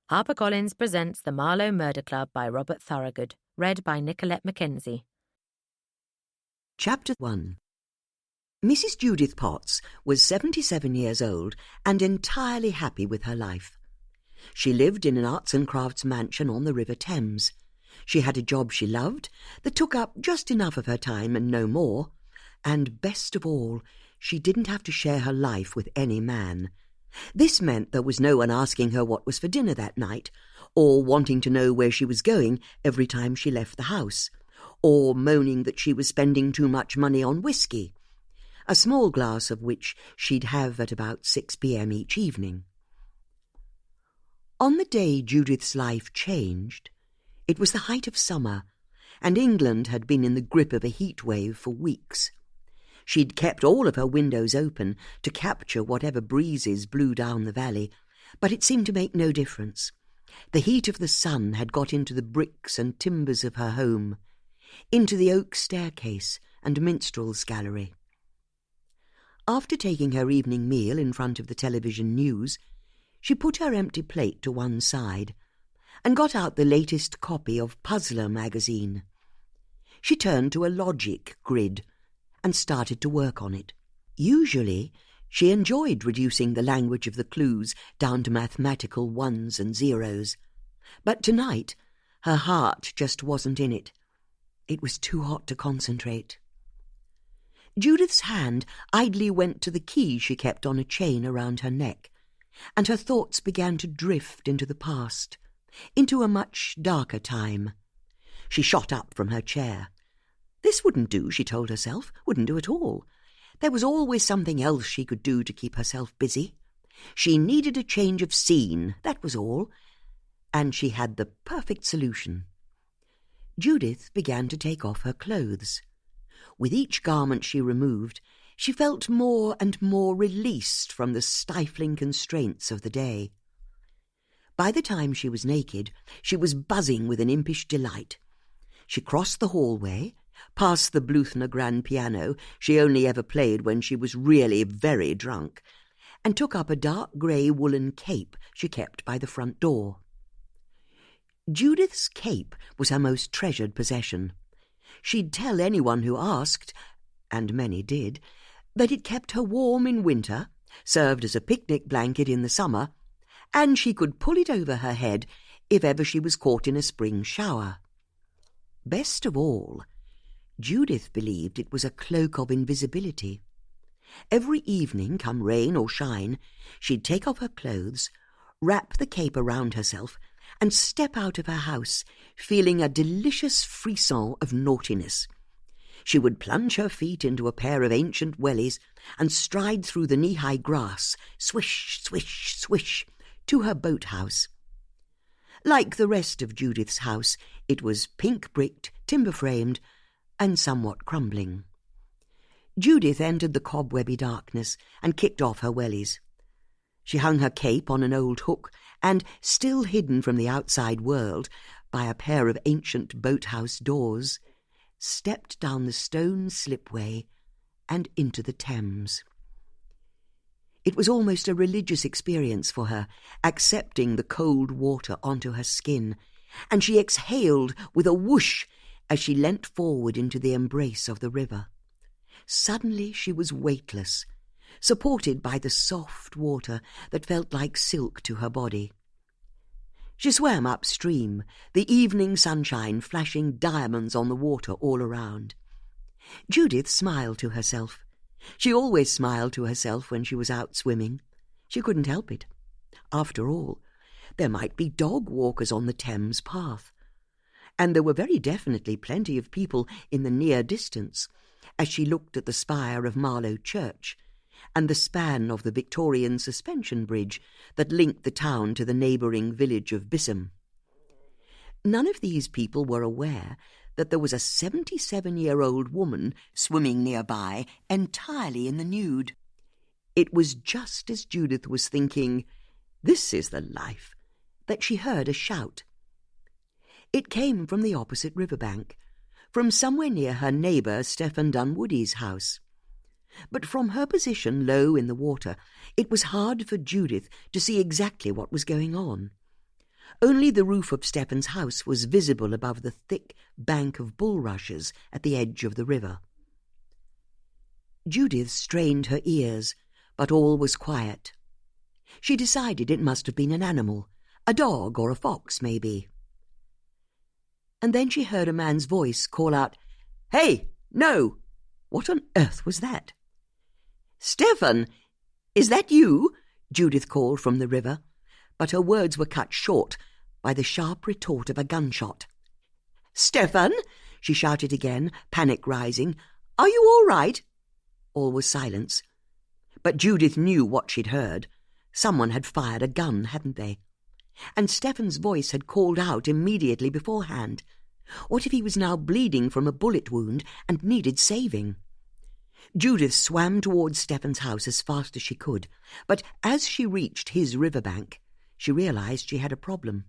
HarperCollins presents The Marlow Murder Club by Robert Thorogood, read by Nicolette Mackenzie. Chapter 1. Mrs. Judith Potts was 77 years old and entirely happy with her life. She lived in an arts and crafts mansion on the River Thames. She had a job she loved that took up just enough of her time and no more, and best of all, she didn't have to share her life with any man. This meant there was no one asking her what was for dinner that night, or wanting to know where she was going every time she left the house, or moaning that she was spending too much money on whisky, a small glass of which she'd have at about 6 p.m. each evening. On the day Judith's life changed, it was the height of summer, and England had been in the grip of a heat wave for weeks. She'd kept all of her windows open to capture whatever breezes blew down the valley, but it seemed to make no difference. The heat of the sun had got into the bricks and timbers of her home, into the oak staircase and minstrel's gallery. After taking her evening meal in front of the television news, she put her empty plate to one side and got out the latest copy of Puzzler magazine. She turned to a logic grid and started to work on it. Usually, she enjoyed reducing the language of the clues down to mathematical ones and zeros. But tonight, her heart just wasn't in it. It was too hot to concentrate. Judith's hand idly went to the key she kept on a chain around her neck, and her thoughts began to drift into the past, into a much darker time. She shot up from her chair. This wouldn't do, she told herself, wouldn't do at all. There was always something else she could do to keep herself busy. She needed a change of scene, that was all, and she had the perfect solution. Judith began to take off her clothes. With each garment she removed, she felt more and more released from the stifling constraints of the day. By the time she was naked, she was buzzing with an impish delight. She crossed the hallway, past the Bluthner grand piano she only ever played when she was really very drunk, and took up a dark grey woolen cape she kept by the front door. Judith's cape was her most treasured possession. She'd tell anyone who asked, and many did, that it kept her warm in winter, served as a picnic blanket in the summer, and she could pull it over her head if ever she was caught in a spring shower. Best of all, Judith believed it was a cloak of invisibility. Every evening, come rain or shine, she'd take off her clothes, wrap the cape around herself, and step out of her house, feeling a delicious frisson of naughtiness. She would plunge her feet into a pair of ancient wellies and stride through the knee-high grass, swish, swish, swish, to her boathouse. Like the rest of Judith's house, it was pink-bricked, timber-framed, and somewhat crumbling. Judith entered the cobwebby darkness and kicked off her wellies. She hung her cape on an old hook and, still hidden from the outside world by a pair of ancient boathouse doors, stepped down the stone slipway and into the Thames. It was almost a religious experience for her, accepting the cold water onto her skin, and she exhaled with a whoosh as she leant forward into the embrace of the river. Suddenly she was weightless, supported by the soft water that felt like silk to her body. She swam upstream, the evening sunshine flashing diamonds on the water all around. Judith smiled to herself. She always smiled to herself when she was out swimming. She couldn't help it. After all, there might be dog walkers on the Thames path, and there were very definitely plenty of people in the near distance as she looked at the spire of Marlow Church and the span of the Victorian suspension bridge that linked the town to the neighbouring village of Bisham. None of these people were aware that there was a 77-year-old woman swimming nearby, entirely in the nude. It was just as Judith was thinking, "This is the life," that she heard a shout. It came from the opposite riverbank, from somewhere near her neighbour Stephen Dunwoody's house. But from her position low in the water, it was hard for Judith to see exactly what was going on. Only the roof of Stefan's house was visible above the thick bank of bulrushes at the edge of the river. Judith strained her ears, but all was quiet. She decided it must have been an animal, a dog or a fox, maybe. And then she heard a man's voice call out, "Hey, no!" What on earth was that? "Stefan, is that you?" Judith called from the river, but her words were cut short by the sharp retort of a gunshot. "Stefan," she shouted again, panic rising, "are you all right?" All was silence. But Judith knew what she'd heard. Someone had fired a gun, hadn't they? And Stefan's voice had called out immediately beforehand. What if he was now bleeding from a bullet wound and needed saving? Judith swam towards Stefan's house as fast as she could, but as she reached his riverbank, she realized she had a problem.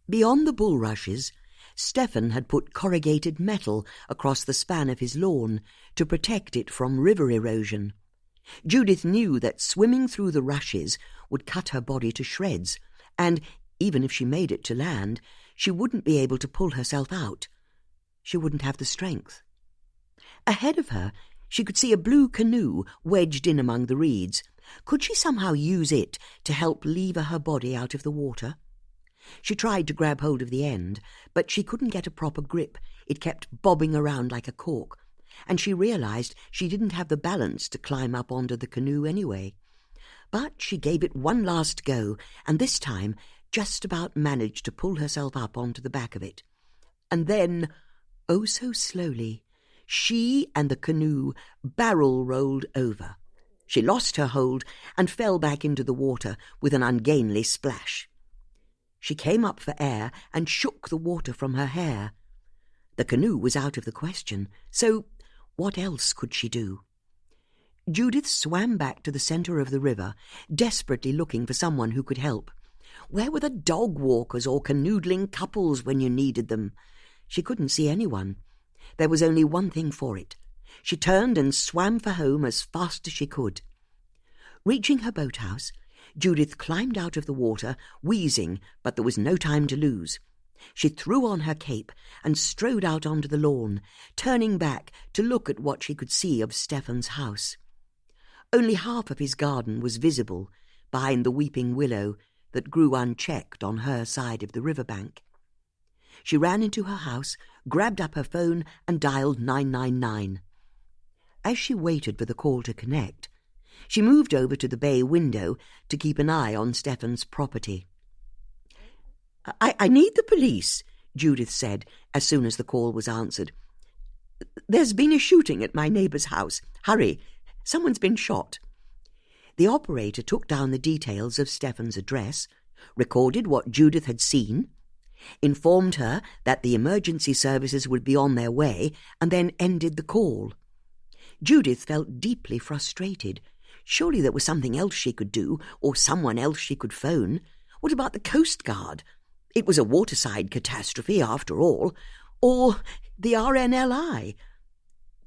Beyond the bulrushes, Stefan had put corrugated metal across the span of his lawn to protect it from river erosion. Judith knew that swimming through the rushes would cut her body to shreds, and, even if she made it to land, she wouldn't be able to pull herself out. She wouldn't have the strength. Ahead of her, she could see a blue canoe wedged in among the reeds. Could she somehow use it to help lever her body out of the water? She tried to grab hold of the end, but she couldn't get a proper grip. It kept bobbing around like a cork, and she realized she didn't have the balance to climb up onto the canoe anyway. But she gave it one last go, and this time just about managed to pull herself up onto the back of it. And then, oh so slowly, she and the canoe barrel-rolled over. She lost her hold and fell back into the water with an ungainly splash. She came up for air and shook the water from her hair. The canoe was out of the question, so what else could she do? Judith swam back to the centre of the river, desperately looking for someone who could help. Where were the dog-walkers or canoodling couples when you needed them? She couldn't see anyone. There was only one thing for it. She turned and swam for home as fast as she could. Reaching her boathouse, Judith climbed out of the water, wheezing, but there was no time to lose. She threw on her cape and strode out onto the lawn, turning back to look at what she could see of Stefan's house. Only half of his garden was visible behind the weeping willow that grew unchecked on her side of the riverbank. She ran into her house, grabbed up her phone and dialed 999. As she waited for the call to connect, she moved over to the bay window to keep an eye on Stefan's property. I need the police, Judith said as soon as the call was answered. "There's been a shooting at my neighbour's house. Hurry, someone's been shot." The operator took down the details of Stefan's address, recorded what Judith had seen, informed her that the emergency services would be on their way, and then ended the call. Judith felt deeply frustrated. Surely there was something else she could do, or someone else she could phone. What about the Coast Guard? It was a waterside catastrophe, after all. Or the RNLI.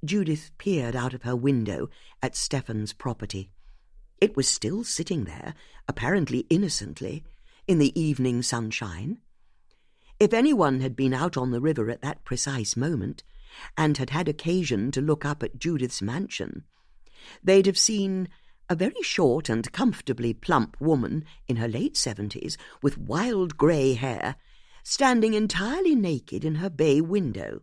Judith peered out of her window at Stefan's property. It was still sitting there, apparently innocently, in the evening sunshine. If anyone had been out on the river at that precise moment, and had had occasion to look up at Judith's mansion, they'd have seen a very short and comfortably plump woman in her late 70s, with wild grey hair, standing entirely naked in her bay window,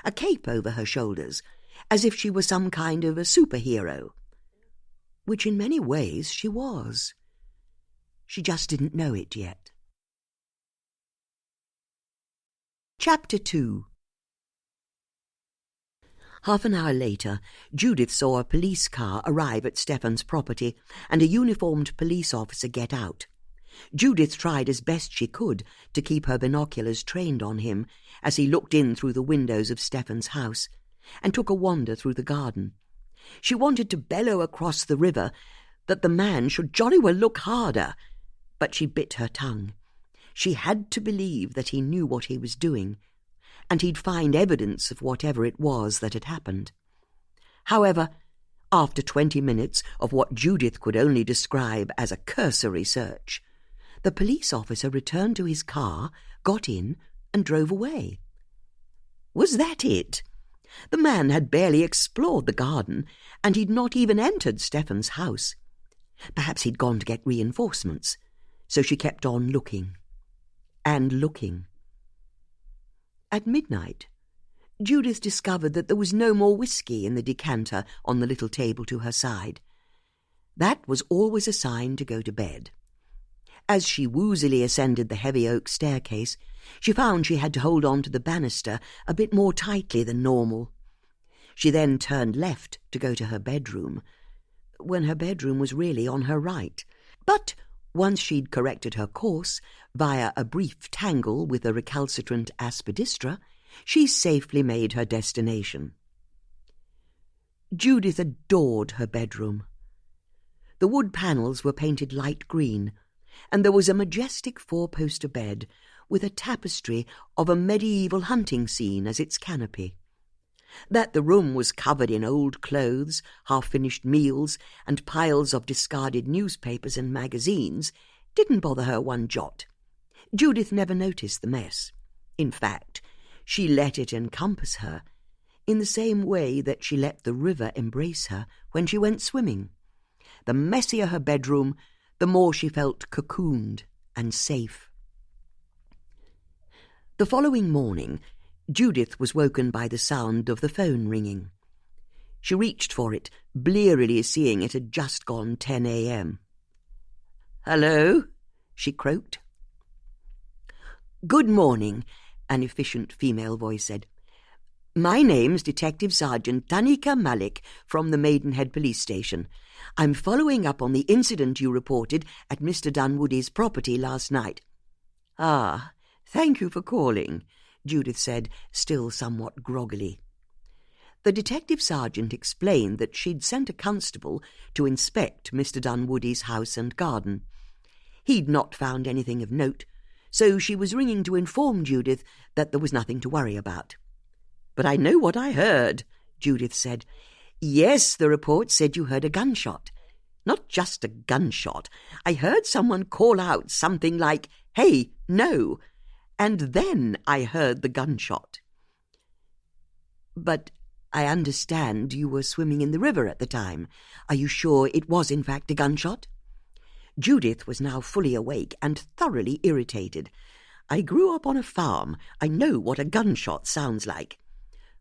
a cape over her shoulders, as if she were some kind of a superhero, which in many ways she was. She just didn't know it yet. Chapter 2. Half an hour later, Judith saw a police car arrive at Stefan's property and a uniformed police officer get out. Judith tried as best she could to keep her binoculars trained on him as he looked in through the windows of Stefan's house and took a wander through the garden. She wanted to bellow across the river that the man should jolly well look harder, but she bit her tongue. She had to believe that he knew what he was doing, and he'd find evidence of whatever it was that had happened. However, after 20 minutes of what Judith could only describe as a cursory search, The police officer returned to his car, got in, and drove away. Was that it? The man had barely explored the garden, and he'd not even entered Stefan's house. Perhaps he'd gone to get reinforcements, so she kept on looking and looking. At midnight, Judith discovered that there was no more whiskey in the decanter on the little table to her side. That was always a sign to go to bed. As she woozily ascended the heavy oak staircase, she found she had to hold on to the banister a bit more tightly than normal. She then turned left to go to her bedroom, when her bedroom was really on her right. But once she'd corrected her course, via a brief tangle with a recalcitrant aspidistra, she safely made her destination. Judith adored her bedroom. The wood panels were painted light green, and there was a majestic four-poster bed with a tapestry of a medieval hunting scene as its canopy. That the room was covered in old clothes, half-finished meals, and piles of discarded newspapers and magazines didn't bother her one jot. Judith never noticed the mess. In fact, she let it encompass her, in the same way that she let the river embrace her when she went swimming. The messier her bedroom, the more she felt cocooned and safe. The following morning, Judith was woken by the sound of the phone ringing. She reached for it, blearily seeing it had just gone 10 a.m. "Hello?" she croaked. "Good morning," an efficient female voice said. "My name's Detective Sergeant Tanika Malik from the Maidenhead Police Station. I'm following up on the incident you reported at Mr. Dunwoody's property last night." "Ah, thank you for calling," Judith said, still somewhat groggily. The detective sergeant explained that she'd sent a constable to inspect Mr. Dunwoody's house and garden. He'd not found anything of note, so she was ringing to inform Judith that there was nothing to worry about. "But I know what I heard," Judith said. "Yes, the report said you heard a gunshot. Not just a gunshot. I heard someone call out something like, 'Hey, no!' And then I heard the gunshot." "But I understand you were swimming in the river at the time. Are you sure it was in fact a gunshot?" Judith was now fully awake and thoroughly irritated. "I grew up on a farm. I know what a gunshot sounds like."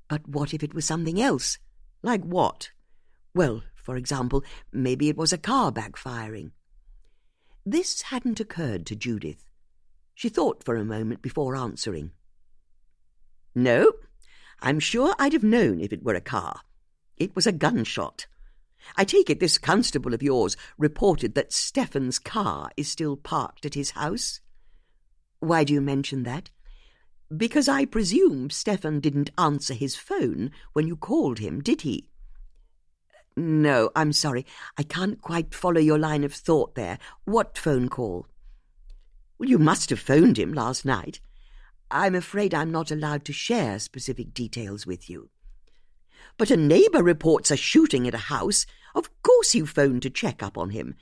"But what if it was something else?" "Like what?" "Well, for example, maybe it was a car backfiring." This hadn't occurred to Judith. She thought for a moment before answering. "No, I'm sure I'd have known if it were a car. It was a gunshot. I take it this constable of yours reported that Stefan's car is still parked at his house?" "Why do you mention that?" "Because I presume Stefan didn't answer his phone when you called him, did he?" "No, I'm sorry. I can't quite follow your line of thought there. What phone call?" "Well, you must have phoned him last night." "I'm afraid I'm not allowed to share specific details with you." "But a neighbour reports a shooting at a house. Of course you phoned to check up on him.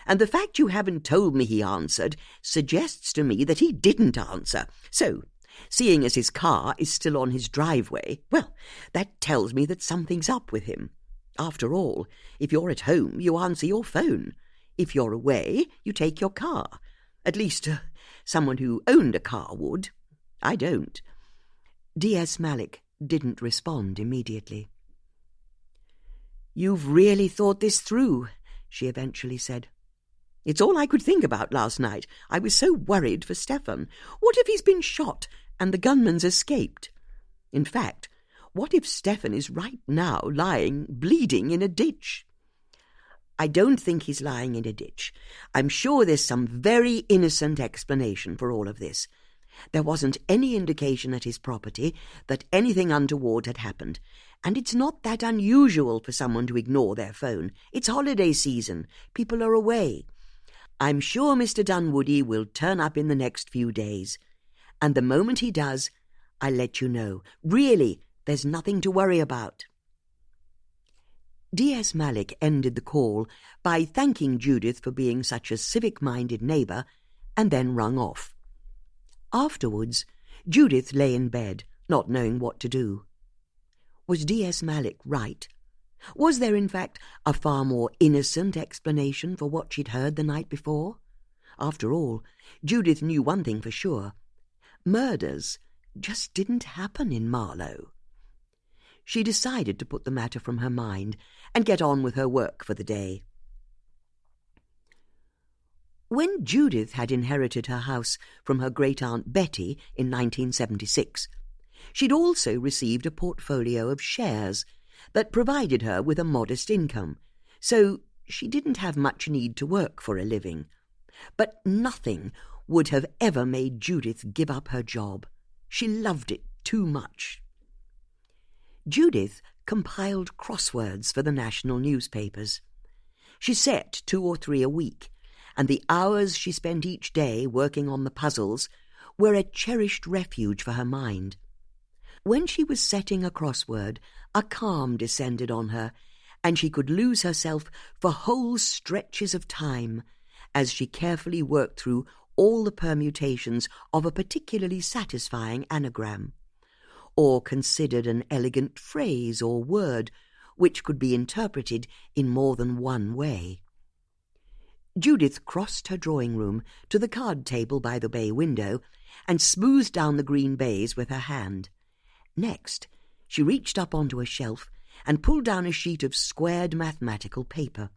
And the fact you haven't told me he answered suggests to me that he didn't answer. So, seeing as his car is still on his driveway, well, that tells me that something's up with him. After all, if you're at home, you answer your phone. If you're away, you take your car. At least, someone who owned a car would. I don't." D.S. Malik didn't respond immediately. "You've really thought this through," she eventually said. "It's all I could think about last night. I was so worried for Stefan. What if he's been shot and the gunman's escaped? In fact, what if Stefan is right now lying, bleeding in a ditch?" "I don't think he's lying in a ditch. I'm sure there's some very innocent explanation for all of this. There wasn't any indication at his property that anything untoward had happened, and it's not that unusual for someone to ignore their phone. It's holiday season. People are away. I'm sure Mr. Dunwoody will turn up in the next few days, and the moment he does, I'll let you know. Really, there's nothing to worry about." D.S. Malik ended the call by thanking Judith for being such a civic-minded neighbour and then rung off. Afterwards, Judith lay in bed, not knowing what to do. Was D.S. Malik right? Was there, in fact, a far more innocent explanation for what she'd heard the night before? After all, Judith knew one thing for sure. Murders just didn't happen in Marlow. She decided to put the matter from her mind and get on with her work for the day. When Judith had inherited her house from her great-aunt Betty in 1976, she'd also received a portfolio of shares that provided her with a modest income, so she didn't have much need to work for a living. But nothing would have ever made Judith give up her job. She loved it too much. Judith compiled crosswords for the national newspapers. She set 2 or 3 a week, and the hours she spent each day working on the puzzles were a cherished refuge for her mind. When she was setting a crossword, a calm descended on her, and she could lose herself for whole stretches of time as she carefully worked through all the permutations of a particularly satisfying anagram, or considered an elegant phrase or word which could be interpreted in more than one way. Judith crossed her drawing-room to the card table by the bay window and smoothed down the green baize with her hand. Next, she reached up onto a shelf and pulled down a sheet of squared mathematical paper.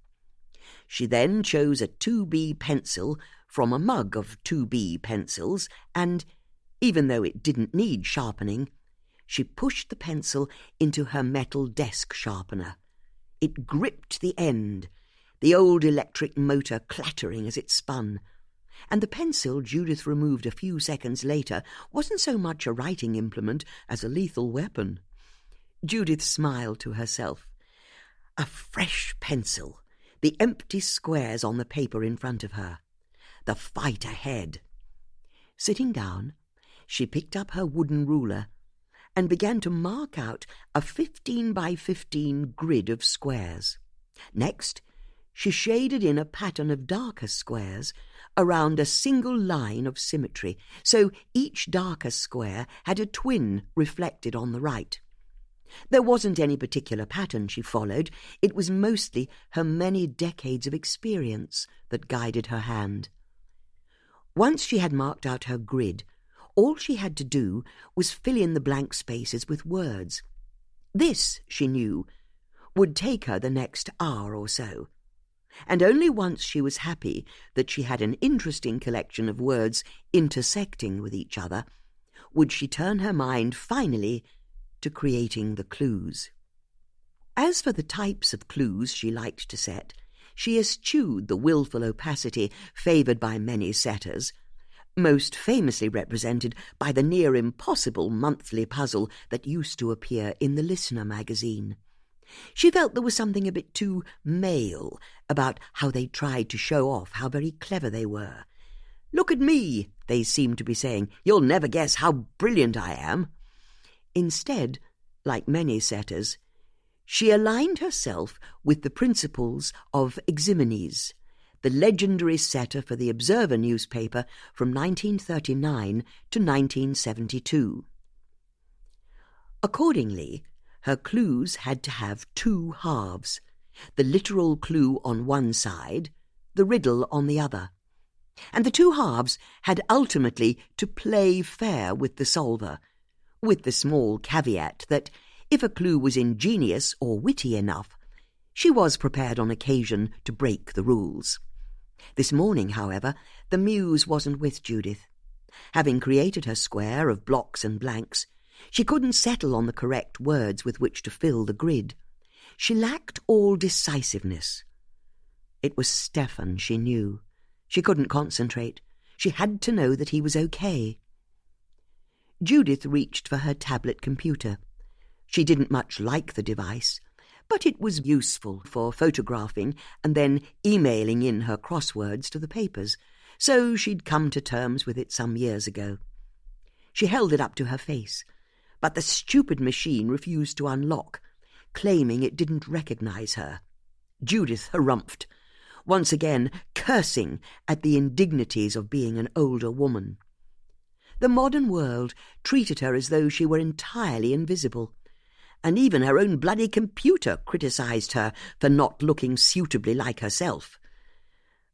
She then chose a 2B pencil from a mug of 2B pencils and, even though it didn't need sharpening, she pushed the pencil into her metal desk sharpener. It gripped the end, the old electric motor clattering as it spun, and the pencil Judith removed a few seconds later wasn't so much a writing implement as a lethal weapon. Judith smiled to herself. A fresh pencil, the empty squares on the paper in front of her. The fight ahead. Sitting down, she picked up her wooden ruler and began to mark out a 15 by 15 grid of squares. Next, she shaded in a pattern of darker squares around a single line of symmetry, so each darker square had a twin reflected on the right. There wasn't any particular pattern she followed. It was mostly her many decades of experience that guided her hand. Once she had marked out her grid, all she had to do was fill in the blank spaces with words. This, she knew, would take her the next hour or so, and only once she was happy that she had an interesting collection of words intersecting with each other would she turn her mind finally to creating the clues. As for the types of clues she liked to set, she eschewed the willful opacity favoured by many setters, most famously represented by the near-impossible monthly puzzle that used to appear in the Listener magazine. She felt there was something a bit too male about how they tried to show off how very clever they were. "Look at me," they seemed to be saying. "You'll never guess how brilliant I am." Instead, like many setters, she aligned herself with the principles of Ximenes, the legendary setter for the Observer newspaper from 1939 to 1972. Accordingly, her clues had to have 2 halves, the literal clue on one side, the riddle on the other. And the 2 halves had ultimately to play fair with the solver, with the small caveat that if a clue was ingenious or witty enough, she was prepared on occasion to break the rules. This morning, however, the muse wasn't with Judith. Having created her square of blocks and blanks, she couldn't settle on the correct words with which to fill the grid. She lacked all decisiveness. It was Stefan, she knew. She couldn't concentrate. She had to know that he was okay. Judith reached for her tablet computer. She didn't much like the device, but it was useful for photographing and then emailing in her crosswords to the papers, so she'd come to terms with it some years ago. She held it up to her face, but the stupid machine refused to unlock, claiming it didn't recognize her. Judith harumphed. once again cursing at the indignities of being an older woman. The modern world treated her as though she were entirely invisible, and even her own bloody computer criticised her for not looking suitably like herself.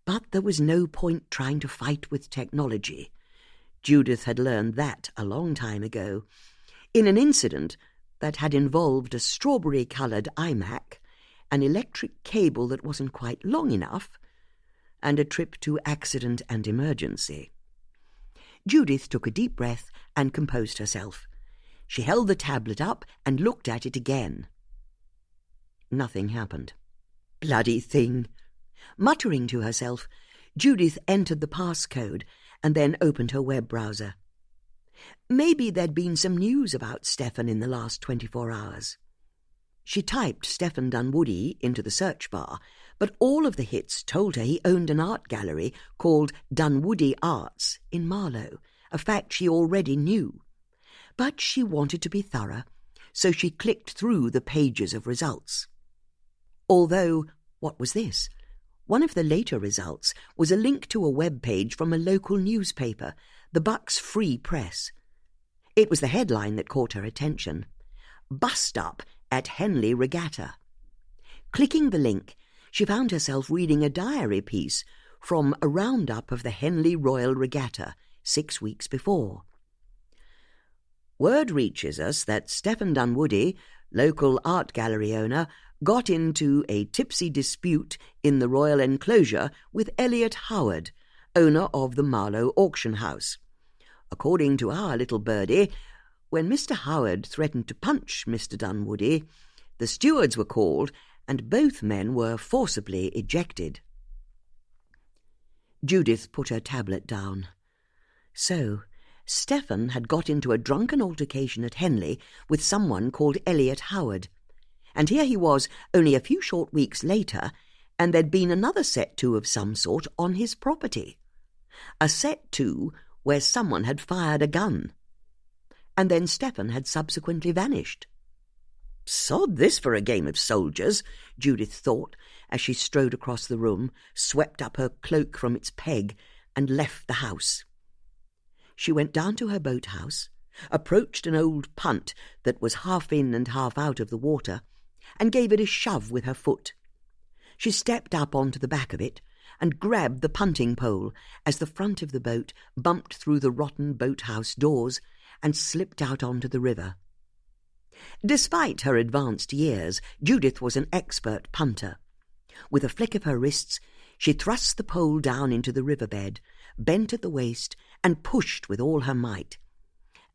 But there was no point trying to fight with technology. Judith had learned that a long time ago, in an incident that had involved a strawberry-coloured iMac, an electric cable that wasn't quite long enough, and a trip to accident and emergency. Judith took a deep breath and composed herself. She held the tablet up and looked at it again. Nothing happened. Bloody thing! Muttering to herself, Judith entered the passcode and then opened her web browser. Maybe there'd been some news about Stephen in the last 24 hours. She typed Stephen Dunwoody into the search bar, but all of the hits told her he owned an art gallery called Dunwoody Arts in Marlow, a fact she already knew. But she wanted to be thorough, so she clicked through the pages of results. Although, what was this? One of the later results was a link to a web page from a local newspaper, the Bucks Free Press. It was the headline that caught her attention. Bust Up at Henley Regatta. Clicking the link, she found herself reading a diary piece from a roundup of the Henley Royal Regatta 6 weeks before. Word reaches us that Stephen Dunwoody, local art gallery owner, got into a tipsy dispute in the royal enclosure with Elliot Howard, owner of the Marlow auction house. According to our little birdie, when Mr. Howard threatened to punch Mr. Dunwoody, the stewards were called and both men were forcibly ejected. Judith put her tablet down. So, Stephen had got into a drunken altercation at Henley with someone called Elliot Howard, and here he was only a few short weeks later, and there'd been another set-to of some sort on his property. A set-to where someone had fired a gun. And then Stephen had subsequently vanished. Sod this for a game of soldiers, Judith thought, as she strode across the room, swept up her cloak from its peg, and left the house. She went down to her boathouse, approached an old punt that was half in and half out of the water, and gave it a shove with her foot. She stepped up onto the back of it and grabbed the punting pole as the front of the boat bumped through the rotten boathouse doors and slipped out onto the river. Despite her advanced years, Judith was an expert punter. With a flick of her wrists, she thrust the pole down into the riverbed, bent at the waist, and pushed with all her might.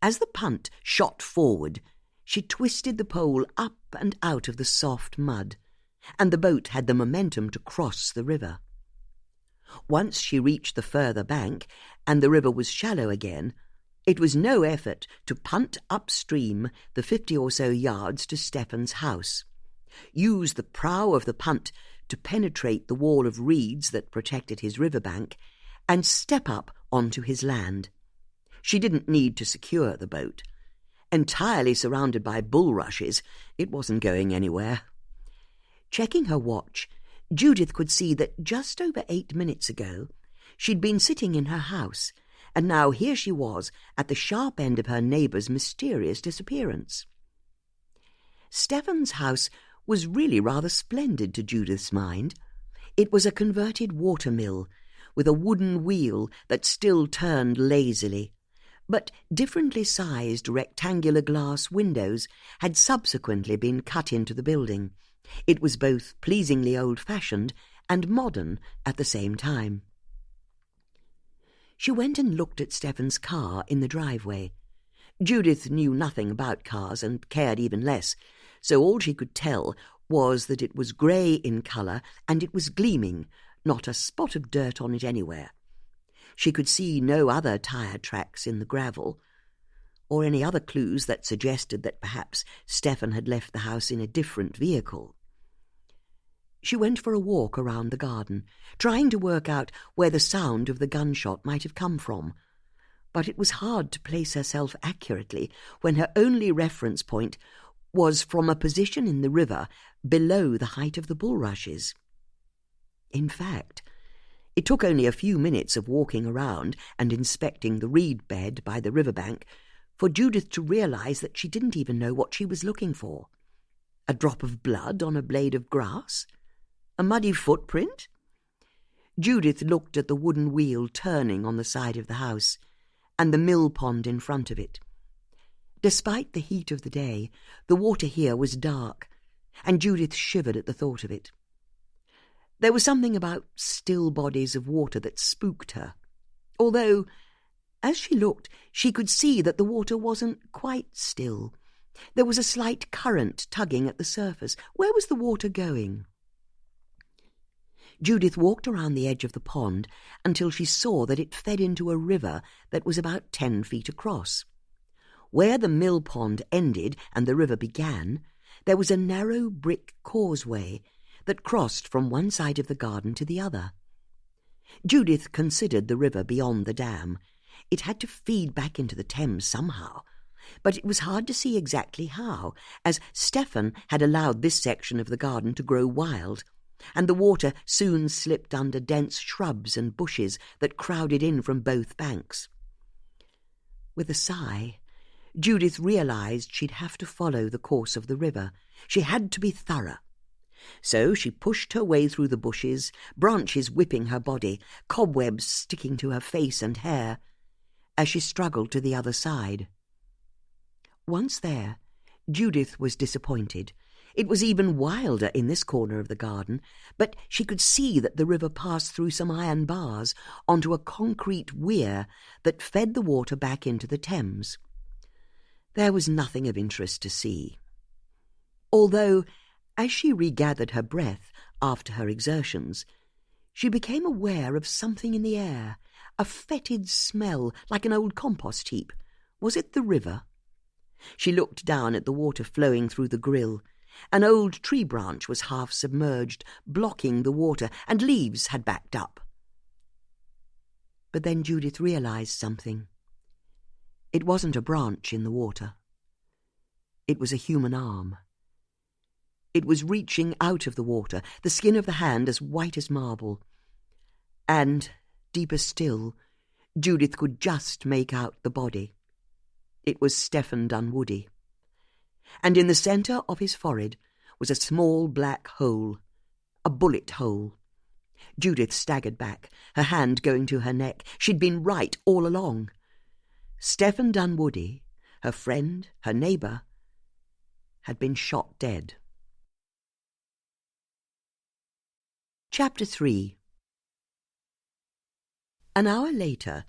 As the punt shot forward, she twisted the pole up and out of the soft mud, and the boat had the momentum to cross the river. Once she reached the further bank, and the river was shallow again, it was no effort to punt upstream the 50 or so yards to Stephen's house, use the prow of the punt to penetrate the wall of reeds that protected his riverbank, and step up onto his land. She didn't need to secure the boat. Entirely surrounded by bulrushes, it wasn't going anywhere. Checking her watch, Judith could see that just over 8 minutes ago she'd been sitting in her house, and now here she was at the sharp end of her neighbour's mysterious disappearance. Stephen's house was really rather splendid to Judith's mind. It was a converted watermill, with a wooden wheel that still turned lazily, but differently sized rectangular glass windows had subsequently been cut into the building. It was both pleasingly old-fashioned and modern at the same time. She went and looked at Stephen's car in the driveway. Judith knew nothing about cars and cared even less, so all she could tell was that it was grey in colour and it was gleaming, not a spot of dirt on it anywhere. She could see no other tyre tracks in the gravel, or any other clues that suggested that perhaps Stephen had left the house in a different vehicle. She went for a walk around the garden, trying to work out where the sound of the gunshot might have come from, but it was hard to place herself accurately when her only reference point was from a position in the river below the height of the bulrushes. In fact, it took only a few minutes of walking around and inspecting the reed bed by the riverbank for Judith to realise that she didn't even know what she was looking for. A drop of blood on a blade of grass? A muddy footprint? Judith looked at the wooden wheel turning on the side of the house and the mill pond in front of it. Despite the heat of the day, the water here was dark, and Judith shivered at the thought of it. There was something about still bodies of water that spooked her, although, as she looked, she could see that the water wasn't quite still. There was a slight current tugging at the surface. Where was the water going? Judith walked around the edge of the pond until she saw that it fed into a river that was about 10 feet across. Where the mill pond ended and the river began, there was a narrow brick causeway that crossed from one side of the garden to the other. Judith considered the river beyond the dam. It had to feed back into the Thames somehow, but it was hard to see exactly how, as Stephen had allowed this section of the garden to grow wild, and the water soon slipped under dense shrubs and bushes that crowded in from both banks. With a sigh, Judith realised she'd have to follow the course of the river. She had to be thorough. So she pushed her way through the bushes, branches whipping her body, cobwebs sticking to her face and hair, as she struggled to the other side. Once there, Judith was disappointed. It was even wilder in this corner of the garden, but she could see that the river passed through some iron bars onto a concrete weir that fed the water back into the Thames. There was nothing of interest to see. Although, as she regathered her breath after her exertions, she became aware of something in the air, a fetid smell like an old compost heap. Was it the river? She looked down at the water flowing through the grill. An old tree branch was half submerged, blocking the water, and leaves had backed up. But then Judith realised something. It wasn't a branch in the water. It was a human arm. It was reaching out of the water, the skin of the hand as white as marble. And, deeper still, Judith could just make out the body. It was Stephen Dunwoody. And in the centre of his forehead was a small black hole, a bullet hole. Judith staggered back, her hand going to her neck. She'd been right all along. Stephen Dunwoody, her friend, her neighbour, had been shot dead. Chapter 3. An hour later,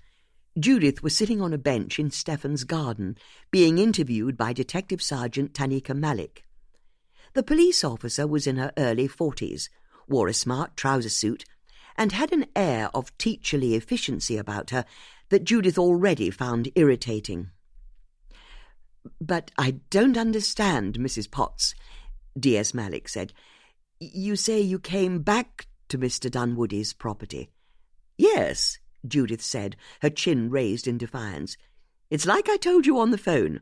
Judith was sitting on a bench in Stephen's garden, being interviewed by Detective Sergeant Tanika Malik. The police officer was in her early 40s, wore a smart trouser suit, and had an air of teacherly efficiency about her that Judith already found irritating. "But I don't understand, Mrs. Potts," D.S. Malik said. "You say you came back to Mr. Dunwoody's property?" "Yes," Judith said, her chin raised in defiance. "It's like I told you on the phone.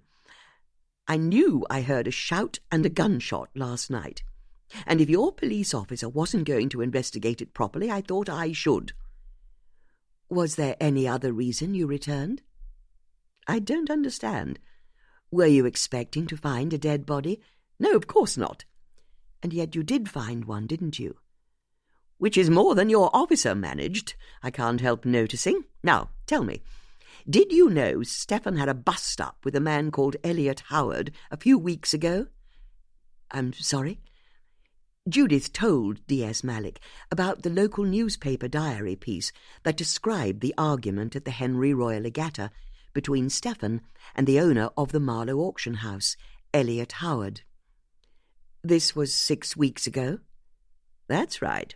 I knew I heard a shout and a gunshot last night, and if your police officer wasn't going to investigate it properly, I thought I should." "Was there any other reason you returned?" "I don't understand. Were you expecting to find a dead body?" "No, of course not." "And yet you did find one, didn't you?" "Which is more than your officer managed, I can't help noticing. Now, tell me, did you know Stephen had a bust-up with a man called Elliot Howard a few weeks ago?" "I'm sorry?" Judith told D.S. Malik about the local newspaper diary piece that described the argument at the Henry Royal Regatta between Stephen and the owner of the Marlow auction house, Elliot Howard. "This was 6 weeks ago?" "That's right."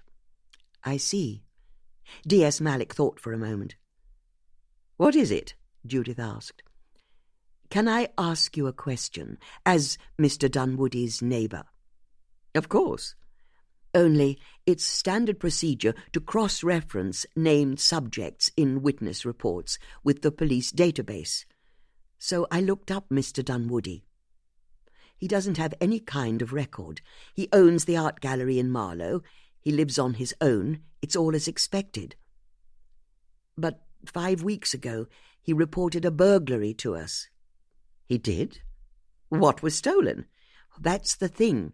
"I see." D.S. Malik thought for a moment. "What is it?" Judith asked. "Can I ask you a question, as Mr. Dunwoody's neighbour?" "Of course." "Only it's standard procedure to cross-reference named subjects in witness reports with the police database. So I looked up Mr. Dunwoody. He doesn't have any kind of record. He owns the art gallery in Marlow. He lives on his own. It's all as expected. But 5 weeks ago, he reported a burglary to us. He did? What was stolen? That's the thing.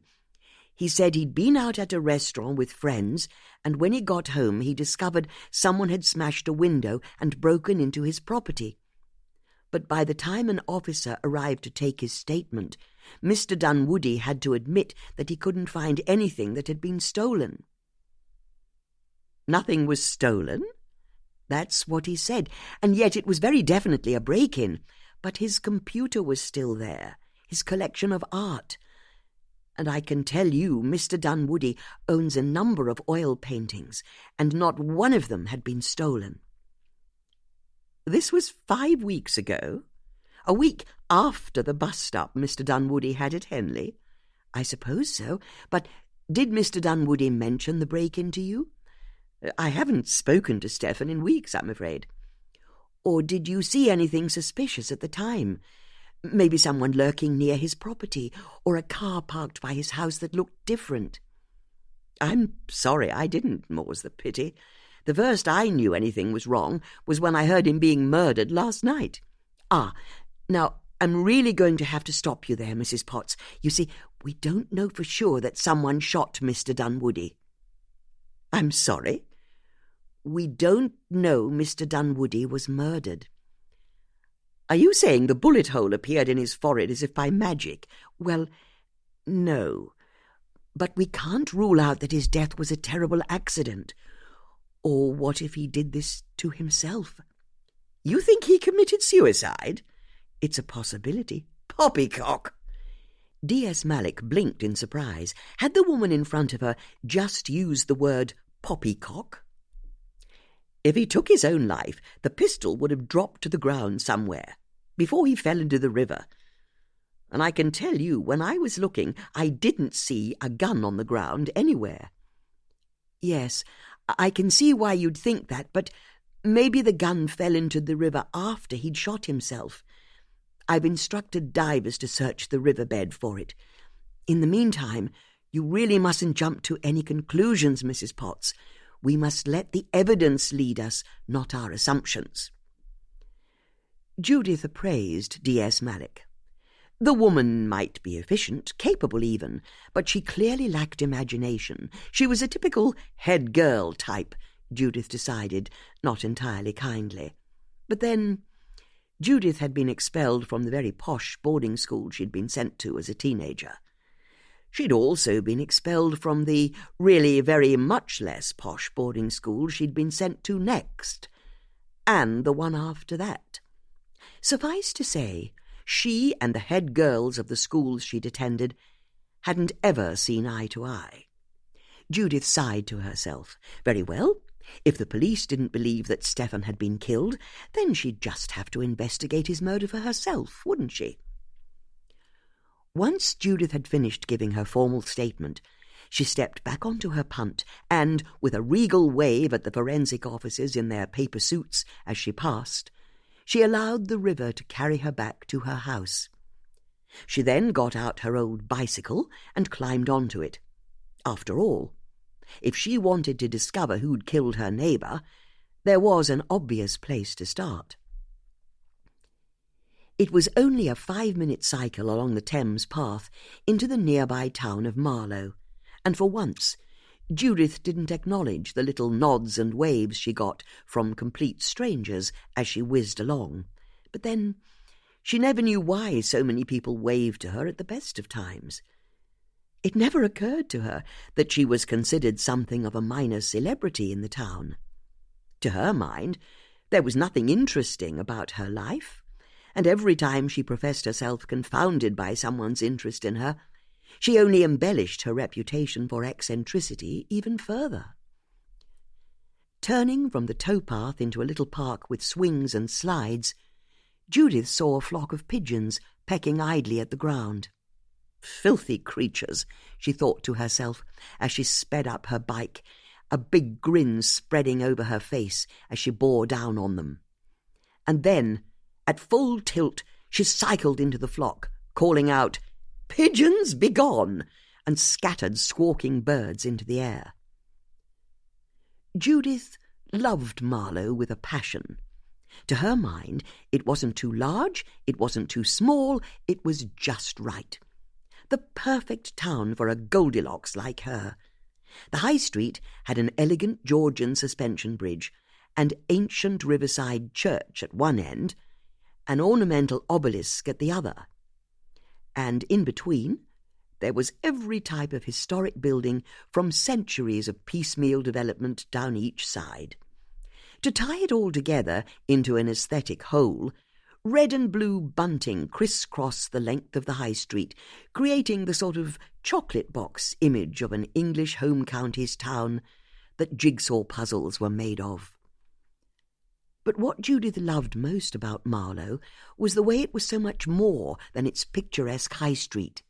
He said he'd been out at a restaurant with friends, and when he got home he discovered someone had smashed a window and broken into his property. But by the time an officer arrived to take his statement, Mr. Dunwoody had to admit that he couldn't find anything that had been stolen. Nothing was stolen? That's what he said, and yet it was very definitely a break-in. But his computer was still there, his collection of art. And I can tell you Mr. Dunwoody owns a number of oil paintings, and not one of them had been stolen. This was 5 weeks ago? A week after the bus-stop Mr. Dunwoody had at Henley? I suppose so, but did Mr. Dunwoody mention the break-in to you? I haven't spoken to Stephen in weeks, I'm afraid. Or did you see anything suspicious at the time? Maybe someone lurking near his property, or a car parked by his house that looked different. I'm sorry I didn't, more's the pity. The first I knew anything was wrong was when I heard him being murdered last night. Now, I'm really going to have to stop you there, Mrs. Potts. You see, we don't know for sure that someone shot Mr. Dunwoody. I'm sorry? We don't know Mr. Dunwoody was murdered. Are you saying the bullet hole appeared in his forehead as if by magic? Well, no. But we can't rule out that his death was a terrible accident. Or what if he did this to himself? You think he committed suicide? It's a possibility. Poppycock! D.S. Malik blinked in surprise. Had the woman in front of her just used the word poppycock? If he took his own life, the pistol would have dropped to the ground somewhere, before he fell into the river. And I can tell you, when I was looking, I didn't see a gun on the ground anywhere. Yes, I can see why you'd think that, but maybe the gun fell into the river after he'd shot himself. I've instructed divers to search the riverbed for it. In the meantime, you really mustn't jump to any conclusions, Mrs. Potts. We must let the evidence lead us, not our assumptions. Judith appraised D.S. Malik. The woman might be efficient, capable even, but she clearly lacked imagination. She was a typical head girl type, Judith decided, not entirely kindly. But then, Judith had been expelled from the very posh boarding school she'd been sent to as a teenager. She'd also been expelled from the really very much less posh boarding school she'd been sent to next, and the one after that. Suffice to say, she and the head girls of the schools she'd attended hadn't ever seen eye to eye. Judith sighed to herself. Very well, if the police didn't believe that Stephen had been killed, then she'd just have to investigate his murder for herself, wouldn't she? Once Judith had finished giving her formal statement, she stepped back onto her punt and, with a regal wave at the forensic officers in their paper suits as she passed, she allowed the river to carry her back to her house. She then got out her old bicycle and climbed onto it. After all, if she wanted to discover who'd killed her neighbour, there was an obvious place to start. It was only a 5-minute cycle along the Thames path into the nearby town of Marlow, and for once Judith didn't acknowledge the little nods and waves she got from complete strangers as she whizzed along. But then she never knew why so many people waved to her at the best of times. It never occurred to her that she was considered something of a minor celebrity in the town. To her mind, there was nothing interesting about her life, and every time she professed herself confounded by someone's interest in her, she only embellished her reputation for eccentricity even further. Turning from the towpath into a little park with swings and slides, Judith saw a flock of pigeons pecking idly at the ground. Filthy creatures, she thought to herself as she sped up her bike, a big grin spreading over her face as she bore down on them. And then, at full tilt, she cycled into the flock, calling out, "Pigeons, begone!" and scattered squawking birds into the air. Judith loved Marlow with a passion. To her mind, it wasn't too large, it wasn't too small, it was just right. The perfect town for a Goldilocks like her. The High Street had an elegant Georgian suspension bridge, and ancient riverside church at one end, an ornamental obelisk at the other. And in between, there was every type of historic building from centuries of piecemeal development down each side. To tie it all together into an aesthetic whole, red and blue bunting criss-crossed the length of the High Street, creating the sort of chocolate box image of an English home counties town that jigsaw puzzles were made of. But what Judith loved most about Marlow was the way it was so much more than its picturesque High Street.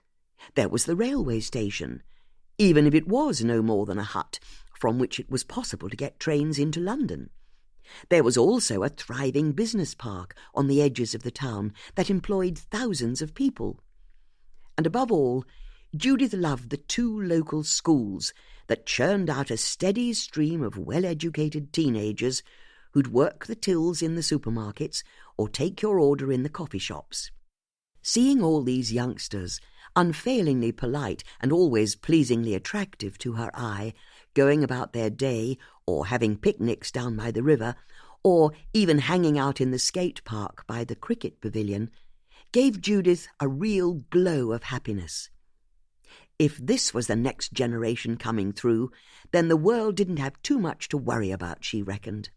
There was the railway station, even if it was no more than a hut, from which it was possible to get trains into London. There was also a thriving business park on the edges of the town that employed thousands of people. And above all, Judith loved the 2 local schools that churned out a steady stream of well-educated teenagers who'd work the tills in the supermarkets or take your order in the coffee shops. Seeing all these youngsters, unfailingly polite and always pleasingly attractive to her eye, going about their day or having picnics down by the river, or even hanging out in the skate park by the cricket pavilion, gave Judith a real glow of happiness. If this was the next generation coming through, then the world didn't have too much to worry about, she reckoned.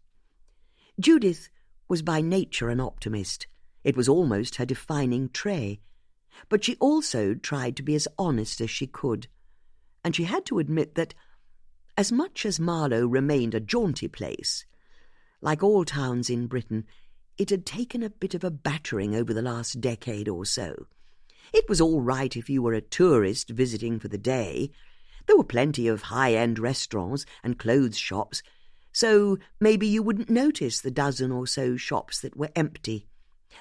Judith was by nature an optimist. It was almost her defining trait. But she also tried to be as honest as she could, and she had to admit that, as much as Marlow remained a jaunty place, like all towns in Britain, it had taken a bit of a battering over the last decade or so. It was all right if you were a tourist visiting for the day. There were plenty of high-end restaurants and clothes shops, so maybe you wouldn't notice the dozen or so shops that were empty,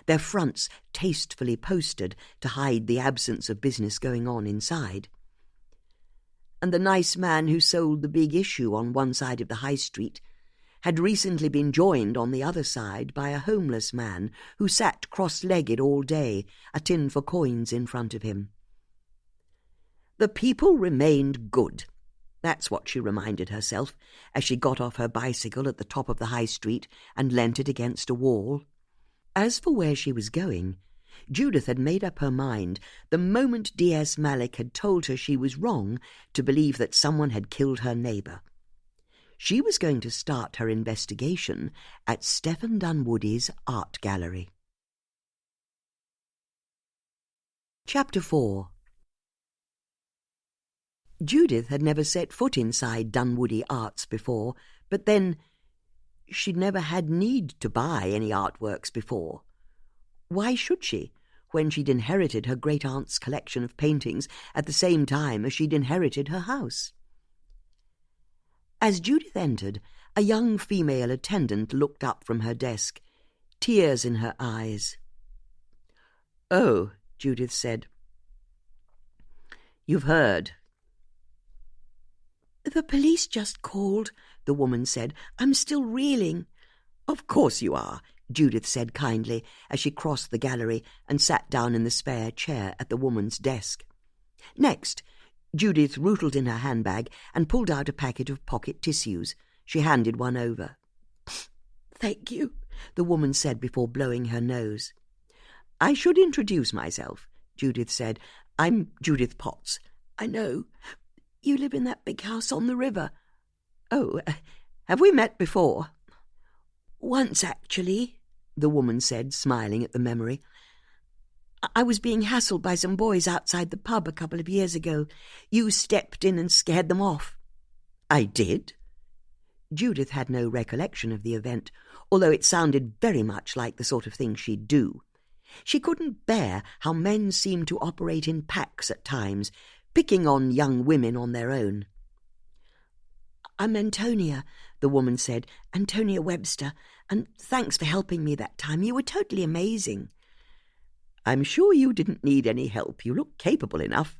their fronts tastefully posted to hide the absence of business going on inside. And the nice man who sold the big issue on one side of the High Street had recently been joined on the other side by a homeless man who sat cross-legged all day, a tin for coins in front of him. The people remained good. That's what she reminded herself as she got off her bicycle at the top of the High Street and leant it against a wall. As for where she was going, Judith had made up her mind the moment D.S. Malik had told her she was wrong to believe that someone had killed her neighbour. She was going to start her investigation at Stephen Dunwoody's art gallery. Chapter 4. Judith had never set foot inside Dunwoody Arts before, but then she'd never had need to buy any artworks before. Why should she, when she'd inherited her great-aunt's collection of paintings at the same time as she'd inherited her house? As Judith entered, a young female attendant looked up from her desk, tears in her eyes. "Oh," Judith said. "You've heard." "The police just called," the woman said. "I'm still reeling." "Of course you are," Judith said kindly as she crossed the gallery and sat down in the spare chair at the woman's desk. Next, Judith rootled in her handbag and pulled out a packet of pocket tissues. She handed one over. "Thank you," the woman said before blowing her nose. "I should introduce myself," Judith said. "I'm Judith Potts." "I know. You live in that big house on the river." "Oh, have we met before?" "Once, actually," the woman said, smiling at the memory. "I was being hassled by some boys outside the pub a couple of years ago. You stepped in and scared them off." "I did?" Judith had no recollection of the event, although it sounded very much like the sort of thing she'd do. She couldn't bear how men seemed to operate in packs at times, picking on young women on their own. "I'm Antonia," the woman said, "Antonia Webster, and thanks for helping me that time. You were totally amazing." "I'm sure you didn't need any help. You look capable enough."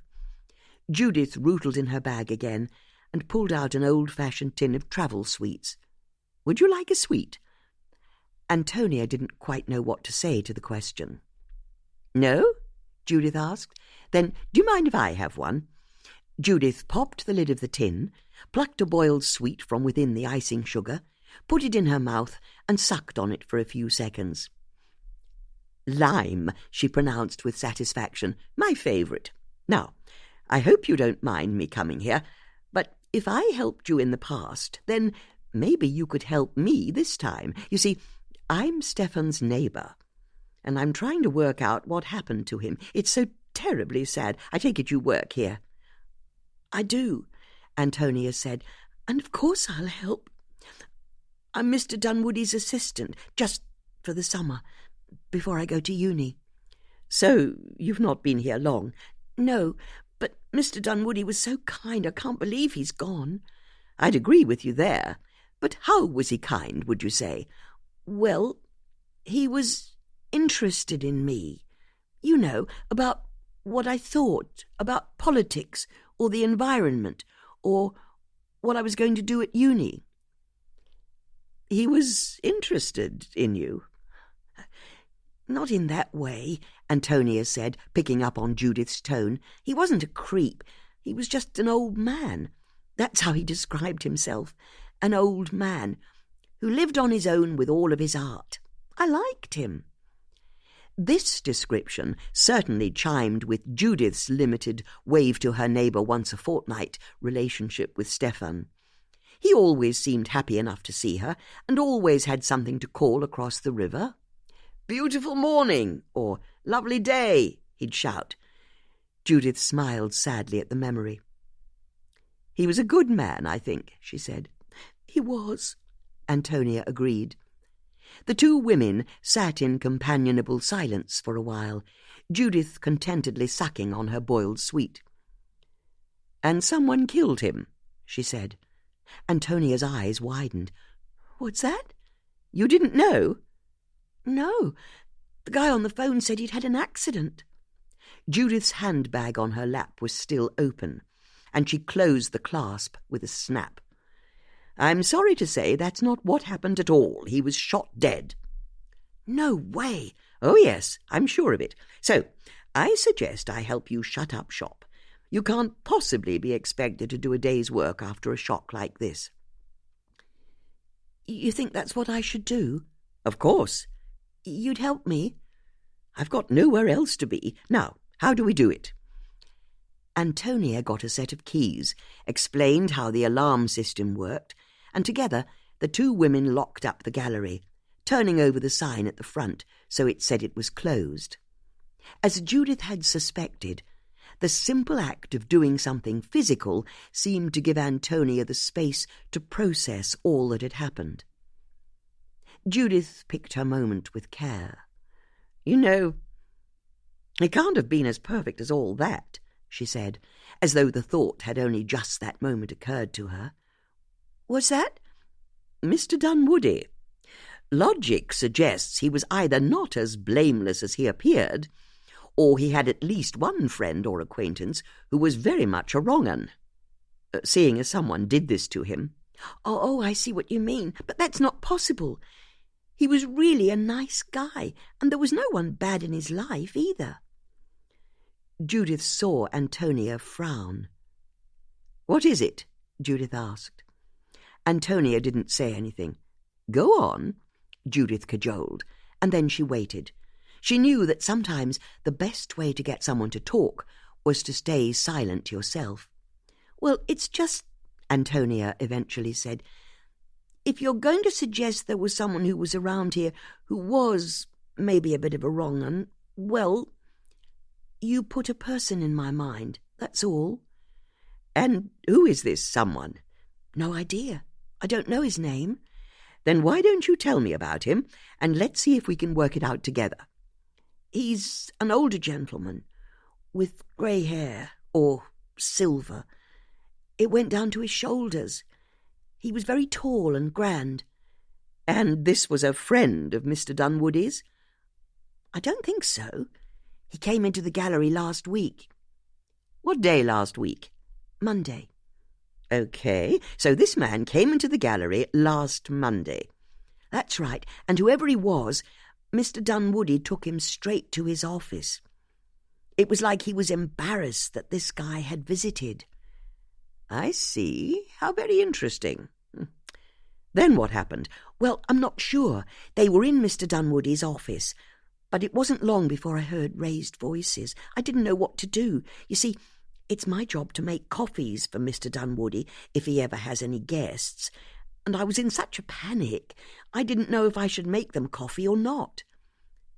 Judith rootled in her bag again and pulled out an old-fashioned tin of travel sweets. "Would you like a sweet?" Antonia didn't quite know what to say to the question. "No?" Judith asked. "Then do you mind if I have one?" Judith popped the lid of the tin, plucked a boiled sweet from within the icing sugar, put it in her mouth, and sucked on it for a few seconds. "Lime," she pronounced with satisfaction. "My favourite. Now, I hope you don't mind me coming here, but if I helped you in the past, then maybe you could help me this time. You see, I'm Stefan's neighbour, and I'm trying to work out what happened to him. It's so terribly sad. I take it you work here." "I do," Antonia said, "and of course I'll help. I'm Mr. Dunwoody's assistant, just for the summer, before I go to uni." "So you've not been here long?" "No, but Mr. Dunwoody was so kind. I can't believe he's gone." "I'd agree with you there. But how was he kind, would you say?" "Well, he was interested in me. You know, about what I thought, about politics, or the environment, or what I was going to do at uni." "He was interested in you?" "Not in that way," Antonia said, picking up on Judith's tone. "He wasn't a creep. He was just an old man. That's how he described himself. An old man who lived on his own with all of his art. I liked him." This description certainly chimed with Judith's limited wave-to-her-neighbour-once-a-fortnight relationship with Stefan. He always seemed happy enough to see her, and always had something to call across the river. "Beautiful morning," or "lovely day," he'd shout. Judith smiled sadly at the memory. "He was a good man, I think," she said. "He was," Antonia agreed. The two women sat in companionable silence for a while, Judith contentedly sucking on her boiled sweet. "And someone killed him," she said. Antonia's eyes widened. "What's that? You didn't know?" "No. The guy on the phone said he'd had an accident." Judith's handbag on her lap was still open, and she closed the clasp with a snap. "I'm sorry to say that's not what happened at all. He was shot dead." "No way." "Oh, yes, I'm sure of it. So, I suggest I help you shut up shop. You can't possibly be expected to do a day's work after a shock like this." "You think that's what I should do?" "Of course." "You'd help me?" "I've got nowhere else to be. Now, how do we do it?" Antonia got a set of keys, explained how the alarm system worked, and together the two women locked up the gallery, turning over the sign at the front so it said it was closed. As Judith had suspected, the simple act of doing something physical seemed to give Antonia the space to process all that had happened. Judith picked her moment with care. "You know, it can't have been as perfect as all that," she said, as though the thought had only just that moment occurred to her. "What's that?" "Mr. Dunwoody. Logic suggests he was either not as blameless as he appeared, or he had at least one friend or acquaintance who was very much a wrong-un, seeing as someone did this to him." Oh, I see what you mean, but that's not possible. He was really a nice guy, and there was no one bad in his life either." Judith saw Antonia frown. "What is it?" Judith asked. Antonia didn't say anything. "Go on," Judith cajoled, and then she waited. She knew that sometimes the best way to get someone to talk was to stay silent yourself. "Well, it's just," Antonia eventually said, "if you're going to suggest there was someone who was around here who was maybe a bit of a wrong-un, well, you put a person in my mind, that's all." "And who is this someone?" "No idea. I don't know his name." "Then why don't you tell me about him, and let's see if we can work it out together." "He's an older gentleman, with grey hair, or silver. It went down to his shoulders. He was very tall and grand." "And this was a friend of Mr. Dunwoody's?" "I don't think so. He came into the gallery last week." "What day last week?" "Monday." OK, so this man came into the gallery last Monday. That's right, and whoever he was, Mr. Dunwoody took him straight to his office. It was like he was embarrassed that this guy had visited. I see. How very interesting. Then what happened? Well, I'm not sure. They were in Mr. Dunwoody's office, but it wasn't long before I heard raised voices. I didn't know what to do. You see, it's my job to make coffees for Mr. Dunwoody if he ever has any guests, and I was in such a panic I didn't know if I should make them coffee or not.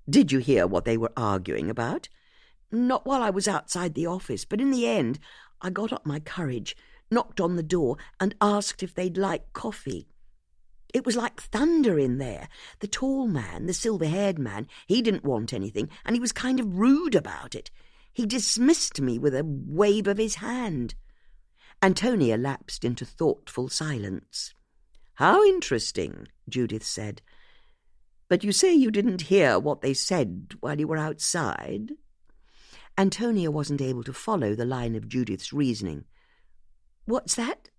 Did you hear what they were arguing about? Not while I was outside the office, but in the end I got up my courage, knocked on the door, and asked if they'd like coffee. It was like thunder in there. The tall man, the silver-haired man, he didn't want anything, and he was kind of rude about it. He dismissed me with a wave of his hand. Antonia lapsed into thoughtful silence. How interesting, Judith said. But you say you didn't hear what they said while you were outside? Antonia wasn't able to follow the line of Judith's reasoning. What's that?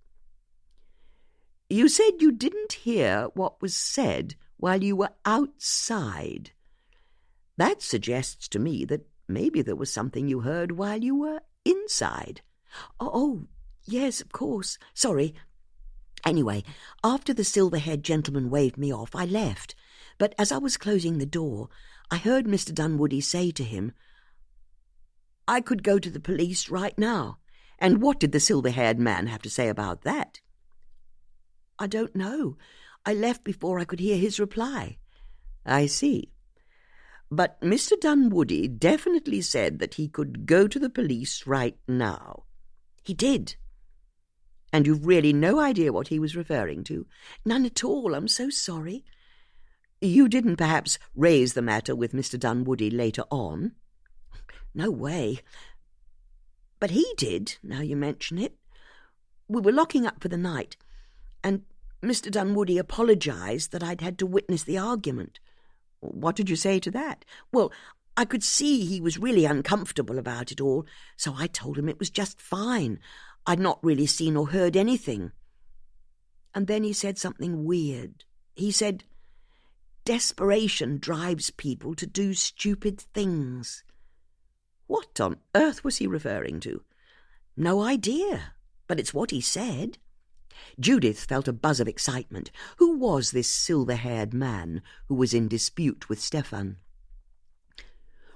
You said you didn't hear what was said while you were outside. That suggests to me that maybe there was something you heard while you were inside. Oh, yes, of course. Sorry. Anyway, after the silver-haired gentleman waved me off, I left. But as I was closing the door, I heard Mr. Dunwoody say to him, I could go to the police right now. And what did the silver-haired man have to say about that? I don't know. I left before I could hear his reply. I see. But Mr. Dunwoody definitely said that he could go to the police right now. He did. And you've really no idea what he was referring to? None at all. I'm so sorry. You didn't perhaps raise the matter with Mr. Dunwoody later on? No way. But he did, now you mention it. We were locking up for the night, and Mr. Dunwoody apologised that I'd had to witness the argument. What did you say to that? Well, I could see he was really uncomfortable about it all, so I told him it was just fine. I'd not really seen or heard anything. And then he said something weird. He said, desperation drives people to do stupid things. What on earth was he referring to? No idea, but it's what he said. Judith felt a buzz of excitement. Who was this silver-haired man who was in dispute with Stefan?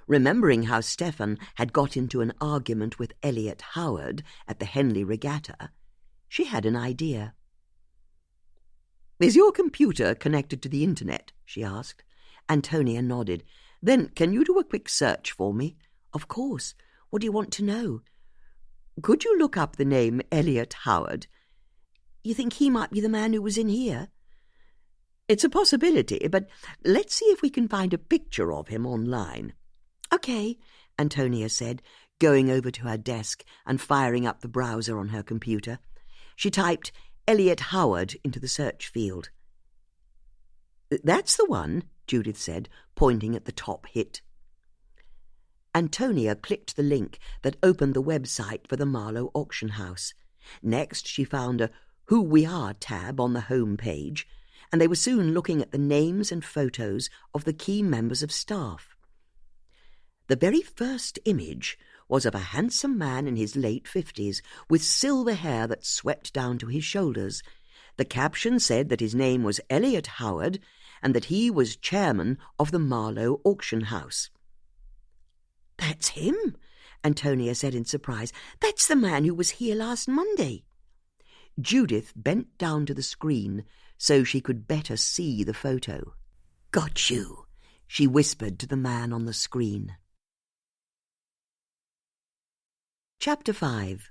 Remembering how Stefan had got into an argument with Elliot Howard at the Henley Regatta, she had an idea. Is your computer connected to the internet? She asked. Antonia nodded. Then can you do a quick search for me? Of course. What do you want to know? Could you look up the name Elliot Howard? You think he might be the man who was in here? It's a possibility, but let's see if we can find a picture of him online. Okay, Antonia said, going over to her desk and firing up the browser on her computer. She typed Elliot Howard into the search field. That's the one, Judith said, pointing at the top hit. Antonia clicked the link that opened the website for the Marlow auction house. Next, she found a Who We Are tab on the home page, and they were soon looking at the names and photos of the key members of staff. The very first image was of a handsome man in his late 50s, with silver hair that swept down to his shoulders. The caption said that his name was Elliot Howard, and that he was chairman of the Marlow auction house. That's him, Antonia said in surprise. That's the man who was here last Monday. Judith bent down to the screen so she could better see the photo. Got you, she whispered to the man on the screen. Chapter 5.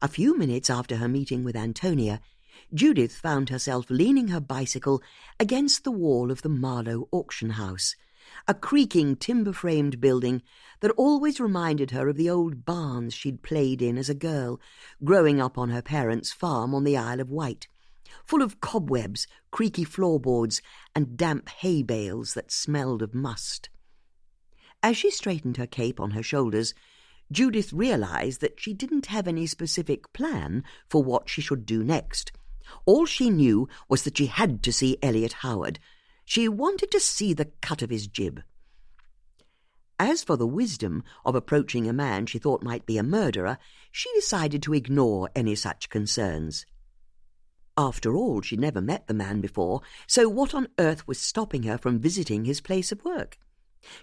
A few minutes after her meeting with Antonia, Judith found herself leaning her bicycle against the wall of the Marlow auction house, a creaking timber-framed building that always reminded her of the old barns she'd played in as a girl, growing up on her parents' farm on the Isle of Wight, full of cobwebs, creaky floorboards, and damp hay bales that smelled of must. As she straightened her cape on her shoulders, Judith realised that she didn't have any specific plan for what she should do next. All she knew was that she had to see Elliot Howard. She wanted to see the cut of his jib. As for the wisdom of approaching a man she thought might be a murderer, she decided to ignore any such concerns. After all, she'd never met the man before, so what on earth was stopping her from visiting his place of work?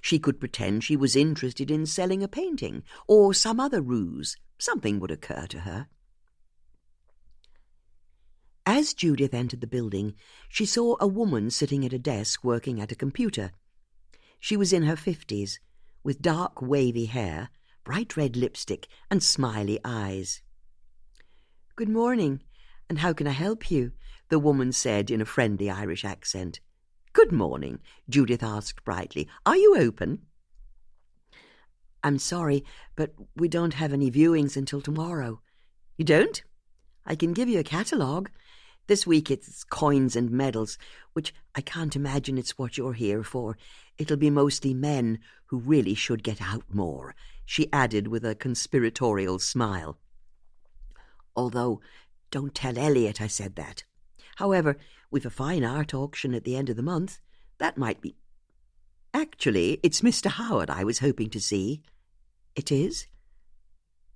She could pretend she was interested in selling a painting, or some other ruse. Something would occur to her. As Judith entered the building, she saw a woman sitting at a desk working at a computer. She was in her 50s, with dark wavy hair, bright red lipstick, and smiley eyes. "Good morning, and how can I help you?" the woman said in a friendly Irish accent. "Good morning," Judith asked brightly. "Are you open?" "I'm sorry, but we don't have any viewings until tomorrow." "You don't?" "I can give you a catalogue. This week it's coins and medals, which I can't imagine it's what you're here for. It'll be mostly men who really should get out more," she added with a conspiratorial smile. "Although, don't tell Elliot I said that. However, we've a fine art auction at the end of the month. That might be—" "Actually, it's Mr. Howard I was hoping to see." "It is?"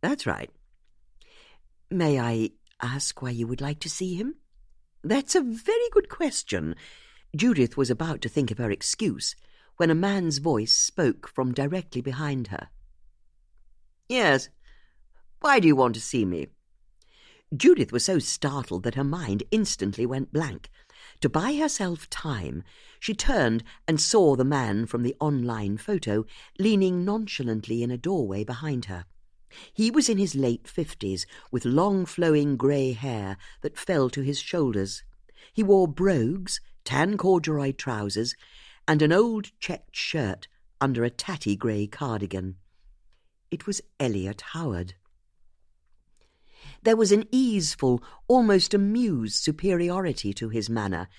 "That's right." "May I ask why you would like to see him?" "That's a very good question." Judith was about to think of her excuse when a man's voice spoke from directly behind her. "Yes. Why do you want to see me?" Judith was so startled that her mind instantly went blank. To buy herself time, she turned and saw the man from the online photo leaning nonchalantly in a doorway behind her. He was in his late 50s, with long flowing grey hair that fell to his shoulders. He wore brogues, tan corduroy trousers, and an old checked shirt under a tatty grey cardigan. It was Elliot Howard. There was an easeful, almost amused superiority to his manner,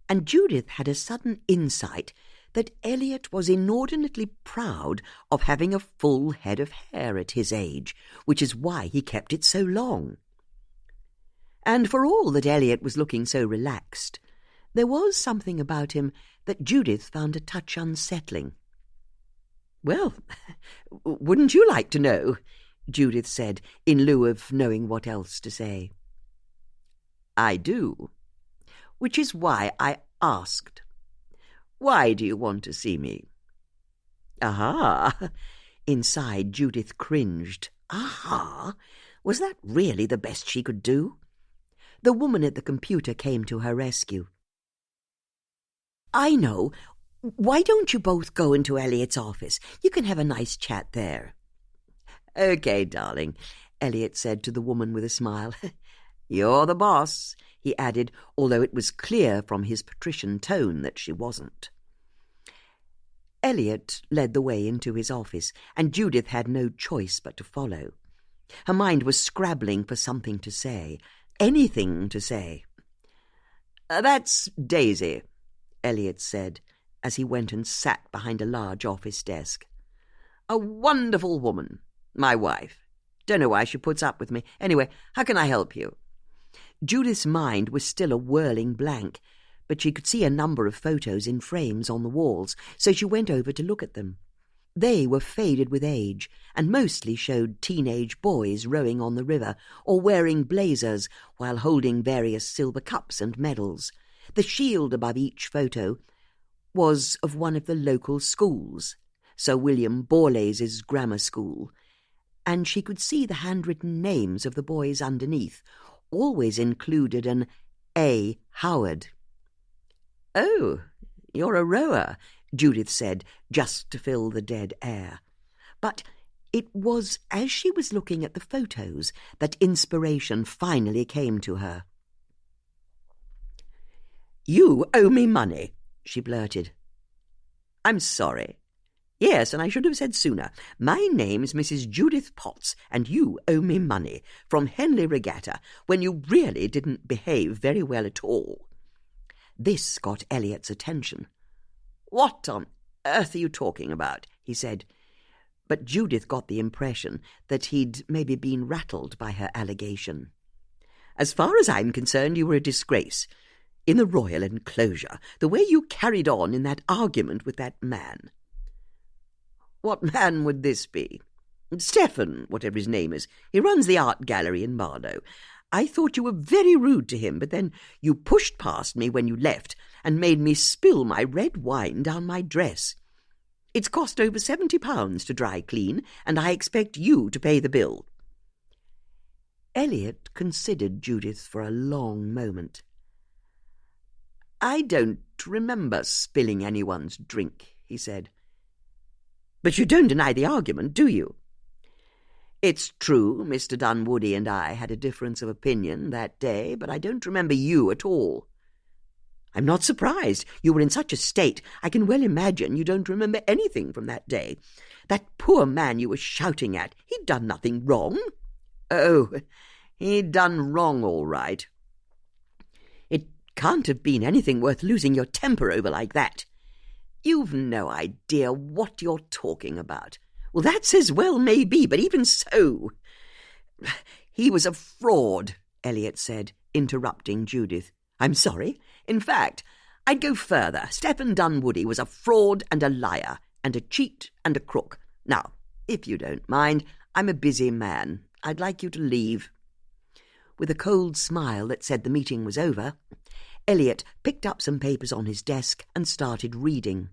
and Judith had a sudden insight that Elliot was inordinately proud of having a full head of hair at his age, which is why he kept it so long. And for all that Elliot was looking so relaxed, there was something about him that Judith found a touch unsettling. "Well, wouldn't you like to know?" Judith said, in lieu of knowing what else to say. "I do. Which is why I asked. Why do you want to see me?" "Aha!" Inside, Judith cringed. Aha! Was that really the best she could do? The woman at the computer came to her rescue. "I know. Why don't you both go into Elliot's office? You can have a nice chat there." "Okay, darling," Elliot said to the woman with a smile. "You're the boss," he added, although it was clear from his patrician tone that she wasn't. Elliot led the way into his office, and Judith had no choice but to follow. Her mind was scrabbling for something to say, anything to say. "That's Daisy," Elliot said, as he went and sat behind a large office desk. "A wonderful woman. My wife. Don't know why she puts up with me. Anyway, how can I help you?" Judith's mind was still a whirling blank, but she could see a number of photos in frames on the walls, so she went over to look at them. They were faded with age, and mostly showed teenage boys rowing on the river or wearing blazers while holding various silver cups and medals. The shield above each photo was of one of the local schools, Sir William Borlase's grammar school, and she could see the handwritten names of the boys underneath, always included an A. Howard. "Oh, you're a rower," Judith said, just to fill the dead air. But it was as she was looking at the photos that inspiration finally came to her. "You owe me money," she blurted. "I'm sorry. Yes, and I should have said sooner. My name's Mrs. Judith Potts, and you owe me money from Henley Regatta when you really didn't behave very well at all." This got Elliot's attention. "What on earth are you talking about?" he said. but Judith got the impression that he'd maybe been rattled by her allegation. "As far as I'm concerned, you were a disgrace. In the royal enclosure, the way you carried on in that argument with that man." "What man would this be?" "Stephen, whatever his name is. He runs the art gallery in Marlow. I thought you were very rude to him, but then you pushed past me when you left and made me spill my red wine down my dress. It's cost over £70 to dry clean, and I expect you to pay the bill." Elliot considered Judith for a long moment. "I don't remember spilling anyone's drink," he said. "But you don't deny the argument, do you?" "It's true Mr. Dunwoody and I had a difference of opinion that day, but I don't remember you at all." "I'm not surprised. You were in such a state. I can well imagine you don't remember anything from that day. That poor man you were shouting at, he'd done nothing wrong." "Oh, he'd done wrong all right." "It can't have been anything worth losing your temper over like that." "You've no idea what you're talking about." "Well, that's as well may be, but even so—" "He was a fraud," Elliot said, interrupting Judith. "I'm sorry. In fact, I'd go further. Stephen Dunwoody was a fraud and a liar, and a cheat and a crook. Now, if you don't mind, I'm a busy man. I'd like you to leave." With a cold smile that said the meeting was over, Elliot picked up some papers on his desk and started reading.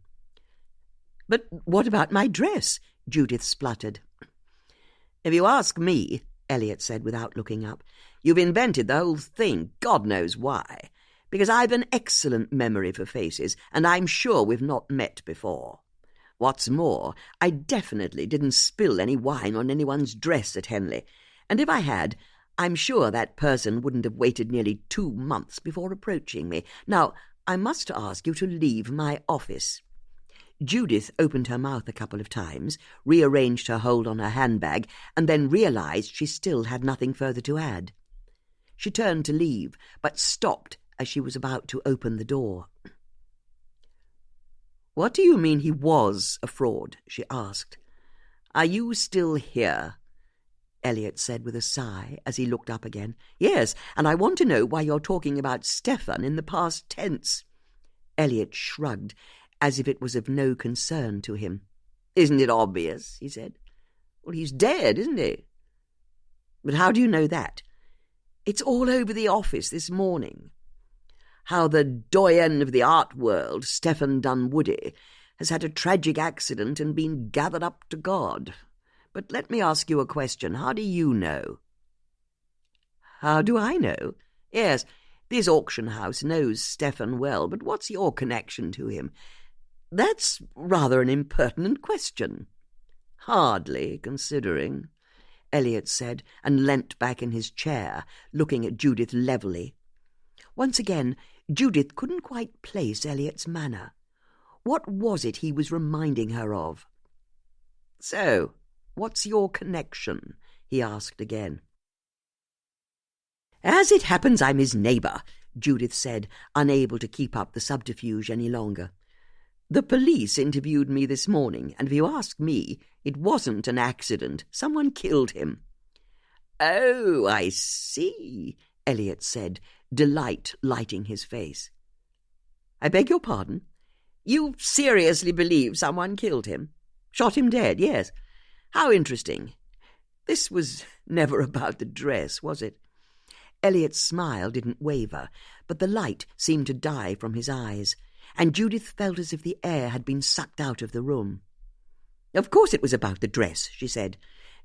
"But what about my dress?" Judith spluttered. "If you ask me," Elliot said without looking up, "you've invented the whole thing, God knows why, because I've an excellent memory for faces, and I'm sure we've not met before. What's more, I definitely didn't spill any wine on anyone's dress at Henley, and if I had, I'm sure that person wouldn't have waited nearly 2 months before approaching me. Now, I must ask you to leave my office." Judith opened her mouth a couple of times, rearranged her hold on her handbag, and then realized she still had nothing further to add. She turned to leave, but stopped as she was about to open the door. "What do you mean he was a fraud?" she asked. "Are you still here?" Elliot said with a sigh as he looked up again. "Yes, and I want to know why you're talking about Stephen in the past tense." Elliot shrugged, as if it was of no concern to him. "Isn't it obvious?" he said. "Well, he's dead, isn't he?" "But how do you know that?" "It's all over the office this morning. How the doyen of the art world, Stephen Dunwoody, has had a tragic accident and been gathered up to God. But let me ask you a question. How do you know?" "How do I know?" "Yes, this auction house knows Stephen well, but what's your connection to him?" "That's rather an impertinent question." "Hardly, considering," Elliot said, and leant back in his chair, looking at Judith levelly. Once again, Judith couldn't quite place Elliot's manner. What was it he was reminding her of? "So, what's your connection?" he asked again. "As it happens, I'm his neighbour," Judith said, unable to keep up the subterfuge any longer. "The police interviewed me this morning, and if you ask me, it wasn't an accident. Someone killed him." "Oh, I see," Elliot said, delight lighting his face. "I beg your pardon? You seriously believe someone killed him? Shot him dead, yes. How interesting. This was never about the dress, was it?" Elliot's smile didn't waver, but the light seemed to die from his eyes, and Judith felt as if the air had been sucked out of the room. "Of course it was about the dress," she said,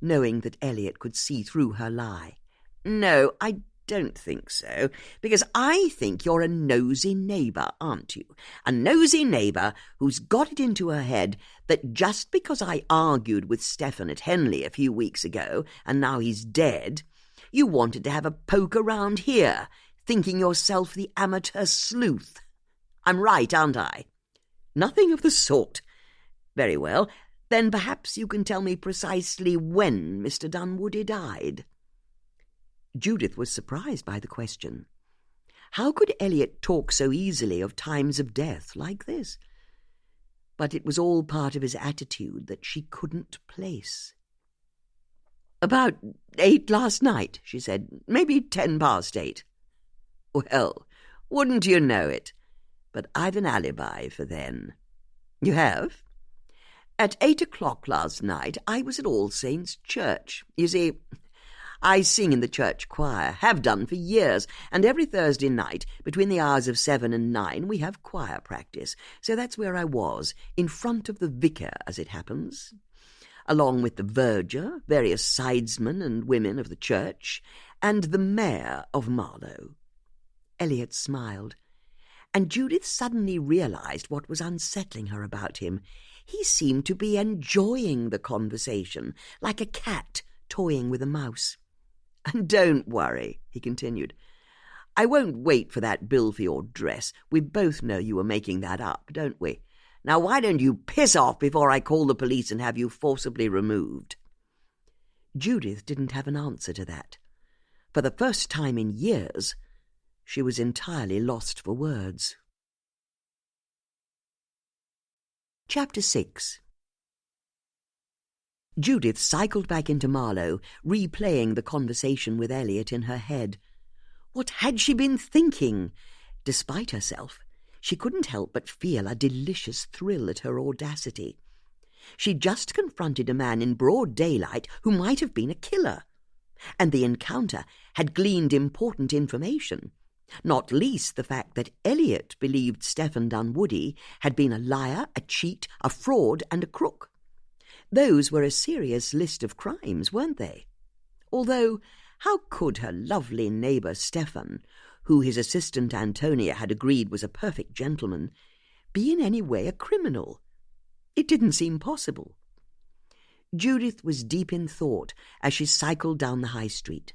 knowing that Elliot could see through her lie. "No, I don't think so, because I think you're a nosy neighbour, aren't you? A nosy neighbour who's got it into her head that just because I argued with Stephen at Henley a few weeks ago, and now he's dead, you wanted to have a poke around here, thinking yourself the amateur sleuth. I'm right, aren't I?" "Nothing of the sort." "Very well, then perhaps you can tell me precisely when Mr. Dunwoody died." Judith was surprised by the question. How could Elliot talk so easily of times of death like this? but it was all part of his attitude that she couldn't place. "About 8 last night," she said. "Maybe 8:10. "Well, wouldn't you know it? But I've an alibi for then." "You have?" "At 8 o'clock last night I was at All Saints' Church. You see, I sing in the church choir, have done for years, and every Thursday night, between the hours of 7 and 9, we have choir practice. So that's where I was, in front of the vicar, as it happens, along with the verger, various sidesmen and women of the church, and the mayor of Marlow." Elliot smiled, and Judith suddenly realized what was unsettling her about him. He seemed to be enjoying the conversation, like a cat toying with a mouse. "And don't worry," he continued. "I won't wait for that bill for your dress. We both know you were making that up, don't we? Now why don't you piss off before I call the police and have you forcibly removed?" Judith didn't have an answer to that. For the first time in years, she was entirely lost for words. Chapter 6. Judith cycled back into Marlow, replaying the conversation with Elliot in her head. What had she been thinking? Despite herself, she couldn't help but feel a delicious thrill at her audacity. She'd just confronted a man in broad daylight who might have been a killer, and the encounter had gleaned important information, not least the fact that Elliot believed Stephen Dunwoody had been a liar, a cheat, a fraud, and a crook. Those were a serious list of crimes, weren't they? Although, how could her lovely neighbour Stephen, who his assistant Antonia had agreed was a perfect gentleman, be in any way a criminal? It didn't seem possible. Judith was deep in thought as she cycled down the high street.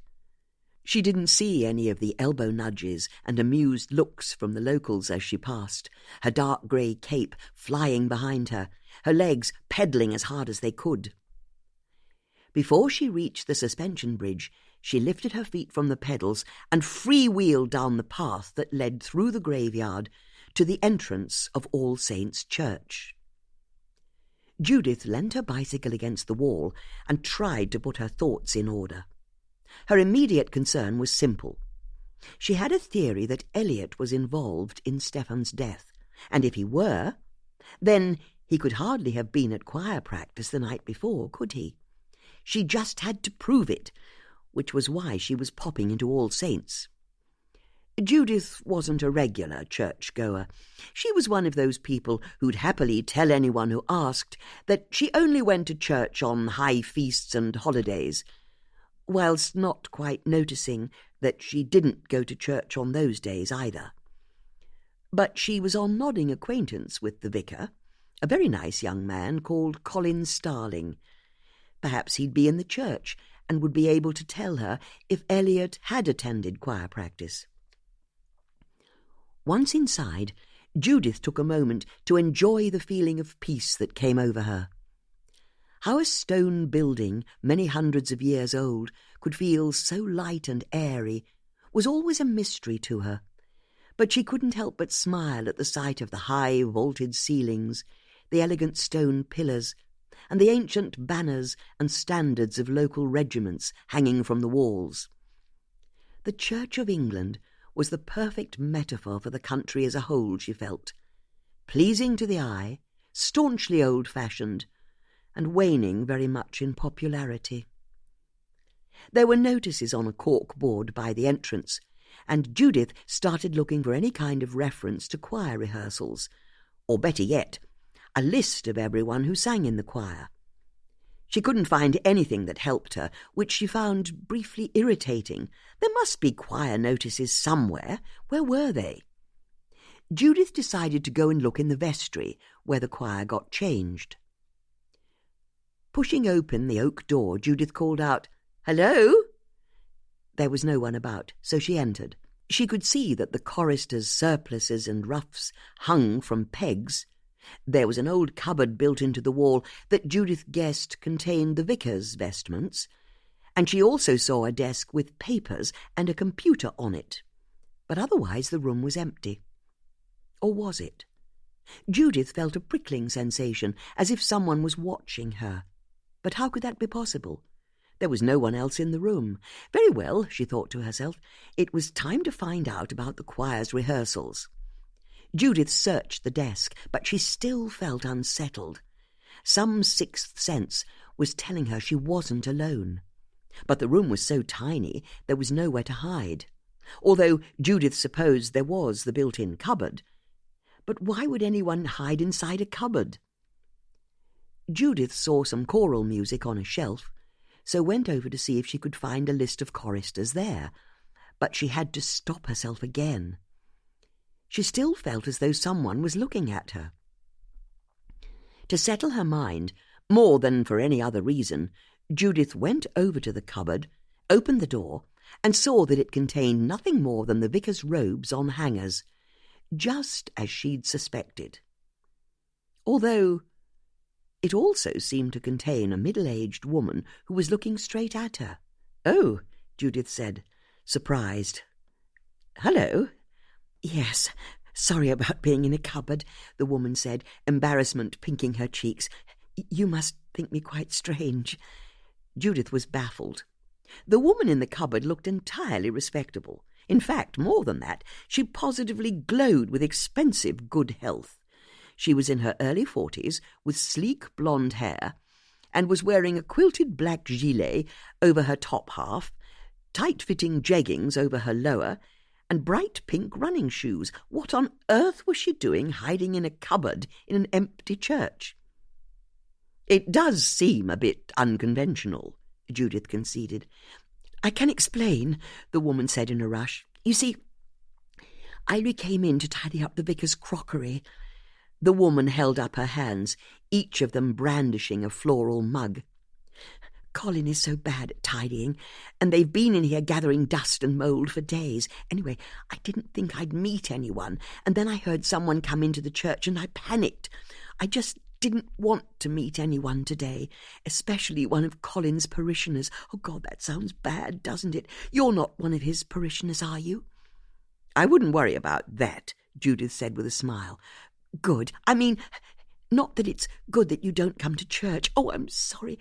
She didn't see any of the elbow nudges and amused looks from the locals as she passed, her dark grey cape flying behind her, her legs pedalling as hard as they could. Before she reached the suspension bridge, she lifted her feet from the pedals and freewheeled down the path that led through the graveyard to the entrance of All Saints' Church. Judith leant her bicycle against the wall and tried to put her thoughts in order. Her immediate concern was simple. She had a theory that Elliot was involved in Stephen's death, and if he were, then he could hardly have been at choir practice the night before, could he? She just had to prove it, which was why she was popping into All Saints. Judith wasn't a regular church-goer. She was one of those people who'd happily tell anyone who asked that she only went to church on high feasts and holidays, whilst not quite noticing that she didn't go to church on those days either. But she was on nodding acquaintance with the vicar, a very nice young man called Colin Starling. Perhaps he'd be in the church and would be able to tell her if Elliot had attended choir practice. Once inside, Judith took a moment to enjoy the feeling of peace that came over her. How a stone building, many hundreds of years old, could feel so light and airy was always a mystery to her, but she couldn't help but smile at the sight of the high vaulted ceilings, the elegant stone pillars, and the ancient banners and standards of local regiments hanging from the walls. The Church of England was the perfect metaphor for the country as a whole, she felt, pleasing to the eye, staunchly old-fashioned, and waning very much in popularity. There were notices on a cork board by the entrance, and Judith started looking for any kind of reference to choir rehearsals, or better yet, a list of everyone who sang in the choir. She couldn't find anything that helped her, which she found briefly irritating. There must be choir notices somewhere. Where were they? Judith decided to go and look in the vestry, where the choir got changed. Pushing open the oak door, Judith called out, "Hello?" There was no one about, so she entered. She could see that the choristers' surplices and ruffs hung from pegs. There was an old cupboard built into the wall that Judith guessed contained the vicar's vestments, and she also saw a desk with papers and a computer on it. But otherwise the room was empty. Or was it? Judith felt a prickling sensation, as if someone was watching her. But how could that be possible? There was no one else in the room. Very well, she thought to herself, it was time to find out about the choir's rehearsals. Judith searched the desk, but she still felt unsettled. Some sixth sense was telling her she wasn't alone. But the room was so tiny there was nowhere to hide, although Judith supposed there was the built-in cupboard. But why would anyone hide inside a cupboard? Judith saw some choral music on a shelf, so went over to see if she could find a list of choristers there, but she had to stop herself again. She still felt as though someone was looking at her. To settle her mind, more than for any other reason, Judith went over to the cupboard, opened the door, and saw that it contained nothing more than the vicar's robes on hangers, just as she'd suspected. Although it also seemed to contain a middle-aged woman who was looking straight at her. "Oh," Judith said, surprised. "Hello." "Yes, sorry about being in a cupboard," the woman said, embarrassment pinking her cheeks. "You must think me quite strange." Judith was baffled. The woman in the cupboard looked entirely respectable. In fact, more than that, she positively glowed with expensive good health. She was in her early 40s, with sleek blonde hair, and was wearing a quilted black gilet over her top half, tight-fitting jeggings over her lower, and bright pink running shoes. What on earth was she doing hiding in a cupboard in an empty church? "It does seem a bit unconventional," Judith conceded. "I can explain," the woman said in a rush. "You see, I only came in to tidy up the vicar's crockery." The woman held up her hands, each of them brandishing a floral mug. "Colin is so bad at tidying, and they've been in here gathering dust and mould for days. Anyway, I didn't think I'd meet anyone, and then I heard someone come into the church and I panicked. I just didn't want to meet anyone today, especially one of Colin's parishioners. Oh, God, that sounds bad, doesn't it? You're not one of his parishioners, are you?" "I wouldn't worry about that," Judith said with a smile. "Good. I mean, not that it's good that you don't come to church. Oh, I'm sorry.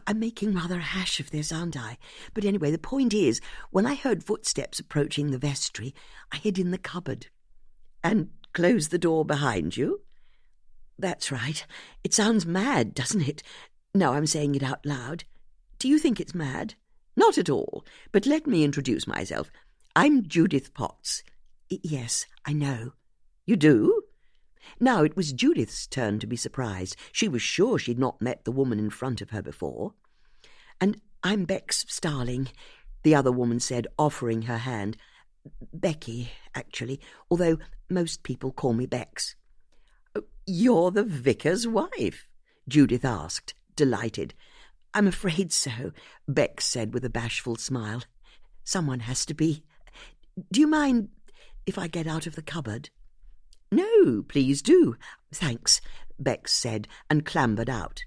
I'm making rather a hash of this, aren't I? But anyway, the point is, when I heard footsteps approaching the vestry, I hid in the cupboard." "And closed the door behind you?" "That's right. It sounds mad, doesn't it? Now I'm saying it out loud. Do you think it's mad?" "Not at all. But let me introduce myself. I'm Judith Potts." "Yes, I know." "You do?" Now it was Judith's turn to be surprised. She was sure she'd not met the woman in front of her before. "And I'm Bex Starling," the other woman said, offering her hand. "Becky, actually, although most people call me Bex." "You're the vicar's wife?" Judith asked, delighted. "I'm afraid so," Bex said with a bashful smile. "Someone has to be. Do you mind if I get out of the cupboard?" "No, please do." "Thanks," Bex said, and clambered out.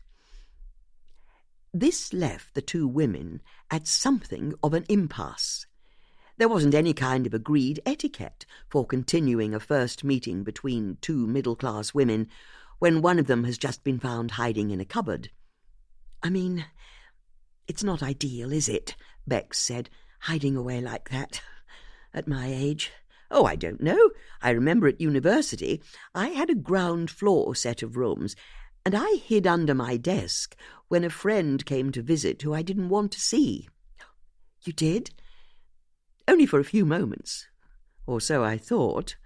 This left the two women at something of an impasse. There wasn't any kind of agreed etiquette for continuing a first meeting between two middle-class women when one of them has just been found hiding in a cupboard. "I mean, it's not ideal, is it?" Bex said, "hiding away like that at my age." "Oh, I don't know. I remember at university I had a ground-floor set of rooms, and I hid under my desk when a friend came to visit who I didn't want to see." "You did?" "Only for a few moments. Or so I thought.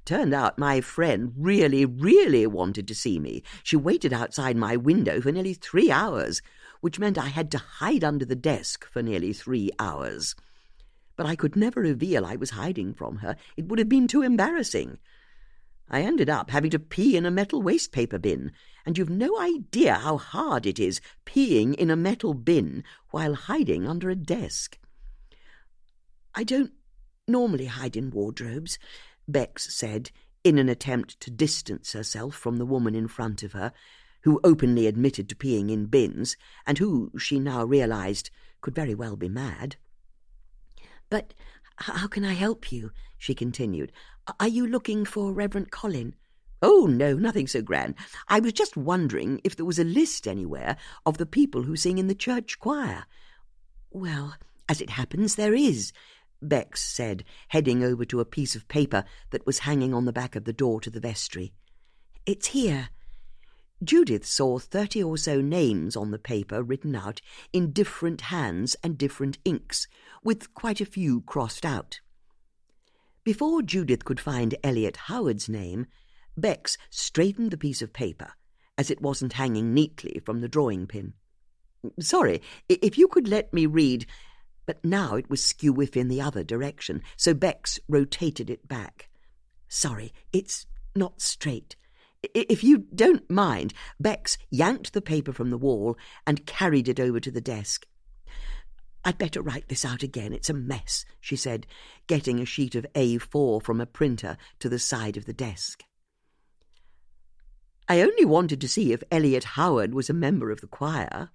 Turned out my friend really, really wanted to see me. She waited outside my window for nearly 3 hours, which meant I had to hide under the desk for nearly 3 hours. But I could never reveal I was hiding from her. It would have been too embarrassing. I ended up having to pee in a metal wastepaper bin, and you've no idea how hard it is peeing in a metal bin while hiding under a desk." "I don't normally hide in wardrobes," Bex said, in an attempt to distance herself from the woman in front of her, who openly admitted to peeing in bins, and who, she now realized, could very well be mad. "But how can I help you?" she continued. "Are you looking for Reverend Colin?" Oh, no, nothing so grand. I was just wondering if there was a list anywhere of the people who sing in the church choir. Well, as it happens, there is, Bex said, heading over to a piece of paper that was hanging on the back of the door to the vestry. It's here. Judith saw 30 or so names on the paper written out in different hands and different inks, with quite a few crossed out. Before Judith could find Elliot Howard's name, Bex straightened the piece of paper, as it wasn't hanging neatly from the drawing pin. Sorry, if you could let me read... But now it was skew-whiff in the other direction, so Bex rotated it back. Sorry, it's not straight. If you don't mind, Bex yanked the paper from the wall and carried it over to the desk. I'd better write this out again. It's a mess, she said, getting a sheet of A4 from a printer to the side of the desk. I only wanted to see if Elliot Howard was a member of the choir.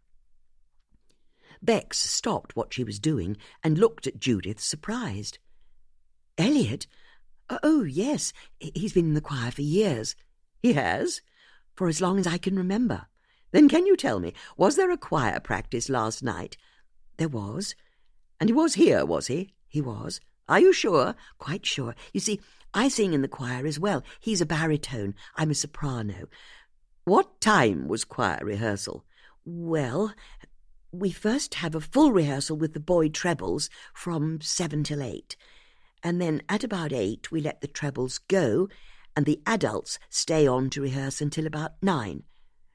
Bex stopped what she was doing and looked at Judith, surprised. Elliot? Oh, yes, he's been in the choir for years. He has? For as long as I can remember. Then can you tell me, was there a choir practice last night? There was. And he was here, was he? He was. Are you sure? Quite sure. You see, I sing in the choir as well. He's a baritone. I'm a soprano. What time was choir rehearsal? Well, we first have a full rehearsal with the boy trebles from 7 till 8. And then at about 8 we let the trebles go and the adults stay on to rehearse until about 9.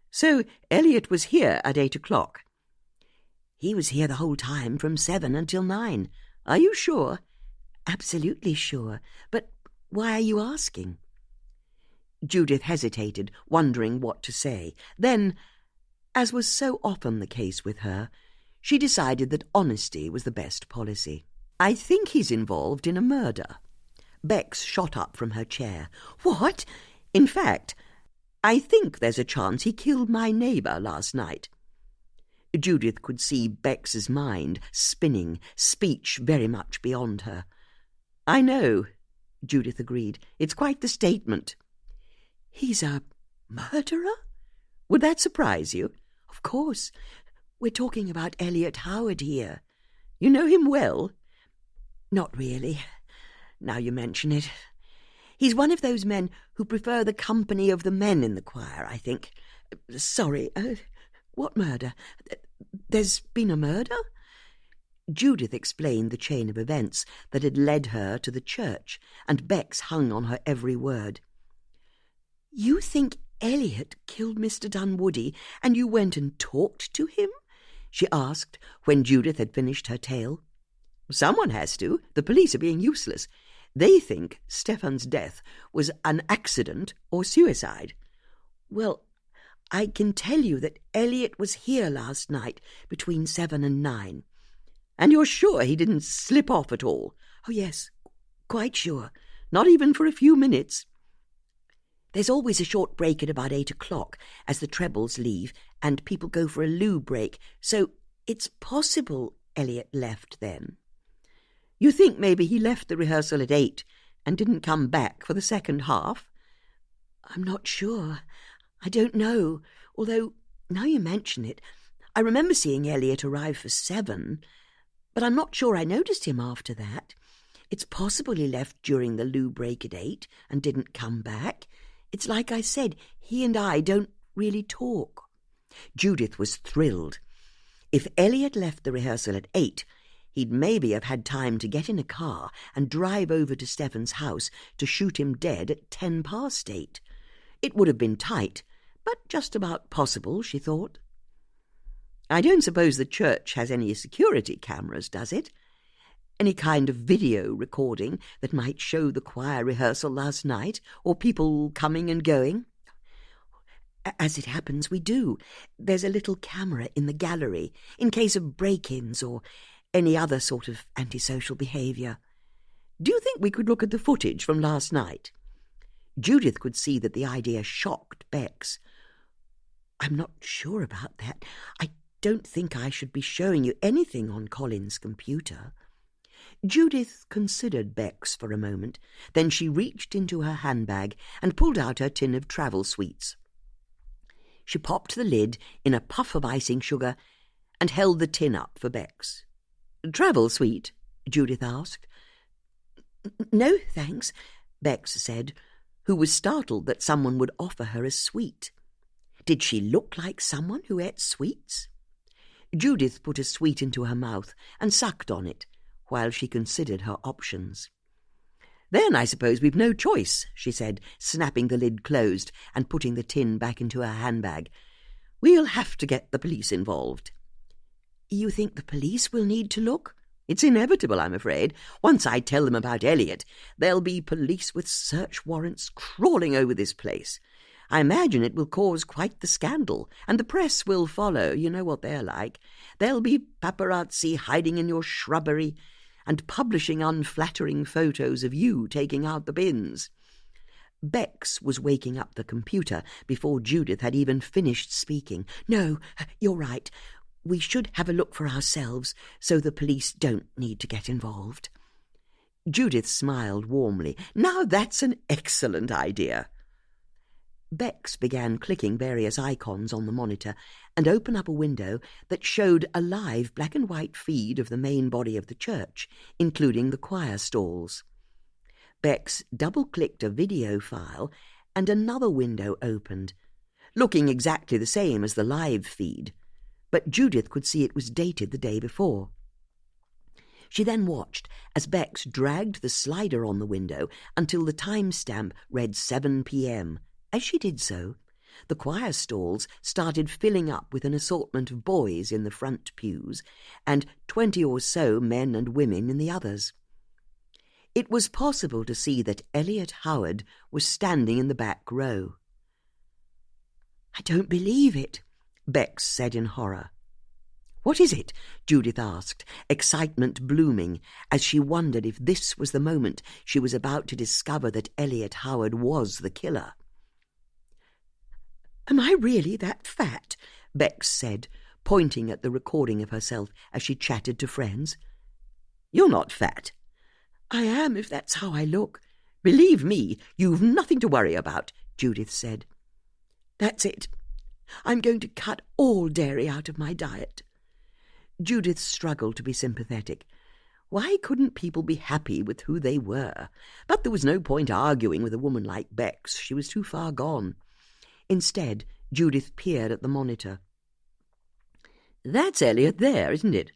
So Elliot was here at 8 o'clock. He was here the whole time from 7 until 9. Are you sure? Absolutely sure. But why are you asking? Judith hesitated, wondering what to say. Then, as was so often the case with her, she decided that honesty was the best policy. I think he's involved in a murder. Bex shot up from her chair. What? In fact, I think there's a chance he killed my neighbour last night. Judith could see Bex's mind spinning, speech very much beyond her. I know, Judith agreed. It's quite the statement. He's a murderer? Would that surprise you? Of course. We're talking about Elliot Howard here. You know him well? Not really, now you mention it. He's one of those men who prefer the company of the men in the choir, I think. Sorry, what murder? There's been a murder? Judith explained the chain of events that had led her to the church, and Bex hung on her every word. You think Elliot killed Mr. Dunwoody, and you went and talked to him? She asked, when Judith had finished her tale. Someone has to. The police are being useless. They think Stefan's death was an accident or suicide. Well, I can tell you that Elliot was here last night between 7 and 9. And you're sure he didn't slip off at all? Oh, yes, quite sure. Not even for a few minutes. There's always a short break at about 8 o'clock as the trebles leave and people go for a loo break, so it's possible Elliot left then. You think maybe he left the rehearsal at 8 and didn't come back for the second half? I'm not sure. I don't know, although, now you mention it, I remember seeing Elliot arrive for 7, but I'm not sure I noticed him after that. It's possible he left during the loo break at 8 and didn't come back. It's like I said, he and I don't really talk. Judith was thrilled. If Elliot left the rehearsal at 8, he'd maybe have had time to get in a car and drive over to Stefan's house to shoot him dead at 10 past 8. It would have been tight, but just about possible, she thought. I don't suppose the church has any security cameras, does it? Any kind of video recording that might show the choir rehearsal last night, or people coming and going? As it happens, we do. There's a little camera in the gallery, in case of break-ins or any other sort of antisocial behaviour. Do you think we could look at the footage from last night? Judith could see that the idea shocked Bex. I'm not sure about that. I don't think I should be showing you anything on Colin's computer. Judith considered Bex for a moment. Then she reached into her handbag and pulled out her tin of travel sweets. She popped the lid in a puff of icing sugar and held the tin up for Bex. "Travel sweet?" Judith asked. "No, thanks," Bex said, who was startled that someone would offer her a sweet. Did she look like someone who ate sweets? Judith put a sweet into her mouth and sucked on it, while she considered her options. "Then I suppose we've no choice," she said, snapping the lid closed and putting the tin back into her handbag. "We'll have to get the police involved." "You think the police will need to look?" "It's inevitable, I'm afraid. Once I tell them about Elliot, there'll be police with search warrants crawling over this place. I imagine it will cause quite the scandal, and the press will follow. You know what they're like. There'll be paparazzi hiding in your shrubbery and publishing unflattering photos of you taking out the bins." Bex was waking up the computer before Judith had even finished speaking. "No, you're right. We should have a look for ourselves so the police don't need to get involved." Judith smiled warmly. "Now that's an excellent idea." Bex began clicking various icons on the monitor and opened up a window that showed a live black-and-white feed of the main body of the church, including the choir stalls. Bex double-clicked a video file and another window opened, looking exactly the same as the live feed, but Judith could see it was dated the day before. She then watched as Bex dragged the slider on the window until the timestamp read 7 p.m. As she did so, the choir stalls started filling up with an assortment of boys in the front pews and 20 or so men and women in the others. It was possible to see that Elliot Howard was standing in the back row. "I don't believe it," Bex said in horror. "What is it?" Judith asked, excitement blooming, as she wondered if this was the moment she was about to discover that Elliot Howard was the killer. "Am I really that fat?" Bex said, pointing at the recording of herself as she chatted to friends. "You're not fat." "I am, if that's how I look." "Believe me, you've nothing to worry about," Judith said. "That's it. I'm going to cut all dairy out of my diet." Judith struggled to be sympathetic. Why couldn't people be happy with who they were? But there was no point arguing with a woman like Bex. She was too far gone. Instead, Judith peered at the monitor. "That's Elliot there, isn't it?"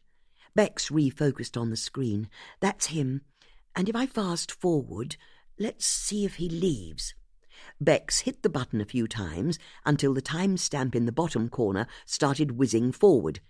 Bex refocused on the screen. "That's him. And if I fast forward, let's see if he leaves." Bex hit the button a few times until the timestamp in the bottom corner started whizzing forward,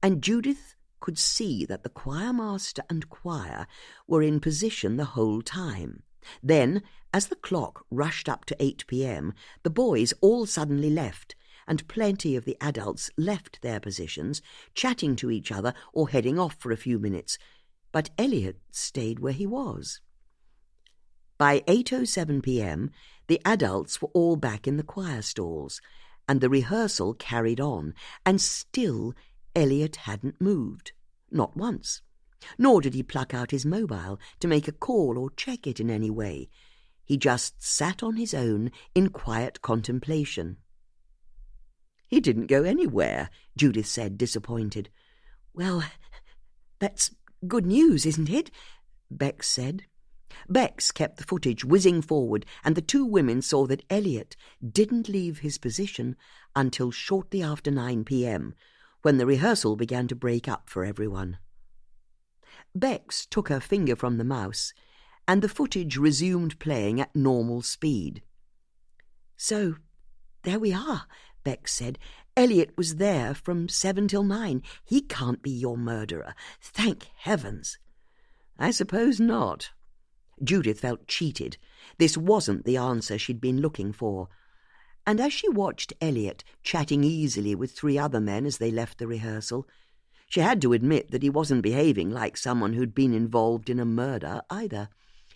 and Judith could see that the choirmaster and choir were in position the whole time. Then, as the clock rushed up to 8 p.m., the boys all suddenly left, and plenty of the adults left their positions, chatting to each other or heading off for a few minutes, but Elliot stayed where he was. By 8:07 p.m., the adults were all back in the choir stalls, and the rehearsal carried on, and still Elliot hadn't moved, not once. Nor did he pluck out his mobile to make a call or check it in any way. He just sat on his own in quiet contemplation. "He didn't go anywhere," Judith said, disappointed. "Well, that's good news, isn't it?" Bex said. Bex kept the footage whizzing forward, and the two women saw that Elliot didn't leave his position until shortly after 9 p.m., when the rehearsal began to break up for everyone. Bex took her finger from the mouse, and the footage resumed playing at normal speed. "So, there we are," Bex said. "Elliot was there from 7 till 9. He can't be your murderer. Thank heavens." "I suppose not." Judith felt cheated. This wasn't the answer she'd been looking for. And as she watched Elliot chatting easily with 3 other men as they left the rehearsal, she had to admit that he wasn't behaving like someone who'd been involved in a murder either.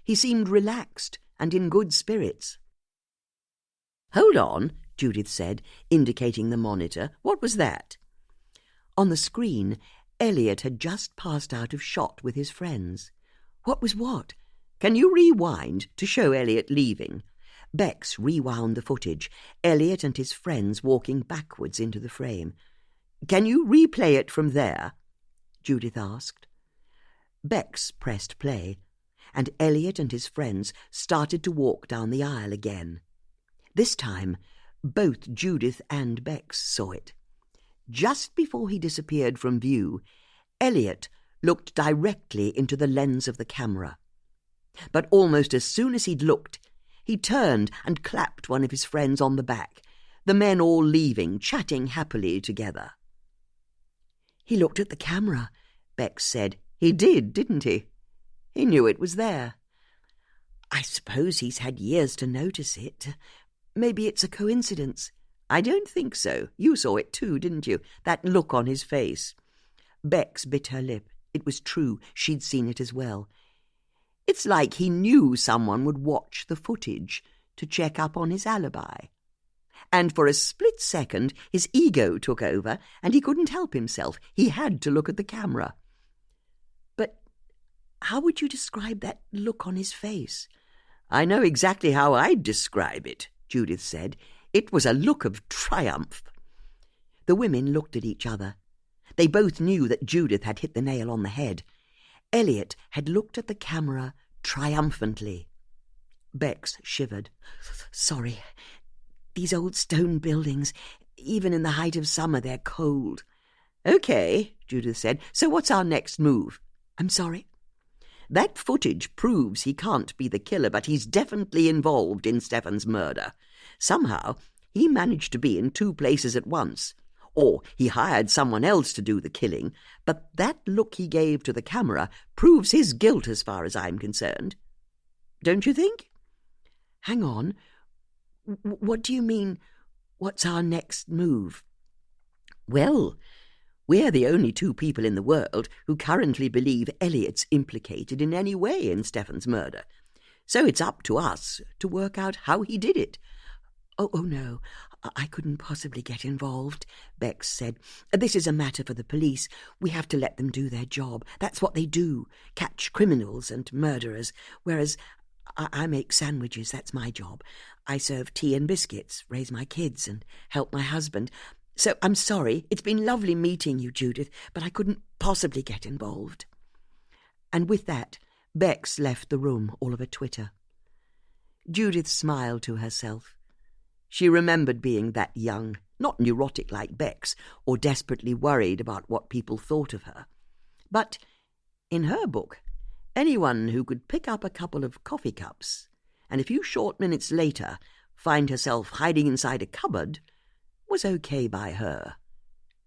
He seemed relaxed and in good spirits. "Hold on," Judith said, indicating the monitor. "What was that?" On the screen, Elliot had just passed out of shot with his friends. What was what? Can you rewind to show Elliot leaving? Bex rewound the footage, Elliot and his friends walking backwards into the frame. Can you replay it from there? Judith asked. Bex pressed play, and Elliot and his friends started to walk down the aisle again. This time, both Judith and Bex saw it. Just before he disappeared from view, Elliot looked directly into the lens of the camera. But almost as soon as he'd looked, he turned and clapped one of his friends on the back, the men all leaving, chatting happily together. "He looked at the camera," Bex said. "He did, didn't he? He knew it was there. I suppose he's had years to notice it. Maybe it's a coincidence." "I don't think so. You saw it too, didn't you? That look on his face." Bex bit her lip. It was true. She'd seen it as well. It's like he knew someone would watch the footage to check up on his alibi. And for a split second, his ego took over, and he couldn't help himself. He had to look at the camera. "But how would you describe that look on his face?" "I know exactly how I'd describe it," Judith said. "It was a look of triumph." The women looked at each other. They both knew that Judith had hit the nail on the head. Elliot had looked at the camera triumphantly. Bex shivered. "Sorry. These old stone buildings, even in the height of summer, they're cold." "Okay," Judith said. "So what's our next move?" "I'm sorry?" "That footage proves he can't be the killer, but he's definitely involved in Stefan's murder. Somehow, he managed to be in two places at once. Or he hired someone else to do the killing, but that look he gave to the camera proves his guilt as far as I'm concerned. Don't you think?" "Hang on. What do you mean, what's our next move?" "Well, we're the only two people in the world who currently believe Elliot's implicated in any way in Stefan's murder. So it's up to us to work out how he did it." Oh, no, I couldn't possibly get involved," Bex said. "This is a matter for the police. We have to let them do their job. That's what they do, catch criminals and murderers, whereas I make sandwiches. That's my job. I serve tea and biscuits, raise my kids, and help my husband. So I'm sorry. It's been lovely meeting you, Judith, but I couldn't possibly get involved." And with that, Bex left the room all of a twitter. Judith smiled to herself. She remembered being that young, not neurotic like Bex, or desperately worried about what people thought of her. But in her book, anyone who could pick up a couple of coffee cups and a few short minutes later find herself hiding inside a cupboard was okay by her.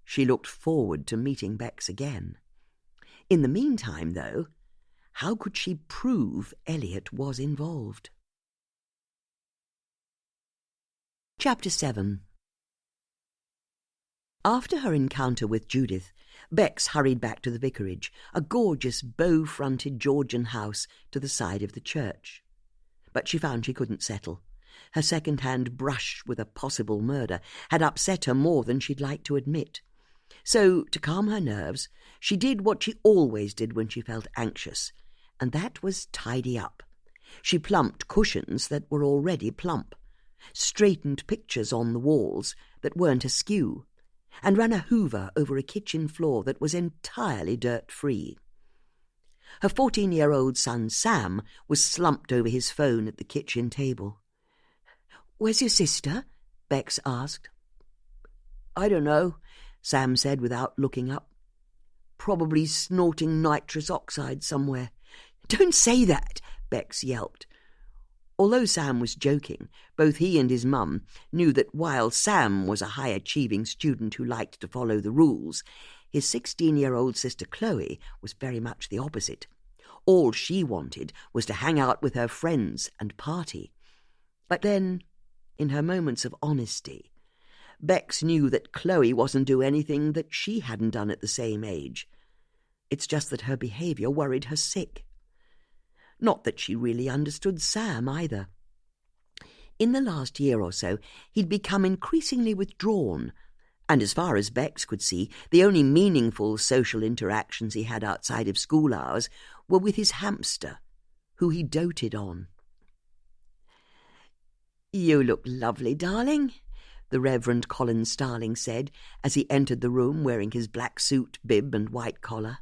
She looked forward to meeting Bex again. In the meantime, though, how could she prove Elliot was involved? Chapter 7. After her encounter with Judith, Bex hurried back to the vicarage, a gorgeous bow-fronted Georgian house to the side of the church. But she found she couldn't settle. Her second-hand brush with a possible murder had upset her more than she'd like to admit. So, to calm her nerves, she did what she always did when she felt anxious, and that was tidy up. She plumped cushions that were already plump, straightened pictures on the walls that weren't askew, and ran a hoover over a kitchen floor that was entirely dirt-free. Her 14-year-old son Sam was slumped over his phone at the kitchen table. "Where's your sister?" Bex asked. "I don't know," Sam said without looking up. "Probably snorting nitrous oxide somewhere." "Don't say that," Bex yelped. Although Sam was joking, both he and his mum knew that while Sam was a high-achieving student who liked to follow the rules, his 16-year-old sister Chloe was very much the opposite. All she wanted was to hang out with her friends and party. But then, in her moments of honesty, Bex knew that Chloe wasn't doing anything that she hadn't done at the same age. It's just that her behaviour worried her sick. Not that she really understood Sam either. In the last year or so, he'd become increasingly withdrawn, And as far as Bex could see, the only meaningful social interactions he had outside of school hours were with his hamster, who he doted on. "You look lovely, darling," the Reverend Colin Starling said as he entered the room wearing his black suit, bib and white collar.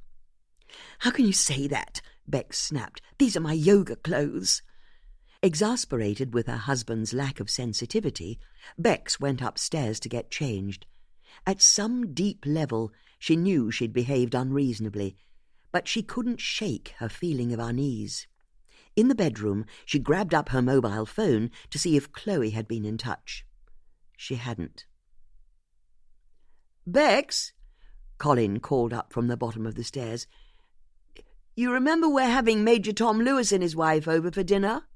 "How can you say that?" Bex snapped. "These are my yoga clothes." Exasperated with her husband's lack of sensitivity, Bex went upstairs to get changed. At some deep level, she knew she'd behaved unreasonably, but she couldn't shake her feeling of unease. In the bedroom, she grabbed up her mobile phone to see if Chloe had been in touch. She hadn't. "Bex," Colin called up from the bottom of the stairs, "you remember we're having Major Tom Lewis and his wife over for dinner?"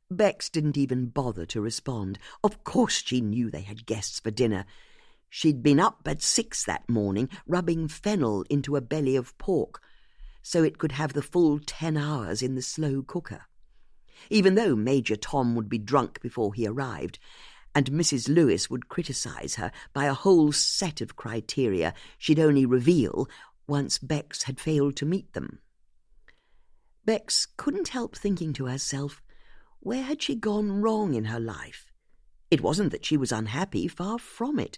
Bex didn't even bother to respond. Of course she knew they had guests for dinner. She'd been up at 6 that morning, rubbing fennel into a belly of pork, so it could have the full 10 hours in the slow cooker. Even though Major Tom would be drunk before he arrived, and Mrs. Lewis would criticise her by a whole set of criteria she'd only reveal once Bex had failed to meet them. Bex couldn't help thinking to herself, where had she gone wrong in her life? It wasn't that she was unhappy, far from it.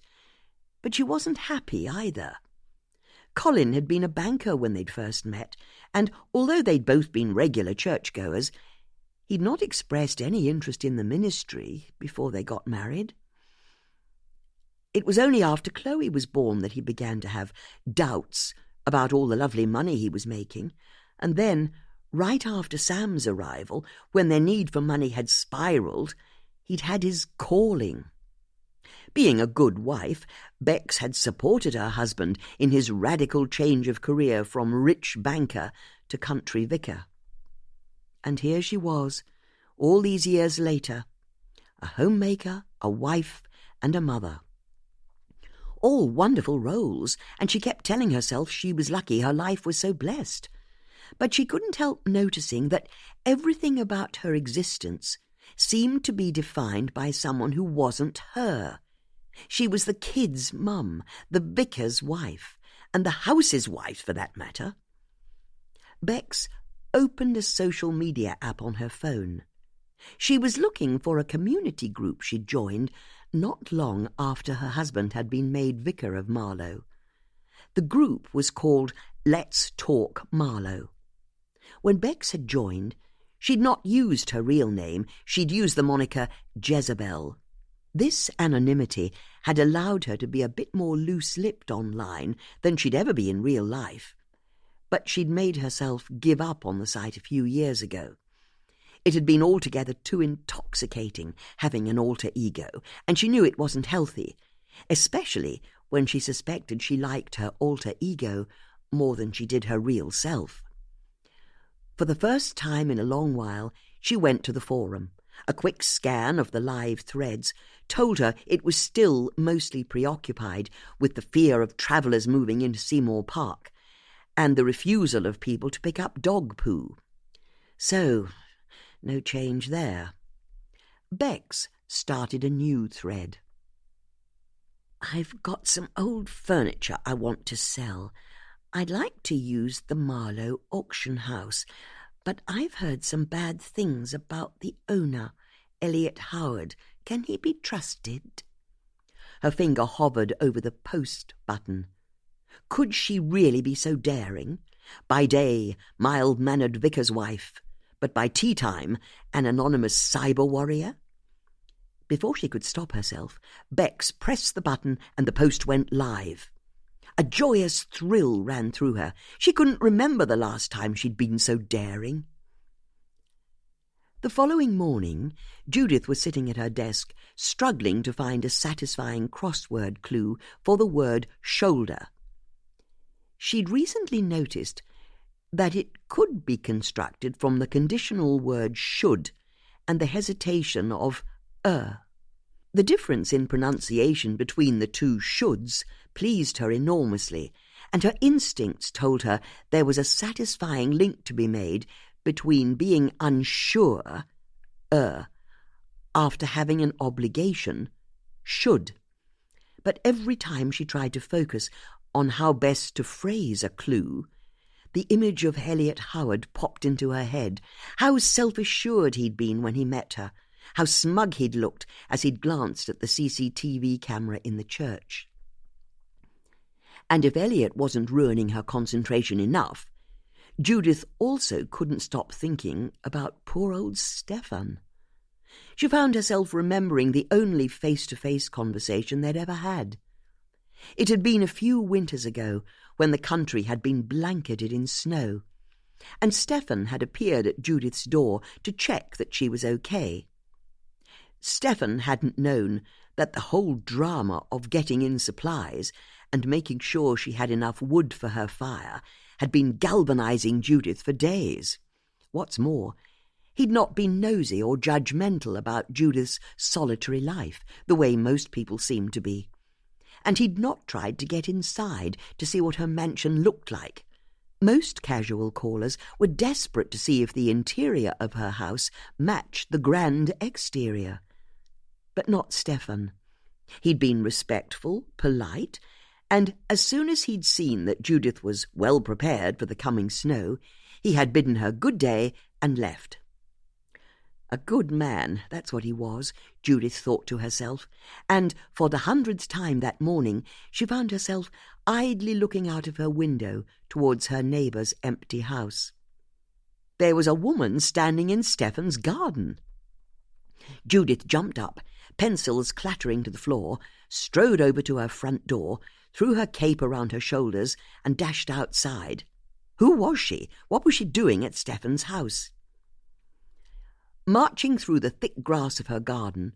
But she wasn't happy either. Colin had been a banker when they'd first met, and although they'd both been regular churchgoers, he'd not expressed any interest in the ministry before they got married. It was only after Chloe was born that he began to have doubts about all the lovely money he was making, and then, right after Sam's arrival, when their need for money had spiralled, he'd had his calling. Being a good wife, Bex had supported her husband in his radical change of career from rich banker to country vicar. And here she was, all these years later, a homemaker, a wife, and a mother. All wonderful roles, and she kept telling herself she was lucky her life was so blessed. But she couldn't help noticing that everything about her existence seemed to be defined by someone who wasn't her. She was the kids' mum, the vicar's wife, and the house's wife, for that matter. Bex opened a social media app on her phone. She was looking for a community group she'd joined not long after her husband had been made vicar of Marlow. The group was called Let's Talk Marlow. When Bex had joined, she'd not used her real name, she'd used the moniker Jezebel. This anonymity had allowed her to be a bit more loose-lipped online than she'd ever be in real life. But she'd made herself give up on the site a few years ago. It had been altogether too intoxicating having an alter ego, and she knew it wasn't healthy, especially when she suspected she liked her alter ego more than she did her real self. For the first time in a long while, she went to the forum. A quick scan of the live threads told her it was still mostly preoccupied with the fear of travellers moving into Seymour Park and the refusal of people to pick up dog poo. So, no change there. Bex started a new thread. "I've got some old furniture I want to sell. I'd like to use the Marlow auction house, but I've heard some bad things about the owner, Elliot Howard. Can he be trusted?" Her finger hovered over the post button. Could she really be so daring? By day, mild-mannered vicar's wife, but by tea-time, an anonymous cyber warrior? Before she could stop herself, Bex pressed the button and the post went live. A joyous thrill ran through her. She couldn't remember the last time she'd been so daring. The following morning, Judith was sitting at her desk, struggling to find a satisfying crossword clue for the word shoulder. She'd recently noticed that it could be constructed from the conditional word should and the hesitation of The difference in pronunciation between the two shoulds pleased her enormously, and her instincts told her there was a satisfying link to be made between being unsure, after having an obligation, should. But every time she tried to focus on how best to phrase a clue, the image of Elliot Howard popped into her head. How self-assured he'd been when he met her. How smug he'd looked as he'd glanced at the CCTV camera in the church. And if Elliot wasn't ruining her concentration enough, Judith also couldn't stop thinking about poor old Stefan. She found herself remembering the only face-to-face conversation they'd ever had. It had been a few winters ago, when the country had been blanketed in snow, and Stefan had appeared at Judith's door to check that she was okay. Stefan hadn't known that the whole drama of getting in supplies and making sure she had enough wood for her fire had been galvanizing Judith for days. What's more, he'd not been nosy or judgmental about Judith's solitary life, the way most people seemed to be. And he'd not tried to get inside to see what her mansion looked like. Most casual callers were desperate to see if the interior of her house matched the grand exterior. But not Stefan. He'd been respectful, polite, and as soon as he'd seen that Judith was well prepared for the coming snow, he had bidden her good day and left. A good man, that's what he was, Judith thought to herself, and for the 100th time that morning she found herself idly looking out of her window towards her neighbour's empty house. There was a woman standing in Stefan's garden. Judith jumped up, pencils clattering to the floor, strode over to her front door, threw her cape around her shoulders, and dashed outside. Who was she? What was she doing at Stefan's house? Marching through the thick grass of her garden,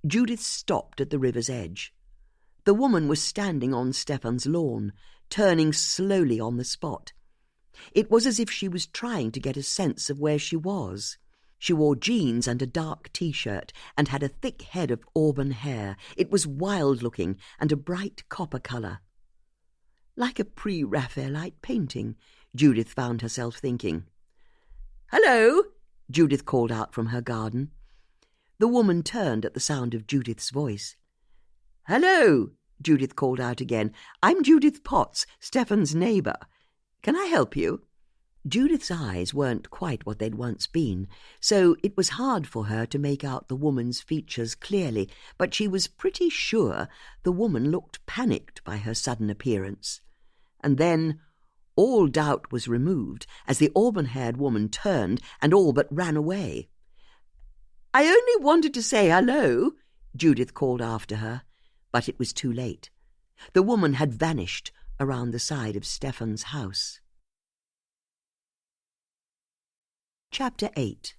Judith stopped at the river's edge. The woman was standing on Stefan's lawn, turning slowly on the spot. It was as if she was trying to get a sense of where she was. She wore jeans and a dark T-shirt and had a thick head of auburn hair. It was wild-looking and a bright copper colour. Like a pre-Raphaelite painting, Judith found herself thinking. "Hello!" Judith called out from her garden. The woman turned at the sound of Judith's voice. "Hello!" Judith called out again. "I'm Judith Potts, Stefan's neighbour. Can I help you?" Judith's eyes weren't quite what they'd once been, so it was hard for her to make out the woman's features clearly, but she was pretty sure the woman looked panicked by her sudden appearance. And then all doubt was removed as the auburn-haired woman turned and all but ran away. "I only wanted to say hello," Judith called after her, but it was too late. The woman had vanished around the side of Stefan's house. Chapter 8.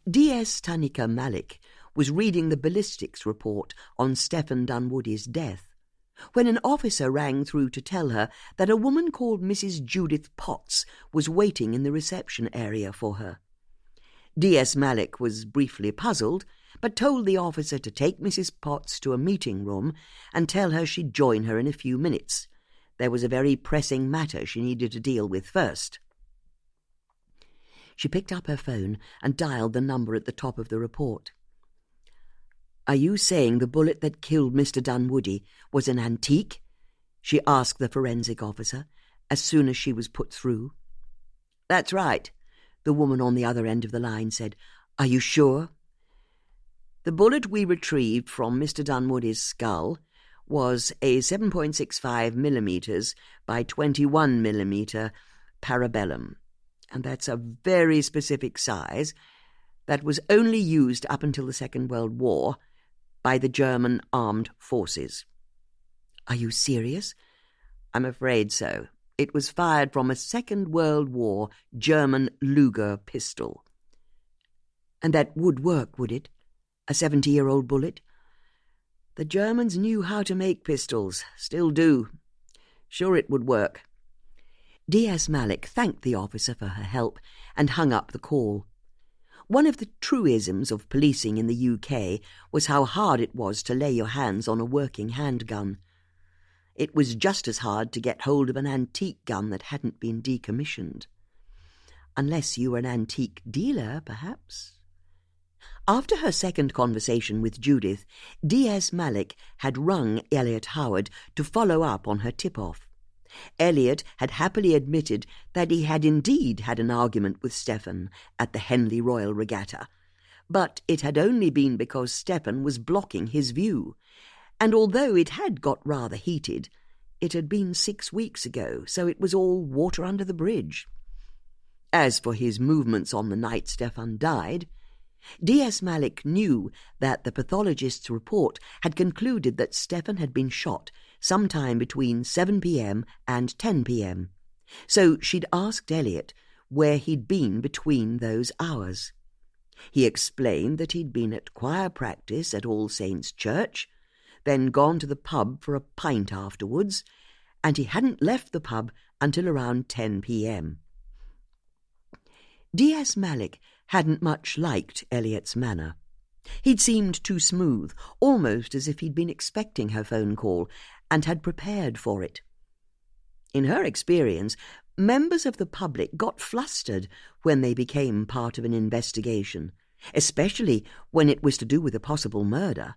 D.S. Tanika Malik was reading the ballistics report on Stefan Dunwoody's death when an officer rang through to tell her that a woman called Mrs. Judith Potts was waiting in the reception area for her. D.S. Malik was briefly puzzled, but told the officer to take Mrs. Potts to a meeting room and tell her she'd join her in a few minutes. There was a very pressing matter she needed to deal with first. She picked up her phone and dialed the number at the top of the report. "Are you saying the bullet that killed Mr. Dunwoody was an antique?" she asked the forensic officer as soon as she was put through. "That's right," the woman on the other end of the line said. "Are you sure?" "The bullet we retrieved from Mr. Dunwoody's skull was a 7.65 millimetres by 21 millimetre parabellum. And that's a very specific size that was only used up until the Second World War by the German armed forces." "Are you serious?" "I'm afraid so. It was fired from a Second World War German Luger pistol." "And that would work, would it? A 70-year-old bullet?" "The Germans knew how to make pistols, still do. Sure it would work." D.S. Malik thanked the officer for her help and hung up the call. One of the truisms of policing in the UK was how hard it was to lay your hands on a working handgun. It was just as hard to get hold of an antique gun that hadn't been decommissioned. Unless you were an antique dealer, perhaps. After her second conversation with Judith, D.S. Malik had rung Elliot Howard to follow up on her tip-off. Elliot had happily admitted that he had indeed had an argument with Stephen at the Henley Royal Regatta, but it had only been because Stephen was blocking his view, and although it had got rather heated, it had been 6 weeks ago, so it was all water under the bridge. As for his movements on the night Stephen died, D.S. Malik knew that the pathologist's report had concluded that Stephen had been shot sometime between 7 p.m. and 10 p.m, so she'd asked Elliot where he'd been between those hours. He explained that he'd been at choir practice at All Saints' Church, then gone to the pub for a pint afterwards, and he hadn't left the pub until around 10 p.m. D.S. Malik hadn't much liked Elliot's manner. He'd seemed too smooth, almost as if he'd been expecting her phone call and had prepared for it. In her experience, members of the public got flustered when they became part of an investigation, especially when it was to do with a possible murder.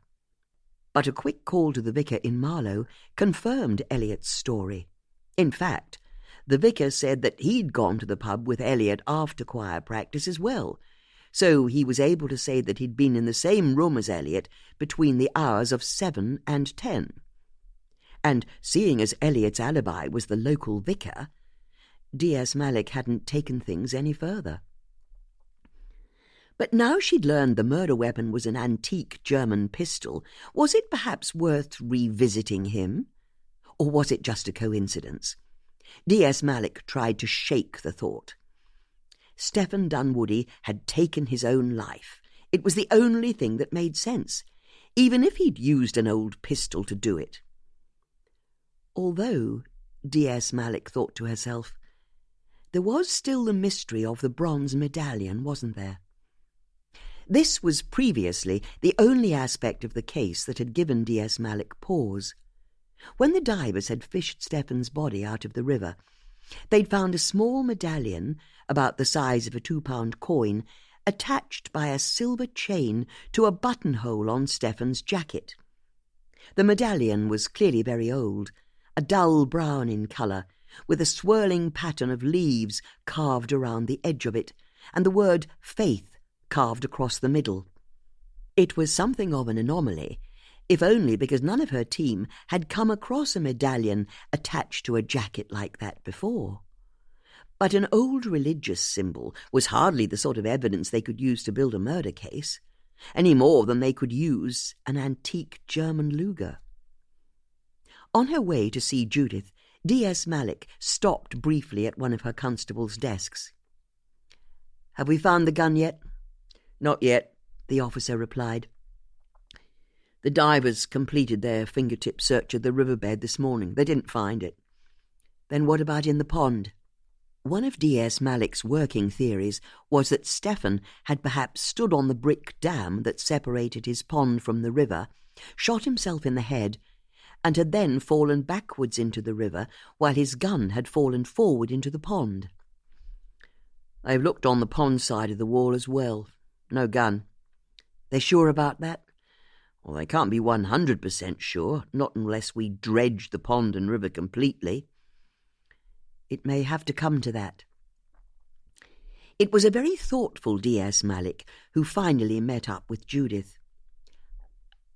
But a quick call to the vicar in Marlow confirmed Elliot's story. In fact, the vicar said that he'd gone to the pub with Elliot after choir practice as well, so he was able to say that he'd been in the same room as Elliot between the hours of 7 and 10. And seeing as Elliot's alibi was the local vicar, D.S. Malik hadn't taken things any further. But now she'd learned the murder weapon was an antique German pistol, was it perhaps worth revisiting him? Or was it just a coincidence? D.S. Malik tried to shake the thought. Stephen Dunwoody had taken his own life. It was the only thing that made sense, even if he'd used an old pistol to do it. Although, D.S. Malik thought to herself, there was still the mystery of the bronze medallion, wasn't there? This was previously the only aspect of the case that had given D.S. Malik pause. When the divers had fished Stephen's body out of the river, they'd found a small medallion, about the size of a 2-pound coin, attached by a silver chain to a buttonhole on Stephen's jacket. The medallion was clearly very old, a dull brown in colour, with a swirling pattern of leaves carved around the edge of it, and the word faith carved across the middle. It was something of an anomaly, if only because none of her team had come across a medallion attached to a jacket like that before. But an old religious symbol was hardly the sort of evidence they could use to build a murder case, any more than they could use an antique German Luger. On her way to see Judith, D.S. Malik stopped briefly at one of her constable's desks. "Have we found the gun yet?" "Not yet," the officer replied. "The divers completed their fingertip search of the riverbed this morning. They didn't find it." "Then what about in the pond?" One of D.S. Malik's working theories was that Stephen had perhaps stood on the brick dam that separated his pond from the river, shot himself in the head, and had then fallen backwards into the river while his gun had fallen forward into the pond. "They've looked on the pond side of the wall as well. No gun." "They're sure about that?" "Well, they can't be 100% sure, not unless we dredge the pond and river completely." "It may have to come to that." It was a very thoughtful D.S. Malik who finally met up with Judith.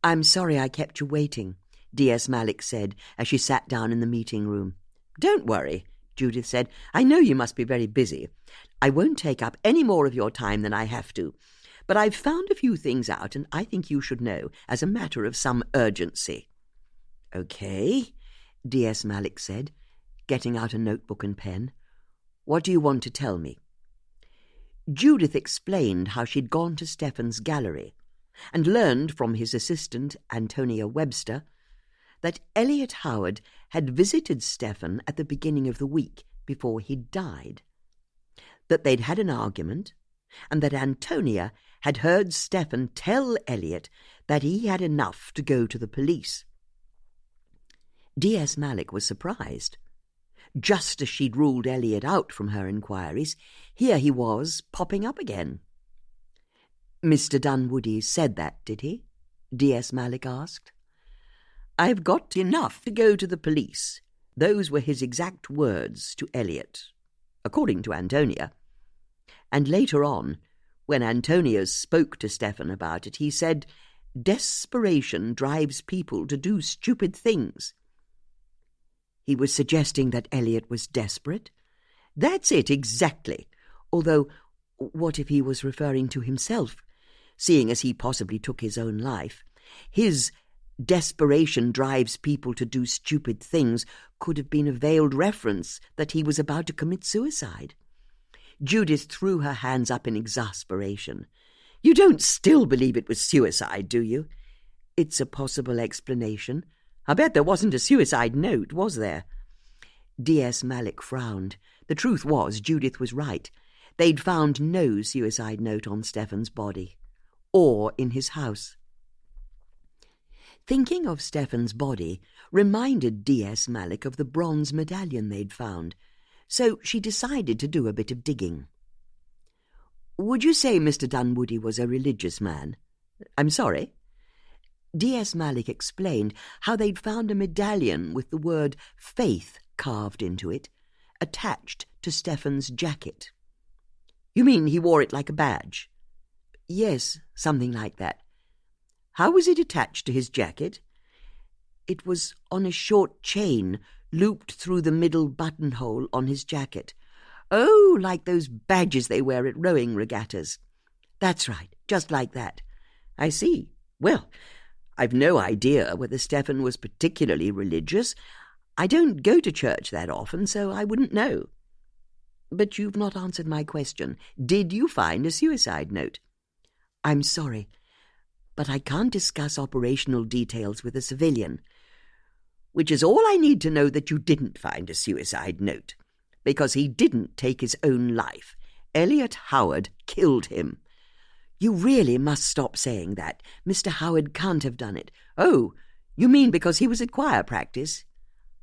"I'm sorry I kept you waiting," D.S. Malik said as she sat down in the meeting room. "Don't worry," Judith said. "I know you must be very busy. I won't take up any more of your time than I have to. But I've found a few things out, and I think you should know as a matter of some urgency." "Okay," D.S. Malik said, getting out a notebook and pen. "What do you want to tell me?" Judith explained how she'd gone to Stephen's gallery and learned from his assistant, Antonia Webster, that Elliot Howard had visited Stephen at the beginning of the week before he'd died, that they'd had an argument, and that Antonia had heard Stephen tell Elliot that he had enough to go to the police. D.S. Malik was surprised. Just as she'd ruled Elliot out from her inquiries, here he was popping up again. Mr. Dunwoody said that, did he? D.S. Malik asked. I've got enough to go to the police. Those were his exact words to Elliot, according to Antonia. And later on, when Antonia spoke to Stephen about it, he said, desperation drives people to do stupid things. He was suggesting that Elliot was desperate? That's it, exactly. Although, what if he was referring to himself, seeing as he possibly took his own life? His desperation drives people to do stupid things could have been a veiled reference that he was about to commit suicide. Judith threw her hands up in exasperation. You don't still believe it was suicide, do you? It's a possible explanation. I bet there wasn't a suicide note, was there? D.S. Malik frowned. The truth was, Judith was right. They'd found no suicide note on Stephen's body, or in his house. Thinking of Stephen's body reminded D.S. Malik of the bronze medallion they'd found, so she decided to do a bit of digging. Would you say Mr. Dunwoody was a religious man? I'm sorry? D.S. Malik explained how they'd found a medallion with the word faith carved into it, attached to Stephen's jacket. You mean he wore it like a badge? Yes, something like that. How was it attached to his jacket? It was on a short chain, looped through the middle buttonhole on his jacket. Oh, like those badges they wear at rowing regattas. That's right, just like that. I see. Well, I've no idea whether Stephen was particularly religious. I don't go to church that often, so I wouldn't know. But you've not answered my question. Did you find a suicide note? I'm sorry, but I can't discuss operational details with a civilian. Which is all I need to know that you didn't find a suicide note, because he didn't take his own life. Elliot Howard killed him. You really must stop saying that. Mr. Howard can't have done it. Oh, you mean because he was at choir practice?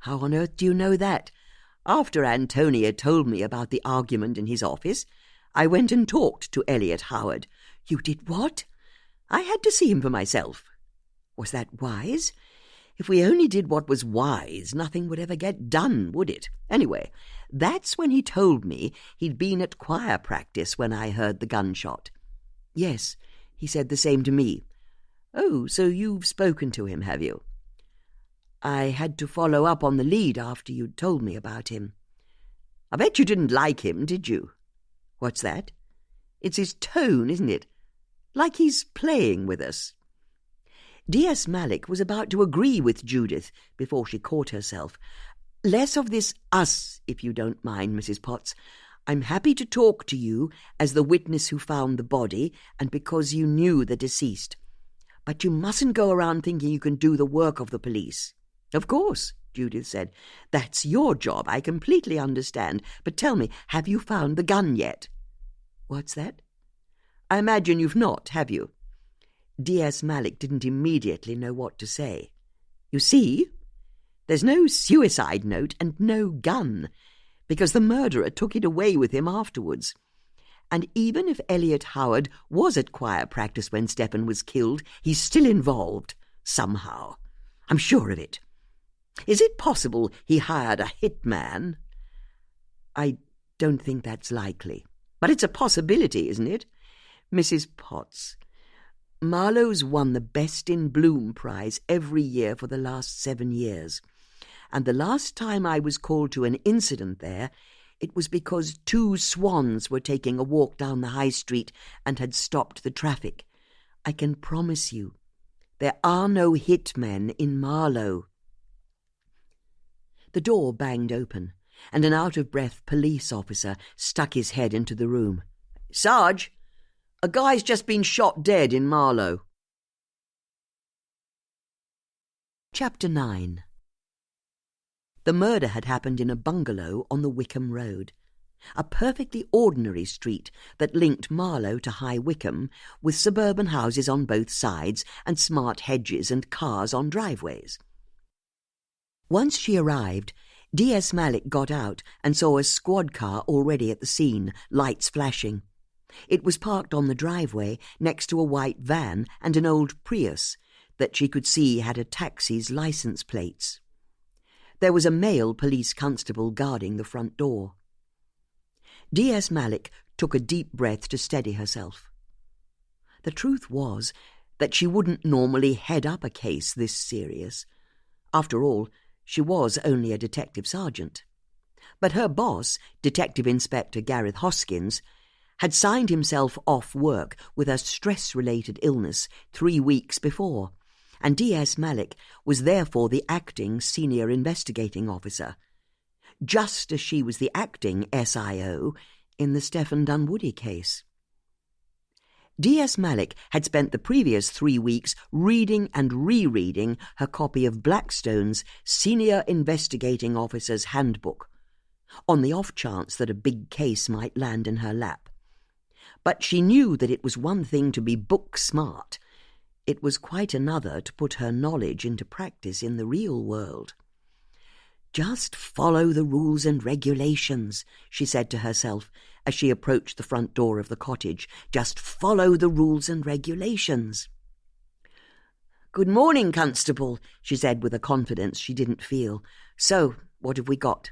How on earth do you know that? After Antonia told me about the argument in his office, I went and talked to Elliot Howard. You did what? I had to see him for myself. Was that wise? If we only did what was wise, nothing would ever get done, would it? Anyway, that's when he told me he'd been at choir practice when I heard the gunshot. Yes, he said the same to me. Oh, so you've spoken to him, have you? I had to follow up on the lead after you'd told me about him. I bet you didn't like him, did you? What's that? It's his tone, isn't it? Like he's playing with us. D.S. Malik was about to agree with Judith before she caught herself. Less of this us, if you don't mind, Mrs. Potts. I'm happy to talk to you as the witness who found the body and because you knew the deceased. But you mustn't go around thinking you can do the work of the police. Of course, Judith said. That's your job, I completely understand. But tell me, have you found the gun yet? What's that? I imagine you've not, have you? D.S. Malik didn't immediately know what to say. You see, there's no suicide note and no gun, because the murderer took it away with him afterwards. And even if Elliot Howard was at choir practice when Stephen was killed, he's still involved, somehow. I'm sure of it. Is it possible he hired a hitman? I don't think that's likely. But it's a possibility, isn't it? Mrs. Potts, Marlow's won the Best in Bloom prize every year for the last 7 years. And the last time I was called to an incident there, it was because 2 swans were taking a walk down the high street and had stopped the traffic. I can promise you, there are no hitmen in Marlow. The door banged open, and an out-of-breath police officer stuck his head into the room. Sarge, a guy's just been shot dead in Marlow. Chapter 9. The murder had happened in a bungalow on the Wickham Road, a perfectly ordinary street that linked Marlow to High Wycombe, with suburban houses on both sides and smart hedges and cars on driveways. Once she arrived, D.S. Malik got out and saw a squad car already at the scene, lights flashing. It was parked on the driveway next to a white van and an old Prius that she could see had a taxi's license plates. There was a male police constable guarding the front door. D.S. Malik took a deep breath to steady herself. The truth was that she wouldn't normally head up a case this serious. After all, she was only a detective sergeant. But her boss, Detective Inspector Gareth Hoskins, had signed himself off work with a stress-related illness 3 weeks before, and D.S. Malik was therefore the acting senior investigating officer, just as she was the acting SIO in the Stephen Dunwoody case. D.S. Malik had spent the previous 3 weeks reading and rereading her copy of Blackstone's Senior Investigating Officer's Handbook, on the off chance that a big case might land in her lap. But she knew that it was one thing to be book smart. It was quite another to put her knowledge into practice in the real world. "Just follow the rules and regulations," she said to herself as she approached the front door of the cottage. "Just follow the rules and regulations." "Good morning, Constable," she said with a confidence she didn't feel. "So, what have we got?"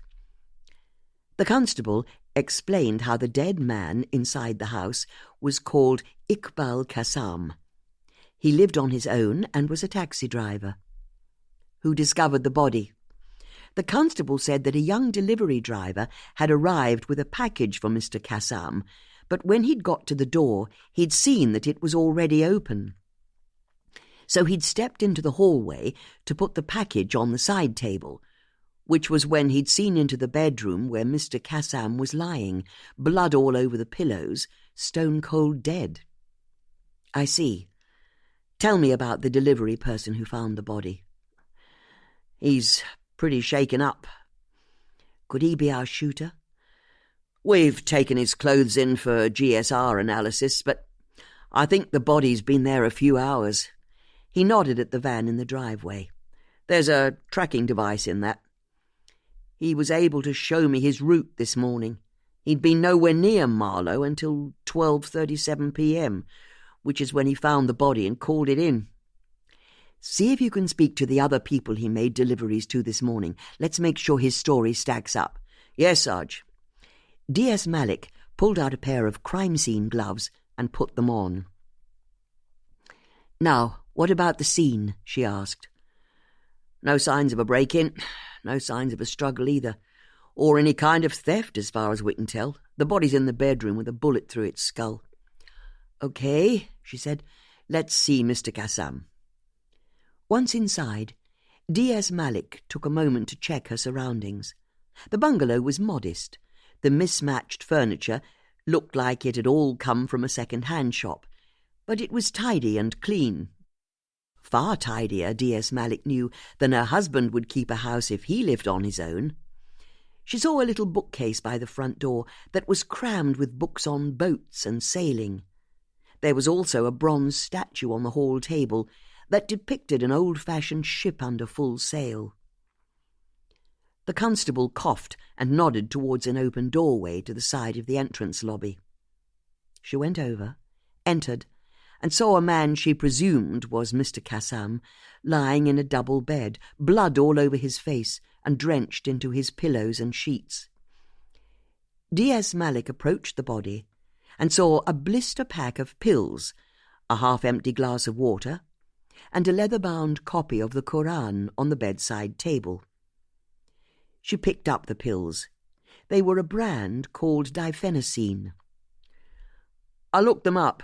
The constable explained how the dead man inside the house was called Ikbal Qassam. He lived on his own and was a taxi driver. "Who discovered the body?" The constable said that a young delivery driver had arrived with a package for Mr. Qassam, but when he'd got to the door, he'd seen that it was already open. So he'd stepped into the hallway to put the package on the side table, which was when he'd seen into the bedroom where Mr. Qassam was lying, blood all over the pillows, stone-cold dead. "I see. Tell me about the delivery person who found the body." "He's pretty shaken up." "Could he be our shooter?" "We've taken his clothes in for GSR analysis, but I think the body's been there a few hours." He nodded at the van in the driveway. "There's a tracking device in that. He was able to show me his route this morning. He'd been nowhere near Marlow until 12:37 p.m., which is when he found the body and called it in. See if you can speak to the other people he made deliveries to this morning. Let's make sure his story stacks up." "Yes, Sarge." D.S. Malik pulled out a pair of crime scene gloves and put them on. "Now, what about the scene?" she asked. "No signs of a break-in. No signs of a struggle either, or any kind of theft as far as we can tell. The body's in the bedroom with a bullet through its skull." "Okay," she said. "Let's see Mr. Qassam." Once inside, D.S. Malik took a moment to check her surroundings. The bungalow was modest. The mismatched furniture looked like it had all come from a second-hand shop, but it was tidy and clean. Far tidier, D.S. Malik knew, than her husband would keep a house if he lived on his own. She saw a little bookcase by the front door that was crammed with books on boats and sailing. There was also a bronze statue on the hall table that depicted an old-fashioned ship under full sail. The constable coughed and nodded towards an open doorway to the side of the entrance lobby. She went over, entered, and saw a man she presumed was Mr. Qassam lying in a double bed, blood all over his face and drenched into his pillows and sheets. D.S. Malik approached the body and saw a blister pack of pills, a half-empty glass of water, and a leather-bound copy of the Quran on the bedside table. She picked up the pills. They were a brand called diphenacine. "I looked them up,"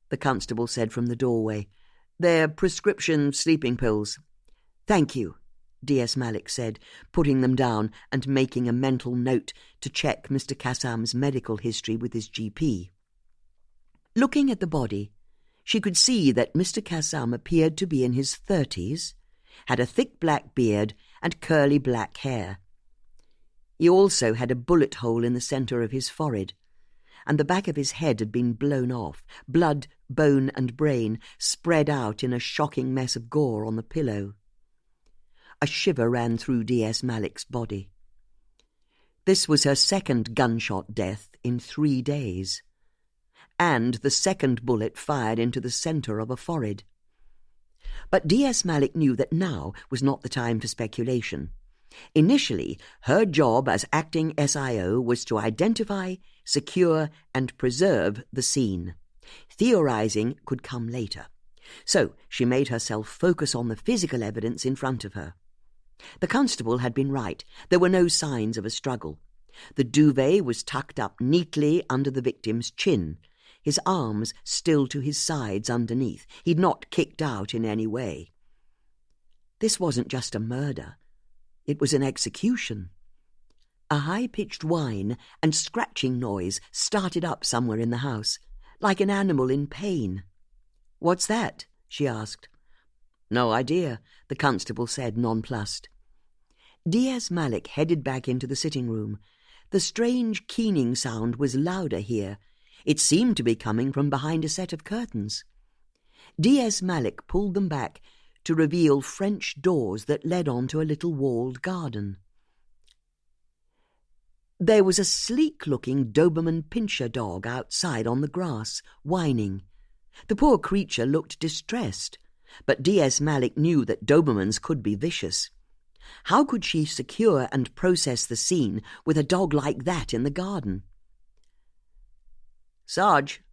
the constable said from the doorway. "They're prescription sleeping pills." "Thank you," D.S. Malik said, putting them down and making a mental note to check Mr. Qassam's medical history with his GP. Looking at the body, she could see that Mr. Qassam appeared to be in his 30s, had a thick black beard and curly black hair. He also had a bullet hole in the centre of his forehead, and the back of his head had been blown off, blood, bone and brain spread out in a shocking mess of gore on the pillow. A shiver ran through D.S. Malik's body. This was her second gunshot death in 3 days, and the second bullet fired into the centre of a forehead. But D.S. Malik knew that now was not the time for speculation. Initially, her job as acting SIO was to identify, secure, and preserve the scene. Theorizing could come later. So she made herself focus on the physical evidence in front of her. The constable had been right. There were no signs of a struggle. The duvet was tucked up neatly under the victim's chin, his arms still to his sides underneath. He'd not kicked out in any way. This wasn't just a murder. It was an execution. A high-pitched whine and scratching noise started up somewhere in the house, like an animal in pain. "What's that?" she asked. "No idea," the constable said, nonplussed. D.S. Malik headed back into the sitting room. The strange keening sound was louder here. It seemed to be coming from behind a set of curtains. D.S. Malik pulled them back to reveal French doors that led on to a little walled garden. There was a sleek-looking Doberman Pinscher dog outside on the grass, whining. The poor creature looked distressed, but D.S. Malik knew that Dobermans could be vicious. How could she secure and process the scene with a dog like that in the garden? "Sarge,"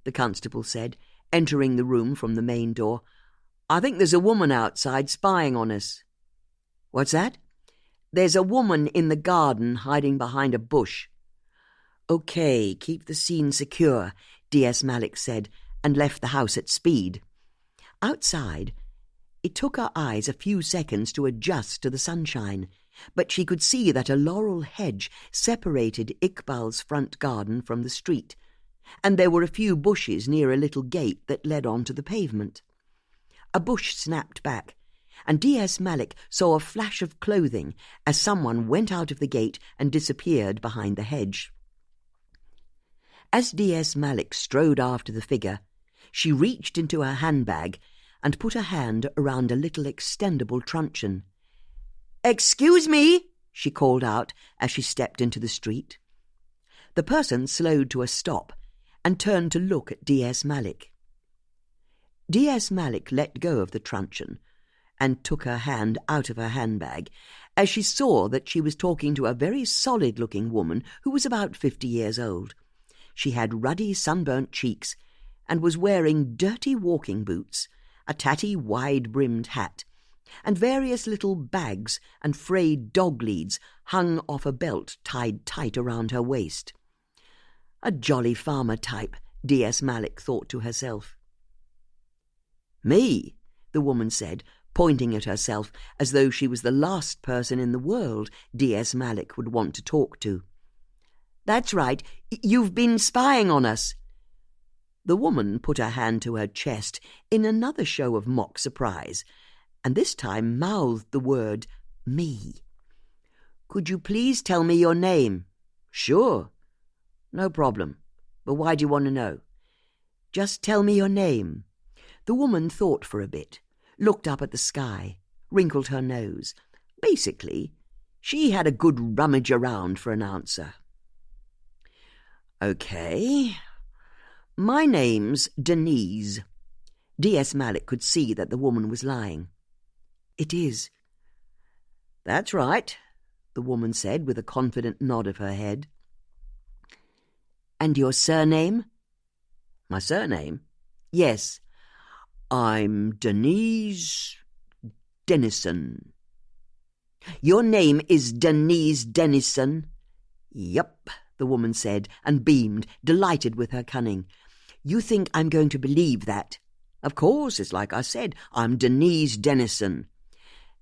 the constable said, entering the room from the main door, "I think there's a woman outside spying on us." "What's that?" "There's a woman in the garden hiding behind a bush." "Okay, keep the scene secure," D.S. Malik said, and left the house at speed. Outside, it took her eyes a few seconds to adjust to the sunshine, but she could see that a laurel hedge separated Ikbal's front garden from the street, and there were a few bushes near a little gate that led on to the pavement. A bush snapped back, and D.S. Malik saw a flash of clothing as someone went out of the gate and disappeared behind the hedge. As D.S. Malik strode after the figure, she reached into her handbag and put a hand around a little extendable truncheon. "Excuse me," she called out as she stepped into the street. The person slowed to a stop and turned to look at D.S. Malik. D.S. Malik let go of the truncheon and took her hand out of her handbag as she saw that she was talking to a very solid-looking woman who was about 50 years old. She had ruddy, sunburnt cheeks and was wearing dirty walking boots, a tatty, wide-brimmed hat, and various little bags and frayed dog leads hung off a belt tied tight around her waist. A jolly farmer type, D.S. Malik thought to herself. "Me," the woman said, pointing at herself as though she was the last person in the world D.S. Malik would want to talk to. "That's right. You've been spying on us." The woman put her hand to her chest in another show of mock surprise, and this time mouthed the word, "me." "Could you please tell me your name?" "Sure." "No problem. But why do you want to know?" "Just tell me your name." The woman thought for a bit, looked up at the sky, wrinkled her nose. Basically, she had a good rummage around for an answer. "Okay. My name's Denise." D.S. Malik could see that the woman was lying. "It is." "That's right," the woman said with a confident nod of her head. "And your surname?" "My surname?" "Yes." "I'm Denise Dennison." "Your name is Denise Dennison?" "Yup," the woman said, and beamed, delighted with her cunning. "You think I'm going to believe that?" "Of course, it's like I said. I'm Denise Dennison."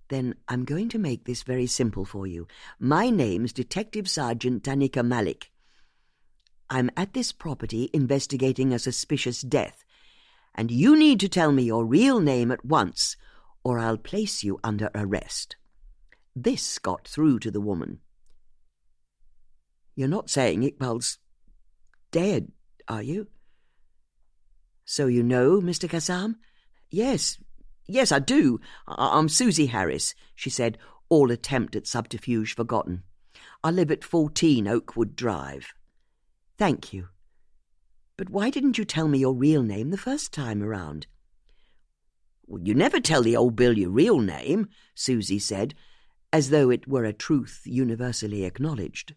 "Then I'm going to make this very simple for you. My name's Detective Sergeant Tanika Malik. I'm at this property investigating a suspicious death, and you need to tell me your real name at once, or I'll place you under arrest." This got through to the woman. "You're not saying Ikbal's dead, are you?" "So you know, Mr. Kassam?" Yes, I do. I'm Susie Harris," she said, all attempt at subterfuge forgotten. "I live at 14 Oakwood Drive." "Thank you. But why didn't you tell me your real name the first time around? Well, you never tell the old Bill your real name, Susie said, as though it were a truth universally acknowledged.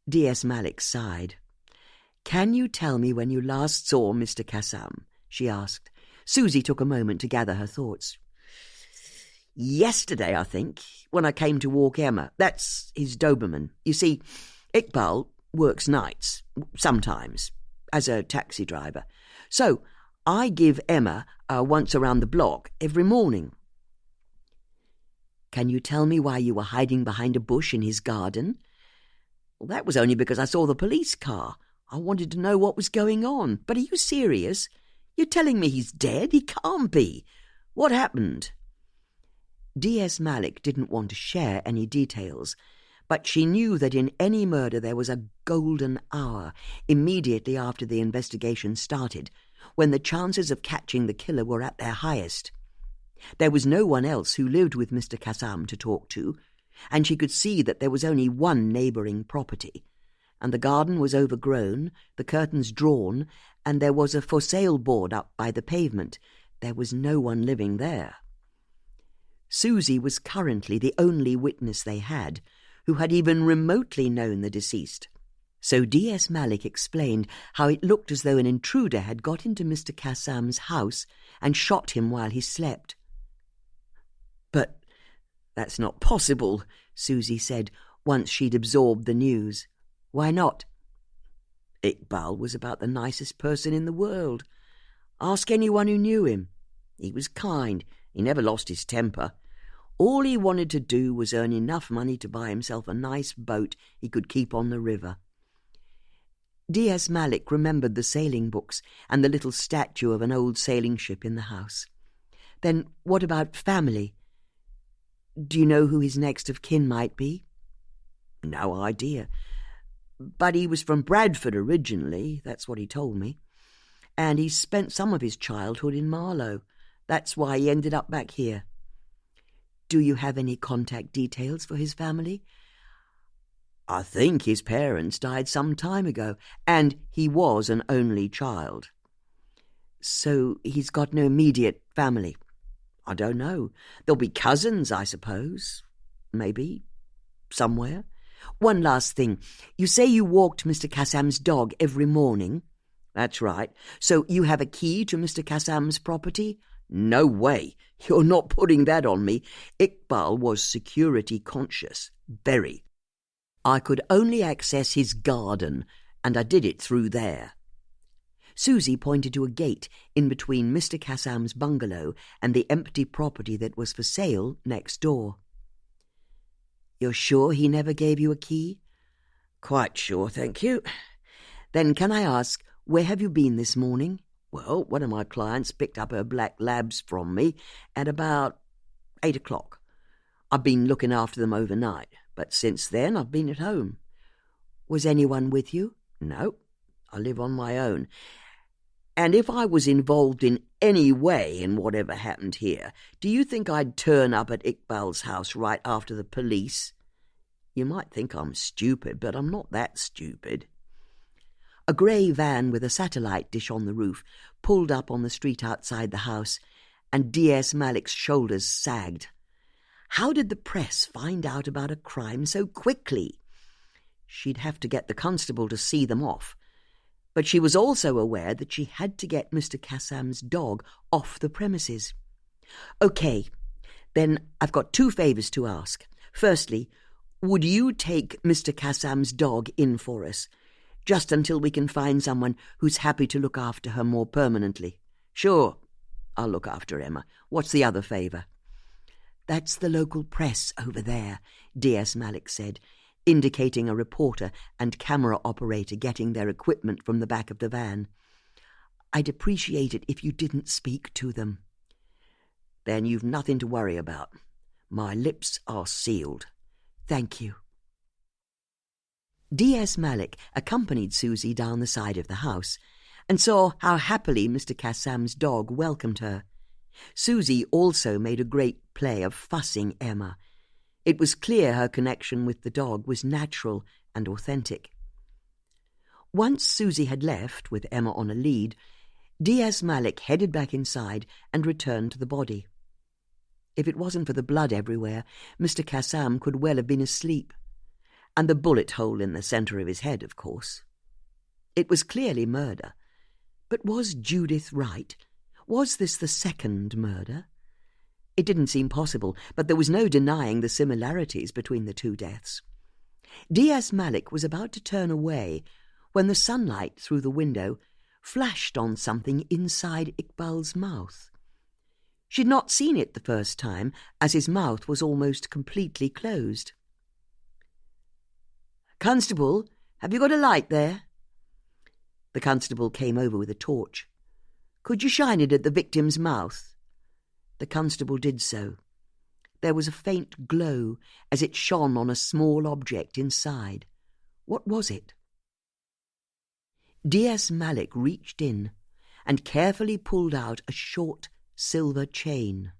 D.S. Malik sighed. Can you tell me when you last saw Mr. Kassam? She asked. Susie took a moment to gather her thoughts. Yesterday, I think, when I came to walk Emma. That's his Doberman. You see, Ikbal works nights, sometimes, as a taxi driver. So I give Emma once around the block every morning. Can you tell me why you were hiding behind a bush in his garden? Well, that was only because I saw the police car. I wanted to know what was going on. But are you serious? You're telling me he's dead? He can't be. What happened? D.S. Malik didn't want to share any details, but she knew that in any murder there was a golden hour immediately after the investigation started, when the chances of catching the killer were at their highest. There was no one else who lived with Mr. Kassam to talk to, and she could see that there was only one neighbouring property, and the garden was overgrown, the curtains drawn, and there was a for sale board up by the pavement. There was no one living there. Susie was currently the only witness they had who had even remotely known the deceased. So D.S. Malik explained how it looked as though an intruder had got into Mr. Kassam's house and shot him while he slept. But that's not possible, Susie said, once she'd absorbed the news. Why not? Ikbal was about the nicest person in the world. Ask anyone who knew him. He was kind. He never lost his temper. All he wanted to do was earn enough money to buy himself a nice boat he could keep on the river. D.S. Malik remembered the sailing books and the little statue of an old sailing ship in the house. Then what about family? Do you know who his next of kin might be? No idea. But he was from Bradford originally, that's what he told me. And he spent some of his childhood in Marlow. That's why he ended up back here. Do you have any contact details for his family? I think his parents died some time ago, and he was an only child. So he's got no immediate family? I don't know. There'll be cousins, I suppose. Maybe. Somewhere. One last thing. You say you walked Mr. Kassam's dog every morning? That's right. So you have a key to Mr. Kassam's property? No way. You're not putting that on me. Ikbal was security conscious. Very. I could only access his garden, and I did it through there. Susie pointed to a gate in between Mr. Kassam's bungalow and the empty property that was for sale next door. You're sure he never gave you a key? Quite sure, thank you. Then can I ask, where have you been this morning? Well, one of my clients picked up her black labs from me at about 8 o'clock. I've been looking after them overnight, but since then I've been at home. Was anyone with you? No, I live on my own. And if I was involved in any way in whatever happened here, do you think I'd turn up at Ikbal's house right after the police? You might think I'm stupid, but I'm not that stupid. A grey van with a satellite dish on the roof pulled up on the street outside the house, and D.S. Malik's shoulders sagged. How did the press find out about a crime so quickly? She'd have to get the constable to see them off. But she was also aware that she had to get Mr. Kassam's dog off the premises. OK, then I've got 2 favours to ask. Firstly, would you take Mr. Kassam's dog in for us, just until we can find someone who's happy to look after her more permanently? Sure, I'll look after Emma. What's the other favour? That's the local press over there, D.S. Malik said, indicating a reporter and camera operator getting their equipment from the back of the van. I'd appreciate it if you didn't speak to them. Then you've nothing to worry about. My lips are sealed. Thank you. D.S. Malik accompanied Susie down the side of the house and saw how happily Mr. Kassam's dog welcomed her. Susie also made a great play of fussing Emma. It was clear her connection with the dog was natural and authentic. Once Susie had left, with Emma on a lead, D.S. Malik headed back inside and returned to the body. If it wasn't for the blood everywhere, Mr. Kassam could well have been asleep. And the bullet hole in the centre of his head, of course. It was clearly murder. But was Judith right? Was this the second murder? It didn't seem possible, but there was no denying the similarities between the two deaths. D.S. Malik was about to turn away when the sunlight through the window flashed on something inside Ikbal's mouth. She'd not seen it the first time, as his mouth was almost completely closed. "Constable, have you got a light there?" The constable came over with a torch. "Could you shine it at the victim's mouth?" The constable did so. There was a faint glow as it shone on a small object inside. What was it? D.S. Malik reached in and carefully pulled out a short silver chain.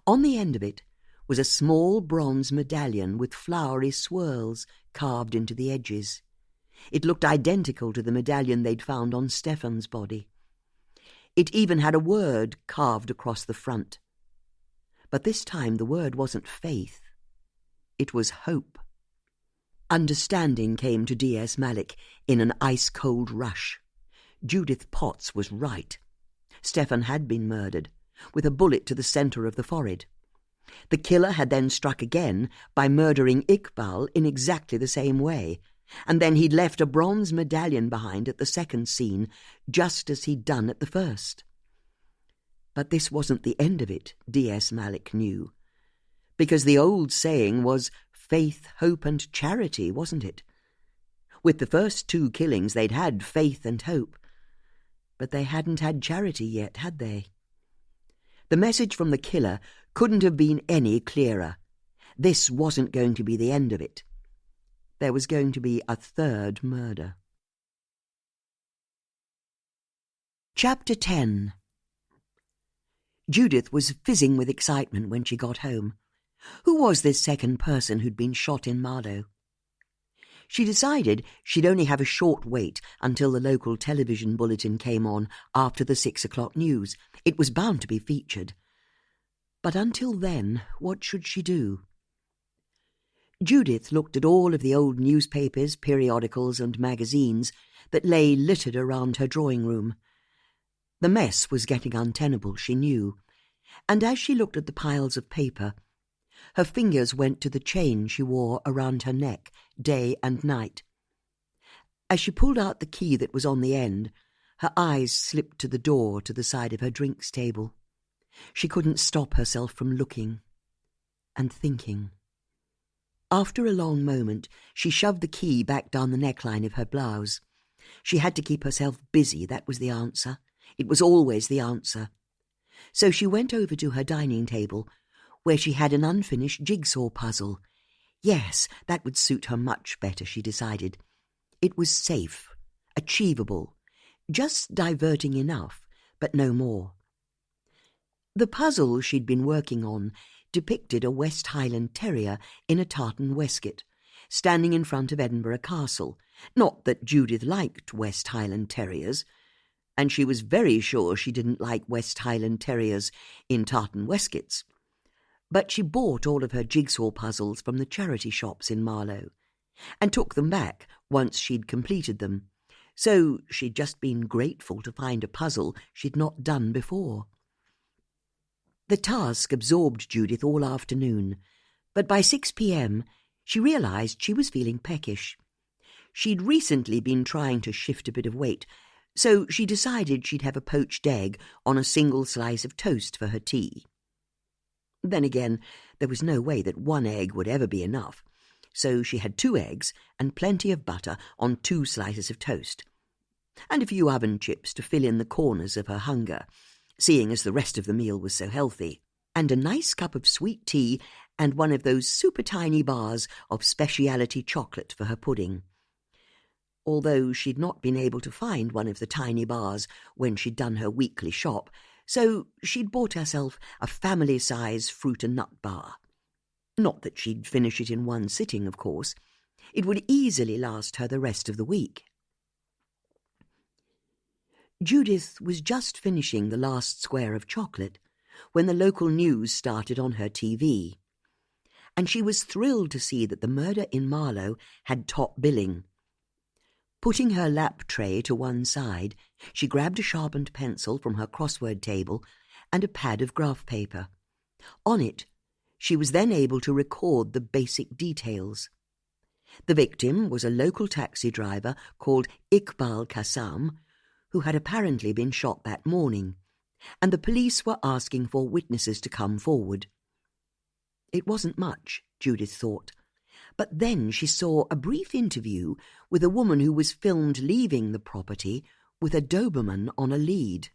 On the end of it was a small bronze medallion with flowery swirls carved into the edges. It looked identical to the medallion they'd found on Stefan's body. It even had a word carved across the front. But this time the word wasn't faith. It was hope. Understanding came to D.S. Malik in an ice-cold rush. Judith Potts was right. Stefan had been murdered, with a bullet to the centre of the forehead. The killer had then struck again by murdering Ikbal in exactly the same way, and then he'd left a bronze medallion behind at the second scene, just as he'd done at the first. But this wasn't the end of it, D.S. Malik knew, because the old saying was faith, hope and charity, wasn't it? With the first two killings they'd had faith and hope, but they hadn't had charity yet, had they? The message from the killer couldn't have been any clearer. This wasn't going to be the end of it. There was going to be a third murder. Chapter 10. Judith was fizzing with excitement when she got home. Who was this second person who'd been shot in Marlow? She decided she'd only have a short wait until the local television bulletin came on after the 6 o'clock news. It was bound to be featured. But until then, what should she do? Judith looked at all of the old newspapers, periodicals and magazines that lay littered around her drawing room. The mess was getting untenable, she knew, and as she looked at the piles of paper, her fingers went to the chain she wore around her neck, day and night. As she pulled out the key that was on the end, her eyes slipped to the door to the side of her drinks table. She couldn't stop herself from looking and thinking. After a long moment, she shoved the key back down the neckline of her blouse. She had to keep herself busy, that was the answer. It was always the answer. So she went over to her dining table, where she had an unfinished jigsaw puzzle. Yes, that would suit her much better, she decided. It was safe, achievable, just diverting enough, but no more. The puzzle she'd been working on depicted a West Highland terrier in a tartan waistcoat, standing in front of Edinburgh Castle. Not that Judith liked West Highland terriers, and she was very sure she didn't like West Highland terriers in tartan waistcoats. But she bought all of her jigsaw puzzles from the charity shops in Marlow, and took them back once she'd completed them, so she'd just been grateful to find a puzzle she'd not done before. The task absorbed Judith all afternoon, but by 6 p.m. she realised she was feeling peckish. She'd recently been trying to shift a bit of weight, so she decided she'd have a poached egg on a single slice of toast for her tea. Then again, there was no way that one egg would ever be enough, so she had 2 eggs and plenty of butter on 2 slices of toast, and a few oven chips to fill in the corners of her hunger, seeing as the rest of the meal was so healthy, and a nice cup of sweet tea and one of those super tiny bars of speciality chocolate for her pudding. Although she'd not been able to find one of the tiny bars when she'd done her weekly shop, so she'd bought herself a family-size fruit and nut bar. Not that she'd finish it in one sitting, of course. It would easily last her the rest of the week. Judith was just finishing the last square of chocolate when the local news started on her TV, and she was thrilled to see that the murder in Marlow had top billing. Putting her lap tray to one side, she grabbed a sharpened pencil from her crossword table and a pad of graph paper. On it, she was then able to record the basic details. The victim was a local taxi driver called Ikbal Qassam, who had apparently been shot that morning, and the police were asking for witnesses to come forward. It wasn't much, Judith thought, but then she saw a brief interview with a woman who was filmed leaving the property with a Doberman on a lead.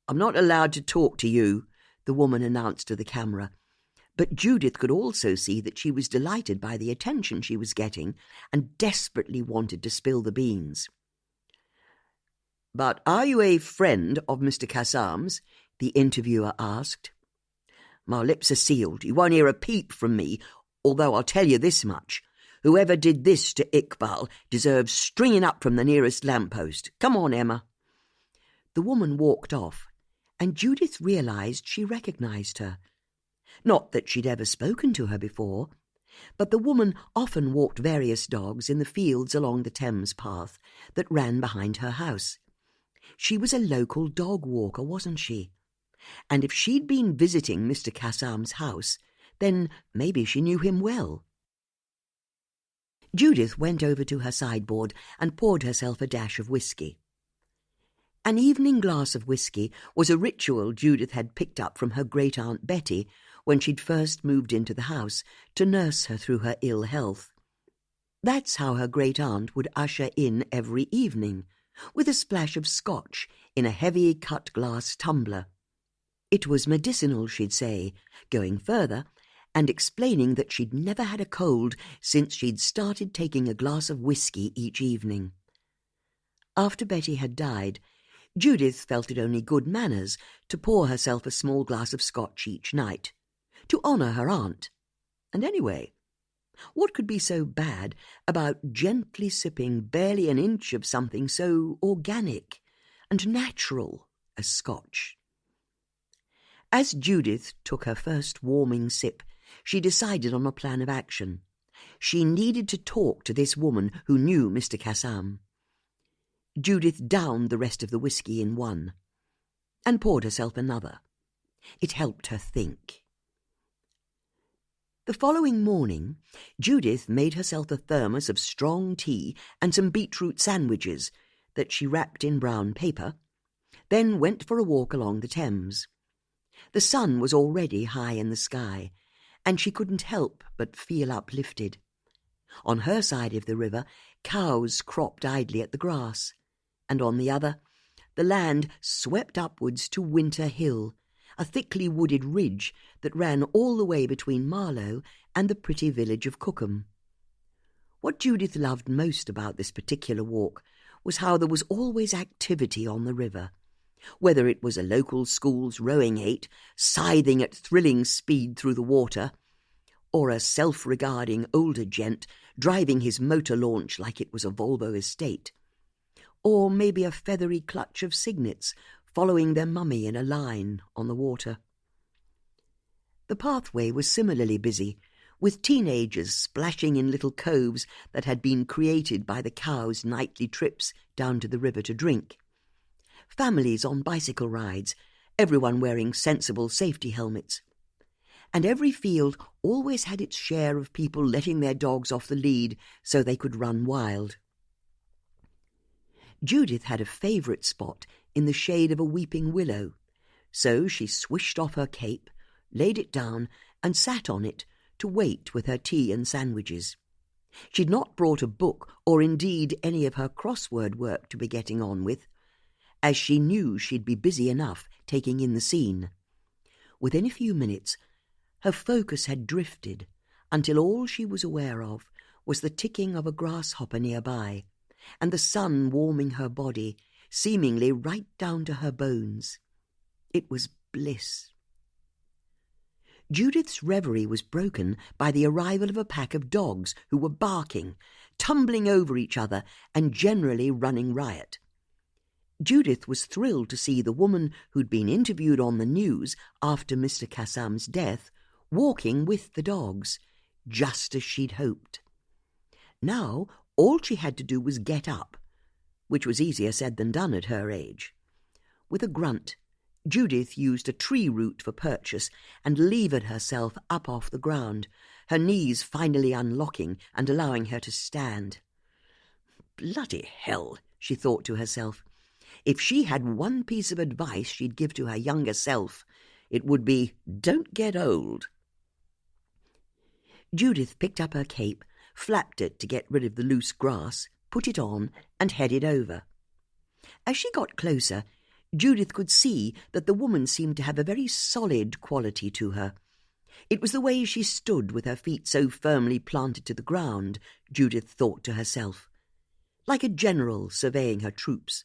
"I'm not allowed to talk to you," the woman announced to the camera, but Judith could also see that she was delighted by the attention she was getting and desperately wanted to spill the beans. "But are you a friend of Mr. Qassam's?" the interviewer asked. "My lips are sealed. You won't hear a peep from me, although I'll tell you this much. Whoever did this to Ikbal deserves stringing up from the nearest lamppost. Come on, Emma." The woman walked off, and Judith realized she recognized her. Not that she'd ever spoken to her before, but the woman often walked various dogs in the fields along the Thames path that ran behind her house. She was a local dog walker, wasn't she? And if she'd been visiting Mr. Qassam's house, then maybe she knew him well. Judith went over to her sideboard and poured herself a dash of whiskey. An evening glass of whiskey was a ritual Judith had picked up from her great-aunt Betty when she'd first moved into the house to nurse her through her ill health. That's how her great-aunt would usher in every evening, with a splash of scotch in a heavy cut-glass tumbler. It was medicinal, she'd say, going further, and explaining that she'd never had a cold since she'd started taking a glass of whiskey each evening. After Betty had died, Judith felt it only good manners to pour herself a small glass of scotch each night, to honour her aunt. And anyway, what could be so bad about gently sipping barely an inch of something so organic and natural as scotch? As Judith took her first warming sip, she decided on a plan of action. She needed to talk to this woman who knew Mr. Qassam. Judith downed the rest of the whiskey in one, and poured herself another. It helped her think. The following morning, Judith made herself a thermos of strong tea and some beetroot sandwiches that she wrapped in brown paper, then went for a walk along the Thames. The sun was already high in the sky, and she couldn't help but feel uplifted. On her side of the river, cows cropped idly at the grass, and on the other, the land swept upwards to Winter Hill, a thickly wooded ridge that ran all the way between Marlow and the pretty village of Cookham. What Judith loved most about this particular walk was how there was always activity on the river, whether it was a local school's rowing eight scything at thrilling speed through the water, or a self-regarding older gent driving his motor launch like it was a Volvo estate, or maybe a feathery clutch of cygnets following their mummy in a line on the water. The pathway was similarly busy, with teenagers splashing in little coves that had been created by the cows' nightly trips down to the river to drink. Families on bicycle rides, everyone wearing sensible safety helmets. And every field always had its share of people letting their dogs off the lead so they could run wild. Judith had a favourite spot in the shade of a weeping willow, so she swished off her cape, laid it down, and sat on it to wait with her tea and sandwiches. She'd not brought a book or indeed any of her crossword work to be getting on with, as she knew she'd be busy enough taking in the scene. Within a few minutes, her focus had drifted until all she was aware of was the ticking of a grasshopper nearby, and the sun warming her body, seemingly right down to her bones. It was bliss. Judith's reverie was broken by the arrival of a pack of dogs who were barking, tumbling over each other, and generally running riot. Judith was thrilled to see the woman who'd been interviewed on the news after Mr. Kassam's death walking with the dogs, just as she'd hoped. Now all she had to do was get up, which was easier said than done at her age. With a grunt, Judith used a tree root for purchase and levered herself up off the ground, her knees finally unlocking and allowing her to stand. Bloody hell, she thought to herself. If she had one piece of advice she'd give to her younger self, it would be, don't get old. Judith picked up her cape, flapped it to get rid of the loose grass, put it on, and headed over. As she got closer, Judith could see that the woman seemed to have a very solid quality to her. It was the way she stood with her feet so firmly planted to the ground, Judith thought to herself, like a general surveying her troops,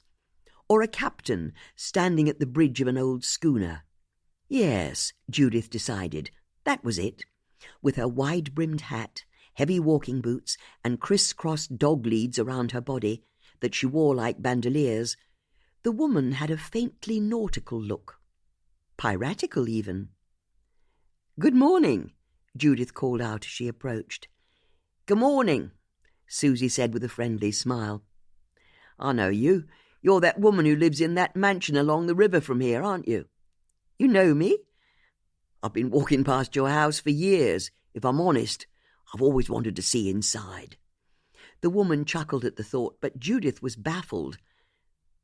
or a captain standing at the bridge of an old schooner. Yes, Judith decided, that was it. With her wide-brimmed hat, heavy walking boots, and criss-crossed dog leads around her body that she wore like bandoliers, the woman had a faintly nautical look, piratical even. "Good morning," Judith called out as she approached. "Good morning," Susie said with a friendly smile. "I know you. You're that woman who lives in that mansion along the river from here, aren't you? You know me? I've been walking past your house for years. If I'm honest, I've always wanted to see inside." The woman chuckled at the thought, but Judith was baffled.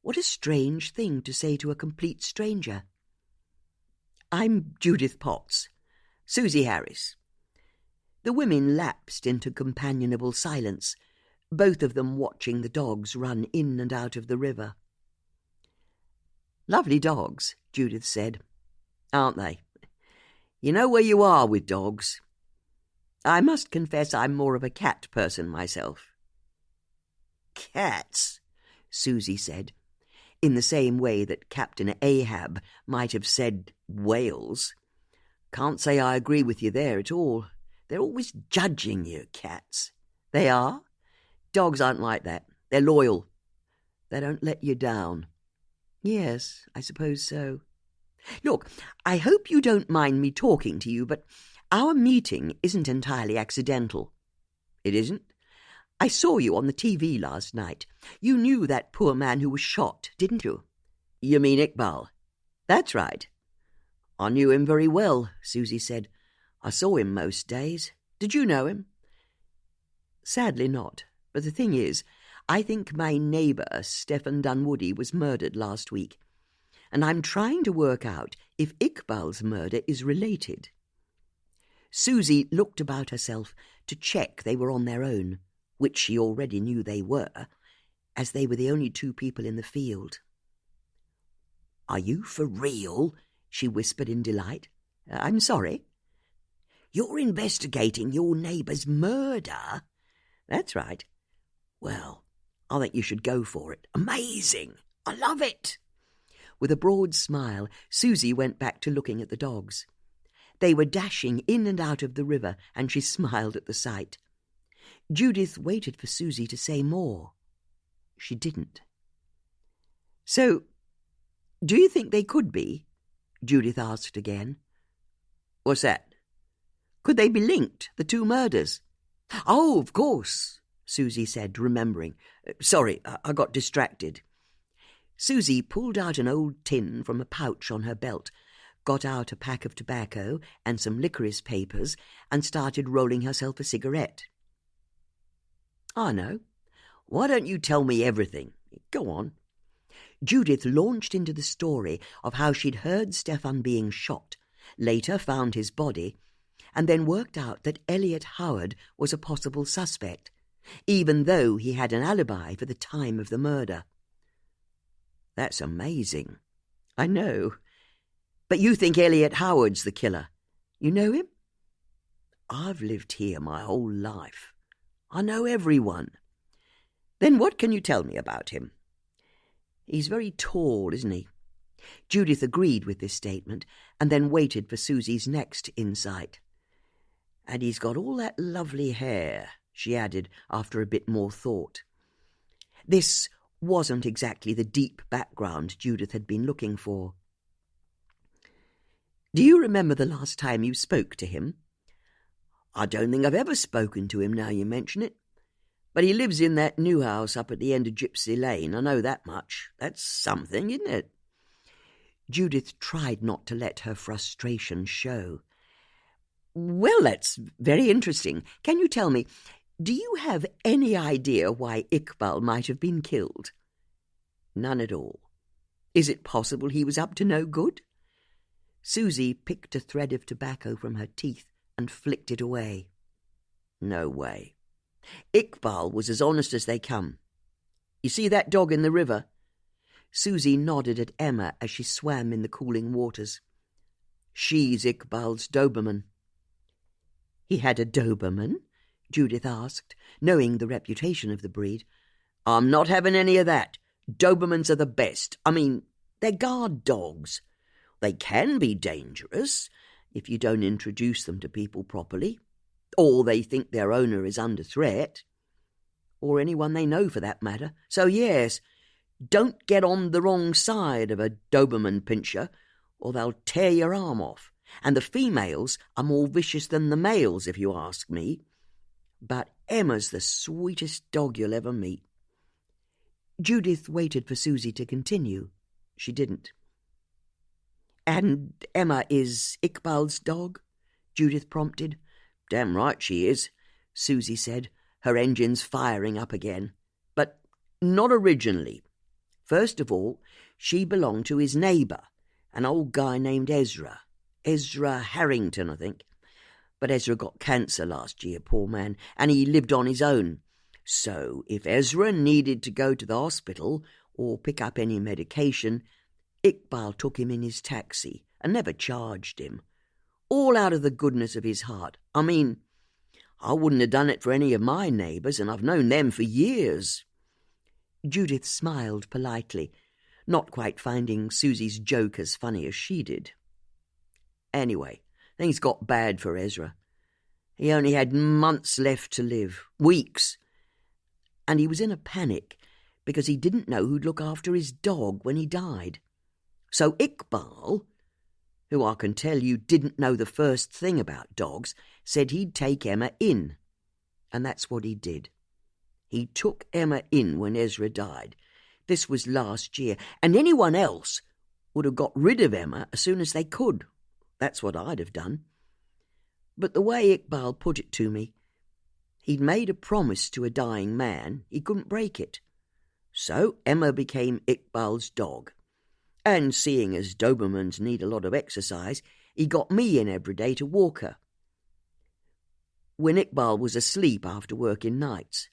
What a strange thing to say to a complete stranger. "I'm Judith Potts. Susie Harris." The women lapsed into companionable silence, both of them watching the dogs run in and out of the river. "Lovely dogs," Judith said. "Aren't they? You know where you are with dogs. I must confess I'm more of a cat person myself." "Cats," Susie said, in the same way that Captain Ahab might have said whales. "Can't say I agree with you there at all. They're always judging you, cats." "They are? Dogs aren't like that. They're loyal. They don't let you down." "Yes, I suppose so. Look, I hope you don't mind me talking to you, but our meeting isn't entirely accidental." "It isn't? I saw you on the TV last night. You knew that poor man who was shot, didn't you?" "You mean Ikbal?" "That's right." "I knew him very well," Susie said. "I saw him most days. Did you know him?" "Sadly not. But the thing is, I think my neighbour, Stephen Dunwoody, was murdered last week, and I'm trying to work out if Ikbal's murder is related." Susie looked about herself to check they were on their own, which she already knew they were, as they were the only two people in the field. "Are you for real?" she whispered in delight. "I'm sorry?" "You're investigating your neighbour's murder?" "That's right." "Well, I think you should go for it. Amazing! I love it!" With a broad smile, Susie went back to looking at the dogs. They were dashing in and out of the river, and she smiled at the sight. Judith waited for Susie to say more. She didn't. "So, do you think they could be?" Judith asked again. "What's that?" "Could they be linked, the two murders?" "Oh, of course," Susie said, remembering. "Sorry, I got distracted." Susie pulled out an old tin from a pouch on her belt, got out a pack of tobacco and some licorice papers, and started rolling herself a cigarette. "I know. Why don't you tell me everything? Go on." Judith launched into the story of how she'd heard Stefan being shot, later found his body, and then worked out that Elliot Howard was a possible suspect, even though he had an alibi for the time of the murder. "That's amazing." "I know. But you think Elliot Howard's the killer. You know him?" "I've lived here my whole life. I know everyone." "Then what can you tell me about him?" "He's very tall, isn't he?" Judith agreed with this statement, and then waited for Susie's next insight. "And he's got all that lovely hair," she added after a bit more thought. This wasn't exactly the deep background Judith had been looking for. "Do you remember the last time you spoke to him?" "I don't think I've ever spoken to him now you mention it. But he lives in that new house up at the end of Gypsy Lane, I know that much. That's something, isn't it?" Judith tried not to let her frustration show. "Well, that's very interesting. Can you tell me, do you have any idea why Ikbal might have been killed?" "None at all. Is it possible he was up to no good?" Susie picked a thread of tobacco from her teeth and flicked it away. "No way. Ikbal was as honest as they come. You see that dog in the river?" Susie nodded at Emma as she swam in the cooling waters. "She's Ikbal's Doberman." "He had a Doberman?" Judith asked, knowing the reputation of the breed. "I'm not having any of that. Dobermans are the best. I mean, they're guard dogs. They can be dangerous if you don't introduce them to people properly, or they think their owner is under threat, or anyone they know for that matter. So yes, don't get on the wrong side of a Doberman pinscher, or they'll tear your arm off. And the females are more vicious than the males, if you ask me. But Emma's the sweetest dog you'll ever meet." Judith waited for Susie to continue. She didn't. "And Emma is Ikbal's dog?" Judith prompted. "Damn right she is," Susie said, her engines firing up again. "But not originally. First of all, she belonged to his neighbour, an old guy named Ezra Harrington, I think. But Ezra got cancer last year, poor man, and he lived on his own. So if Ezra needed to go to the hospital or pick up any medication, Ikbal took him in his taxi and never charged him. All out of the goodness of his heart. I mean, I wouldn't have done it for any of my neighbours, and I've known them for years." Judith smiled politely, not quite finding Susie's joke as funny as she did. "Anyway, things got bad for Ezra. He only had months left to live, weeks, and he was in a panic because he didn't know who'd look after his dog when he died. So Ikbal, who I can tell you didn't know the first thing about dogs, said he'd take Emma in, and that's what he did. He took Emma in when Ezra died. This was last year, and anyone else would have got rid of Emma as soon as they could. That's what I'd have done. But the way Ikbal put it to me, he'd made a promise to a dying man, he couldn't break it. So Emma became Ikbal's dog. And seeing as Dobermans need a lot of exercise, he got me in every day to walk her, when Ikbal was asleep after working nights.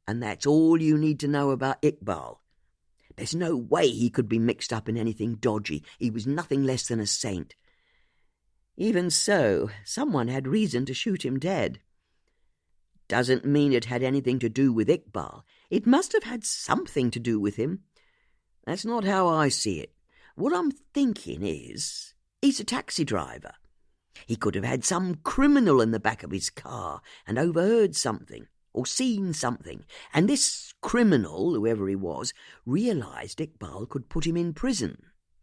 And that's all you need to know about Ikbal. There's no way he could be mixed up in anything dodgy. He was nothing less than a saint. Even so, someone had reason to shoot him dead. Doesn't mean it had anything to do with Ikbal. It must have had something to do with him. That's not how I see it. What I'm thinking is, he's a taxi driver. He could have had some criminal in the back of his car and overheard something or seen something, and this criminal, whoever he was, realised Ikbal could put him in prison,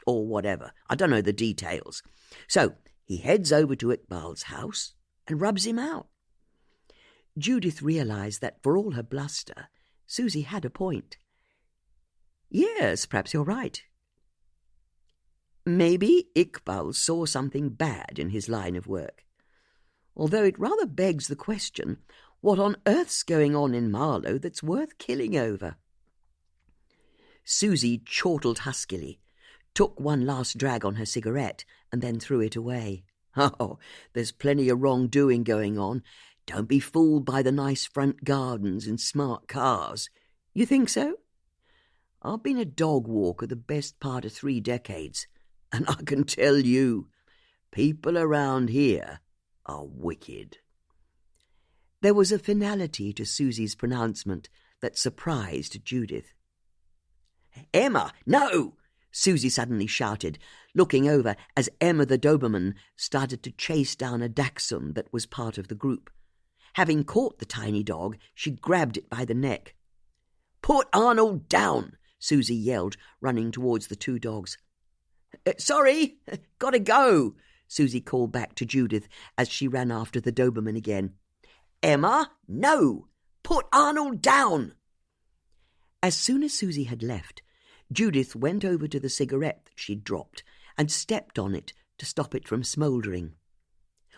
or whatever. I don't know the details. So he heads over to Ikbal's house and rubs him out. Judith realised that for all her bluster, Susie had a point. Yes, perhaps you're right. Maybe Ikbal saw something bad in his line of work. Although it rather begs the question, what on earth's going on in Marlow that's worth killing over? Susie chortled huskily, took one last drag on her cigarette, and then threw it away. "Oh, there's plenty of wrongdoing going on. Don't be fooled by the nice front gardens and smart cars." "You think so?" "I've been a dog walker the best part of 3 decades, and I can tell you, people around here are wicked." There was a finality to Susie's pronouncement that surprised Judith. "Emma, no!" Susie suddenly shouted, looking over as Emma the Doberman started to chase down a dachshund that was part of the group. Having caught the tiny dog, she grabbed it by the neck. "Put Arnold down!" Susie yelled, running towards the two dogs. "Sorry, gotta go," Susie called back to Judith as she ran after the Doberman again. "Emma, no! Put Arnold down!" As soon as Susie had left, Judith went over to the cigarette that she'd dropped and stepped on it to stop it from smouldering.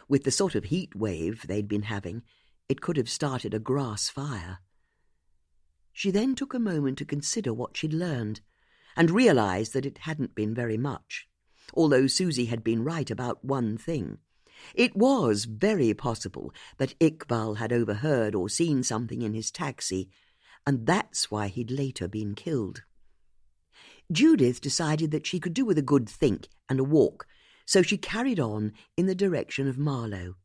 With the sort of heat wave they'd been having, it could have started a grass fire. She then took a moment to consider what she'd learned, and realized that it hadn't been very much, although Susie had been right about one thing. It was very possible that Ikbal had overheard or seen something in his taxi, and that's why he'd later been killed. Judith decided that she could do with a good think and a walk, so she carried on in the direction of Marlow.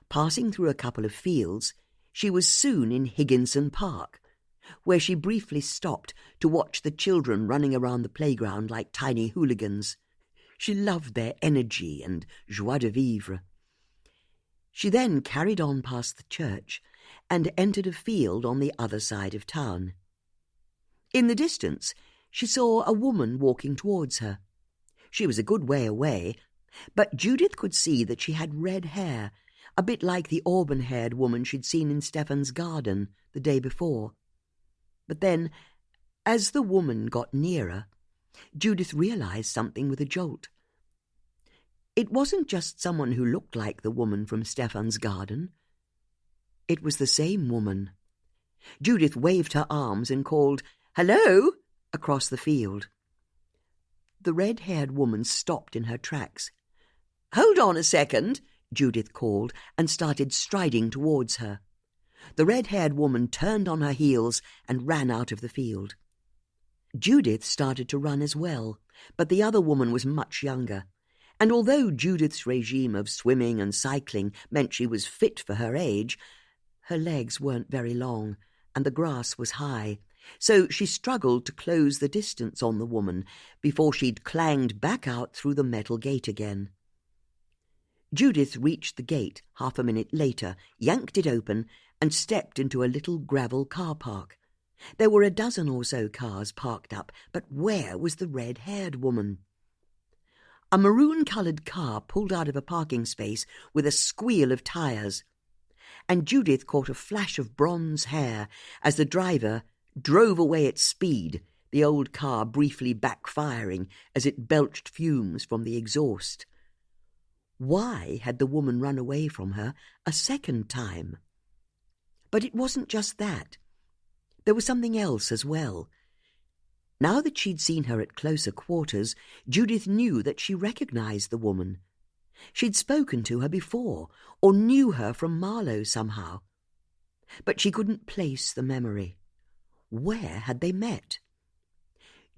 Passing through a couple of fields, she was soon in Higginson Park, where she briefly stopped to watch the children running around the playground like tiny hooligans. She loved their energy and joie de vivre. She then carried on past the church and entered a field on the other side of town. In the distance, she saw a woman walking towards her. She was a good way away, but Judith could see that she had red hair, a bit like the auburn-haired woman she'd seen in Stefan's garden the day before. But then, as the woman got nearer, Judith realized something with a jolt. It wasn't just someone who looked like the woman from Stefan's garden. It was the same woman. Judith waved her arms and called, "Hello!" across the field. The red-haired woman stopped in her tracks. "Hold on a second," Judith called, and started striding towards her. The red-haired woman turned on her heels and ran out of the field. Judith started to run as well, but the other woman was much younger, and although Judith's regime of swimming and cycling meant she was fit for her age, her legs weren't very long, and the grass was high, so she struggled to close the distance on the woman before she'd clanged back out through the metal gate again. Judith reached the gate half a minute later, yanked it open, and stepped into a little gravel car park. There were a dozen or so cars parked up, but where was the red-haired woman? A maroon-coloured car pulled out of a parking space with a squeal of tyres, and Judith caught a flash of bronze hair as the driver drove away at speed, the old car briefly backfiring as it belched fumes from the exhaust. Why had the woman run away from her a second time? But it wasn't just that. There was something else as well. Now that she'd seen her at closer quarters, Judith knew that she recognized the woman. She'd spoken to her before, or knew her from Marlow somehow. But she couldn't place the memory. Where had they met?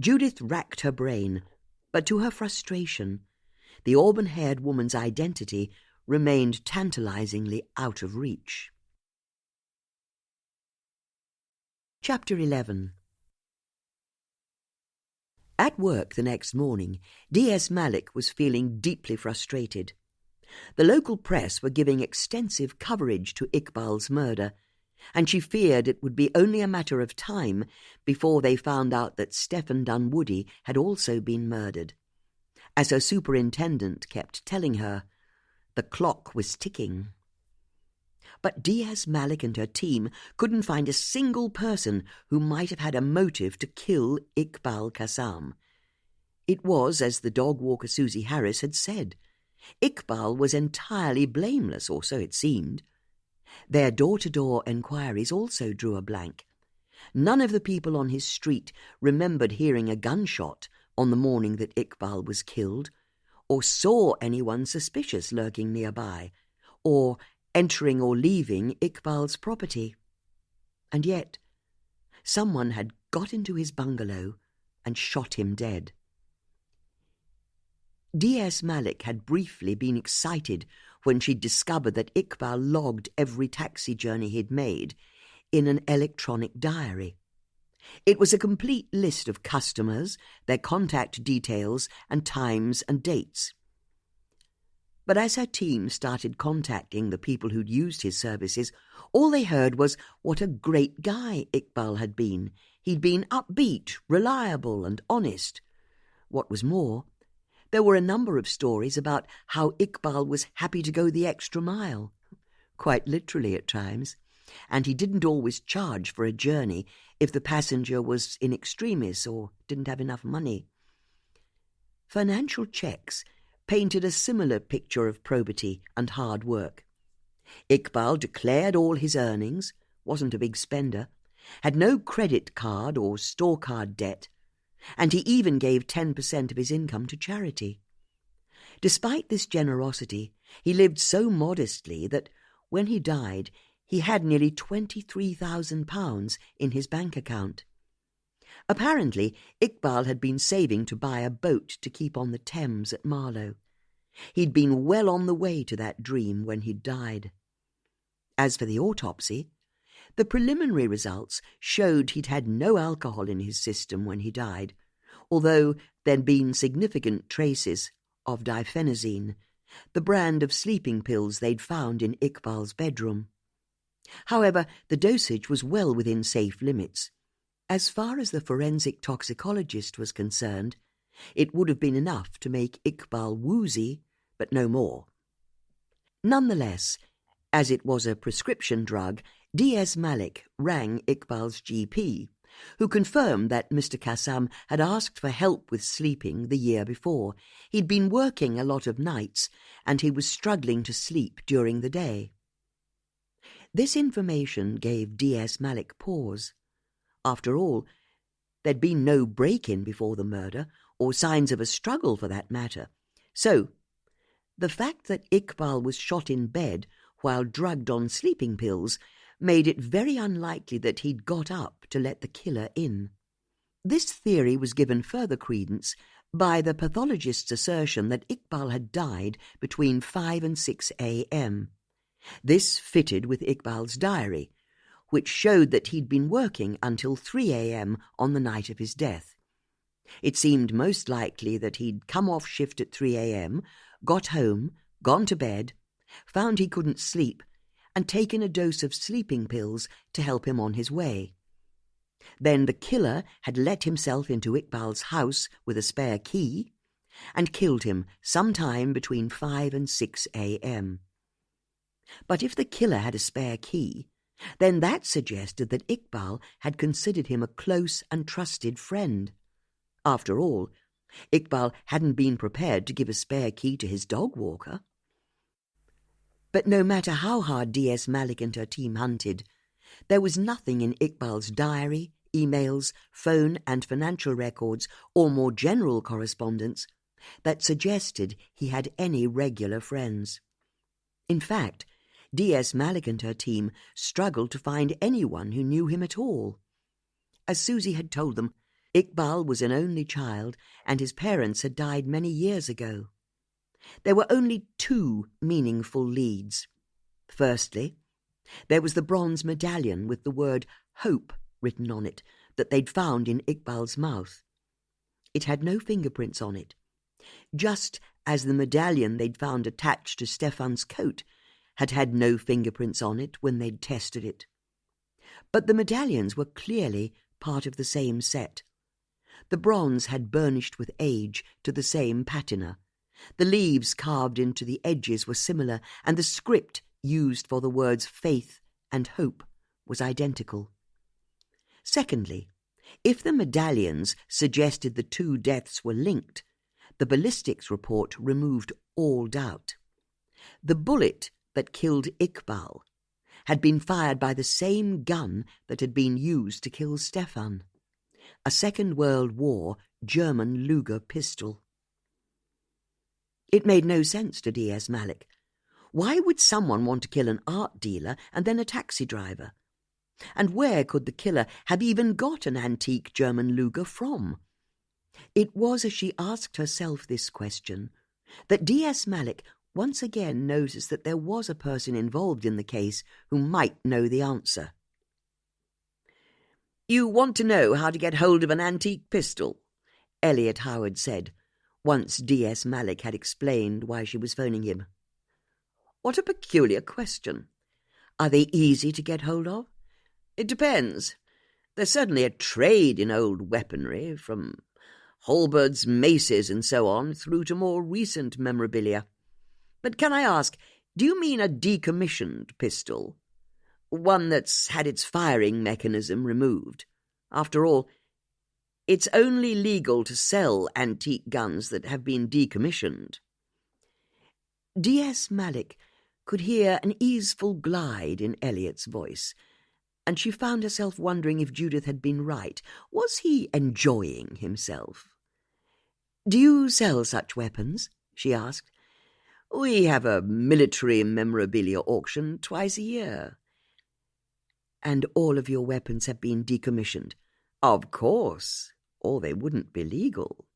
Judith racked her brain, but to her frustration, the auburn-haired woman's identity remained tantalizingly out of reach. Chapter 11. At work the next morning, D.S. Malik was feeling deeply frustrated. The local press were giving extensive coverage to Ikbal's murder, and she feared it would be only a matter of time before they found out that Stephen Dunwoody had also been murdered. As her superintendent kept telling her, the clock was ticking. But D.S. Malik and her team couldn't find a single person who might have had a motive to kill Ikbal Qassam. It was, as the dog walker Susie Harris had said. Ikbal was entirely blameless, or so it seemed. Their door-to-door enquiries also drew a blank. None of the people on his street remembered hearing a gunshot on the morning that Ikbal was killed, or saw anyone suspicious lurking nearby, or entering or leaving Ikbal's property. And yet, someone had got into his bungalow and shot him dead. D.S. Malik had briefly been excited when she'd discovered that Ikbal logged every taxi journey he'd made in an electronic diary. It was a complete list of customers, their contact details, and times and dates. But as her team started contacting the people who'd used his services, all they heard was what a great guy Ikbal had been. He'd been upbeat, reliable and honest. What was more, there were a number of stories about how Ikbal was happy to go the extra mile, quite literally at times, and he didn't always charge for a journey if the passenger was in extremis or didn't have enough money. Financial checks painted a similar picture of probity and hard work. Ikbal declared all his earnings, wasn't a big spender, had no credit card or store card debt, and he even gave 10% of his income to charity. Despite this generosity, he lived so modestly that, when he died, he had nearly £23,000 in his bank account. Apparently, Ikbal had been saving to buy a boat to keep on the Thames at Marlow. He'd been well on the way to that dream when he'd died. As for the autopsy, the preliminary results showed he'd had no alcohol in his system when he died, although there'd been significant traces of diphenazine, the brand of sleeping pills they'd found in Ikbal's bedroom. However, the dosage was well within safe limits. As far as the forensic toxicologist was concerned, it would have been enough to make Ikbal woozy, but no more. Nonetheless, as it was a prescription drug, D.S. Malik rang Ikbal's GP, who confirmed that Mr. Qassam had asked for help with sleeping the year before. He'd been working a lot of nights, and he was struggling to sleep during the day. This information gave D.S. Malik pause. After all, there'd been no break-in before the murder, or signs of a struggle for that matter. So, the fact that Ikbal was shot in bed while drugged on sleeping pills made it very unlikely that he'd got up to let the killer in. This theory was given further credence by the pathologist's assertion that Ikbal had died between 5 and 6 a.m. This fitted with Ikbal's diary, which showed that he'd been working until 3 a.m. on the night of his death. It seemed most likely that he'd come off shift at 3 a.m., got home, gone to bed, found he couldn't sleep, and taken a dose of sleeping pills to help him on his way. Then the killer had let himself into Ikbal's house with a spare key and killed him sometime between 5 and 6 a.m. But if the killer had a spare key, then that suggested that Ikbal had considered him a close and trusted friend. After all, Ikbal hadn't been prepared to give a spare key to his dog walker. But no matter how hard D.S. Malik and her team hunted, there was nothing in Ikbal's diary, emails, phone and financial records, or more general correspondence, that suggested he had any regular friends. In fact, D.S. Malik and her team struggled to find anyone who knew him at all. As Susie had told them, Ikbal was an only child, and his parents had died many years ago. There were only 2 meaningful leads. Firstly, there was the bronze medallion with the word "Hope" written on it that they'd found in Ikbal's mouth. It had no fingerprints on it, just as the medallion they'd found attached to Stefan's coat had had no fingerprints on it when they'd tested it. But the medallions were clearly part of the same set. The bronze had burnished with age to the same patina. The leaves carved into the edges were similar, and the script used for the words faith and hope was identical. Secondly, if the medallions suggested the 2 deaths were linked, the ballistics report removed all doubt. The bullet that killed Ikbal had been fired by the same gun that had been used to kill Stefan, a Second World War German Luger pistol. It made no sense to D.S. Malik. Why would someone want to kill an art dealer and then a taxi driver? And where could the killer have even got an antique German Luger from? It was as she asked herself this question that D.S. Malik once again noticed that there was a person involved in the case who might know the answer. "You want to know how to get hold of an antique pistol?" Elliot Howard said, once D.S. Malik had explained why she was phoning him. "What a peculiar question. Are they easy to get hold of?" "It depends. There's certainly a trade in old weaponry, from halberds, maces, and so on, through to more recent memorabilia. But can I ask, do you mean a decommissioned pistol? One that's had its firing mechanism removed? After all, it's only legal to sell antique guns that have been decommissioned. D.S. Malik could hear an easeful glide in Elliot's voice, and she found herself wondering if Judith had been right. Was he enjoying himself? "Do you sell such weapons?" she asked. "We have a military memorabilia auction twice a year." "And all of your weapons have been decommissioned?" "Of course, or they wouldn't be legal."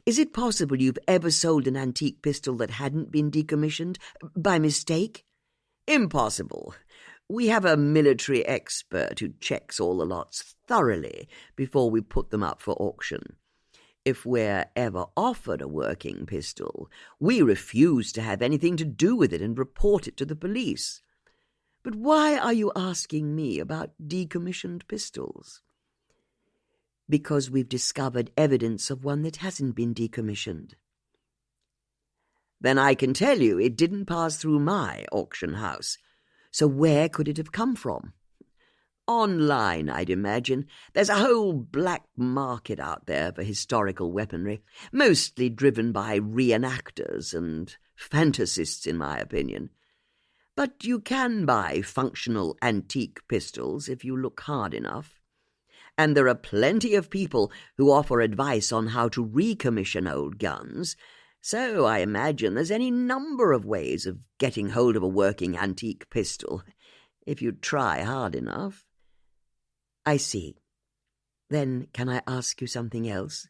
"Is it possible you've ever sold an antique pistol that hadn't been decommissioned, by mistake?" "Impossible. We have a military expert who checks all the lots thoroughly before we put them up for auction. If we're ever offered a working pistol, we refuse to have anything to do with it and report it to the police. But why are you asking me about decommissioned pistols?" "Because we've discovered evidence of one that hasn't been decommissioned." "Then I can tell you it didn't pass through my auction house. So where could it have come from?" "Online, I'd imagine. There's a whole black market out there for historical weaponry, mostly driven by reenactors and fantasists, in my opinion. But you can buy functional antique pistols if you look hard enough. And there are plenty of people who offer advice on how to recommission old guns, so I imagine there's any number of ways of getting hold of a working antique pistol, if you try hard enough." "I see. Then can I ask you something else?"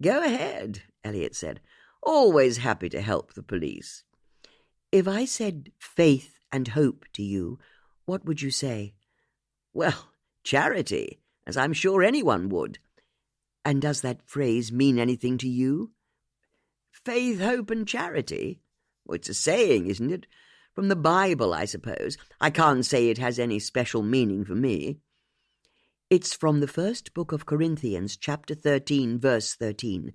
"Go ahead," Elliot said. "Always happy to help the police." "If I said faith and hope to you, what would you say?" "Well, charity, as I'm sure anyone would." "And does that phrase mean anything to you?" "Faith, hope, and charity? Well, it's a saying, isn't it? From the Bible, I suppose. I can't say it has any special meaning for me." "It's from the first book of Corinthians, chapter 13, verse 13.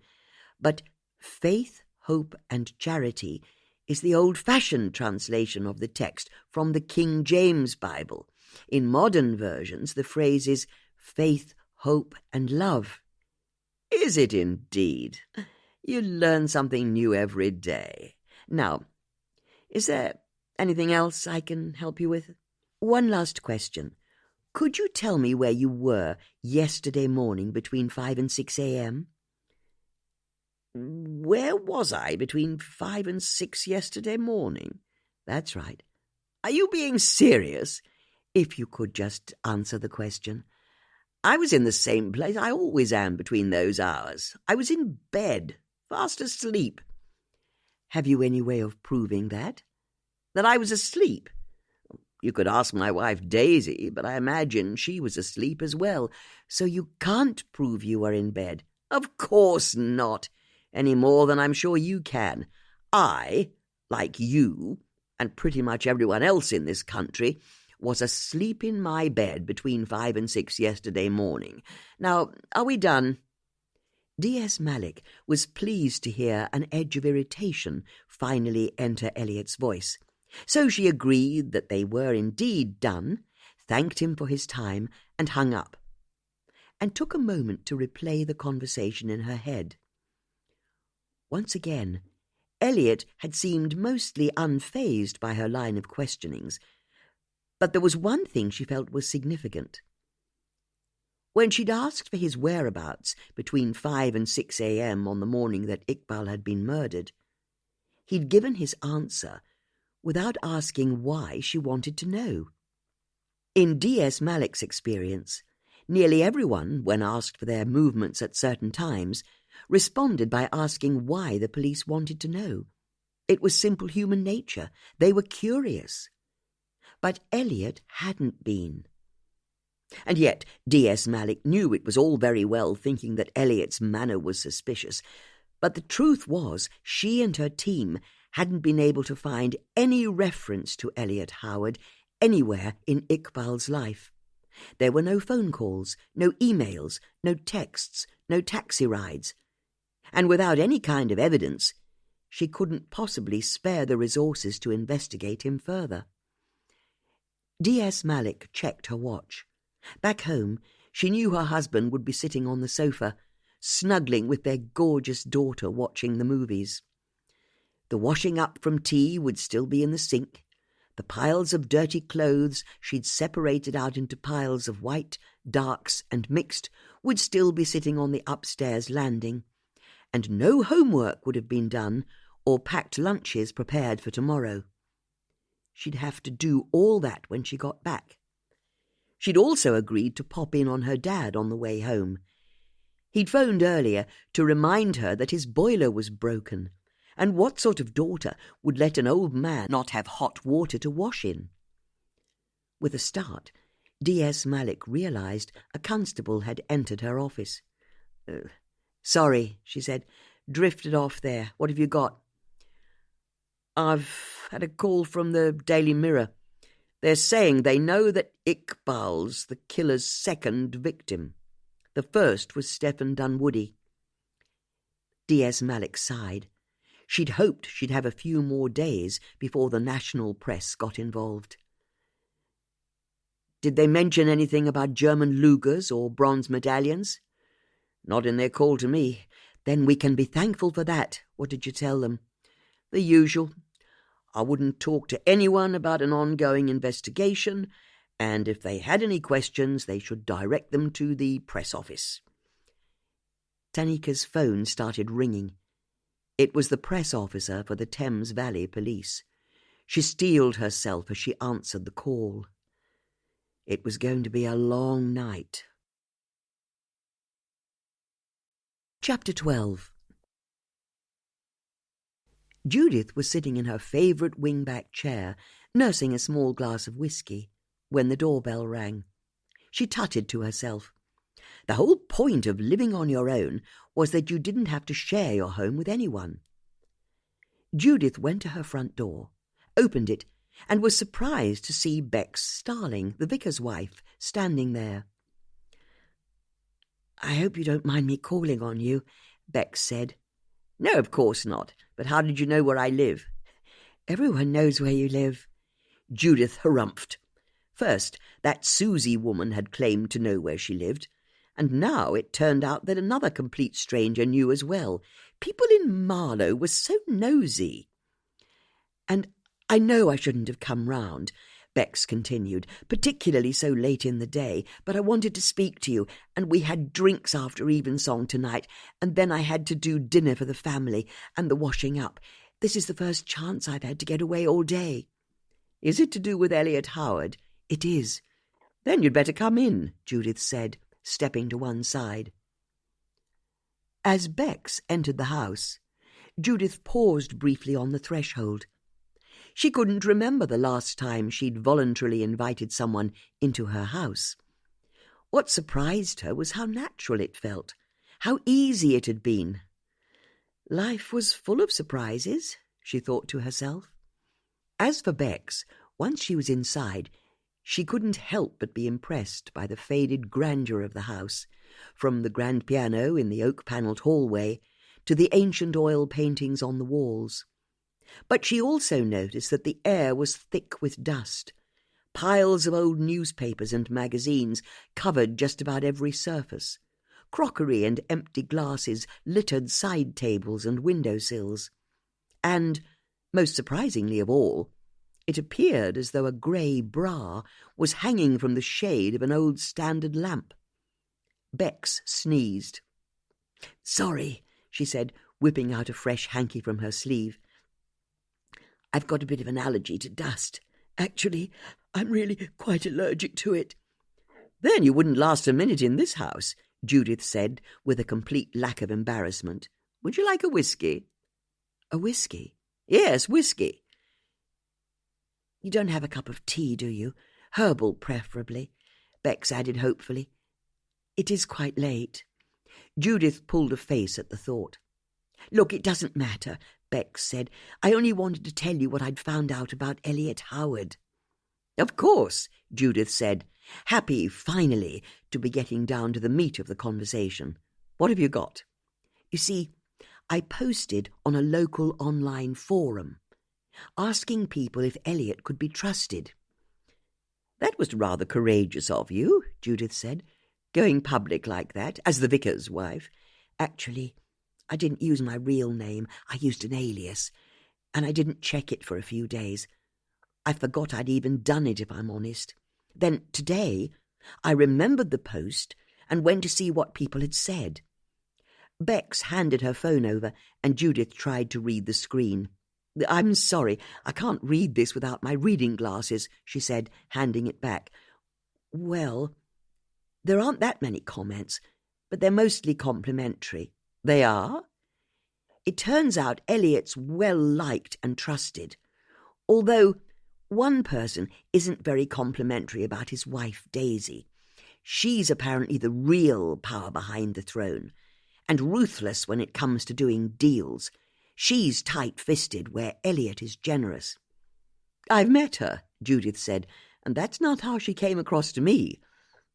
But faith, hope, and charity is the old-fashioned translation of the text from the King James Bible. In modern versions, the phrase is faith, hope, and love." "Is it indeed? You learn something new every day. Now, is there anything else I can help you with?" "One last question. Could you tell me where you were yesterday morning between 5 and 6 a.m.? "Where was I between 5 and 6 yesterday morning?" "That's right." "Are you being serious?" "If you could just answer the question." "I was in the same place I always am between those hours. I was in bed, fast asleep." "Have you any way of proving that?" "That I was asleep? You could ask my wife Daisy, but I imagine she was asleep as well." "So you can't prove you were in bed?" "Of course not, any more than I'm sure you can. I, like you, and pretty much everyone else in this country, was asleep in my bed between 5 and 6 yesterday morning. Now, are we done?" D.S. Malik was pleased to hear an edge of irritation finally enter Elliot's voice. So she agreed that they were indeed done, thanked him for his time, and hung up, and took a moment to replay the conversation in her head. Once again, Elliot had seemed mostly unfazed by her line of questionings, but there was one thing she felt was significant. When she'd asked for his whereabouts between 5 and 6 a.m. on the morning that Ikbal had been murdered, he'd given his answer without asking why she wanted to know. In D.S. Malik's experience, nearly everyone, when asked for their movements at certain times, responded by asking why the police wanted to know. It was simple human nature. They were curious. But Elliot hadn't been. And yet D.S. Malik knew it was all very well thinking that Elliot's manner was suspicious, but the truth was she and her team hadn't been able to find any reference to Elliot Howard anywhere in Ikbal's life. There were no phone calls, no emails, no texts, no taxi rides. And without any kind of evidence, she couldn't possibly spare the resources to investigate him further. D.S. Malik checked her watch. Back home, she knew her husband would be sitting on the sofa, snuggling with their gorgeous daughter watching the movies. The washing up from tea would still be in the sink. The piles of dirty clothes she'd separated out into piles of white, darks, and mixed would still be sitting on the upstairs landing, and no homework would have been done or packed lunches prepared for tomorrow. She'd have to do all that when she got back. She'd also agreed to pop in on her dad on the way home. He'd phoned earlier to remind her that his boiler was broken, and what sort of daughter would let an old man not have hot water to wash in? With a start, D.S. Malik realized a constable had entered her office. Sorry, she said. Drifted off there. What have you got? I've had a call from the Daily Mirror. They're saying they know that Ikbal's the killer's second victim. The first was Stephen Dunwoody. D.S. Malik sighed. She'd hoped she'd have a few more days before the national press got involved. Did they mention anything about German Lugers or bronze medallions? Not in their call to me. Then we can be thankful for that. What did you tell them? The usual. I wouldn't talk to anyone about an ongoing investigation, and if they had any questions, they should direct them to the press office. Tanika's phone started ringing. It was the press officer for the Thames Valley Police. She steeled herself as she answered the call. It was going to be a long night. Chapter 12. Judith was sitting in her favourite wing-back chair, nursing a small glass of whisky, when the doorbell rang. She tutted to herself. The whole point of living on your own was that you didn't have to share your home with anyone. Judith went to her front door, opened it, and was surprised to see Bex Starling, the vicar's wife, standing there. "I hope you don't mind me calling on you," Bex said. "No, of course not. But how did you know where I live?" "Everyone knows where you live." Judith harumphed. First, that Susie woman had claimed to know where she lived, and now it turned out that another complete stranger knew as well. People in Marlow were so nosy. "And I know I shouldn't have come round," Bex continued, "particularly so late in the day, but I wanted to speak to you, and we had drinks after evensong tonight, and then I had to do dinner for the family and the washing up. This is the first chance I've had to get away all day." "Is it to do with Elliot Howard?" "It is." "Then you'd better come in," Judith said, stepping to one side. As Bex entered the house, Judith paused briefly on the threshold. She couldn't remember the last time she'd voluntarily invited someone into her house. What surprised her was how natural it felt, how easy it had been. Life was full of surprises, she thought to herself. As for Bex, once she was inside, she couldn't help but be impressed by the faded grandeur of the house, from the grand piano in the oak-panelled hallway to the ancient oil paintings on the walls. But she also noticed that the air was thick with dust. Piles of old newspapers and magazines covered just about every surface. Crockery and empty glasses littered side tables and window-sills. And, most surprisingly of all, it appeared as though a grey bra was hanging from the shade of an old standard lamp. Bex sneezed. "Sorry," she said, whipping out a fresh hanky from her sleeve. "I've got a bit of an allergy to dust. Actually, I'm really quite allergic to it." "Then you wouldn't last a minute in this house," Judith said, with a complete lack of embarrassment. "Would you like a whisky?" "A whisky?" "Yes, whisky." "You don't have a cup of tea, do you? Herbal, preferably," Bex added hopefully. "It is quite late." Judith pulled a face at the thought. "Look, it doesn't matter," Bex said. "I only wanted to tell you what I'd found out about Elliot Howard." "Of course," Judith said, happy, finally, to be getting down to the meat of the conversation. "What have you got?" "You see, I posted on a local online forum, asking people if Elliot could be trusted." "That was rather courageous of you," Judith said, "going public like that, as the vicar's wife." "Actually, I didn't use my real name. I used an alias, and I didn't check it for a few days. I forgot I'd even done it, if I'm honest. Then today I remembered the post and went to see what people had said." Bex handed her phone over, and Judith tried to read the screen. "I'm sorry, I can't read this without my reading glasses," she said, handing it back. "Well, there aren't that many comments, but they're mostly complimentary." "They are?" "It turns out Elliot's well-liked and trusted, although one person isn't very complimentary about his wife, Daisy. She's apparently the real power behind the throne, and ruthless when it comes to doing deals. She's tight-fisted where Elliot is generous." "I've met her," Judith said, "and that's not how she came across to me.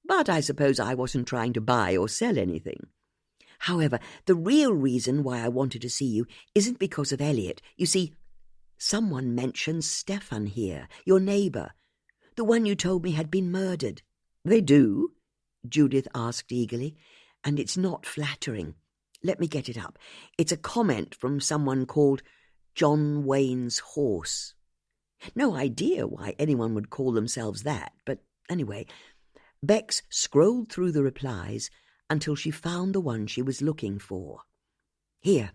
But I suppose I wasn't trying to buy or sell anything. However, the real reason why I wanted to see you isn't because of Elliot. You see, someone mentioned Stefan here, your neighbour, the one you told me had been murdered." "They do?" Judith asked eagerly. "And it's not flattering. Let me get it up. It's a comment from someone called John Wayne's Horse. No idea why anyone would call themselves that, but anyway." Bex scrolled through the replies until she found the one she was looking for. "Here,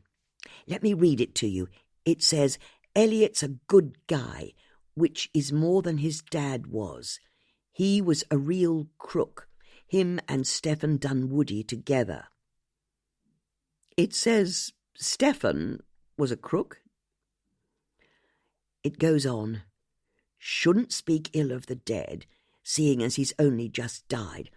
let me read it to you. It says, 'Elliot's a good guy, which is more than his dad was. He was a real crook, him and Stefan Dunwoody together.'" "It says Stefan was a crook?" It goes on, "Shouldn't speak ill of the dead, seeing as he's only just died.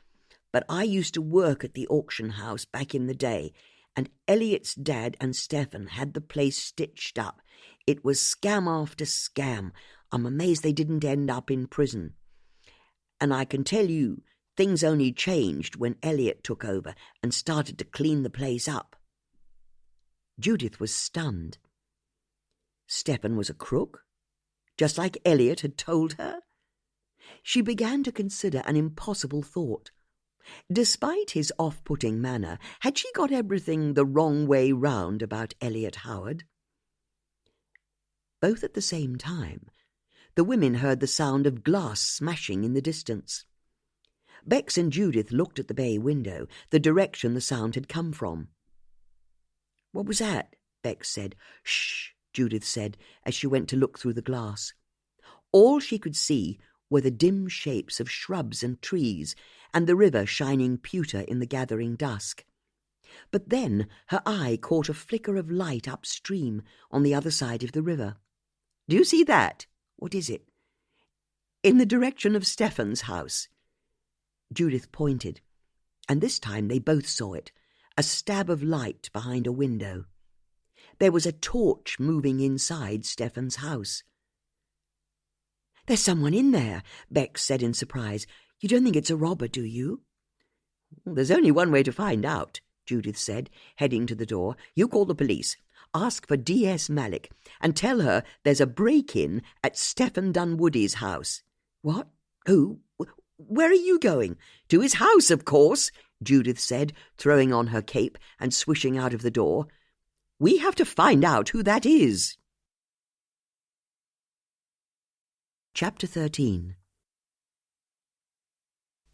But I used to work at the auction house back in the day, and Elliot's dad and Stefan had the place stitched up. It was scam after scam. I'm amazed they didn't end up in prison. And I can tell you, things only changed when Elliot took over and started to clean the place up." Judith was stunned. Stefan was a crook, just like Elliot had told her? She began to consider an impossible thought. Despite his off-putting manner, had she got everything the wrong way round about Elliot Howard? Both at the same time, the women heard the sound of glass smashing in the distance. Bex and Judith looked at the bay window, the direction the sound had come from. "What was that?" Bex said. "Shh," Judith said, as she went to look through the glass. All she could see were the dim shapes of shrubs and trees, and the river shining pewter in the gathering dusk. But then her eye caught a flicker of light upstream on the other side of the river. "Do you see that?" "What is it?" "In the direction of Stefan's house." Judith pointed, and this time they both saw it, a stab of light behind a window. There was a torch moving inside Stefan's house. "There's someone in there," Bex said in surprise. "You don't think it's a robber, do you?" "There's only one way to find out," Judith said, heading to the door. "You call the police. Ask for D.S. Malik, and tell her there's a break-in at Stefan Dunwoody's house." "What? Who? Where are you going?" "To his house, of course," Judith said, throwing on her cape and swishing out of the door. "We have to find out who that is." Chapter 13.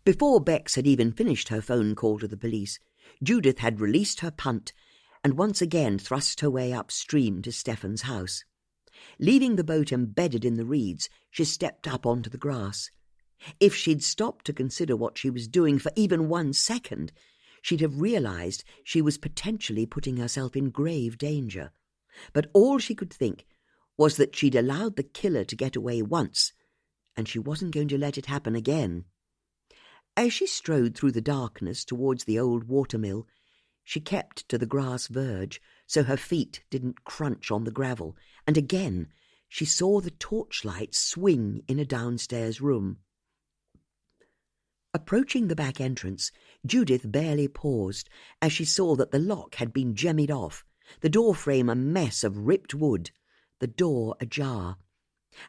Before Bex had even finished her phone call to the police, Judith had released her punt and once again thrust her way upstream to Stefan's house. Leaving the boat embedded in the reeds, she stepped up onto the grass. If she'd stopped to consider what she was doing for even 1 second, she'd have realized she was potentially putting herself in grave danger. But all she could think was that she'd allowed the killer to get away once, and she wasn't going to let it happen again. As she strode through the darkness towards the old watermill, she kept to the grass verge so her feet didn't crunch on the gravel, and again she saw the torchlight swing in a downstairs room. Approaching the back entrance, Judith barely paused as she saw that the lock had been jemmied off, the door frame a mess of ripped wood, the door ajar.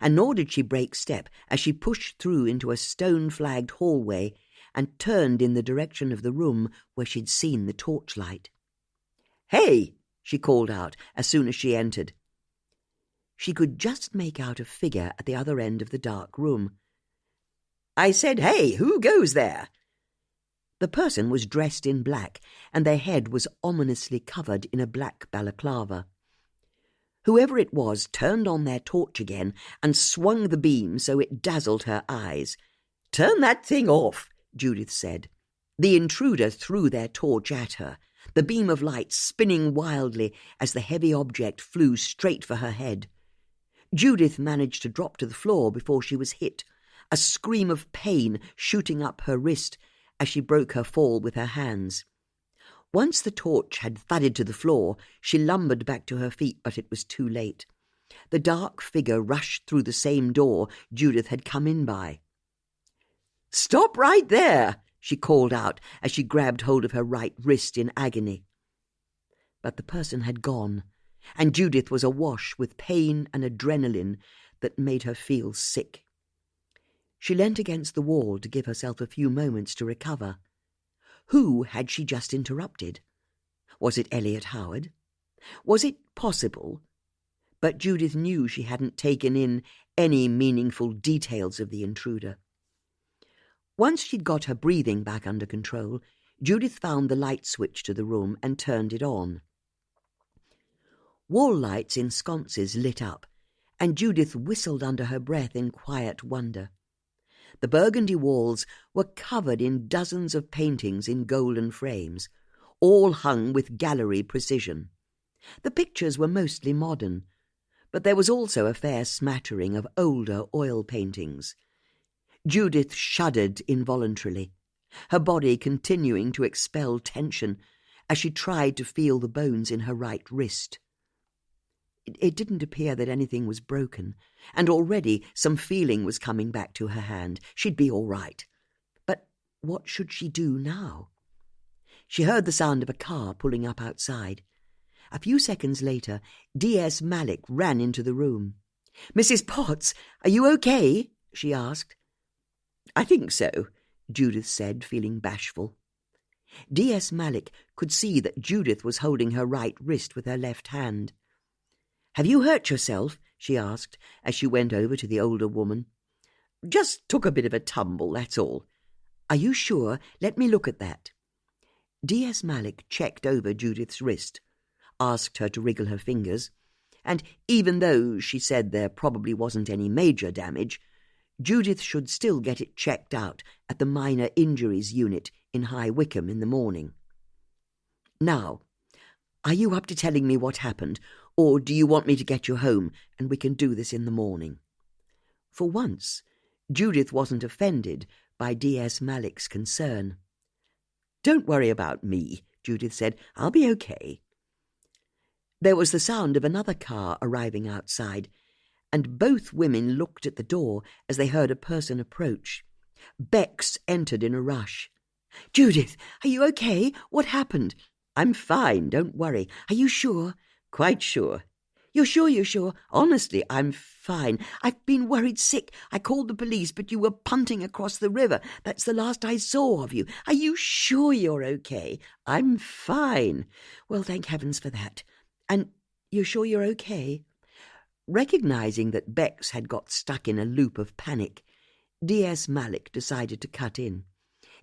And nor did she break step as she pushed through into a stone-flagged hallway and turned in the direction of the room where she'd seen the torchlight. "Hey!" she called out as soon as she entered. She could just make out a figure at the other end of the dark room. "I said, hey, who goes there?" The person was dressed in black, and their head was ominously covered in a black balaclava. Whoever it was turned on their torch again and swung the beam so it dazzled her eyes. "Turn that thing off," Judith said. The intruder threw their torch at her, the beam of light spinning wildly as the heavy object flew straight for her head. Judith managed to drop to the floor before she was hit, a scream of pain shooting up her wrist as she broke her fall with her hands. Once the torch had thudded to the floor, she lumbered back to her feet, but it was too late. The dark figure rushed through the same door Judith had come in by. "Stop right there!" she called out as she grabbed hold of her right wrist in agony. But the person had gone, and Judith was awash with pain and adrenaline that made her feel sick. She leant against the wall to give herself a few moments to recover. Who had she just interrupted? Was it Elliot Howard? Was it possible? But Judith knew she hadn't taken in any meaningful details of the intruder. Once she'd got her breathing back under control, Judith found the light switch to the room and turned it on. Wall lights in sconces lit up, and Judith whistled under her breath in quiet wonder. The burgundy walls were covered in dozens of paintings in golden frames, all hung with gallery precision. The pictures were mostly modern, but there was also a fair smattering of older oil paintings. Judith shuddered involuntarily, her body continuing to expel tension as she tried to feel the bones in her right wrist. It didn't appear that anything was broken, and already some feeling was coming back to her hand. She'd be all right. But what should she do now? She heard the sound of a car pulling up outside. A few seconds later, D.S. Malik ran into the room. "Mrs. Potts, are you okay?" she asked. "I think so," Judith said, feeling bashful. D.S. Malik could see that Judith was holding her right wrist with her left hand. "Have you hurt yourself?" she asked as she went over to the older woman. "Just took a bit of a tumble, that's all." "Are you sure? Let me look at that." D.S. Malik checked over Judith's wrist, asked her to wriggle her fingers, and even though she said there probably wasn't any major damage, Judith should still get it checked out at the minor injuries unit in High Wycombe in the morning. "Now, are you up to telling me what happened, or do you want me to get you home and we can do this in the morning?" For once, Judith wasn't offended by D.S. Malik's concern. "Don't worry about me," Judith said. "I'll be okay." There was the sound of another car arriving outside, and both women looked at the door as they heard a person approach. Bex entered in a rush. "Judith, are you okay? What happened?" "I'm fine, don't worry." "Are you sure?" "Quite sure." You're sure? Honestly, I'm fine. I've been worried sick. I called the police, but you were punting across the river. That's the last I saw of you. Are you sure you're okay?" "I'm fine." "Well, thank heavens for that. And you're sure you're okay?" Recognizing that Bex had got stuck in a loop of panic, D.S. Malik decided to cut in.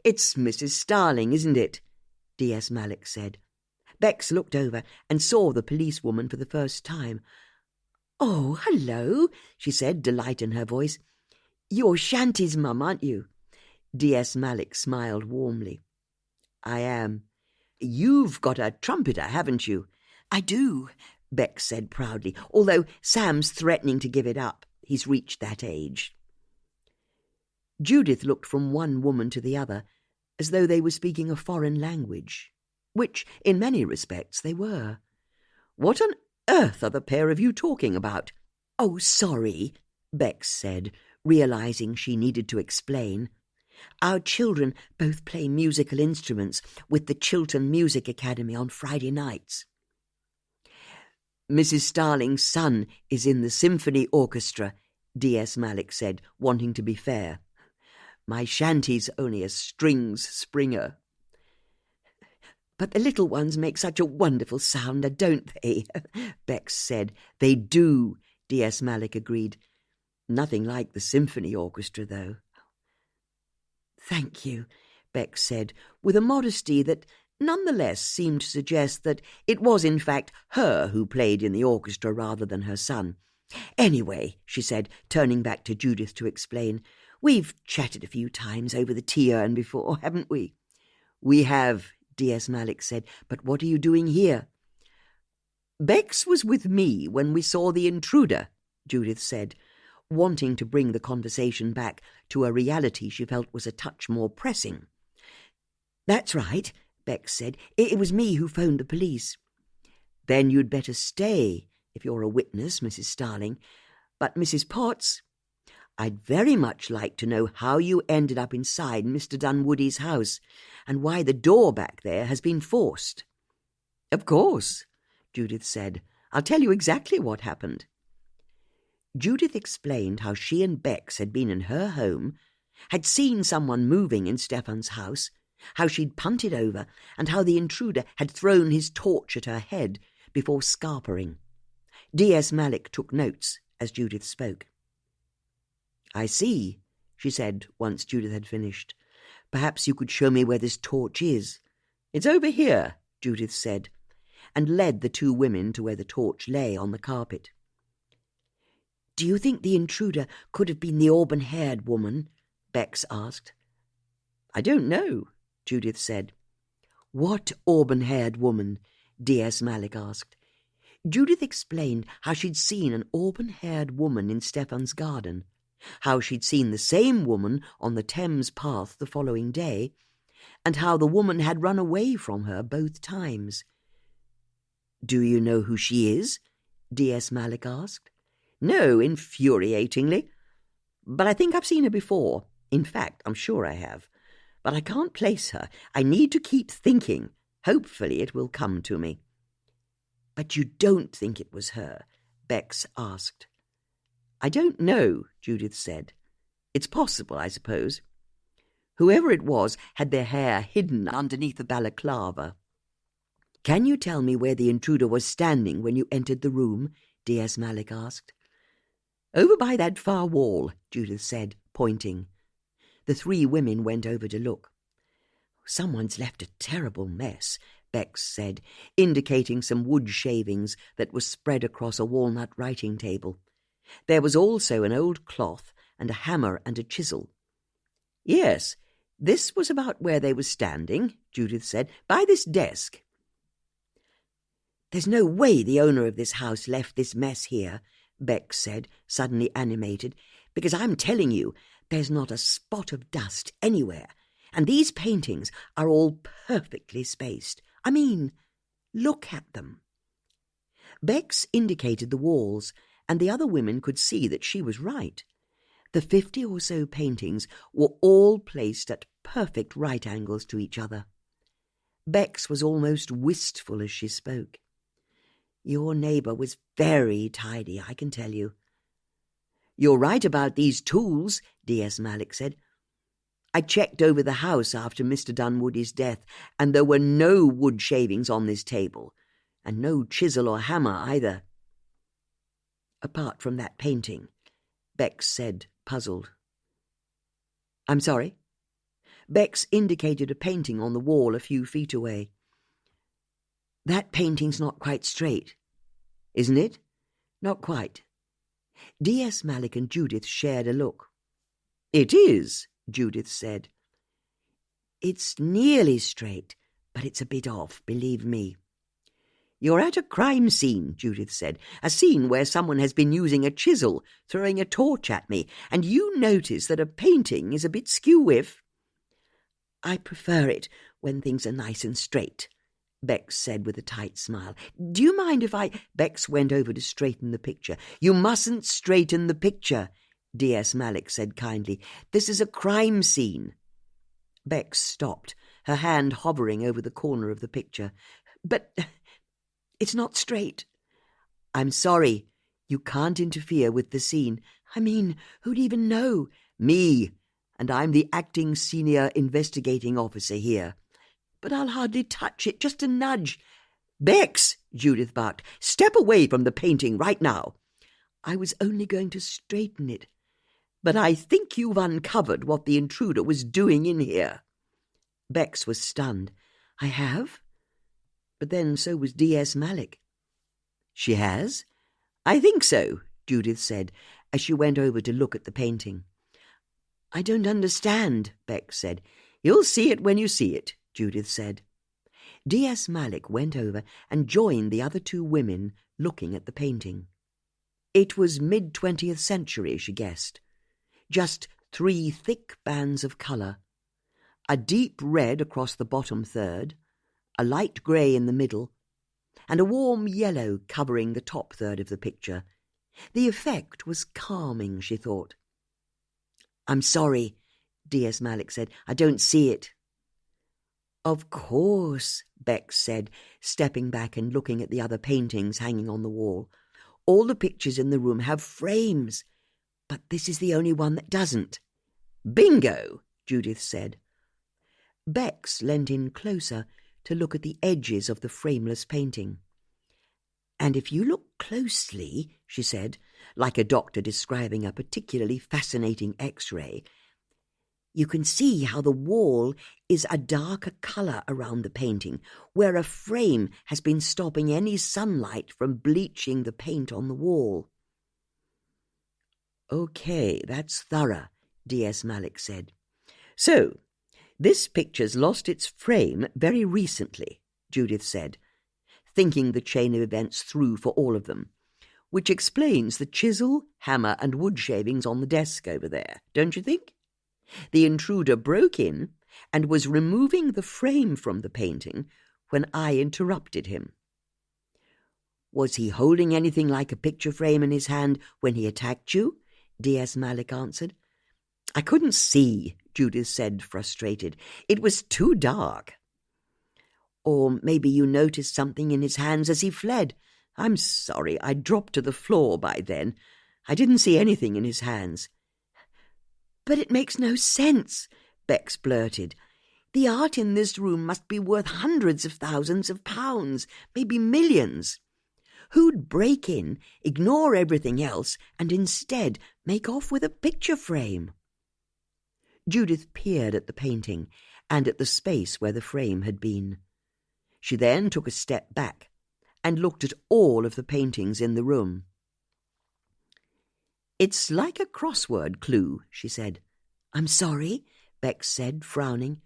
"It's Mrs. Starling, isn't it?" D.S. Malik said. Bex looked over and saw the policewoman for the first time. "Oh, hello," she said, delight in her voice. "You're Shanty's mum, aren't you?" D.S. Malik smiled warmly. "I am. You've got a trumpeter, haven't you?" "I do," Bex said proudly, although Sam's threatening to give it up. He's reached that age. Judith looked from one woman to the other, as though they were speaking a foreign language, which, in many respects, they were. "What on earth are the pair of you talking about?" "Oh, sorry," Bex said, realizing she needed to explain. Our children both play musical instruments with the Chiltern Music Academy on Friday nights. Mrs. Starling's son is in the symphony orchestra, D.S. Malik said, wanting to be fair. My shanty's only a strings springer. But the little ones make such a wonderful sound, don't they? Bex said. They do, D.S. Malik agreed. Nothing like the symphony orchestra, though. Thank you, Bex said, with a modesty that nonetheless seemed to suggest that it was in fact her who played in the orchestra rather than her son. Anyway, she said, turning back to Judith to explain, we've chatted a few times over the tea urn before, haven't we? We have, D.S. Malik said, but what are you doing here? Bex was with me when we saw the intruder, Judith said, wanting to bring the conversation back to a reality she felt was a touch more pressing. That's right, Bex said. It was me who phoned the police. Then you'd better stay, if you're a witness, Mrs. Starling. But, Mrs. Potts, I'd very much like to know how you ended up inside Mr. Dunwoody's house and why the door back there has been forced. Of course, Judith said. I'll tell you exactly what happened. Judith explained how she and Bex had been in her home, had seen someone moving in Stefan's house, how she'd punted over, and how the intruder had thrown his torch at her head before scarpering. D.S. Malik took notes as Judith spoke. I see, she said once Judith had finished. Perhaps you could show me where this torch is. It's over here, Judith said, and led the two women to where the torch lay on the carpet. Do you think the intruder could have been the auburn-haired woman? Bex asked. I don't know, Judith said. What auburn-haired woman? D.S. Malik asked. Judith explained how she'd seen an auburn-haired woman in Stefan's garden, how she'd seen the same woman on the Thames path the following day, and how the woman had run away from her both times. Do you know who she is? D.S. Malik asked. No, infuriatingly. But I think I've seen her before. In fact, I'm sure I have. But I can't place her. I need to keep thinking. Hopefully it will come to me. But you don't think it was her? Bex asked. I don't know, Judith said. It's possible, I suppose. Whoever it was had their hair hidden underneath a balaclava. Can you tell me where the intruder was standing when you entered the room? D.S. Malik asked. Over by that far wall, Judith said, pointing. The three women went over to look. Someone's left a terrible mess, Bex said, indicating some wood shavings that were spread across a walnut writing table. There was also an old cloth and a hammer and a chisel. Yes, this was about where they were standing, Judith said, by this desk. There's no way the owner of this house left this mess here, Bex said, suddenly animated, because I'm telling you, there's not a spot of dust anywhere, and these paintings are all perfectly spaced. I mean, look at them. Bex indicated the walls, and the other women could see that she was right. The 50 or so paintings were all placed at perfect right angles to each other. Bex was almost wistful as she spoke. Your neighbour was very tidy, I can tell you. You're right about these tools, D.S. Malik said. I checked over the house after Mr. Dunwoody's death, and there were no wood shavings on this table, and no chisel or hammer either. Apart from that painting, Bex said, puzzled. I'm sorry? Bex indicated a painting on the wall a few feet away. That painting's not quite straight, isn't it? Not quite. D.S. Malik and Judith shared a look. It is, Judith said. It's nearly straight, but it's a bit off, believe me. You're at a crime scene, Judith said, a scene where someone has been using a chisel, throwing a torch at me, and you notice that a painting is a bit skew-whiff. I prefer it when things are nice and straight, Bex said with a tight smile. Do you mind if I... Bex went over to straighten the picture. You mustn't straighten the picture, D.S. Malik said kindly. This is a crime scene. Bex stopped, her hand hovering over the corner of the picture. "But it's not straight." "I'm sorry. You can't interfere with the scene. I mean, who'd even know?" "Me. And I'm the acting senior investigating officer here." "But I'll hardly touch it, just a nudge." "Bex," Judith barked, "step away from the painting right now." "I was only going to straighten it." "But I think you've uncovered what the intruder was doing in here." Bex was stunned. "I have?" But then so was D.S. Malik. "She has?" "I think so," Judith said, as she went over to look at the painting. "I don't understand," Bex said. "You'll see it when you see it," Judith said. D.S. Malik went over and joined the other two women looking at the painting. It was mid-20th century, she guessed. Just 3 thick bands of colour. A deep red across the bottom third, a light grey in the middle, and a warm yellow covering the top third of the picture. The effect was calming, she thought. "I'm sorry," D.S. Malik said. "I don't see it." "Of course," Bex said, stepping back and looking at the other paintings hanging on the wall. "All the pictures in the room have frames, but this is the only one that doesn't." "Bingo," Judith said. Bex leant in closer to look at the edges of the frameless painting. "And if you look closely," she said, like a doctor describing a particularly fascinating X-ray, "you can see how the wall is a darker colour around the painting, where a frame has been stopping any sunlight from bleaching the paint on the wall." "Okay, that's thorough," D.S. Malik said. "So, this picture's lost its frame very recently," Judith said, thinking the chain of events through for all of them, "which explains the chisel, hammer, and wood shavings on the desk over there, don't you think? The intruder broke in and was removing the frame from the painting when I interrupted him." "Was he holding anything like a picture frame in his hand when he attacked you?" D.S. Malik answered. "I couldn't see," Judith said, frustrated. "It was too dark." "Or maybe you noticed something in his hands as he fled." "I'm sorry, I dropped to the floor by then. I didn't see anything in his hands." "But it makes no sense," Bex blurted. "The art in this room must be worth hundreds of thousands of pounds, maybe millions. Who'd break in, ignore everything else, and instead make off with a picture frame?" Judith peered at the painting and at the space where the frame had been. She then took a step back and looked at all of the paintings in the room. "It's like a crossword clue," she said. "I'm sorry," Bex said, frowning.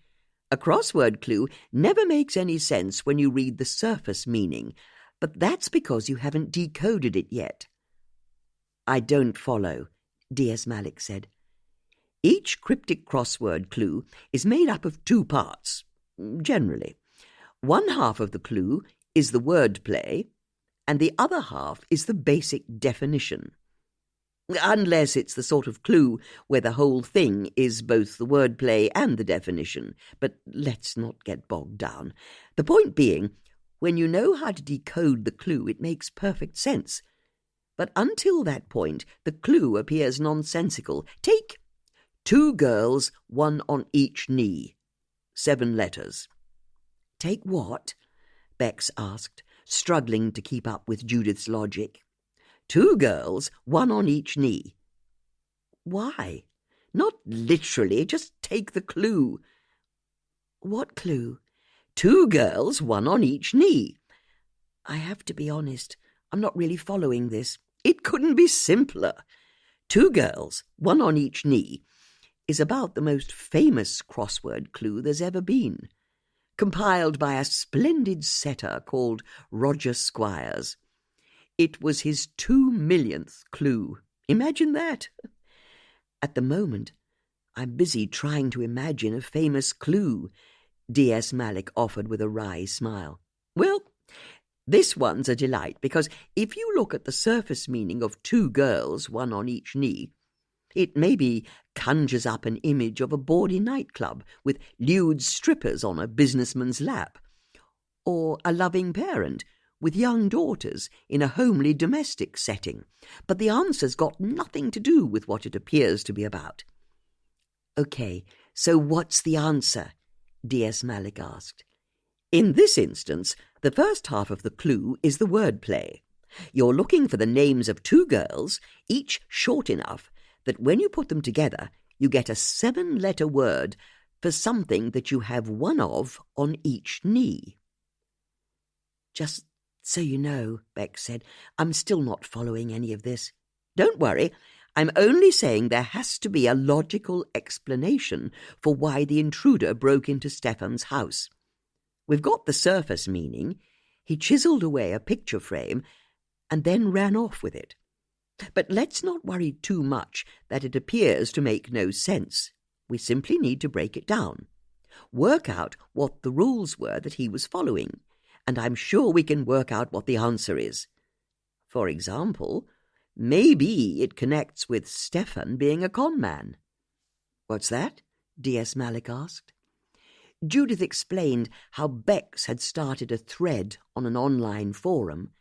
"A crossword clue never makes any sense when you read the surface meaning, but that's because you haven't decoded it yet." "I don't follow," D.S. Malik said. "Each cryptic crossword clue is made up of 2 parts, generally. One half of the clue is the wordplay, and the other half is the basic definition. Unless it's the sort of clue where the whole thing is both the wordplay and the definition. But let's not get bogged down. The point being, when you know how to decode the clue, it makes perfect sense. But until that point, the clue appears nonsensical. Take 2 girls, 1 on each knee. 7 letters. "Take what?" Bex asked, struggling to keep up with Judith's logic. 2 girls, 1 on each knee." "Why?" "Not literally, just take the clue." "What clue?" 2 girls, 1 on each knee." "I have to be honest, I'm not really following this." "It couldn't be simpler. 2 girls, 1 on each knee is about the most famous crossword clue there's ever been, compiled by a splendid setter called Roger Squires. It was his 2 millionth clue. Imagine that. At the moment, I'm busy trying to imagine a famous clue," D.S. Malik offered with a wry smile. "Well, this one's a delight, because if you look at the surface meaning of 2 girls, 1 on each knee, It maybe conjures up an image of a bawdy nightclub with lewd strippers on a businessman's lap, or a loving parent with young daughters in a homely domestic setting, but the answer's got nothing to do with what it appears to be about. "Okay, so what's the answer?" D.S. Malik asked. "In this instance, the first half of the clue is the wordplay. You're looking for the names of two girls, each short enough that when you put them together, you get a 7-letter word for something that you have one of on each knee." "Just so you know," Beck said, "I'm still not following any of this." "Don't worry. I'm only saying there has to be a logical explanation for why the intruder broke into Stefan's house. We've got the surface meaning. He chiselled away a picture frame and then ran off with it. But let's not worry too much that it appears to make no sense. We simply need to break it down. Work out what the rules were that he was following, and I'm sure we can work out what the answer is. For example, maybe it connects with Stefan being a con man." "What's that?" D.S. Malik asked. Judith explained how Bex had started a thread on an online forum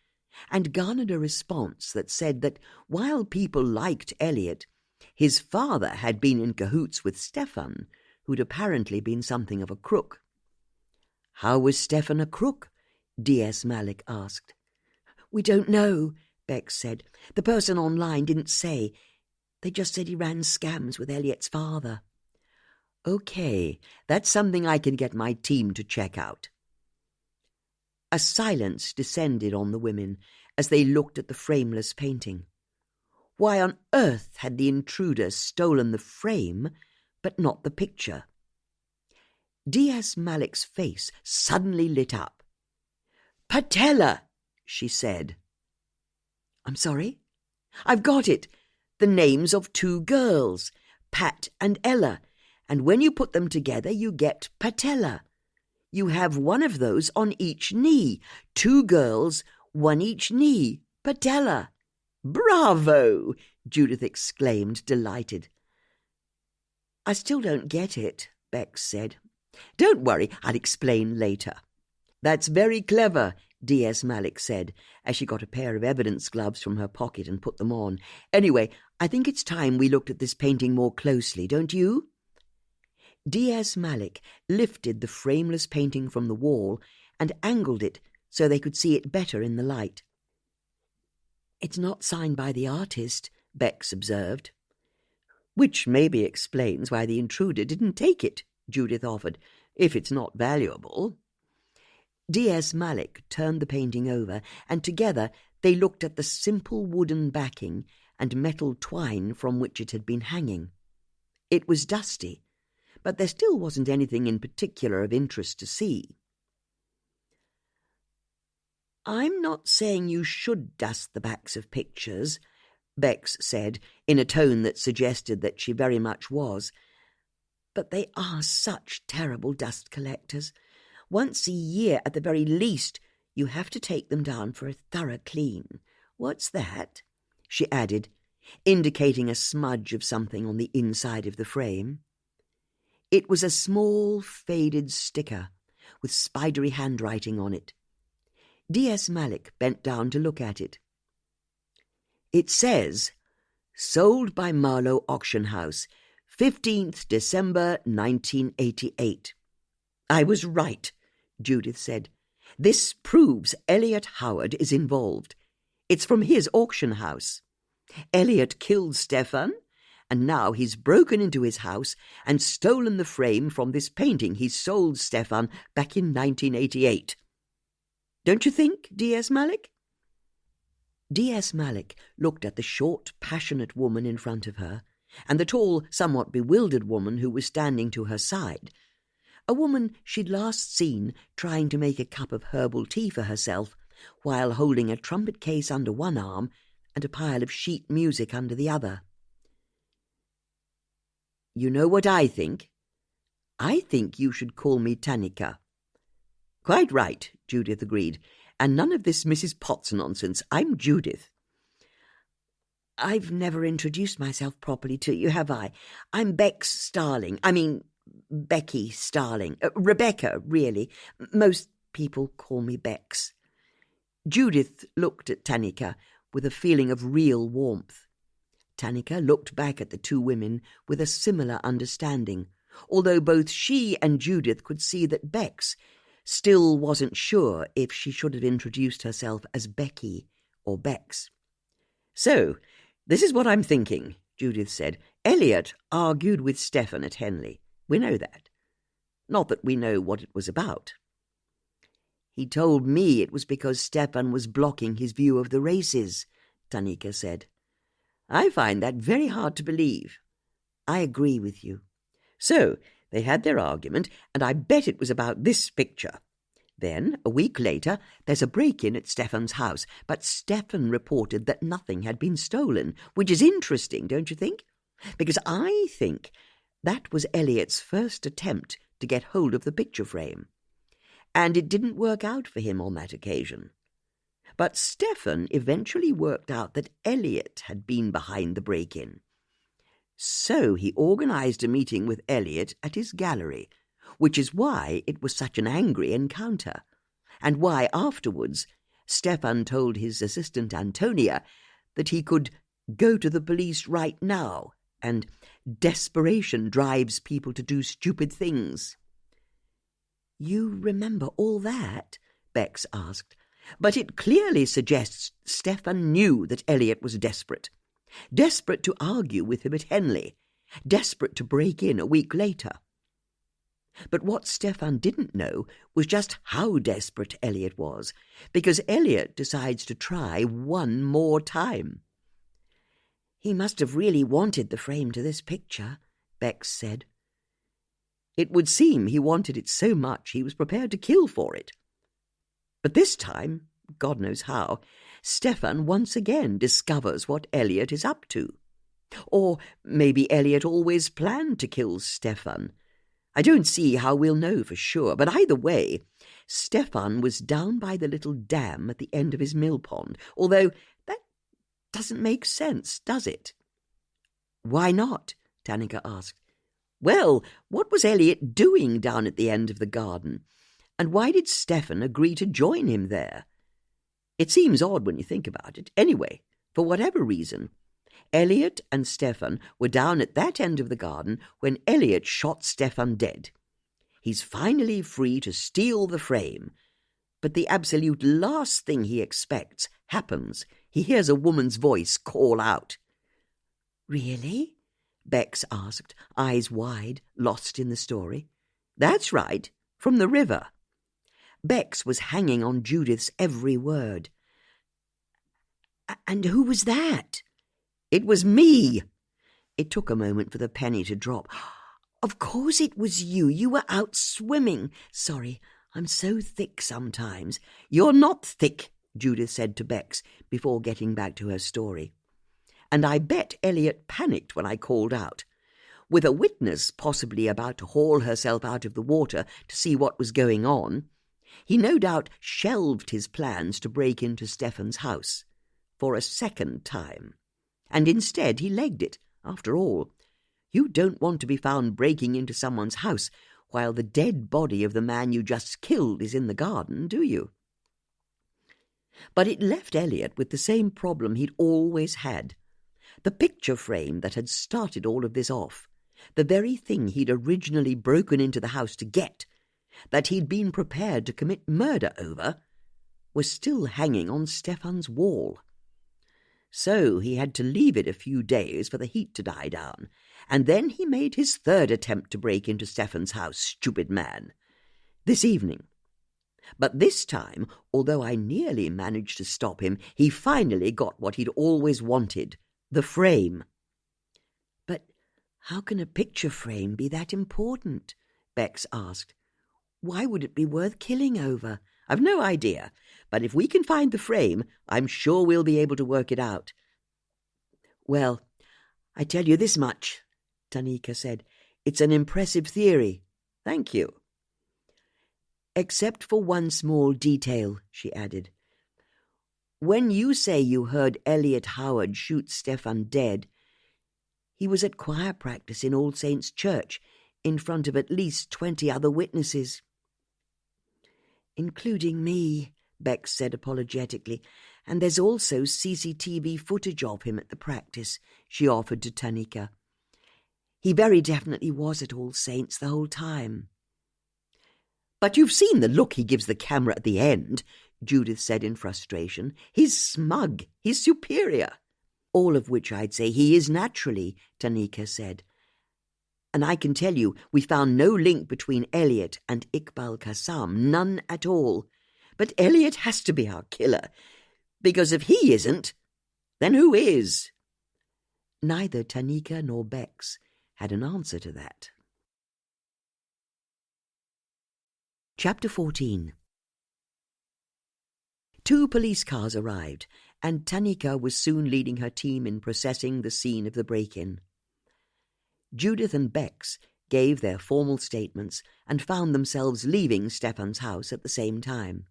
and garnered a response that said that while people liked Elliot, his father had been in cahoots with Stefan, who'd apparently been something of a crook. "How was Stefan a crook?" D.S. Malik asked. "We don't know," Bex said. "The person online didn't say. They just said he ran scams with Elliot's father." "Okay, that's something I can get my team to check out." A silence descended on the women as they looked at the frameless painting. Why on earth had the intruder stolen the frame, but not the picture? D.S. Malik's face suddenly lit up. "Patella," she said. "I'm sorry?" "I've got it. The names of two girls, Pat and Ella, and when you put them together you get patella. You have one of those on each knee. Two girls, one each knee. Patella." "Bravo!" Judith exclaimed, delighted. "I still don't get it," Bex said. "Don't worry, I'll explain later." "That's very clever," D.S. Malik said, as she got a pair of evidence gloves from her pocket and put them on. "Anyway, I think it's time we looked at this painting more closely, don't you?" D.S. Malik lifted the frameless painting from the wall and angled it so they could see it better in the light. "It's not signed by the artist," Bex observed. "Which maybe explains why the intruder didn't take it," Judith offered, "if it's not valuable." D.S. Malik turned the painting over, and together they looked at the simple wooden backing and metal twine from which it had been hanging. It was dusty, but there still wasn't anything in particular of interest to see. "I'm not saying you should dust the backs of pictures," Bex said, in a tone that suggested that she very much was. "But they are such terrible dust collectors. Once a year, at the very least, you have to take them down for a thorough clean. What's that?" she added, indicating a smudge of something on the inside of the frame. It was a small, faded sticker with spidery handwriting on it. D.S. Malik bent down to look at it. It says, "Sold by Marlow Auction House, 15th December 1988. "I was right," Judith said. "This proves Elliot Howard is involved. It's from his auction house. Elliot killed Stefan, and now he's broken into his house and stolen the frame from this painting he sold Stefan back in 1988. Don't you think, D.S. Malik?" D.S. Malik looked at the short, passionate woman in front of her, and the tall, somewhat bewildered woman who was standing to her side, a woman she'd last seen trying to make a cup of herbal tea for herself while holding a trumpet case under one arm and a pile of sheet music under the other. "You know what I think? I think you should call me Tanika." "Quite right," Judith agreed, "and none of this Mrs. Potts nonsense. I'm Judith." I've never introduced myself properly to you, have I? I'm Becky Starling. Rebecca, really. Most people call me Bex. Judith looked at Tanika with a feeling of real warmth. Tanika looked back at the two women with a similar understanding, although both she and Judith could see that Bex still wasn't sure if she should have introduced herself as Becky or Bex. "So, this is what I'm thinking," Judith said. "Elliot argued with Stefan at Henley. We know that. Not that we know what it was about." "He told me it was because Stefan was blocking his view of the races," Tanika said. "I find that very hard to believe." "I agree with you." "So, they had their argument, and I bet it was about this picture. Then, a week later, there's a break-in at Stefan's house, but Stefan reported that nothing had been stolen, which is interesting, don't you think? Because I think that was Elliot's first attempt to get hold of the picture frame. And it didn't work out for him on that occasion. But Stefan eventually worked out that Elliot had been behind the break-in. So he organized a meeting with Elliot at his gallery, which is why it was such an angry encounter, and why afterwards Stefan told his assistant Antonia that he could go to the police right now, and desperation drives people to do stupid things. "You remember all that?" Bex asked. "But it clearly suggests Stefan knew that Elliot was desperate to argue with him at Henley, desperate to break in a week later. But what Stefan didn't know was just how desperate Elliot was, because Elliot decides to try one more time." "He must have really wanted the frame to this picture," Bex said. "It would seem he wanted it so much he was prepared to kill for it. But this time, God knows how, Stefan once again discovers what Elliot is up to. Or maybe Elliot always planned to kill Stefan. I don't see how we'll know for sure, but either way, Stefan was down by the little dam at the end of his mill pond, although that doesn't make sense, does it?" "Why not?" Tanika asked. "Well, what was Elliot doing down at the end of the garden? And why did Stefan agree to join him there? It seems odd when you think about it. Anyway, for whatever reason, Elliot and Stefan were down at that end of the garden when Elliot shot Stefan dead. He's finally free to steal the frame, but the absolute last thing he expects happens. He hears a woman's voice call out." "Really?" Bex asked, eyes wide, lost in the story. "That's right, from the river." Bex was hanging on Judith's every word. "And who was that?" "It was me." It took a moment for the penny to drop. "Of course it was you. You were out swimming. Sorry, I'm so thick sometimes." "You're not thick," Judith said to Bex before getting back to her story. "And I bet Elliot panicked when I called out. With a witness possibly about to haul herself out of the water to see what was going on, he no doubt shelved his plans to break into Stefan's house for a second time. And instead he legged it. After all, you don't want to be found breaking into someone's house while the dead body of the man you just killed is in the garden, do you?" But it left Elliot with the same problem he'd always had. The picture frame that had started all of this off, the very thing he'd originally broken into the house to get, that he'd been prepared to commit murder over, was still hanging on Stefan's wall. So he had to leave it a few days for the heat to die down, and then he made his third attempt to break into Stefan's house, stupid man, this evening. But this time, although I nearly managed to stop him, he finally got what he'd always wanted, the frame. "But how can a picture frame be that important?" Bex asked. "Why would it be worth killing over?" "I've no idea, but if we can find the frame, I'm sure we'll be able to work it out." "Well, I tell you this much," Tanika said. "It's an impressive theory." "Thank you." "Except for one small detail," she added. When you say you heard Elliot Howard shoot Stefan dead, he was at choir practice in All Saints' Church in front of at least 20 other witnesses. Including me, Bex said apologetically, and there's also CCTV footage of him at the practice, she offered to Tanika. He very definitely was at All Saints the whole time. But you've seen the look he gives the camera at the end, Judith said in frustration. He's smug, he's superior. All of which I'd say he is naturally, Tanika said. And I can tell you we found no link between Elliot and Ikbal Qassam, none at all. But Elliot has to be our killer, because if he isn't, then who is? Neither Tanika nor Bex had an answer to that. Chapter 14. 2 police cars arrived, and Tanika was soon leading her team in processing the scene of the break-in. Judith and Bex gave their formal statements and found themselves leaving Stefan's house at the same time.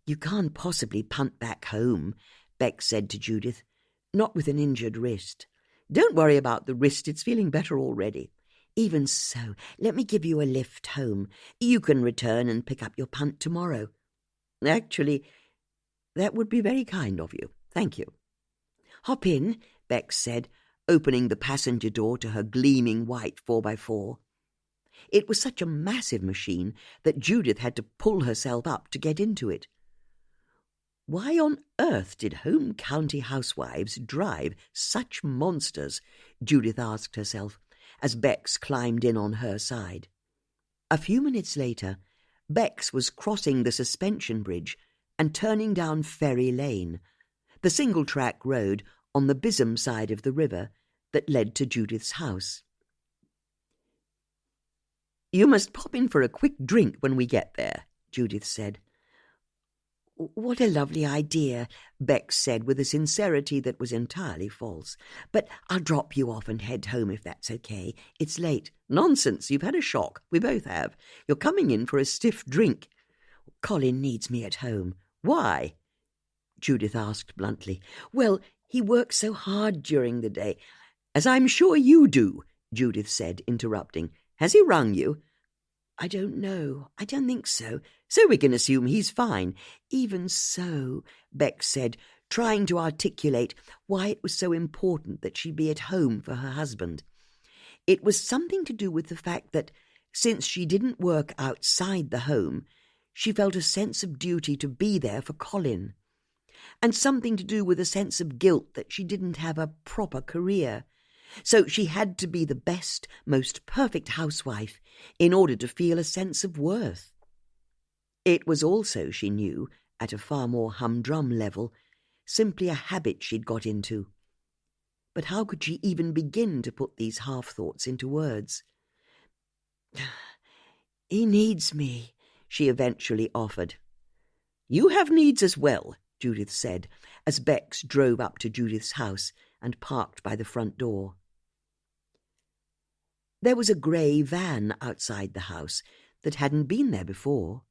You can't possibly punt back home, Bex said to Judith, not with an injured wrist. Don't worry about the wrist, it's feeling better already. Even so, let me give you a lift home. You can return and pick up your punt tomorrow. Actually, that would be very kind of you. Thank you. Hop in, Bex said, opening the passenger door to her gleaming white 4x4. It was such a massive machine that Judith had to pull herself up to get into it. Why on earth did home county housewives drive such monsters? Judith asked herself, as Bex climbed in on her side. A few minutes later, Bex was crossing the suspension bridge and turning down Ferry Lane, the single-track road on the Bism side of the river that led to Judith's house. You must pop in for a quick drink when we get there, Judith said. What a lovely idea, Bex said with a sincerity that was entirely false. But I'll drop you off and head home if that's okay. It's late. Nonsense, you've had a shock. We both have. You're coming in for a stiff drink. Colin needs me at home. Why? Judith asked bluntly. Well, he works so hard during the day. As I'm sure you do, Judith said, interrupting. Has he rung you? I don't know. I don't think so. So we can assume he's fine. Even so, Bex said, trying to articulate why it was so important that she be at home for her husband. It was something to do with the fact that, since she didn't work outside the home, she felt a sense of duty to be there for Colin, and something to do with a sense of guilt that she didn't have a proper career. So she had to be the best, most perfect housewife in order to feel a sense of worth. It was also, she knew, at a far more humdrum level, simply a habit she'd got into. But how could she even begin to put these half-thoughts into words? He needs me, she eventually offered. You have needs as well, Judith said, as Bex drove up to Judith's house and parked by the front door. There was a grey van outside the house that hadn't been there before.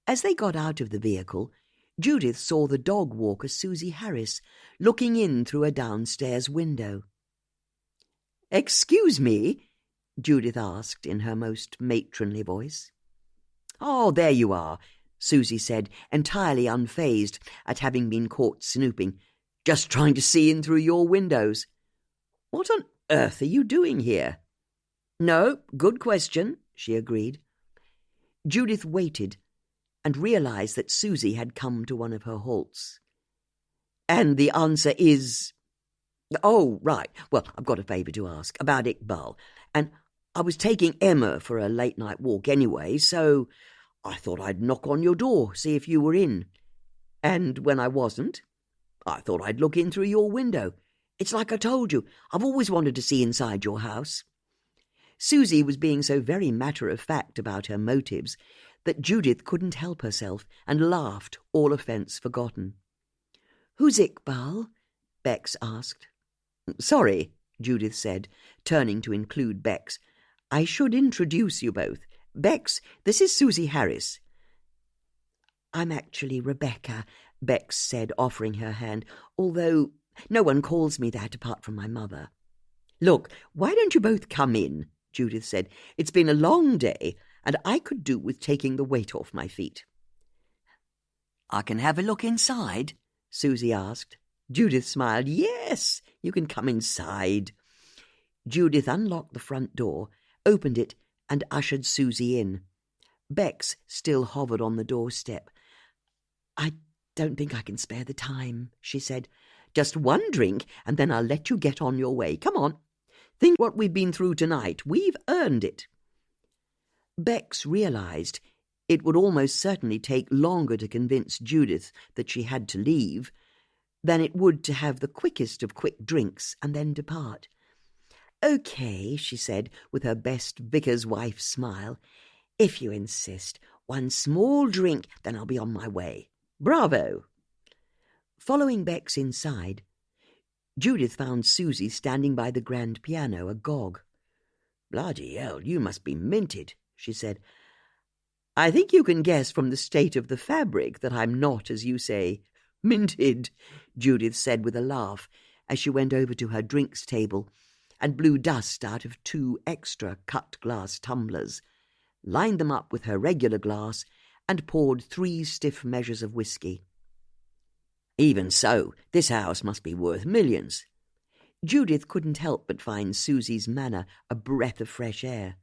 As they got out of the vehicle, Judith saw the dog walker Susie Harris looking in through a downstairs window. "Excuse me?" Judith asked in her most matronly voice. "Oh, there you are," Susie said, entirely unfazed at having been caught snooping. "Just trying to see in through your windows. What on earth are you doing here?" "No, good question," she agreed. Judith waited and realized that Susie had come to one of her halts. "And the answer is—" "Oh, right. Well, I've got a favour to ask about Ikbal, and I was taking Emma for a late-night walk anyway, so I thought I'd knock on your door, see if you were in. And when I wasn't, I thought I'd look in through your window. It's like I told you, I've always wanted to see inside your house." Susie was being so very matter-of-fact about her motives that Judith couldn't help herself and laughed, all offence forgotten. "Who's Ikbal?" Bex asked. "Sorry," Judith said, turning to include Bex. "I should introduce you both. Bex, this is Susie Harris." "I'm actually Rebecca," Bex said, offering her hand, although no one calls me that apart from my mother. Look, why don't you both come in? Judith said. It's been a long day, and I could do with taking the weight off my feet. I can have a look inside? Susie asked. Judith smiled. Yes, you can come inside. Judith unlocked the front door, opened it, and ushered Susie in. Bex still hovered on the doorstep. I don't think I can spare the time, she said. Just one drink, and then I'll let you get on your way. Come on. Think what we've been through tonight. We've earned it. Bex realized it would almost certainly take longer to convince Judith that she had to leave than it would to have the quickest of quick drinks and then depart. Okay, she said, with her best vicar's wife smile. If you insist. One small drink, then I'll be on my way. Bravo! Following Bex inside, Judith found Susie standing by the grand piano, agog. Bloody hell, you must be minted, she said. I think you can guess from the state of the fabric that I'm not, as you say, minted, Judith said with a laugh as she went over to her drinks table and blew dust out of 2 extra cut-glass tumblers, lined them up with her regular glass, and poured 3 stiff measures of whiskey. Even so, this house must be worth millions. Judith couldn't help but find Susie's manner a breath of fresh air.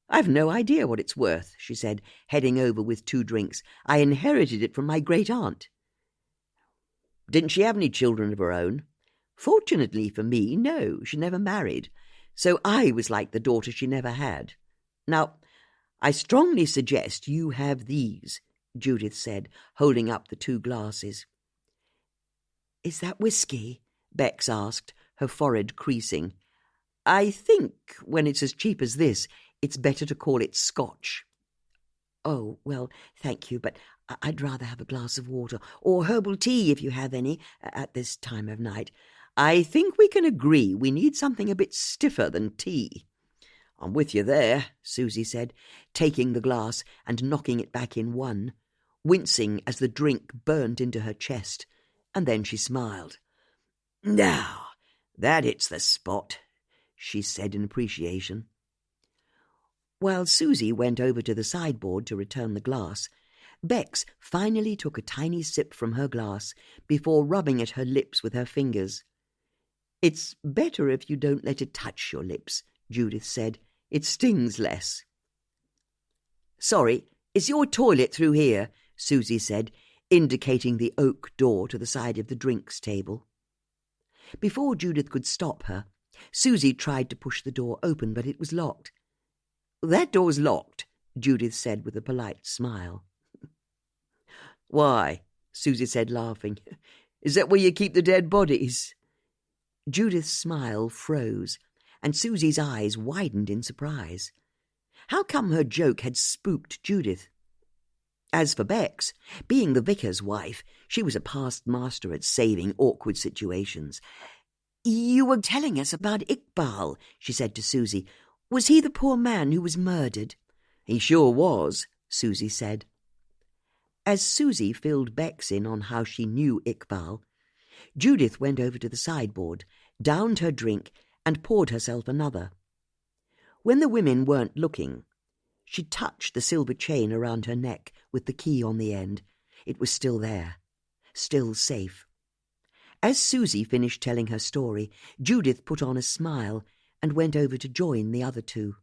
I've no idea what it's worth, she said, heading over with 2 drinks. I inherited it from my great-aunt. Didn't she have any children of her own? Fortunately for me, no, she never married, so I was like the daughter she never had. Now, I strongly suggest you have these, Judith said, holding up the 2 glasses. Is that whiskey? Bex asked, her forehead creasing. I think, when it's as cheap as this, it's better to call it Scotch. Oh, well, thank you, but I'd rather have a glass of water, or herbal tea if you have any, at this time of night. I think we can agree we need something a bit stiffer than tea. I'm with you there, Susie said, taking the glass and knocking it back in one, wincing as the drink burnt into her chest, and then she smiled. Now, that hits the spot, she said in appreciation. While Susie went over to the sideboard to return the glass, Bex finally took a tiny sip from her glass before rubbing at her lips with her fingers. It's better if you don't let it touch your lips, Judith said. It stings less. Sorry, is your toilet through here? Susie said, indicating the oak door to the side of the drinks table. Before Judith could stop her, Susie tried to push the door open, but it was locked. That door's locked, Judith said with a polite smile. Why? Susie said, laughing. Is that where you keep the dead bodies? Judith's smile froze, and Susie's eyes widened in surprise. How come her joke had spooked Judith? As for Bex, being the vicar's wife, she was a past master at saving awkward situations. You were telling us about Ikbal, she said to Susie. Was he the poor man who was murdered? He sure was, Susie said. As Susie filled Bex in on how she knew Ikbal, Judith went over to the sideboard, downed her drink, and poured herself another. When the women weren't looking, she touched the silver chain around her neck with the key on the end. It was still there, still safe. As Susie finished telling her story, Judith put on a smile and went over to join the other 2.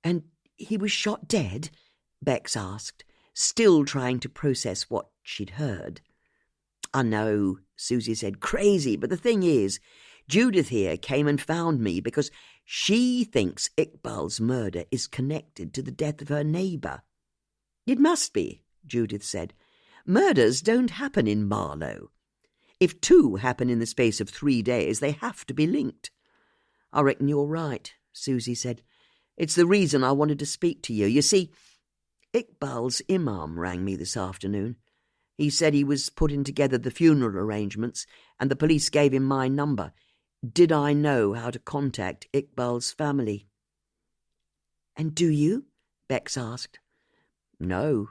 And he was shot dead? Bex asked, still trying to process what she'd heard. I know, Susie said, crazy, but the thing is, Judith here came and found me because she thinks Ikbal's murder is connected to the death of her neighbour. It must be, Judith said. Murders don't happen in Marlow. If 2 happen in the space of 3 days, they have to be linked. I reckon you're right, Susie said. It's the reason I wanted to speak to you. You see, Ikbal's imam rang me this afternoon. He said he was putting together the funeral arrangements, and the police gave him my number. Did I know how to contact Ikbal's family? And do you? Bex asked. No.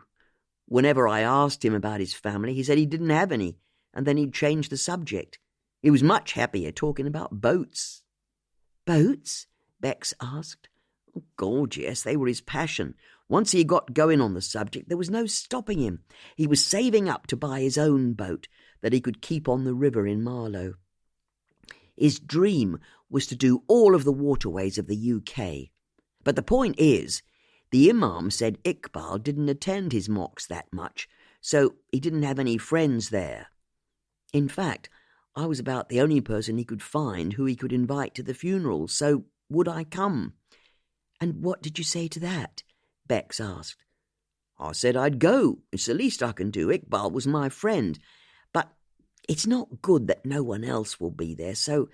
Whenever I asked him about his family, he said he didn't have any, and then he'd change the subject. He was much happier talking about boats." "Boats?" Bex asked. "Oh, God, yes, they were his passion. Once he got going on the subject, there was no stopping him. He was saving up to buy his own boat that he could keep on the river in Marlow. His dream was to do all of the waterways of the UK. But the point is, the Imam said Ikbal didn't attend his mosques that much, so he didn't have any friends there. In fact, I was about the only person he could find who he could invite to the funeral, so would I come?" "And what did you say to that?" Bex asked. "I said I'd go. It's the least I can do. Ikbal was my friend. But it's not good that no one else will be there, so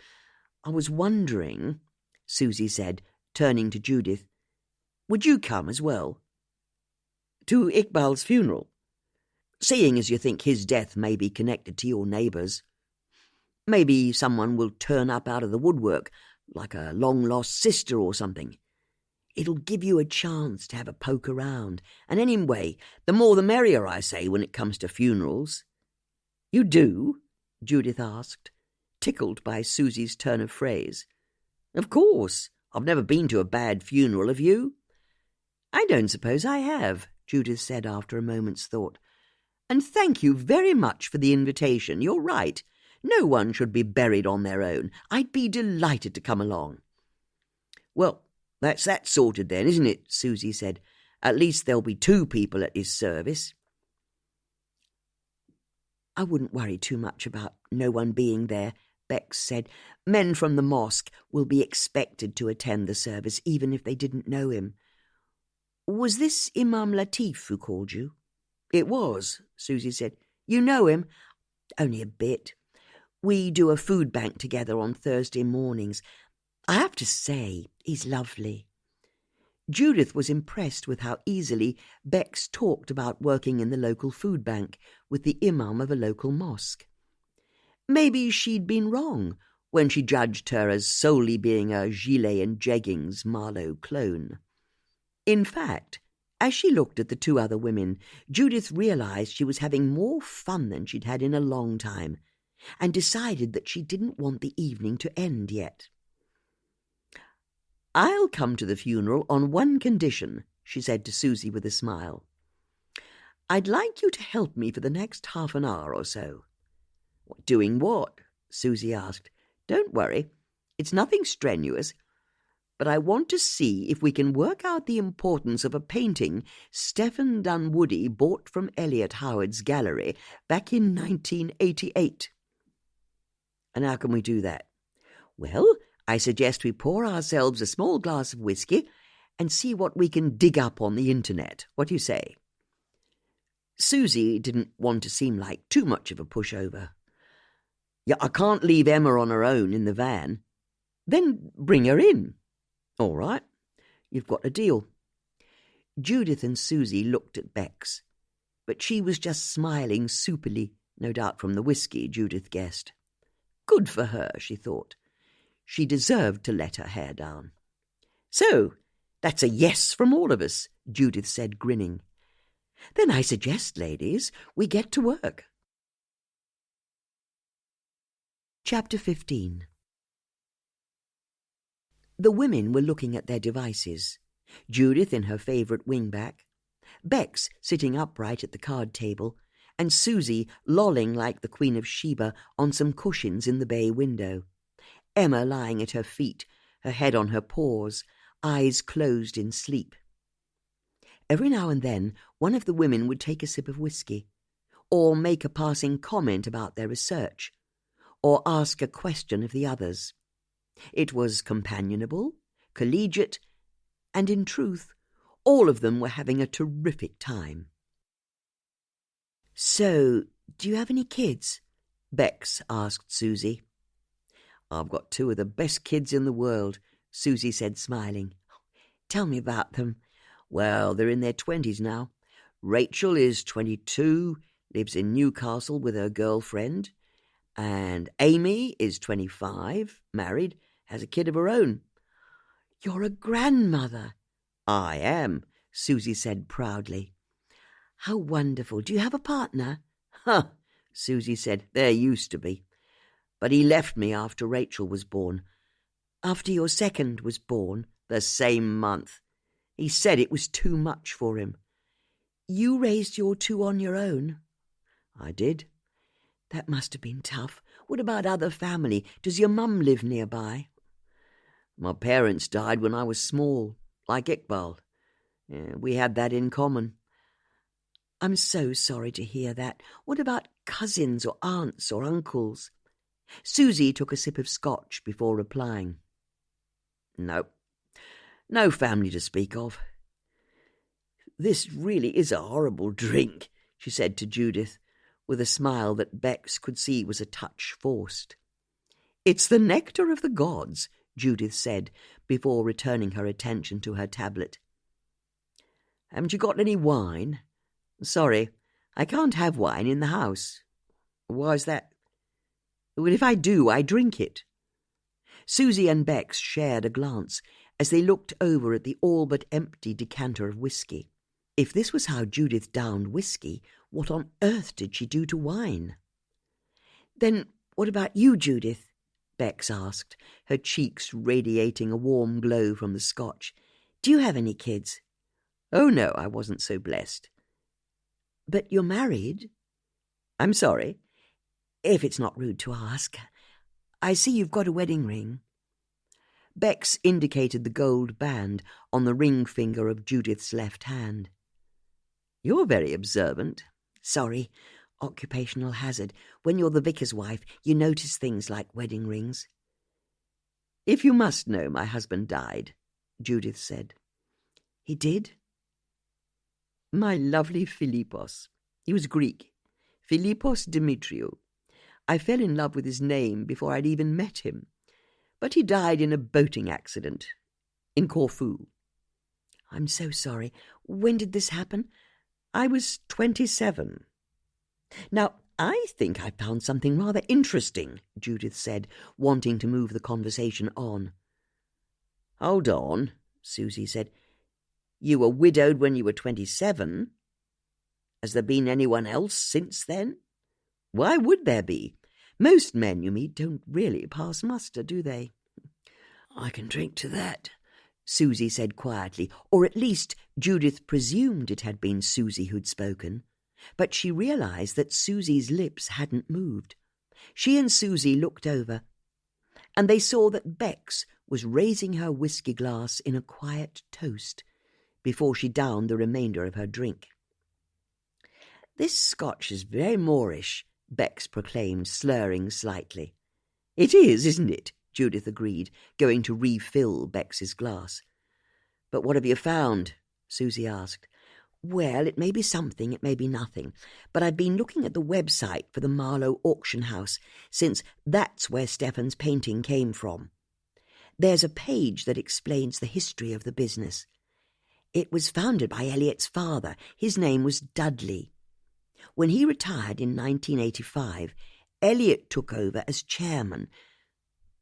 I was wondering," Susie said, turning to Judith, "would you come as well?" "To Ikbal's funeral? Seeing as you think his death may be connected to your neighbours. Maybe someone will turn up out of the woodwork, like a long-lost sister or something. It'll give you a chance to have a poke around. And anyway, the more the merrier, I say, when it comes to funerals." "You do?" Judith asked, tickled by Susie's turn of phrase. "Of course. I've never been to a bad funeral, have you?" "I don't suppose I have," Judith said after a moment's thought. "And thank you very much for the invitation. You're right. No one should be buried on their own. I'd be delighted to come along." "Well, that's that sorted then, isn't it?" Susie said. "At least there'll be 2 people at his service." "I wouldn't worry too much about no one being there," Bex said. "Men from the mosque will be expected to attend the service, even if they didn't know him. Was this Imam Latif who called you?" "It was," Susie said. "You know him?" "Only a bit. We do a food bank together on Thursday mornings. I have to say, he's lovely." Judith was impressed with how easily Bex talked about working in the local food bank with the imam of a local mosque. Maybe she'd been wrong when she judged her as solely being a gilet and jeggings Marlow clone. In fact, as she looked at the 2 other women, Judith realized she was having more fun than she'd had in a long time, and decided that she didn't want the evening to end yet. "I'll come to the funeral on one condition," she said to Susie with a smile. "I'd like you to help me for the next half an hour or so." "Doing what?" Susie asked. "Don't worry. It's nothing strenuous. But I want to see if we can work out the importance of a painting Stephen Dunwoody bought from Elliot Howard's gallery back in 1988. "And how can we do that?" "Well, I suggest we pour ourselves a small glass of whiskey and see what we can dig up on the internet. What do you say?" Susie didn't want to seem like too much of a pushover. "Yeah, I can't leave Emma on her own in the van." "Then bring her in." "All right. You've got a deal." Judith and Susie looked at Bex, but she was just smiling soupily, no doubt from the whiskey, Judith guessed. Good for her, she thought. She deserved to let her hair down. "So, that's a yes from all of us," Judith said, grinning. "Then I suggest, ladies, we get to work." Chapter 15. The women were looking at their devices, Judith in her favourite wingback, Bex sitting upright at the card table, and Susie lolling like the Queen of Sheba on some cushions in the bay window, Emma lying at her feet, her head on her paws, eyes closed in sleep. Every now and then one of the women would take a sip of whiskey, or make a passing comment about their research, or ask a question of the others. It was companionable, collegiate, and in truth, all of them were having a terrific time. "So, do you have any kids?" Bex asked Susie. "I've got 2 of the best kids in the world," Susie said, smiling. "Tell me about them." "Well, they're in their 20s now. Rachel is 22, lives in Newcastle with her girlfriend, and Amy is 25, married, has a kid of her own." "You're a grandmother." "I am," Susie said proudly. How wonderful. Do you have a partner? Huh, Susie said. There used to be. But he left me after Rachel was born. After your second was born, the same month. He said it was too much for him. You raised your two on your own? I did. That must have been tough. What about other family? Does your mum live nearby? My parents died when I was small, like Ikbal. Yeah, we had that in common. I'm so sorry to hear that. What about cousins or aunts or uncles? Susie took a sip of scotch before replying. No family to speak of. This really is a horrible drink, she said to Judith, with a smile that Bex could see was a touch forced. It's the nectar of the gods, Judith said, before returning her attention to her tablet. Haven't you got any wine? Sorry, I can't have wine in the house. Why's that? Well, if I do, I drink it. Susie and Bex shared a glance as they looked over at the all but empty decanter of whisky. If this was how Judith downed whisky, what on earth did she do to wine? Then what about you, Judith? Bex asked, her cheeks radiating a warm glow from the scotch. Do you have any kids? Oh, no, I wasn't so blessed. But you're married? I'm sorry, if it's not rude to ask. I see you've got a wedding ring. Bex indicated the gold band on the ring finger of Judith's left hand. You're very observant. Sorry, occupational hazard. When you're the vicar's wife, you notice things like wedding rings. If you must know, my husband died, Judith said. He did? My lovely Philippos. He was Greek. Philippos Dimitriou. I fell in love with his name before I'd even met him. But he died in a boating accident in Corfu. I'm so sorry. When did this happen? I was 27. Now, I think I found something rather interesting, Judith said, wanting to move the conversation on. Hold on, Susie said. You were widowed when you were 27. Has there been anyone else since then? Why would there be? Most men you meet don't really pass muster, do they? I can drink to that, Susie said quietly, or at least Judith presumed it had been Susie who'd spoken. But she realised that Susie's lips hadn't moved. She and Susie looked over, and they saw that Bex was raising her whisky glass in a quiet toast before she downed the remainder of her drink. This scotch is very Moorish, Bex proclaimed, slurring slightly. It is, isn't it? Judith agreed, going to refill Bex's glass. But what have you found? Susie asked. Well, it may be something, it may be nothing, but I've been looking at the website for the Marlow auction house, since that's where Stefan's painting came from. There's a page that explains the history of the business. It was founded by Elliot's father. His name was Dudley. When he retired in 1985, Elliot took over as chairman.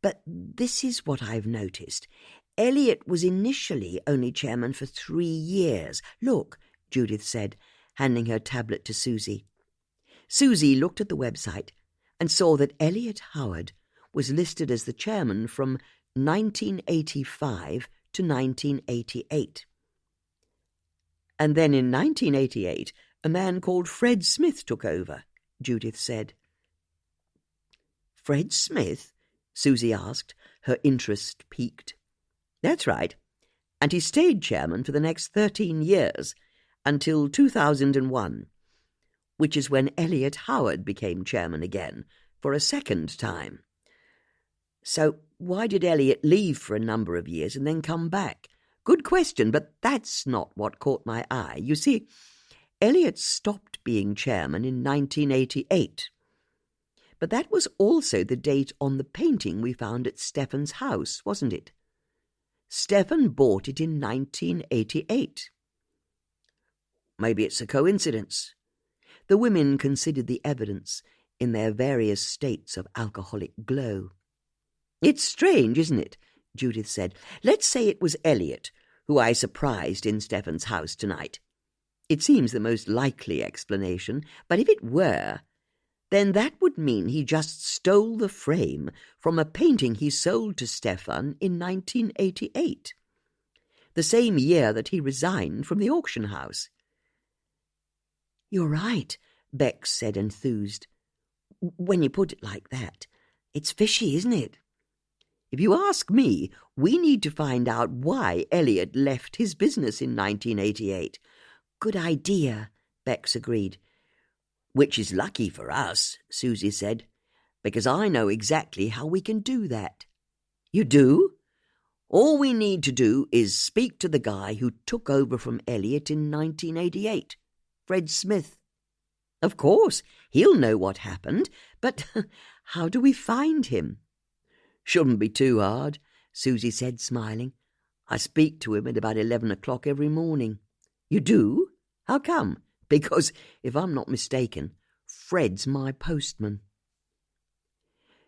But this is what I've noticed. Elliot was initially only chairman for 3 years. Look, Judith said, handing her tablet to Susie. Susie looked at the website and saw that Elliot Howard was listed as the chairman from 1985 to 1988. And then in 1988, a man called Fred Smith took over, Judith said. Fred Smith? Susie asked, her interest piqued. That's right, and he stayed chairman for the next 13 years, until 2001, which is when Elliot Howard became chairman again, for a second time. So why did Elliot leave for a number of years and then come back? Good question, but that's not what caught my eye. You see, Elliot stopped being chairman in 1988. But that was also the date on the painting we found at Stefan's house, wasn't it? Stefan bought it in 1988. Maybe it's a coincidence. The women considered the evidence in their various states of alcoholic glow. It's strange, isn't it? Judith said. Let's say it was Elliot, who I surprised in Stefan's house tonight. It seems the most likely explanation, but if it were, then that would mean he just stole the frame from a painting he sold to Stefan in 1988, the same year that he resigned from the auction house. "You're right," Bex said, enthused. "When you put it like that, it's fishy, isn't it?" If you ask me, we need to find out why Elliot left his business in 1988. "Good idea," Bex agreed. "Which is lucky for us," Susie said, "because I know exactly how we can do that." "You do?" "All we need to do is speak to the guy who took over from Elliot in 1988, Fred Smith. Of course, he'll know what happened, but how do we find him?" "Shouldn't be too hard," Susie said, smiling. "I speak to him at about 11 o'clock every morning." "You do? How come?" "Because, if I'm not mistaken, Fred's my postman."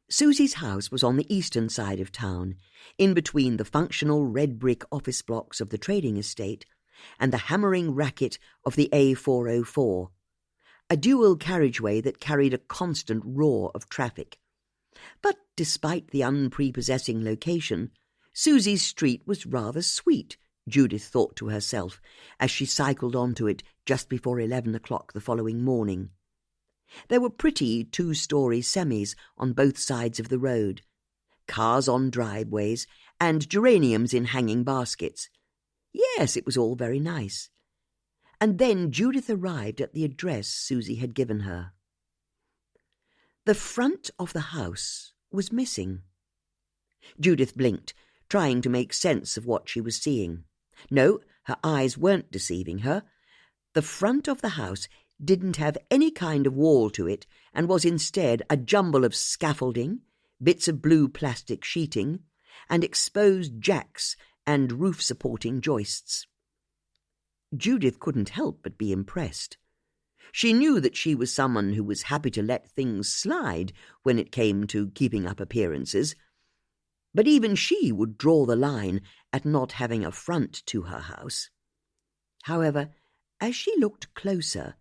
Susie's house was on the eastern side of town, in between the functional red-brick office blocks of the trading estate and the hammering racket of the A404, a dual carriageway that carried a constant roar of traffic. But despite the unprepossessing location, Susie's street was rather sweet, Judith thought to herself as she cycled onto it just before 11 o'clock the following morning. There were pretty two-story semis on both sides of the road, cars on driveways, and geraniums in hanging baskets. Yes, it was all very nice. And then Judith arrived at the address Susie had given her. The front of the house was missing. Judith blinked, trying to make sense of what she was seeing. No, her eyes weren't deceiving her. The front of the house didn't have any kind of wall to it and was instead a jumble of scaffolding, bits of blue plastic sheeting, and exposed jacks and roof-supporting joists. Judith couldn't help but be impressed. She knew that she was someone who was happy to let things slide when it came to keeping up appearances, but even she would draw the line at not having a front to her house. However, as she looked closer,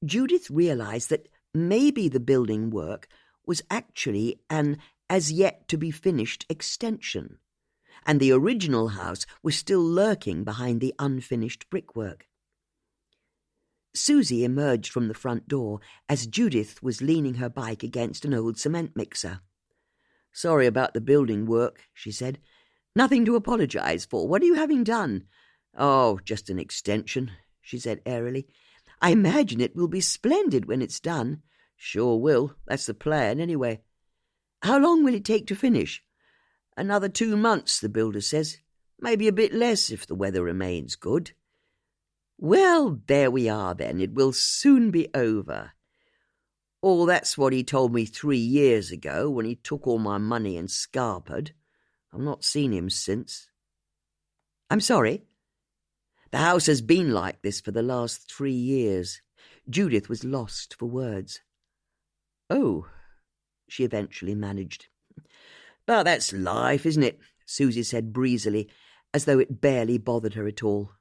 Judith realized that maybe the building work was actually an as-yet-to-be-finished extension, and the original house was still lurking behind the unfinished brickwork. Susie emerged from the front door as Judith was leaning her bike against an old cement mixer. "Sorry about the building work," she said. "Nothing to apologize for. What are you having done?" "Oh, just an extension," she said airily. "I imagine it will be splendid when it's done." "Sure will. That's the plan, anyway." "How long will it take to finish?" "Another 2 months, the builder says. Maybe a bit less if the weather remains good." "Well, there we are then. It will soon be over." "Oh, that's what he told me 3 years ago when he took all my money and scarpered. I've not seen him since." "I'm sorry?" "The house has been like this for the last 3 years." Judith was lost for words. "Oh," she eventually managed. "But that's life, isn't it?" Susie said breezily, as though it barely bothered her at all.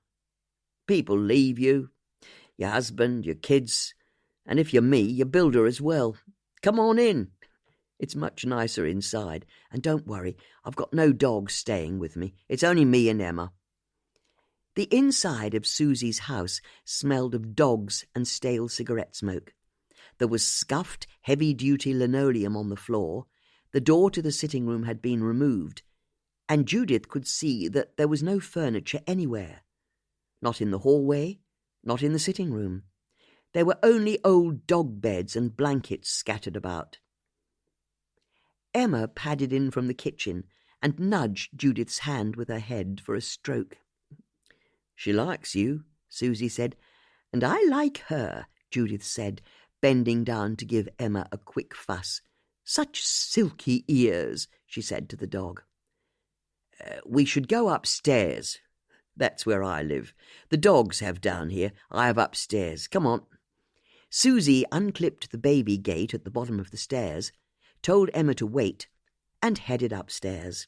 "People leave you, your husband, your kids, and if you're me, your builder as well. Come on in. It's much nicer inside, and don't worry, I've got no dogs staying with me. It's only me and Emma." The inside of Susie's house smelled of dogs and stale cigarette smoke. There was scuffed, heavy-duty linoleum on the floor, the door to the sitting room had been removed, and Judith could see that there was no furniture anywhere. Not in the hallway, not in the sitting room. There were only old dog beds and blankets scattered about. Emma padded in from the kitchen and nudged Judith's hand with her head for a stroke. "She likes you," Susie said. "And I like her," Judith said, bending down to give Emma a quick fuss. "Such silky ears," she said to the dog. "We should go upstairs. That's where I live. The dogs have down here. I have upstairs. Come on." Susie unclipped the baby gate at the bottom of the stairs, told Emma to wait, and headed upstairs.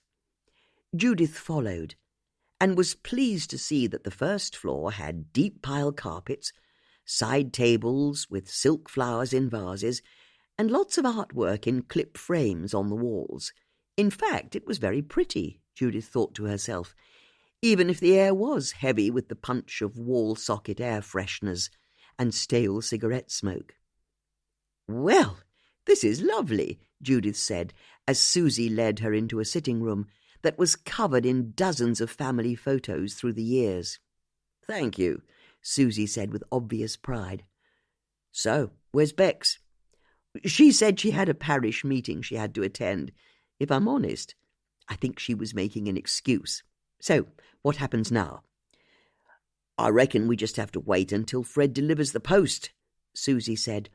Judith followed, and was pleased to see that the first floor had deep pile carpets, side tables with silk flowers in vases, and lots of artwork in clipped frames on the walls. In fact, it was very pretty, Judith thought to herself, even if the air was heavy with the punch of wall-socket air fresheners and stale cigarette smoke. "Well, this is lovely," Judith said, as Susie led her into a sitting room that was covered in dozens of family photos through the years. "Thank you," Susie said with obvious pride. "So, where's Bex?" "She said she had a parish meeting she had to attend. If I'm honest, I think she was making an excuse. So, what happens now?" "I reckon we just have to wait until Fred delivers the post," Susie said,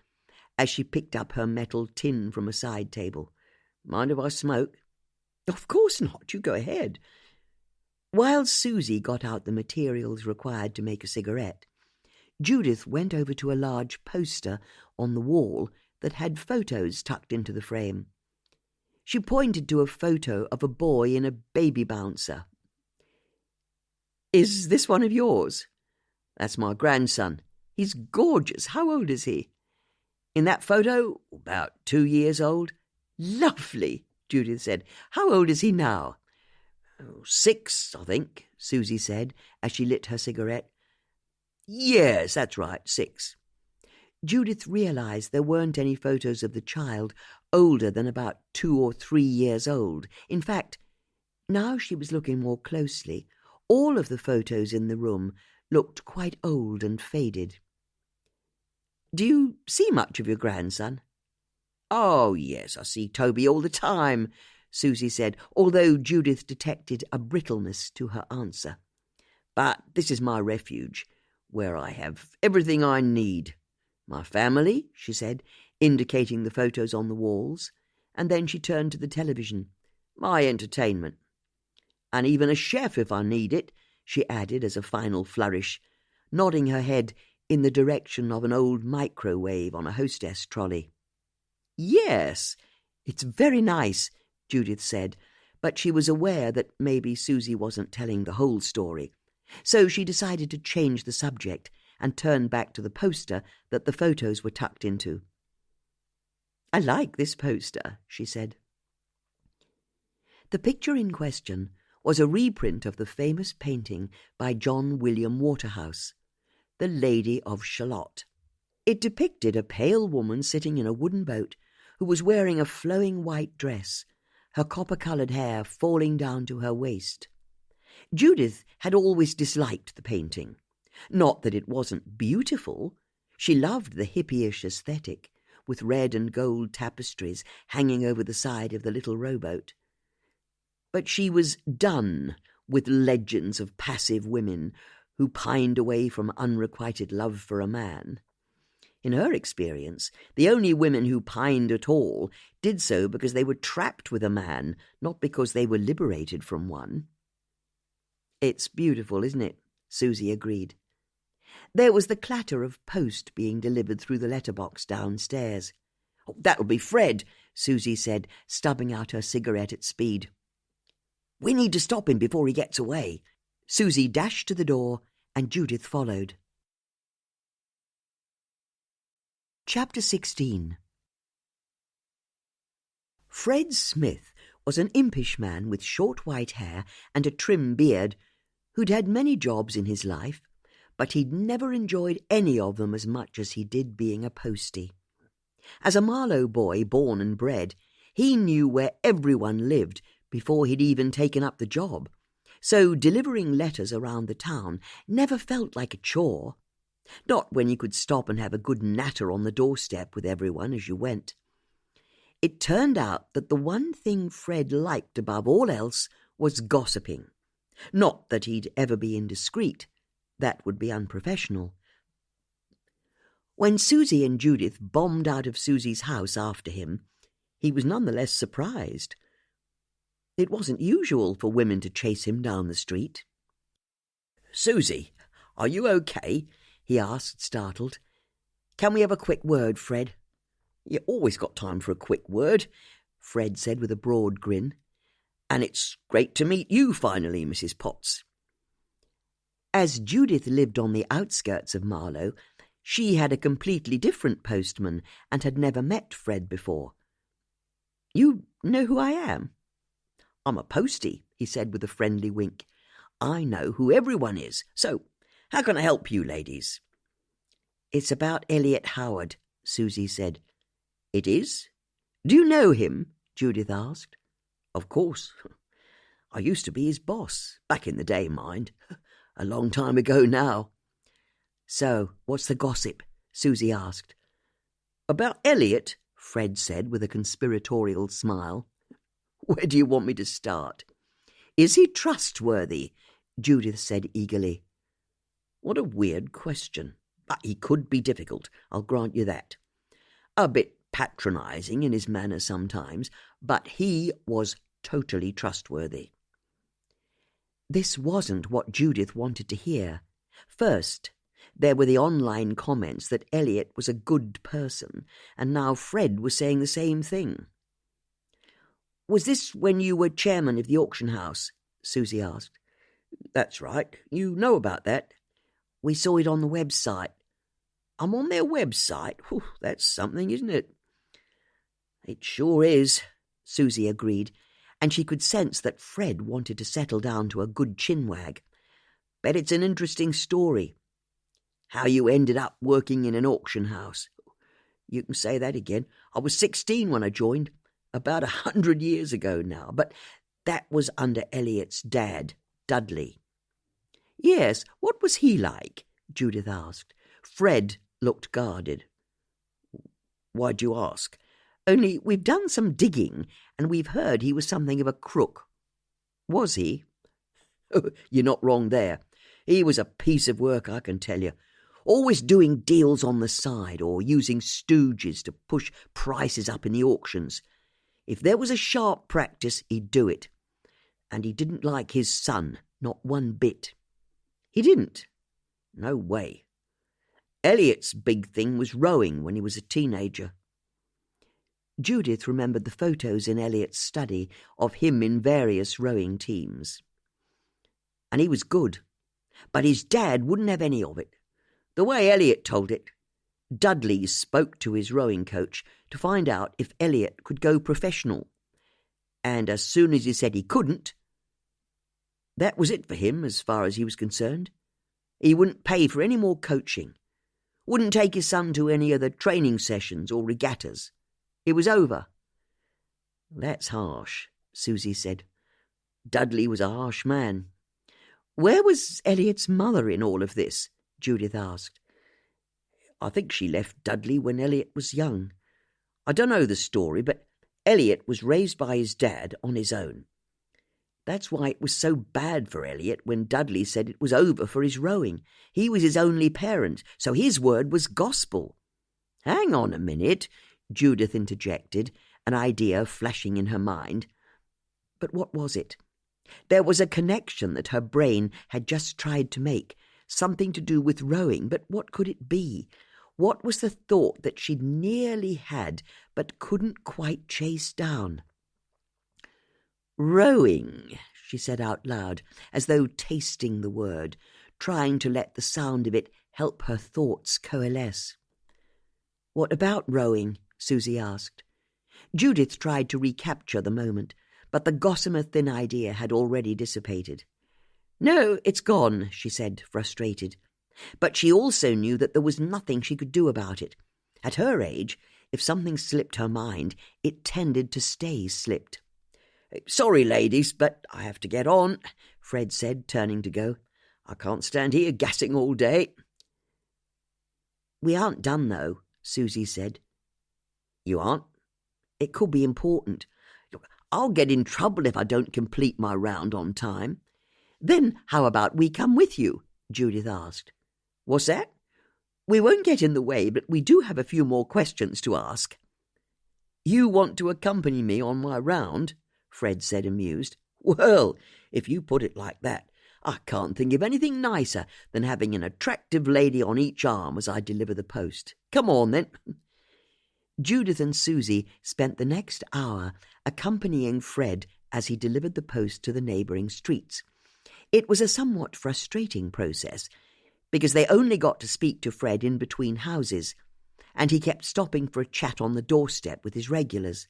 as she picked up her metal tin from a side table. "Mind if I smoke?" "Of course not. You go ahead." While Susie got out the materials required to make a cigarette, Judith went over to a large poster on the wall that had photos tucked into the frame. She pointed to a photo of a boy in a baby bouncer. "Is this one of yours?" "That's my grandson. He's gorgeous. How old is he?" "In that photo, about 2 years old." "Lovely," Judith said. "How old is he now?" 6, I think," Susie said, as she lit her cigarette. "Yes, that's right, 6. Judith realized there weren't any photos of the child older than about 2 or 3 years old. In fact, now she was looking more closely, all of the photos in the room looked quite old and faded. "Do you see much of your grandson?" "Oh, yes, I see Toby all the time," Susie said, although Judith detected a brittleness to her answer. "But this is my refuge, where I have everything I need. My family," she said, indicating the photos on the walls, and then she turned to the television. "My entertainment. And even a chef if I need it," she added as a final flourish, nodding her head in the direction of an old microwave on a hostess trolley. "Yes, it's very nice," Judith said, but she was aware that maybe Susie wasn't telling the whole story, so she decided to change the subject and turn back to the poster that the photos were tucked into. "I like this poster," she said. The picture in question was a reprint of the famous painting by John William Waterhouse, The Lady of Shalott. It depicted a pale woman sitting in a wooden boat who was wearing a flowing white dress, her copper-coloured hair falling down to her waist. Judith had always disliked the painting. Not that it wasn't beautiful. She loved the hippyish aesthetic, with red and gold tapestries hanging over the side of the little rowboat. But she was done with legends of passive women who pined away from unrequited love for a man. In her experience, the only women who pined at all did so because they were trapped with a man, not because they were liberated from one. "It's beautiful, isn't it?" Susie agreed. There was the clatter of post being delivered through the letterbox downstairs. "Oh, that'll be Fred," Susie said, stubbing out her cigarette at speed. "We need to stop him before he gets away." Susie dashed to the door, and Judith followed. Chapter 16. Fred Smith was an impish man with short white hair and a trim beard who'd had many jobs in his life, but he'd never enjoyed any of them as much as he did being a postie. As a Marlow boy born and bred, he knew where everyone lived before he'd even taken up the job, so delivering letters around the town never felt like a chore. Not when you could stop and have a good natter on the doorstep with everyone as you went. It turned out that the one thing Fred liked above all else was gossiping. Not that he'd ever be indiscreet. That would be unprofessional. When Susie and Judith bombed out of Susie's house after him, he was none the less surprised. It wasn't usual for women to chase him down the street. "Susie, are you okay?" he asked, startled. "Can we have a quick word, Fred?" "You always got time for a quick word," Fred said with a broad grin. "And it's great to meet you finally, Mrs. Potts." As Judith lived on the outskirts of Marlow, she had a completely different postman and had never met Fred before. "You know who I am?" "I'm a postie," he said with a friendly wink. "I know who everyone is. So, how can I help you, ladies?" "It's about Elliot Howard," Susie said. "It is? Do you know him?" Judith asked. "Of course. I used to be his boss. Back in the day, mind. A long time ago now." "So, what's the gossip?" Susie asked. "About Elliot," Fred said with a conspiratorial smile. "Where do you want me to start?" "Is he trustworthy?" Judith said eagerly. "What a weird question. But he could be difficult, I'll grant you that. A bit patronising in his manner sometimes, but he was totally trustworthy." This wasn't what Judith wanted to hear. First, there were the online comments that Elliot was a good person, and now Fred was saying the same thing. "Was this when you were chairman of the auction house?" Susie asked. "That's right. You know about that?" "We saw it on the website." "I'm on their website? Whew, that's something, isn't it?" "It sure is," Susie agreed, and she could sense that Fred wanted to settle down to a good chinwag. "Bet it's an interesting story. How you ended up working in an auction house." "You can say that again. I was 16 when I joined, about 100 years ago now, but that was under Elliot's dad, Dudley." "Yes, what was he like?" Judith asked. Fred looked guarded. "Why'd you ask?" "Only we've done some digging, and we've heard he was something of a crook." "Was he?" "You're not wrong there. He was a piece of work, I can tell you. Always doing deals on the side or using stooges to push prices up in the auctions. If there was a sharp practice, he'd do it. And he didn't like his son, not one bit." "He didn't?" "No way. Elliot's big thing was rowing when he was a teenager." Judith remembered the photos in Elliot's study of him in various rowing teams. "And he was good, but his dad wouldn't have any of it. The way Elliot told it, Dudley spoke to his rowing coach to find out if Elliot could go professional. And as soon as he said he couldn't, that was it for him as far as he was concerned. He wouldn't pay for any more coaching. Wouldn't take his son to any of the training sessions or regattas. It was over." "That's harsh," Susie said. "Dudley was a harsh man." "Where was Elliot's mother in all of this?" Judith asked. "I think she left Dudley when Elliot was young. I don't know the story, but Elliot was raised by his dad on his own. That's why it was so bad for Elliot when Dudley said it was over for his rowing. He was his only parent, so his word was gospel." "Hang on a minute," Judith interjected, an idea flashing in her mind. But what was it? There was a connection that her brain had just tried to make, something to do with rowing, but what could it be? What was the thought that she'd nearly had but couldn't quite chase down? "Rowing," she said out loud, as though tasting the word, trying to let the sound of it help her thoughts coalesce. "What about rowing?" Susie asked. Judith tried to recapture the moment, but the gossamer thin idea had already dissipated. "No, it's gone," she said, frustrated. But she also knew that there was nothing she could do about it. At her age, if something slipped her mind, it tended to stay slipped. "Sorry, ladies, but I have to get on," Fred said, turning to go. "I can't stand here gassing all day." "We aren't done, though," Susie said. "You aren't? It could be important. Look, I'll get in trouble if I don't complete my round on time." "Then how about we come with you?" Judith asked. "What's that?" "We won't get in the way, but we do have a few more questions to ask." "You want to accompany me on my round?" Fred said, amused. "Well, if you put it like that, I can't think of anything nicer than having an attractive lady on each arm as I deliver the post. Come on, then." Judith and Susie spent the next hour accompanying Fred as he delivered the post to the neighbouring streets. It was a somewhat frustrating process, because they only got to speak to Fred in between houses, and he kept stopping for a chat on the doorstep with his regulars.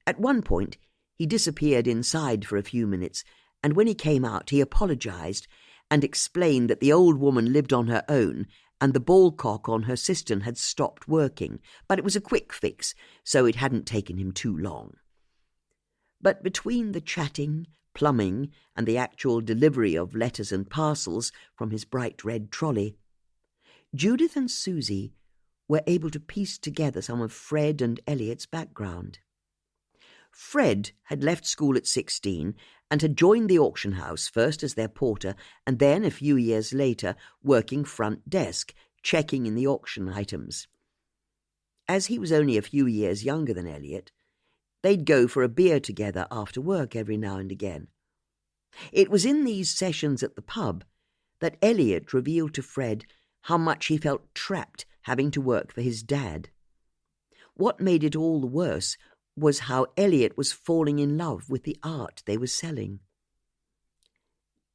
At one point, he disappeared inside for a few minutes, and when he came out he apologised and explained that the old woman lived on her own and the ball cock on her cistern had stopped working, but it was a quick fix, so it hadn't taken him too long. But between the chatting, plumbing, and the actual delivery of letters and parcels from his bright red trolley, Judith and Susie were able to piece together some of Fred and Elliot's background. Fred had left school at 16 and had joined the auction house, first as their porter and then, a few years later, working front desk, checking in the auction items. As he was only a few years younger than Elliot, they'd go for a beer together after work every now and again. It was in these sessions at the pub that Elliot revealed to Fred how much he felt trapped having to work for his dad. What made it all the worse was how Elliot was falling in love with the art they were selling.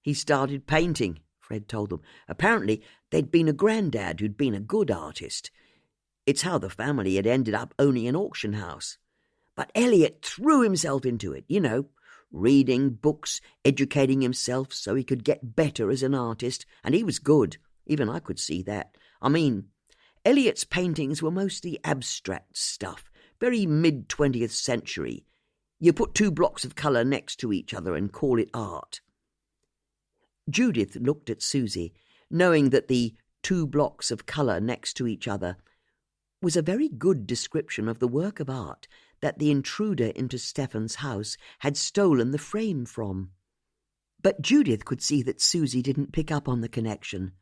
He started painting, Fred told them. Apparently, there'd been a granddad who'd been a good artist. It's how the family had ended up owning an auction house. But Elliot threw himself into it, reading books, educating himself so he could get better as an artist, and he was good. Even I could see that. I mean, Elliot's paintings were mostly abstract stuff, very mid-20th century. You put two blocks of colour next to each other and call it art. Judith looked at Susie, knowing that the two blocks of colour next to each other was a very good description of the work of art that the intruder into Stephen's house had stolen the frame from. But Judith could see that Susie didn't pick up on the connection.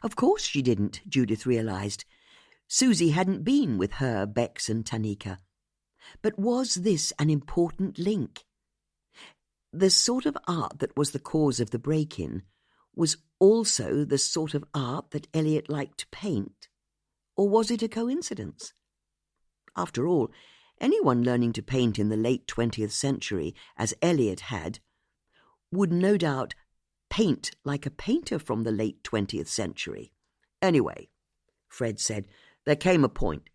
Of course she didn't, Judith realised. Susie hadn't been with her, Bex and Tanika. But was this an important link? The sort of art that was the cause of the break-in was also the sort of art that Elliot liked to paint. Or was it a coincidence? After all, anyone learning to paint in the late 20th century, as Elliot had, would no doubt paint like a painter from the late 20th century. Anyway, Fred said, there came a point,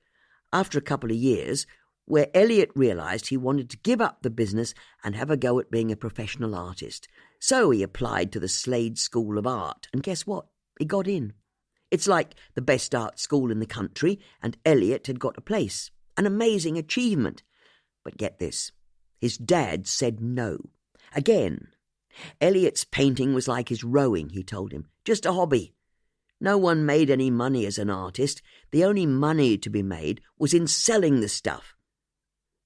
after a couple of years, where Elliot realised he wanted to give up the business and have a go at being a professional artist. So he applied to the Slade School of Art, and guess what? He got in. It's like the best art school in the country, and Elliot had got a place. An amazing achievement. But get this, his dad said no. Again. Elliot's painting was like his rowing, he told him. Just a hobby. No one made any money as an artist. The only money to be made was in selling the stuff.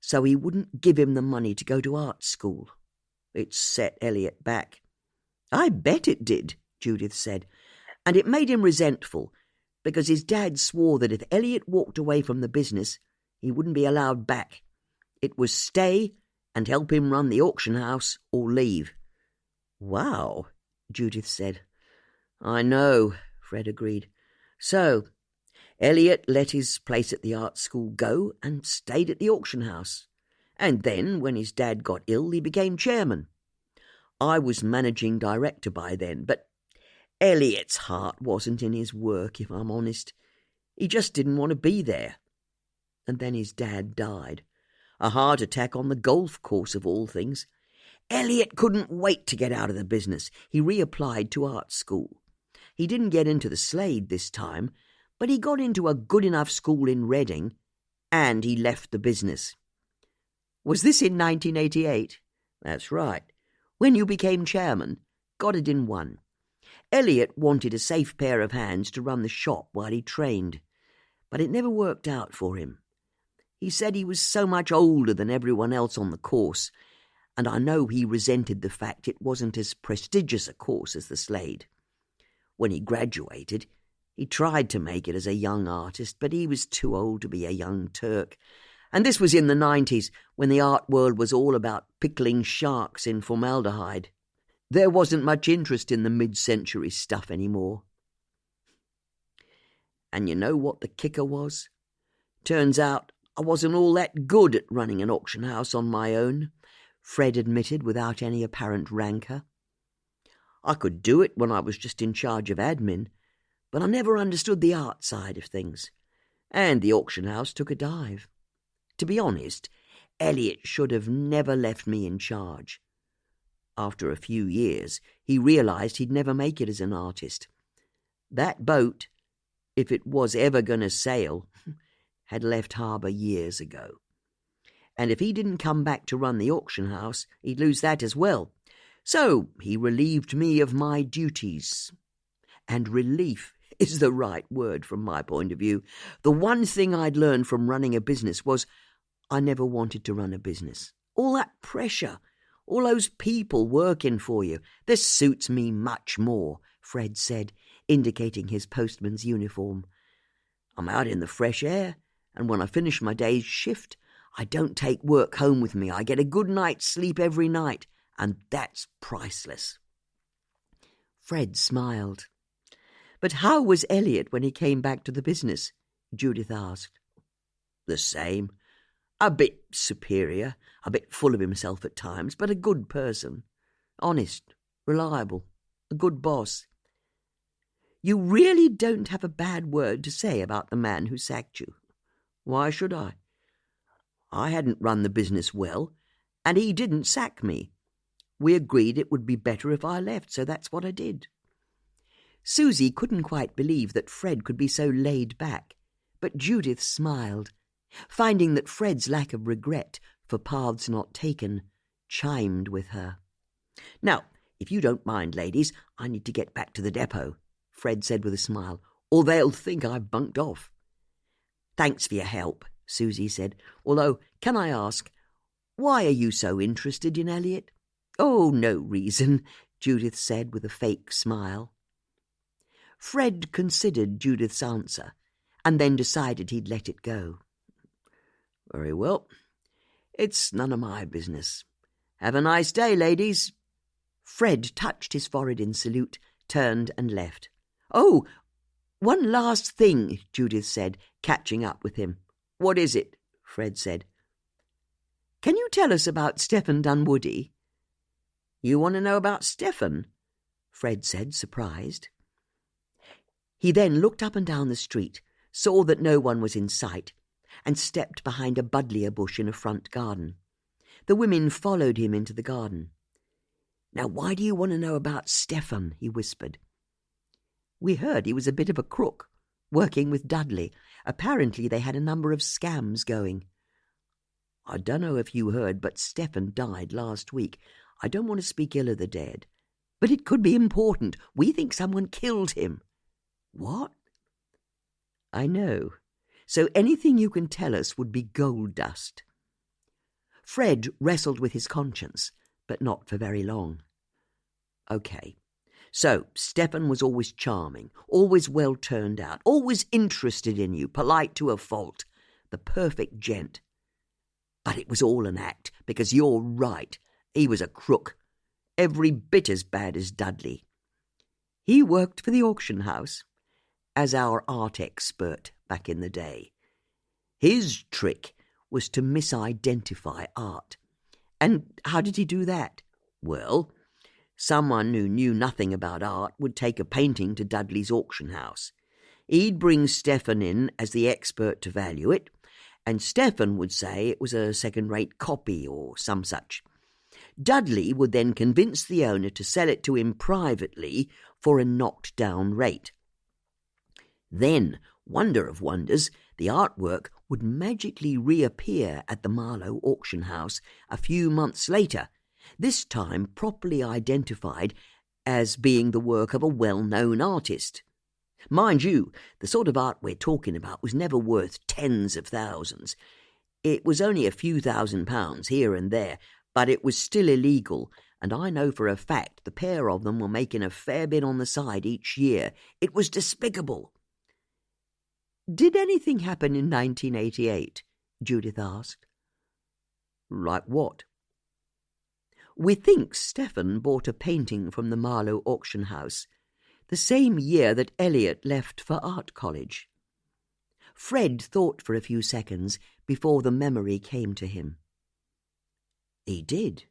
So he wouldn't give him the money to go to art school. It set Elliot back. I bet it did, Judith said. And it made him resentful, because his dad swore that if Elliot walked away from the business, he wouldn't be allowed back. It was stay and help him run the auction house or leave. Wow, Judith said. I know, Fred agreed. So, Elliot let his place at the art school go and stayed at the auction house. And then, when his dad got ill, he became chairman. I was managing director by then, but Elliot's heart wasn't in his work, if I'm honest. He just didn't want to be there. And then his dad died. A heart attack on the golf course, of all things. Elliot couldn't wait to get out of the business. He reapplied to art school. He didn't get into the Slade this time, but he got into a good enough school in Reading, and he left the business. Was this in 1988? That's right. When you became chairman, got it in one. Elliot wanted a safe pair of hands to run the shop while he trained, but it never worked out for him. He said he was so much older than everyone else on the course, and I know he resented the fact it wasn't as prestigious a course as the Slade. When he graduated, he tried to make it as a young artist, but he was too old to be a young Turk. And this was in the 90s, when the art world was all about pickling sharks in formaldehyde. There wasn't much interest in the mid-century stuff anymore. And you know what the kicker was? Turns out I wasn't all that good at running an auction house on my own, Fred admitted without any apparent rancour. I could do it when I was just in charge of admin, but I never understood the art side of things. And the auction house took a dive. To be honest, Elliot should have never left me in charge. After a few years, he realised he'd never make it as an artist. That boat, if it was ever going to sail, had left harbour years ago. And if he didn't come back to run the auction house, he'd lose that as well. So he relieved me of my duties. And relief is the right word from my point of view. The one thing I'd learned from running a business was I never wanted to run a business. All that pressure, all those people working for you, this suits me much more, Fred said, indicating his postman's uniform. I'm out in the fresh air, and when I finish my day's shift, I don't take work home with me. I get a good night's sleep every night, and that's priceless. Fred smiled. But how was Elliot when he came back to the business? Judith asked. The same. A bit superior, a bit full of himself at times, but a good person. Honest, reliable, a good boss. You really don't have a bad word to say about the man who sacked you. Why should I? I hadn't run the business well, and he didn't sack me. We agreed it would be better if I left, so that's what I did. Susie couldn't quite believe that Fred could be so laid back, but Judith smiled, finding that Fred's lack of regret for paths not taken chimed with her. Now, if you don't mind, ladies, I need to get back to the depot, Fred said with a smile, or they'll think I've bunked off. Thanks for your help, Susie said, although, can I ask, why are you so interested in Elliot? Oh, no reason, Judith said with a fake smile. Fred considered Judith's answer and then decided he'd let it go. Very well. It's none of my business. Have a nice day, ladies. Fred touched his forehead in salute, turned and left. Oh, one last thing, Judith said, catching up with him. What is it? Fred said. Can you tell us about Stephen Dunwoody? You want to know about Stephen? Fred said, surprised. He then looked up and down the street, saw that no one was in sight, and stepped behind a buddleia bush in a front garden. The women followed him into the garden. Now, why do you want to know about Stephen? He whispered. We heard he was a bit of a crook, working with Dudley. Apparently they had a number of scams going. I don't know if you heard, but Stephen died last week. I don't want to speak ill of the dead, but it could be important. We think someone killed him. What? I know. So anything you can tell us would be gold dust. Fred wrestled with his conscience, but not for very long. Okay. So, Stephen was always charming, always well turned out, always interested in you, polite to a fault, the perfect gent. But it was all an act, because you're right, he was a crook, every bit as bad as Dudley. He worked for the auction house, as our art expert back in the day. His trick was to misidentify art. And how did he do that? Well, someone who knew nothing about art would take a painting to Dudley's auction house. He'd bring Stephen in as the expert to value it, and Stephen would say it was a second-rate copy or some such. Dudley would then convince the owner to sell it to him privately for a knocked-down rate. Then, wonder of wonders, the artwork would magically reappear at the Marlow auction house a few months later, this time properly identified as being the work of a well-known artist. Mind you, the sort of art we're talking about was never worth tens of thousands. It was only a few £1,000s here and there, but it was still illegal, and I know for a fact the pair of them were making a fair bit on the side each year. It was despicable. Did anything happen in 1988? Judith asked. Like what? We think Stephen bought a painting from the Marlow auction house, the same year that Elliot left for art college. Fred thought for a few seconds before the memory came to him. He did.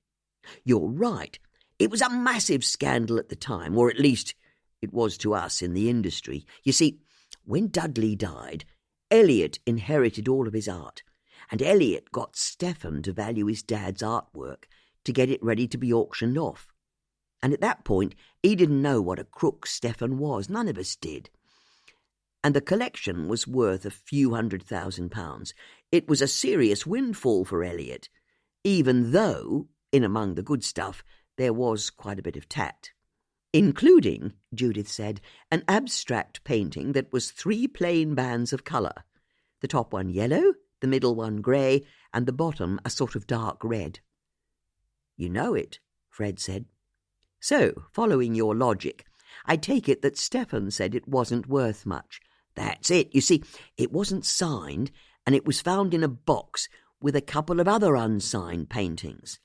You're right. It was a massive scandal at the time, or at least it was to us in the industry. You see, when Dudley died, Elliot inherited all of his art, and Elliot got Stephen to value his dad's artwork to get it ready to be auctioned off. And at that point, he didn't know what a crook Stephen was. None of us did. And the collection was worth a few £100,000. It was a serious windfall for Elliot, even though, in among the good stuff, there was quite a bit of tat. Including, Judith said, an abstract painting that was 3 plain bands of colour. The top one yellow, the middle one grey, and the bottom a sort of dark red. You know it, Fred said. So, following your logic, I take it that Stephen said it wasn't worth much. That's it. You see, it wasn't signed, and it was found in a box with a couple of other unsigned paintings.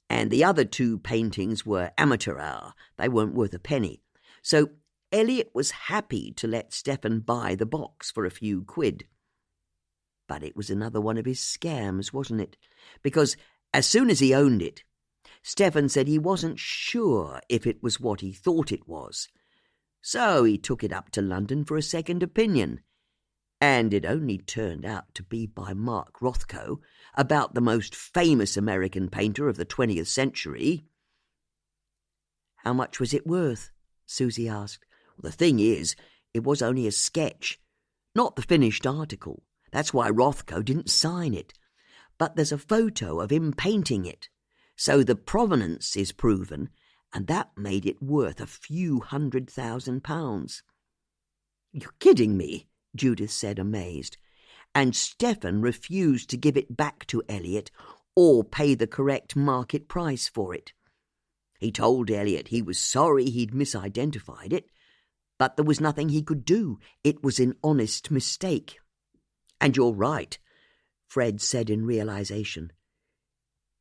And the other 2 paintings were amateur hour. They weren't worth a penny. So Elliot was happy to let Stephen buy the box for a few quid. But it was another one of his scams, wasn't it? Because as soon as he owned it, Stephen said he wasn't sure if it was what he thought it was. So he took it up to London for a second opinion. And it only turned out to be by Mark Rothko, about the most famous American painter of the 20th century. How much was it worth? Susie asked. Well, the thing is, it was only a sketch, not the finished article. That's why Rothko didn't sign it. But there's a photo of him painting it. So the provenance is proven, and that made it worth a few £100,000. You're kidding me, Judith said, amazed. And Stephen refused to give it back to Elliot or pay the correct market price for it. He told Elliot he was sorry he'd misidentified it, but there was nothing he could do. It was an honest mistake. And you're right, Fred said in realization.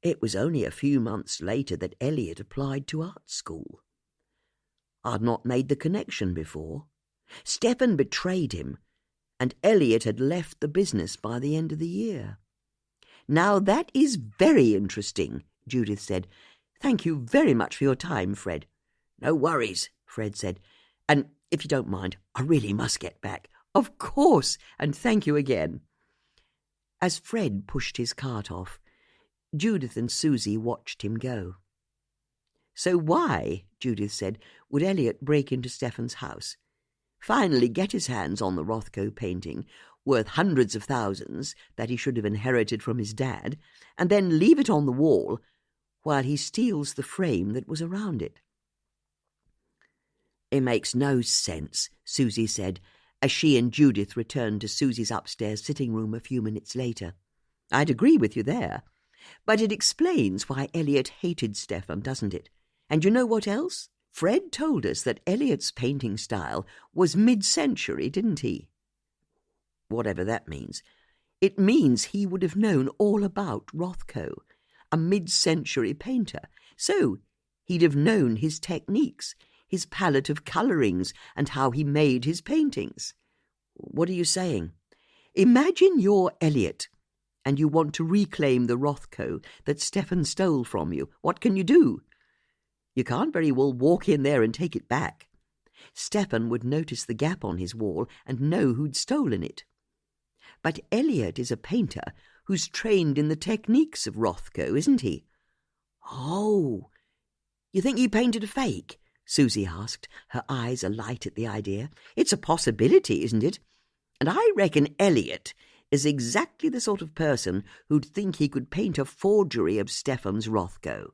It was only a few months later that Elliot applied to art school. I'd not made the connection before. Stephen betrayed him, and Elliot had left the business by the end of the year. Now that is very interesting, Judith said. Thank you very much for your time, Fred. No worries, Fred said. And if you don't mind, I really must get back. Of course, and thank you again. As Fred pushed his cart off, Judith and Susie watched him go. So why, Judith said, would Elliot break into Stephen's house, finally get his hands on the Rothko painting, worth hundreds of thousands that he should have inherited from his dad, and then leave it on the wall while he steals the frame that was around it? It makes no sense, Susie said, as she and Judith returned to Susie's upstairs sitting room a few minutes later. I'd agree with you there. But it explains why Elliot hated Stephen, doesn't it? And you know what else? Fred told us that Elliot's painting style was mid-century, didn't he? Whatever that means. It means he would have known all about Rothko, a mid-century painter. So he'd have known his techniques, his palette of colourings, and how he made his paintings. What are you saying? Imagine you're Elliot, and you want to reclaim the Rothko that Stephen stole from you. What can you do? You can't very well walk in there and take it back. Stephen would notice the gap on his wall and know who'd stolen it. But Elliot is a painter who's trained in the techniques of Rothko, isn't he? Oh, you think he painted a fake? Susie asked, her eyes alight at the idea. It's a possibility, isn't it? And I reckon Elliot is exactly the sort of person who'd think he could paint a forgery of Stephen's Rothko.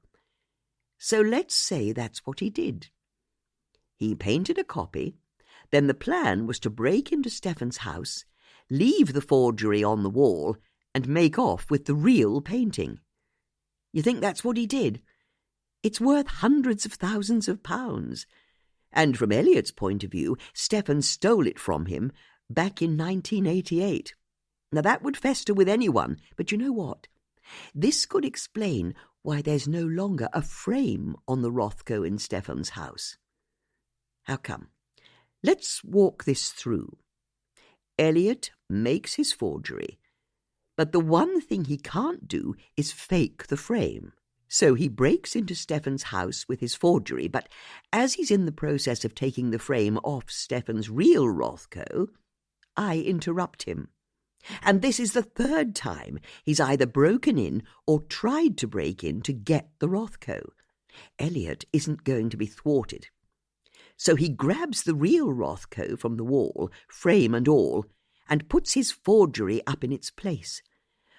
So let's say that's what he did. He painted a copy, then the plan was to break into Stephen's house, leave the forgery on the wall, and make off with the real painting. You think that's what he did? It's worth hundreds of thousands of pounds. And from Elliot's point of view, Stephen stole it from him back in 1988. Now, that would fester with anyone, but you know what? This could explain why there's no longer a frame on the Rothko in Stephen's house. How come? Let's walk this through. Elliot makes his forgery, but the one thing he can't do is fake the frame. So he breaks into Stefan's house with his forgery, but as he's in the process of taking the frame off Stefan's real Rothko, I interrupt him. And this is the third time he's either broken in or tried to break in to get the Rothko. Elliot isn't going to be thwarted. So he grabs the real Rothko from the wall, frame and all, and puts his forgery up in its place,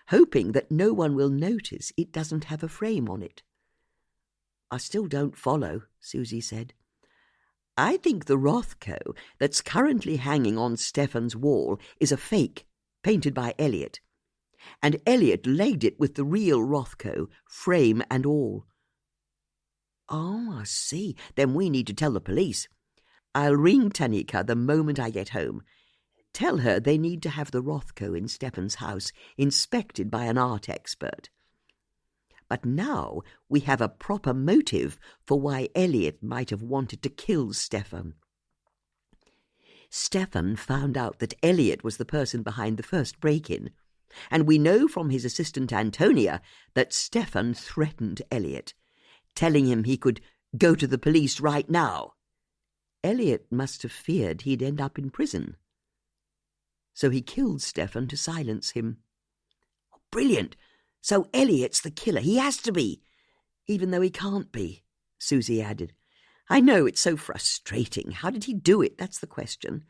hoping that no one will notice it doesn't have a frame on it. I still don't follow, Susie said. I think the Rothko that's currently hanging on Stefan's wall is a fake, painted by Elliot. And Elliot laid it with the real Rothko, frame and all. Oh, I see. Then we need to tell the police. I'll ring Tanika the moment I get home. Tell her they need to have the Rothko in Stefan's house inspected by an art expert. But now we have a proper motive for why Elliot might have wanted to kill Stefan. Stefan found out that Elliot was the person behind the first break-in, and we know from his assistant Antonia that Stefan threatened Elliot, telling him he could go to the police right now. Elliot must have feared he'd end up in prison. So he killed Stefan to silence him. Brilliant! So Elliot's the killer. He has to be, even though he can't be, Susie added. I know, it's so frustrating. How did he do it? That's the question.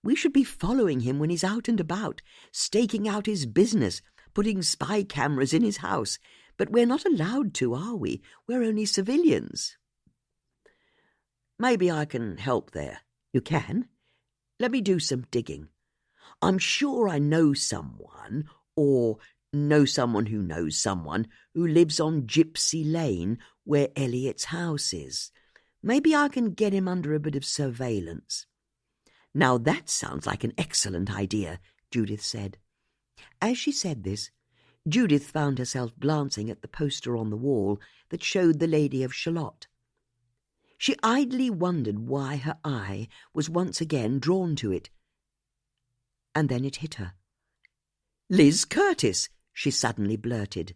We should be following him when he's out and about, staking out his business, putting spy cameras in his house. But we're not allowed to, are we? We're only civilians. Maybe I can help there. You can? Let me do some digging. I'm sure I know someone, or know someone who knows someone, who lives on Gypsy Lane, where Elliot's house is. Maybe I can get him under a bit of surveillance. Now that sounds like an excellent idea, Judith said. As she said this, Judith found herself glancing at the poster on the wall that showed the Lady of Shalott. She idly wondered why her eye was once again drawn to it. And then it hit her. Liz Curtis, she suddenly blurted.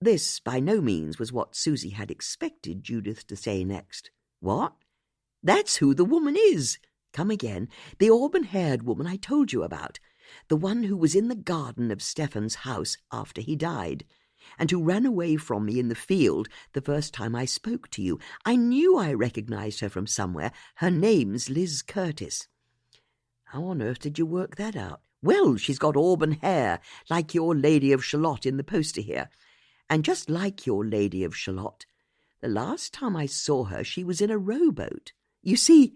This by no means was what Susie had expected Judith to say next. What? That's who the woman is. Come again. The auburn-haired woman I told you about. The one who was in the garden of Stefan's house after he died, and who ran away from me in the field the first time I spoke to you. I knew I recognized her from somewhere. Her name's Liz Curtis. How on earth did you work that out? Well, she's got auburn hair, like your Lady of Shalott in the poster here. And just like your Lady of Shalott, the last time I saw her she was in a rowboat. You see,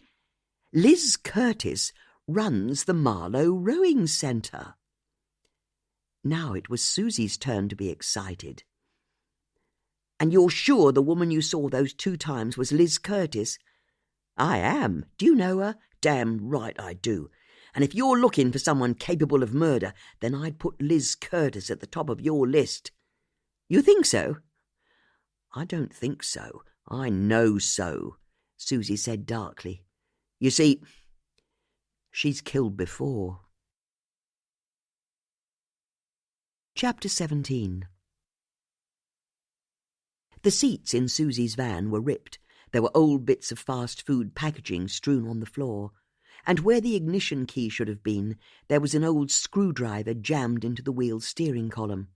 Liz Curtis runs the Marlow Rowing Centre. Now it was Susie's turn to be excited. And you're sure the woman you saw those 2 times was Liz Curtis? I am. Do you know her? Damn right I do. And if you're looking for someone capable of murder, then I'd put Liz Curtis at the top of your list. You think so? I don't think so. I know so, Susie said darkly. You see, she's killed before. Chapter 17. The seats in Susie's van were ripped. There were old bits of fast food packaging strewn on the floor, and where the ignition key should have been, there was an old screwdriver jammed into the wheel's steering column.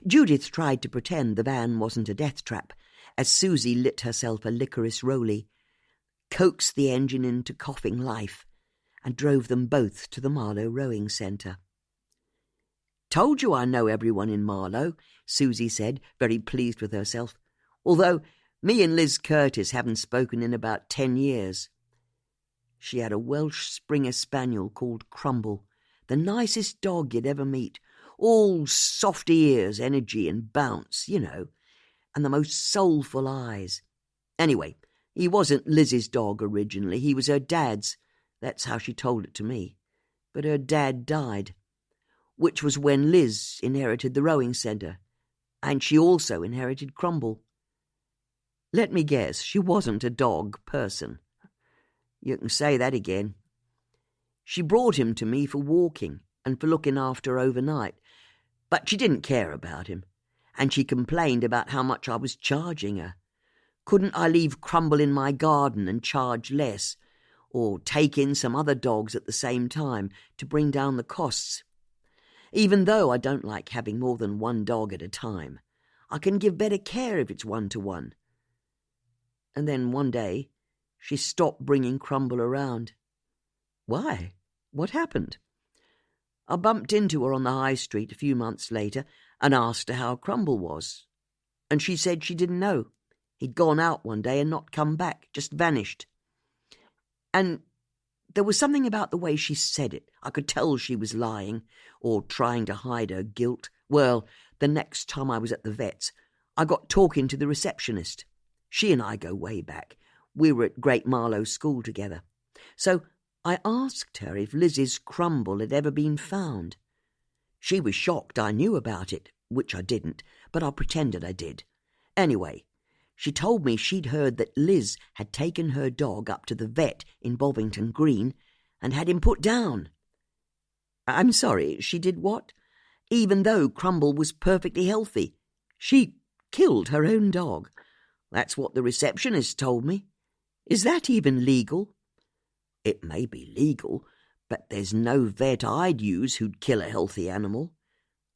Judith tried to pretend the van wasn't a death trap, as Susie lit herself a licorice roly, coaxed the engine into coughing life, and drove them both to the Marlow Rowing Centre. Told you I know everyone in Marlow, Susie said, very pleased with herself, although me and Liz Curtis haven't spoken in about 10 years. She had a Welsh Springer Spaniel called Crumble, the nicest dog you'd ever meet, all soft ears, energy and bounce, you know, and the most soulful eyes. Anyway, he wasn't Liz's dog originally, he was her dad's. That's how she told it to me. But her dad died, which was when Liz inherited the rowing centre, and she also inherited Crumble. Let me guess, she wasn't a dog person. You can say that again. She brought him to me for walking and for looking after overnight, but she didn't care about him. and she complained about how much I was charging her. Couldn't I leave Crumble in my garden and charge less, or take in some other dogs at the same time to bring down the costs? Even though I don't like having more than one dog at a time, I can give better care if it's 1-to-1. And then one day, she stopped bringing Crumble around. Why? What happened? I bumped into her on the high street a few months later and asked her how Crumble was. And she said she didn't know. He'd gone out one day and not come back, just vanished. And there was something about the way she said it. I could tell she was lying or trying to hide her guilt. Well, the next time I was at the vet's, I got talking to the receptionist. She and I go way back. We were at Great Marlow School together. So I asked her if Lizzie's Crumble had ever been found. She was shocked I knew about it, which I didn't, but I pretended I did. Anyway, she told me she'd heard that Liz had taken her dog up to the vet in Bovington Green and had him put down. I'm sorry, she did what? Even though Crumble was perfectly healthy. She killed her own dog. That's what the receptionist told me. Is that even legal? It may be legal, but there's no vet I'd use who'd kill a healthy animal.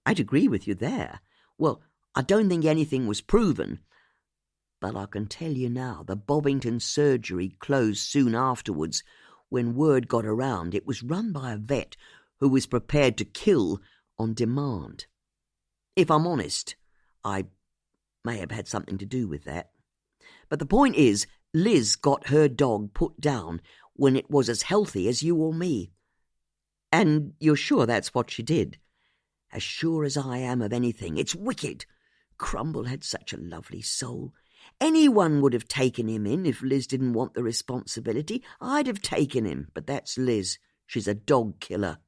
I'd agree with you there. Well, I don't think anything was proven, but I can tell you now the Bovington surgery closed soon afterwards when word got around it was run by a vet who was prepared to kill on demand. If I'm honest, I may have had something to do with that. But the point is, Liz got her dog put down when it was as healthy as you or me. And you're sure that's what she did? As sure as I am of anything. It's wicked. Crumble had such a lovely soul. Anyone would have taken him in if Liz didn't want the responsibility. I'd have taken him, but that's Liz. She's a dog killer.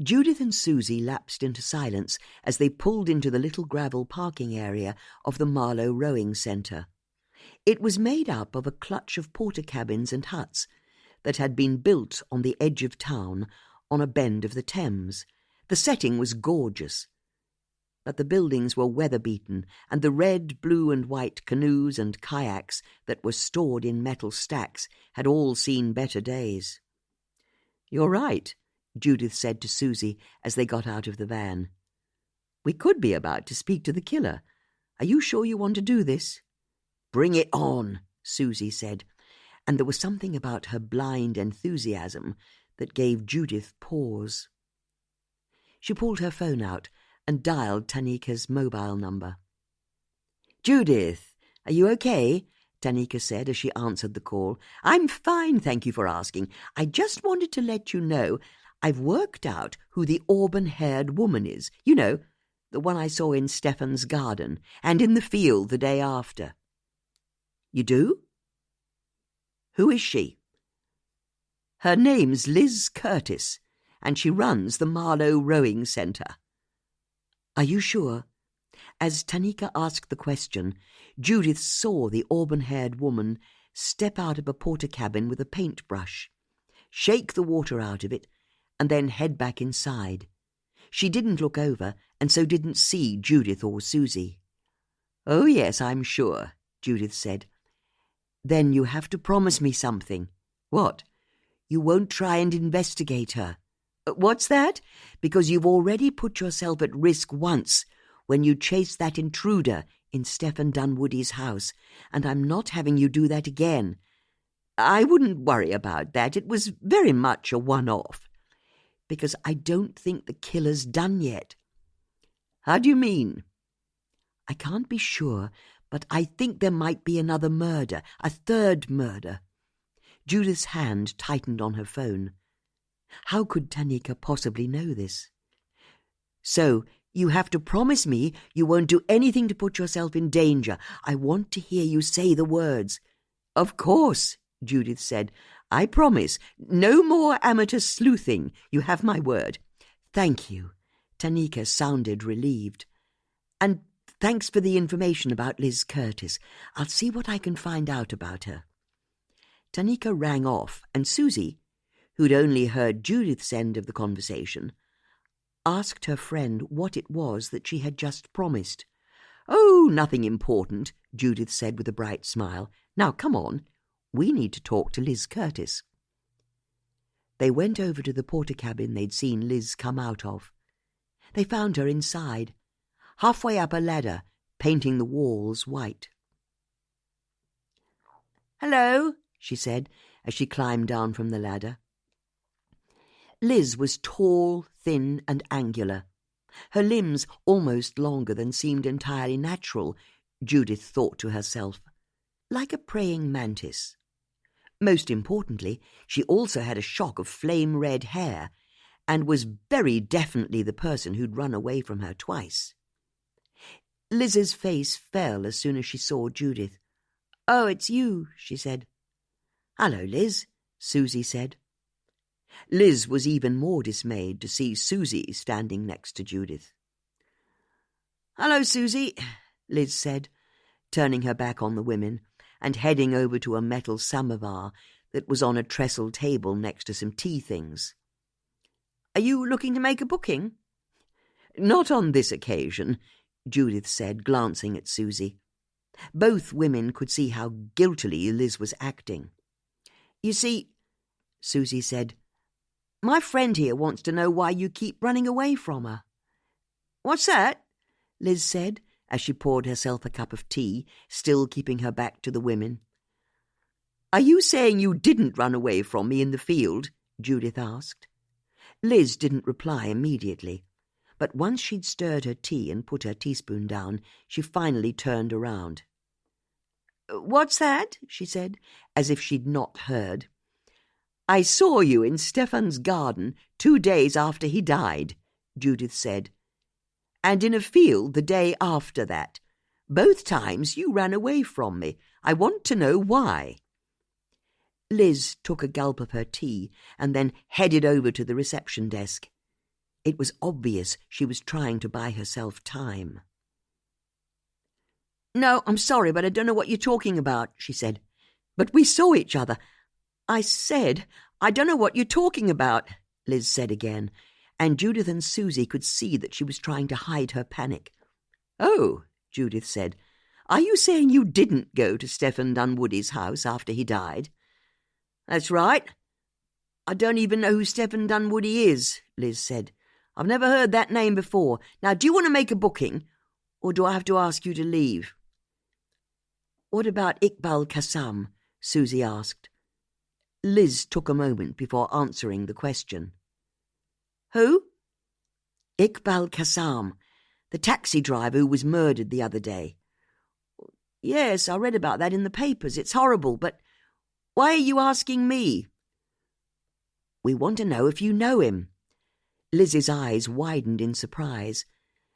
Judith and Susie lapsed into silence as they pulled into the little gravel parking area of the Marlow Rowing Centre. It was made up of a clutch of porter cabins and huts that had been built on the edge of town on a bend of the Thames. The setting was gorgeous, but the buildings were weather-beaten, and the red, blue and white canoes and kayaks that were stored in metal stacks had all seen better days. "You're right," Judith said to Susie as they got out of the van. "We could be about to speak to the killer. Are you sure you want to do this?" "Bring it on," Susie said, and there was something about her blind enthusiasm that gave Judith pause. She pulled her phone out and dialed Tanika's mobile number. "Judith, are you okay?" Tanika said as she answered the call. "I'm fine, thank you for asking. I just wanted to let you know I've worked out who the auburn-haired woman is. You know, the one I saw in Stefan's garden and in the field the day after." "You do? Who is she?" "Her name's Liz Curtis, and she runs the Marlow Rowing Centre." "Are you sure?" As Tanika asked the question, Judith saw the auburn-haired woman step out of a porter cabin with a paintbrush, shake the water out of it, and then head back inside. She didn't look over, and so didn't see Judith or Susie. "Oh, yes, I'm sure," Judith said. "Then you have to promise me something." "What?" "You won't try and investigate her." "What's that?" "Because you've already put yourself at risk once when you chased that intruder in Stephen Dunwoody's house, and I'm not having you do that again." "I wouldn't worry about that. It was very much a one-off." "Because I don't think the killer's done yet." "How do you mean?" "I can't be sure, but I think there might be another murder, a third murder." Judith's hand tightened on her phone. How could Tanika possibly know this? "So you have to promise me you won't do anything to put yourself in danger. I want to hear you say the words." "Of course," Judith said. "I promise. No more amateur sleuthing. You have my word." "Thank you." Tanika sounded relieved. "And thanks for the information about Liz Curtis. I'll see what I can find out about her." Tanika rang off, and Susie, who'd only heard Judith's end of the conversation, asked her friend what it was that she had just promised. "Oh, nothing important," Judith said with a bright smile. "Now, come on. We need to talk to Liz Curtis." They went over to the porter cabin they'd seen Liz come out of. They found her inside, halfway up a ladder, painting the walls white. "Hello," she said as she climbed down from the ladder. Liz was tall, thin, and angular. Her limbs almost longer than seemed entirely natural, Judith thought to herself, like a praying mantis. Most importantly, she also had a shock of flame-red hair and was very definitely the person who'd run away from her twice. Liz's face fell as soon as she saw Judith. "Oh, it's you," she said. "Hello, Liz," Susie said. Liz was even more dismayed to see Susie standing next to Judith. "Hello, Susie," Liz said, turning her back on the women and heading over to a metal samovar that was on a trestle table next to some tea things. "Are you looking to make a booking?" "Not on this occasion," Judith said, glancing at Susie. Both women could see how guiltily Liz was acting. "You see," Susie said, "my friend here wants to know why you keep running away from her." "What's that?" Liz said, as she poured herself a cup of tea, still keeping her back to the women. "Are you saying you didn't run away from me in the field?" Judith asked. Liz didn't reply immediately, but once she'd stirred her tea and put her teaspoon down, she finally turned around. "What's that?" she said, as if she'd not heard. "I saw you in Stefan's garden 2 days after he died," Judith said, "and in a field the day after that. Both times you ran away from me. I want to know why." Liz took a gulp of her tea and then headed over to the reception desk. It was obvious she was trying to buy herself time. "No, I'm sorry, but I don't know what you're talking about," she said. "But we saw each other." "I said, I don't know what you're talking about," Liz said again, and Judith and Susie could see that she was trying to hide her panic. "Oh," Judith said, "are you saying you didn't go to Stephen Dunwoody's house after he died?" "That's right. I don't even know who Stephen Dunwoody is," Liz said. "I've never heard that name before. Now, do you want to make a booking, or do I have to ask you to leave?" "What about Ikbal Qassam?" Susie asked. Liz took a moment before answering the question. "Who?" "Ikbal Qassam, the taxi driver who was murdered the other day." "Yes, I read about that in the papers. It's horrible, but why are you asking me?" "We want to know if you know him." Liz's eyes widened in surprise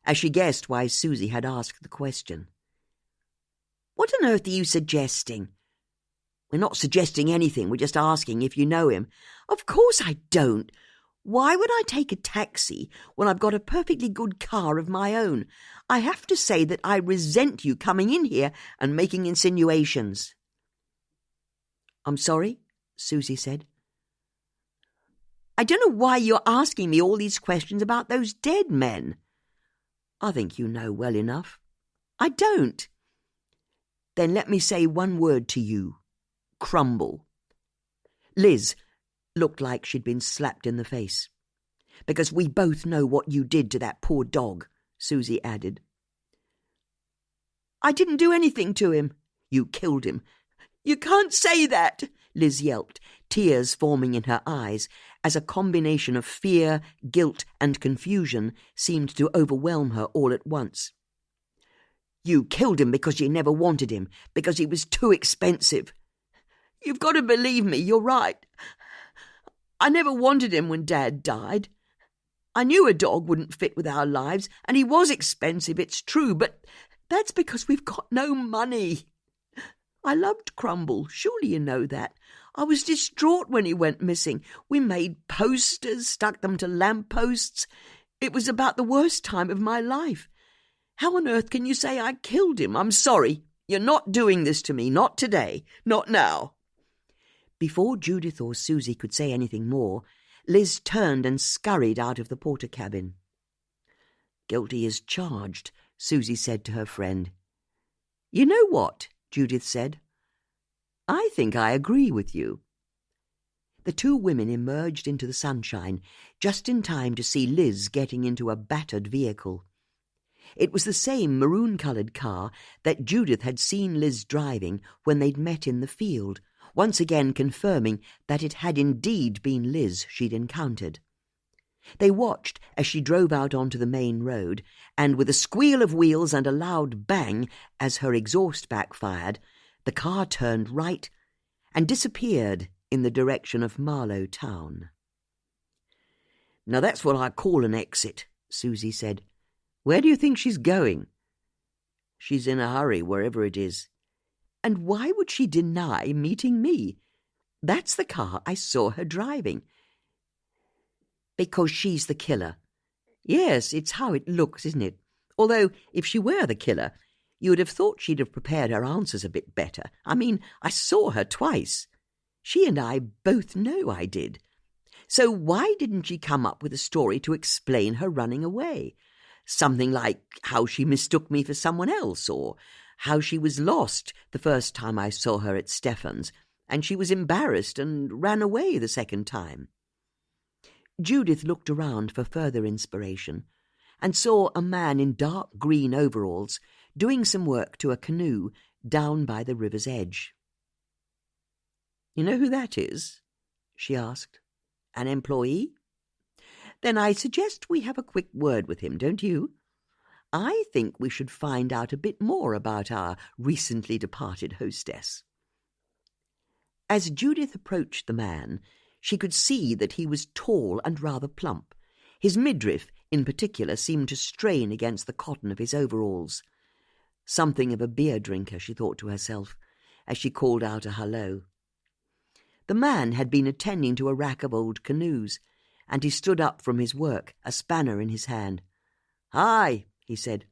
as she guessed why Susie had asked the question. "What on earth are you suggesting?" "We're not suggesting anything. We're just asking if you know him." "Of course I don't. Why would I take a taxi when I've got a perfectly good car of my own? I have to say that I resent you coming in here and making insinuations." "I'm sorry," Susie said. "I don't know why you're asking me all these questions about those dead men." "I think you know well enough." "I don't." "Then let me say one word to you. Crumble." Liz looked like she'd been slapped in the face. "Because we both know what you did to that poor dog," Susie added. "I didn't do anything to him." "You killed him." "You can't say that," Liz yelped, tears forming in her eyes as a combination of fear, guilt, and confusion seemed to overwhelm her all at once. "You killed him because you never wanted him, because he was too expensive." "You've got to believe me, you're right. I never wanted him when Dad died. I knew a dog wouldn't fit with our lives, and he was expensive, it's true, but that's because we've got no money. I loved Crumble, surely you know that. I was distraught when he went missing. We made posters, stuck them to lampposts. It was about the worst time of my life. How on earth can you say I killed him? I'm sorry. You're not doing this to me, not today, not now." Before Judith or Susie could say anything more, Liz turned and scurried out of the porter cabin. "Guilty as charged," Susie said to her friend. "You know what?" Judith said. "I think I agree with you." The two women emerged into the sunshine just in time to see Liz getting into a battered vehicle. It was the same maroon-coloured car that Judith had seen Liz driving when they'd met in the field, once again confirming that it had indeed been Liz she'd encountered. They watched as she drove out onto the main road, and with a squeal of wheels and a loud bang as her exhaust backfired, the car turned right and disappeared in the direction of Marlow town. "Now that's what I call an exit," Susie said. "Where do you think she's going?" "She's in a hurry, wherever it is." "And why would she deny meeting me? That's the car I saw her driving." "Because she's the killer." "Yes, it's how it looks, isn't it? Although, if she were the killer, you would have thought she'd have prepared her answers a bit better. I mean, I saw her twice. She and I both know I did. So why didn't she come up with a story to explain her running away? Something like how she mistook me for someone else, or how she was lost the first time I saw her at Stefan's, and she was embarrassed and ran away the second time." Judith looked around for further inspiration and saw a man in dark green overalls doing some work to a canoe down by the river's edge. "You know who that is?" she asked. "An employee? Then I suggest we have a quick word with him, don't you? I think we should find out a bit more about our recently departed hostess." As Judith approached the man, she could see that he was tall and rather plump. His midriff, in particular, seemed to strain against the cotton of his overalls. Something of a beer drinker, she thought to herself, as she called out a hello. The man had been attending to a rack of old canoes, and he stood up from his work, a spanner in his hand. "Hi," he said.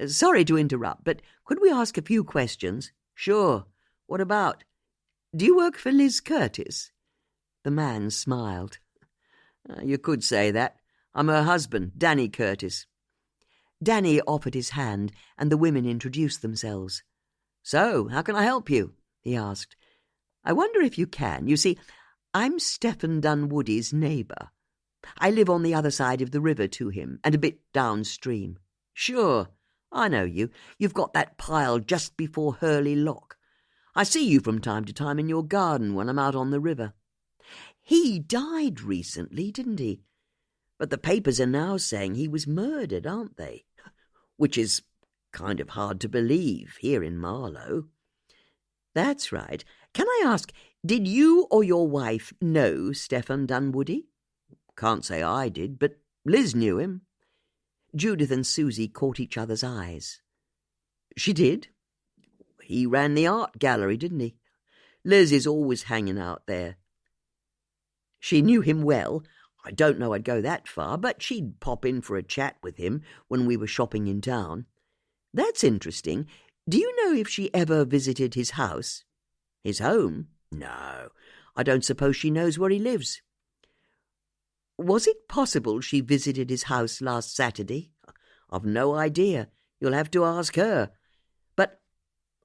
"Sorry to interrupt, but could we ask a few questions?" "Sure. What about?" "Do you work for Liz Curtis?" The man smiled. "You could say that. I'm her husband, Danny Curtis." Danny offered his hand, and the women introduced themselves. "So, how can I help you?" he asked. "I wonder if you can. You see, I'm Stephen Dunwoody's neighbour. I live on the other side of the river to him, and a bit downstream." "Sure, I know you. You've got that pile just before Hurley Lock. I see you from time to time in your garden when I'm out on the river." "He died recently, didn't he? But the papers are now saying he was murdered, aren't they? Which is kind of hard to believe here in Marlow." "That's right. Can I ask, did you or your wife know Stephen Dunwoody?" "Can't say I did, but Liz knew him." Judith and Susie caught each other's eyes. "She did? He ran the art gallery, didn't he? Liz is always hanging out there." "She knew him well. I don't know I'd go that far, but she'd pop in for a chat with him when we were shopping in town." "That's interesting. Do you know if she ever visited his house?" "His home? No. I don't suppose she knows where he lives." "Was it possible she visited his house last Saturday?" "I've no idea. You'll have to ask her. But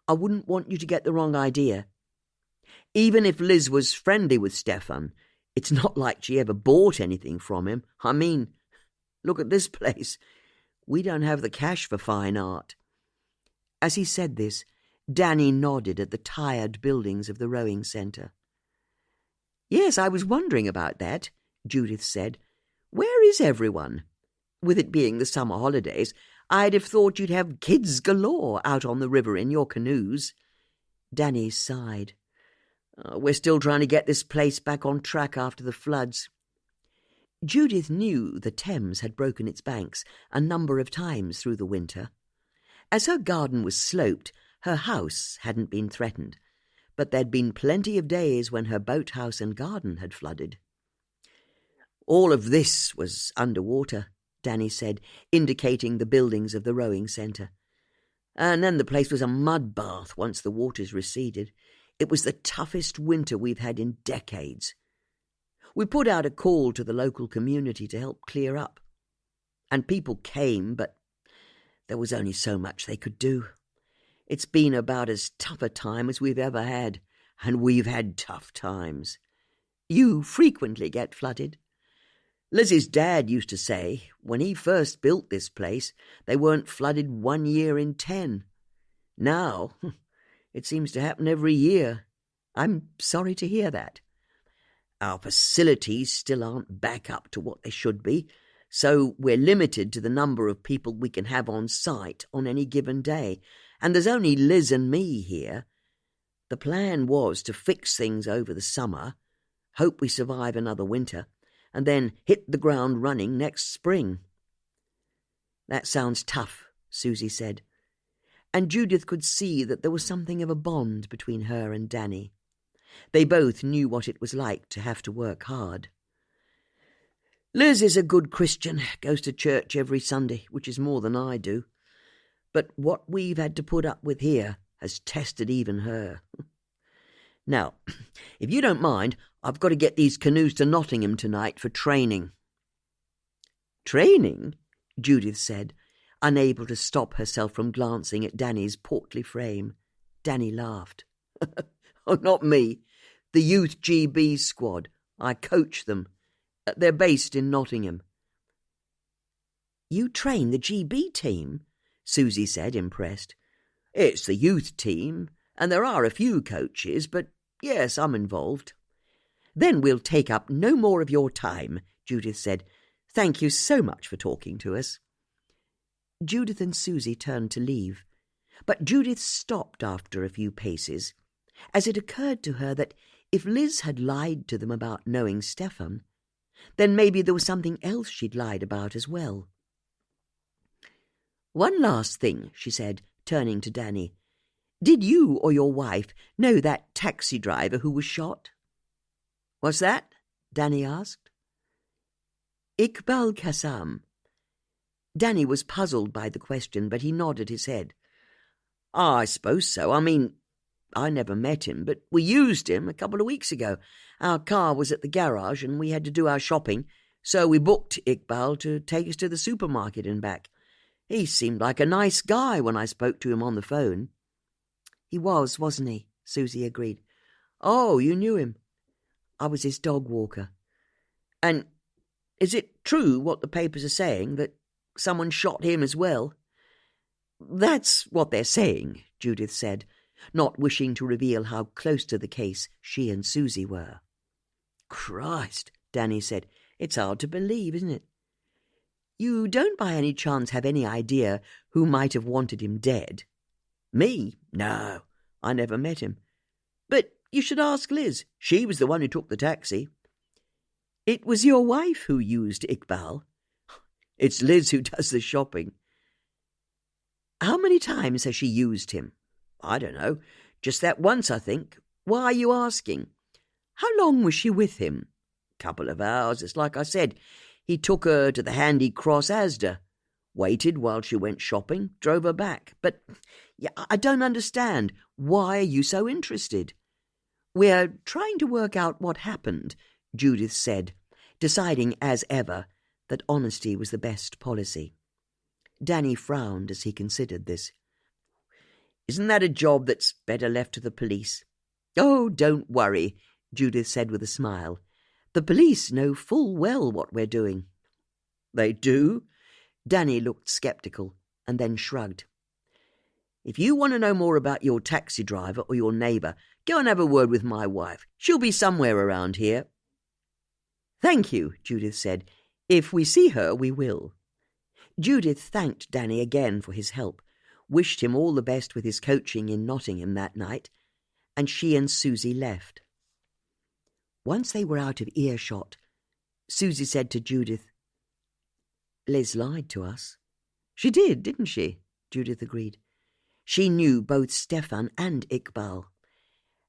I wouldn't want you to get the wrong idea. Even if Liz was friendly with Stefan, it's not like she ever bought anything from him. I mean, look at this place. We don't have the cash for fine art." As he said this, Danny nodded at the tired buildings of the rowing centre. "Yes, I was wondering about that," Judith said. "Where is everyone? With it being the summer holidays, I'd have thought you'd have kids galore out on the river in your canoes." Danny sighed. "We're still trying to get this place back on track after the floods." Judith knew the Thames had broken its banks a number of times through the winter. As her garden was sloped, her house hadn't been threatened, but there'd been plenty of days when her boathouse and garden had flooded. "All of this was underwater," Danny said, indicating the buildings of the rowing centre. "And then the place was a mud bath once the waters receded. It was the toughest winter we've had in decades. We put out a call to the local community to help clear up. And people came, but there was only so much they could do. It's been about as tough a time as we've ever had, and we've had tough times. You frequently get flooded. Liz's dad used to say when he first built this place they weren't flooded 1 year in 10. Now, it seems to happen every year. I'm sorry to hear that. Our facilities still aren't back up to what they should be, so we're limited to the number of people we can have on site on any given day, and there's only Liz and me here. The plan was to fix things over the summer, hope we survive another winter, and then hit the ground running next spring. That sounds tough, Susie said, and Judith could see that there was something of a bond between her and Danny. They both knew what it was like to have to work hard. Liz is a good Christian, goes to church every Sunday, which is more than I do. But what we've had to put up with here has tested even her. Now, if you don't mind, I've got to get these canoes to Nottingham tonight for training. Training? Judith said, unable to stop herself from glancing at Danny's portly frame. Danny laughed. Oh, not me. The Youth GB squad. I coach them. They're based in Nottingham. You train the GB team? Susie said, impressed. It's the youth team, and there are a few coaches, but yes, I'm involved. Then we'll take up no more of your time, Judith said. Thank you so much for talking to us. Judith and Susie turned to leave, but Judith stopped after a few paces, as it occurred to her that if Liz had lied to them about knowing Stefan, then maybe there was something else she'd lied about as well. One last thing, she said, turning to Danny. Did you or your wife know that taxi driver who was shot? What's that? Danny asked. Ikbal Qassam. Danny was puzzled by the question, but he nodded his head. I suppose so. I mean, I never met him, but we used him a couple of weeks ago. Our car was at the garage and we had to do our shopping, so we booked Ikbal to take us to the supermarket and back. He seemed like a nice guy when I spoke to him on the phone. He was, wasn't he? Susie agreed. Oh, you knew him. I was his dog walker. And is it true what the papers are saying, that someone shot him as well? That's what they're saying, Judith said, not wishing to reveal how close to the case she and Susie were. Christ, Danny said, it's hard to believe, isn't it? You don't by any chance have any idea who might have wanted him dead? Me? No, I never met him. But you should ask Liz. She was the one who took the taxi. It was your wife who used Ikbal. It's Liz who does the shopping. How many times has she used him? I don't know. Just that once, I think. Why are you asking? How long was she with him? Couple of hours. It's like I said. He took her to the Handy Cross Asda, waited while she went shopping, drove her back. But yeah, I don't understand. Why are you so interested? We're trying to work out what happened, Judith said, deciding as ever that honesty was the best policy. Danny frowned as he considered this. Isn't that a job that's better left to the police? Oh, don't worry, Judith said with a smile. The police know full well what we're doing. They do? Danny looked sceptical and then shrugged. If you want to know more about your taxi driver or your neighbour, go and have a word with my wife. She'll be somewhere around here. Thank you, Judith said. If we see her, we will. Judith thanked Danny again for his help, wished him all the best with his coaching in Nottingham that night, and she and Susie left. Once they were out of earshot, Susie said to Judith, Liz lied to us. She did, didn't she? Judith agreed. She knew both Stefan and Ikbal.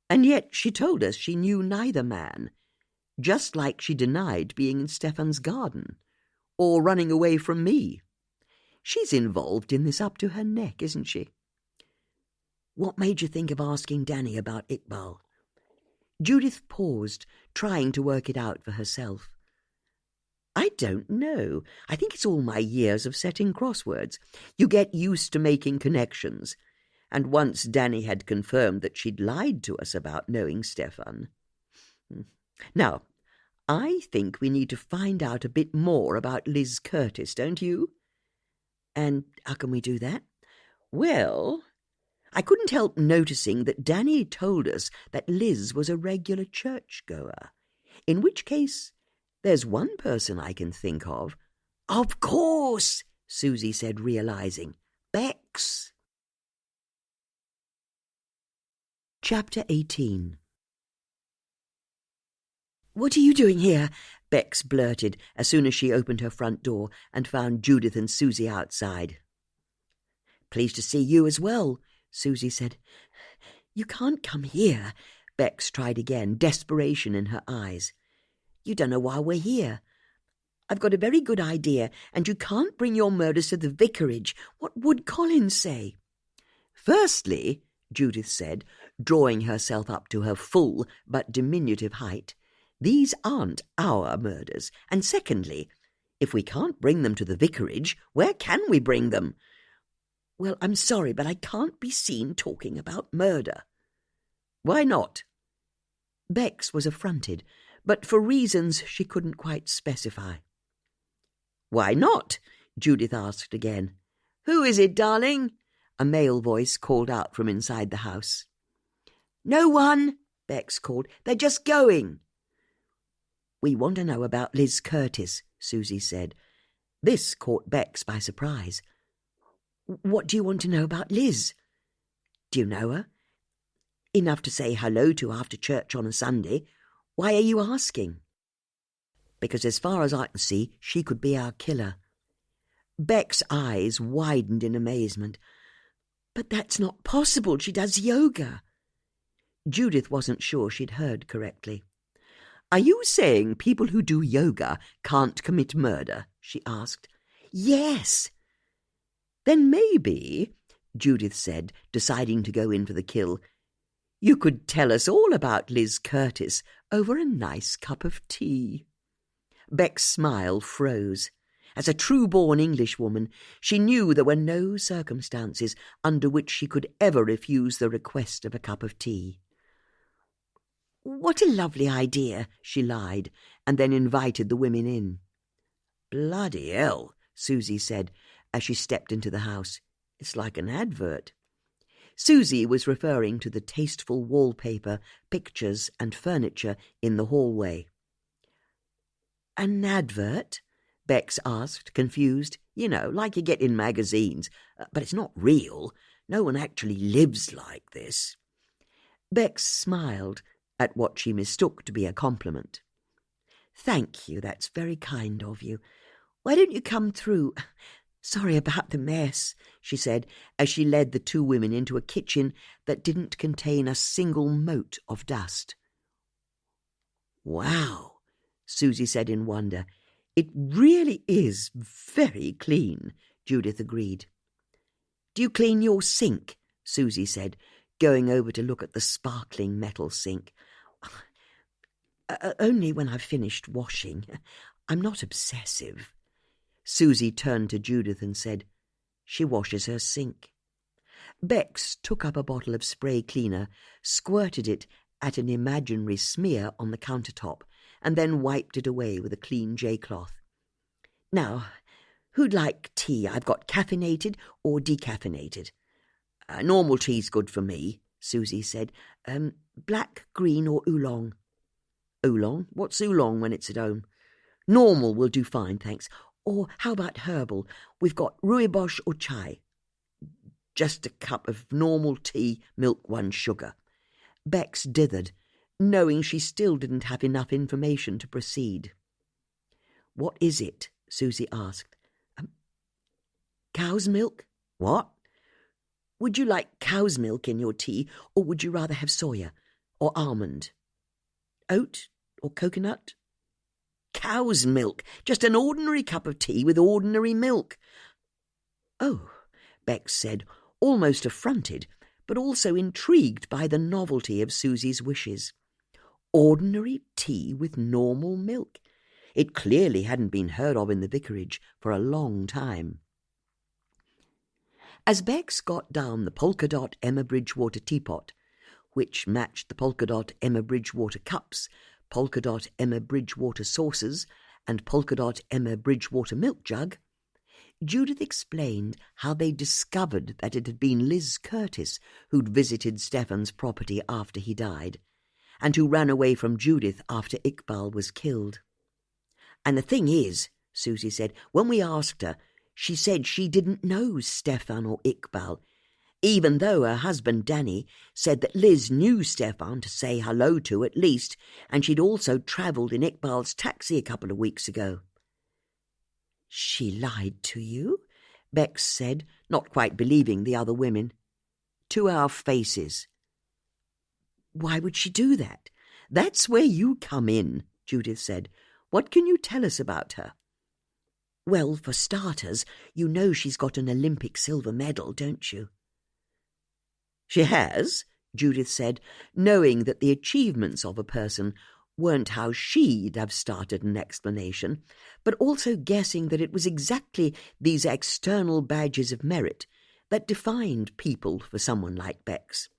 And yet she told us she knew neither man, just like she denied being in Stefan's garden, or running away from me. She's involved in this up to her neck, isn't she? What made you think of asking Danny about Ikbal? Judith paused, trying to work it out for herself. I don't know. I think it's all my years of setting crosswords. You get used to making connections. And once Danny had confirmed that she'd lied to us about knowing Stefan. Now, I think we need to find out a bit more about Liz Curtis, don't you? And how can we do that? Well, I couldn't help noticing that Danny told us that Liz was a regular churchgoer, in which case there's one person I can think of. Of course, Susie said, realizing. Bex. Chapter 18. "What are you doing here?" Bex blurted as soon as she opened her front door and found Judith and Susie outside. "Pleased to see you as well," Susie said. "You can't come here," Bex tried again, desperation in her eyes. "You don't know why we're here. I've got a very good idea, and you can't bring your murders to the vicarage. What would Colin say?" "Firstly," Judith said, drawing herself up to her full but diminutive height, "these aren't our murders. And secondly, if we can't bring them to the vicarage, where can we bring them?" "Well, I'm sorry, but I can't be seen talking about murder." "Why not?" Bex was affronted, but for reasons she couldn't quite specify. "Why not?" Judith asked again. "Who is it, darling?" a male voice called out from inside the house. "No one," Bex called. "They're just going." "We want to know about Liz Curtis," Susie said. This caught Bex by surprise. "What do you want to know about Liz?" "Do you know her?" "Enough to say hello to after church on a Sunday. Why are you asking?" "Because as far as I can see, she could be our killer." Beck's eyes widened in amazement. "But that's not possible. She does yoga." Judith wasn't sure she'd heard correctly. "Are you saying people who do yoga can't commit murder?" she asked. "Yes." "Then maybe," Judith said, deciding to go in for the kill, "you could tell us all about Liz Curtis over a nice cup of tea." Beck's smile froze. As a true-born Englishwoman, she knew there were no circumstances under which she could ever refuse the request of a cup of tea. "What a lovely idea," she lied, and then invited the women in. "Bloody hell," Susie said as she stepped into the house. "It's like an advert." Susie was referring to the tasteful wallpaper, pictures and furniture in the hallway. "An advert?" Bex asked, confused. "You know, like you get in magazines. But it's not real. No one actually lives like this." Bex smiled at what she mistook to be a compliment. "Thank you, that's very kind of you. Why don't you come through? Sorry about the mess," she said, as she led the two women into a kitchen that didn't contain a single mote of dust. "Wow," Susie said in wonder. "It really is very clean," Judith agreed. "Do you clean your sink?" Susie said, going over to look at the sparkling metal sink. Only when I've finished washing. I'm not obsessive." Susie turned to Judith and said, "She washes her sink." Bex took up a bottle of spray cleaner, squirted it at an imaginary smear on the countertop, and then wiped it away with a clean J-cloth. "Now, who'd like tea? I've got caffeinated or decaffeinated." "Normal tea's good for me," Susie said. Black, green or oolong?" "Oolong? What's oolong when it's at home?" "Normal will do fine, thanks. Or how about herbal? We've got rooibos or chai." "Just a cup of normal tea, milk, 1 sugar." Bex dithered, knowing she still didn't have enough information to proceed. "What is it?" Susie asked. "Cow's milk." "What?" "Would you like cow's milk in your tea, or would you rather have soya or almond? Oat or coconut?" "Cow's milk. Just an ordinary cup of tea with ordinary milk." "Oh," Bex said, almost affronted, but also intrigued by the novelty of Susie's wishes. Ordinary tea with normal milk. It clearly hadn't been heard of in the vicarage for a long time. As Bex got down the polka-dot Emma Bridgewater teapot, which matched the polka-dot Emma Bridgewater cups, polka-dot Emma Bridgewater saucers, and polka-dot Emma Bridgewater milk jug, Judith explained how they discovered that it had been Liz Curtis who'd visited Stefan's property after he died, and who ran away from Judith after Ikbal was killed. And the thing is, Susie said, when we asked her, she said she didn't know Stefan or Ikbal, even though her husband Danny said that Liz knew Stefan to say hello to at least, and she'd also travelled in Ikbal's taxi a couple of weeks ago. She lied to you? Bex said, not quite believing the other women. To our faces. Why would she do that? That's where you come in, Judith said. What can you tell us about her? Well, for starters, you know she's got an Olympic silver medal, don't you? She has, Judith said, knowing that the achievements of a person weren't how she'd have started an explanation, but also guessing that it was exactly these external badges of merit that defined people for someone like Bex.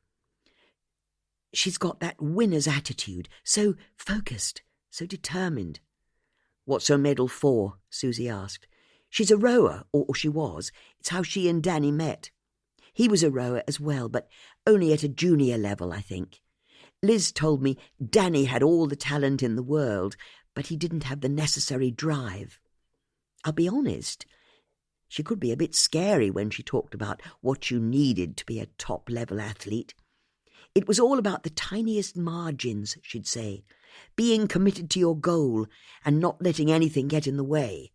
She's got that winner's attitude, so focused, so determined. What's her medal for? Susie asked. She's a rower, or she was. It's how she and Danny met. He was a rower as well, but only at a junior level, I think. Liz told me Danny had all the talent in the world, but he didn't have the necessary drive. I'll be honest, she could be a bit scary when she talked about what you needed to be a top-level athlete. It was all about the tiniest margins, she'd say, being committed to your goal and not letting anything get in the way,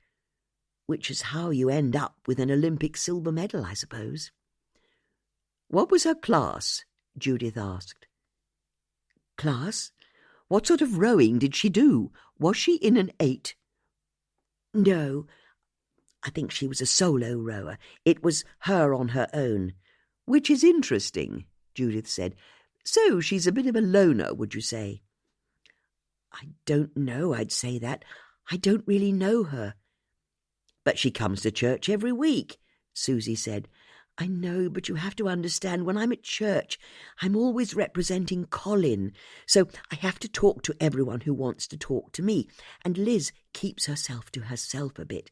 which is how you end up with an Olympic silver medal, I suppose. What was her class? Judith asked. Class? What sort of rowing did she do? Was she in an 8? No, I think she was a solo rower. It was her on her own. Which is interesting, Judith said. So she's a bit of a loner, would you say? I don't know, I'd say that. I don't really know her. But she comes to church every week, Susie said. I know, but you have to understand, when I'm at church, I'm always representing Colin, so I have to talk to everyone who wants to talk to me, and Liz keeps herself to herself a bit.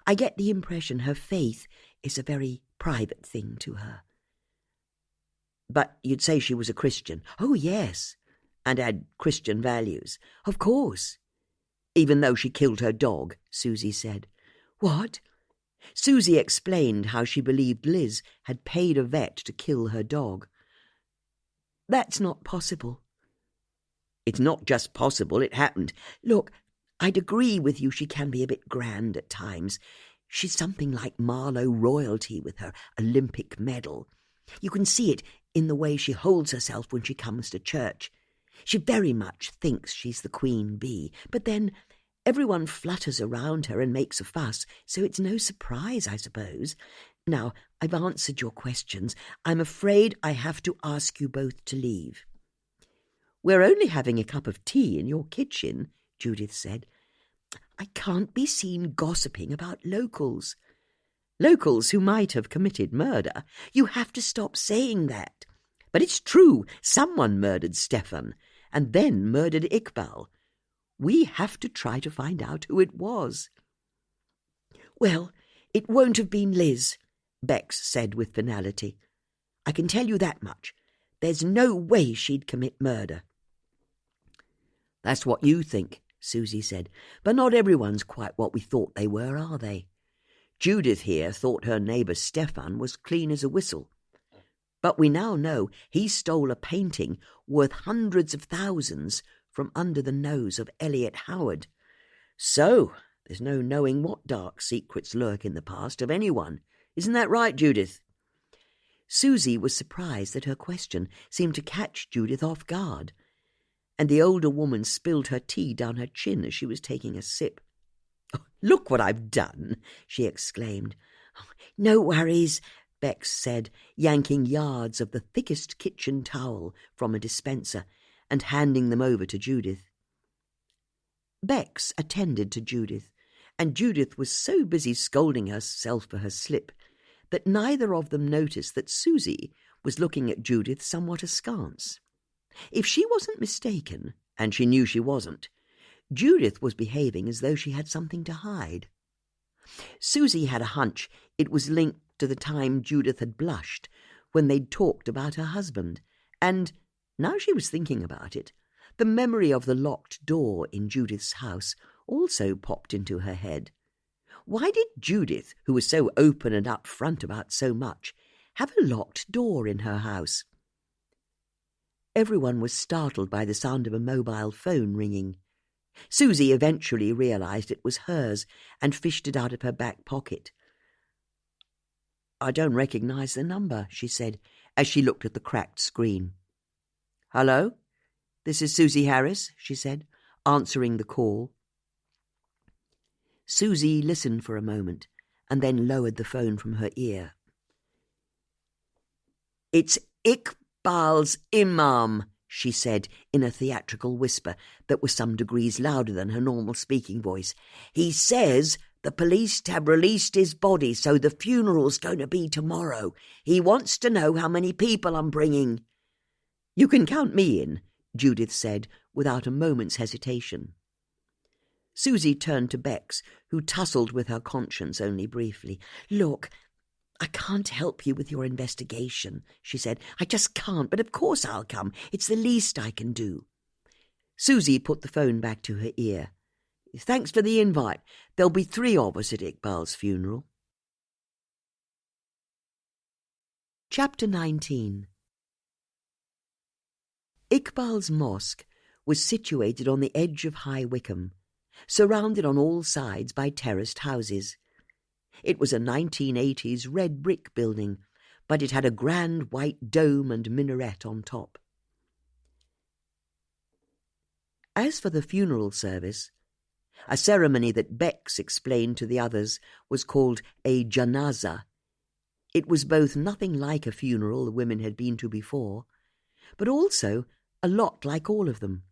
I get the impression her faith is a very private thing to her. But you'd say she was a Christian? Oh, yes, and had Christian values. Of course. Even though she killed her dog, Susie said. What? Susie explained how she believed Liz had paid a vet to kill her dog. That's not possible. It's not just possible, it happened. Look, I'd agree with you she can be a bit grand at times. She's something like Marlow royalty with her Olympic medal. You can see it in the way she holds herself when she comes to church. She very much thinks she's the queen bee, but then everyone flutters around her and makes a fuss, so it's no surprise, I suppose. Now, I've answered your questions. I'm afraid I have to ask you both to leave. We're only having a cup of tea in your kitchen, Judith said. I can't be seen gossiping about locals. Locals who might have committed murder. You have to stop saying that. But it's true, someone murdered Stefan, and then murdered Ikbal. We have to try to find out who it was. Well, it won't have been Liz, Bex said with finality. I can tell you that much. There's no way she'd commit murder. That's what you think, Susie said, but not everyone's quite what we thought they were, are they? Judith here thought her neighbour Stefan was clean as a whistle. But we now know he stole a painting worth hundreds of thousands from under the nose of Elliot Howard. So there's no knowing what dark secrets lurk in the past of anyone. Isn't that right, Judith? Susie was surprised that her question seemed to catch Judith off guard, and the older woman spilled her tea down her chin as she was taking a sip. Oh, look what I've done, she exclaimed. Oh, no worries, Bex said, yanking yards of the thickest kitchen towel from a dispenser and handing them over to Judith. Bex attended to Judith, and Judith was so busy scolding herself for her slip that neither of them noticed that Susie was looking at Judith somewhat askance. If she wasn't mistaken, and she knew she wasn't, Judith was behaving as though she had something to hide. Susie had a hunch it was linked to the time Judith had blushed when they'd talked about her husband, and, now she was thinking about it, the memory of the locked door in Judith's house also popped into her head. Why did Judith, who was so open and upfront about so much, have a locked door in her house? Everyone was startled by the sound of a mobile phone ringing. Susie eventually realized it was hers and fished it out of her back pocket. "I don't recognize the number," she said, as she looked at the cracked screen. "Hello? This is Susie Harris," she said, answering the call. Susie listened for a moment and then lowered the phone from her ear. "It's Ikbal's imam," she said in a theatrical whisper that was some degrees louder than her normal speaking voice. "He says the police have released his body, so the funeral's going to be tomorrow. He wants to know how many people I'm bringing." "You can count me in," Judith said without a moment's hesitation. Susie turned to Bex, who tussled with her conscience only briefly. "Look, I can't help you with your investigation," she said. "I just can't, but of course I'll come. It's the least I can do." Susie put the phone back to her ear. "Thanks for the invite. There'll be 3 of us at Ikbal's funeral." Chapter 19. Ikbal's mosque was situated on the edge of High Wycombe, surrounded on all sides by terraced houses. It was a 1980s red brick building, but it had a grand white dome and minaret on top. As for the funeral service, a ceremony that Bex explained to the others was called a janaza. It was both nothing like a funeral the women had been to before, but also a lot like all of them.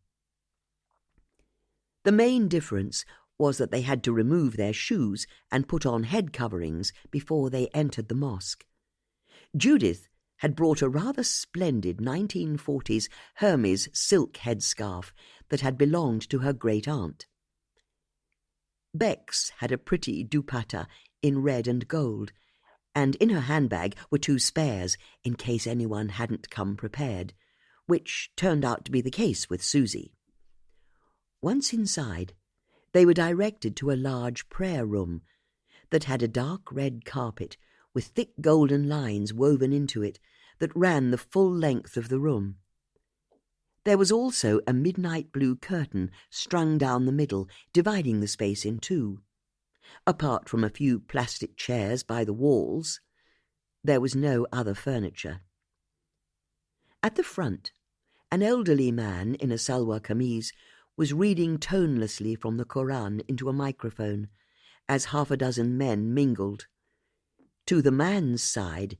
The main difference was that they had to remove their shoes and put on head coverings before they entered the mosque. Judith had brought a rather splendid 1940s Hermes silk headscarf that had belonged to her great-aunt. Bex had a pretty dupatta in red and gold, and in her handbag were 2 spares in case anyone hadn't come prepared, which turned out to be the case with Susie. Once inside, they were directed to a large prayer room that had a dark red carpet with thick golden lines woven into it that ran the full length of the room. There was also a midnight blue curtain strung down the middle, dividing the space in 2. Apart from a few plastic chairs by the walls, there was no other furniture. At the front, an elderly man in a salwar kameez was reading tonelessly from the Koran into a microphone as 6 men mingled. To the man's side,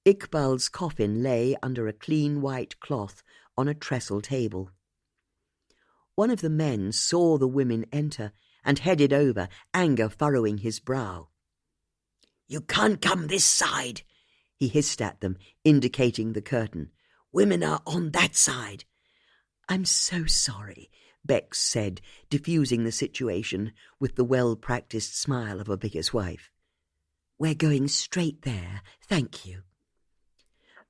Ikbal's coffin lay under a clean white cloth on a trestle table. One of the men saw the women enter and headed over, anger furrowing his brow. "You can't come this side," he hissed at them, indicating the curtain. "Women are on that side." "I'm so sorry," Bex said, diffusing the situation with the well-practiced smile of a vicar's wife. "We're going straight there, thank you."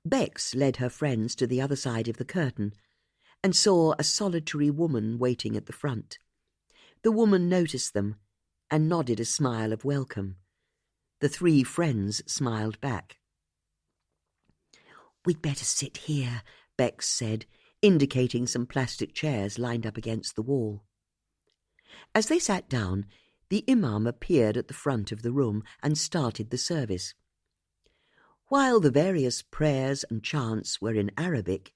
Bex led her friends to the other side of the curtain and saw a solitary woman waiting at the front. The woman noticed them and nodded a smile of welcome. The 3 friends smiled back. "We'd better sit here," Bex said, indicating some plastic chairs lined up against the wall. As they sat down, the imam appeared at the front of the room and started the service. While the various prayers and chants were in Arabic,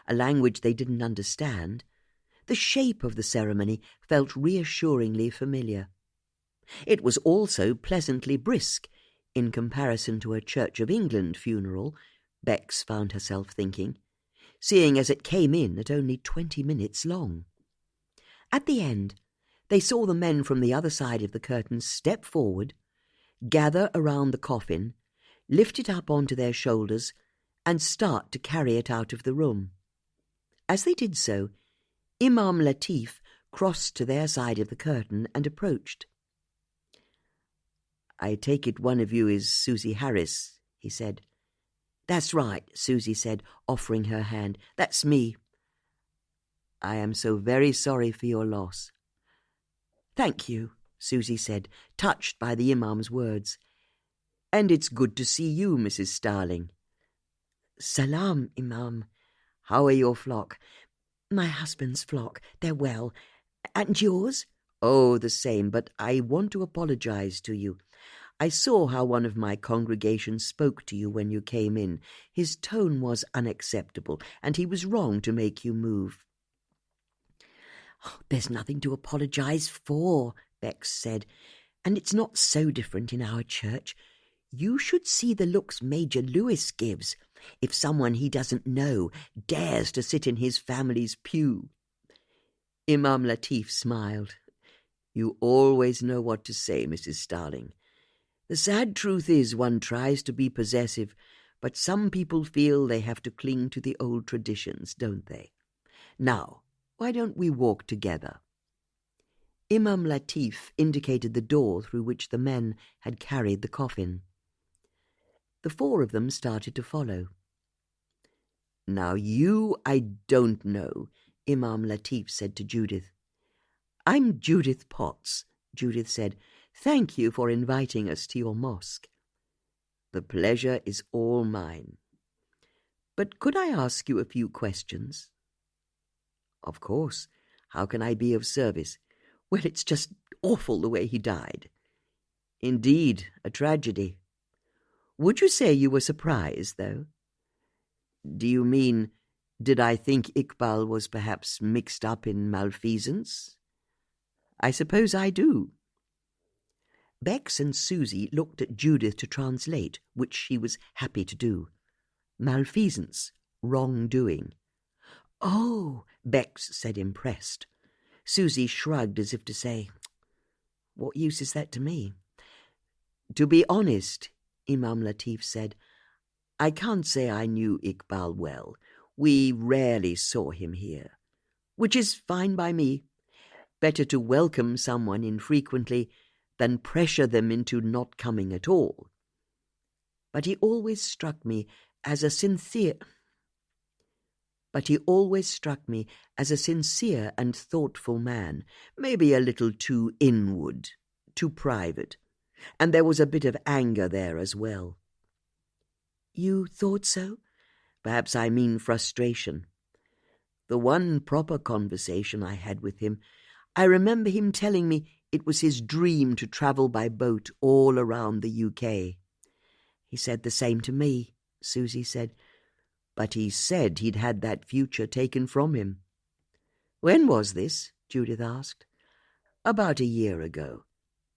a language they didn't understand, the shape of the ceremony felt reassuringly familiar. It was also pleasantly brisk in comparison to a Church of England funeral, Bex found herself thinking, seeing as it came in at only 20 minutes long. At the end, They saw the men from the other side of the curtain step forward, gather around the coffin, lift it up onto their shoulders, and start to carry it out of the room. As they did so, Imam Latif crossed to their side of the curtain and approached. "I take it one of you is Susie Harris," he said. "That's right," Susie said, offering her hand. "That's me." "I am so very sorry for your loss." "Thank you," Susie said, touched by the Imam's words. "And it's good to see you, Mrs. Starling." "Salam, Imam. How are your flock?" "My husband's flock. They're well. And yours?" "Oh, the same, but I want to apologize to you. I saw how one of my congregation spoke to you when you came in. His tone was unacceptable, and he was wrong to make you move." "Oh, there's nothing to apologize for," Bex said, "and it's not so different in our church. You should see the looks Major Lewis gives if someone he doesn't know dares to sit in his family's pew." Imam Latif smiled. "You always know what to say, Mrs. Starling. The sad truth is one tries to be possessive, but some people feel they have to cling to the old traditions, don't they? Now, why don't we walk together?" Imam Latif indicated the door through which the men had carried the coffin. The four of them started to follow. "Now you I don't know," Imam Latif said to Judith. "I'm Judith Potts," Judith said. "Thank you for inviting us to your mosque." "The pleasure is all mine. But could I ask you a few questions?" "Of course. How can I be of service?" "Well, it's just awful the way he died." "Indeed, a tragedy. Would you say you were surprised, though?" "Do you mean, did I think Ikbal was perhaps mixed up in malfeasance?" "I suppose I do." Bex and Susie looked at Judith to translate, which she was happy to do. Malfeasance, wrongdoing. "Oh," Bex said, impressed. Susie shrugged as if to say, "What use is that to me?" "To be honest," Imam Latif said, "I can't say I knew Ikbal well. We rarely saw him here. Which is fine by me. Better to welcome someone infrequently than pressure them into not coming at all. But he always struck me as a sincere and thoughtful man, maybe a little too inward, too private, and there was a bit of anger there as well." "You thought so?" "Perhaps I mean frustration. The one proper conversation I had with him, I remember him telling me it was his dream to travel by boat all around the UK. "He said the same to me," Susie said. "But he said he'd had that future taken from him." "When was this?" Judith asked. "About a year ago.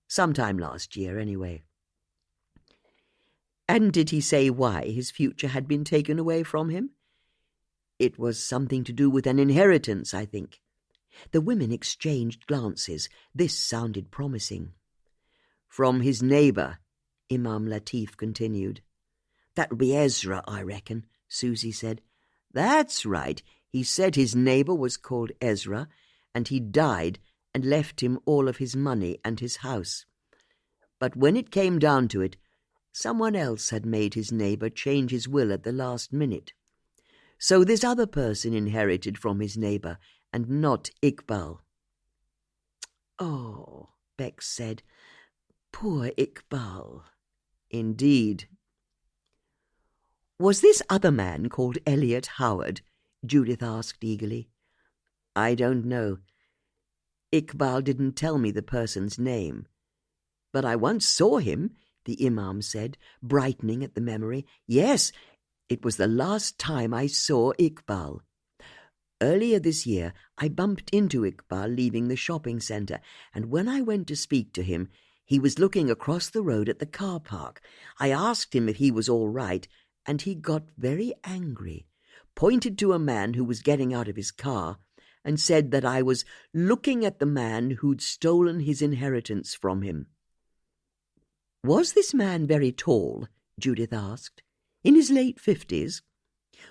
Sometime last year, anyway." "And did he say why his future had been taken away from him?" "It was something to do with an inheritance, I think." The women exchanged glances. This sounded promising. "From his neighbour," Imam Latif continued. "That'll be Ezra, I reckon," Susie said. "That's right. He said his neighbour was called Ezra, and he died and left him all of his money and his house. But when it came down to it, someone else had made his neighbour change his will at the last minute. So this other person inherited from his neighbour, and not Ikbal." "Oh," Bex said, "poor Ikbal." "Indeed." "Was this other man called Elliot Howard?" Judith asked eagerly. "I don't know. Ikbal didn't tell me the person's name. But I once saw him," the Imam said, brightening at the memory. "Yes, it was the last time I saw Ikbal. Earlier this year, I bumped into Ikbal leaving the shopping centre, and when I went to speak to him, he was looking across the road at the car park. I asked him if he was all right, and he got very angry, pointed to a man who was getting out of his car, and said that I was looking at the man who'd stolen his inheritance from him." "Was this man very tall?" Judith asked. "In his late 50s?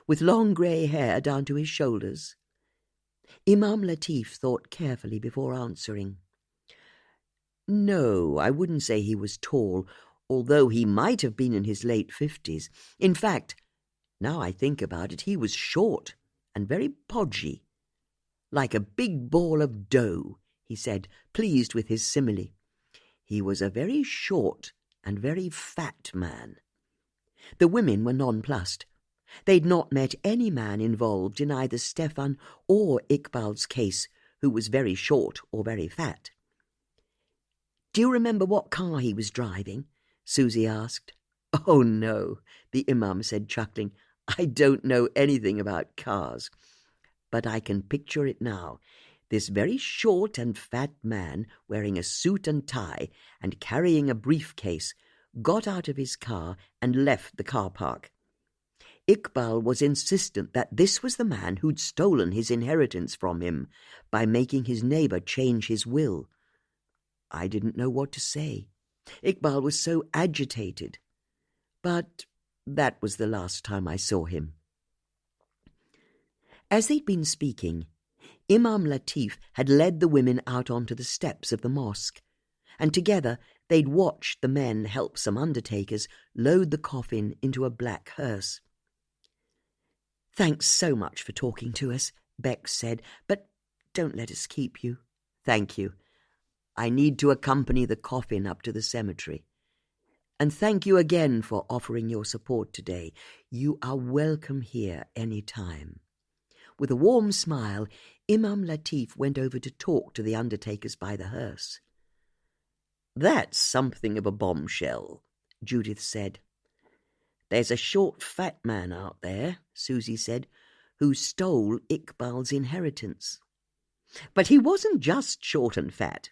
With long grey hair down to his shoulders?" Imam Latif thought carefully before answering. "No, I wouldn't say he was tall, although he might have been in his late 50s. In fact, now I think about it, he was short and very podgy. Like a big ball of dough," he said, pleased with his simile. "He was a very short and very fat man." The women were nonplussed. They'd not met any man involved in either Stefan or Ikbal's case who was very short or very fat. "Do you remember what car he was driving?" Susie asked. "Oh, no," the Imam said, chuckling. "I don't know anything about cars. But I can picture it now. This very short and fat man, wearing a suit and tie and carrying a briefcase, got out of his car and left the car park. Ikbal was insistent that this was the man who'd stolen his inheritance from him by making his neighbour change his will. I didn't know what to say. Ikbal was so agitated. But that was the last time I saw him." As they'd been speaking, Imam Latif had led the women out onto the steps of the mosque, and together they'd watched the men help some undertakers load the coffin into a black hearse. "Thanks so much for talking to us," Bex said, "but don't let us keep you." "Thank you. I need to accompany the coffin up to the cemetery. And thank you again for offering your support today. You are welcome here any time." With a warm smile, Imam Latif went over to talk to the undertakers by the hearse. "That's something of a bombshell," Judith said. "There's a short, fat man out there," Susie said, "who stole Ikbal's inheritance. But he wasn't just short and fat.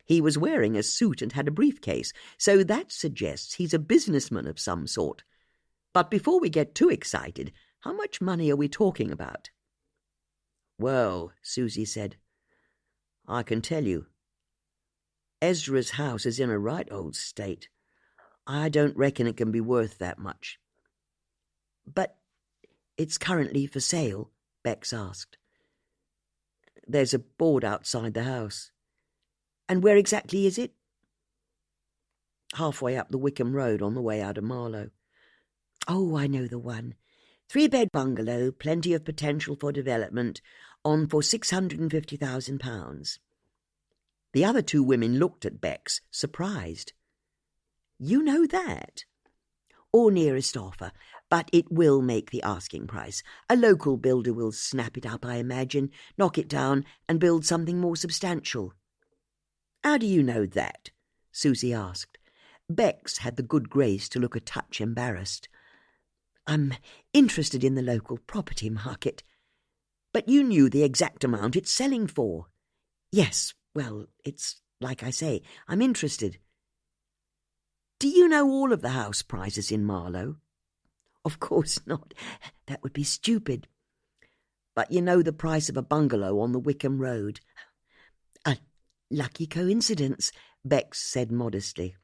He was wearing a suit and had a briefcase, so that suggests he's a businessman of some sort. But before we get too excited, how much money are we talking about?" "Well," Susie said, "I can tell you. Ezra's house is in a right old state. I don't reckon it can be worth that much." "But it's currently for sale?" Bex asked. "There's a board outside the house." "And where exactly is it?" "Halfway up the Wickham Road on the way out of Marlow." "Oh, I know the one. 3-bed bungalow, plenty of potential for development, on for £650,000. The other two women looked at Bex, surprised. "You know that?" "Or nearest offer, but it will make the asking price. A local builder will snap it up, I imagine, knock it down and build something more substantial." "How do you know that?" Susie asked. Bex had the good grace to look a touch embarrassed. "I'm interested in the local property market." "But you knew the exact amount it's selling for." "Yes, well, it's like I say, I'm interested." "Do you know all of the house prices in Marlow?" "Of course not. That would be stupid." "But you know the price of a bungalow on the Wickham Road?" "A lucky coincidence," Bex said modestly.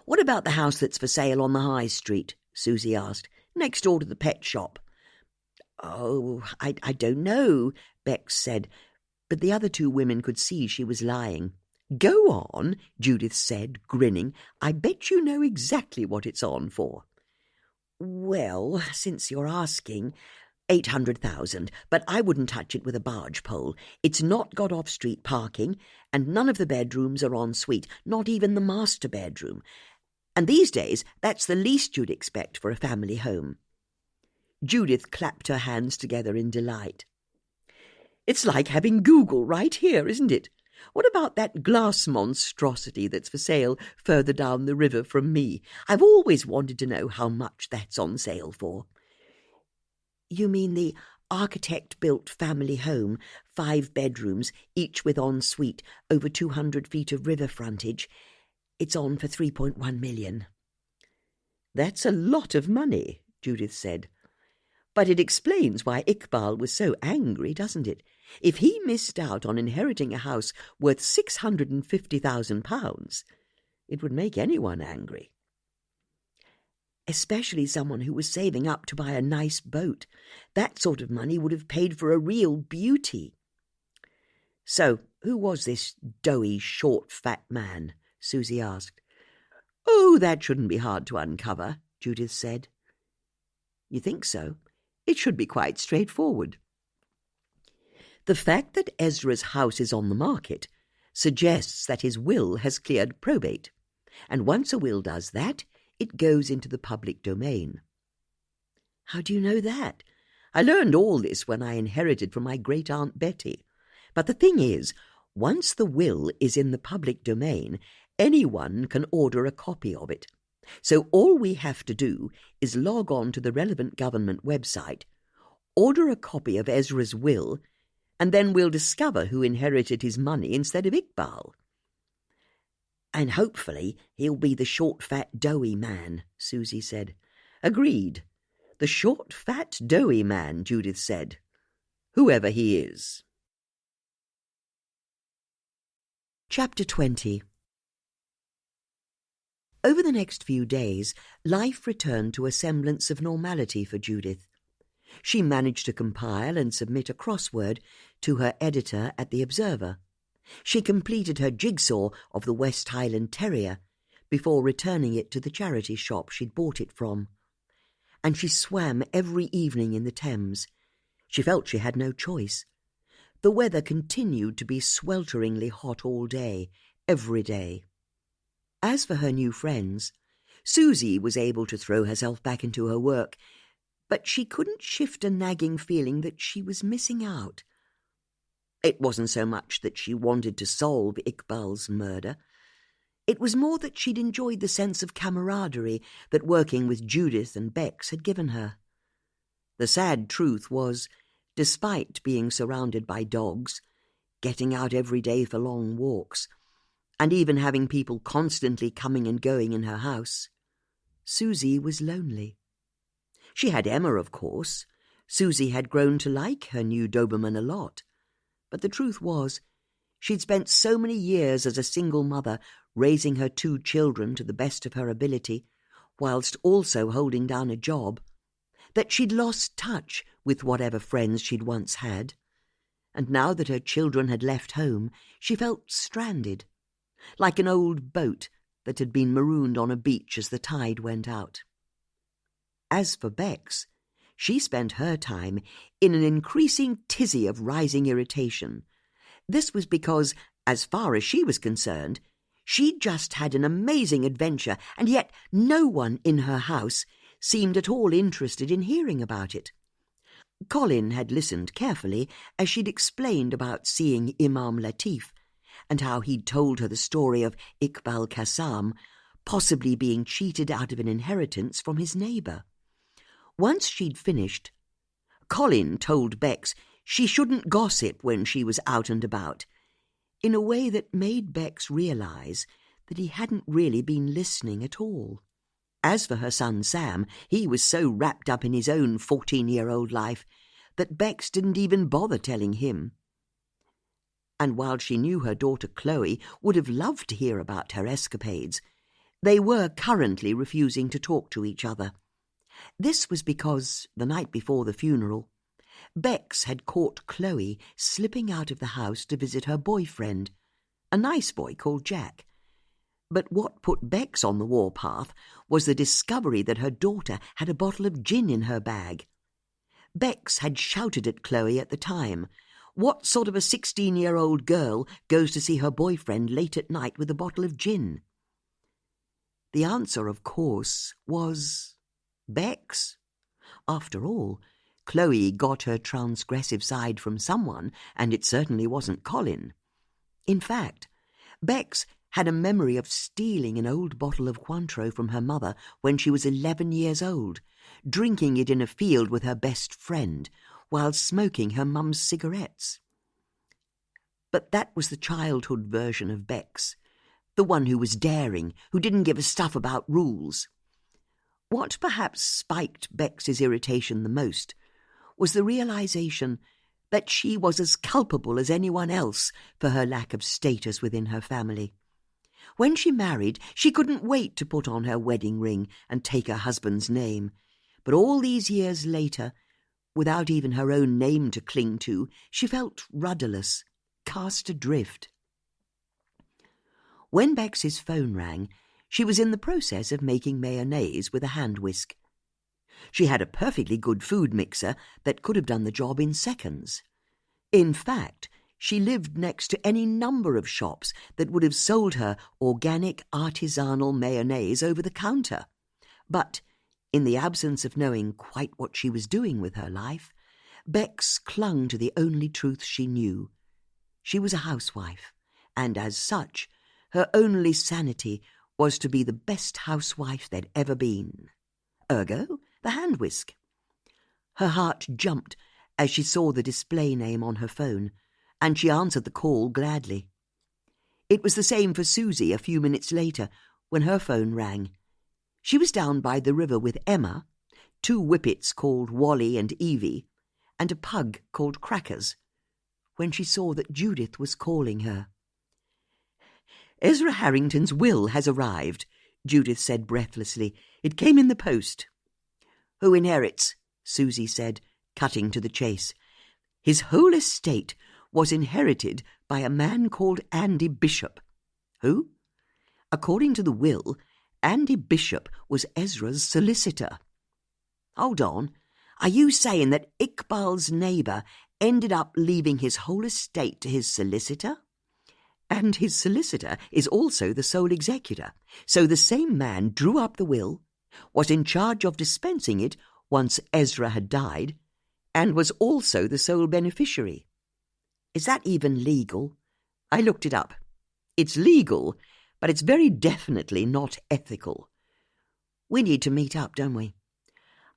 "What about the house that's for sale on the High Street?" Susie asked, "next door to the pet shop." "Oh, I don't know," Bex said, but the other two women could see she was lying. "Go on," Judith said, grinning. "I bet you know exactly what it's on for." "Well, since you're asking, 800,000, but I wouldn't touch it with a barge pole. It's not got off-street parking, and none of the bedrooms are en suite, not even the master bedroom. And these days, that's the least you'd expect for a family home." Judith clapped her hands together in delight. "It's like having Google right here, isn't it? What about that glass monstrosity that's for sale further down the river from me? I've always wanted to know how much that's on sale for." "You mean the architect-built family home, 5 bedrooms, each with en-suite, over 200 feet of river frontage. It's on for 3.1 million. "That's a lot of money," Judith said. But it explains why Ikbal was so angry, doesn't it? If he missed out on inheriting a house worth £650,000, it would make anyone angry. Especially someone who was saving up to buy a nice boat. That sort of money would have paid for a real beauty. So, who was this doughy, short, fat man? Susie asked. Oh, that shouldn't be hard to uncover, Judith said. You think so? It should be quite straightforward. The fact that Ezra's house is on the market suggests that his will has cleared probate, and once a will does that, it goes into the public domain. How do you know that? I learned all this when I inherited from my great-aunt Betty. But the thing is, once the will is in the public domain, anyone can order a copy of it. So all we have to do is log on to the relevant government website, order a copy of Ezra's will, and then we'll discover who inherited his money instead of Ikbal. And hopefully he'll be the short, fat, doughy man, Susie said. Agreed. The short, fat, doughy man, Judith said. Whoever he is. Chapter 20. Over the next few days, life returned to a semblance of normality for Judith. She managed to compile and submit a crossword to her editor at the Observer. She completed her jigsaw of the West Highland Terrier before returning it to the charity shop she'd bought it from. And she swam every evening in the Thames. She felt she had no choice. The weather continued to be swelteringly hot all day, every day. As for her new friends, Susie was able to throw herself back into her work, but she couldn't shift a nagging feeling that she was missing out. It wasn't so much that she wanted to solve Ikbal's murder. It was more that she'd enjoyed the sense of camaraderie that working with Judith and Bex had given her. The sad truth was, despite being surrounded by dogs, getting out every day for long walks, and even having people constantly coming and going in her house, Susie was lonely. She had Emma, of course. Susie had grown to like her new Doberman a lot. But the truth was, she'd spent so many years as a single mother raising her 2 children to the best of her ability, whilst also holding down a job, that she'd lost touch with whatever friends she'd once had. And now that her children had left home, she felt stranded, like an old boat that had been marooned on a beach as the tide went out. As for Bex, she spent her time in an increasing tizzy of rising irritation. This was because, as far as she was concerned, she'd just had an amazing adventure, and yet no one in her house seemed at all interested in hearing about it. Colin had listened carefully as she'd explained about seeing Imam Latif, and how he'd told her the story of Ikbal Qassam possibly being cheated out of an inheritance from his neighbour. Once she'd finished, Colin told Bex she shouldn't gossip when she was out and about, in a way that made Bex realise that he hadn't really been listening at all. As for her son Sam, he was so wrapped up in his own 14-year-old life that Bex didn't even bother telling him. And while she knew her daughter Chloe would have loved to hear about her escapades, they were currently refusing to talk to each other. This was because, the night before the funeral, Bex had caught Chloe slipping out of the house to visit her boyfriend, a nice boy called Jack. But what put Bex on the warpath was the discovery that her daughter had a bottle of gin in her bag. Bex had shouted at Chloe at the time, "What sort of a 16-year-old girl goes to see her boyfriend late at night with a bottle of gin?" The answer, of course, was Bex. After all, Chloe got her transgressive side from someone, and it certainly wasn't Colin. In fact, Bex had a memory of stealing an old bottle of Cointreau from her mother when she was 11 years old, drinking it in a field with her best friend, while smoking her mum's cigarettes. But that was the childhood version of Bex, the one who was daring, who didn't give a stuff about rules. What perhaps spiked Bex's irritation the most was the realization that she was as culpable as anyone else for her lack of status within her family. When she married, she couldn't wait to put on her wedding ring and take her husband's name. But all these years later, without even her own name to cling to, she felt rudderless, cast adrift. When Bex's phone rang, she was in the process of making mayonnaise with a hand whisk. She had a perfectly good food mixer that could have done the job in seconds. In fact, she lived next to any number of shops that would have sold her organic artisanal mayonnaise over the counter. But, in the absence of knowing quite what she was doing with her life, Bex clung to the only truth she knew. She was a housewife, and as such, her only sanity was to be the best housewife there'd ever been. Ergo, the hand whisk. Her heart jumped as she saw the display name on her phone, and she answered the call gladly. It was the same for Susie a few minutes later, when her phone rang. She was down by the river with Emma, 2 whippets called Wally and Evie, and a pug called Crackers, when she saw that Judith was calling her. "Ezra Harrington's will has arrived," Judith said breathlessly. "It came in the post." "Who inherits?" Susie said, cutting to the chase. "His whole estate was inherited by a man called Andy Bishop." "Who?" "According to the will, Andy Bishop was Ezra's solicitor." "Hold on. Are you saying that Ikbal's neighbour ended up leaving his whole estate to his solicitor?" "And his solicitor is also the sole executor, so the same man drew up the will, was in charge of dispensing it once Ezra had died, and was also the sole beneficiary." "Is that even legal?" "I looked it up. It's legal, but it's very definitely not ethical." "We need to meet up, don't we?"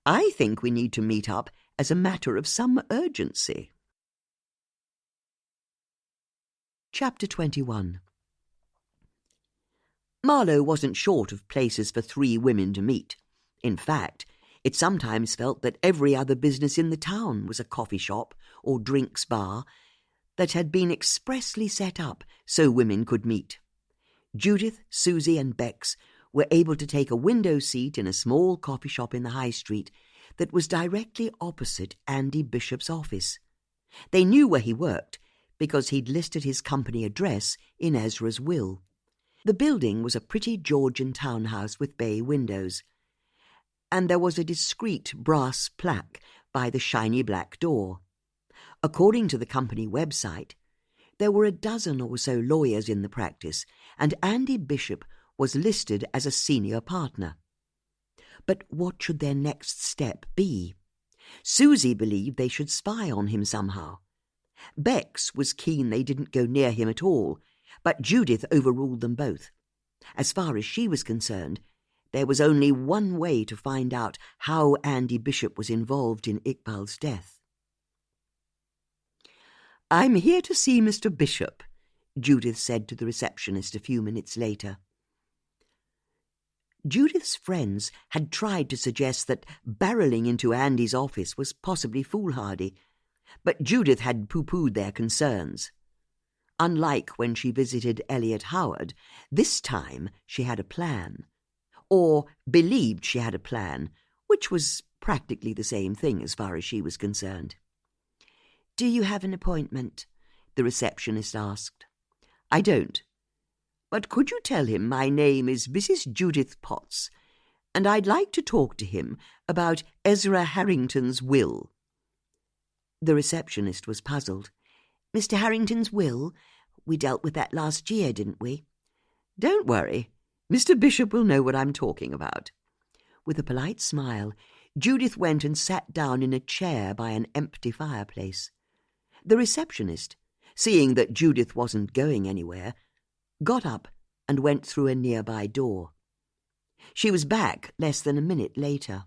"I think we need to meet up as a matter of some urgency." Chapter 21. Marlow wasn't short of places for 3 women to meet. In fact, it sometimes felt that every other business in the town was a coffee shop or drinks bar that had been expressly set up so women could meet. Judith, Susie and Bex were able to take a window seat in a small coffee shop in the high street that was directly opposite Andy Bishop's office. They knew where he worked because he'd listed his company address in Ezra's will. The building was a pretty Georgian townhouse with bay windows, and there was a discreet brass plaque by the shiny black door. According to the company website, there were a dozen or so lawyers in the practice, and Andy Bishop was listed as a senior partner. But what should their next step be? Susie believed they should spy on him somehow. Bex was keen they didn't go near him at all, but Judith overruled them both. As far as she was concerned, there was only one way to find out how Andy Bishop was involved in Ikbal's death. "I'm here to see Mr. Bishop," Judith said to the receptionist a few minutes later. Judith's friends had tried to suggest that barreling into Andy's office was possibly foolhardy, but Judith had pooh-poohed their concerns. Unlike when she visited Elliot Howard, this time she had a plan, or believed she had a plan, which was practically the same thing as far as she was concerned. "Do you have an appointment?" the receptionist asked. "I don't. But could you tell him my name is Mrs. Judith Potts, and I'd like to talk to him about Ezra Harrington's will." The receptionist was puzzled. "Mr. Harrington's will? We dealt with that last year, didn't we?" "Don't worry. Mr. Bishop will know what I'm talking about." With a polite smile, Judith went and sat down in a chair by an empty fireplace. The receptionist, seeing that Judith wasn't going anywhere, got up and went through a nearby door. She was back less than a minute later.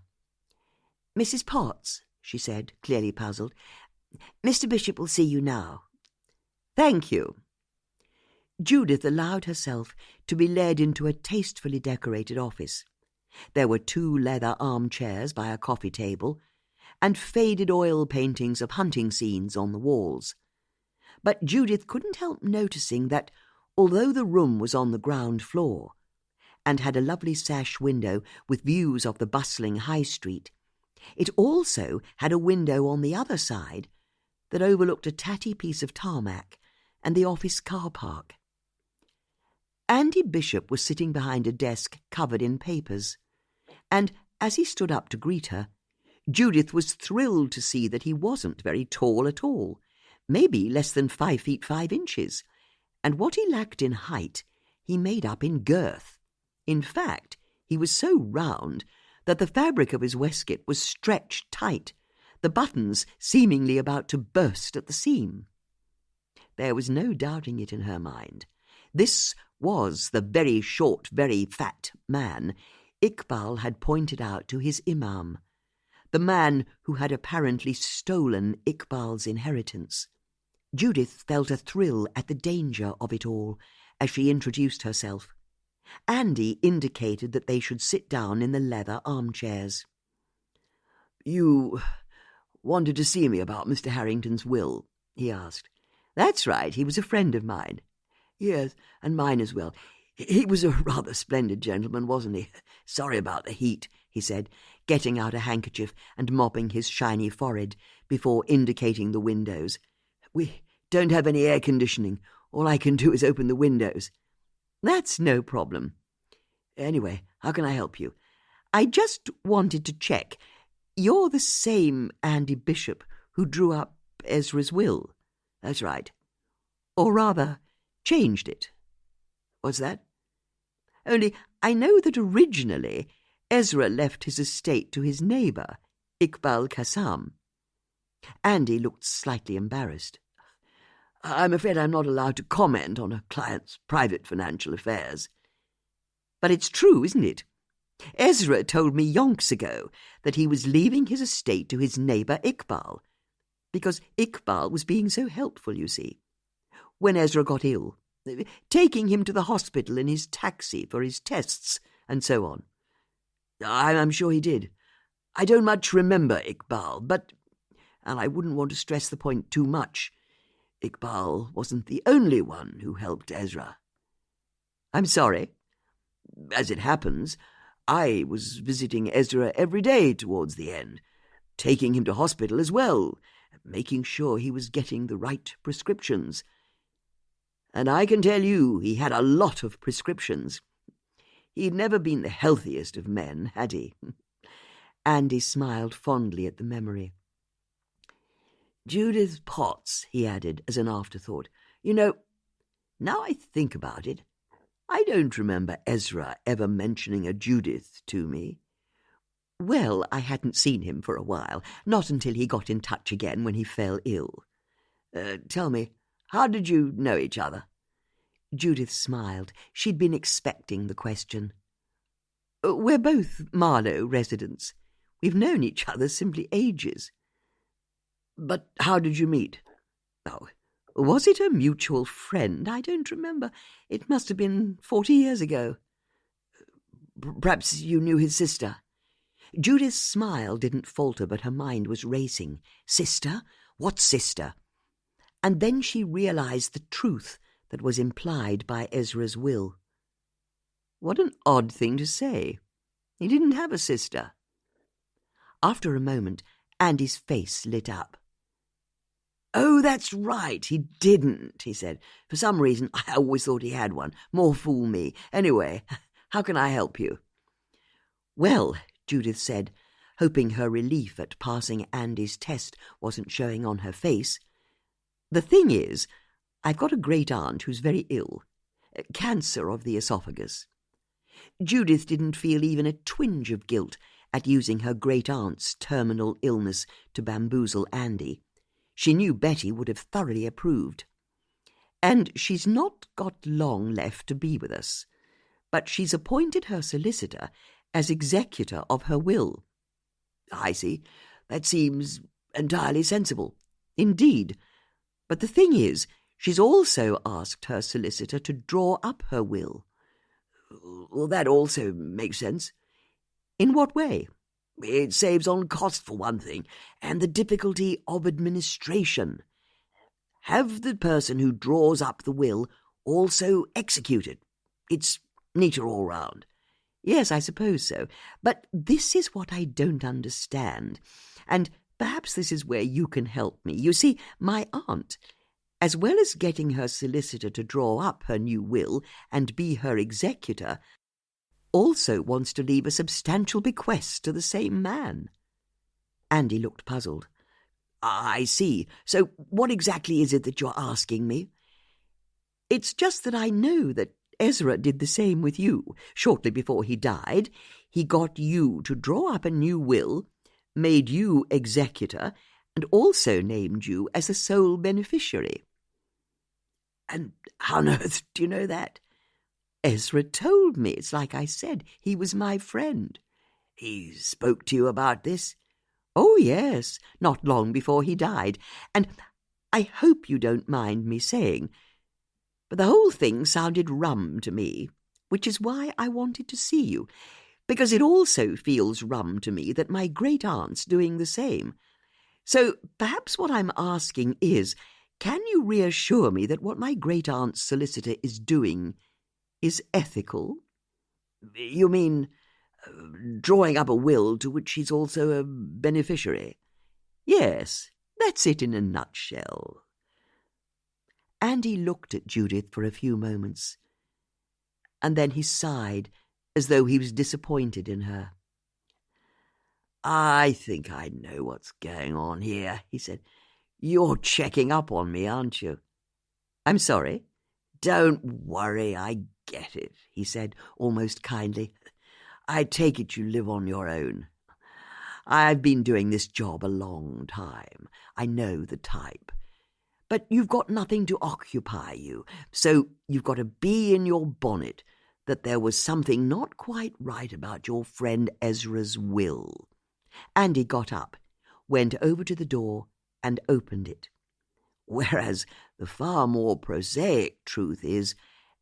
"Mrs. Potts," she said, clearly puzzled, "Mr. Bishop will see you now." "Thank you." Judith allowed herself to be led into a tastefully decorated office. There were 2 leather armchairs by a coffee table, and faded oil paintings of hunting scenes on the walls. But Judith couldn't help noticing that, although the room was on the ground floor and had a lovely sash window with views of the bustling High Street, it also had a window on the other side that overlooked a tatty piece of tarmac and the office car park. Andy Bishop was sitting behind a desk covered in papers, and as he stood up to greet her, Judith was thrilled to see that he wasn't very tall at all, maybe less than 5 feet 5 inches, and what he lacked in height he made up in girth. In fact, he was so round that the fabric of his waistcoat was stretched tight, the buttons seemingly about to burst at the seam. There was no doubting it in her mind. This was the very short, very fat man Ikbal had pointed out to his imam, the man who had apparently stolen Ikbal's inheritance. Judith felt a thrill at the danger of it all as she introduced herself. Andy indicated that they should sit down in the leather armchairs. "You wanted to see me about Mr. Harrington's will?" he asked. "That's right, he was a friend of mine." "Yes, and mine as well. He was a rather splendid gentleman, wasn't he? Sorry about the heat," he said, getting out a handkerchief and mopping his shiny forehead before indicating the windows. "We don't have any air conditioning. All I can do is open the windows." "That's no problem." "Anyway, how can I help you?" "I just wanted to check. You're the same Andy Bishop who drew up Ezra's will?" "That's right." "Or rather, changed it." "What's that?" "Only I know that originally Ezra left his estate to his neighbour, Ikbal Qassam." Andy looked slightly embarrassed. "I'm afraid I'm not allowed to comment on a client's private financial affairs." "But it's true, isn't it? Ezra told me yonks ago that he was leaving his estate to his neighbour Ikbal, because Ikbal was being so helpful, you see, when Ezra got ill, taking him to the hospital in his taxi for his tests and so on." "I'm sure he did. I don't much remember Ikbal, but, and I wouldn't want to stress the point too much, Ikbal wasn't the only one who helped Ezra." "I'm sorry." "As it happens, I was visiting Ezra every day towards the end, taking him to hospital as well, making sure he was getting the right prescriptions. And I can tell you he had a lot of prescriptions. He'd never been the healthiest of men, had he?" Andy smiled fondly at the memory. "Judith Potts," he added as an afterthought. "You know, now I think about it, I don't remember Ezra ever mentioning a Judith to me." "Well, I hadn't seen him for a while, not until he got in touch again when he fell ill." "Tell me, how did you know each other?" Judith smiled. She'd been expecting the question. "We're both Marlow residents. We've known each other simply ages." "But how did you meet?" "Oh, was it a mutual friend? I don't remember. It must have been 40 years ago." "Perhaps you knew his sister?" Judith's smile didn't falter, but her mind was racing. Sister? What sister? And then she realized the truth that was implied by Ezra's will. What an odd thing to say. He didn't have a sister. After a moment, Andy's face lit up. "Oh, that's right, he didn't," he said. "For some reason, I always thought he had one. More fool me. Anyway, how can I help you?" "Well," Judith said, hoping her relief at passing Andy's test wasn't showing on her face, "the thing is, I've got a great-aunt who's very ill. Cancer of the esophagus." Judith didn't feel even a twinge of guilt at using her great-aunt's terminal illness to bamboozle Andy. She knew Betty would have thoroughly approved. "And she's not got long left to be with us, but she's appointed her solicitor as executor of her will." "I see. That seems entirely sensible." "Indeed. But the thing is, she's also asked her solicitor to draw up her will." "Well, that also makes sense." "In what way?" It saves on cost for one thing, and the difficulty of administration. Have the person who draws up the will also execute it. It's neater all round. Yes, I suppose so. But this is what I don't understand. And perhaps this is where you can help me. You see, my aunt, as well as getting her solicitor to draw up her new will and be her executor, also wants to leave a substantial bequest to the same man. Andy looked puzzled. I see. So what exactly is it that you're asking me? It's just that I know that Ezra did the same with you. Shortly before he died, he got you to draw up a new will, made you executor, and also named you as the sole beneficiary. And how on earth do you know that? Ezra told me. It's like I said, he was my friend. He spoke to you about this? Oh, yes, not long before he died. And I hope you don't mind me saying, but the whole thing sounded rum to me, which is why I wanted to see you, because it also feels rum to me that my great-aunt's doing the same. So perhaps what I'm asking is, can you reassure me that what my great-aunt's solicitor is doing is ethical? You mean drawing up a will to which she's also a beneficiary? Yes, that's it in a nutshell. Andy looked at Judith for a few moments, and then he sighed as though he was disappointed in her. I think I know what's going on here, he said. You're checking up on me, aren't you? I'm sorry? Don't worry, I get it, he said, almost kindly. I take it you live on your own. I've been doing this job a long time. I know the type. But you've got nothing to occupy you, so you've got a bee in your bonnet that there was something not quite right about your friend Ezra's will. Andy got up, went over to the door, and opened it. Whereas the far more prosaic truth is,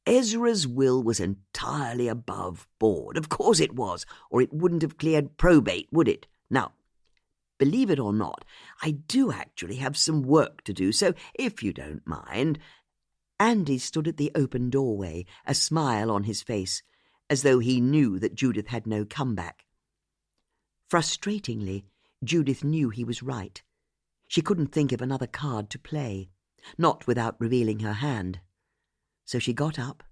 Ezra's will was entirely above board. Of course it was, or it wouldn't have cleared probate, would it? Now, believe it or not, I do actually have some work to do, so if you don't mind. Andy stood at the open doorway, a smile on his face, as though he knew that Judith had no comeback. Frustratingly, Judith knew he was right. She couldn't think of another card to play, not without revealing her hand. So she got up,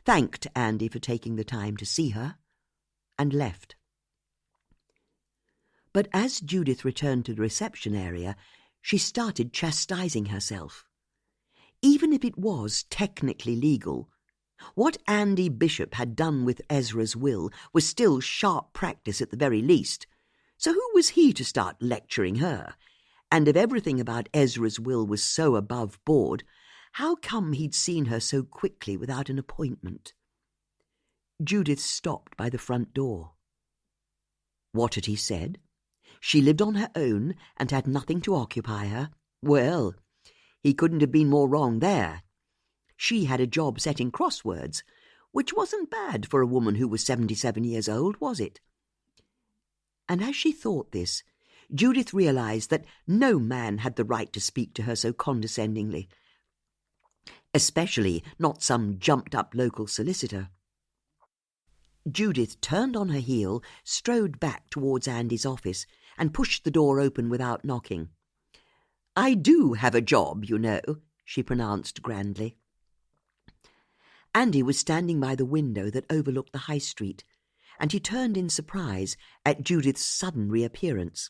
thanked Andy for taking the time to see her, and left. But as Judith returned to the reception area, she started chastising herself. Even if it was technically legal, what Andy Bishop had done with Ezra's will was still sharp practice at the very least. So who was he to start lecturing her? And if everything about Ezra's will was so above board, how come he'd seen her so quickly without an appointment? Judith stopped by the front door. What had he said? She lived on her own and had nothing to occupy her. Well, he couldn't have been more wrong there. She had a job setting crosswords, which wasn't bad for a woman who was 77 years old, was it? And as she thought this, Judith realized that no man had the right to speak to her so condescendingly, especially not some jumped-up local solicitor. Judith turned on her heel, strode back towards Andy's office, and pushed the door open without knocking. "I do have a job, you know," she pronounced grandly. Andy was standing by the window that overlooked the high street, and he turned in surprise at Judith's sudden reappearance.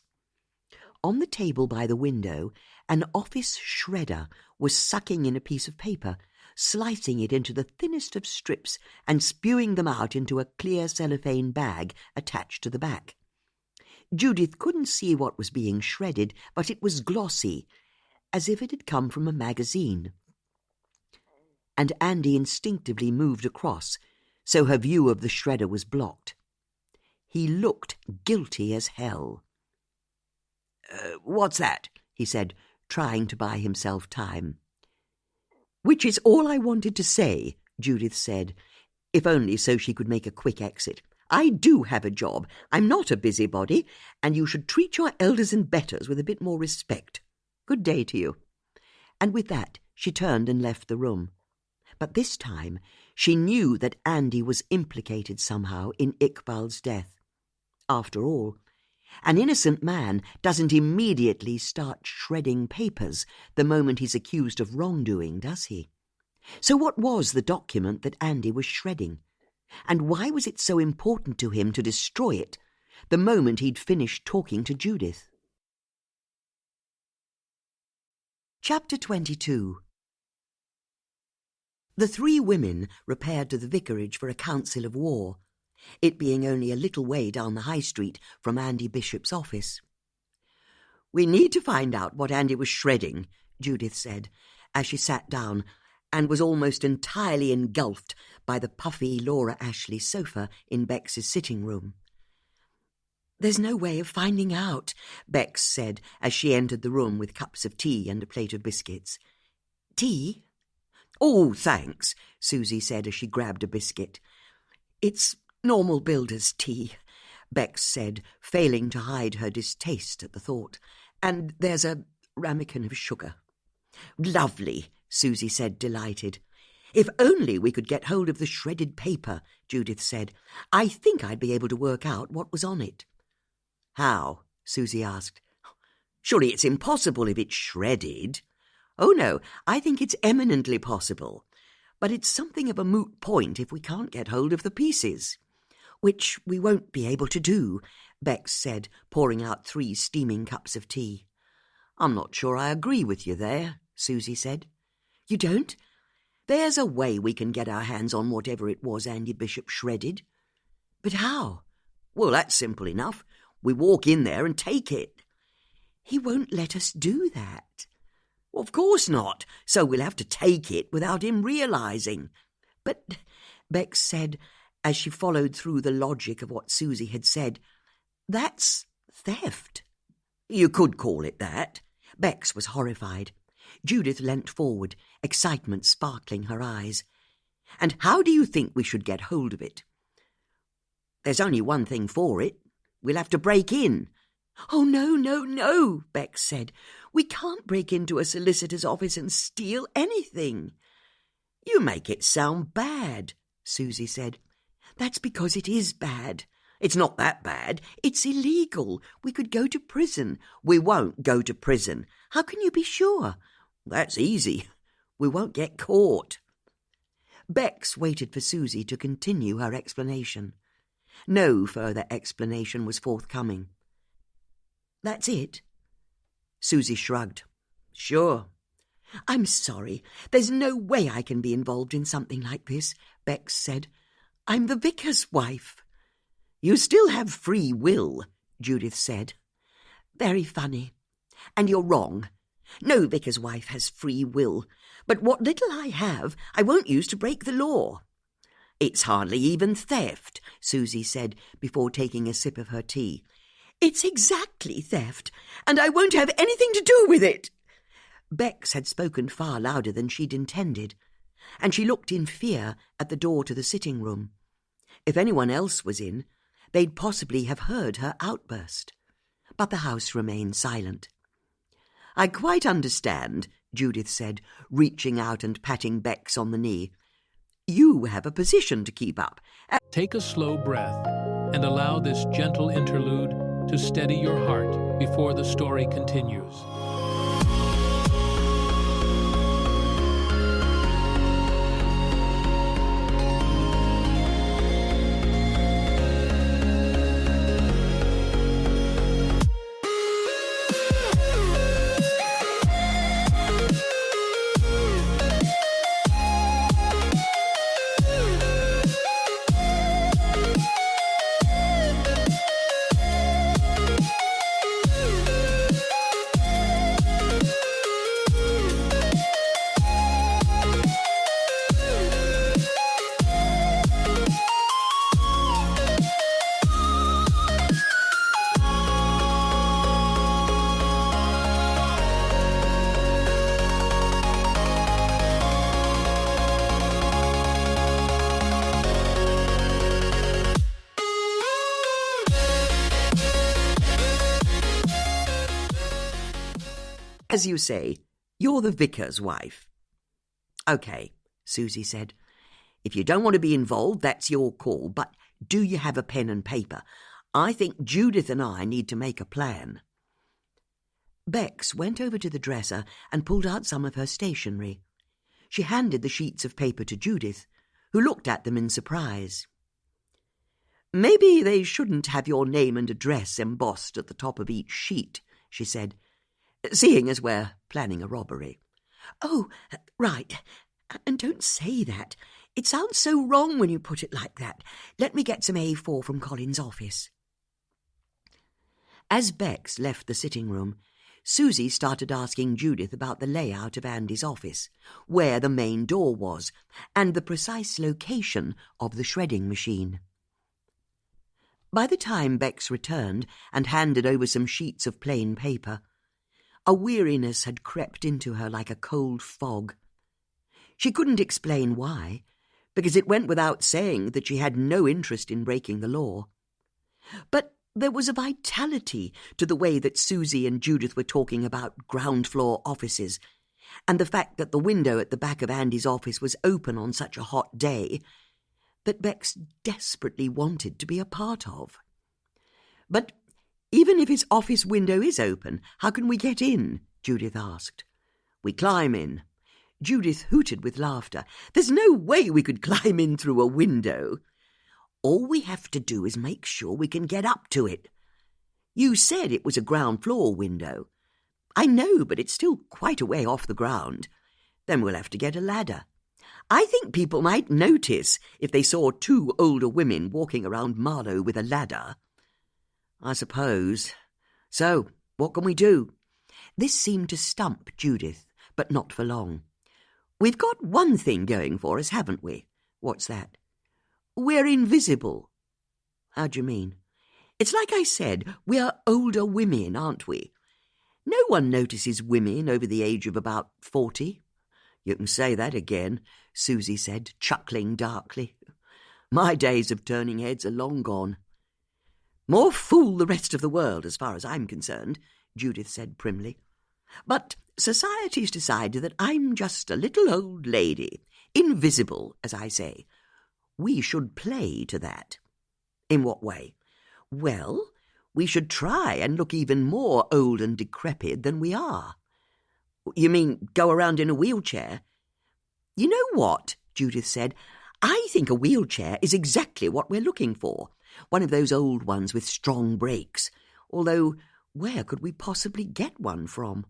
On the table by the window, an office shredder was sucking in a piece of paper, slicing it into the thinnest of strips and spewing them out into a clear cellophane bag attached to the back. Judith couldn't see what was being shredded, but it was glossy, as if it had come from a magazine. And Andy instinctively moved across, so her view of the shredder was blocked. He looked guilty as hell. "What's that?" he said, trying to buy himself time. "Which is all I wanted to say," Judith said, if only so she could make a quick exit. I do have a job. I'm not a busybody, and you should treat your elders and betters with a bit more respect. Good day to you." And with that, she turned and left the room. But this time, she knew that Andy was implicated somehow in Ikbal's death. After all, an innocent man doesn't immediately start shredding papers the moment he's accused of wrongdoing, does he? So what was the document that Andy was shredding? And why was it so important to him to destroy it the moment he'd finished talking to Judith? Chapter 22. The three women repaired to the vicarage for a council of war, it being only a little way down the high street from Andy Bishop's office. "We need to find out what Andy was shredding," Judith said, as she sat down and was almost entirely engulfed by the puffy Laura Ashley sofa in Bex's sitting room. "There's no way of finding out," Bex said as she entered the room with cups of tea and a plate of biscuits. "Tea?" "Oh, thanks," Susie said as she grabbed a biscuit. "It's normal builder's tea," Bex said, failing to hide her distaste at the thought. "And there's a ramekin of sugar." "Lovely," Susie said, delighted. "If only we could get hold of the shredded paper," Judith said. "I think I'd be able to work out what was on it." "How?" Susie asked. "Surely it's impossible if it's shredded." "Oh, no, I think it's eminently possible. But it's something of a moot point if we can't get hold of the pieces." "Which we won't be able to do," Bex said, pouring out 3 steaming cups of tea. "I'm not sure I agree with you there," Susie said. "You don't?" "There's a way we can get our hands on whatever it was Andy Bishop shredded." "But how?" "Well, that's simple enough. We walk in there and take it." "He won't let us do that." "Well, of course not, so we'll have to take it without him realising." "But," Bex said, as she followed through the logic of what Susie had said, "that's theft." "You could call it that." Bex was horrified. Judith leant forward, excitement sparkling her eyes. "And how do you think we should get hold of it?" "There's only one thing for it. We'll have to break in." "Oh, no, no, no," Bex said. "We can't break into a solicitor's office and steal anything." "You make it sound bad," Susie said. "That's because it is bad." "It's not that bad." "It's illegal. We could go to prison." "We won't go to prison." "How can you be sure?" "That's easy. We won't get caught." Bex waited for Susie to continue her explanation. No further explanation was forthcoming. "That's it?" Susie shrugged. "Sure." "I'm sorry. There's no way I can be involved in something like this," Bex said. "I'm the vicar's wife." "You still have free will," Judith said. "Very funny. And you're wrong. No vicar's wife has free will. But what little I have, I won't use to break the law." "It's hardly even theft," Susie said before taking a sip of her tea. "It's exactly theft, and I won't have anything to do with it." Bex had spoken far louder than she'd intended, and she looked in fear at the door to the sitting room. If anyone else was in, they'd possibly have heard her outburst. But the house remained silent. "I quite understand," Judith said, reaching out and patting Bex on the knee. "You have a position to keep up." Take a slow breath and allow this gentle interlude to steady your heart before the story continues. As you say, you're the vicar's wife. OK, Susie said. If you don't want to be involved, that's your call, but do you have a pen and paper? I think Judith and I need to make a plan. Bex went over to the dresser and pulled out some of her stationery. She handed the sheets of paper to Judith, who looked at them in surprise. Maybe they shouldn't have your name and address embossed at the top of each sheet, she said, seeing as we're planning a robbery. Oh, right. And don't say that. It sounds so wrong when you put it like that. Let me get some A4 from Colin's office. As Bex left the sitting room, Susie started asking Judith about the layout of Andy's office, where the main door was, and the precise location of the shredding machine. By the time Bex returned and handed over some sheets of plain paper, a weariness had crept into her like a cold fog. She couldn't explain why, because it went without saying that she had no interest in breaking the law. But there was a vitality to the way that Susie and Judith were talking about ground-floor offices, and the fact that the window at the back of Andy's office was open on such a hot day, that Bex desperately wanted to be a part of. But even if his office window is open, how can we get in? Judith asked. We climb in. Judith hooted with laughter. There's no way we could climb in through a window. All we have to do is make sure we can get up to it. You said it was a ground floor window. I know, but it's still quite a way off the ground. Then we'll have to get a ladder. I think people might notice if they saw two older women walking around Marlow with a ladder. I suppose. So, what can we do? This seemed to stump Judith, but not for long. We've got one thing going for us, haven't we? What's that? We're invisible. How do you mean? It's like I said, we're older women, aren't we? No one notices women over the age of about 40. You can say that again, Susie said, chuckling darkly. My days of turning heads are long gone. More fool the rest of the world, as far as I'm concerned, Judith said primly. But society's decided that I'm just a little old lady, invisible, as I say. We should play to that. In what way? Well, we should try and look even more old and decrepit than we are. You mean go around in a wheelchair? You know what, Judith said. I think a wheelchair is exactly what we're looking for. One of those old ones with strong brakes. Although, where could we possibly get one from?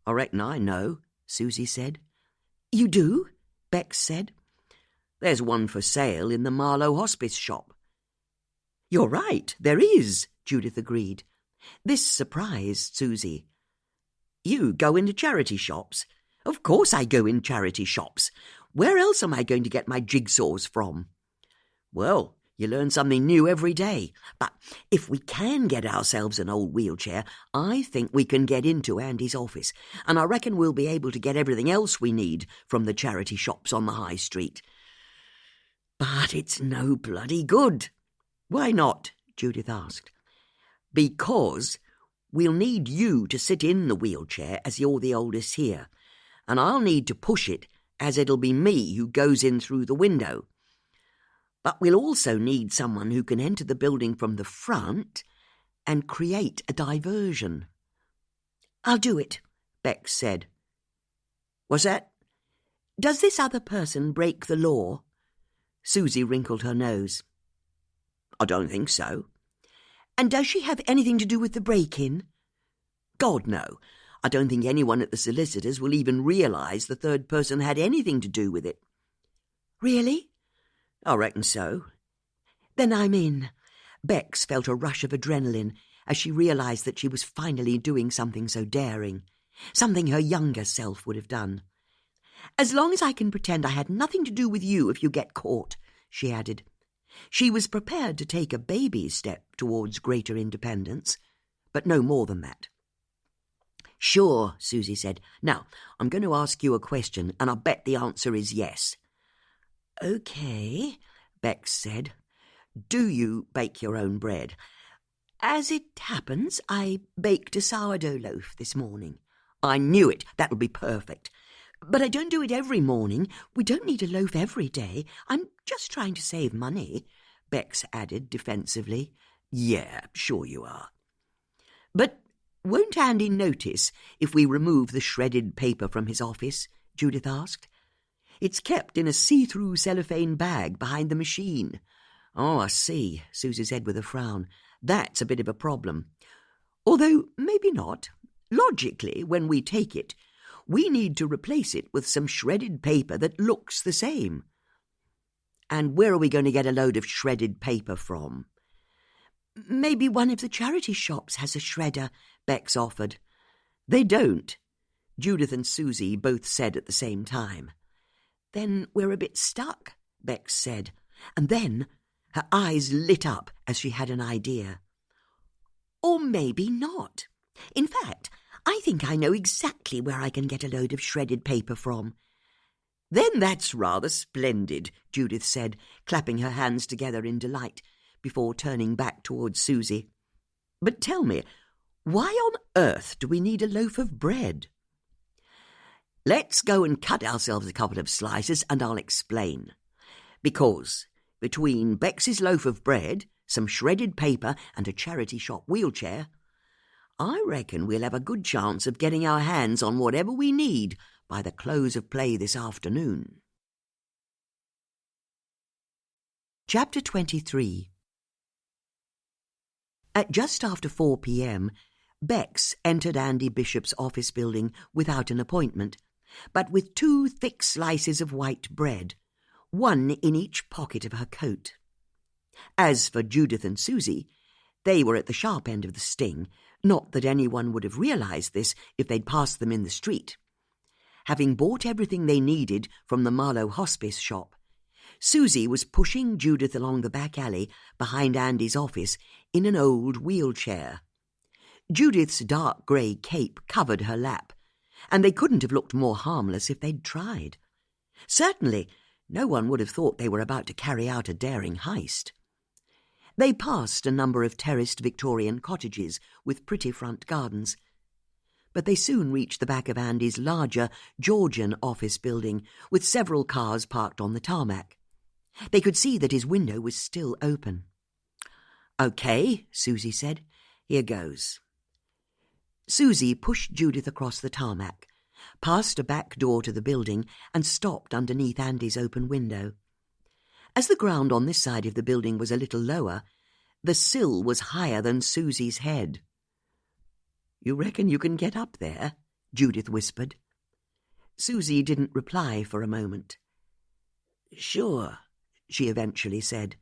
I reckon I know, Susie said. You do? Bex said. There's one for sale in the Marlow hospice shop. You're right, there is, Judith agreed. This surprised Susie. You go into charity shops? Of course I go in charity shops. Where else am I going to get my jigsaws from? Well, you learn something new every day. But if we can get ourselves an old wheelchair, I think we can get into Andy's office, and I reckon we'll be able to get everything else we need from the charity shops on the high street. But it's no bloody good. Why not? Judith asked. Because we'll need you to sit in the wheelchair as you're the oldest here, and I'll need to push it as it'll be me who goes in through the window. But we'll also need someone who can enter the building from the front and create a diversion. I'll do it, Bex said. What's that? Does this other person break the law? Susie wrinkled her nose. I don't think so. And does she have anything to do with the break-in? God, no. I don't think anyone at the solicitors will even realise the third person had anything to do with it. Really? I reckon so. Then I'm in. Bex felt a rush of adrenaline as she realised that she was finally doing something so daring, something her younger self would have done. As long as I can pretend I had nothing to do with you if you get caught, she added. She was prepared to take a baby step towards greater independence, but no more than that. Sure, Susie said. Now, I'm going to ask you a question, and I bet the answer is yes. OK, Bex said. Do you bake your own bread? As it happens, I baked a sourdough loaf this morning. I knew it. That would be perfect. But I don't do it every morning. We don't need a loaf every day. I'm just trying to save money, Bex added defensively. Yeah, sure you are. But won't Andy notice if we remove the shredded paper from his office? Judith asked. It's kept in a see-through cellophane bag behind the machine. Oh, I see, Susie said with a frown. That's a bit of a problem. Although maybe not. Logically, when we take it, we need to replace it with some shredded paper that looks the same. And where are we going to get a load of shredded paper from? Maybe one of the charity shops has a shredder, Bex offered. They don't, Judith and Susie both said at the same time. Then we're a bit stuck, Bex said, and then her eyes lit up as she had an idea. Or maybe not. In fact, I think I know exactly where I can get a load of shredded paper from. Then that's rather splendid, Judith said, clapping her hands together in delight, before turning back towards Susie. But tell me, why on earth do we need a loaf of bread? Let's go and cut ourselves a couple of slices and I'll explain. Because between Bex's loaf of bread, some shredded paper and a charity shop wheelchair, I reckon we'll have a good chance of getting our hands on whatever we need by the close of play this afternoon. Chapter 23. At just after 4 p.m, Bex entered Andy Bishop's office building without an appointment, but with 2 thick slices of white bread, one in each pocket of her coat. As for Judith and Susie, they were at the sharp end of the sting, not that anyone would have realized this if they'd passed them in the street. Having bought everything they needed from the Marlow hospice shop, Susie was pushing Judith along the back alley behind Andy's office in an old wheelchair. Judith's dark grey cape covered her lap, and they couldn't have looked more harmless if they'd tried. Certainly, no one would have thought they were about to carry out a daring heist. They passed a number of terraced Victorian cottages with pretty front gardens, but they soon reached the back of Andy's larger Georgian office building with several cars parked on the tarmac. They could see that his window was still open. "Okay," Susie said. "Here goes." Susie pushed Judith across the tarmac, past a back door to the building, and stopped underneath Andy's open window. As the ground on this side of the building was a little lower, the sill was higher than Susie's head. "You reckon you can get up there?" Judith whispered. Susie didn't reply for a moment. "Sure," she eventually said.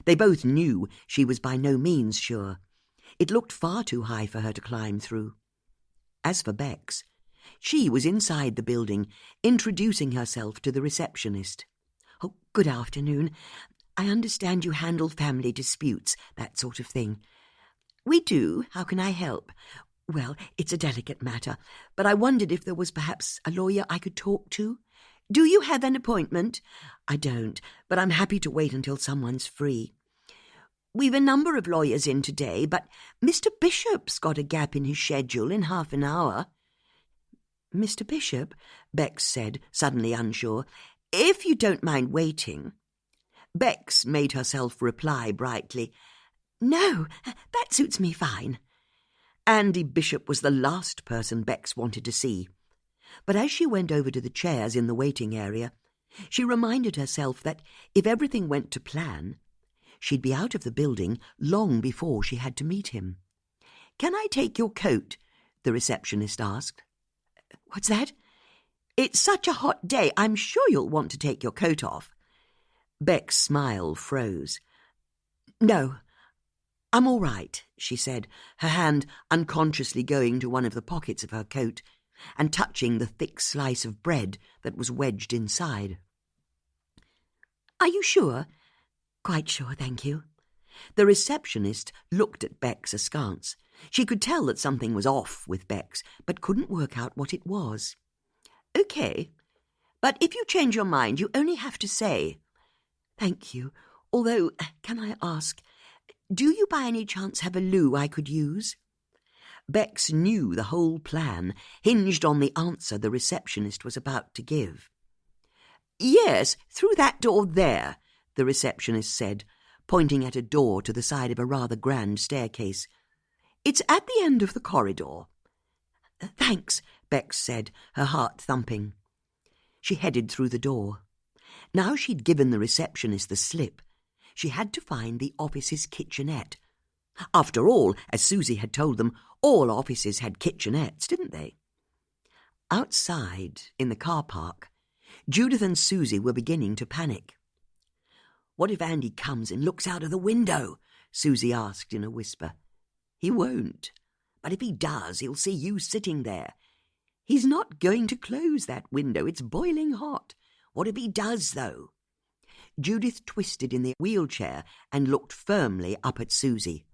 They both knew she was by no means sure. It looked far too high for her to climb through. As for Bex, she was inside the building, introducing herself to the receptionist. "Oh, good afternoon. I understand you handle family disputes, that sort of thing." "We do. How can I help?" "Well, it's a delicate matter, but I wondered if there was perhaps a lawyer I could talk to." "Do you have an appointment?" "I don't, but I'm happy to wait until someone's free." "We've a number of lawyers in today, but Mr. Bishop's got a gap in his schedule in half an hour." "Mr. Bishop?" Bex said, suddenly unsure. "If you don't mind waiting." Bex made herself reply brightly, "No, that suits me fine." Andy Bishop was the last person Bex wanted to see. But as she went over to the chairs in the waiting area, she reminded herself that if everything went to plan, she'd be out of the building long before she had to meet him. "Can I take your coat?" the receptionist asked. "What's that?" "It's such a hot day, I'm sure you'll want to take your coat off." Beck's smile froze. "No, I'm all right," she said, her hand unconsciously going to one of the pockets of her coat and touching the thick slice of bread that was wedged inside. "Are you sure?" "Quite sure, thank you." The receptionist looked at Bex askance. She could tell that something was off with Bex, but couldn't work out what it was. "Okay, but if you change your mind, you only have to say." "Thank you. Although, can I ask, do you by any chance have a loo I could use?" Bex knew the whole plan hinged on the answer the receptionist was about to give. "Yes, through that door there," the receptionist said, pointing at a door to the side of a rather grand staircase. "It's at the end of the corridor." "Thanks," Bex said, her heart thumping. She headed through the door. Now she'd given the receptionist the slip. She had to find the office's kitchenette. After all, as Susie had told them, all offices had kitchenettes, didn't they? Outside, in the car park, Judith and Susie were beginning to panic. "What if Andy comes and looks out of the window?" Susie asked in a whisper. "He won't. But if he does, he'll see you sitting there. He's not going to close that window. It's boiling hot. What if he does, though?" Judith twisted in the wheelchair and looked firmly up at Susie.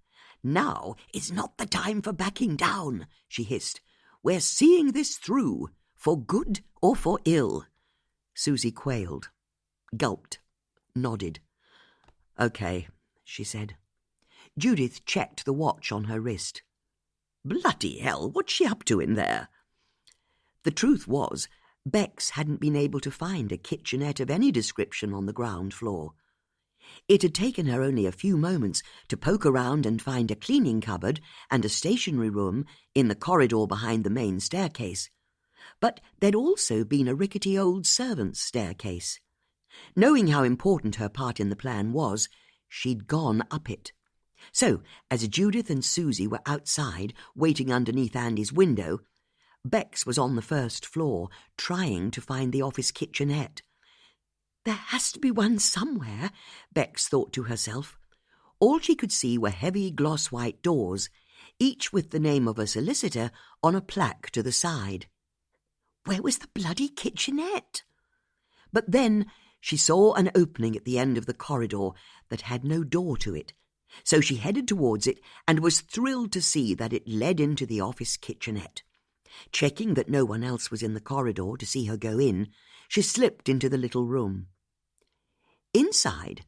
"Now is not the time for backing down," she hissed. "We're seeing this through, for good or for ill." Susie quailed, gulped, nodded. "Okay," she said. Judith checked the watch on her wrist. "Bloody hell, what's she up to in there?" The truth was, Bex hadn't been able to find a kitchenette of any description on the ground floor. It had taken her only a few moments to poke around and find a cleaning cupboard and a stationery room in the corridor behind the main staircase. But there'd also been a rickety old servant's staircase. Knowing how important her part in the plan was, she'd gone up it. So, as Judith and Susie were outside, waiting underneath Andy's window, Bex was on the first floor, trying to find the office kitchenette. "There has to be one somewhere," Bex thought to herself. All she could see were heavy gloss-white doors, each with the name of a solicitor on a plaque to the side. Where was the bloody kitchenette? But then she saw an opening at the end of the corridor that had no door to it, so she headed towards it and was thrilled to see that it led into the office kitchenette. Checking that no one else was in the corridor to see her go in, she slipped into the little room. Inside,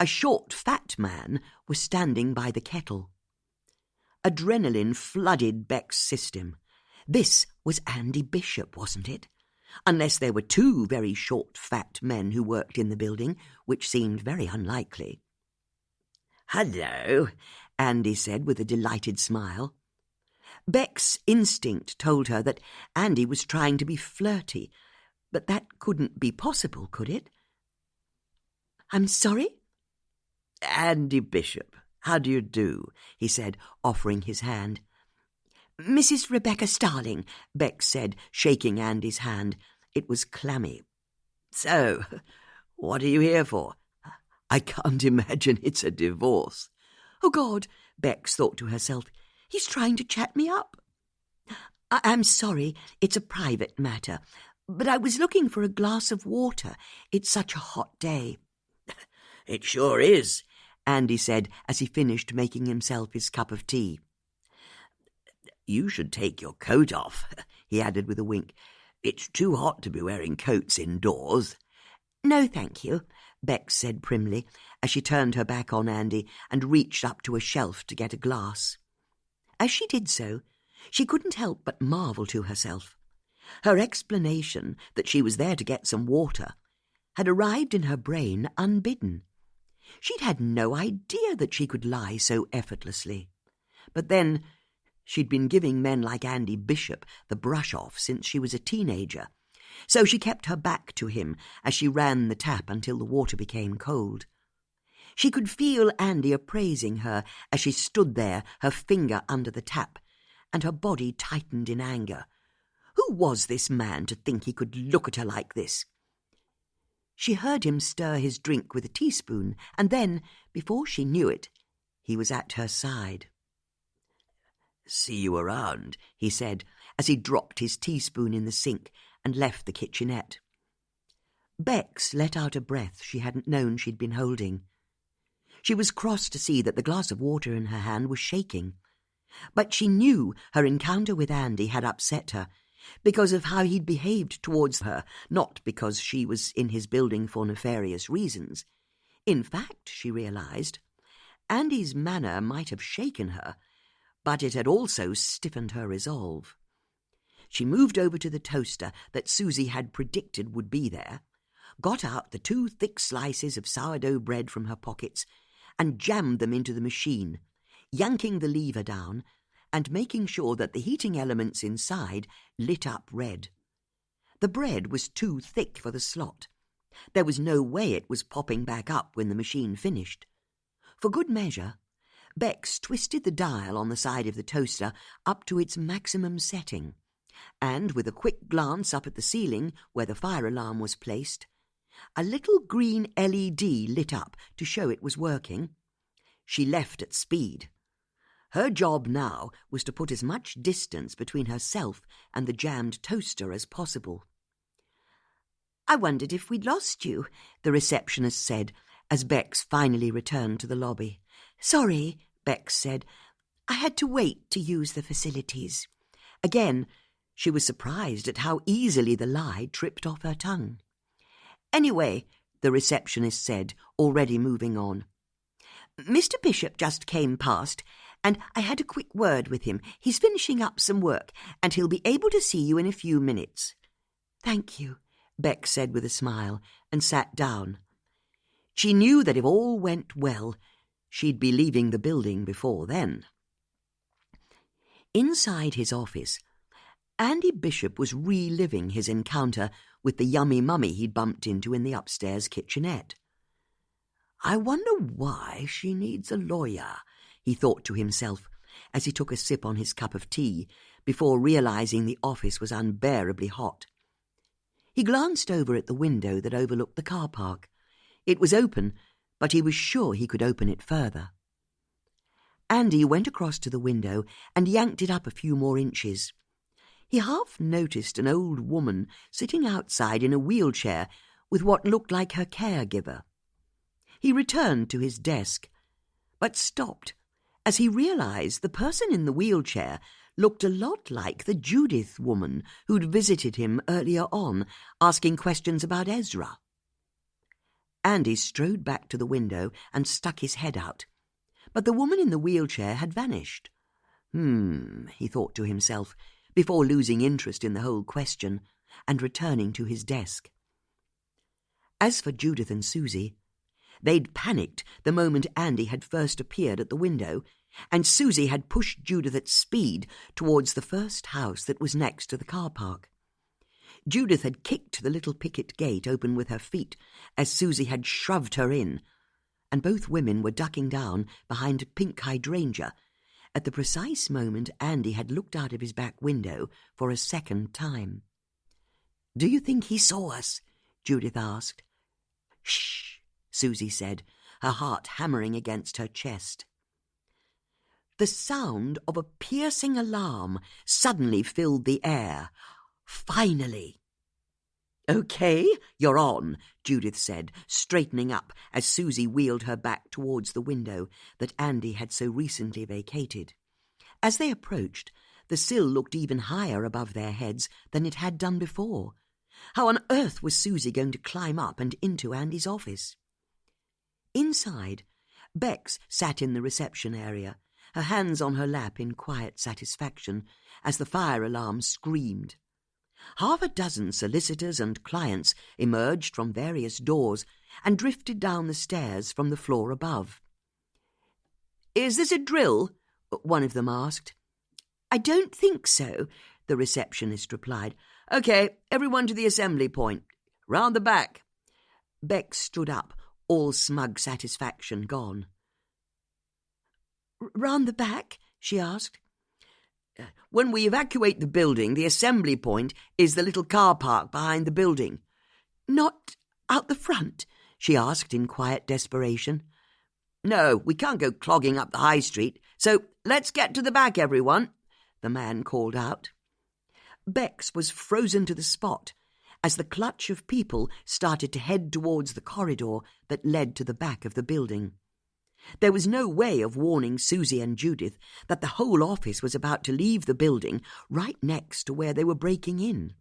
a short, fat man was standing by the kettle. Adrenaline flooded Beck's system. This was Andy Bishop, wasn't it? Unless there were two very short, fat men who worked in the building, which seemed very unlikely. "Hello," Andy said with a delighted smile. Beck's instinct told her that Andy was trying to be flirty, but that couldn't be possible, could it? "I'm sorry?" "Andy Bishop. How do you do?" he said, offering his hand. "Mrs. Rebecca Starling," Beck said, shaking Andy's hand. It was clammy. "So, what are you here for? I can't imagine it's a divorce." "Oh, God," Bex thought to herself, "he's trying to chat me up." I'm sorry, it's a private matter, but I was looking for a glass of water. It's such a hot day." "It sure is," Andy said as he finished making himself his cup of tea. "You should take your coat off," he added with a wink. "It's too hot to be wearing coats indoors." "No, thank you," Bex said primly, as she turned her back on Andy and reached up to a shelf to get a glass. As she did so, she couldn't help but marvel to herself. Her explanation that she was there to get some water had arrived in her brain unbidden. She'd had no idea that she could lie so effortlessly. But then, she'd been giving men like Andy Bishop the brush-off since she was a teenager, so she kept her back to him as she ran the tap until the water became cold. She could feel Andy appraising her as she stood there, her finger under the tap, and her body tightened in anger. Who was this man to think he could look at her like this? She heard him stir his drink with a teaspoon, and then, before she knew it, he was at her side. "See you around," he said, as he dropped his teaspoon in the sink and left the kitchenette. Bex let out a breath she hadn't known she'd been holding. She was cross to see that the glass of water in her hand was shaking. But she knew her encounter with Andy had upset her, because of how he'd behaved towards her, not because she was in his building for nefarious reasons. In fact, she realized, Andy's manner might have shaken her, but it had also stiffened her resolve. She moved over to the toaster that Susie had predicted would be there, got out the 2 thick slices of sourdough bread from her pockets, and jammed them into the machine, yanking the lever down and making sure that the heating elements inside lit up red. The bread was too thick for the slot. There was no way it was popping back up when the machine finished. For good measure, Bex twisted the dial on the side of the toaster up to its maximum setting, and with a quick glance up at the ceiling where the fire alarm was placed, a little green LED lit up to show it was working. She left at speed. Her job now was to put as much distance between herself and the jammed toaster as possible. "I wondered if we'd lost you," the receptionist said, as Bex finally returned to the lobby. "Sorry," Bex said. "I had to wait to use the facilities." Again, she was surprised at how easily the lie tripped off her tongue. "Anyway," the receptionist said, already moving on, "Mr. Bishop just came past, and I had a quick word with him. He's finishing up some work, and he'll be able to see you in a few minutes." "Thank you," Bex said with a smile, and sat down. She knew that if all went well, she'd be leaving the building before then. Inside his office, Andy Bishop was reliving his encounter with the yummy mummy he'd bumped into in the upstairs kitchenette. "I wonder why she needs a lawyer," he thought to himself as he took a sip on his cup of tea before realizing the office was unbearably hot. He glanced over at the window that overlooked the car park. It was open, but he was sure he could open it further. Andy went across to the window and yanked it up a few more inches. He half noticed an old woman sitting outside in a wheelchair with what looked like her caregiver. He returned to his desk, but stopped as he realized the person in the wheelchair looked a lot like the Judith woman who'd visited him earlier on, asking questions about Ezra. Andy strode back to the window and stuck his head out, but the woman in the wheelchair had vanished. He thought to himself, before losing interest in the whole question and returning to his desk. As for Judith and Susie, they'd panicked the moment Andy had first appeared at the window, and Susie had pushed Judith at speed towards the first house that was next to the car park. Judith had kicked the little picket gate open with her feet as Susie had shoved her in, and both women were ducking down behind a pink hydrangea at the precise moment Andy had looked out of his back window for a second time. "Do you think he saw us?" Judith asked. "Shh," Susie said, her heart hammering against her chest. The sound of a piercing alarm suddenly filled the air. Finally! "Okay, you're on," Judith said, straightening up as Susie wheeled her back towards the window that Andy had so recently vacated. As they approached, the sill looked even higher above their heads than it had done before. How on earth was Susie going to climb up and into Andy's office? Inside, Bex sat in the reception area, her hands on her lap in quiet satisfaction as the fire alarm screamed. Half a dozen solicitors and clients emerged from various doors and drifted down the stairs from the floor above. "Is this a drill?" one of them asked. "I don't think so," the receptionist replied. "Okay, everyone to the assembly point. Round the back." Bex stood up, all smug satisfaction gone. "Round the back?" she asked. "When we evacuate the building, the assembly point is the little car park behind the building." "Not out the front?" she asked in quiet desperation. "No, we can't go clogging up the high street, so let's get to the back, everyone," the man called out. Bex was frozen to the spot as the clutch of people started to head towards the corridor that led to the back of the building. There was no way of warning Susie and Judith that the whole office was about to leave the building right next to where they were breaking in.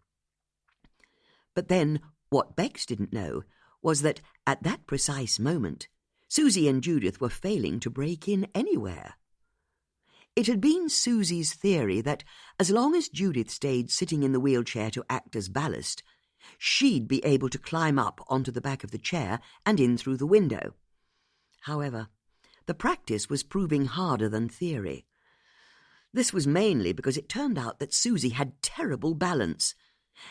But then what Bex didn't know was that at that precise moment, Susie and Judith were failing to break in anywhere. It had been Susie's theory that as long as Judith stayed sitting in the wheelchair to act as ballast, she'd be able to climb up onto the back of the chair and in through the window. However, the practice was proving harder than theory. This was mainly because it turned out that Susie had terrible balance,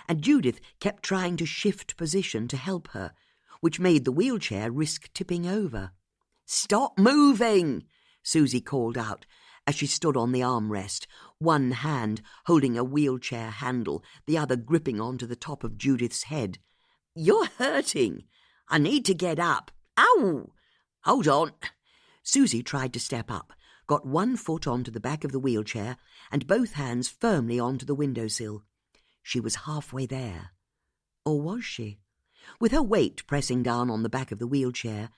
and Judith kept trying to shift position to help her, which made the wheelchair risk tipping over. "Stop moving!" Susie called out as she stood on the armrest, one hand holding a wheelchair handle, the other gripping onto the top of Judith's head. "You're hurting. I need to get up. Ow! Hold on." Susie tried to step up, got one foot onto the back of the wheelchair and both hands firmly onto the windowsill. She was halfway there. Or was she? With her weight pressing down on the back of the wheelchair,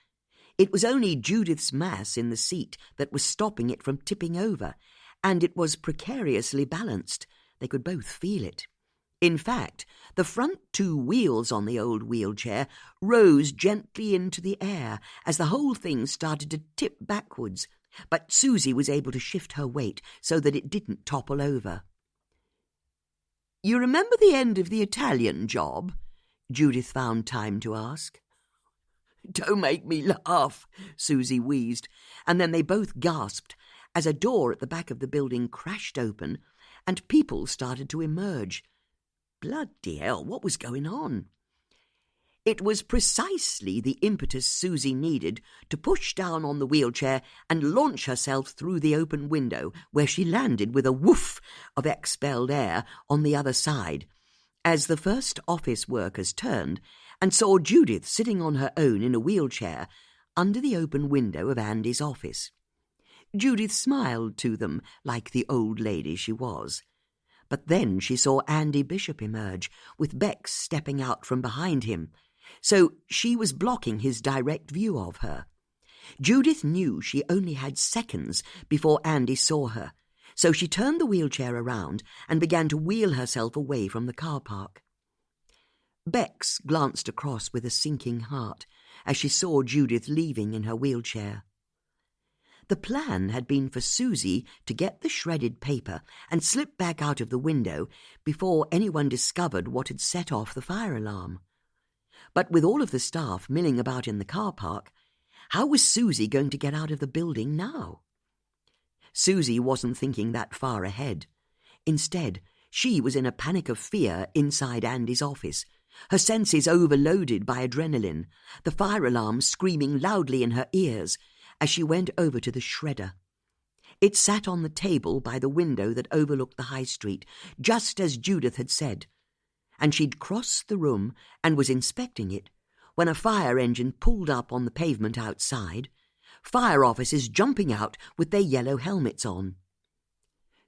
it was only Judith's mass in the seat that was stopping it from tipping over, and it was precariously balanced. They could both feel it. In fact, the front two wheels on the old wheelchair rose gently into the air as the whole thing started to tip backwards, but Susie was able to shift her weight so that it didn't topple over. "You remember the end of the Italian job?" Judith found time to ask. "Don't make me laugh," Susie wheezed, and then they both gasped as a door at the back of the building crashed open and people started to emerge. Bloody hell, what was going on? It was precisely the impetus Susie needed to push down on the wheelchair and launch herself through the open window, where she landed with a woof of expelled air on the other side, as the first office workers turned and saw Judith sitting on her own in a wheelchair under the open window of Andy's office. Judith smiled to them like the old lady she was. But then she saw Andy Bishop emerge, with Bex stepping out from behind him, so she was blocking his direct view of her. Judith knew she only had seconds before Andy saw her, so she turned the wheelchair around and began to wheel herself away from the car park. Bex glanced across with a sinking heart as she saw Judith leaving in her wheelchair. The plan had been for Susie to get the shredded paper and slip back out of the window before anyone discovered what had set off the fire alarm. But with all of the staff milling about in the car park, how was Susie going to get out of the building now? Susie wasn't thinking that far ahead. Instead, she was in a panic of fear inside Andy's office, her senses overloaded by adrenaline, the fire alarm screaming loudly in her ears as she went over to the shredder. It sat on the table by the window that overlooked the high street, just as Judith had said, and she'd crossed the room and was inspecting it when a fire engine pulled up on the pavement outside, fire officers jumping out with their yellow helmets on.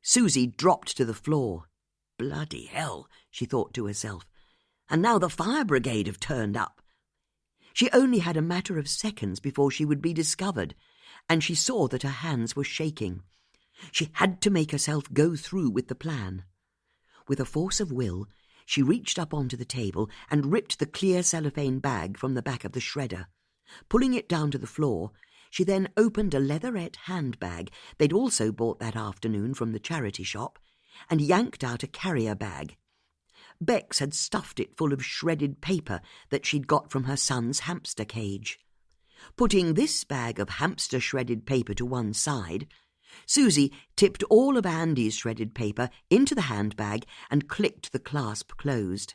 Susie dropped to the floor. Bloody hell, she thought to herself, and now the fire brigade have turned up. She only had a matter of seconds before she would be discovered, and she saw that her hands were shaking. She had to make herself go through with the plan. With a force of will, she reached up onto the table and ripped the clear cellophane bag from the back of the shredder. Pulling it down to the floor, she then opened a leatherette handbag they'd also bought that afternoon from the charity shop and yanked out a carrier bag. Bex had stuffed it full of shredded paper that she'd got from her son's hamster cage. Putting this bag of hamster shredded paper to one side, Susie tipped all of Andy's shredded paper into the handbag and clicked the clasp closed.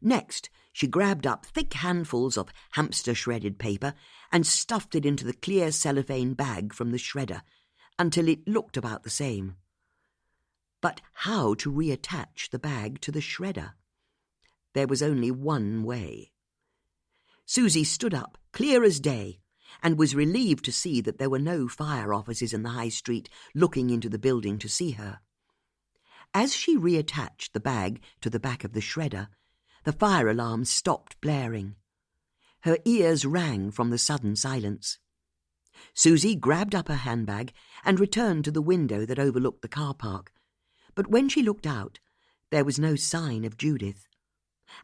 Next, she grabbed up thick handfuls of hamster shredded paper and stuffed it into the clear cellophane bag from the shredder until it looked about the same. But how to reattach the bag to the shredder? There was only one way. Susie stood up, clear as day, and was relieved to see that there were no fire officers in the high street looking into the building to see her. As she reattached the bag to the back of the shredder, the fire alarm stopped blaring. Her ears rang from the sudden silence. Susie grabbed up her handbag and returned to the window that overlooked the car park. But when she looked out, there was no sign of Judith,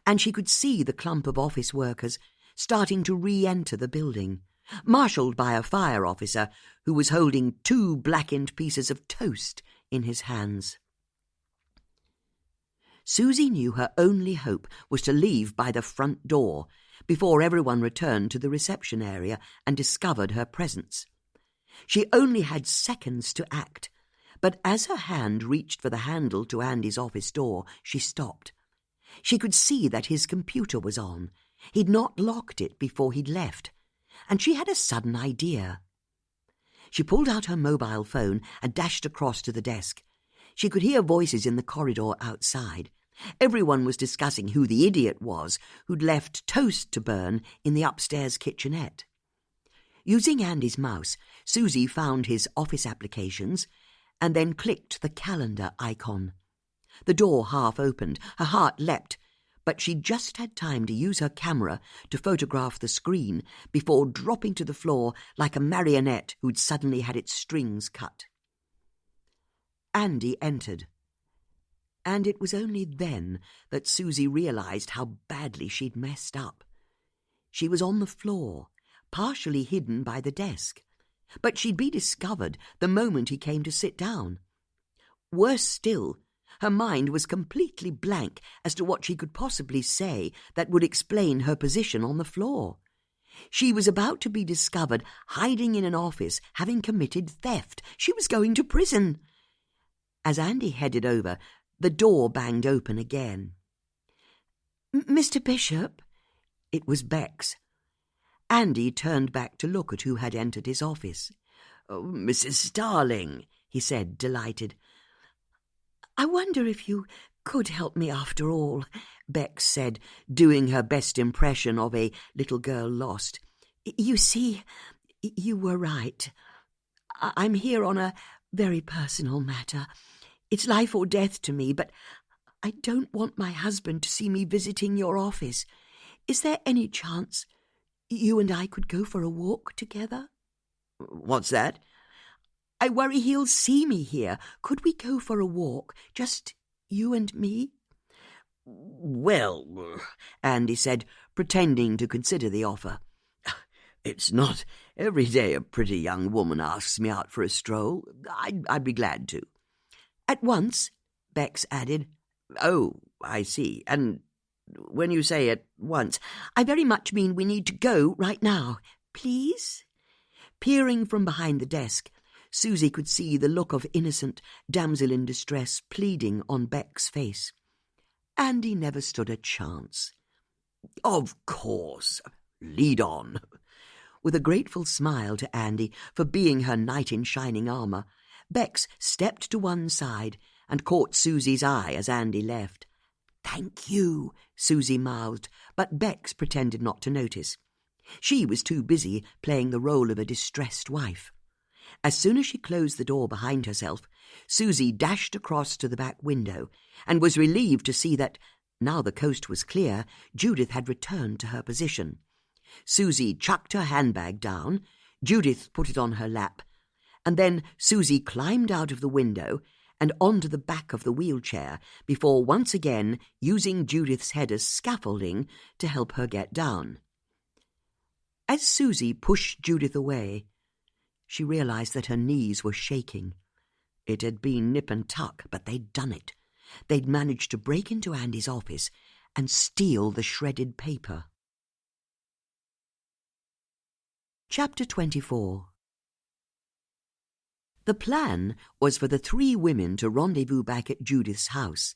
and she could see the clump of office workers starting to re-enter the building, marshalled by a fire officer who was holding 2 blackened pieces of toast in his hands. Susie knew her only hope was to leave by the front door before everyone returned to the reception area and discovered her presence. She only had seconds to act, but as her hand reached for the handle to Andy's office door, she stopped. She could see that his computer was on. He'd not locked it before he'd left, and she had a sudden idea. She pulled out her mobile phone and dashed across to the desk. She could hear voices in the corridor outside. Everyone was discussing who the idiot was who'd left toast to burn in the upstairs kitchenette. Using Andy's mouse, Susie found his office applications and then clicked the calendar icon. The door half opened. Her heart leapt, but she just had time to use her camera to photograph the screen before dropping to the floor like a marionette who'd suddenly had its strings cut. Andy entered, and it was only then that Susie realized how badly she'd messed up. She was on the floor, partially hidden by the desk, but she'd be discovered the moment he came to sit down. Worse still, her mind was completely blank as to what she could possibly say that would explain her position on the floor. She was about to be discovered hiding in an office, having committed theft. She was going to prison. As Andy headed over, the door banged open again. "Mr. Bishop?" It was Bex. Andy turned back to look at who had entered his office. "Oh, Mrs. Starling," he said, delighted. "I wonder if you could help me after all," Bex said, doing her best impression of a little girl lost. "You see, you were right. I'm here on a very personal matter. It's life or death to me, but I don't want my husband to see me visiting your office. Is there any chance you and I could go for a walk together?" "What's that?" "I worry he'll see me here. Could we go for a walk, just you and me?" "Well," Andy said, pretending to consider the offer, "it's not every day a pretty young woman asks me out for a stroll. I'd be glad to." "At once?" Bex added. "Oh, I see. And when you say at once—" "I very much mean we need to go right now. Please?" Peering from behind the desk, Susie could see the look of innocent damsel in distress pleading on Beck's face. Andy never stood a chance. "Of course. Lead on." With a grateful smile to Andy for being her knight in shining armour, Bex stepped to one side and caught Susie's eye as Andy left. "Thank you," Susie mouthed, but Bex pretended not to notice. She was too busy playing the role of a distressed wife. As soon as she closed the door behind herself, Susie dashed across to the back window and was relieved to see that, now the coast was clear, Judith had returned to her position. Susie chucked her handbag down, Judith put it on her lap, and then Susie climbed out of the window and onto the back of the wheelchair before once again using Judith's head as scaffolding to help her get down. As Susie pushed Judith away, she realized that her knees were shaking. It had been nip and tuck, but they'd done it. They'd managed to break into Andy's office and steal the shredded paper. Chapter 24. The plan was for the 3 women to rendezvous back at Judith's house,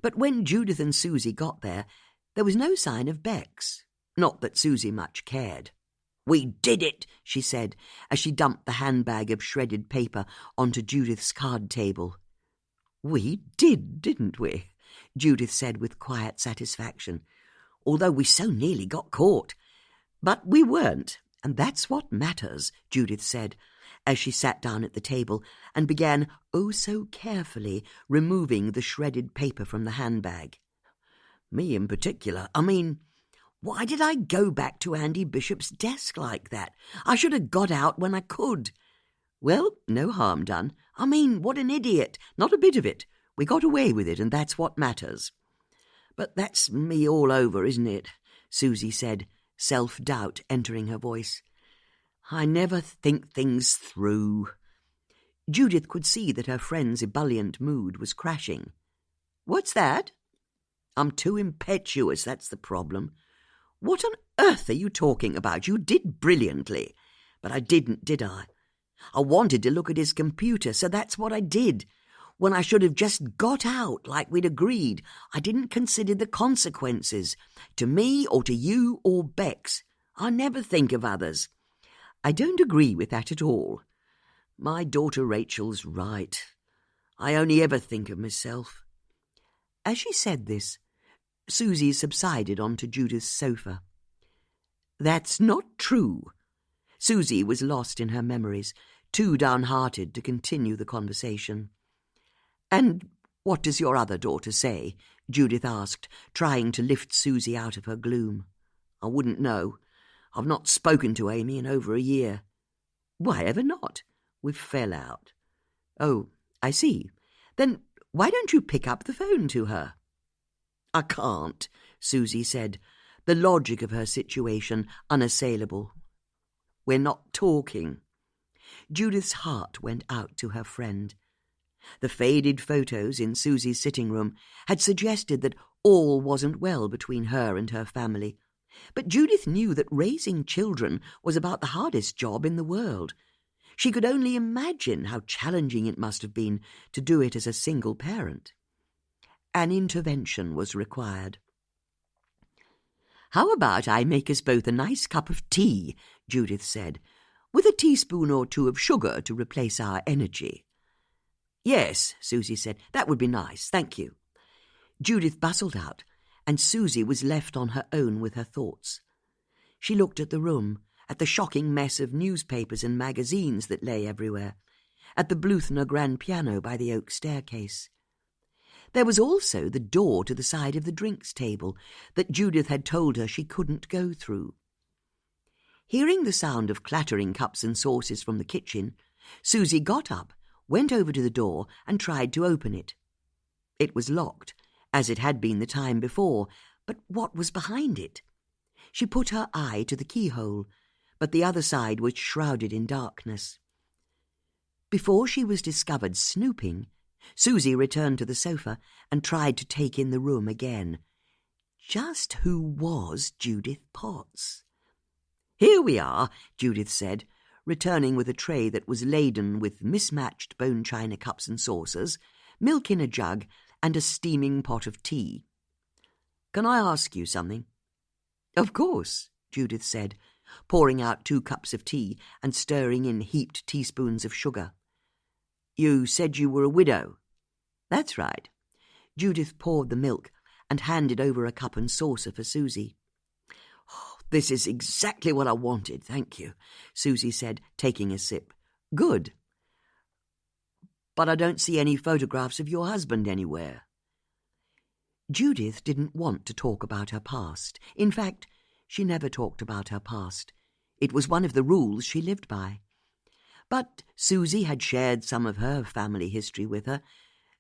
but when Judith and Susie got there was no sign of Bex. Not that Susie much cared. "We did it," she said, as she dumped the handbag of shredded paper onto Judith's card table. "We did, didn't we?" Judith said with quiet satisfaction, "although we so nearly got caught. But we weren't, and that's what matters," Judith said, as she sat down at the table and began oh so carefully removing the shredded paper from the handbag. "Me in particular. I mean, why did I go back to Andy Bishop's desk like that? I should have got out when I could. Well, no harm done. I mean, what an idiot. Not a bit of it. We got away with it, and that's what matters." "But that's me all over, isn't it?" Susie said, self-doubt entering her voice. I never think things through. Judith could see that her friend's ebullient mood was crashing. What's that? I'm too impetuous, that's the problem. What on earth are you talking about? You did brilliantly. But I didn't, did I? I wanted to look at his computer, so that's what I did. When I should have just got out like we'd agreed. I didn't consider the consequences, to me or to you or Bex. I never think of others. I don't agree with that at all. My daughter Rachel's right. I only ever think of myself. As she said this, Susie subsided onto Judith's sofa. That's not true. Susie was lost in her memories, too downhearted to continue the conversation. And what does your other daughter say? Judith asked, trying to lift Susie out of her gloom. I wouldn't know. I've not spoken to Amy in over a year. Why ever not? We fell out. Oh, I see. Then why don't you pick up the phone to her? I can't, Susie said, the logic of her situation unassailable. We're not talking. Judith's heart went out to her friend. The faded photos in Susie's sitting room had suggested that all wasn't well between her and her family. But Judith knew that raising children was about the hardest job in the world. She could only imagine how challenging it must have been to do it as a single parent. An intervention was required. How about I make us both a nice cup of tea, Judith said, with a teaspoon or two of sugar to replace our energy. Yes, Susie said, that would be nice, thank you. Judith bustled out, and Susie was left on her own with her thoughts. She looked at the room, at the shocking mess of newspapers and magazines that lay everywhere, at the Bluthner grand piano by the oak staircase. There was also the door to the side of the drinks table that Judith had told her she couldn't go through. Hearing the sound of clattering cups and saucers from the kitchen, Susie got up, went over to the door and tried to open it. It was locked, as it had been the time before, but what was behind it? She put her eye to the keyhole, but the other side was shrouded in darkness. Before she was discovered snooping, Susie returned to the sofa and tried to take in the room again. Just who was Judith Potts? Here we are, Judith said, returning with a tray that was laden with mismatched bone china cups and saucers, milk in a jug, and a steaming pot of tea. Can I ask you something? Of course, Judith said, pouring out 2 cups of tea and stirring in heaped teaspoons of sugar. You said you were a widow. That's right. Judith poured the milk and handed over a cup and saucer for Susie. Oh, this is exactly what I wanted, thank you, Susie said, taking a sip. Good. But I don't see any photographs of your husband anywhere. Judith didn't want to talk about her past. In fact, she never talked about her past. It was one of the rules she lived by. But Susie had shared some of her family history with her,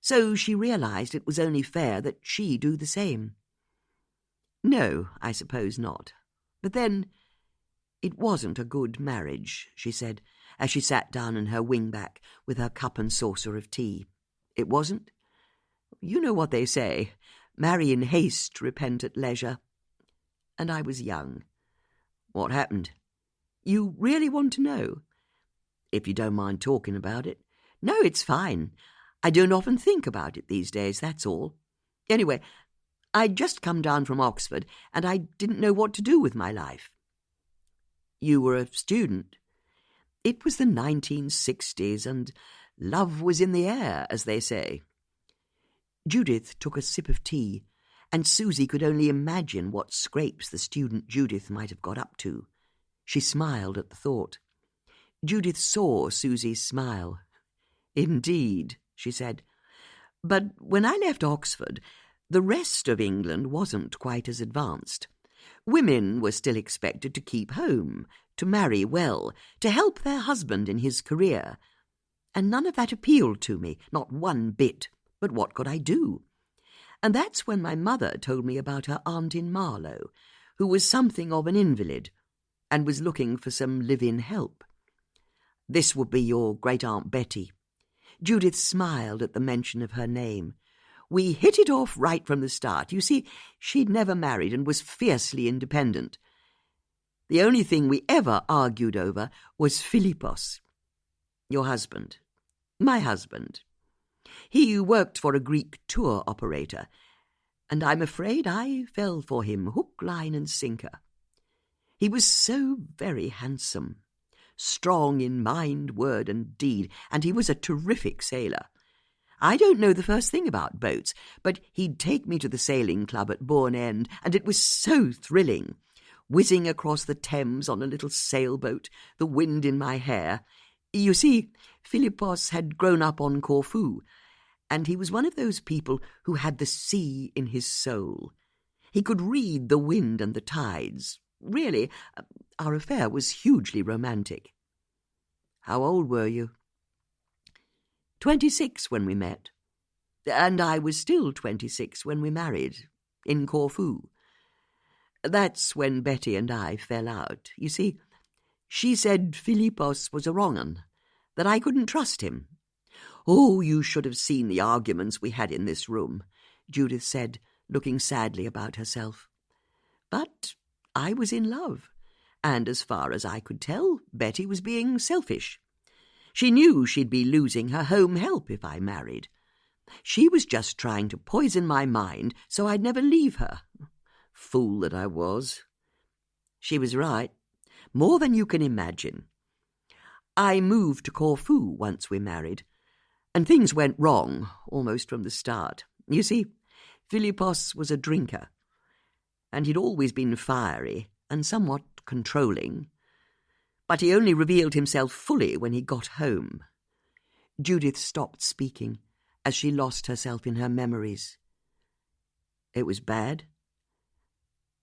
so she realized it was only fair that she do the same. No, I suppose not. But then, it wasn't a good marriage, she said, as she sat down in her wingback with her cup and saucer of tea. It wasn't? You know what they say, marry in haste, repent at leisure. And I was young. What happened? You really want to know? If you don't mind talking about it. No, it's fine. I don't often think about it these days, that's all. Anyway, I'd just come down from Oxford, and I didn't know what to do with my life. You were a student. It was the 1960s, and love was in the air, as they say. Judith took a sip of tea, and Susie could only imagine what scrapes the student Judith might have got up to. She smiled at the thought. Judith saw Susie's smile. Indeed, she said. But when I left Oxford, the rest of England wasn't quite as advanced. Women were still expected to keep home, to marry well, to help their husband in his career. And none of that appealed to me, not one bit. But what could I do? And that's when my mother told me about her aunt in Marlow, who was something of an invalid. and was looking for some live-in help. This would be your great-aunt Betty. Judith smiled at the mention of her name. We hit it off right from the start. You see, she'd never married and was fiercely independent. The only thing we ever argued over was Philippos. Your husband. My husband. He worked for a Greek tour operator, and I'm afraid I fell for him hook, line, and sinker. He was so very handsome, strong in mind, word, and deed, and he was a terrific sailor. I don't know the first thing about boats, but he'd take me to the sailing club at Bourne End, and it was so thrilling, whizzing across the Thames on a little sailboat, the wind in my hair. You see, Philippos had grown up on Corfu, and he was one of those people who had the sea in his soul. He could read the wind and the tides. Really, our affair was hugely romantic. How old were you? 26 when we met, and I was still 26 when we married, in Corfu. That's when Betty and I fell out. You see, she said Philippos was a wrong 'un, that I couldn't trust him. Oh, you should have seen the arguments we had in this room, Judith said, looking sadly about herself. But I was in love, and as far as I could tell, Betty was being selfish. She knew she'd be losing her home help if I married. She was just trying to poison my mind so I'd never leave her. Fool that I was. She was right, more than you can imagine. I moved to Corfu once we married, and things went wrong almost from the start. You see, Philippos was a drinker, and he'd always been fiery and somewhat controlling. But he only revealed himself fully when he got home. Judith stopped speaking as she lost herself in her memories. It was bad?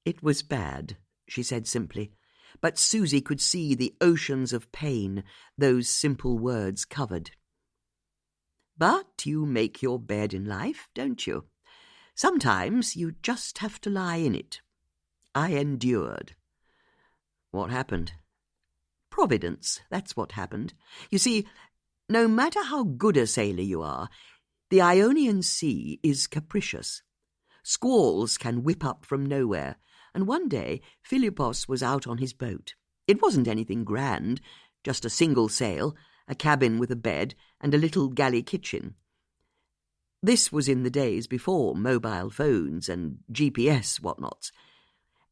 It was bad, she said simply, but Susie could see the oceans of pain those simple words covered. But you make your bed in life, don't you? Sometimes you just have to lie in it. I endured. What happened? Providence, that's what happened. You see, no matter how good a sailor you are, the Ionian Sea is capricious. Squalls can whip up from nowhere, and one day Philippos was out on his boat. It wasn't anything grand, just a single sail, a cabin with a bed, and a little galley kitchen. This was in the days before mobile phones and GPS whatnots,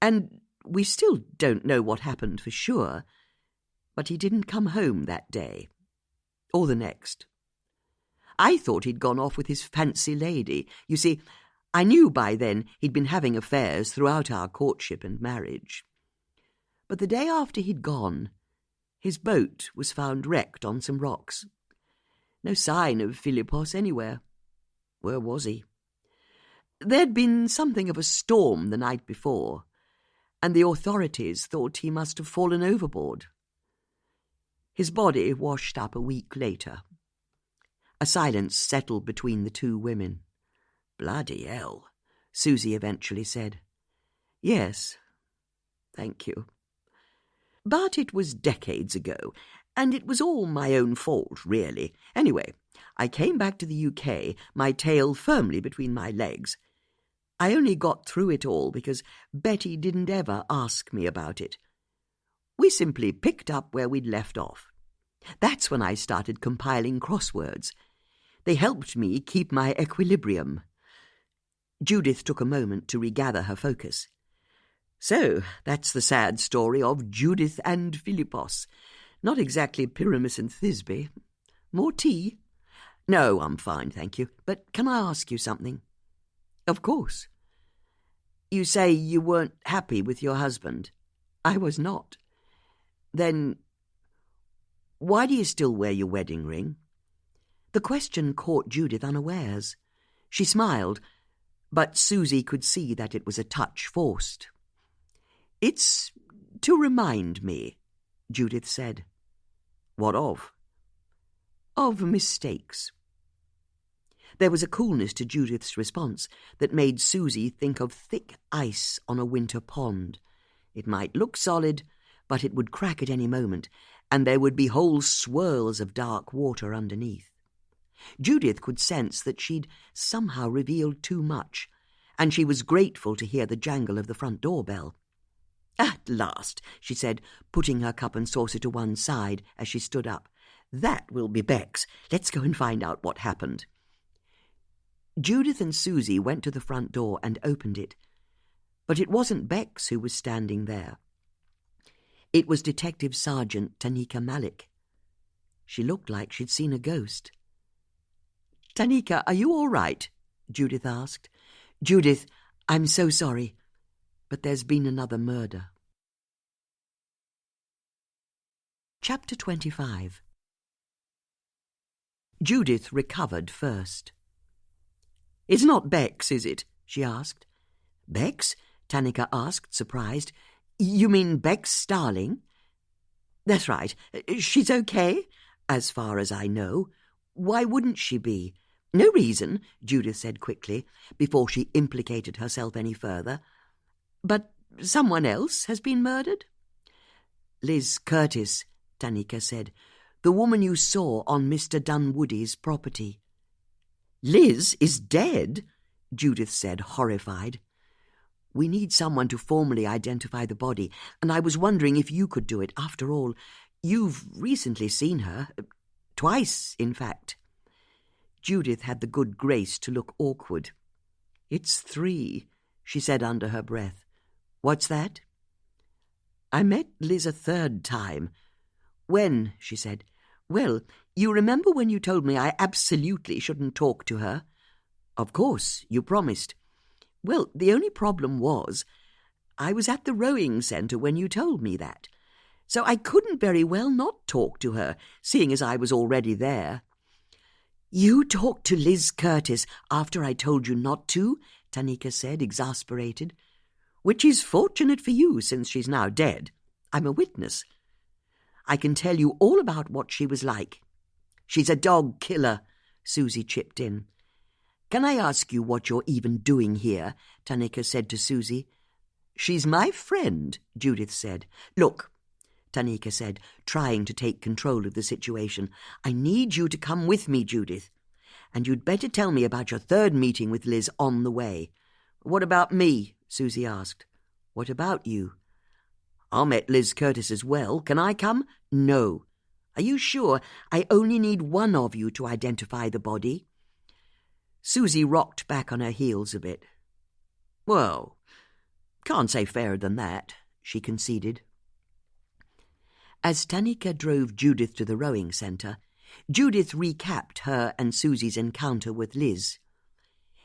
and we still don't know what happened for sure. But he didn't come home that day, or the next. I thought he'd gone off with his fancy lady. You see, I knew by then he'd been having affairs throughout our courtship and marriage. But the day after he'd gone, his boat was found wrecked on some rocks. No sign of Philippos anywhere. Where was he? There'd been something of a storm the night before, and the authorities thought he must have fallen overboard. His body washed up a week later. A silence settled between the two women. Bloody hell, Susie eventually said. Yes, thank you. But it was decades ago, and it was all my own fault, really. Anyway, I came back to the UK, my tail firmly between my legs. I only got through it all because Betty didn't ever ask me about it. We simply picked up where we'd left off. That's when I started compiling crosswords. They helped me keep my equilibrium. Judith took a moment to regather her focus. So, that's the sad story of Judith and Philippos. Not exactly Pyramus and Thisbe. More tea? No, I'm fine, thank you. But can I ask you something? Of course. You say you weren't happy with your husband. I was not. Then, why do you still wear your wedding ring? The question caught Judith unawares. She smiled, but Susie could see that it was a touch forced. It's to remind me, Judith said. What of? Of mistakes. There was a coolness to Judith's response that made Susie think of thick ice on a winter pond. It might look solid, but it would crack at any moment, and there would be whole swirls of dark water underneath. Judith could sense that she'd somehow revealed too much, and she was grateful to hear the jangle of the front door bell. "At last," she said, putting her cup and saucer to one side as she stood up. "That will be Beck's. Let's go and find out what happened." Judith and Susie went to the front door and opened it, but it wasn't Beck's who was standing there. It was Detective Sergeant Tanika Malik. She looked like she'd seen a ghost. "Tanika, are you all right?" Judith asked. "Judith, I'm so sorry, but there's been another murder." Chapter 25. Judith recovered first. "It's not Beck's, is it?" she asked. "Beck's?" Tanika asked, surprised. "You mean Beck's starling?" "That's right. She's okay, as far as I know. Why wouldn't she be?" "No reason," Judith said quickly, before she implicated herself any further. "But someone else has been murdered?" "Liz Curtis," Tanika said. "The woman you saw on Mr. Dunwoody's property." "Liz is dead?" Judith said, horrified. "We need someone to formally identify the body, and I was wondering if you could do it. After all, you've recently seen her. Twice, in fact." Judith had the good grace to look awkward. "It's 3, she said under her breath. "What's that?" "I met Liz a 3rd time." "When?" she said. "Well, you remember when you told me I absolutely shouldn't talk to her?" "Of course, you promised." "Well, the only problem was, I was at the rowing centre when you told me that, so I couldn't very well not talk to her, seeing as I was already there." "You talked to Liz Curtis after I told you not to?" Tanika said, exasperated. "Which is fortunate for you, since she's now dead. I'm a witness. I can tell you all about what she was like." "She's a dog killer," Susie chipped in. "Can I ask you what you're even doing here?" Tanika said to Susie. "She's my friend," Judith said. "Look," Tanika said, trying to take control of the situation, "I need you to come with me, Judith. And you'd better tell me about your 3rd meeting with Liz on the way." "What about me?" Susie asked. "What about you?" "I met Liz Curtis as well. Can I come?" "No." "Are you sure? I only need one of you to identify the body." Susie rocked back on her heels a bit. "Well, can't say fairer than that," she conceded. As Tanika drove Judith to the rowing centre, Judith recapped her and Susie's encounter with Liz.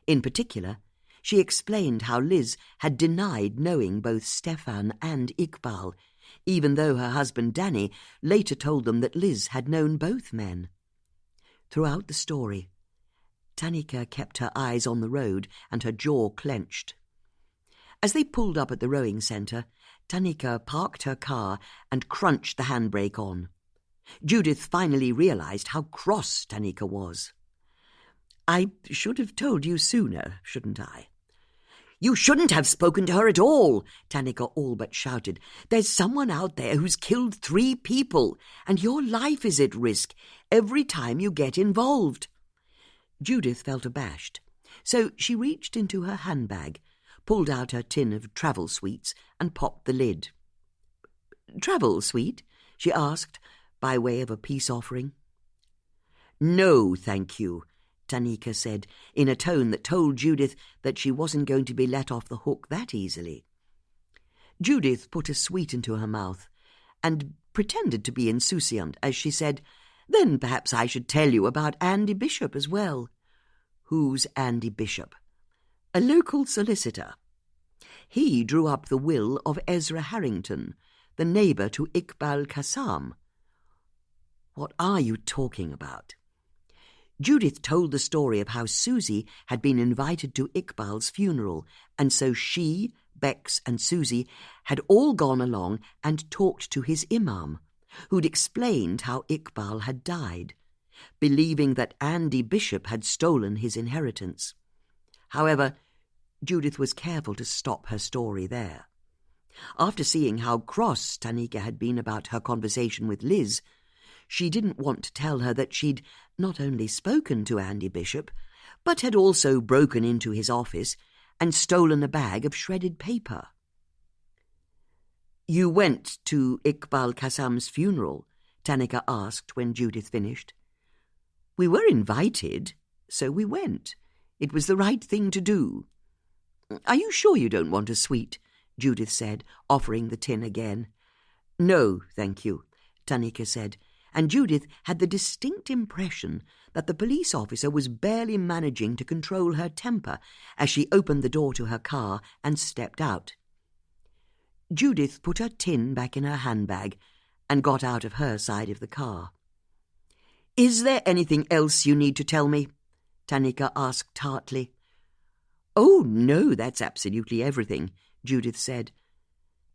In particular, she explained how Liz had denied knowing both Stefan and Ikbal, even though her husband Danny later told them that Liz had known both men. Throughout the story, Tanika kept her eyes on the road and her jaw clenched. As they pulled up at the rowing centre, Tanika parked her car and crunched the handbrake on. Judith finally realized how cross Tanika was. "I should have told you sooner, shouldn't I?" "You shouldn't have spoken to her at all," Tanika all but shouted. "There's someone out there who's killed 3 people, and your life is at risk every time you get involved." Judith felt abashed, so she reached into her handbag, pulled out her tin of travel sweets, and popped the lid. "Travel sweet?" she asked, by way of a peace offering. "No, thank you," Tanika said, in a tone that told Judith that she wasn't going to be let off the hook that easily. Judith put a sweet into her mouth and pretended to be insouciant as she said, "Then perhaps I should tell you about Andy Bishop as well." "Who's Andy Bishop?" "A local solicitor. He drew up the will of Ezra Harrington, the neighbour to Ikbal Qassam." "What are you talking about?" Judith told the story of how Susie had been invited to Ikbal's funeral, and so she, Bex and Susie had all gone along and talked to his imam, who'd explained how Ikbal had died, believing that Andy Bishop had stolen his inheritance. However, Judith was careful to stop her story there. After seeing how cross Tanika had been about her conversation with Liz, she didn't want to tell her that she'd not only spoken to Andy Bishop, but had also broken into his office and stolen a bag of shredded paper. "You went to Ikbal Kassam's funeral?" Tanika asked when Judith finished. "We were invited, so we went. It was the right thing to do." "Are you sure you don't want a sweet?" Judith said, offering the tin again. "No, thank you," Tanika said, and Judith had the distinct impression that the police officer was barely managing to control her temper as she opened the door to her car and stepped out. Judith put her tin back in her handbag and got out of her side of the car. "Is there anything else you need to tell me?" Tanika asked tartly. "Oh, no, that's absolutely everything," Judith said,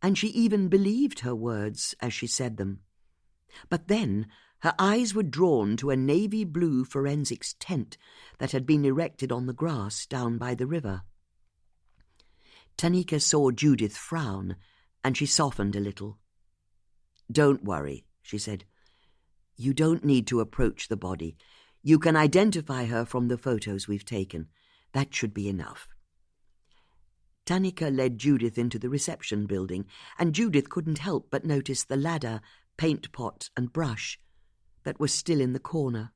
and she even believed her words as she said them. But then her eyes were drawn to a navy blue forensics tent that had been erected on the grass down by the river. Tanika saw Judith frown, and she softened a little. "Don't worry," she said. "You don't need to approach the body. You can identify her from the photos we've taken. That should be enough." Tanika led Judith into the reception building, and Judith couldn't help but notice the ladder, paint pot and brush that was still in the corner.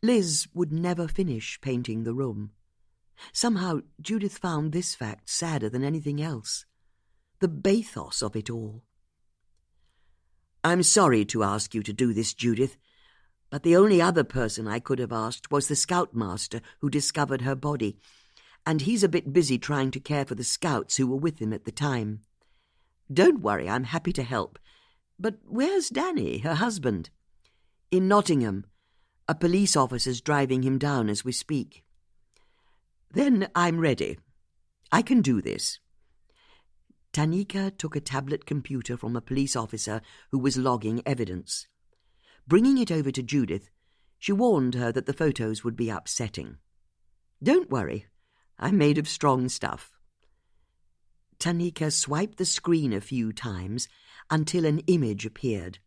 Liz would never finish painting the room. Somehow Judith found this fact sadder than anything else. The bathos of it all. "I'm sorry to ask you to do this, Judith, but the only other person I could have asked was the scoutmaster who discovered her body, and he's a bit busy trying to care for the scouts who were with him at the time. Don't worry, I'm happy to help. But where's Danny, her husband?" "In Nottingham. A police officer's driving him down as we speak." "Then I'm ready. I can do this." Tanika took a tablet computer from a police officer who was logging evidence. Bringing it over to Judith, she warned her that the photos would be upsetting. "Don't worry, I'm made of strong stuff." Tanika swiped the screen a few times until an image appeared.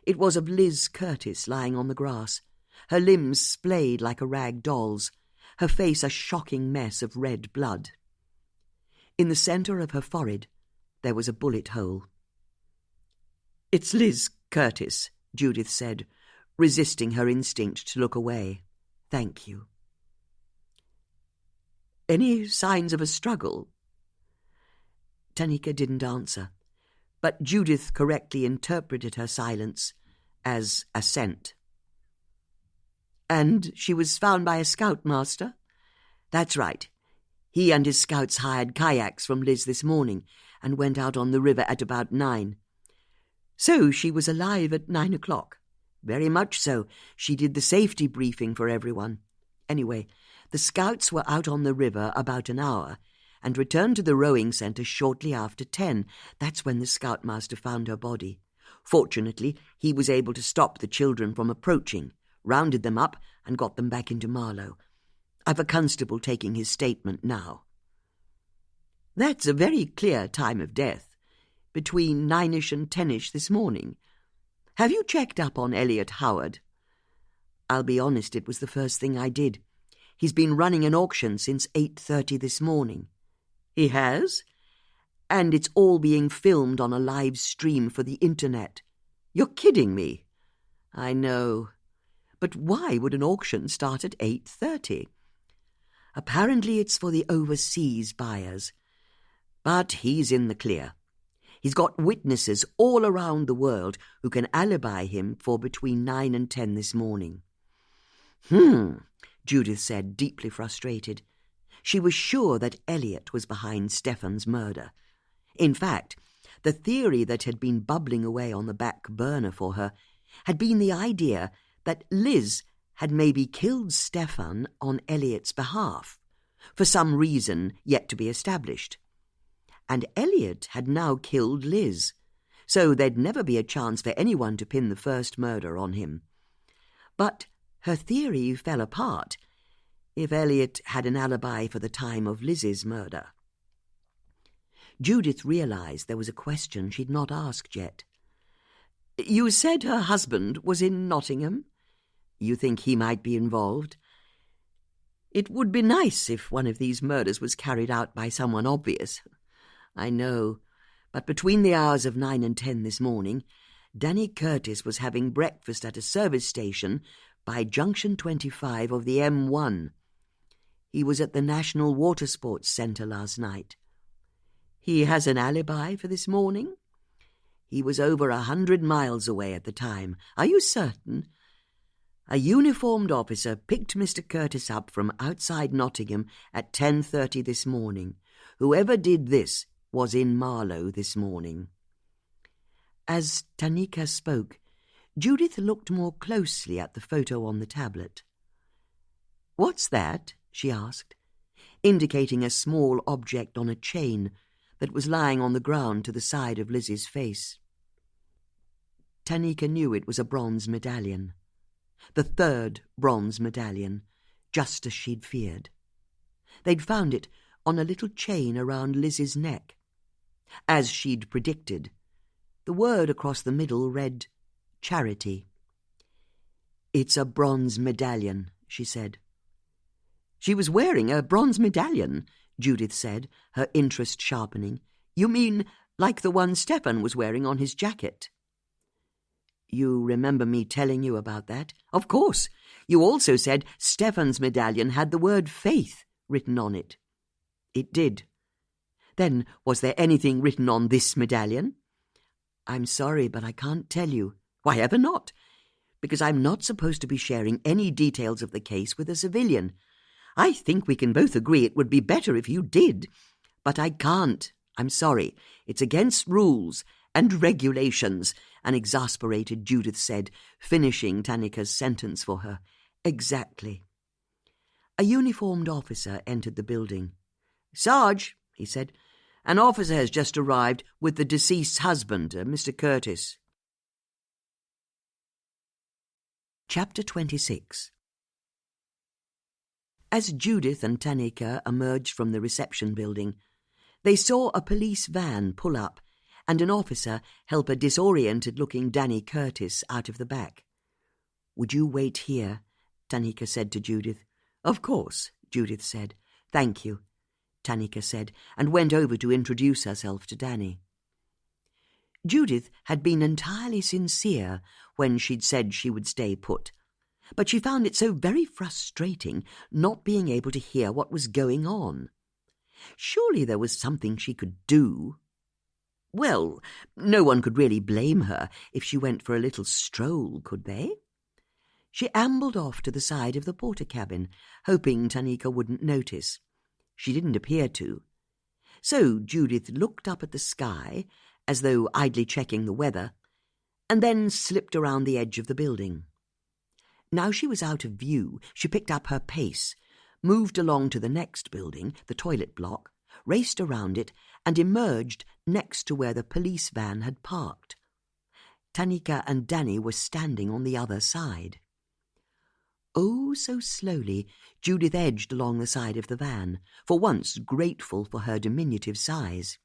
It was of Liz Curtis lying on the grass, her limbs splayed like a rag doll's, her face a shocking mess of red blood. In the centre of her forehead there was a bullet hole. "It's Liz Curtis," Judith said, resisting her instinct to look away. "Thank you." "Any signs of a struggle?" Tanika didn't answer, but Judith correctly interpreted her silence as assent. "And she was found by a scoutmaster?" "That's right. He and his scouts hired kayaks from Liz this morning and went out on the river at about 9. "So she was alive at 9 o'clock. "Very much so. She did the safety briefing for everyone. Anyway, the scouts were out on the river about an hour and returned to the rowing centre shortly after 10. That's when the scoutmaster found her body. Fortunately, he was able to stop the children from approaching, rounded them up and got them back into Marlow. I've a constable taking his statement now." "That's a very clear time of death, between 9ish and 10ish this morning. Have you checked up on Elliot Howard?" "I'll be honest, it was the first thing I did. He's been running an auction since 8:30 this morning." "He has? And it's all being filmed on a live stream for the internet. You're kidding me." "I know. But why would an auction start at 8:30? Apparently it's for the overseas buyers. But he's in the clear. He's got witnesses all around the world who can alibi him for between 9 and 10 this morning." Judith said, deeply frustrated. She was sure that Elliot was behind Stefan's murder. In fact, the theory that had been bubbling away on the back burner for her had been the idea that Liz had maybe killed Stefan on Elliot's behalf, for some reason yet to be established. And Elliot had now killed Liz, so there'd never be a chance for anyone to pin the first murder on him. But her theory fell apart if Elliot had an alibi for the time of Liz's murder. Judith realised there was a question she'd not asked yet. "You said her husband was in Nottingham? You think he might be involved? It would be nice if one of these murders was carried out by someone obvious. I know, but between the hours of 9 and 10 this morning, Danny Curtis was having breakfast at a service station by Junction 25 of the M1. He was at the National Water Sports Centre last night. He has an alibi for this morning? He was over 100 miles away at the time. Are you certain? A uniformed officer picked Mr. Curtis up from outside Nottingham at 10:30 this morning. Whoever did this was in Marlow this morning." As Tanika spoke, Judith looked more closely at the photo on the tablet. "What's that?" she asked, indicating a small object on a chain that was lying on the ground to the side of Lizzie's face. Tanika knew it was a bronze medallion. The third bronze medallion, just as she'd feared. They'd found it on a little chain around Lizzie's neck. As she'd predicted, the word across the middle read, "Charity." "It's a bronze medallion," she said. "She was wearing a bronze medallion," Judith said, her interest sharpening. "You mean like the one Stefan was wearing on his jacket?" "You remember me telling you about that?" "Of course. You also said Stefan's medallion had the word faith written on it." "It did." "Then was there anything written on this medallion?" "I'm sorry, but I can't tell you." "Why ever not?" "Because I'm not supposed to be sharing any details of the case with a civilian. I think we can both agree it would be better if you did. But I can't. I'm sorry. It's against rules and regulations," an exasperated Judith said, finishing Tanika's sentence for her. "Exactly." A uniformed officer entered the building. "Sarge," he said, "an officer has just arrived with the deceased's husband, Mr. Curtis." Chapter 26. As Judith and Tanika emerged from the reception building, they saw a police van pull up and an officer help a disoriented-looking Danny Curtis out of the back. "Would you wait here?" Tanika said to Judith. "Of course," Judith said. "Thank you," Tanika said, and went over to introduce herself to Danny. Judith had been entirely sincere when she'd said she would stay put, but she found it so very frustrating not being able to hear what was going on. Surely there was something she could do. Well, no one could really blame her if she went for a little stroll, could they? She ambled off to the side of the porter cabin, hoping Tanika wouldn't notice. She didn't appear to. So Judith looked up at the sky, as though idly checking the weather, and then slipped around the edge of the building. Now she was out of view, she picked up her pace, moved along to the next building, the toilet block, raced around it, and emerged next to where the police van had parked. Tanika and Danny were standing on the other side. Oh, so slowly, Judith edged along the side of the van, for once grateful for her diminutive size.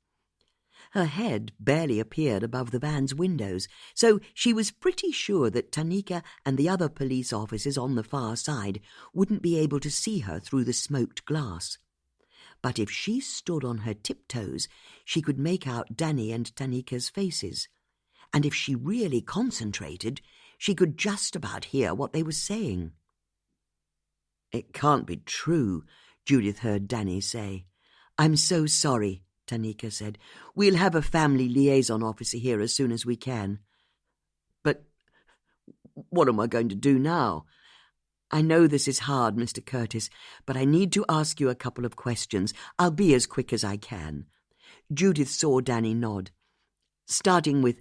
Her head barely appeared above the van's windows, so she was pretty sure that Tanika and the other police officers on the far side wouldn't be able to see her through the smoked glass. But if she stood on her tiptoes, she could make out Danny and Tanika's faces, and if she really concentrated, she could just about hear what they were saying. "It can't be true," Judith heard Danny say. "I'm so sorry," Tanika said. "We'll have a family liaison officer here as soon as we can." "But what am I going to do now?" "I know this is hard, Mr. Curtis, but I need to ask you a couple of questions. I'll be as quick as I can." Judith saw Danny nod. "Starting with,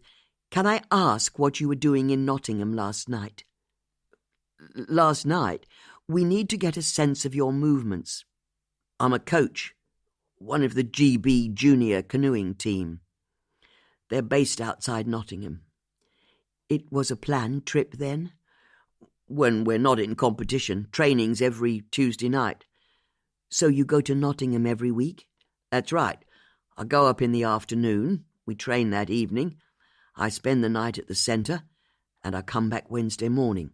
can I ask what you were doing in Nottingham last night?" "Last night? We need to get a sense of your movements." "I'm a coach, one of the GB junior canoeing team. They're based outside Nottingham." "It was a planned trip then?" "When we're not in competition. Training's every Tuesday night." "So you go to Nottingham every week?" "That's right. I go up in the afternoon, we train that evening, I spend the night at the centre, and I come back Wednesday morning.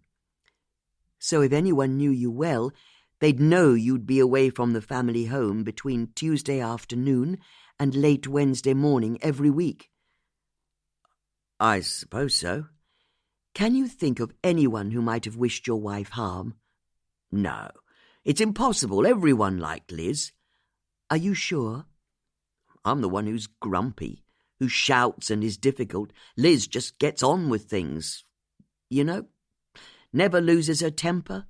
So if anyone knew you well, they'd know you'd be away from the family home between Tuesday afternoon and late Wednesday morning every week. I suppose so. Can you think of anyone who might have wished your wife harm? No, it's impossible. Everyone liked Liz. Are you sure? I'm the one who's grumpy, who shouts and is difficult. Liz just gets on with things. You know, never loses her temper.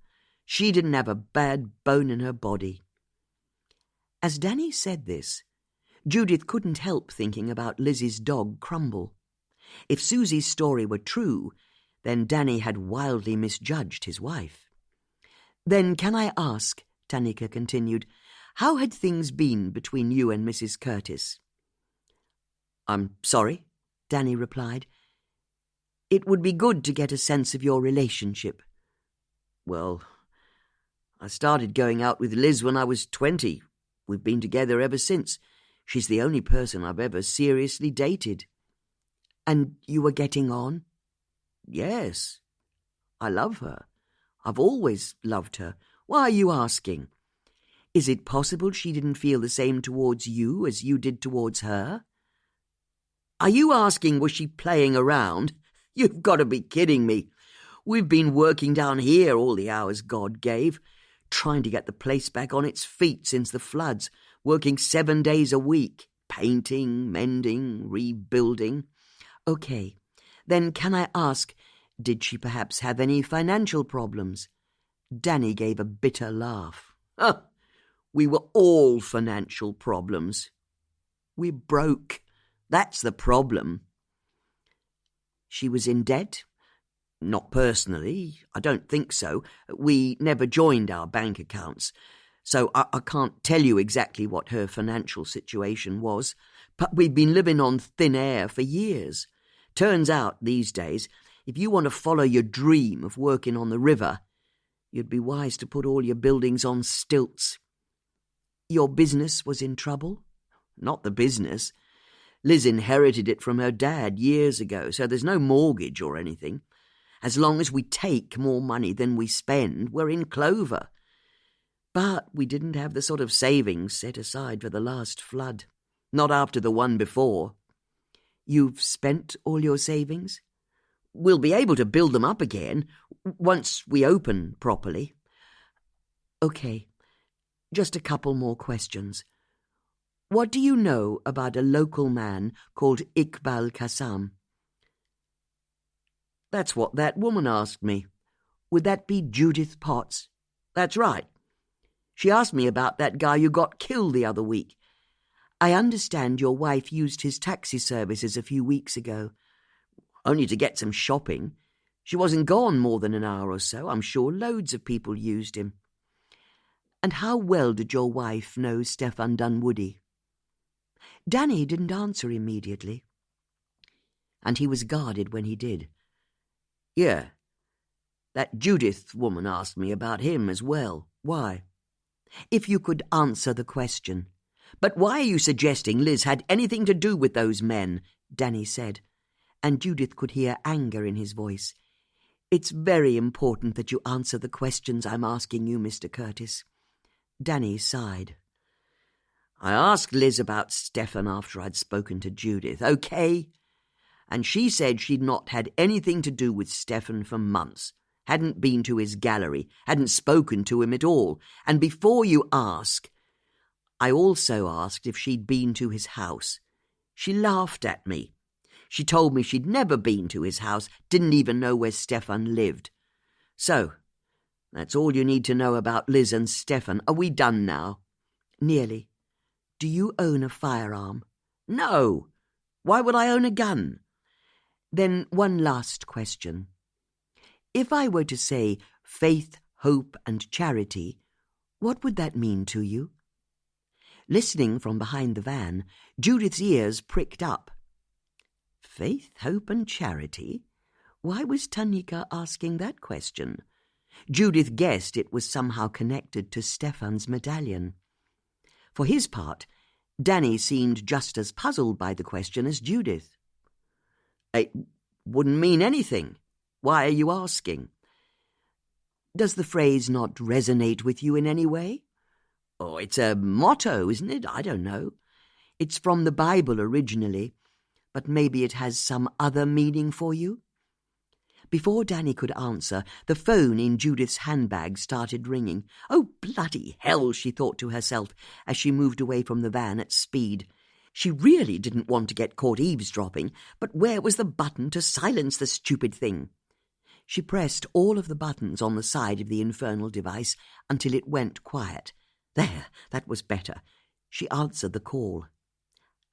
She didn't have a bad bone in her body. As Danny said this, Judith couldn't help thinking about Liz's dog Crumble. If Susie's story were true, then Danny had wildly misjudged his wife. Then can I ask, Tanika continued, how had things been between you and Mrs. Curtis? I'm sorry, Danny replied. It would be good to get a sense of your relationship. Well, I started going out with Liz when I was 20. We've been together ever since. She's the only person I've ever seriously dated. And you were getting on? Yes. I love her. I've always loved her. Why are you asking? Is it possible she didn't feel the same towards you as you did towards her? Are you asking, was she playing around? You've got to be kidding me. We've been working down here all the hours God gave, trying to get the place back on its feet since the floods, working 7 days a week, painting, mending, rebuilding. Okay, then can I ask, did she perhaps have any financial problems? Danny gave a bitter laugh. We were all financial problems. We're broke. That's the problem. She was in debt? Not personally. I don't think so. We never joined our bank accounts, so I can't tell you exactly what her financial situation was, but we've been living on thin air for years. Turns out, these days, if you want to follow your dream of working on the river, you'd be wise to put all your buildings on stilts. Your business was in trouble? Not the business. Liz inherited it from her dad years ago, so there's no mortgage or anything. As long as we take more money than we spend, we're in clover. But we didn't have the sort of savings set aside for the last flood. Not after the one before. You've spent all your savings? We'll be able to build them up again, once we open properly. Okay, just a couple more questions. What do you know about a local man called Ikbal Qassam? That's what that woman asked me. Would that be Judith Potts? That's right. She asked me about that guy who got killed the other week. I understand your wife used his taxi services a few weeks ago. Only to get some shopping. She wasn't gone more than an hour or so. I'm sure loads of people used him. And how well did your wife know Stefan Dunwoody? Danny didn't answer immediately. And he was guarded when he did. Yeah. That Judith woman asked me about him as well. Why? If you could answer the question. But why are you suggesting Liz had anything to do with those men? Danny said, and Judith could hear anger in his voice. It's very important that you answer the questions I'm asking you, Mr. Curtis. Danny sighed. I asked Liz about Stefan after I'd spoken to Judith, okay? And she said she'd not had anything to do with Stefan for months, hadn't been to his gallery, hadn't spoken to him at all. And before you ask, I also asked if she'd been to his house. She laughed at me. She told me she'd never been to his house, didn't even know where Stefan lived. So, that's all you need to know about Liz and Stefan. Are we done now? Nearly. Do you own a firearm? No. Why would I own a gun? Then one last question. If I were to say faith, hope, and charity, what would that mean to you? Listening from behind the van, Judith's ears pricked up. Faith, hope, and charity? Why was Tanika asking that question? Judith guessed it was somehow connected to Stefan's medallion. For his part, Danny seemed just as puzzled by the question as Judith. It wouldn't mean anything. Why are you asking? Does the phrase not resonate with you in any way? Oh, it's a motto, isn't it? I don't know. It's from the Bible originally, but maybe it has some other meaning for you? Before Danny could answer, the phone in Judith's handbag started ringing. Oh, bloody hell, she thought to herself as she moved away from the van at speed. She really didn't want to get caught eavesdropping, but where was the button to silence the stupid thing? She pressed all of the buttons on the side of the infernal device until it went quiet. There, that was better. She answered the call.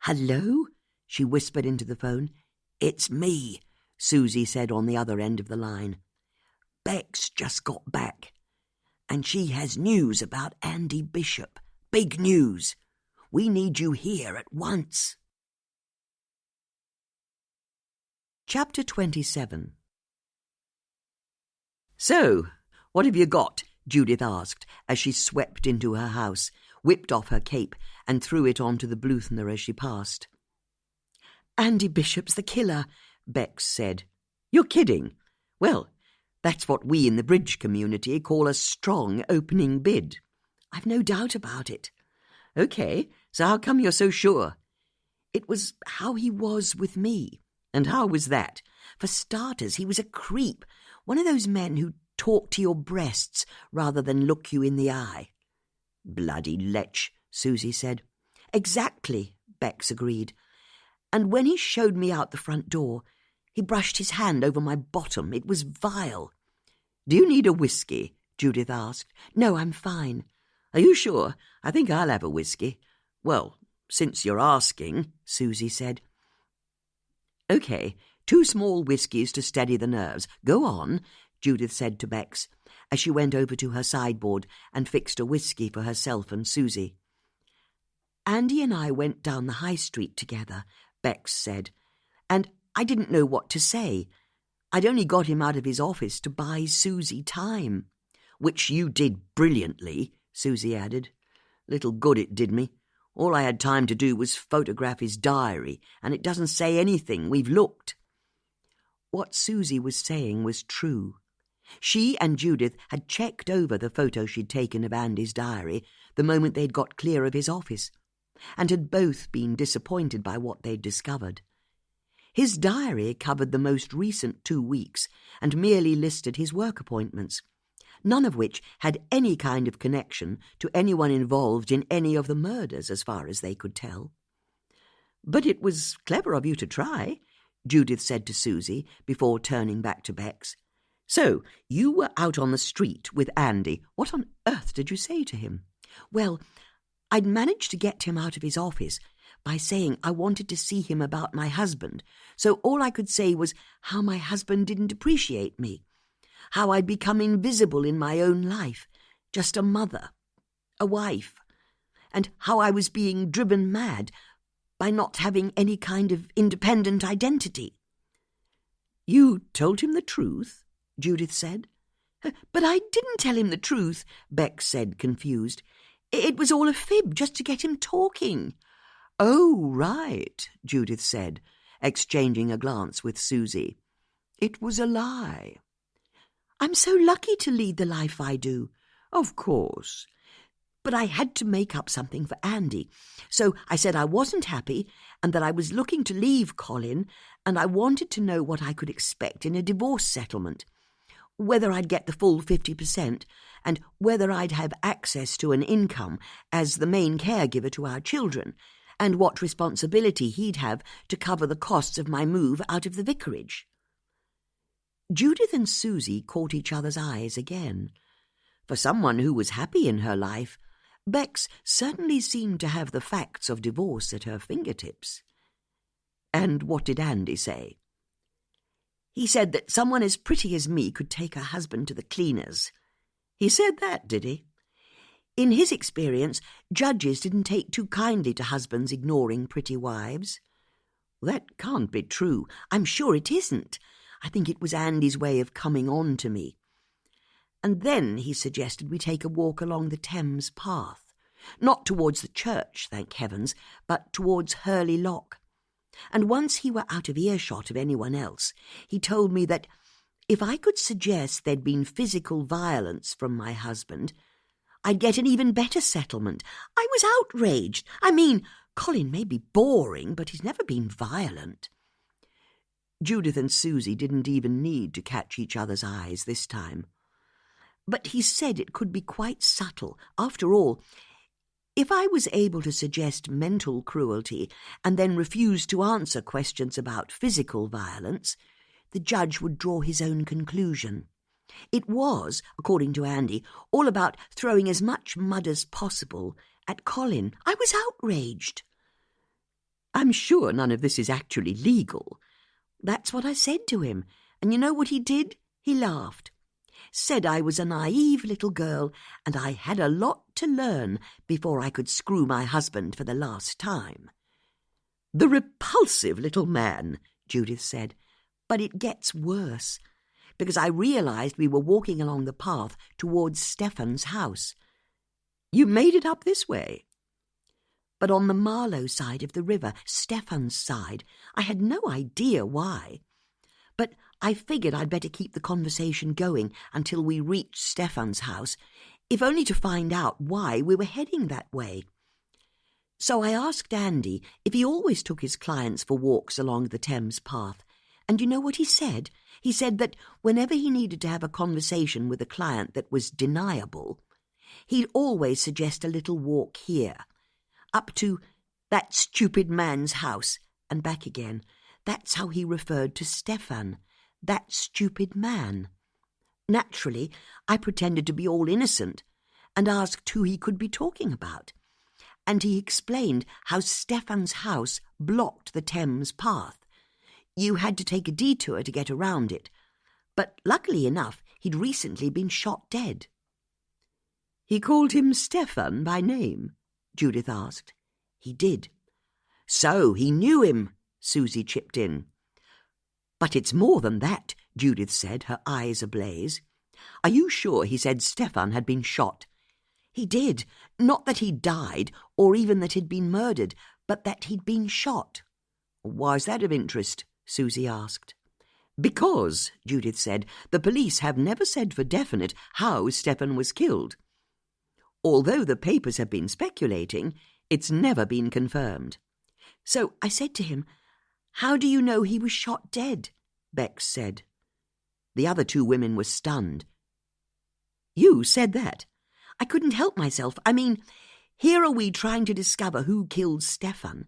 "Hello?" she whispered into the phone. "It's me," Susie said on the other end of the line. "Bex just got back, and she has news about Andy Bishop. Big news. We need you here at once." Chapter 27. "So, what have you got?" Judith asked as she swept into her house, whipped off her cape, and threw it onto the Bluthner as she passed. "Andy Bishop's the killer," Bex said. "You're kidding? Well, that's what we in the bridge community call a strong opening bid." "I've no doubt about it." "OK, so how come you're so sure?" "It was how he was with me." "And how was that?" "For starters, he was a creep, one of those men who talk to your breasts rather than look you in the eye." "Bloody lech," Susie said. "Exactly," Bex agreed. "And when he showed me out the front door, he brushed his hand over my bottom. It was vile." "Do you need a whiskey?" Judith asked. "No, I'm fine." "Are you sure? I think I'll have a whiskey." "Well, since you're asking," Susie said. "OK, 2 small whiskies to steady the nerves. Go on," Judith said to Bex, as she went over to her sideboard and fixed a whiskey for herself and Susie. "Andy and I went down the high street together," Bex said, "and I didn't know what to say. I'd only got him out of his office to buy Susie time." "Which you did brilliantly," Susie added. "Little good it did me. All I had time to do was photograph his diary, and it doesn't say anything. We've looked." What Susie was saying was true. She and Judith had checked over the photo she'd taken of Andy's diary the moment they'd got clear of his office, and had both been disappointed by what they'd discovered. His diary covered the most recent 2 weeks and merely listed his work appointments, none of which had any kind of connection to anyone involved in any of the murders as far as they could tell. "But it was clever of you to try," Judith said to Susie before turning back to Bex. "So, you were out on the street with Andy. What on earth did you say to him?" "Well, I'd managed to get him out of his office by saying I wanted to see him about my husband, so all I could say was how my husband didn't appreciate me, how I'd become invisible in my own life, just a mother, a wife, and how I was being driven mad by not having any kind of independent identity." "You told him the truth?" Judith said. "But I didn't tell him the truth," Bex said, confused. "It was all a fib, just to get him talking." "Oh, right," Judith said, exchanging a glance with Susie. "It was a lie." "I'm so lucky to lead the life I do." "Of course." "But I had to make up something for Andy, so I said I wasn't happy and that I was looking to leave Colin, and I wanted to know what I could expect in a divorce settlement, whether I'd get the full 50%, and whether I'd have access to an income as the main caregiver to our children, and what responsibility he'd have to cover the costs of my move out of the vicarage." Judith and Susie caught each other's eyes again. For someone who was happy in her life, Bex certainly seemed to have the facts of divorce at her fingertips. "And what did Andy say?" "He said that someone as pretty as me could take her husband to the cleaners." "He said that, did he?" "In his experience, judges didn't take too kindly to husbands ignoring pretty wives." "That can't be true." "I'm sure it isn't. I think it was Andy's way of coming on to me. And then he suggested we take a walk along the Thames path. Not towards the church, thank heavens, but towards Hurley Lock. And once he were out of earshot of anyone else, he told me that if I could suggest there'd been physical violence from my husband, I'd get an even better settlement. I was outraged. I mean, Colin may be boring, but he's never been violent. Judith and Susie didn't even need to catch each other's eyes this time. But he said it could be quite subtle. After all, if I was able to suggest mental cruelty and then refuse to answer questions about physical violence, the judge would draw his own conclusion. It was, according to Andy, all about throwing as much mud as possible at Colin. I was outraged. I'm sure none of this is actually legal. That's what I said to him, and you know what he did? He laughed. Said I was a naive little girl and I had a lot to learn before I could screw my husband for the last time. The repulsive little man, Judith said. But it gets worse, because I realised we were walking along the path towards Stefan's house. You made it up this way. But on the Marlow side of the river, Stefan's side, I had no idea why. But I figured I'd better keep the conversation going until we reached Stefan's house, if only to find out why we were heading that way. So I asked Andy if he always took his clients for walks along the Thames path, and you know what he said? He said that whenever he needed to have a conversation with a client that was deniable, he'd always suggest a little walk here, up to that stupid man's house and back again. That's how he referred to Stefan, that stupid man. Naturally, I pretended to be all innocent and asked who he could be talking about. And he explained how Stefan's house blocked the Thames path. You had to take a detour to get around it. But luckily enough, he'd recently been shot dead. He called him Stefan by name? Judith asked. He did. So he knew him, Susie chipped in. But it's more than that, Judith said, her eyes ablaze. Are you sure he said Stefan had been shot? He did. Not that he'd died, or even that he'd been murdered, but that he'd been shot. Why's that of interest? Susie asked. Because, Judith said, the police have never said for definite how Stefan was killed. Although the papers have been speculating, it's never been confirmed. So I said to him, How do you know he was shot dead? Bex said. The other two women were stunned. You said that? I couldn't help myself. I mean, here are we trying to discover who killed Stefan,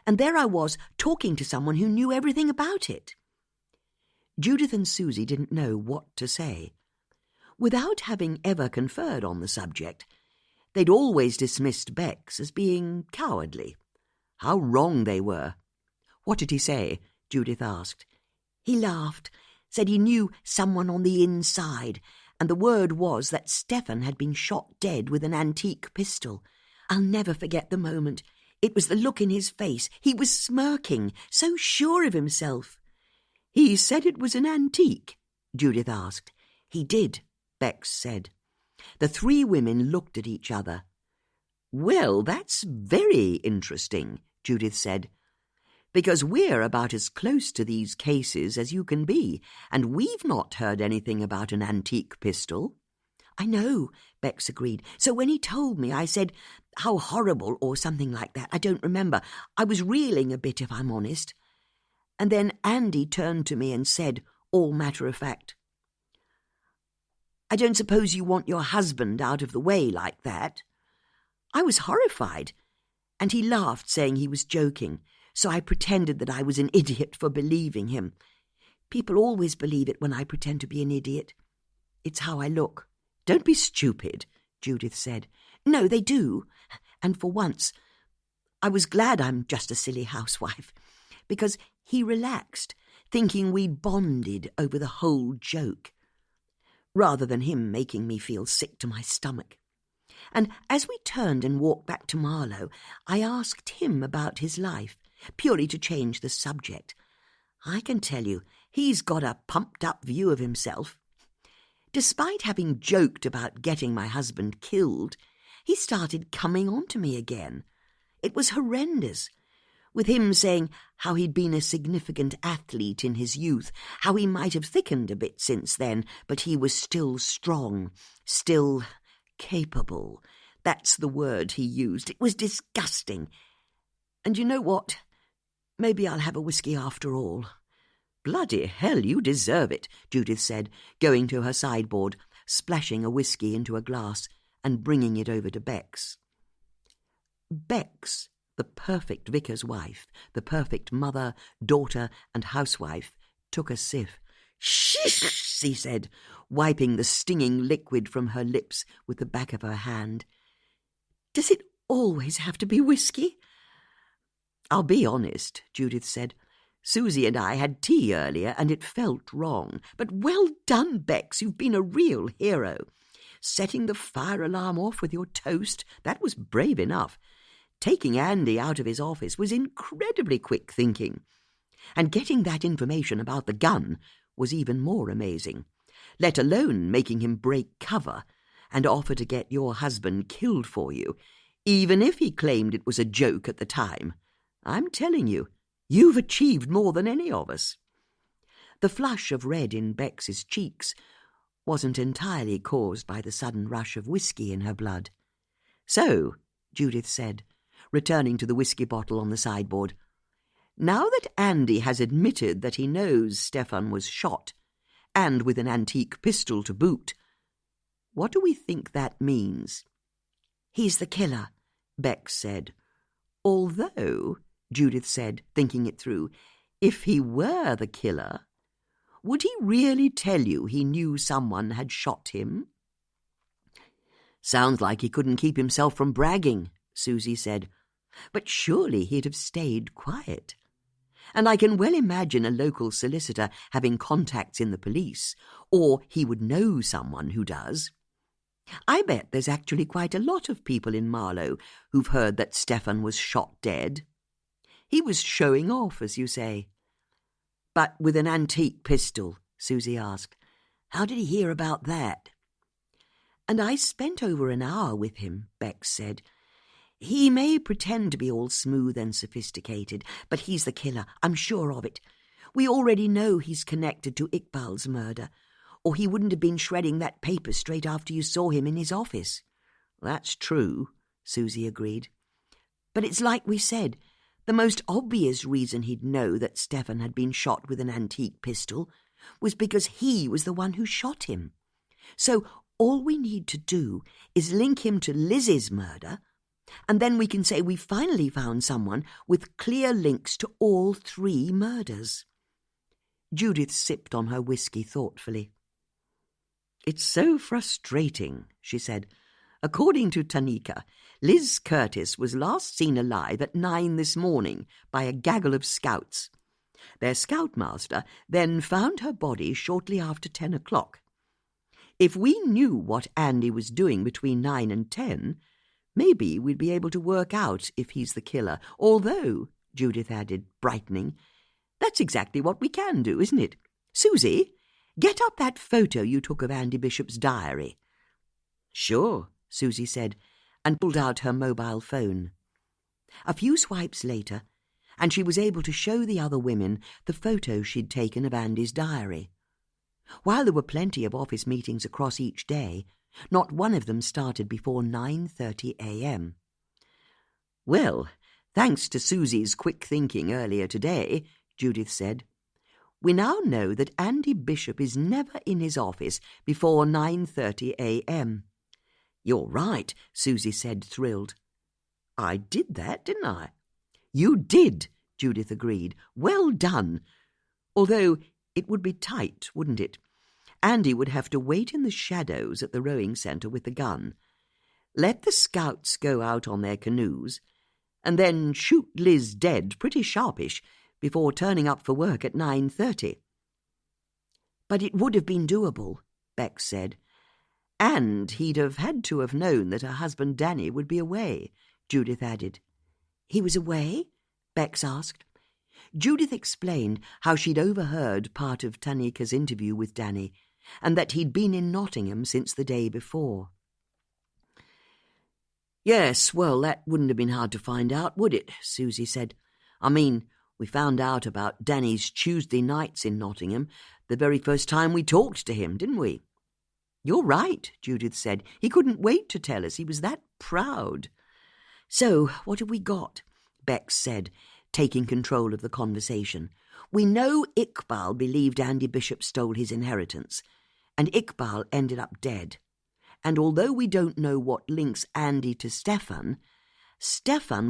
and there I was talking to someone who knew everything about it. Judith and Susie didn't know what to say. Without having ever conferred on the subject, they'd always dismissed Bex as being cowardly. How wrong they were. What did he say? Judith asked. He laughed, said he knew someone on the inside, and the word was that Stefan had been shot dead with an antique pistol. I'll never forget the moment. It was the look in his face. He was smirking, so sure of himself. He said it was an antique? Judith asked. He did, Bex said. The three women looked at each other. Well, that's very interesting, Judith said, because we're about as close to these cases as you can be, and we've not heard anything about an antique pistol. I know, Bex agreed. So when he told me, I said, how horrible, or something like that. I don't remember. I was reeling a bit, if I'm honest. And then Andy turned to me and said, all matter of fact, I don't suppose you want your husband out of the way like that. I was horrified, and he laughed, saying he was joking, so I pretended that I was an idiot for believing him. People always believe it when I pretend to be an idiot. It's how I look. Don't be stupid, Judith said. No, they do. And for once, I was glad I'm just a silly housewife, because he relaxed, thinking we'd bonded over the whole joke, rather than him making me feel sick to my stomach. And as we turned and walked back to Marlow, I asked him about his life, purely to change the subject. I can tell you, he's got a pumped-up view of himself. Despite having joked about getting my husband killed, he started coming on to me again. It was horrendous, with him saying how he'd been a significant athlete in his youth, how he might have thickened a bit since then, but he was still strong, still capable. That's the word he used. It was disgusting. And you know what? Maybe I'll have a whiskey after all. Bloody hell, you deserve it, Judith said, going to her sideboard, splashing a whiskey into a glass and bringing it over to Bex. Bex, the perfect vicar's wife, the perfect mother, daughter and housewife, took a sip. "Shh," she said, wiping the stinging liquid from her lips with the back of her hand. "Does it always have to be whiskey?" "I'll be honest," Judith said. "Susie and I had tea earlier and it felt wrong. But well done, Bex, you've been a real hero. Setting the fire alarm off with your toast, that was brave enough. Taking Andy out of his office was incredibly quick thinking. And getting that information about the gun was even more amazing, let alone making him break cover and offer to get your husband killed for you, even if he claimed it was a joke at the time. I'm telling you, you've achieved more than any of us." The flush of red in Bex's cheeks wasn't entirely caused by the sudden rush of whiskey in her blood. "So," Judith said, returning to the whiskey bottle on the sideboard, "now that Andy has admitted that he knows Stefan was shot, and with an antique pistol to boot, what do we think that means?" "He's the killer," Bex said. "Although," Judith said, thinking it through, "if he were the killer, would he really tell you he knew someone had shot him?" "Sounds like he couldn't keep himself from bragging," Susie said. "But surely he'd have stayed quiet. And I can well imagine a local solicitor having contacts in the police, or he would know someone who does. I bet there's actually quite a lot of people in Marlow who've heard that Stefan was shot dead. He was showing off, as you say." "But with an antique pistol?" Susie asked. "How did he hear about that?" "And I spent over an hour with him," Bex said. "He may pretend to be all smooth and sophisticated, but he's the killer, I'm sure of it. We already know he's connected to Ikbal's murder, or he wouldn't have been shredding that paper straight after you saw him in his office." "That's true," Susie agreed. "But it's like we said, the most obvious reason he'd know that Stefan had been shot with an antique pistol was because he was the one who shot him. So all we need to do is link him to Liz's murder, and then we can say we finally found someone with clear links to all 3 murders." Judith sipped on her whiskey thoughtfully. "It's so frustrating," she said. "According to Tanika, Liz Curtis was last seen alive at 9 this morning by a gaggle of scouts. Their scoutmaster then found her body shortly after 10 o'clock. If we knew what Andy was doing between 9 and 10, maybe we'd be able to work out if he's the killer. Although," Judith added, brightening, "that's exactly what we can do, isn't it? Susie, get up that photo you took of Andy Bishop's diary." "Sure," Susie said, and pulled out her mobile phone. A few swipes later, and she was able to show the other women the photo she'd taken of Andy's diary. While there were plenty of office meetings across each day, not one of them started before 9:30 a.m. "Well, thanks to Susie's quick thinking earlier today," Judith said, "we now know that Andy Bishop is never in his office before 9:30 a.m. "You're right," Susie said, thrilled. "I did that, didn't I?" "You did," Judith agreed. "Well done. Although it would be tight, wouldn't it? Andy would have to wait in the shadows at the rowing centre with the gun, let the scouts go out on their canoes, and then shoot Liz dead pretty sharpish before turning up for work at 9:30. "But it would have been doable," Bex said. "And he'd have had to have known that her husband Danny would be away," Judith added. "He was away?" Bex asked. Judith explained how she'd overheard part of Tanika's interview with Danny, and that he'd been in Nottingham since the day before. Yes, well, that wouldn't have been hard to find out, would it? Susie said. I mean, we found out about Danny's Tuesday nights in Nottingham the very first time we talked to him, didn't we? You're right, Judith said. He couldn't wait to tell us. He was that proud. So, what have we got? Bex said, taking control of the conversation. We know Ikbal believed Andy Bishop stole his inheritance, and Ikbal ended up dead. And although we don't know what links Andy to Stefan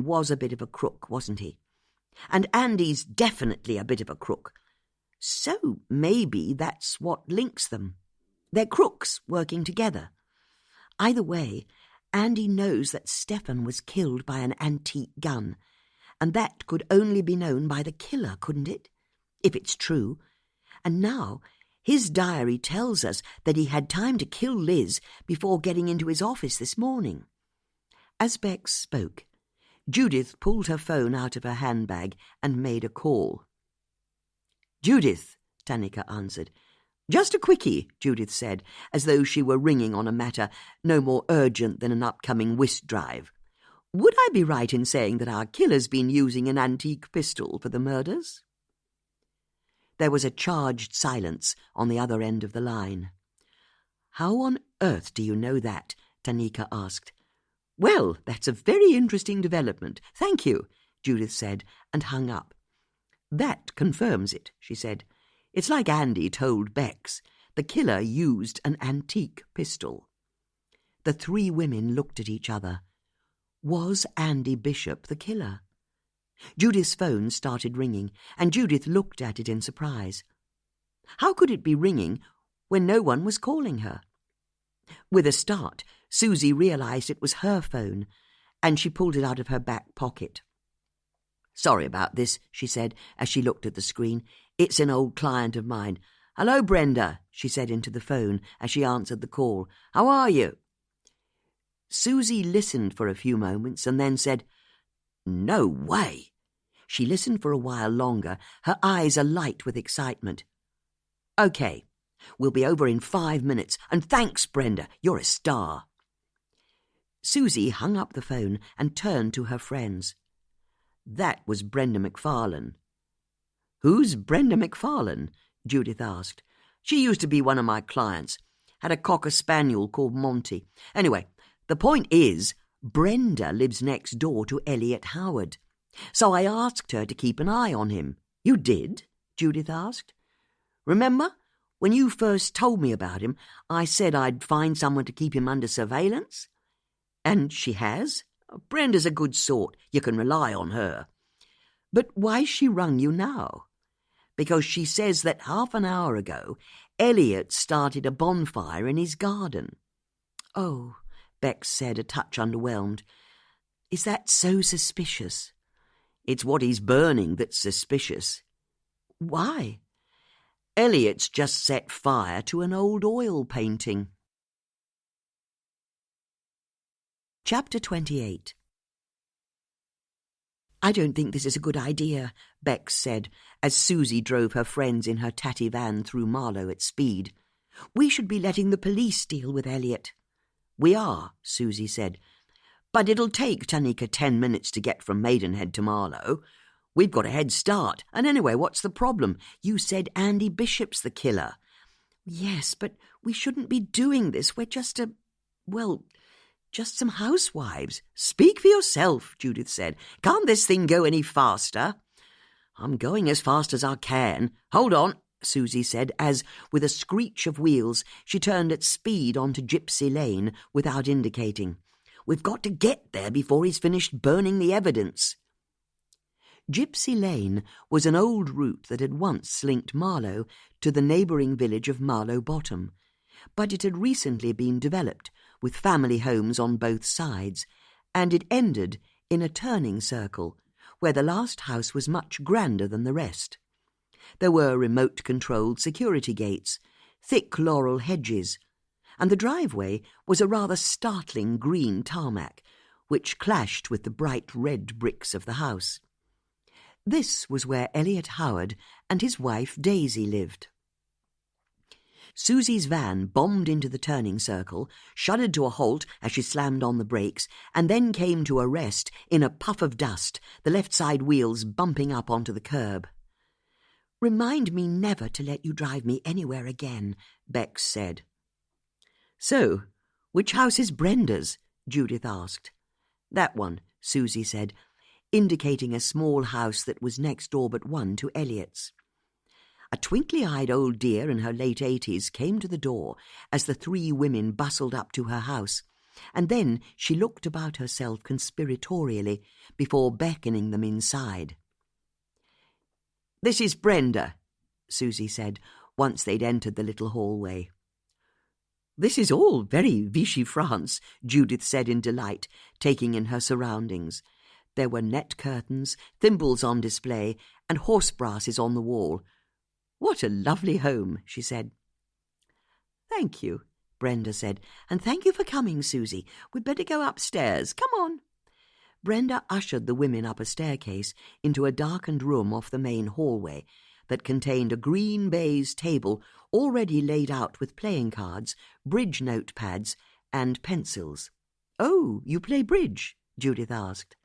was a bit of a crook, wasn't he? And Andy's definitely a bit of a crook. So maybe that's what links them. They're crooks working together. Either way, Andy knows that Stefan was killed by an antique gun, and that could only be known by the killer, couldn't it? If it's true. And now his diary tells us that he had time to kill Liz before getting into his office this morning. As Bex spoke, Judith pulled her phone out of her handbag and made a call. Judith, Tanika answered. Just a quickie, Judith said, as though she were ringing on a matter no more urgent than an upcoming whist drive. Would I be right in saying that our killer's been using an antique pistol for the murders? There was a charged silence on the other end of the line. How on earth do you know that? Tanika asked. Well, that's a very interesting development. Thank you, Judith said, and hung up. That confirms it, she said. It's like Andy told Bex. The killer used an antique pistol. The three women looked at each other. Was Andy Bishop the killer? Judith's phone started ringing, and Judith looked at it in surprise. How could it be ringing when no one was calling her? With a start, Susie realised it was her phone, and she pulled it out of her back pocket. Sorry about this, she said, as she looked at the screen. It's an old client of mine. Hello, Brenda, she said into the phone as she answered the call. How are you? Susie listened for a few moments and then said, No way. She listened for a while longer, her eyes alight with excitement. OK, we'll be over in 5 minutes, and thanks, Brenda, you're a star. Susie hung up the phone and turned to her friends. That was Brenda McFarlane. Who's Brenda McFarlane? Judith asked. She used to be one of my clients. Had a cocker spaniel called Monty. Anyway, the point is, Brenda lives next door to Elliot Howard. So I asked her to keep an eye on him. You did? Judith asked. Remember, when you first told me about him, I said I'd find someone to keep him under surveillance? And she has? Brenda's a good sort. You can rely on her. But why's she rung you now? Because she says that half an hour ago, Elliot started a bonfire in his garden. Oh, Bex said, a touch underwhelmed. Is that so suspicious? It's what he's burning that's suspicious. Why? Elliot's just set fire to an old oil painting. Chapter 28. I don't think this is a good idea, Bex said, as Susie drove her friends in her tatty van through Marlow at speed. We should be letting the police deal with Elliot. We are, Susie said. But it'll take Tanika 10 minutes to get from Maidenhead to Marlow. We've got a head start. And anyway, what's the problem? You said Andy Bishop's the killer. Yes, but we shouldn't be doing this. We're just some housewives. Speak for yourself, Judith said. Can't this thing go any faster? I'm going as fast as I can. Hold on, Susie said, as, with a screech of wheels, she turned at speed onto Gypsy Lane without indicating. We've got to get there before he's finished burning the evidence. Gypsy Lane was an old route that had once linked Marlow to the neighbouring village of Marlow Bottom, but it had recently been developed, with family homes on both sides, and it ended in a turning circle, where the last house was much grander than the rest. There were remote-controlled security gates, thick laurel hedges, and the driveway was a rather startling green tarmac, which clashed with the bright red bricks of the house. This was where Elliot Howard and his wife Daisy lived. Susie's van bombed into the turning circle, shuddered to a halt as she slammed on the brakes, and then came to a rest in a puff of dust, the left side wheels bumping up onto the curb. "Remind me never to let you drive me anywhere again," Bex said. "So, which house is Brenda's?" Judith asked. "That one," Susie said, indicating a small house that was next door but one to Elliot's. A twinkly-eyed old dear in her late 80s came to the door as the three women bustled up to her house, and then she looked about herself conspiratorially before beckoning them inside. "This is Brenda," Susie said, once they'd entered the little hallway. "This is all very Vichy France," Judith said in delight, taking in her surroundings. There were net curtains, thimbles on display, and horse brasses on the wall. "What a lovely home," she said. "Thank you," Brenda said, "and thank you for coming, Susie. We'd better go upstairs. Come on." Brenda ushered the women up a staircase into a darkened room off the main hallway that contained a green baize table already laid out with playing cards, bridge notepads, and pencils. "Oh, you play bridge?" Judith asked.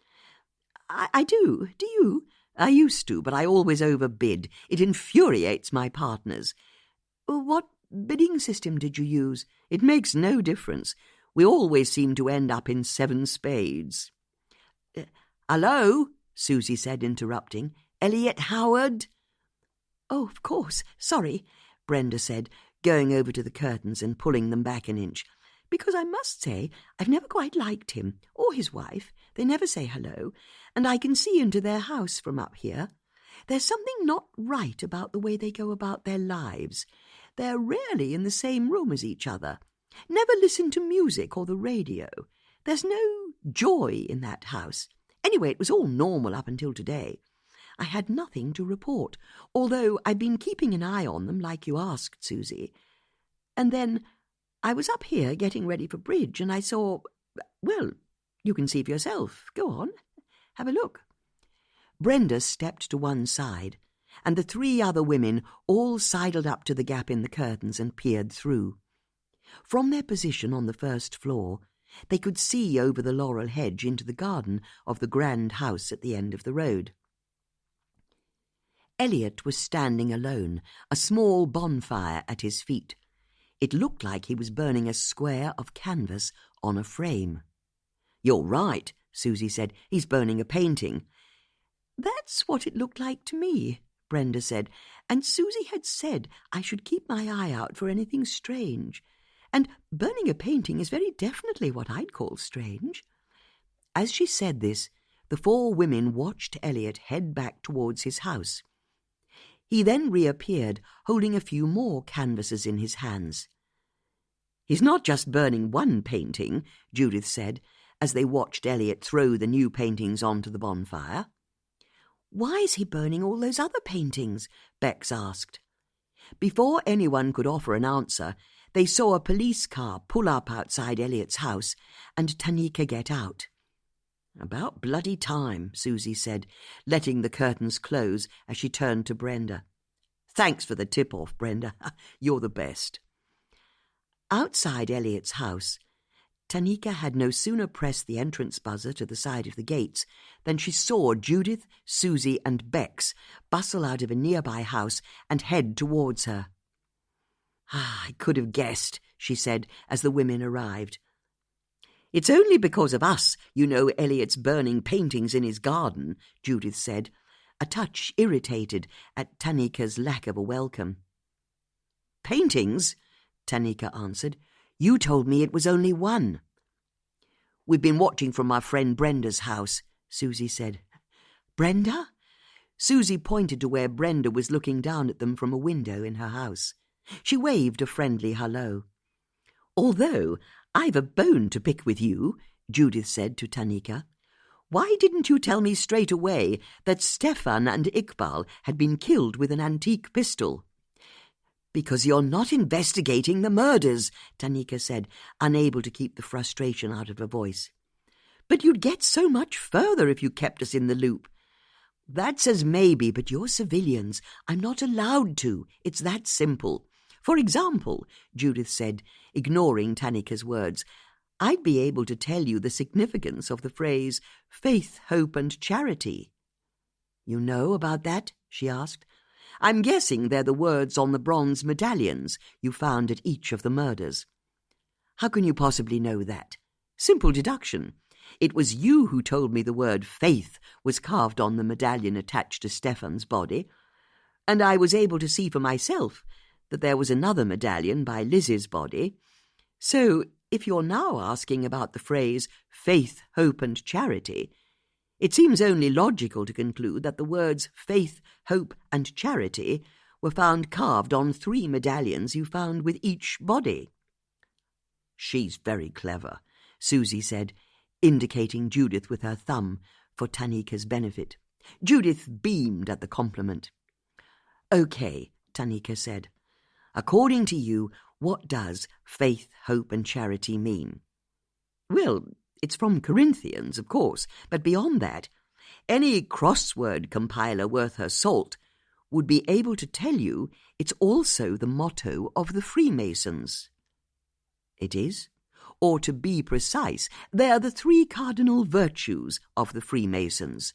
I do. Do you? I used to, but I always overbid. It infuriates my partners." "What bidding system did you use?" "It makes no difference. We always seem to end up in 7 spades. "Hello," Susie said, interrupting. "Elliot Howard?" "Oh, of course. Sorry," Brenda said, going over to the curtains and pulling them back an inch. "Because I must say I've never quite liked him, or his wife. They never say hello, and I can see into their house from up here. There's something not right about the way they go about their lives. They're rarely in the same room as each other. Never listen to music or the radio. There's no joy in that house. Anyway, it was all normal up until today. I had nothing to report, although I've been keeping an eye on them like you asked, Susie. And then I was up here getting ready for bridge, and I saw, well, you can see for yourself. Go on, have a look." Brenda stepped to one side, and the 3 other women all sidled up to the gap in the curtains and peered through. From their position on the first floor, they could see over the laurel hedge into the garden of the grand house at the end of the road. Elliot was standing alone, a small bonfire at his feet. It looked like he was burning a square of canvas on a frame. "You're right," Susie said. "He's burning a painting." "That's what it looked like to me," Brenda said, "and Susie had said I should keep my eye out for anything strange. And burning a painting is very definitely what I'd call strange." As she said this, the 4 women watched Elliot head back towards his house. He then reappeared, holding a few more canvases in his hands. "He's not just burning one painting," Judith said, as they watched Elliot throw the new paintings onto the bonfire. "Why is he burning all those other paintings?" Bex asked. Before anyone could offer an answer, they saw a police car pull up outside Elliot's house and Tanika get out. "About bloody time," Susie said, letting the curtains close as she turned to Brenda. "Thanks for the tip-off, Brenda. You're the best." Outside Elliot's house, Tanika had no sooner pressed the entrance buzzer to the side of the gates than she saw Judith, Susie, and Bex bustle out of a nearby house and head towards her. "I could have guessed," she said as the women arrived. "It's only because of us you know Elliot's burning paintings in his garden," Judith said, a touch irritated at Tanika's lack of a welcome. "Paintings?" Tanika answered. "You told me it was only one." "We've been watching from my friend Brenda's house," Susie said. "Brenda?" Susie pointed to where Brenda was looking down at them from a window in her house. She waved a friendly hello. "Although I've a bone to pick with you," Judith said to Tanika. "Why didn't you tell me straight away that Stefan and Ikbal had been killed with an antique pistol?" "Because you're not investigating the murders," Tanika said, unable to keep the frustration out of her voice. "But you'd get so much further if you kept us in the loop." "That's as maybe, but you're civilians. I'm not allowed to. It's that simple. For example, Judith said, ignoring Tanika's words, I'd be able to tell you the significance of the phrase faith, hope, and charity. You know about that? She asked. I'm guessing they're the words on the bronze medallions you found at each of the murders. How can you possibly know that? Simple deduction. It was you who told me the word faith was carved on the medallion attached to Stefan's body, and I was able to see for myself that there was another medallion by Lizzie's body. So, if you're now asking about the phrase faith, hope, and charity, it seems only logical to conclude that the words faith, hope, and charity were found carved on 3 medallions you found with each body. She's very clever, Susie said, indicating Judith with her thumb for Tanika's benefit. Judith beamed at the compliment. Okay, Tanika said. According to you, what does faith, hope, and charity mean? Well, it's from Corinthians, of course, but beyond that, any crossword compiler worth her salt would be able to tell you it's also the motto of the Freemasons. It is? Or to be precise, they are the 3 cardinal virtues of the Freemasons.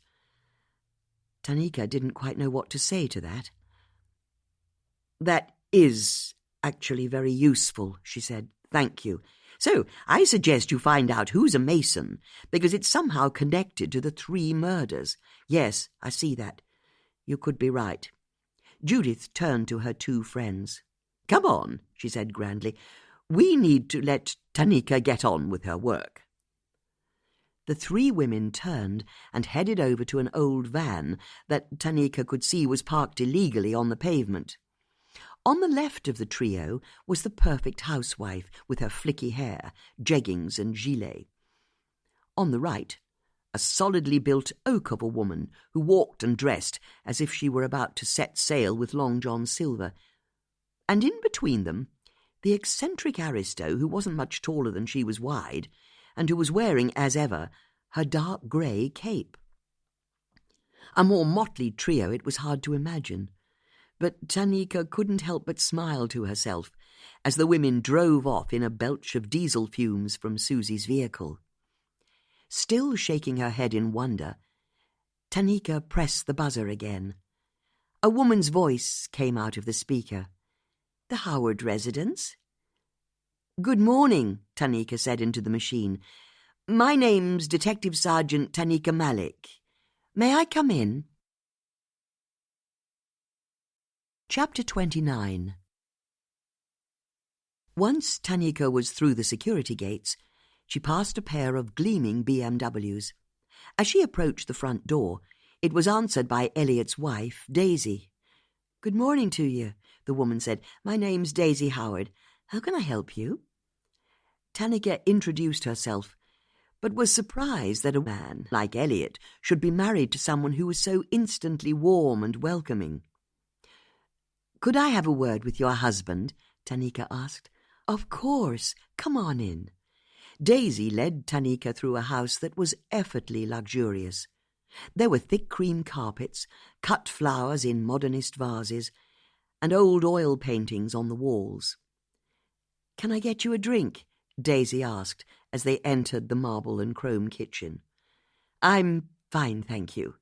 Tanika didn't quite know what to say to that. That is actually very useful, she said. Thank you. So, I suggest you find out who's a Mason, because it's somehow connected to the 3 murders. Yes, I see that. You could be right. Judith turned to her 2 friends. Come on, she said grandly. We need to let Tanika get on with her work. The 3 women turned and headed over to an old van that Tanika could see was parked illegally on the pavement. On the left of the trio was the perfect housewife with her flicky hair, jeggings and gilet. On the right, a solidly built oak of a woman who walked and dressed as if she were about to set sail with Long John Silver. And in between them, the eccentric aristo who wasn't much taller than she was wide, and who was wearing, as ever, her dark grey cape. A more motley trio it was hard to imagine. But Tanika couldn't help but smile to herself as the women drove off in a belch of diesel fumes from Susie's vehicle. Still shaking her head in wonder, Tanika pressed the buzzer again. A woman's voice came out of the speaker. The Howard residence? Good morning, Tanika said into the machine. My name's Detective Sergeant Tanika Malik. May I come in? Chapter 29. Once Tanika was through the security gates, she passed a pair of gleaming BMWs. As she approached the front door, it was answered by Elliot's wife, Daisy. Good morning to you, the woman said. My name's Daisy Howard. How can I help you? Tanika introduced herself, but was surprised that a man like Elliot should be married to someone who was so instantly warm and welcoming. Could I have a word with your husband? Tanika asked. Of course. Come on in. Daisy led Tanika through a house that was effortlessly luxurious. There were thick cream carpets, cut flowers in modernist vases, and old oil paintings on the walls. Can I get you a drink? Daisy asked as they entered the marble and chrome kitchen. I'm fine, thank you.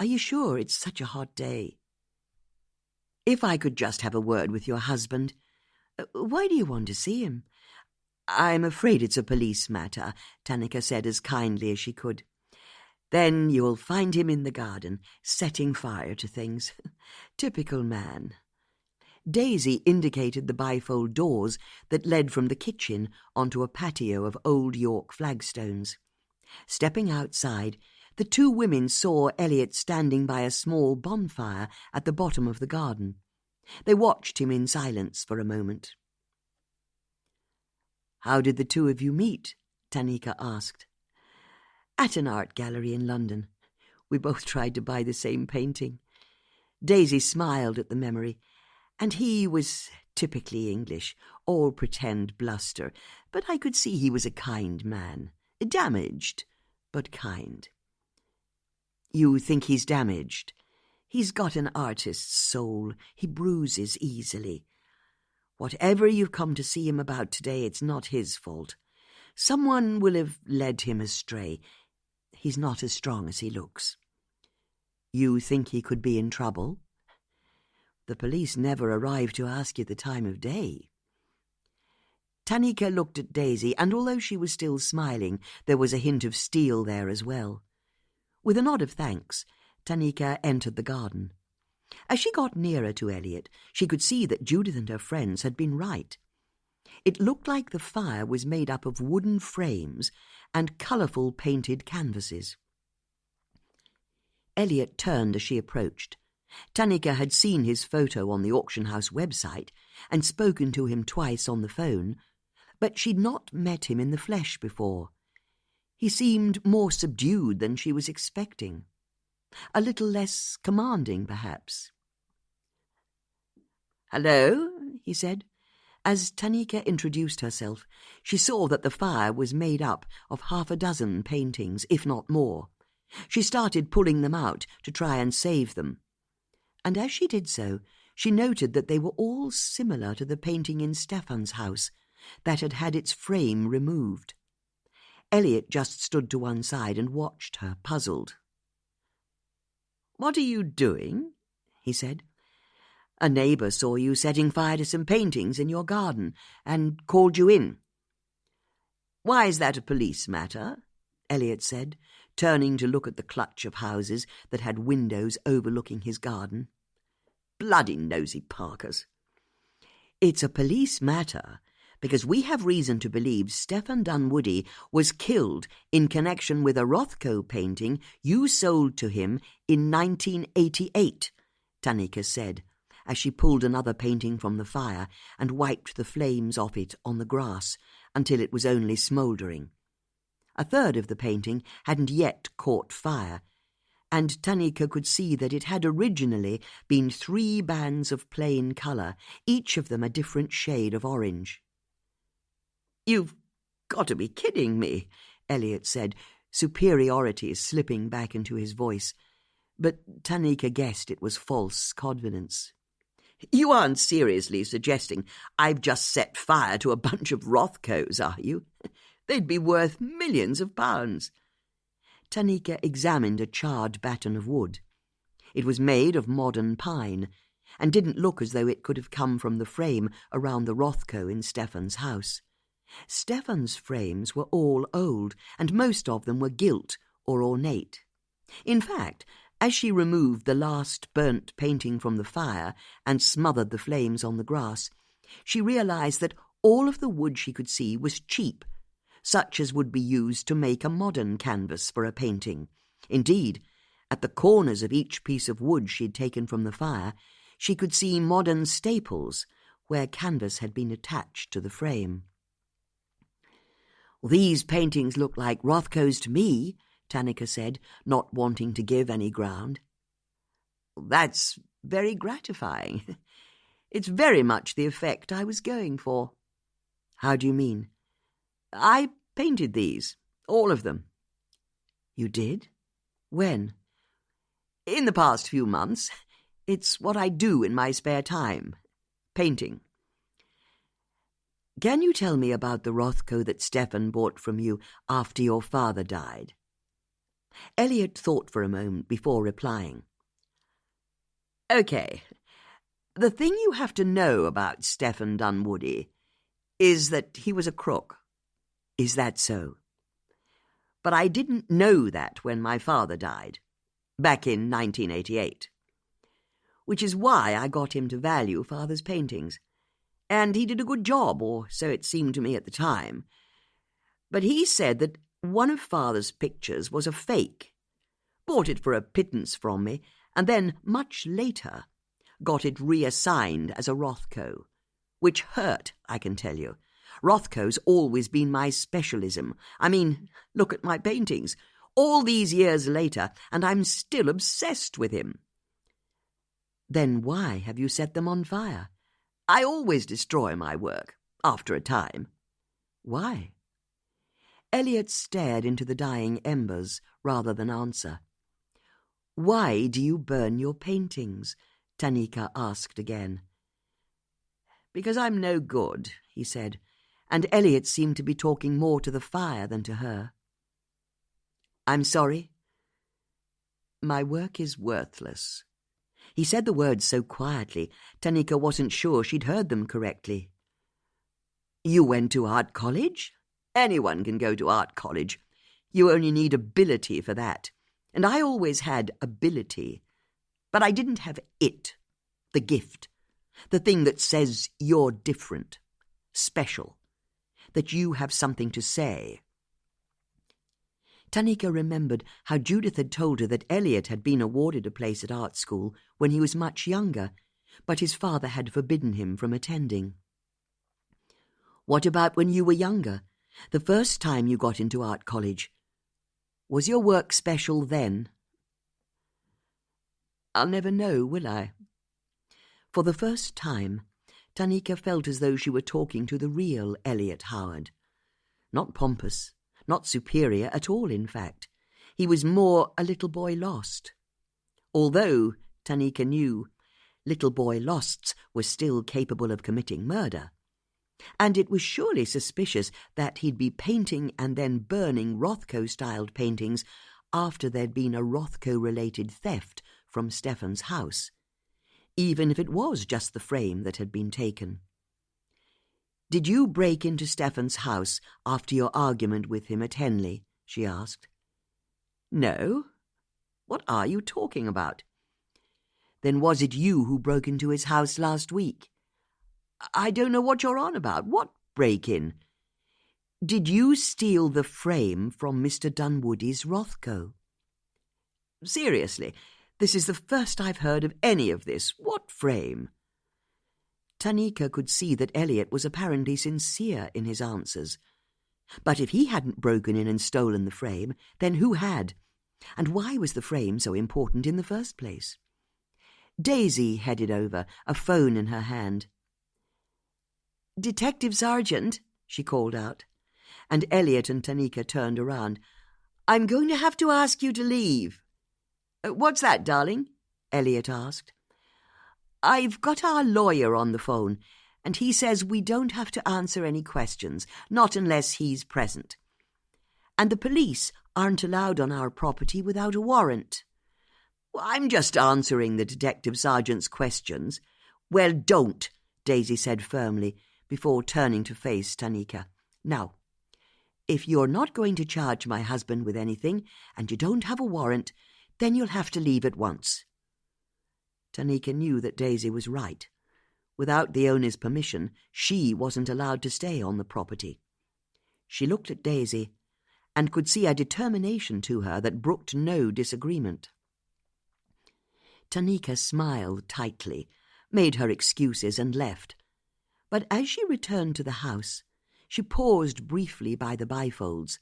Are you sure it's such a hot day? If I could just have a word with your husband. Why do you want to see him? I'm afraid it's a police matter, Tanika said as kindly as she could. Then you'll find him in the garden, setting fire to things. Typical man. Daisy indicated the bifold doors that led from the kitchen onto a patio of old York flagstones. Stepping outside, the 2 women saw Elliot standing by a small bonfire at the bottom of the garden. They watched him in silence for a moment. How did the 2 of you meet? Tanika asked. At an art gallery in London. We both tried to buy the same painting. Daisy smiled at the memory, and he was typically English, all pretend bluster, but I could see he was a kind man. Damaged, but kind. You think he's damaged? He's got an artist's soul. He bruises easily. Whatever you've come to see him about today, it's not his fault. Someone will have led him astray. He's not as strong as he looks. You think he could be in trouble? The police never arrived to ask you the time of day. Tanika looked at Daisy, and although she was still smiling, there was a hint of steel there as well. With a nod of thanks, Tanika entered the garden. As she got nearer to Elliot, she could see that Judith and her friends had been right. It looked like the fire was made up of wooden frames and colourful painted canvases. Elliot turned as she approached. Tanika had seen his photo on the auction house website and spoken to him twice on the phone, but she'd not met him in the flesh before. He seemed more subdued than she was expecting. A little less commanding, perhaps. "Hello," he said. As Tanika introduced herself, she saw that the fire was made up of 6 paintings, if not more. She started pulling them out to try and save them. And as she did so, she noted that they were all similar to the painting in Stefan's house that had had its frame removed. Elliot just stood to one side and watched her, puzzled. "What are you doing?" he said. "A neighbour saw you setting fire to some paintings in your garden and called you in." "Why is that a police matter?" Elliot said, turning to look at the clutch of houses that had windows overlooking his garden. "Bloody nosy Parkers." "It's a police matter because we have reason to believe Stefan Dunwoody was killed in connection with a Rothko painting you sold to him in 1988, Tanika said, as she pulled another painting from the fire and wiped the flames off it on the grass until it was only smouldering. A third of the painting hadn't yet caught fire, and Tanika could see that it had originally been 3 bands of plain colour, each of them a different shade of orange. "You've got to be kidding me," Elliot said, superiority slipping back into his voice. But Tanika guessed it was false confidence. "You aren't seriously suggesting I've just set fire to a bunch of Rothkos, are you? They'd be worth millions of pounds." Tanika examined a charred batten of wood. It was made of modern pine, and didn't look as though it could have come from the frame around the Rothko in Stefan's house. Stefan's frames were all old, and most of them were gilt or ornate. In fact, as she removed the last burnt painting from the fire and smothered the flames on the grass, she realized that all of the wood she could see was cheap, such as would be used to make a modern canvas for a painting. Indeed, at the corners of each piece of wood she'd taken from the fire, she could see modern staples where canvas had been attached to the frame. "These paintings look like Rothkos to me," Tanika said, not wanting to give any ground. "That's very gratifying. It's very much the effect I was going for." "How do you mean?" "I painted these, all of them." "You did? When?" "In the past few months. It's what I do in my spare time. Painting." "Can you tell me about the Rothko that Stefan bought from you after your father died?" Elliot thought for a moment before replying. "Okay. The thing you have to know about Stefan Dunwoody is that he was a crook." "Is that so?" "But I didn't know that when my father died, back in 1988. Which is why I got him to value Father's paintings. And he did a good job, or so it seemed to me at the time. But he said that one of Father's pictures was a fake, bought it for a pittance from me, and then, much later, got it reassigned as a Rothko, which hurt, I can tell you. Rothko's always been my specialism. I mean, look at my paintings. All these years later, and I'm still obsessed with him." "Then why have you set them on fire?" "I always destroy my work, after a time." "Why?" Elliot stared into the dying embers rather than answer. "Why do you burn your paintings?" Tanika asked again. "Because I'm no good," he said, and Elliot seemed to be talking more to the fire than to her. "I'm sorry. My work is worthless." He said the words so quietly, Tanika wasn't sure she'd heard them correctly. "You went to art college? Anyone can go to art college. You only need ability for that. And I always had ability. But I didn't have it, the gift, the thing that says you're different, special, that you have something to say." Tanika remembered how Judith had told her that Elliot had been awarded a place at art school when he was much younger, but his father had forbidden him from attending. "What about when you were younger, the first time you got into art college? Was your work special then?" "I'll never know, will I?" For the first time, Tanika felt as though she were talking to the real Elliot Howard. Not pompous, not superior at all, in fact. He was more a little boy lost. Although, Tanika knew, little boy losts were still capable of committing murder. And it was surely suspicious that he'd be painting and then burning Rothko-styled paintings after there'd been a Rothko-related theft from Stefan's house, even if it was just the frame that had been taken. "Did you break into Stefan's house after your argument with him at Henley?" she asked. "No. What are you talking about?" "Then was it you who broke into his house last week?" "I don't know what you're on about. What break-in?" "Did you steal the frame from Mr. Dunwoody's Rothko?" "Seriously, this is the first I've heard of any of this. What frame?" Tanika could see that Elliot was apparently sincere in his answers. But if he hadn't broken in and stolen the frame, then who had? And why was the frame so important in the first place? Daisy headed over, a phone in her hand. "Detective Sergeant," she called out, and Elliot and Tanika turned around. "I'm going to have to ask you to leave." "What's that, darling?" Elliot asked. "I've got our lawyer on the phone, and he says we don't have to answer any questions, not unless he's present. And the police aren't allowed on our property without a warrant." "I'm just answering the detective sergeant's questions." "Well, don't," Daisy said firmly, before turning to face Tanika. "Now, if you're not going to charge my husband with anything, and you don't have a warrant, then you'll have to leave at once." Tanika knew that Daisy was right. Without the owner's permission, she wasn't allowed to stay on the property. She looked at Daisy and could see a determination to her that brooked no disagreement. Tanika smiled tightly, made her excuses and left. But as she returned to the house, she paused briefly by the bifolds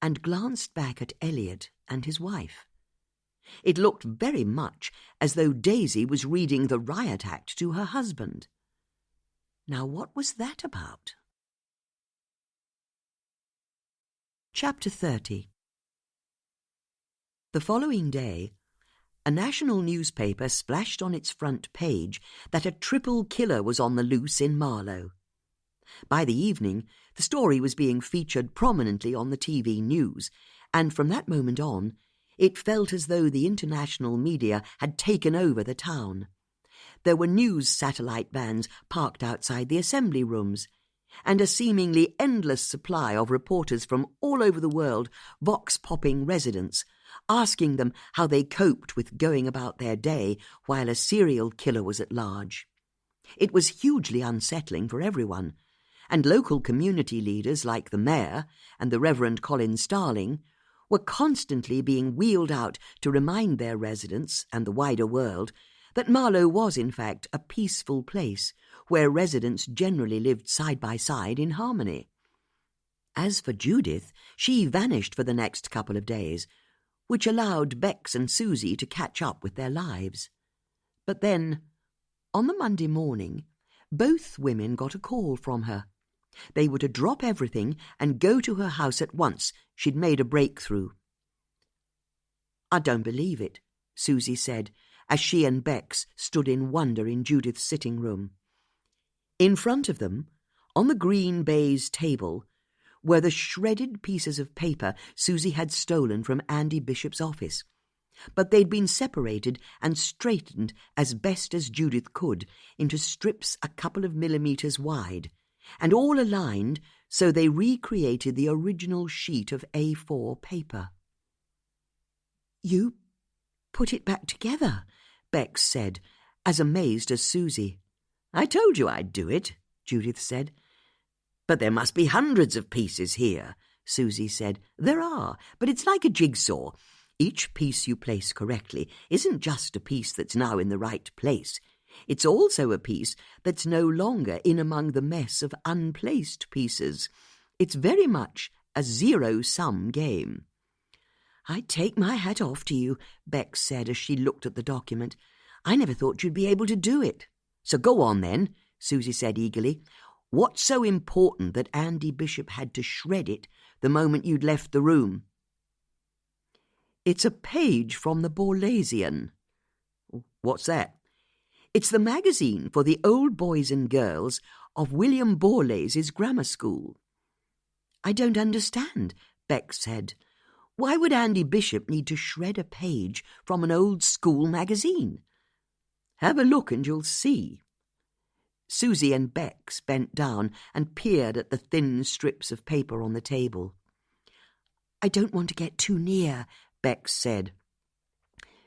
and glanced back at Elliot and his wife. It looked very much as though Daisy was reading the riot act to her husband. Now what was that about? Chapter 30. The following day, a national newspaper splashed on its front page that a triple killer was on the loose in Marlow. By the evening, the story was being featured prominently on the TV news, and from that moment on, it felt as though the international media had taken over the town. There were news satellite vans parked outside the assembly rooms, and a seemingly endless supply of reporters from all over the world vox-popping residents, asking them how they coped with going about their day while a serial killer was at large. It was hugely unsettling for everyone, and local community leaders like the mayor and the Reverend Colin Starling were constantly being wheeled out to remind their residents and the wider world that Marlow was in fact a peaceful place where residents generally lived side by side in harmony. As for Judith, she vanished for the next couple of days, which allowed Bex and Susie to catch up with their lives. But then, on the Monday morning, both women got a call from her. They were to drop everything and go to her house at once. She'd made a breakthrough. "I don't believe it," Susie said, as she and Bex stood in wonder in Judith's sitting room. In front of them, on the green baize table, were the shredded pieces of paper Susie had stolen from Andy Bishop's office. But they'd been separated and straightened as best as Judith could into strips a couple of millimetres wide, and all aligned so they recreated the original sheet of A4 paper. "You put it back together," Bex said, as amazed as Susie. "I told you I'd do it," Judith said. "But there must be hundreds of pieces here," Susie said. "There are, but it's like a jigsaw. Each piece you place correctly isn't just a piece that's now in the right place. It's also a piece that's no longer in among the mess of unplaced pieces. It's very much a zero-sum game." "I take my hat off to you," Bex said as she looked at the document. "I never thought you'd be able to do it." "So go on then," Susie said eagerly. "What's so important that Andy Bishop had to shred it the moment you'd left the room?" "It's a page from the Formalizing." "What's that?" "It's the magazine for the old boys and girls of William Borlase's grammar school." "I don't understand," Bex said. "Why would Andy Bishop need to shred a page from an old school magazine?" "Have a look and you'll see." Susie and Bex bent down and peered at the thin strips of paper on the table. "I don't want to get too near," Bex said.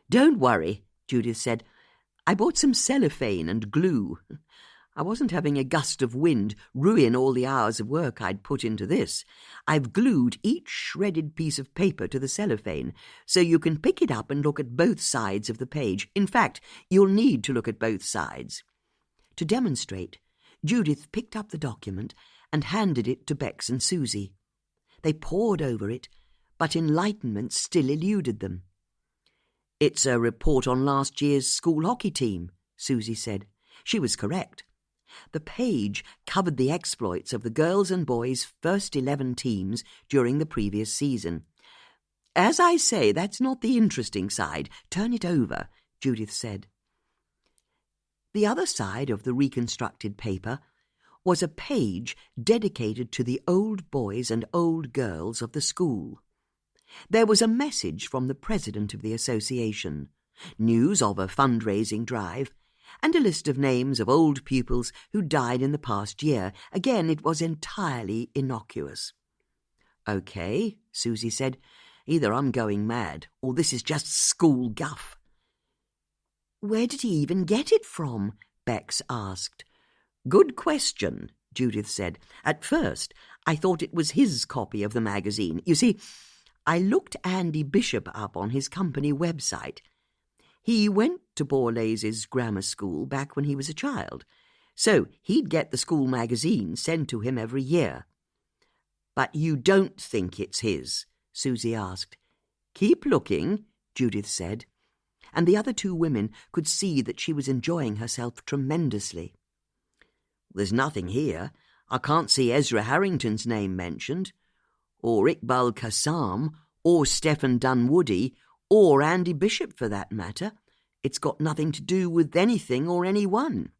"Don't worry," Judith said. "I bought some cellophane and glue. I wasn't having a gust of wind ruin all the hours of work I'd put into this. I've glued each shredded piece of paper to the cellophane, so you can pick it up and look at both sides of the page. In fact, you'll need to look at both sides." To demonstrate, Judith picked up the document and handed it to Bex and Susie. They pored over it, but enlightenment still eluded them. "It's a report on last year's school hockey team," Susie said. She was correct. The page covered the exploits of the girls' and boys' first 11 teams during the previous season. "As I say, that's not the interesting side. Turn it over," Judith said. The other side of the reconstructed paper was a page dedicated to the old boys and old girls of the school. There was a message from the president of the association, news of a fundraising drive, and a list of names of old pupils who died in the past year. Again, it was entirely innocuous. "OK," Susie said. "Either I'm going mad, or this is just school guff." "Where did he even get it from?" Bex asked. "Good question," Judith said. "At first, I thought it was his copy of the magazine. You see, I looked Andy Bishop up on his company website. He went to Borlase's grammar school back when he was a child, so he'd get the school magazine sent to him every year." "But you don't think it's his?" Susie asked. "Keep looking," Judith said, and the other two women could see that she was enjoying herself tremendously. "There's nothing here. I can't see Ezra Harrington's name mentioned, or Ikbal Kassam, or Stephen Dunwoody, or Andy Bishop for that matter. It's got nothing to do with anything or anyone."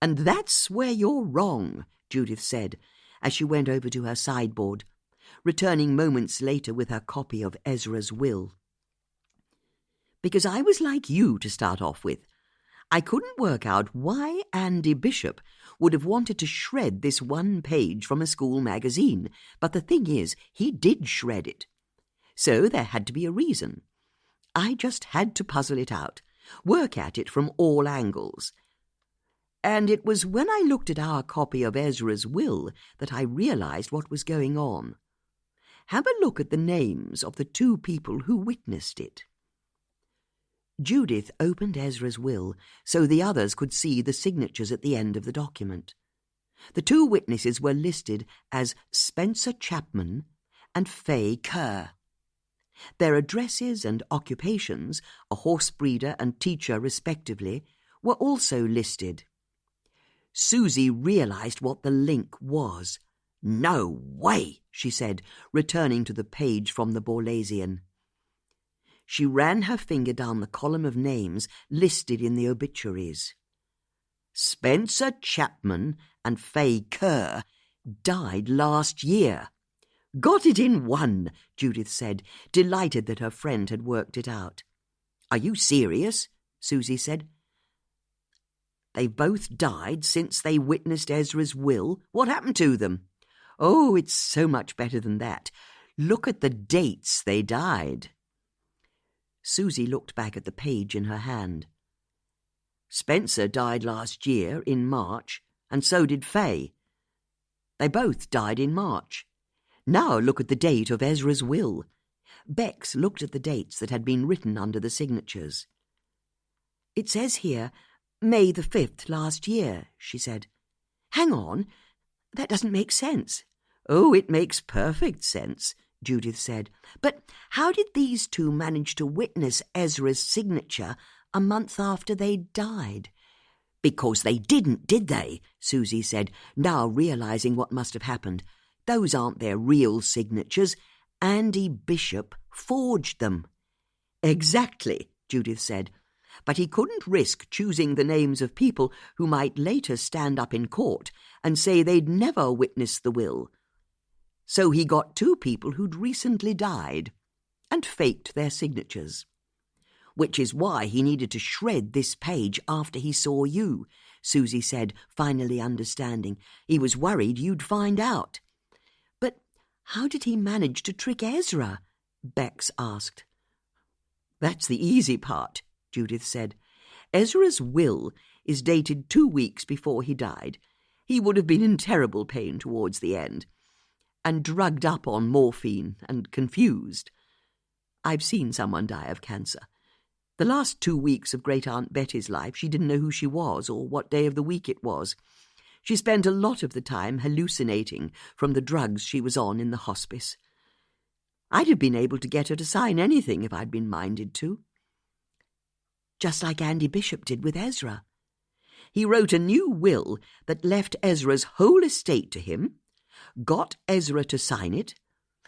"And that's where you're wrong," Judith said, as she went over to her sideboard, returning moments later with her copy of Ezra's will. "Because I was like you to start off with. I couldn't work out why Andy Bishop would have wanted to shred this one page from a school magazine, but the thing is, he did shred it. So there had to be a reason. I just had to puzzle it out, work at it from all angles. And it was when I looked at our copy of Ezra's will that I realized what was going on. Have a look at the names of the two people who witnessed it." Judith opened Ezra's will so the others could see the signatures at the end of the document. The two witnesses were listed as Spencer Chapman and Faye Kerr. Their addresses and occupations, a horse breeder and teacher respectively, were also listed. Susie realized what the link was. "No way," she said, returning to the page from the Formalizing. She ran her finger down the column of names listed in the obituaries. Spencer Chapman and Fay Kerr died last year. Got it in one, Judith said, delighted that her friend had worked it out. Are you serious? Susie said. They've both died since they witnessed Ezra's will. What happened to them? Oh, it's so much better than that. Look at the dates they died. Susie looked back at the page in her hand. Spencer died last year in March, and so did Fay. They both died in March. Now look at the date of Ezra's will. Bex looked at the dates that had been written under the signatures. It says here, May the 5th last year, she said. Hang on, that doesn't make sense. Oh, it makes perfect sense, Judith said. But how did these two manage to witness Ezra's signature a month after they died? Because they didn't, did they? Susie said, now realizing what must have happened. Those aren't their real signatures. Andy Bishop forged them. Exactly, Judith said. But he couldn't risk choosing the names of people who might later stand up in court and say they'd never witnessed the will. So he got two people who'd recently died and faked their signatures. Which is why he needed to shred this page after he saw you, Susie said, finally understanding. He was worried you'd find out. But how did he manage to trick Ezra? Bex asked. That's the easy part, Judith said. Ezra's will is dated 2 weeks before he died. He would have been in terrible pain towards the end, and drugged up on morphine and confused. I've seen someone die of cancer. The last 2 weeks of Great-Aunt Betty's life, she didn't know who she was or what day of the week it was. She spent a lot of the time hallucinating from the drugs she was on in the hospice. I'd have been able to get her to sign anything if I'd been minded to. Just like Andy Bishop did with Ezra. He wrote a new will that left Ezra's whole estate to him, got Ezra to sign it,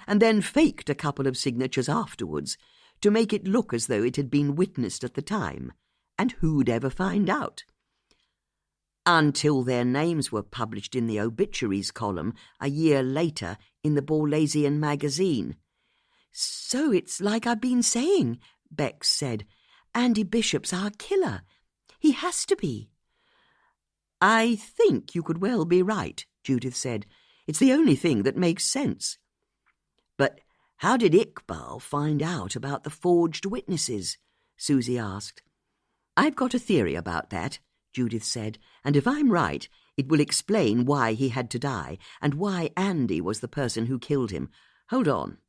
and then faked a couple of signatures afterwards to make it look as though it had been witnessed at the time, and who'd ever find out? Until their names were published in the obituaries column a year later in the Formalizing magazine. So it's like I've been saying, Bex said. Andy Bishop's our killer. He has to be. I think you could well be right, Judith said. It's the only thing that makes sense. But how did Ikbal find out about the forged witnesses? Susie asked. I've got a theory about that, Judith said, and if I'm right, it will explain why he had to die and why Andy was the person who killed him. Hold on.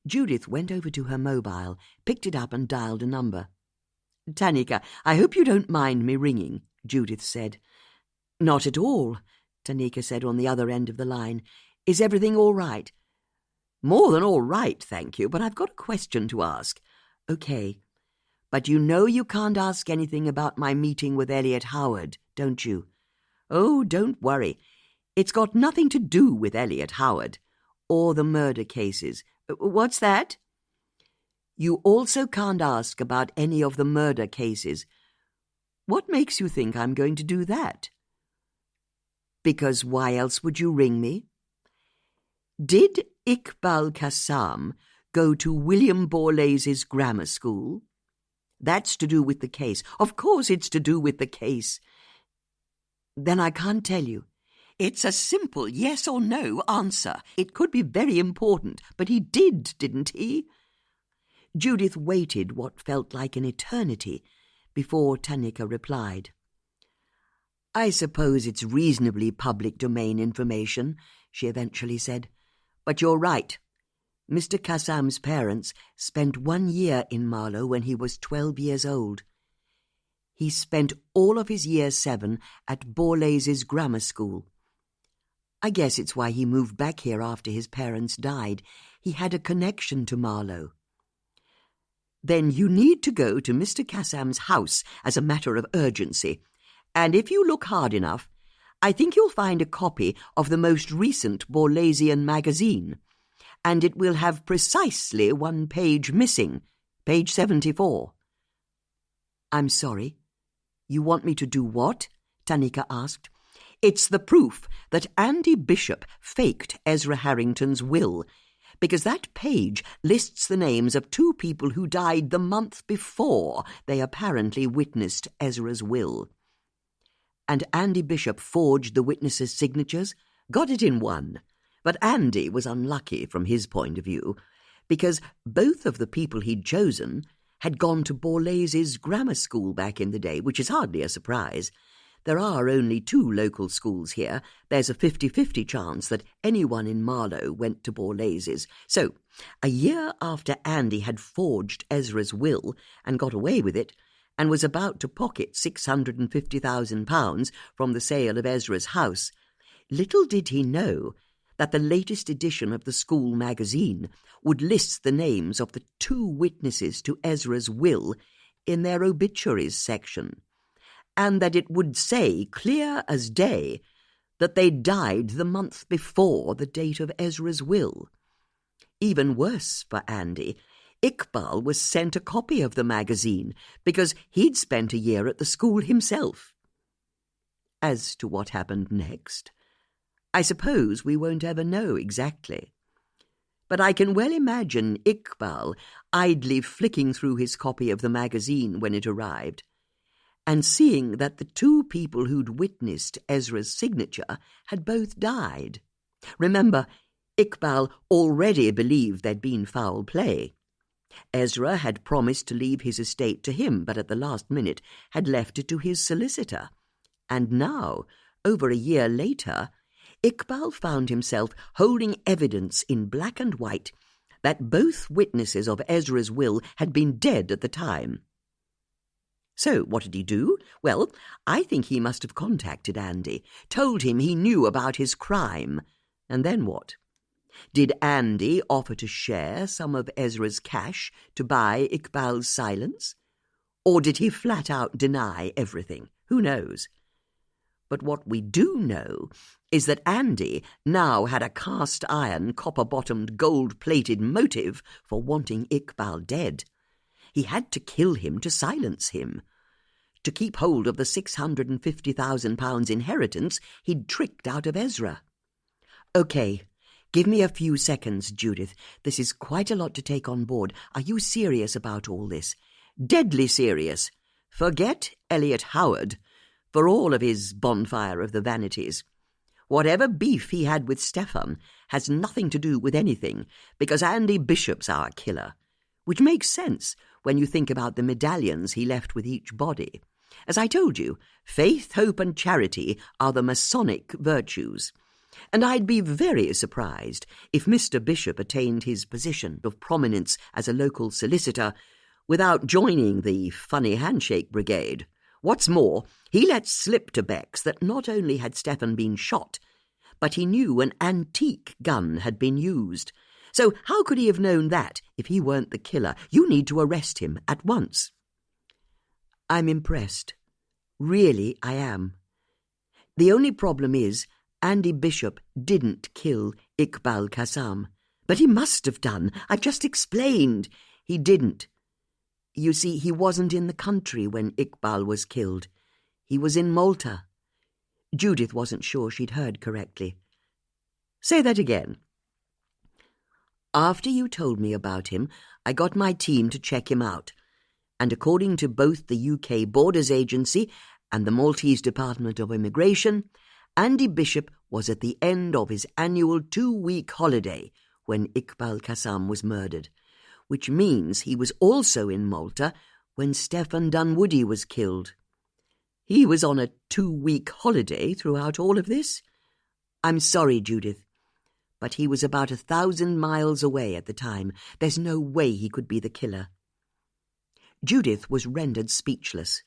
Judith went over to her mobile, picked it up and dialed a number. Tanika, I hope you don't mind me ringing, Judith said. Not at all, Tanika said on the other end of the line. Is everything all right? More than all right, thank you, but I've got a question to ask. Okay, but you know you can't ask anything about my meeting with Elliot Howard, don't you? Oh, don't worry. It's got nothing to do with Elliot Howard or the murder cases. What's that? You also can't ask about any of the murder cases. What makes you think I'm going to do that? Because why else would you ring me? Did Ikbal Qassam go to William Borlase's grammar school? That's to do with the case. Of course it's to do with the case. Then I can't tell you. It's a simple yes or no answer. It could be very important, but he did, didn't he? Judith waited what felt like an eternity before Tanika replied. I suppose it's reasonably public domain information, she eventually said. But you're right. Mr. Qassam's parents spent 1 year in Marlow when he was 12 years old. He spent all of his year 7 at Borlase's grammar school. I guess it's why he moved back here after his parents died. He had a connection to Marlow. Then you need to go to Mr. Qassam's house as a matter of urgency, and if you look hard enough, I think you'll find a copy of the most recent Borlasian magazine, and it will have precisely 1 page missing, page 74. I'm sorry. You want me to do what? Tanika asked. "It's the proof that Andy Bishop faked Ezra Harrington's will, because that page lists the names of 2 people who died the month before they apparently witnessed Ezra's will. And Andy Bishop forged the witnesses' signatures, got it in one. But Andy was unlucky from his point of view, because both of the people he'd chosen had gone to Borlase's grammar school back in the day, which is hardly a surprise. There are only 2 local schools here. There's a 50-50 chance that anyone in Marlow went to Borlase's. So, a year after Andy had forged Ezra's will and got away with it, and was about to pocket £650,000 from the sale of Ezra's house, little did he know that the latest edition of the school magazine would list the names of the 2 witnesses to Ezra's will in their obituaries section, and that it would say, clear as day, that they died the month before the date of Ezra's will. Even worse for Andy, Ikbal was sent a copy of the magazine because he'd spent a year at the school himself. As to what happened next, I suppose we won't ever know exactly. But I can well imagine Ikbal idly flicking through his copy of the magazine when it arrived, and seeing that the 2 people who'd witnessed Ezra's signature had both died. Remember, Ikbal already believed there'd been foul play. Ezra had promised to leave his estate to him, but at the last minute had left it to his solicitor. And now, over a year later, Ikbal found himself holding evidence in black and white that both witnesses of Ezra's will had been dead at the time. So what did he do? Well, I think he must have contacted Andy, told him he knew about his crime. And then what? Did Andy offer to share some of Ezra's cash to buy Ikbal's silence? Or did he flat out deny everything? Who knows? But what we do know is that Andy now had a cast-iron, copper-bottomed, gold-plated motive for wanting Ikbal dead. He had to kill him to silence him, to keep hold of the £650,000 inheritance he'd tricked out of Ezra. "Okay, give me a few seconds, Judith. This is quite a lot to take on board. Are you serious about all this?" "Deadly serious. Forget Elliot Howard, for all of his bonfire of the vanities. Whatever beef he had with Stefan has nothing to do with anything, because Andy Bishop's our killer. Which makes sense when you think about the medallions he left with each body. As I told you, faith, hope and charity are the Masonic virtues. And I'd be very surprised if Mr. Bishop attained his position of prominence as a local solicitor without joining the funny handshake brigade. What's more, he let slip to Bex that not only had Stefan been shot, but he knew an antique gun had been used. So how could he have known that if he weren't the killer? You need to arrest him at once." "I'm impressed. Really, I am. The only problem is Andy Bishop didn't kill Ikbal Qassam. But he must have done. I've just explained. He didn't. You see, he wasn't in the country when Ikbal was killed. He was in Malta." Judith wasn't sure she'd heard correctly. "Say that again." "After you told me about him, I got my team to check him out. And according to both the UK Borders Agency and the Maltese Department of Immigration, Andy Bishop was at the end of his annual 2-week holiday when Ikbal Qassam was murdered, which means he was also in Malta when Stefan Dunwoody was killed. He was on a 2-week holiday throughout all of this? I'm sorry, Judith, but he was about 1,000 miles away at the time. There's no way he could be the killer." Judith was rendered speechless.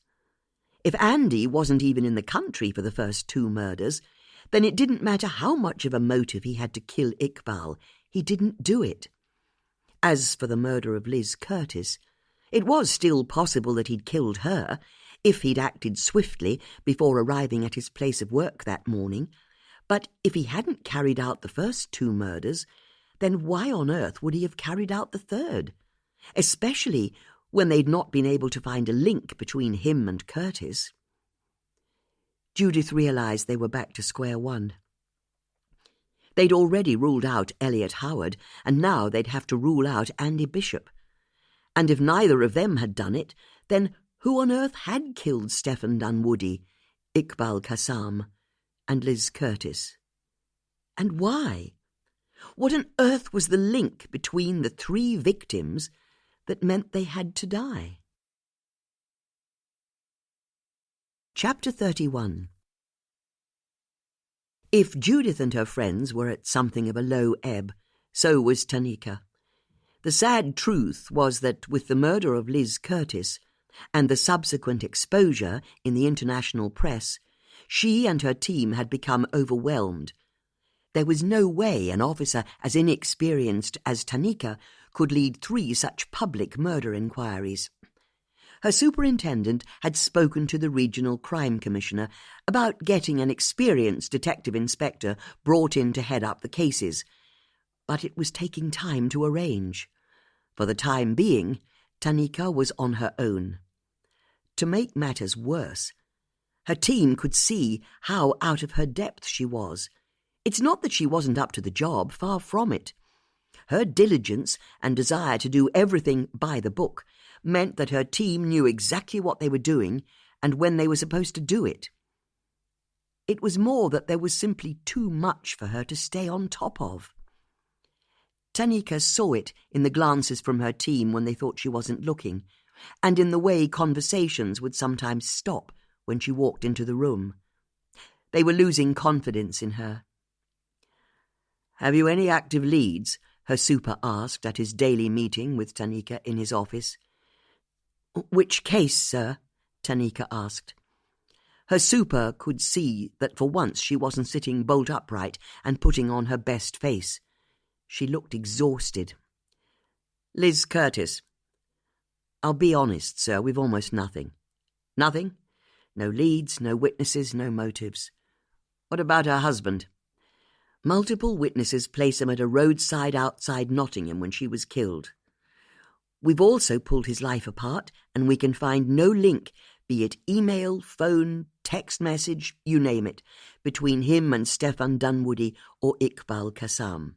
If Andy wasn't even in the country for the first 2 murders, then it didn't matter how much of a motive he had to kill Ikbal. He didn't do it. As for the murder of Liz Curtis, it was still possible that he'd killed her, if he'd acted swiftly before arriving at his place of work that morning. But if he hadn't carried out the first 2 murders, then why on earth would he have carried out the 3rd? Especially when they'd not been able to find a link between him and Curtis. Judith realised they were back to square one. They'd already ruled out Elliot Howard, and now they'd have to rule out Andy Bishop. And if neither of them had done it, then who on earth had killed Stephen Dunwoody, Ikbal Kassam, and Liz Curtis? And why? What on earth was the link between the three victims that meant they had to die? Chapter 31. If Judith and her friends were at something of a low ebb, so was Tanika. The sad truth was that with the murder of Liz Curtis and the subsequent exposure in the international press, she and her team had become overwhelmed. There was no way an officer as inexperienced as Tanika could lead 3 such public murder inquiries. Her superintendent had spoken to the regional crime commissioner about getting an experienced detective inspector brought in to head up the cases, but it was taking time to arrange. For the time being, Tanika was on her own. To make matters worse, her team could see how out of her depth she was. It's not that she wasn't up to the job, far from it. Her diligence and desire to do everything by the book meant that her team knew exactly what they were doing and when they were supposed to do it. It was more that there was simply too much for her to stay on top of. Tanika saw it in the glances from her team when they thought she wasn't looking, and in the way conversations would sometimes stop when she walked into the room. They were losing confidence in her. "Have you any active leads?" her super asked at his daily meeting with Tanika in his office. "Which case, sir?" Tanika asked. Her super could see that for once she wasn't sitting bolt upright and putting on her best face. She looked exhausted. "Liz Curtis. I'll be honest, sir, we've almost nothing." "Nothing? No leads, no witnesses, no motives. What about her husband?" "Multiple witnesses place him at a roadside outside Nottingham when she was killed. We've also pulled his life apart, and we can find no link, be it email, phone, text message, you name it, between him and Stephen Dunwoody or Ikbal Kassam.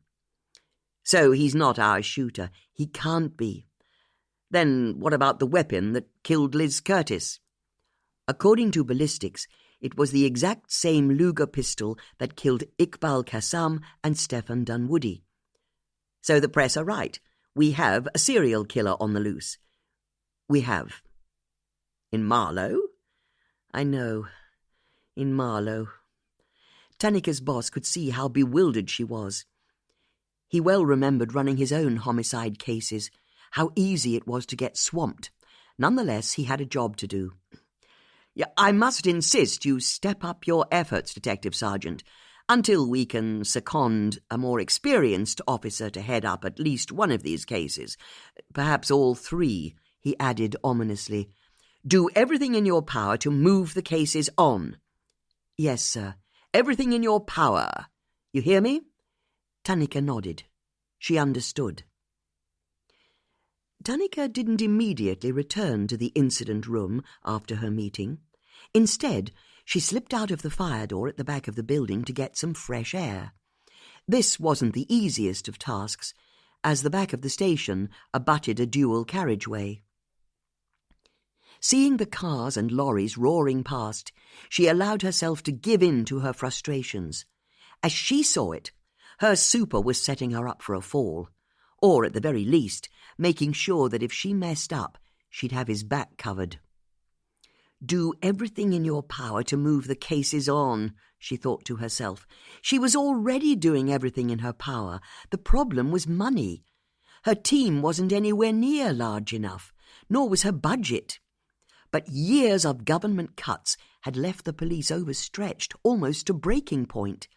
So he's not our shooter. He can't be. Then what about the weapon that killed Liz Curtis?" According to ballistics, it was the exact same Luger pistol that killed Ikbal Kassam and Stephen Dunwoody. "So the press are right. We have a serial killer on the loose." "We have." "In Marlow?" "I know. In Marlow." Tanika's boss could see how bewildered she was. He well remembered running his own homicide cases, how easy it was to get swamped. Nonetheless, he had a job to do. "Yeah, I must insist you step up your efforts, Detective Sergeant, until we can second a more experienced officer to head up at least one of these cases. Perhaps all 3, he added ominously. Do everything in your power to move the cases on." "Yes, sir. Everything in your power. You hear me?" Tanika nodded. She understood. Tanika didn't immediately return to the incident room after her meeting. Instead, she slipped out of the fire door at the back of the building to get some fresh air. This wasn't the easiest of tasks, as the back of the station abutted a dual carriageway. Seeing the cars and lorries roaring past, she allowed herself to give in to her frustrations. As she saw it, her super was setting her up for a fall, or at the very least, making sure that if she messed up, she'd have his back covered. "Do everything in your power to move the cases on," she thought to herself. She was already doing everything in her power. The problem was money. Her team wasn't anywhere near large enough, nor was her budget. But years of government cuts had left the police overstretched, almost to breaking point.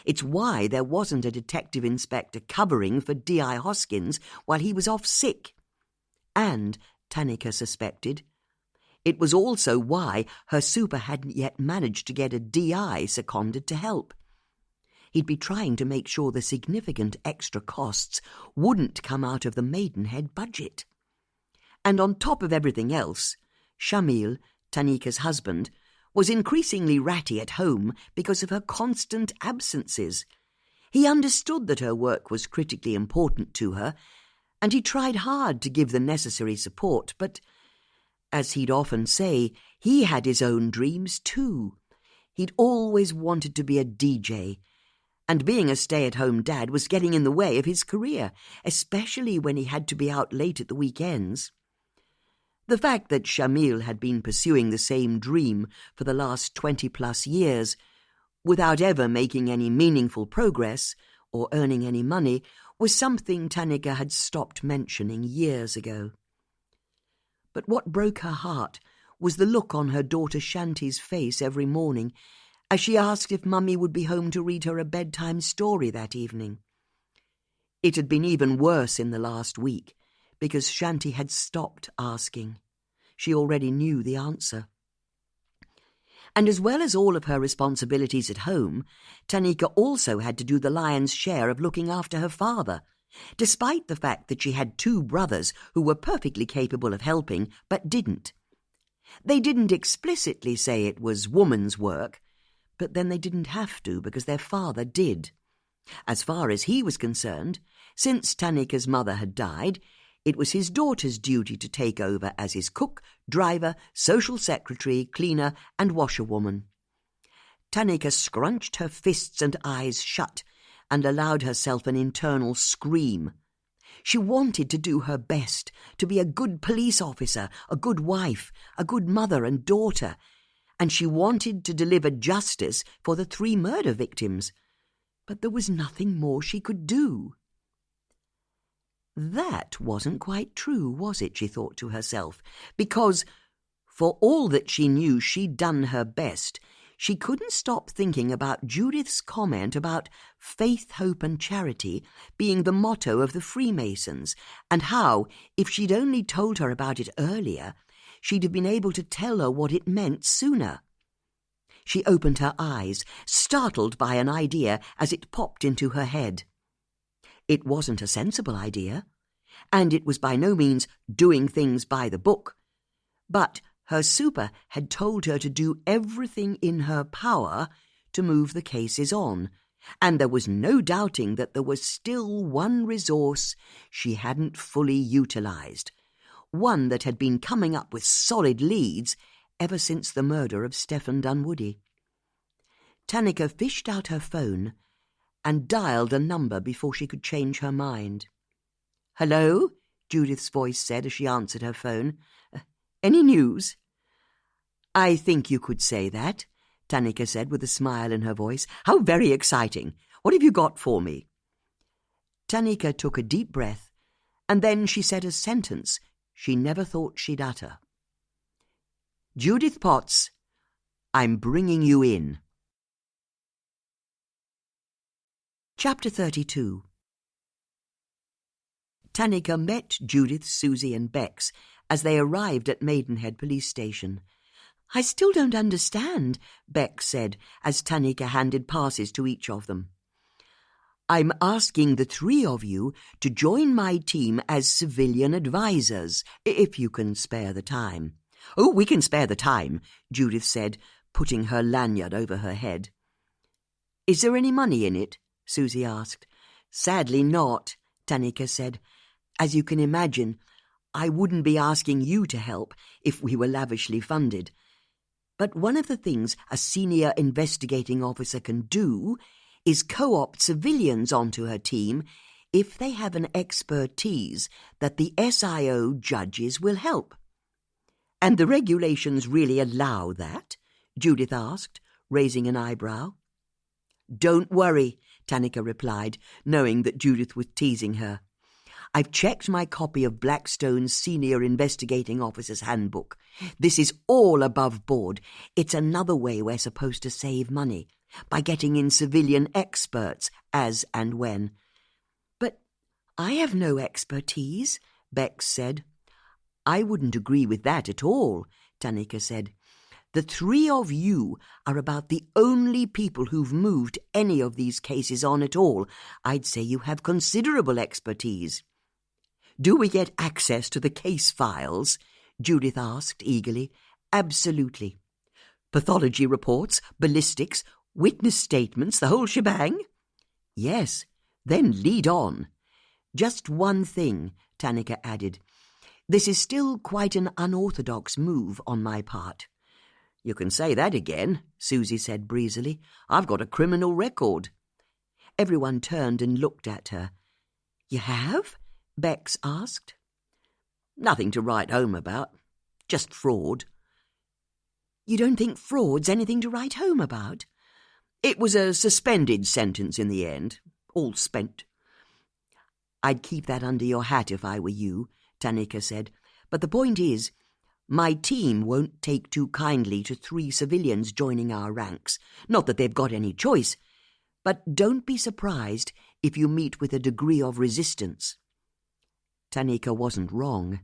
It's why there wasn't a detective inspector covering for D.I. Hoskins while he was off sick. And, Tanika suspected, it was also why her super hadn't yet managed to get a D.I. seconded to help. He'd be trying to make sure the significant extra costs wouldn't come out of the Maidenhead budget. And on top of everything else, Shamil, Tanika's husband, was increasingly ratty at home because of her constant absences. He understood that her work was critically important to her, and he tried hard to give the necessary support, but, as he'd often say, he had his own dreams too. He'd always wanted to be a DJ, and being a stay-at-home dad was getting in the way of his career, especially when he had to be out late at the weekends. The fact that Shamil had been pursuing the same dream for the last 20-plus years, without ever making any meaningful progress or earning any money, was something Tanika had stopped mentioning years ago. But what broke her heart was the look on her daughter Shanti's face every morning as she asked if Mummy would be home to read her a bedtime story that evening. It had been even worse in the last week, because Shanti had stopped asking. She already knew the answer. And as well as all of her responsibilities at home, Tanika also had to do the lion's share of looking after her father, despite the fact that she had 2 brothers who were perfectly capable of helping but didn't. They didn't explicitly say it was woman's work, but then they didn't have to because their father did. As far as he was concerned, since Tanika's mother had died, it was his daughter's duty to take over as his cook, driver, social secretary, cleaner, and washerwoman. Tanika scrunched her fists and eyes shut and allowed herself an internal scream. She wanted to do her best, to be a good police officer, a good wife, a good mother and daughter, and she wanted to deliver justice for the 3 murder victims. But there was nothing more she could do. That wasn't quite true, was it, she thought to herself, because, for all that she knew she'd done her best, she couldn't stop thinking about Judith's comment about faith, hope and charity being the motto of the Freemasons, and how, if she'd only told her about it earlier, she'd have been able to tell her what it meant sooner. She opened her eyes, startled by an idea as it popped into her head. It wasn't a sensible idea, and it was by no means doing things by the book, but her super had told her to do everything in her power to move the cases on, and there was no doubting that there was still one resource she hadn't fully utilized, one that had been coming up with solid leads ever since the murder of Stephen Dunwoody. Tanika fished out her phone and dialed a number before she could change her mind. "Hello?" Judith's voice said as she answered her phone. "Any news?" "I think you could say that," Tanika said with a smile in her voice. "How very exciting! What have you got for me?" Tanika took a deep breath, and then she said a sentence she never thought she'd utter. "Judith Potts, I'm bringing you in." Chapter 32. Tanika met Judith, Susie and Bex as they arrived at Maidenhead Police Station. "I still don't understand," Bex said as Tanika handed passes to each of them. "I'm asking the 3 of you to join my team as civilian advisors, if you can spare the time." "Oh, we can spare the time," Judith said, putting her lanyard over her head. "Is there any money in it?" Susie asked. "Sadly not," Tanika said. "As you can imagine, I wouldn't be asking you to help if we were lavishly funded. But one of the things a senior investigating officer can do is co-opt civilians onto her team if they have an expertise that the SIO judges will help." "And the regulations really allow that?" Judith asked, raising an eyebrow. "Don't worry," Tanika replied, knowing that Judith was teasing her. "I've checked my copy of Blackstone's Senior Investigating Officer's Handbook. This is all above board. It's another way we're supposed to save money, by getting in civilian experts as and when." "But I have no expertise," Bex said. "I wouldn't agree with that at all," Tanika said. "The 3 of you are about the only people who've moved any of these cases on at all. I'd say you have considerable expertise." "Do we get access to the case files?" Judith asked eagerly. "Absolutely." Pathology reports, ballistics, witness statements, the whole shebang? Yes, then lead on. Just one thing, Tanika added. This is still quite an unorthodox move on my part. You can say that again, Susie said breezily. I've got a criminal record. Everyone turned and looked at her. You have? Bex asked. Nothing to write home about. Just fraud. You don't think fraud's anything to write home about? It was a suspended sentence in the end. All spent. I'd keep that under your hat if I were you, Tanika said. But the point is, my team won't take too kindly to 3 civilians joining our ranks. Not that they've got any choice. But don't be surprised if you meet with a degree of resistance. Tanika wasn't wrong.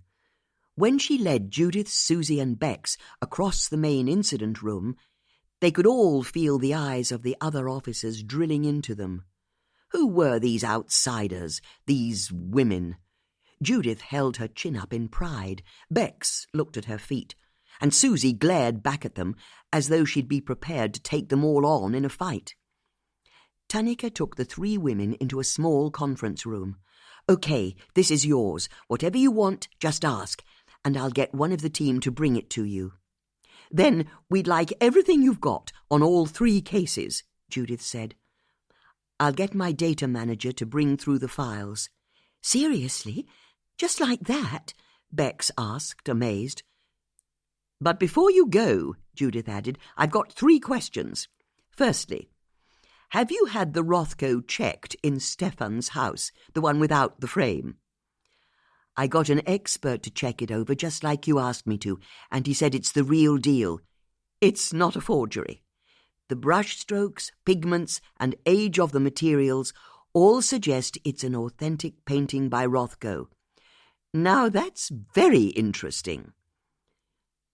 When she led Judith, Susie and Bex across the main incident room, they could all feel the eyes of the other officers drilling into them. Who were these outsiders, these women? Judith held her chin up in pride. Bex looked at her feet, and Susie glared back at them as though she'd be prepared to take them all on in a fight. Tanika took the 3 women into a small conference room. Okay, this is yours. Whatever you want, just ask, and I'll get one of the team to bring it to you. Then we'd like everything you've got on all 3 cases, Judith said. I'll get my data manager to bring through the files. Seriously? Just like that? Bex asked, amazed. But before you go, Judith added, I've got 3 questions. Firstly, have you had the Rothko checked in Stefan's house, the one without the frame? I got an expert to check it over just like you asked me to, and he said it's the real deal. It's not a forgery. The brush strokes, pigments, and age of the materials all suggest it's an authentic painting by Rothko. Now that's very interesting.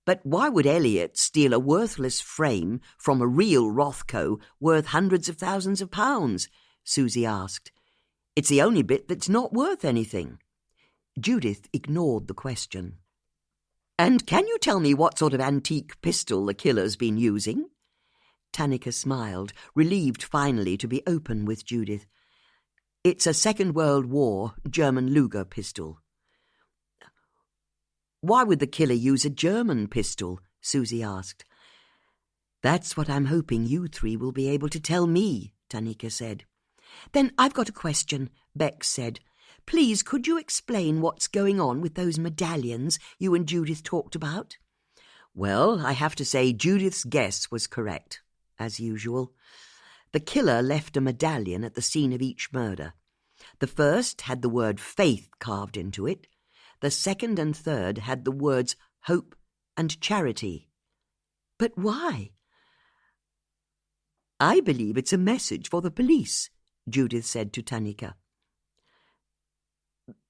But why would Elliot steal a worthless frame from a real Rothko worth hundreds of thousands of pounds? Susie asked. It's the only bit that's not worth anything. Judith ignored the question. And can you tell me what sort of antique pistol the killer's been using? Tanika smiled, relieved finally to be open with Judith. It's a Second World War German Luger pistol. Why would the killer use a German pistol? Susie asked. That's what I'm hoping you 3 will be able to tell me, Tanika said. Then I've got a question, Bex said. Please, could you explain what's going on with those medallions you and Judith talked about? Well, I have to say Judith's guess was correct, as usual. The killer left a medallion at the scene of each murder. The first had the word faith carved into it. The second and third had the words hope and charity. But why? I believe it's a message for the police, Judith said to Tanika.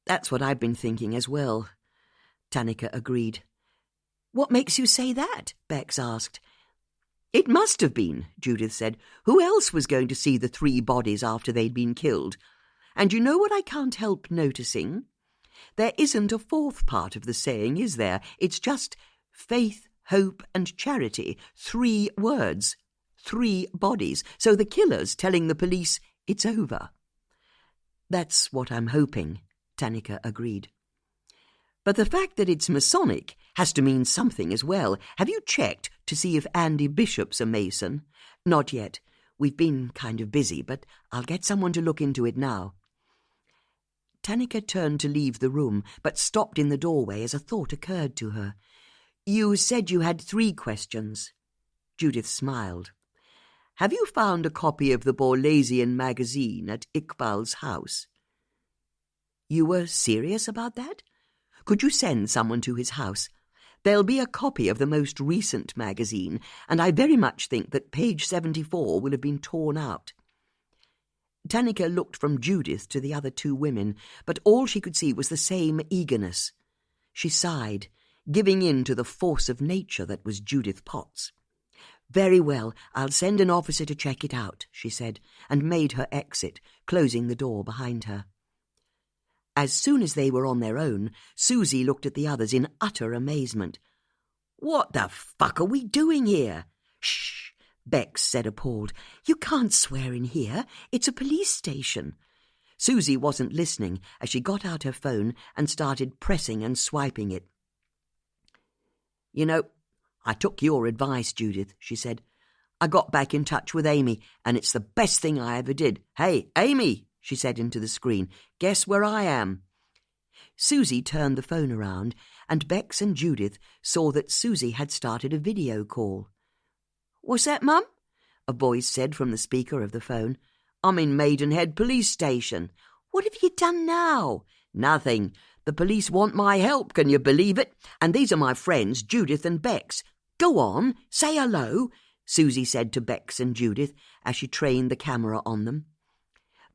That's what I've been thinking as well, Tanika agreed. What makes you say that? Bex asked. It must have been, Judith said. Who else was going to see the 3 bodies after they'd been killed? And you know what I can't help noticing? There isn't a 4th part of the saying, is there? It's just faith, hope and charity. 3 words. 3 bodies. So the killer's telling the police it's over. That's what I'm hoping, Tanika agreed. But the fact that it's Masonic has to mean something as well. Have you checked to see if Andy Bishop's a Mason? Not yet. We've been kind of busy, but I'll get someone to look into it now. Tanika turned to leave the room, but stopped in the doorway as a thought occurred to her. You said you had 3 questions. Judith smiled. Have you found a copy of the Formalizing magazine at Ikbal's house? You were serious about that? Could you send someone to his house? There'll be a copy of the most recent magazine, and I very much think that page 74 will have been torn out. Tanika looked from Judith to the other 2 women, but all she could see was the same eagerness. She sighed, giving in to the force of nature that was Judith Potts. Very well, I'll send an officer to check it out, she said, and made her exit, closing the door behind her. As soon as they were on their own, Susie looked at the others in utter amazement. What the fuck are we doing here? "Shh," Bex said, appalled. "You can't swear in here. It's a police station." Susie wasn't listening as she got out her phone and started pressing and swiping it. "You know, I took your advice, Judith," she said. "I got back in touch with Amy, and it's the best thing I ever did. Hey, Amy," she said into the screen, "guess where I am?" Susie turned the phone around, and Bex and Judith saw that Susie had started a video call. "What's that, Mum?" a voice said from the speaker of the phone. "I'm in Maidenhead Police Station." "What have you done now?" "Nothing. The police want my help, can you believe it? And these are my friends, Judith and Bex. Go on, say hello," Susie said to Bex and Judith as she trained the camera on them.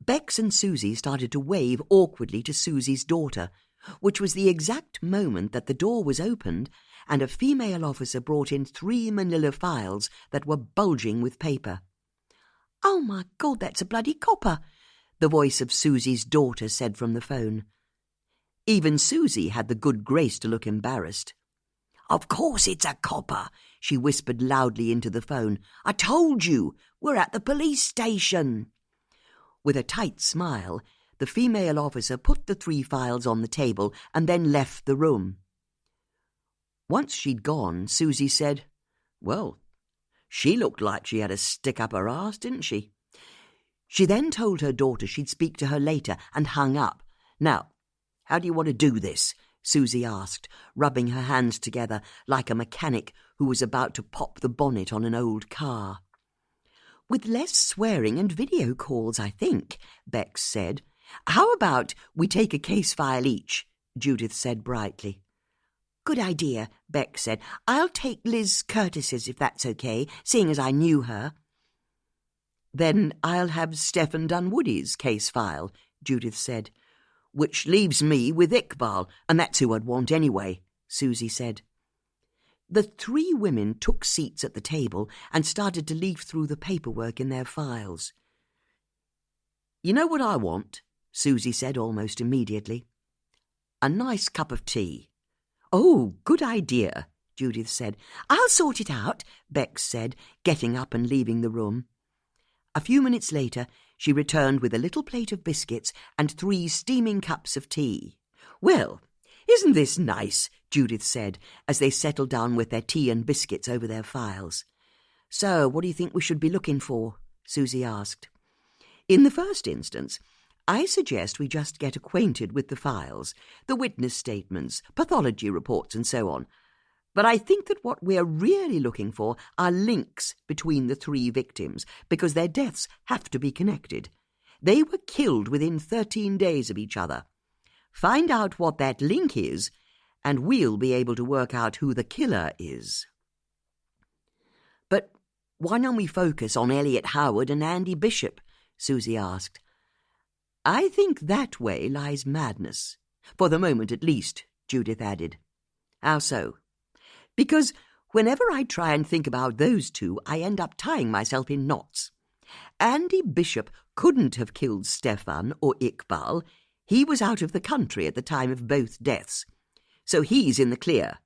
Bex and Susie started to wave awkwardly to Susie's daughter, which was the exact moment that the door was opened and a female officer brought in 3 manila files that were bulging with paper. "Oh, my God, that's a bloody copper," the voice of Susie's daughter said from the phone. Even Susie had the good grace to look embarrassed. "Of course it's a copper," she whispered loudly into the phone. "I told you, we're at the police station." With a tight smile, the female officer put the 3 files on the table and then left the room. Once she'd gone, Susie said, "Well, she looked like she had a stick up her arse, didn't she?" She then told her daughter she'd speak to her later and hung up. "Now, how do you want to do this?" Susie asked, rubbing her hands together like a mechanic who was about to pop the bonnet on an old car. "With less swearing and video calls, I think," Bex said. "How about we take a case file each?" Judith said brightly. "Good idea," Bex said. "I'll take Liz Curtis's if that's okay, seeing as I knew her." "Then I'll have Stephen Dunwoody's case file," Judith said. "Which leaves me with Ikbal, and that's who I'd want anyway," Susie said. The 3 women took seats at the table and started to leaf through the paperwork in their files. "You know what I want?" Susie said almost immediately. "A nice cup of tea." "Oh, good idea," Judith said. "I'll sort it out," Bex said, getting up and leaving the room. A few minutes later, she returned with a little plate of biscuits and 3 steaming cups of tea. "Well, isn't this nice?" Judith said, as they settled down with their tea and biscuits over their files. "So, what do you think we should be looking for?" Susie asked. "In the first instance, I suggest we just get acquainted with the files, the witness statements, pathology reports, and so on. But I think that what we're really looking for are links between the 3 victims, because their deaths have to be connected. They were killed within 13 days of each other. Find out what that link is, and we'll be able to work out who the killer is." "But why don't we focus on Elliot Howard and Andy Bishop?" Susie asked. "I think that way lies madness. For the moment at least," Judith added. "How so?" "Because whenever I try and think about those 2, I end up tying myself in knots. Andy Bishop couldn't have killed Stefan or Ikbal. He was out of the country at the time of both deaths. So he's in the clear,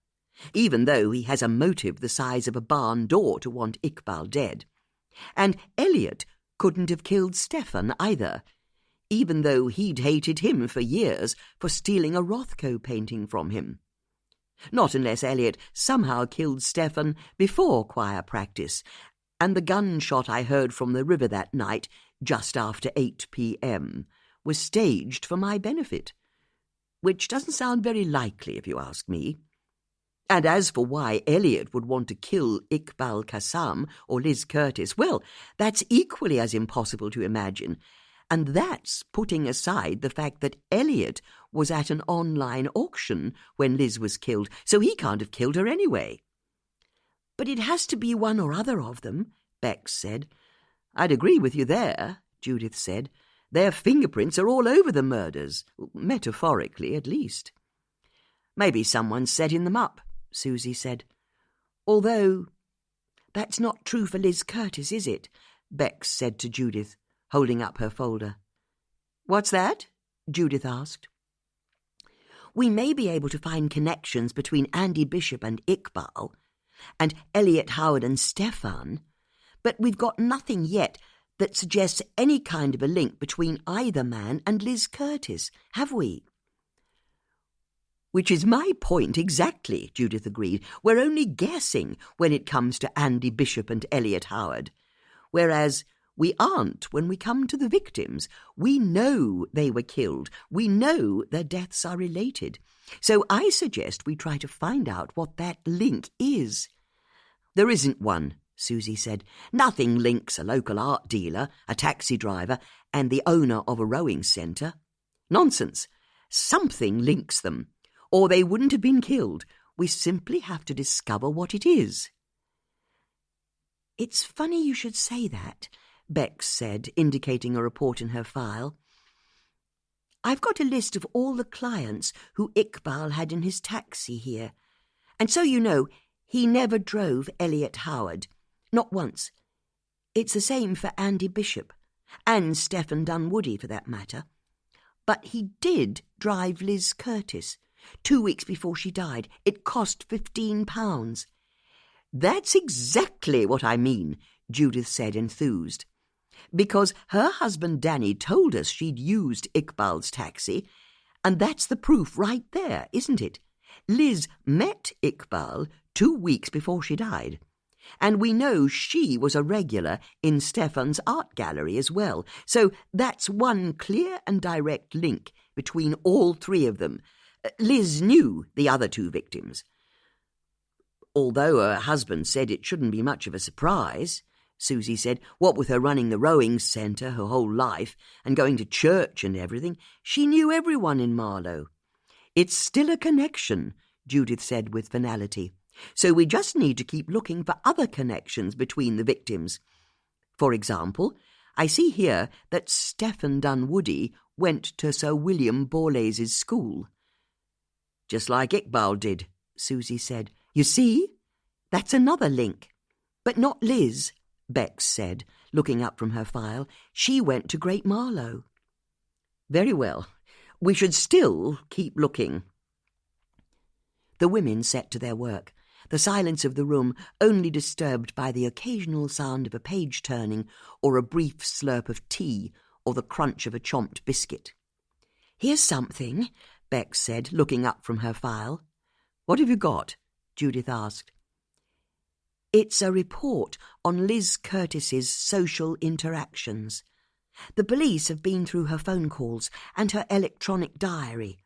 even though he has a motive the size of a barn door to want Ikbal dead. And Elliot couldn't have killed Stefan either, even though he'd hated him for years for stealing a Rothko painting from him. Not unless Elliot somehow killed Stefan before choir practice, and the gunshot I heard from the river that night, just after 8 p.m., was staged for my benefit, which doesn't sound very likely if you ask me. And as for why Elliot would want to kill Ikbal Qassam or Liz Curtis, well, that's equally as impossible to imagine, and that's putting aside the fact that Elliot was at an online auction when Liz was killed, so he can't have killed her anyway." "But it has to be one or other of them," Bex said. "I'd agree with you there," Judith said. "Their fingerprints are all over the murders, metaphorically at least." "Maybe someone setting them up," Susie said. "Although that's not true for Liz Curtis, is it?" Bex said to Judith, holding up her folder. "What's that?" Judith asked. "We may be able to find connections between Andy Bishop and Ikbal, and Elliot Howard and Stefan, but we've got nothing yet that suggests any kind of a link between either man and Liz Curtis, have we? Which is my point exactly, Judith agreed. We're only guessing when it comes to Andy Bishop and Elliot Howard, whereas we aren't when we come to the victims. We know they were killed. We know their deaths are related. So I suggest we try to find out what that link is. There isn't one, Susie said. Nothing links a local art dealer, a taxi driver, and the owner of a rowing centre. Nonsense. Something links them, or they wouldn't have been killed. We simply have to discover what it is. It's funny you should say that, Bex said, indicating a report in her file. I've got a list of all the clients who Ikbal had in his taxi here. And so you know, he never drove Elliot Howard. Not once. It's the same for Andy Bishop, and Stephen Dunwoody for that matter. But he did drive Liz Curtis. 2 weeks before she died. It cost £15. That's exactly what I mean, Judith said, enthused. Because her husband Danny told us she'd used Ikbal's taxi, and that's the proof right there, isn't it? Liz met Ikbal 2 weeks before she died. And we know she was a regular in Stefan's art gallery as well. So that's one clear and direct link between all three of them. Liz knew the other two victims. Although her husband said it shouldn't be much of a surprise, Susie said, what with her running the rowing centre her whole life and going to church and everything, she knew everyone in Marlow. It's still a connection, Judith said with finality. So we just need to keep looking for other connections between the victims. For example, I see here that Stephen Dunwoody went to Sir William Borlase's school. Just like Ikbal did, Susie said. You see? That's another link. But not Liz, Bex said, looking up from her file. She went to Great Marlow. Very well. We should still keep looking. The women set to their work, the silence of the room only disturbed by the occasional sound of a page turning or a brief slurp of tea or the crunch of a chomped biscuit. Here's something, Bex said, looking up from her file. What have you got? Judith asked. It's a report on Liz Curtis's social interactions. The police have been through her phone calls and her electronic diary,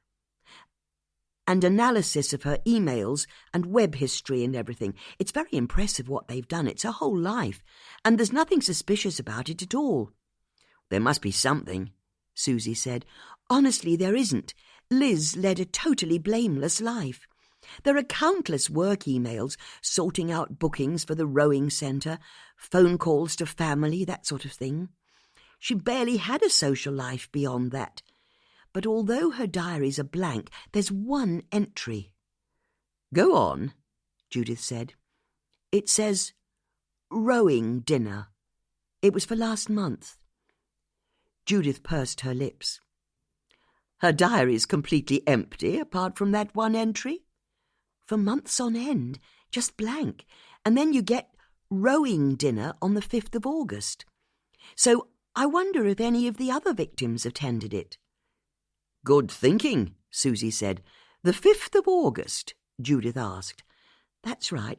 and analysis of her emails and web history and everything. It's very impressive what they've done. It's her whole life, and there's nothing suspicious about it at all. There must be something, Susie said. Honestly, there isn't. Liz led a totally blameless life. There are countless work emails, sorting out bookings for the rowing centre, phone calls to family, that sort of thing. She barely had a social life beyond that. But although her diaries are blank, there's one entry. Go on, Judith said. It says, rowing dinner. It was for last month. Judith pursed her lips. Her diary's completely empty, apart from that one entry? For months on end, just blank. And then you get rowing dinner on the 5th of August. So I wonder if any of the other victims attended it. Good thinking, Susie said. The 5th of August, Judith asked. That's right.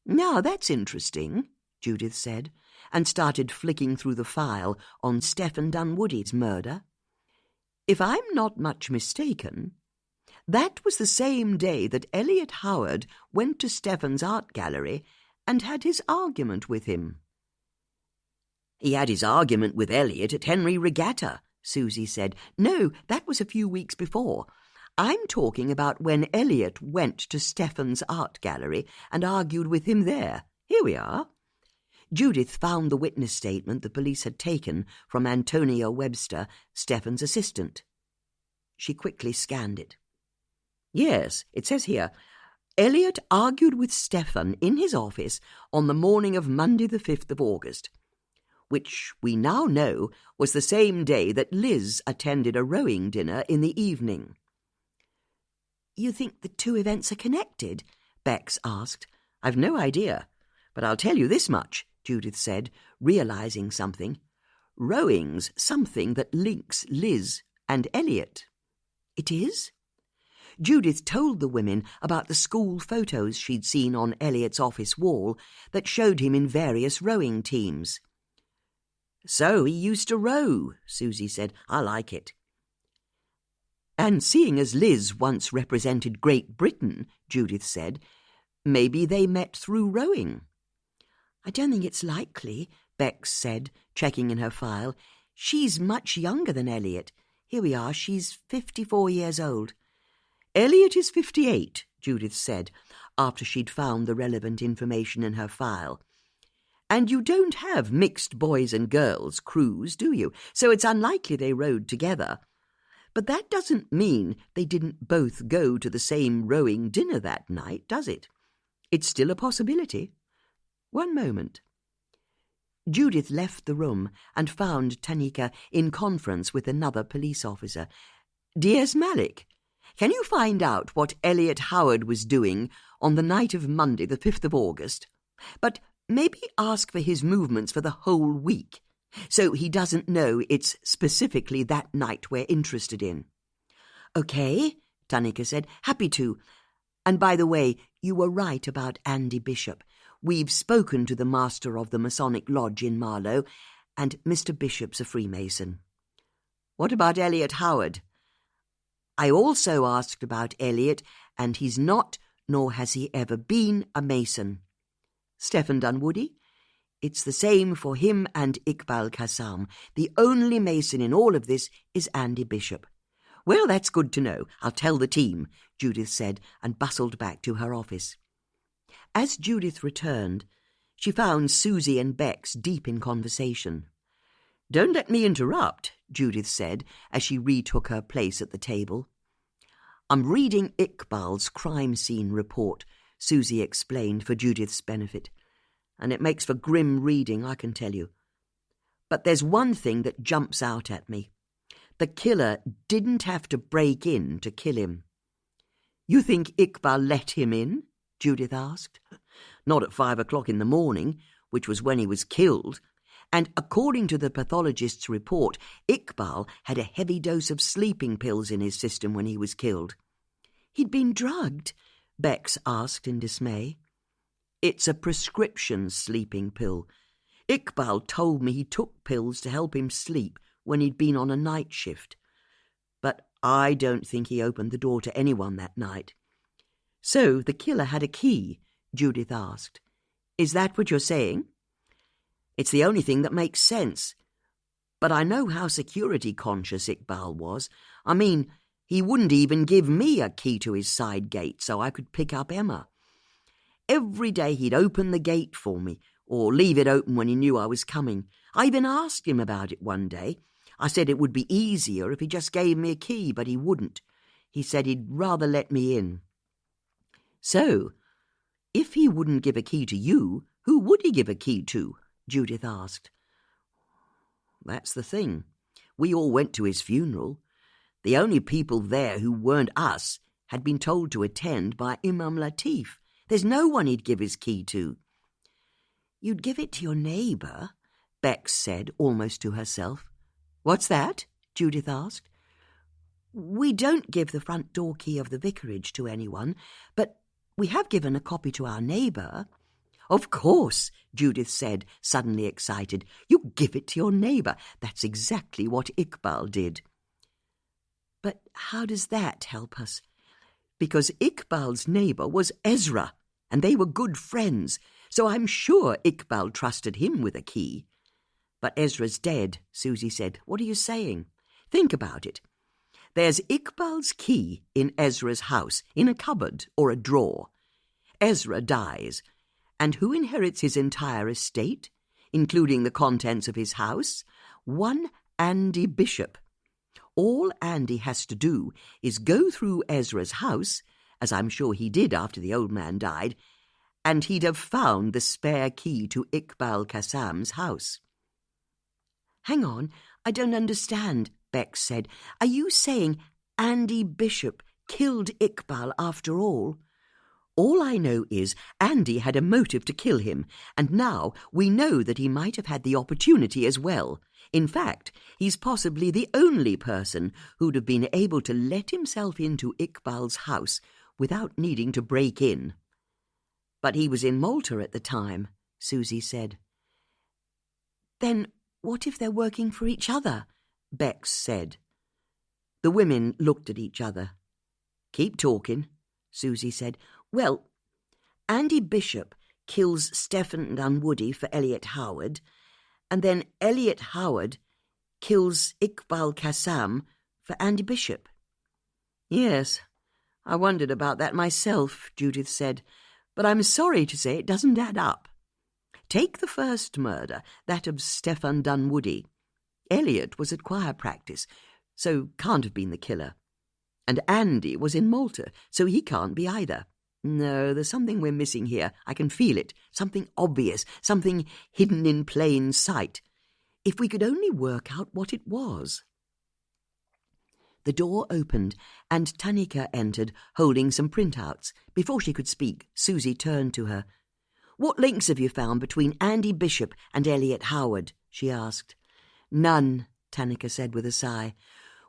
Now that's interesting, Judith said, and started flicking through the file on Stephen Dunwoody's murder. If I'm not much mistaken, that was the same day that Elliot Howard went to Stephen's art gallery and had his argument with him. He had his argument with Elliot at Henry Regatta, Susie said. No, that was a few weeks before. I'm talking about when Elliot went to Stephen's art gallery and argued with him there. Here we are. Judith found the witness statement the police had taken from Antonia Webster, Stephen's assistant. She quickly scanned it. Yes, it says here, Elliot argued with Stephen in his office on the morning of Monday the 5th of August, which we now know was the same day that Liz attended a rowing dinner in the evening. You think the two events are connected? Bex asked. I've no idea, but I'll tell you this much, Judith said, realizing something. Rowing's something that links Liz and Elliot. It is? Judith told the women about the school photos she'd seen on Elliot's office wall that showed him in various rowing teams. So he used to row, Susie said. I like it. And seeing as Liz once represented Great Britain, Judith said, maybe they met through rowing. I don't think it's likely, Bex said, checking in her file. She's much younger than Elliot. Here we are, she's 54 years old. Elliot is 58, Judith said, after she'd found the relevant information in her file. And you don't have mixed boys and girls crews, do you? So it's unlikely they rowed together. But that doesn't mean they didn't both go to the same rowing dinner that night, does it? It's still a possibility. One moment. Judith left the room and found Tanika in conference with another police officer. D.S. Malik, can you find out what Elliot Howard was doing on the night of Monday, the 5th of August? But maybe ask for his movements for the whole week, so he doesn't know it's specifically that night we're interested in. Okay, Tanika said. Happy to. And by the way, you were right about Andy Bishop. We've spoken to the master of the Masonic Lodge in Marlow, and Mr. Bishop's a Freemason. What about Elliot Howard? I also asked about Elliot, and he's not, nor has he ever been, a Mason. Stephen Dunwoody? It's the same for him and Ikbal Qassam. The only Mason in all of this is Andy Bishop. Well, that's good to know. I'll tell the team, Judith said, and bustled back to her office. As Judith returned, she found Susie and Bex deep in conversation. Don't let me interrupt, Judith said, as she retook her place at the table. I'm reading Ikbal's crime scene report, Susie explained for Judith's benefit, and it makes for grim reading, I can tell you. But there's one thing that jumps out at me. The killer didn't have to break in to kill him. You think Ikbal let him in? Judith asked. Not at 5 o'clock in the morning, which was when he was killed, and according to the pathologist's report, Ikbal had a heavy dose of sleeping pills in his system when he was killed. He'd been drugged? Bex asked in dismay. It's a prescription sleeping pill. Ikbal told me he took pills to help him sleep when he'd been on a night shift. But I don't think he opened the door to anyone that night. So the killer had a key? Judith asked. Is that what you're saying? It's the only thing that makes sense. But I know how security-conscious Ikbal was. I mean, he wouldn't even give me a key to his side gate so I could pick up Emma. Every day he'd open the gate for me, or leave it open when he knew I was coming. I even asked him about it one day. I said it would be easier if he just gave me a key, but he wouldn't. He said he'd rather let me in. So, if he wouldn't give a key to you, who would he give a key to? Judith asked. That's the thing. We all went to his funeral. The only people there who weren't us had been told to attend by Imam Latif. There's no one he'd give his key to. You'd give it to your neighbour, Bex said, almost to herself. What's that? Judith asked. We don't give the front door key of the vicarage to anyone, but we have given a copy to our neighbour. Of course, Judith said, suddenly excited. You give it to your neighbour. That's exactly what Ikbal did. But how does that help us? Because Ikbal's neighbour was Ezra, and they were good friends, so I'm sure Ikbal trusted him with a key. But Ezra's dead, Susie said. What are you saying? Think about it. There's Ikbal's key in Ezra's house, in a cupboard or a drawer. Ezra dies, and who inherits his entire estate, including the contents of his house? One Andy Bishop. All Andy has to do is go through Ezra's house, as I'm sure he did after the old man died, and he'd have found the spare key to Ikbal Qassam's house. Hang on, I don't understand, Bex said. Are you saying Andy Bishop killed Ikbal after all? All I know is Andy had a motive to kill him, and now we know that he might have had the opportunity as well. In fact, he's possibly the only person who'd have been able to let himself into Ikbal's house without needing to break in. But he was in Malta at the time, Susie said. Then what if they're working for each other? Bex said. The women looked at each other. Keep talking, Susie said. Well, Andy Bishop kills Stephen Dunwoody for Elliot Howard, and then Elliot Howard kills Ikbal Qassam for Andy Bishop. Yes, I wondered about that myself, Judith said, but I'm sorry to say it doesn't add up. Take the first murder, that of Stephen Dunwoody. Elliot was at choir practice, so can't have been the killer. And Andy was in Malta, so he can't be either. No, there's something we're missing here. I can feel it. Something obvious, something hidden in plain sight. If we could only work out what it was. The door opened, and Tanika entered, holding some printouts. Before she could speak, Susie turned to her. What links have you found between Andy Bishop and Elliot Howard? She asked. None, Tanika said with a sigh.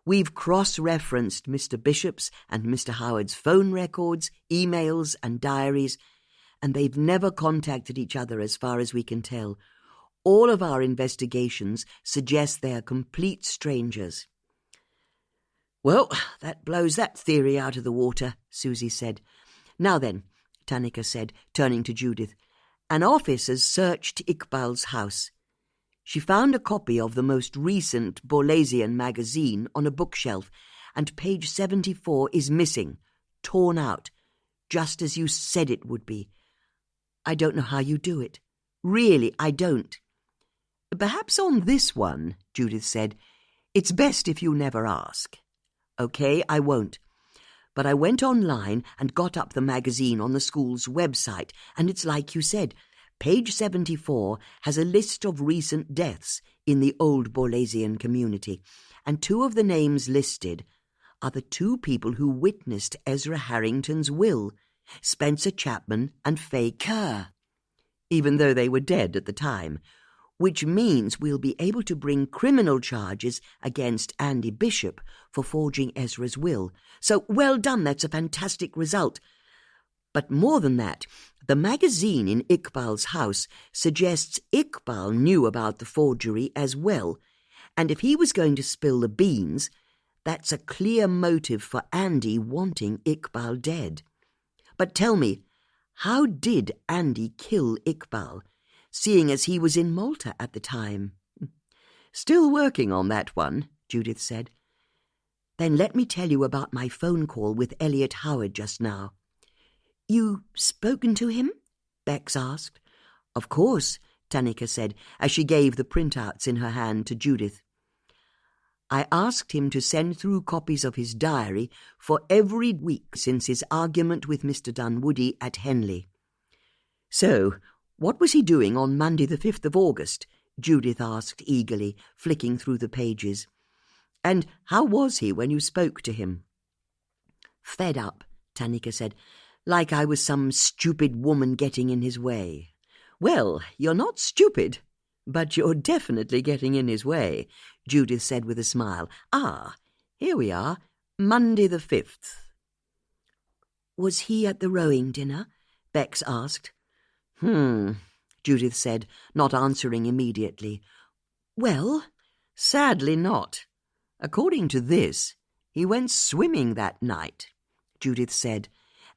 We've cross-referenced Mr. Bishop's and Mr. Howard's phone records, emails and diaries, and they've never contacted each other as far as we can tell. All of our investigations suggest they're complete strangers. Well, that blows that theory out of the water, Susie said. Now then, Tanika said, turning to Judith, an officer's searched Ikbal's house. She found a copy of the most recent Borlasian magazine on a bookshelf, and page 74 is missing, torn out, just as you said it would be. I don't know how you do it. Really, I don't. Perhaps on this one, Judith said, it's best if you never ask. Okay, I won't. But I went online and got up the magazine on the school's website, and it's like you said. Page 74 has a list of recent deaths in the old Borlasian community, and two of the names listed are the two people who witnessed Ezra Harrington's will, Spencer Chapman and Faye Kerr, even though they were dead at the time, which means we'll be able to bring criminal charges against Andy Bishop for forging Ezra's will. So well done, that's a fantastic result. But more than that, the magazine in Ikbal's house suggests Ikbal knew about the forgery as well, and if he was going to spill the beans, that's a clear motive for Andy wanting Ikbal dead. But tell me, how did Andy kill Ikbal, seeing as he was in Malta at the time? Still working on that one, Judith said. Then let me tell you about my phone call with Elliot Howard just now. You spoken to him? Bex asked. Of course, Tanika said, as she gave the printouts in her hand to Judith. I asked him to send through copies of his diary for every week since his argument with Mr. Dunwoody at Henley. So, what was he doing on Monday the 5th of August? Judith asked eagerly, flicking through the pages. And how was he when you spoke to him? Fed up, Tanika said, like I was some stupid woman getting in his way. Well, you're not stupid, but you're definitely getting in his way, Judith said with a smile. Ah, here we are, Monday the 5th. Was he at the rowing dinner? Bex asked. Judith said, not answering immediately. Well, sadly not. According to this, he went swimming that night, Judith said,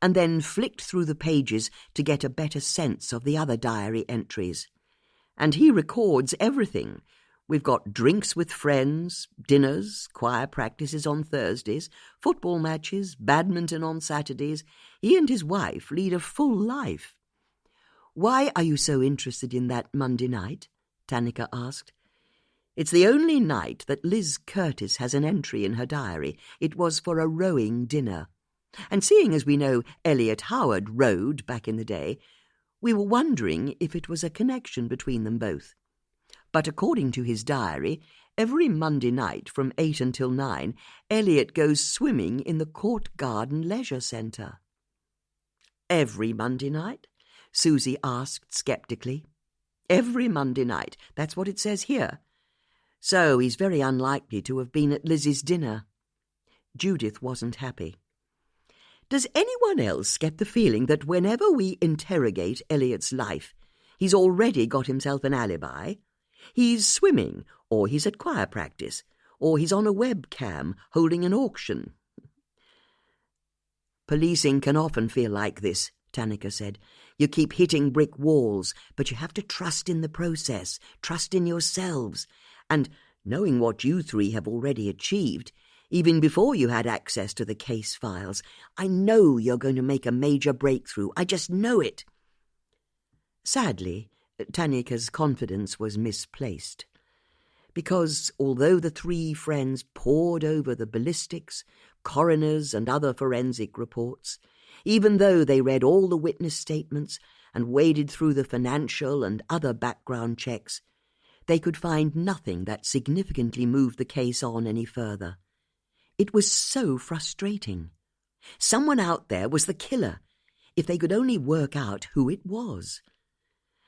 and then flicked through the pages to get a better sense of the other diary entries. And he records everything. We've got drinks with friends, dinners, choir practices on Thursdays, football matches, badminton on Saturdays. He and his wife lead a full life. Why are you so interested in that Monday night? Tanika asked. It's the only night that Liz Curtis has an entry in her diary. It was for a rowing dinner. And seeing as we know Elliot Howard rowed back in the day, we were wondering if it was a connection between them both. But according to his diary, every Monday night from 8 until 9, Elliot goes swimming in the Court Garden Leisure Centre. Every Monday night? Susie asked sceptically. Every Monday night, that's what it says here. So he's very unlikely to have been at Lizzie's dinner. Judith wasn't happy. Does anyone else get the feeling that whenever we interrogate Elliot's life, he's already got himself an alibi? He's swimming, or he's at choir practice, or he's on a webcam holding an auction. Policing can often feel like this, Tanika said. You keep hitting brick walls, but you have to trust in the process, trust in yourselves, and knowing what you three have already achieved, even before you had access to the case files, I know you're going to make a major breakthrough. I just know it. Sadly, Tanika's confidence was misplaced, because although the three friends pored over the ballistics, coroners and other forensic reports, even though they read all the witness statements and waded through the financial and other background checks, they could find nothing that significantly moved the case on any further. It was so frustrating. Someone out there was the killer, if they could only work out who it was.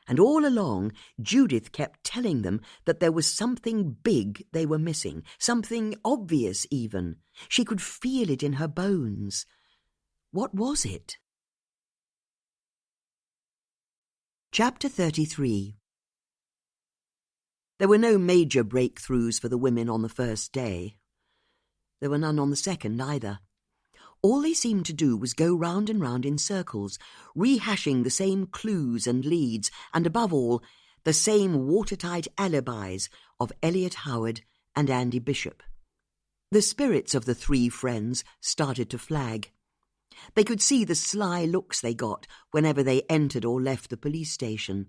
And all along, Judith kept telling them that there was something big they were missing, something obvious even. She could feel it in her bones. What was it? Chapter 33. There were no major breakthroughs for the women on the first day. There were none on the second either. All they seemed to do was go round and round in circles, rehashing the same clues and leads, and above all, the same watertight alibis of Elliot Howard and Andy Bishop. The spirits of the three friends started to flag. They could see the sly looks they got whenever they entered or left the police station,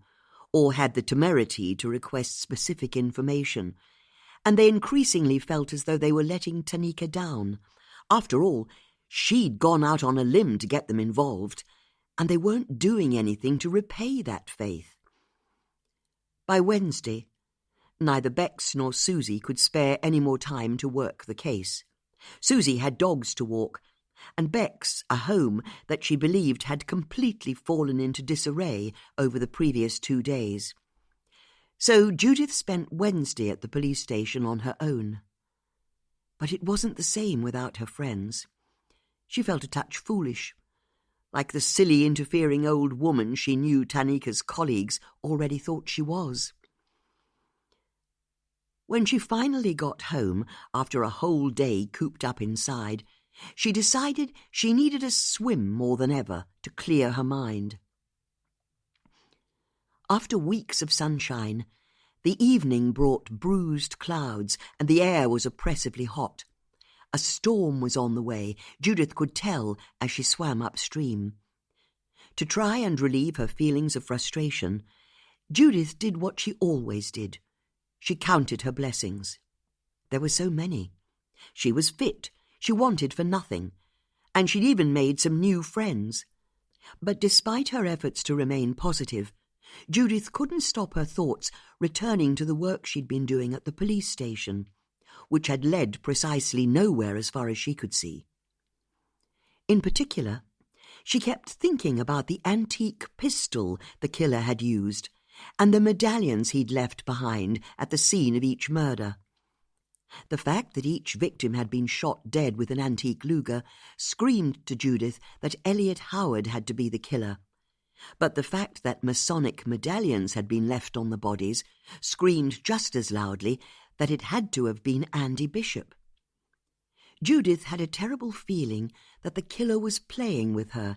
or had the temerity to request specific information, and they increasingly felt as though they were letting Tanika down. After all, she'd gone out on a limb to get them involved, and they weren't doing anything to repay that faith. By Wednesday, neither Bex nor Susie could spare any more time to work the case. Susie had dogs to walk, and Bex a home that she believed had completely fallen into disarray over the previous 2 days. So Judith spent Wednesday at the police station on her own. But it wasn't the same without her friends. She felt a touch foolish, like the silly, interfering old woman she knew Tanika's colleagues already thought she was. When she finally got home, after a whole day cooped up inside, she decided she needed a swim more than ever to clear her mind. After weeks of sunshine, the evening brought bruised clouds and the air was oppressively hot. A storm was on the way, Judith could tell as she swam upstream. To try and relieve her feelings of frustration, Judith did what she always did. She counted her blessings. There were so many. She was fit, she wanted for nothing, and she'd even made some new friends. But despite her efforts to remain positive, Judith couldn't stop her thoughts returning to the work she'd been doing at the police station, which had led precisely nowhere as far as she could see. In particular, she kept thinking about the antique pistol the killer had used and the medallions he'd left behind at the scene of each murder. The fact that each victim had been shot dead with an antique Luger screamed to Judith that Elliot Howard had to be the killer, but the fact that Masonic medallions had been left on the bodies screamed just as loudly that it had to have been Andy Bishop. Judith had a terrible feeling that the killer was playing with her,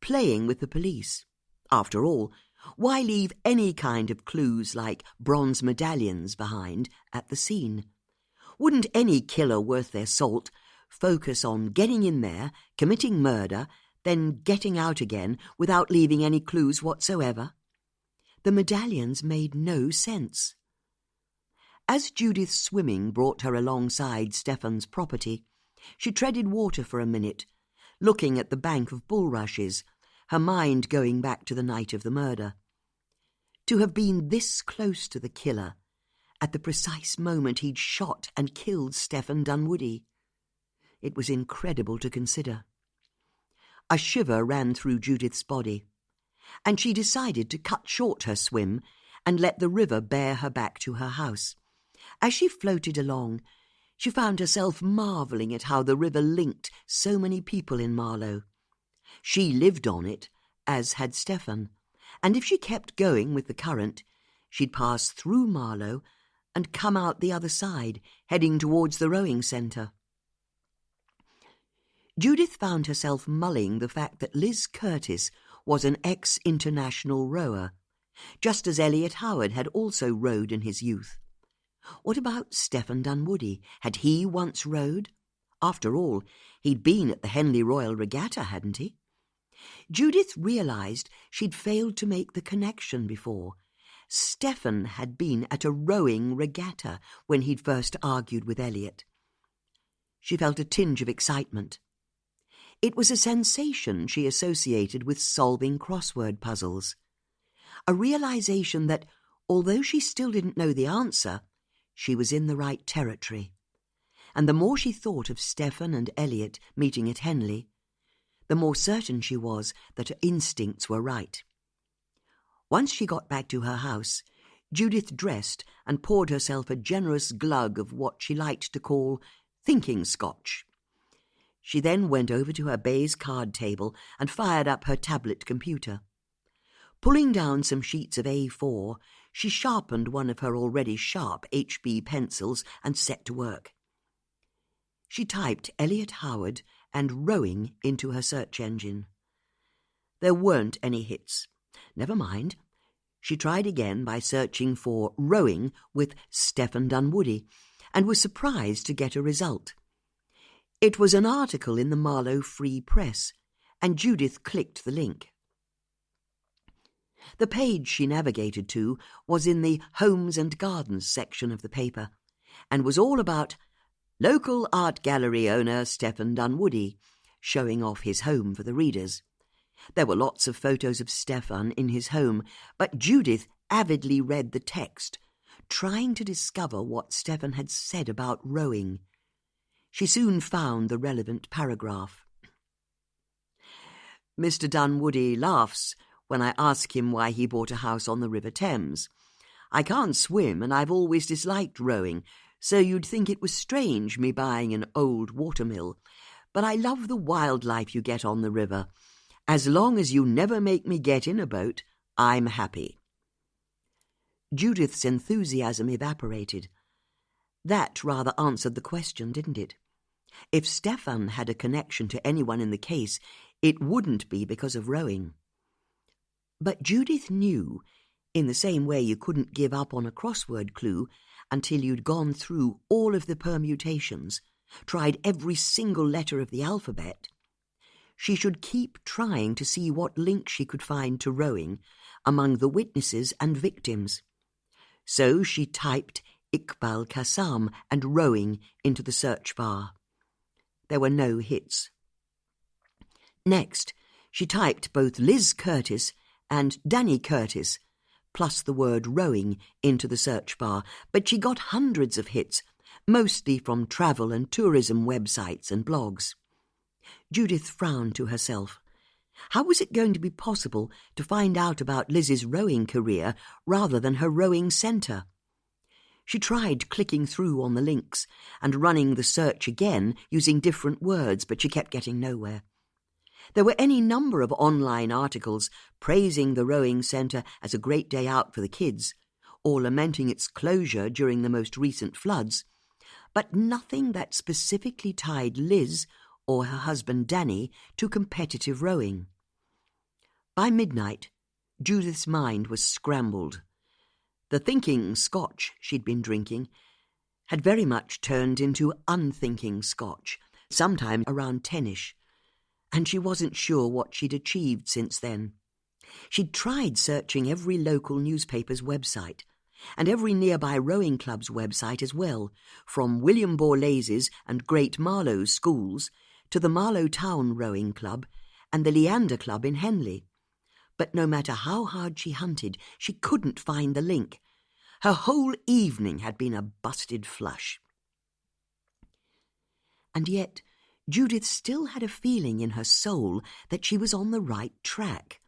playing with the police. After all, why leave any kind of clues like bronze medallions behind at the scene? Wouldn't any killer worth their salt focus on getting in there, committing murder, then getting out again without leaving any clues whatsoever? The medallions made no sense. As Judith's swimming brought her alongside Stefan's property, she treaded water for a minute, looking at the bank of bulrushes, her mind going back to the night of the murder. To have been this close to the killer, at the precise moment he'd shot and killed Stefan Dunwoody. It was incredible to consider. A shiver ran through Judith's body, and she decided to cut short her swim and let the river bear her back to her house. As she floated along, she found herself marvelling at how the river linked so many people in Marlow. She lived on it, as had Stefan, and if she kept going with the current, she'd pass through Marlow and come out the other side, heading towards the rowing centre. Judith found herself mulling the fact that Liz Curtis was an ex-international rower, just as Elliot Howard had also rowed in his youth. What about Stefan Dunwoody? Had he once rowed? After all, he'd been at the Henley Royal Regatta, hadn't he? Judith realised she'd failed to make the connection before. Stefan had been at a rowing regatta when he'd first argued with Elliot. She felt a tinge of excitement. It was a sensation she associated with solving crossword puzzles. A realisation that, although she still didn't know the answer, she was in the right territory. And the more she thought of Stefan and Elliot meeting at Henley, the more certain she was that her instincts were right. Once she got back to her house, Judith dressed and poured herself a generous glug of what she liked to call thinking scotch. She then went over to her baize card table and fired up her tablet computer. Pulling down some sheets of A4, she sharpened one of her already sharp HB pencils and set to work. She typed Elliot Howard and rowing into her search engine. There weren't any hits. Never mind. She tried again by searching for rowing with Stefan Dunwoody and was surprised to get a result. It was an article in the Marlow Free Press, and Judith clicked the link. The page she navigated to was in the Homes and Gardens section of the paper, and was all about local art gallery owner Stefan Dunwoody, showing off his home for the readers. There were lots of photos of Stefan in his home, but Judith avidly read the text, trying to discover what Stefan had said about rowing. She soon found the relevant paragraph. Mr. Dunwoody laughs when I ask him why he bought a house on the River Thames. I can't swim, and I've always disliked rowing, so you'd think it was strange me buying an old watermill. But I love the wildlife you get on the river. As long as you never make me get in a boat, I'm happy. Judith's enthusiasm evaporated. That rather answered the question, didn't it? If Stefan had a connection to anyone in the case, it wouldn't be because of rowing. But Judith knew, in the same way you couldn't give up on a crossword clue until you'd gone through all of the permutations, tried every single letter of the alphabet, she should keep trying to see what link she could find to rowing among the witnesses and victims. So she typed Ikbal Qassam and rowing into the search bar. There were no hits. Next, she typed both Liz Curtis and Danny Curtis, plus the word rowing, into the search bar, but she got hundreds of hits, mostly from travel and tourism websites and blogs. Judith frowned to herself. How was it going to be possible to find out about Liz's rowing career rather than her rowing centre? She tried clicking through on the links and running the search again using different words, but she kept getting nowhere. There were any number of online articles praising the rowing centre as a great day out for the kids, or lamenting its closure during the most recent floods, but nothing that specifically tied Liz or her husband Danny to competitive rowing. By midnight, Judith's mind was scrambled. The thinking scotch she'd been drinking had very much turned into unthinking scotch, sometime around 10ish, and she wasn't sure what she'd achieved since then. She'd tried searching every local newspaper's website, and every nearby rowing club's website as well, from William Borlase's and Great Marlow's schools to the Marlow Town Rowing Club and the Leander Club in Henley. But no matter how hard she hunted, she couldn't find the link. Her whole evening had been a busted flush. And yet Judith still had a feeling in her soul that she was on the right track.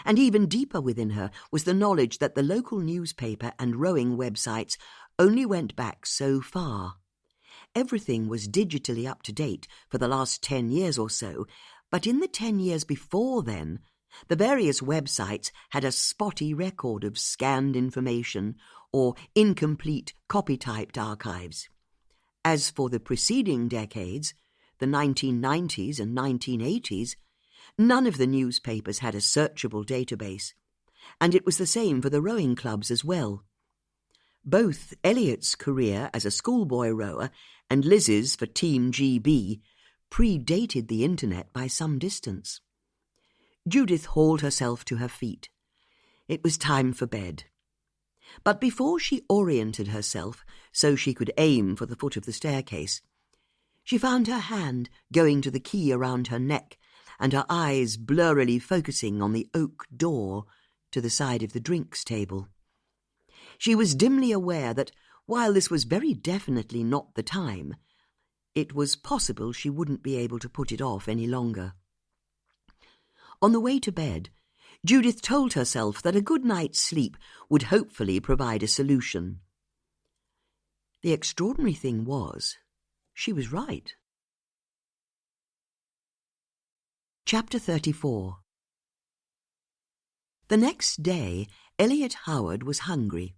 And even deeper within her was the knowledge that the local newspaper and rowing websites only went back so far. Everything was digitally up to date for the last 10 years or so, but in the 10 years before then, the various websites had a spotty record of scanned information or incomplete copy-typed archives. As for the preceding decades, the 1990s and 1980s, none of the newspapers had a searchable database, and it was the same for the rowing clubs as well. Both Elliot's career as a schoolboy rower and Liz's for Team GB predated the internet by some distance. Judith hauled herself to her feet. It was time for bed. But before she oriented herself so she could aim for the foot of the staircase, she found her hand going to the key around her neck and her eyes blurrily focusing on the oak door to the side of the drinks table. She was dimly aware that, while this was very definitely not the time, it was possible she wouldn't be able to put it off any longer. On the way to bed, Judith told herself that a good night's sleep would hopefully provide a solution. The extraordinary thing was, she was right. Chapter 34. The next day, Elliot Howard was hungry.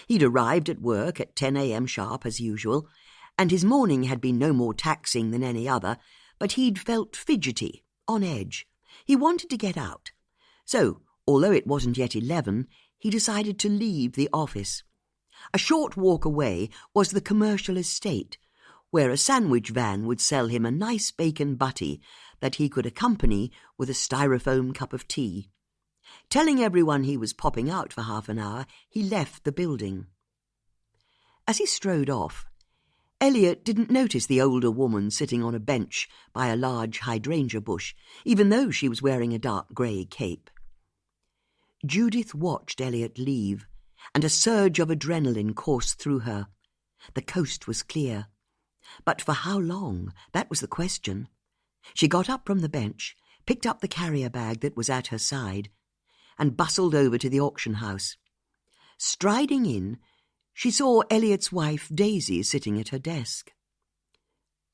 He'd arrived at work at 10 a.m. sharp as usual, and his morning had been no more taxing than any other, but he'd felt fidgety, on edge. He wanted to get out. So, although it wasn't yet 11, he decided to leave the office. A short walk away was the commercial estate, where a sandwich van would sell him a nice bacon butty that he could accompany with a styrofoam cup of tea. Telling everyone he was popping out for half an hour, he left the building. As he strode off, Elliot didn't notice the older woman sitting on a bench by a large hydrangea bush, even though she was wearing a dark grey cape. Judith watched Elliot leave, and a surge of adrenaline coursed through her. The coast was clear. But for how long? That was the question. She got up from the bench, picked up the carrier bag that was at her side, and bustled over to the auction house. Striding in, she saw Elliot's wife, Daisy, sitting at her desk.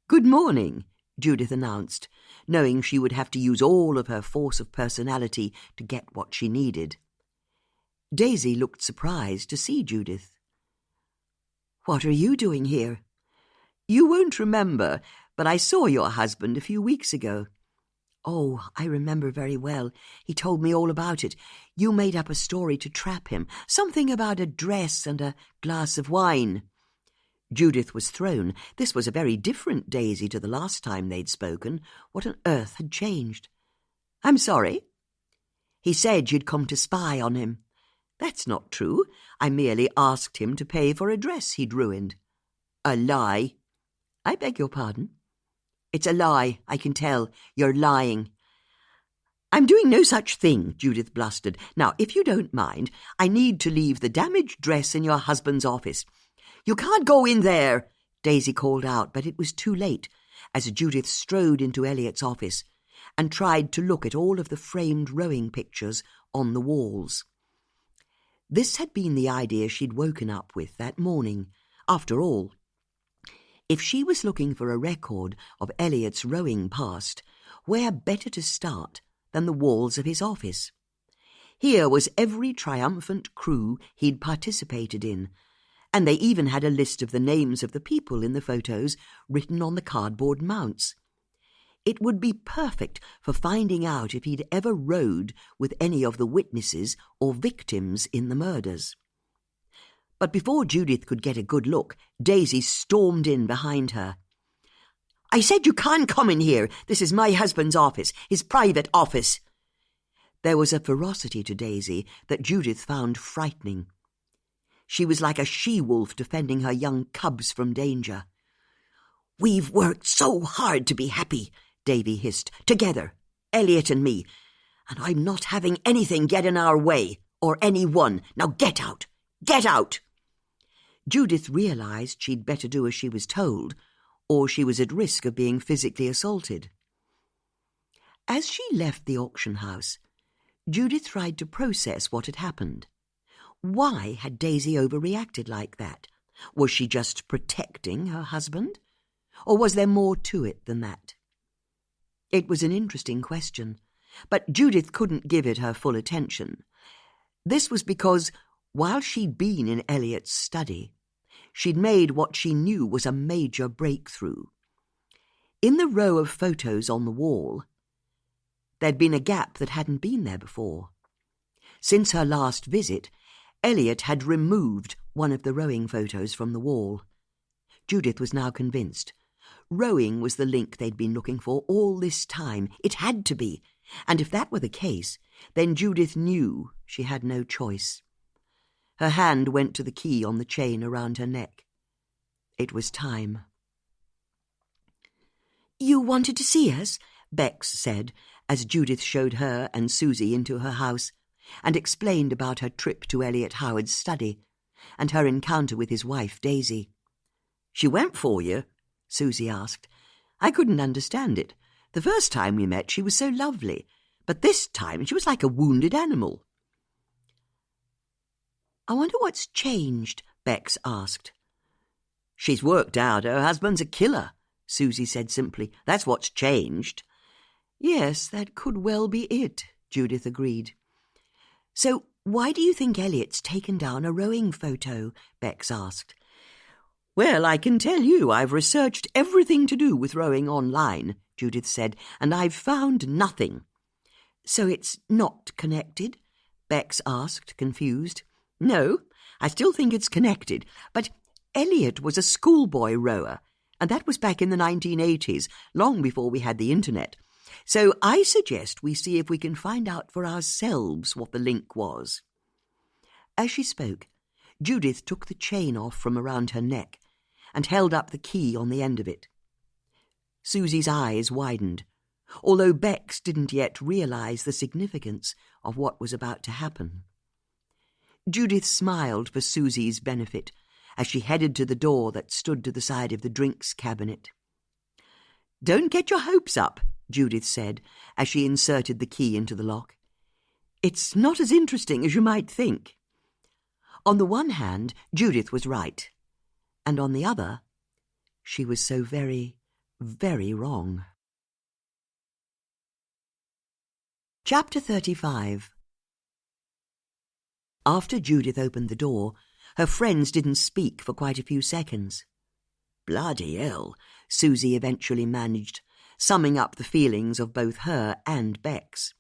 "Good morning," Judith announced, knowing she would have to use all of her force of personality to get what she needed. Daisy looked surprised to see Judith. "What are you doing here?" "You won't remember, but I saw your husband a few weeks ago." "Oh, I remember very well. He told me all about it. You made up a story to trap him, something about a dress and a glass of wine." Judith was thrown. This was a very different Daisy to the last time they'd spoken. What on earth had changed? "I'm sorry." "He said you'd come to spy on him." "That's not true. I merely asked him to pay for a dress he'd ruined." "A lie." "I beg your pardon?" "It's a lie, I can tell. You're lying." "I'm doing no such thing," Judith blustered. "Now, if you don't mind, I need to leave the damaged dress in your husband's office." "You can't go in there," Daisy called out, but it was too late, as Judith strode into Elliot's office and tried to look at all of the framed rowing pictures on the walls. This had been the idea she'd woken up with that morning. After all, if she was looking for a record of Elliot's rowing past, where better to start than the walls of his office? Here was every triumphant crew he'd participated in, and they even had a list of the names of the people in the photos written on the cardboard mounts. It would be perfect for finding out if he'd ever rowed with any of the witnesses or victims in the murders. But before Judith could get a good look, Daisy stormed in behind her. "I said you can't come in here. This is my husband's office, his private office." There was a ferocity to Daisy that Judith found frightening. She was like a she-wolf defending her young cubs from danger. "We've worked so hard to be happy," Davy hissed, "together, Elliot and me, and I'm not having anything get in our way, or anyone. Now get out! Get out!" Judith realized she'd better do as she was told, or she was at risk of being physically assaulted. As she left the auction house, Judith tried to process what had happened. Why had Daisy overreacted like that? Was she just protecting her husband? Or was there more to it than that? It was an interesting question, but Judith couldn't give it her full attention. This was because, while she'd been in Elliot's study, she'd made what she knew was a major breakthrough. In the row of photos on the wall, there'd been a gap that hadn't been there before. Since her last visit, Elliot had removed one of the rowing photos from the wall. Judith was now convinced. Rowing was the link they'd been looking for all this time. It had to be. And if that were the case, then Judith knew she had no choice. Her hand went to the key on the chain around her neck. It was time. "You wanted to see us?" Bex said, as Judith showed her and Susie into her house, and explained about her trip to Elliot Howard's study, and her encounter with his wife, Daisy. "She went for you?" Susie asked. "I couldn't understand it. The first time we met she was so lovely, but this time she was like a wounded animal." "I wonder what's changed," Bex asked. "She's worked out her husband's a killer," Susie said simply. "That's what's changed." "Yes, that could well be it," Judith agreed. "So why do you think Elliot's taken down a rowing photo?" Bex asked. "Well, I can tell you I've researched everything to do with rowing online," Judith said, "and I've found nothing." "So it's not connected?" Bex asked, confused. "No, I still think it's connected, but Elliot was a schoolboy rower, and that was back in the 1980s, long before we had the internet. So I suggest we see if we can find out for ourselves what the link was." As she spoke, Judith took the chain off from around her neck and held up the key on the end of it. Susie's eyes widened, although Bex didn't yet realize the significance of what was about to happen. Judith smiled for Susie's benefit as she headed to the door that stood to the side of the drinks cabinet. "Don't get your hopes up," Judith said as she inserted the key into the lock. "It's not as interesting as you might think." On the one hand, Judith was right, and on the other, she was so very, very wrong. Chapter 35. After Judith opened the door, her friends didn't speak for quite a few seconds. "Bloody hell," Susie eventually managed, summing up the feelings of both her and Bex.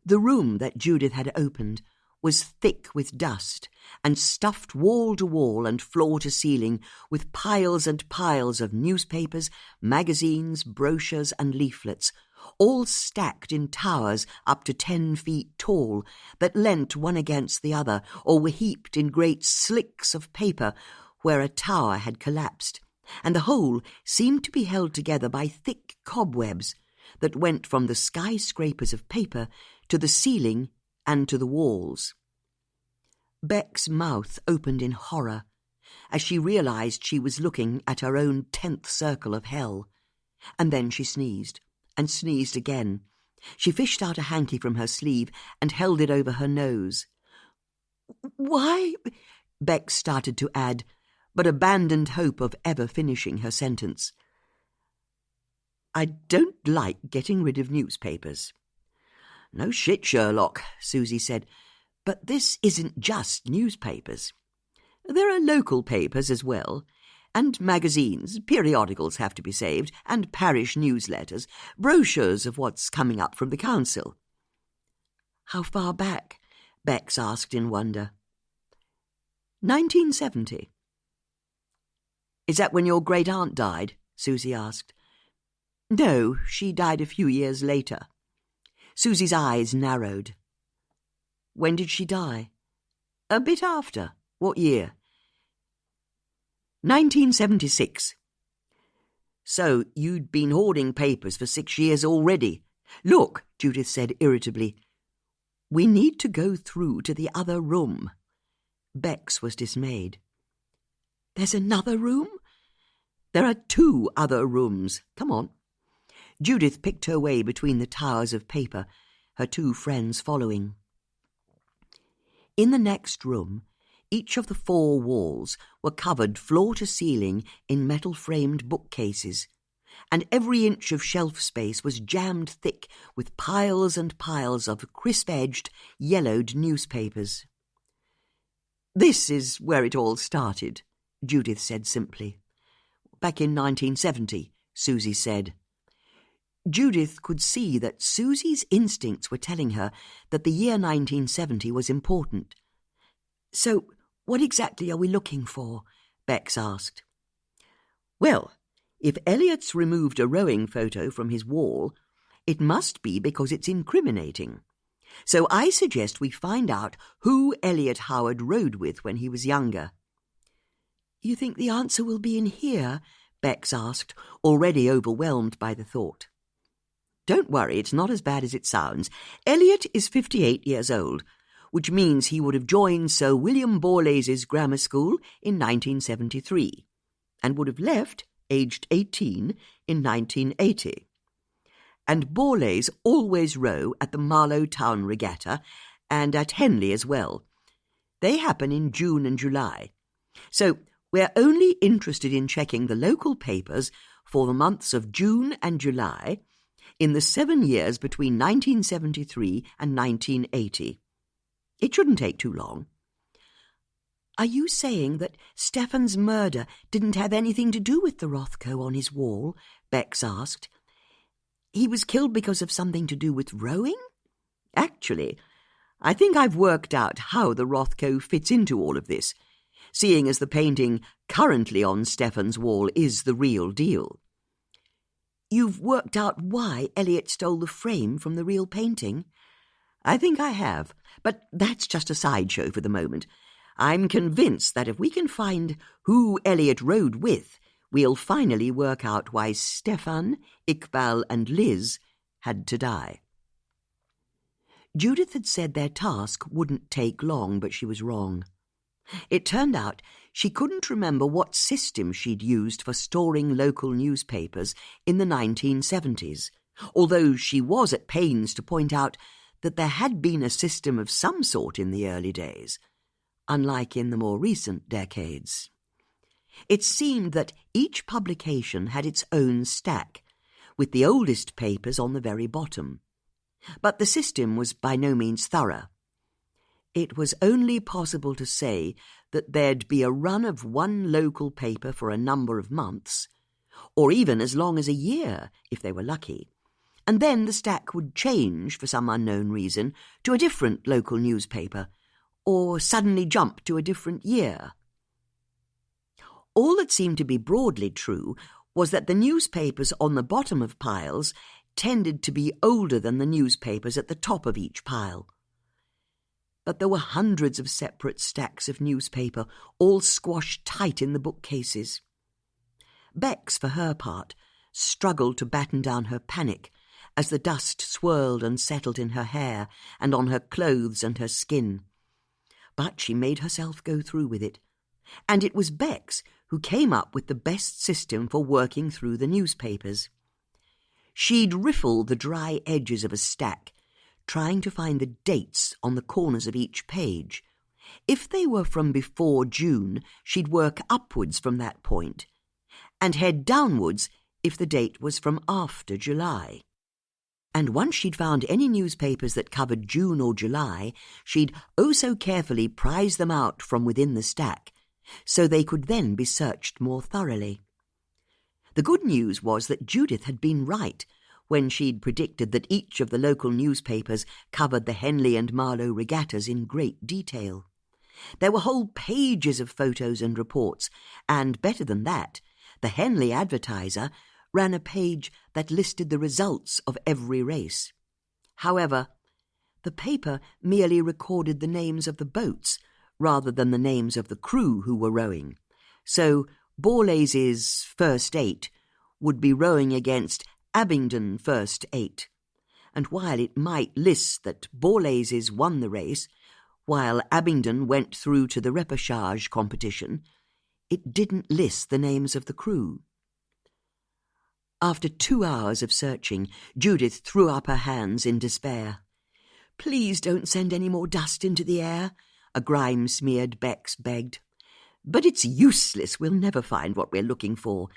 The room that Judith had opened was thick with dust and stuffed wall to wall and floor to ceiling with piles and piles of newspapers, magazines, brochures and leaflets, all stacked in towers up to 10 feet tall that leant one against the other or were heaped in great slicks of paper where a tower had collapsed, and the whole seemed to be held together by thick cobwebs that went from the skyscrapers of paper to the ceiling and to the walls. Beck's mouth opened in horror as she realized she was looking at her own 10th circle of hell, and then she sneezed, and sneezed again. She fished out a hanky from her sleeve and held it over her nose. "Why?" Beck started to add, but abandoned hope of ever finishing her sentence. "I don't like getting rid of newspapers." "No shit, Sherlock," Susie said, "but this isn't just newspapers. There are local papers as well, and magazines, periodicals have to be saved, and parish newsletters, brochures of what's coming up from the council." "How far back?" Bex asked in wonder. 1970. "Is that when your great-aunt died?" Susie asked. "No, she died a few years later." Susie's eyes narrowed. "When did she die?" "A bit after. What year?" 1976. "So you'd been hoarding papers for 6 years already. Look," Judith said irritably, "we need to go through to the other room." Bex was dismayed. "There's another room?" There are 2 other rooms. Come on. Judith picked her way between the towers of paper, her 2 friends following. In the next room, each of the 4 walls were covered floor to ceiling in metal-framed bookcases, and every inch of shelf space was jammed thick with piles and piles of crisp-edged, yellowed newspapers. "This is where it all started," Judith said simply. "Back in 1970, Susie said." Judith could see that Susie's instincts were telling her that the year 1970 was important. "So, what exactly are we looking for?" Bex asked. "Well, if Elliot's removed a rowing photo from his wall, it must be because it's incriminating. So I suggest we find out who Elliot Howard rowed with when he was younger." "You think the answer will be in here?" Bex asked, already overwhelmed by the thought. "Don't worry, it's not as bad as it sounds. Elliot is 58 years old, which means he would have joined Sir William Borlase' grammar school in 1973, and would have left, aged 18, in 1980. And Borlase always row at the Marlow Town Regatta, and at Henley as well. They happen in June and July. So we're only interested in checking the local papers for the months of June and July in the 7 years between 1973 and 1980. It shouldn't take too long." "Are you saying that Stefan's murder didn't have anything to do with the Rothko on his wall?" Bex asked. "He was killed because of something to do with rowing?" "Actually, I think I've worked out how the Rothko fits into all of this, seeing as the painting currently on Stefan's wall is the real deal." "You've worked out why Elliot stole the frame from the real painting?" "I think I have, but that's just a sideshow for the moment. I'm convinced that if we can find who Elliot rode with, we'll finally work out why Stefan, Ikbal and Liz had to die." Judith had said their task wouldn't take long, but she was wrong. It turned out she couldn't remember what system she'd used for storing local newspapers in the 1970s, although she was at pains to point out that there had been a system of some sort in the early days, unlike in the more recent decades. It seemed that each publication had its own stack, with the oldest papers on the very bottom. But the system was by no means thorough. It was only possible to say that there'd be a run of one local paper for a number of months, or even as long as a year, if they were lucky, and then the stack would change, for some unknown reason, to a different local newspaper, or suddenly jump to a different year. All that seemed to be broadly true was that the newspapers on the bottom of piles tended to be older than the newspapers at the top of each pile. But there were hundreds of separate stacks of newspaper, all squashed tight in the bookcases. Bex, for her part, struggled to batten down her panic as the dust swirled and settled in her hair and on her clothes and her skin. But she made herself go through with it, and it was Bex who came up with the best system for working through the newspapers. She'd riffle the dry edges of a stack, trying to find the dates on the corners of each page. If they were from before June, she'd work upwards from that point, and head downwards if the date was from after July. And once she'd found any newspapers that covered June or July, she'd so carefully prize them out from within the stack, so they could then be searched more thoroughly. The good news was that Judith had been right when she'd predicted that each of the local newspapers covered the Henley and Marlow regattas in great detail. There were whole pages of photos and reports, and better than that, the Henley Advertiser ran a page that listed the results of every race. However, the paper merely recorded the names of the boats rather than the names of the crew who were rowing, so Borlase's first 8 would be rowing against Abingdon first 8, and while it might list that Borlase's won the race, while Abingdon went through to the repechage competition, it didn't list the names of the crew. After 2 hours of searching, Judith threw up her hands in despair. "Please don't send any more dust into the air," a grime-smeared Bex begged. "But it's useless. We'll never find what we're looking for."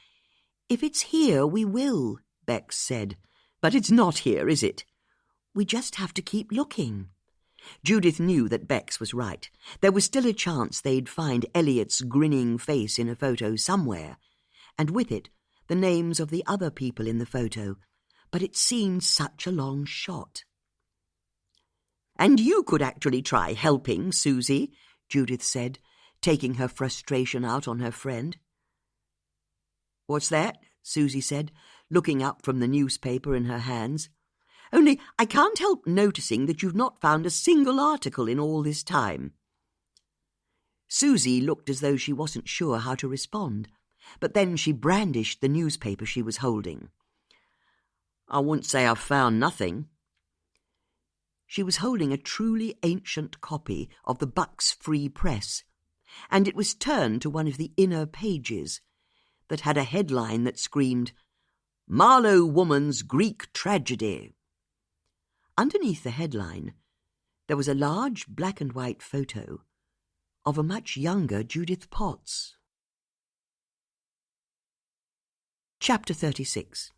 "If it's here, we will," Bex said. "But it's not here, is it?" "We just have to keep looking." Judith knew that Bex was right. There was still a chance they'd find Elliot's grinning face in a photo somewhere, and with it the names of the other people in the photo, but it seemed such a long shot. "And you could actually try helping, Susie," Judith said, taking her frustration out on her friend. "What's that?" Susie said, looking up from the newspaper in her hands. "Only I can't help noticing that you've not found a single article in all this time." Susie looked as though she wasn't sure how to respond, but then she brandished the newspaper she was holding. "I wouldn't say I've found nothing." She was holding a truly ancient copy of the Bucks Free Press, and it was turned to one of the inner pages that had a headline that screamed, "Marlow Woman's Greek Tragedy." Underneath the headline, there was a large black-and-white photo of a much younger Judith Potts. Chapter 36.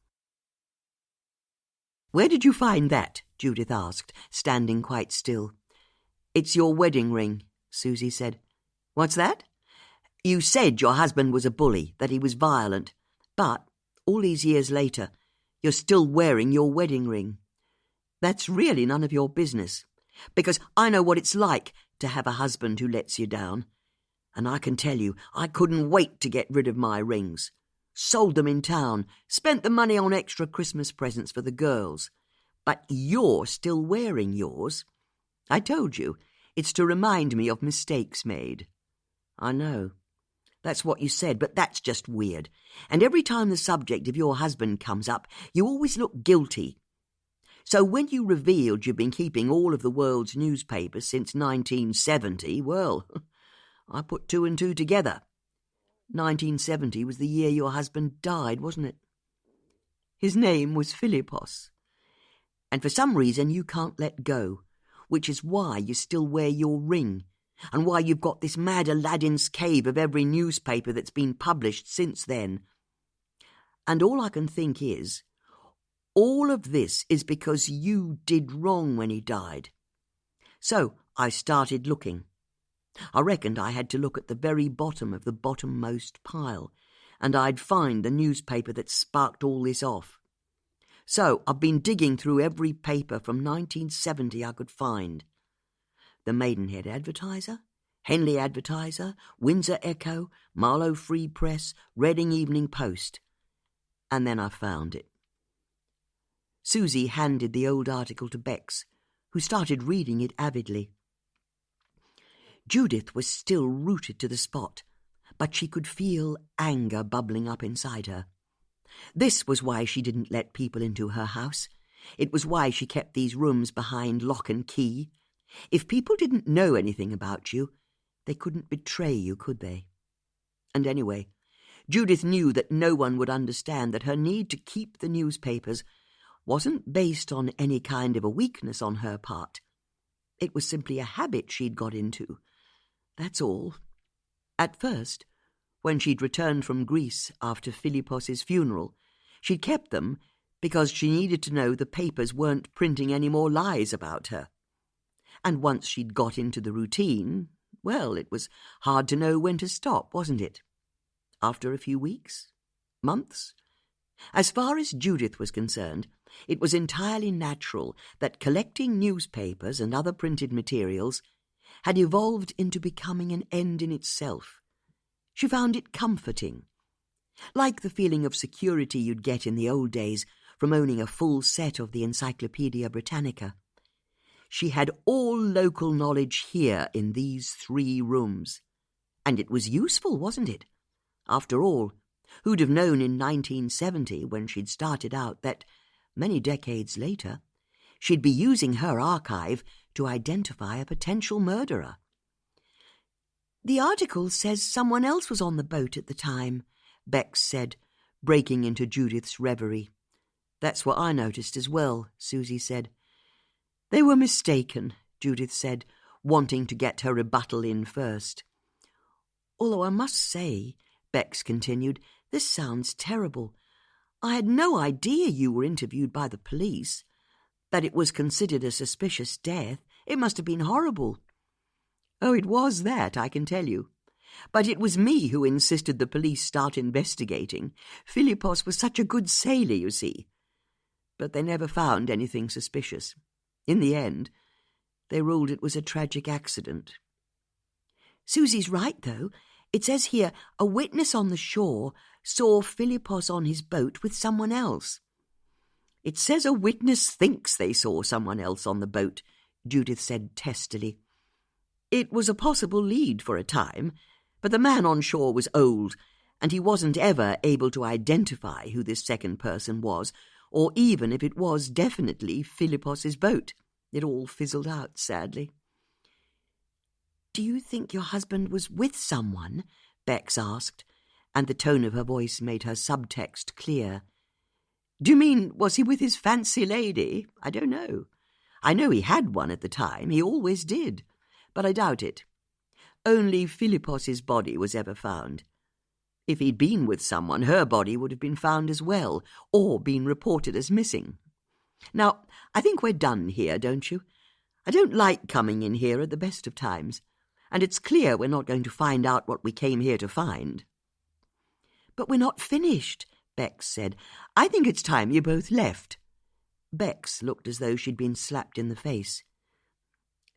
"Where did you find that?" Judith asked, standing quite still. "It's your wedding ring," Susie said. "What's that?" "You said your husband was a bully, that he was violent, but all these years later, you're still wearing your wedding ring. That's really none of your business, because I know what it's like to have a husband who lets you down. And I can tell you, I couldn't wait to get rid of my rings. Sold them in town, spent the money on extra Christmas presents for the girls. But you're still wearing yours. I told you, it's to remind me of mistakes made." "I know. That's what you said, but that's just weird. And every time the subject of your husband comes up, you always look guilty. So when you revealed you've been keeping all of the world's newspapers since 1970, well, I put 2 and 2 together. 1970 was the year your husband died, wasn't it? His name was Philippos. And for some reason you can't let go, which is why you still wear your ring, and why you've got this mad Aladdin's cave of every newspaper that's been published since then. And all I can think is, all of this is because you did wrong when he died. So I started looking. I reckoned I had to look at the very bottom of the bottommost pile, and I'd find the newspaper that sparked all this off. So I've been digging through every paper from 1970 I could find. The Maidenhead Advertiser, Henley Advertiser, Windsor Echo, Marlow Free Press, Reading Evening Post. And then I found it. Susie handed the old article to Bex, who started reading it avidly. Judith was still rooted to the spot, but she could feel anger bubbling up inside her. This was why she didn't let people into her house. It was why she kept these rooms behind lock and key. If people didn't know anything about you, they couldn't betray you, could they? And anyway, Judith knew that no one would understand that her need to keep the newspapers wasn't based on any kind of a weakness on her part. It was simply a habit she'd got into. That's all. At first, when she'd returned from Greece after Philippos's funeral, she'd kept them because she needed to know the papers weren't printing any more lies about her. And once she'd got into the routine, well, it was hard to know when to stop, wasn't it? After a few weeks? Months? As far as Judith was concerned, it was entirely natural that collecting newspapers and other printed materials had evolved into becoming an end in itself. She found it comforting, like the feeling of security you'd get in the old days from owning a full set of the Encyclopaedia Britannica. She had all local knowledge here in these 3 rooms. And it was useful, wasn't it? After all, who'd have known in 1970, when she'd started out, that, many decades later, she'd be using her archive to identify a potential murderer? "The article says someone else was on the boat at the time," Bex said, breaking into Judith's reverie. "That's what I noticed as well," Susie said. "They were mistaken," Judith said, wanting to get her rebuttal in first. "Although I must say," Bex continued, "this sounds terrible. I had no idea you were interviewed by the police. That it was considered a suspicious death. It must have been horrible." "Oh, it was that, I can tell you. But it was me who insisted the police start investigating. Philippos was such a good sailor, you see. But they never found anything suspicious. In the end, they ruled it was a tragic accident." "Susie's right, though. It says here, a witness on the shore saw Philippos on his boat with someone else." "It says a witness thinks they saw someone else on the boat," Judith said testily. "It was a possible lead for a time, but the man on shore was old, and he wasn't ever able to identify who this second person was, or even if it was definitely Philippos's boat. It all fizzled out, sadly." "Do you think your husband was with someone?" Bex asked, and the tone of her voice made her subtext clear. "Do you mean, was he with his fancy lady? I don't know. I know he had one at the time, he always did, but I doubt it. Only Philippos's body was ever found. If he'd been with someone, her body would have been found as well, or been reported as missing. Now, I think we're done here, don't you? I don't like coming in here at the best of times, and it's clear we're not going to find out what we came here to find." "But we're not finished," Bex said. "I think it's time you both left." Bex looked as though she'd been slapped in the face.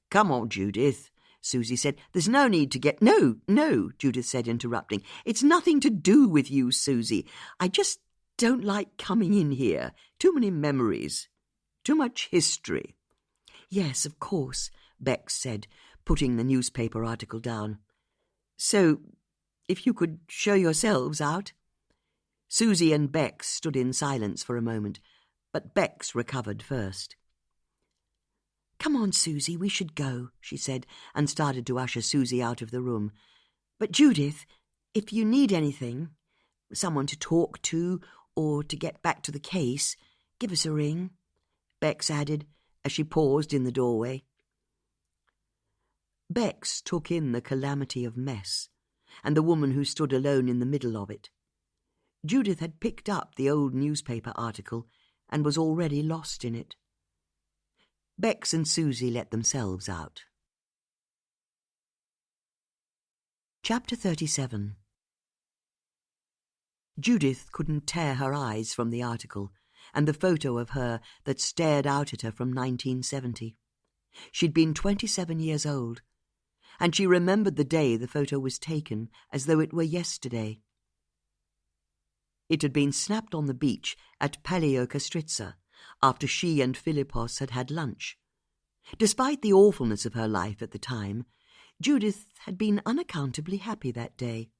"Come on, Judith," Susie said. "There's no need to get—" No, Judith said, interrupting. "It's nothing to do with you, Susie. I just don't like coming in here. Too many memories. Too much history." "Yes, of course," Bex said, putting the newspaper article down. "So, if you could show yourselves out." Susie and Bex stood in silence for a moment, but Bex recovered first. "Come on, Susie, we should go," she said, and started to usher Susie out of the room. "But Judith, if you need anything, someone to talk to or to get back to the case, give us a ring," Bex added, as she paused in the doorway. Bex took in the calamity of mess, and the woman who stood alone in the middle of it. Judith had picked up the old newspaper article and was already lost in it. Bex and Susie let themselves out. Chapter 37. Judith couldn't tear her eyes from the article and the photo of her that stared out at her from 1970. She'd been 27 years old, and she remembered the day the photo was taken as though it were yesterday. It had been snapped on the beach at Paleokastritsa after she and Philippos had had lunch. Despite the awfulness of her life at the time, Judith had been unaccountably happy that day.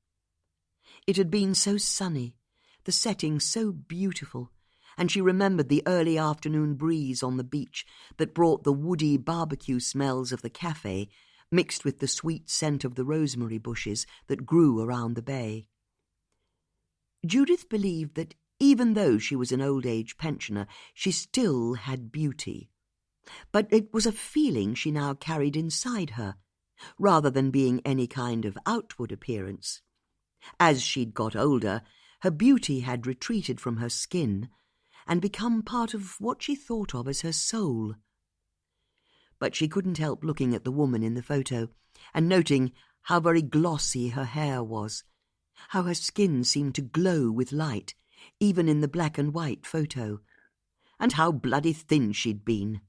It had been so sunny, the setting so beautiful, and she remembered the early afternoon breeze on the beach that brought the woody barbecue smells of the cafe mixed with the sweet scent of the rosemary bushes that grew around the bay. Judith believed that even though she was an old-age pensioner, she still had beauty. But it was a feeling she now carried inside her, rather than being any kind of outward appearance. As she'd got older, her beauty had retreated from her skin and become part of what she thought of as her soul. But she couldn't help looking at the woman in the photo and noting how very glossy her hair was, how her skin seemed to glow with light, even in the black and white photo, and how bloody thin she'd been.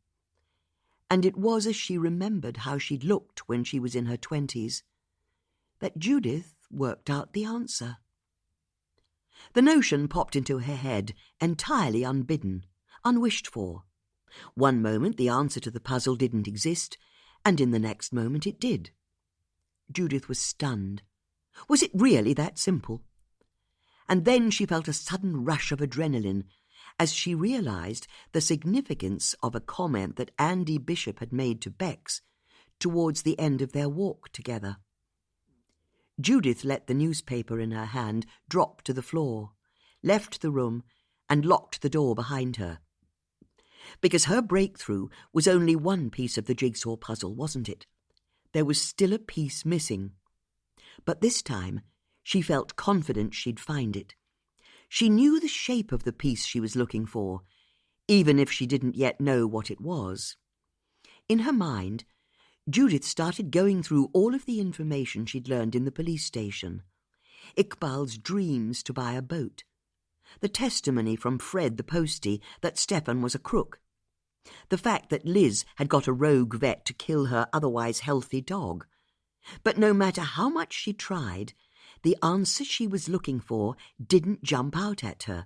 And it was as she remembered how she'd looked when she was in her 20s that Judith worked out the answer. The notion popped into her head entirely unbidden, unwished for. One moment the answer to the puzzle didn't exist, and in the next moment it did. Judith was stunned. Was it really that simple? And then she felt a sudden rush of adrenaline as she realized the significance of a comment that Andy Bishop had made to Bex towards the end of their walk together. Judith let the newspaper in her hand drop to the floor, left the room, and locked the door behind her. Because her breakthrough was only one piece of the jigsaw puzzle, wasn't it? There was still a piece missing. But this time she felt confident she'd find it. She knew the shape of the piece she was looking for, even if she didn't yet know what it was. In her mind, Judith started going through all of the information she'd learned in the police station. Ikbal's dreams to buy a boat. The testimony from Fred the postie that Stefan was a crook. The fact that Liz had got a rogue vet to kill her otherwise healthy dog. But no matter how much she tried, the answer she was looking for didn't jump out at her.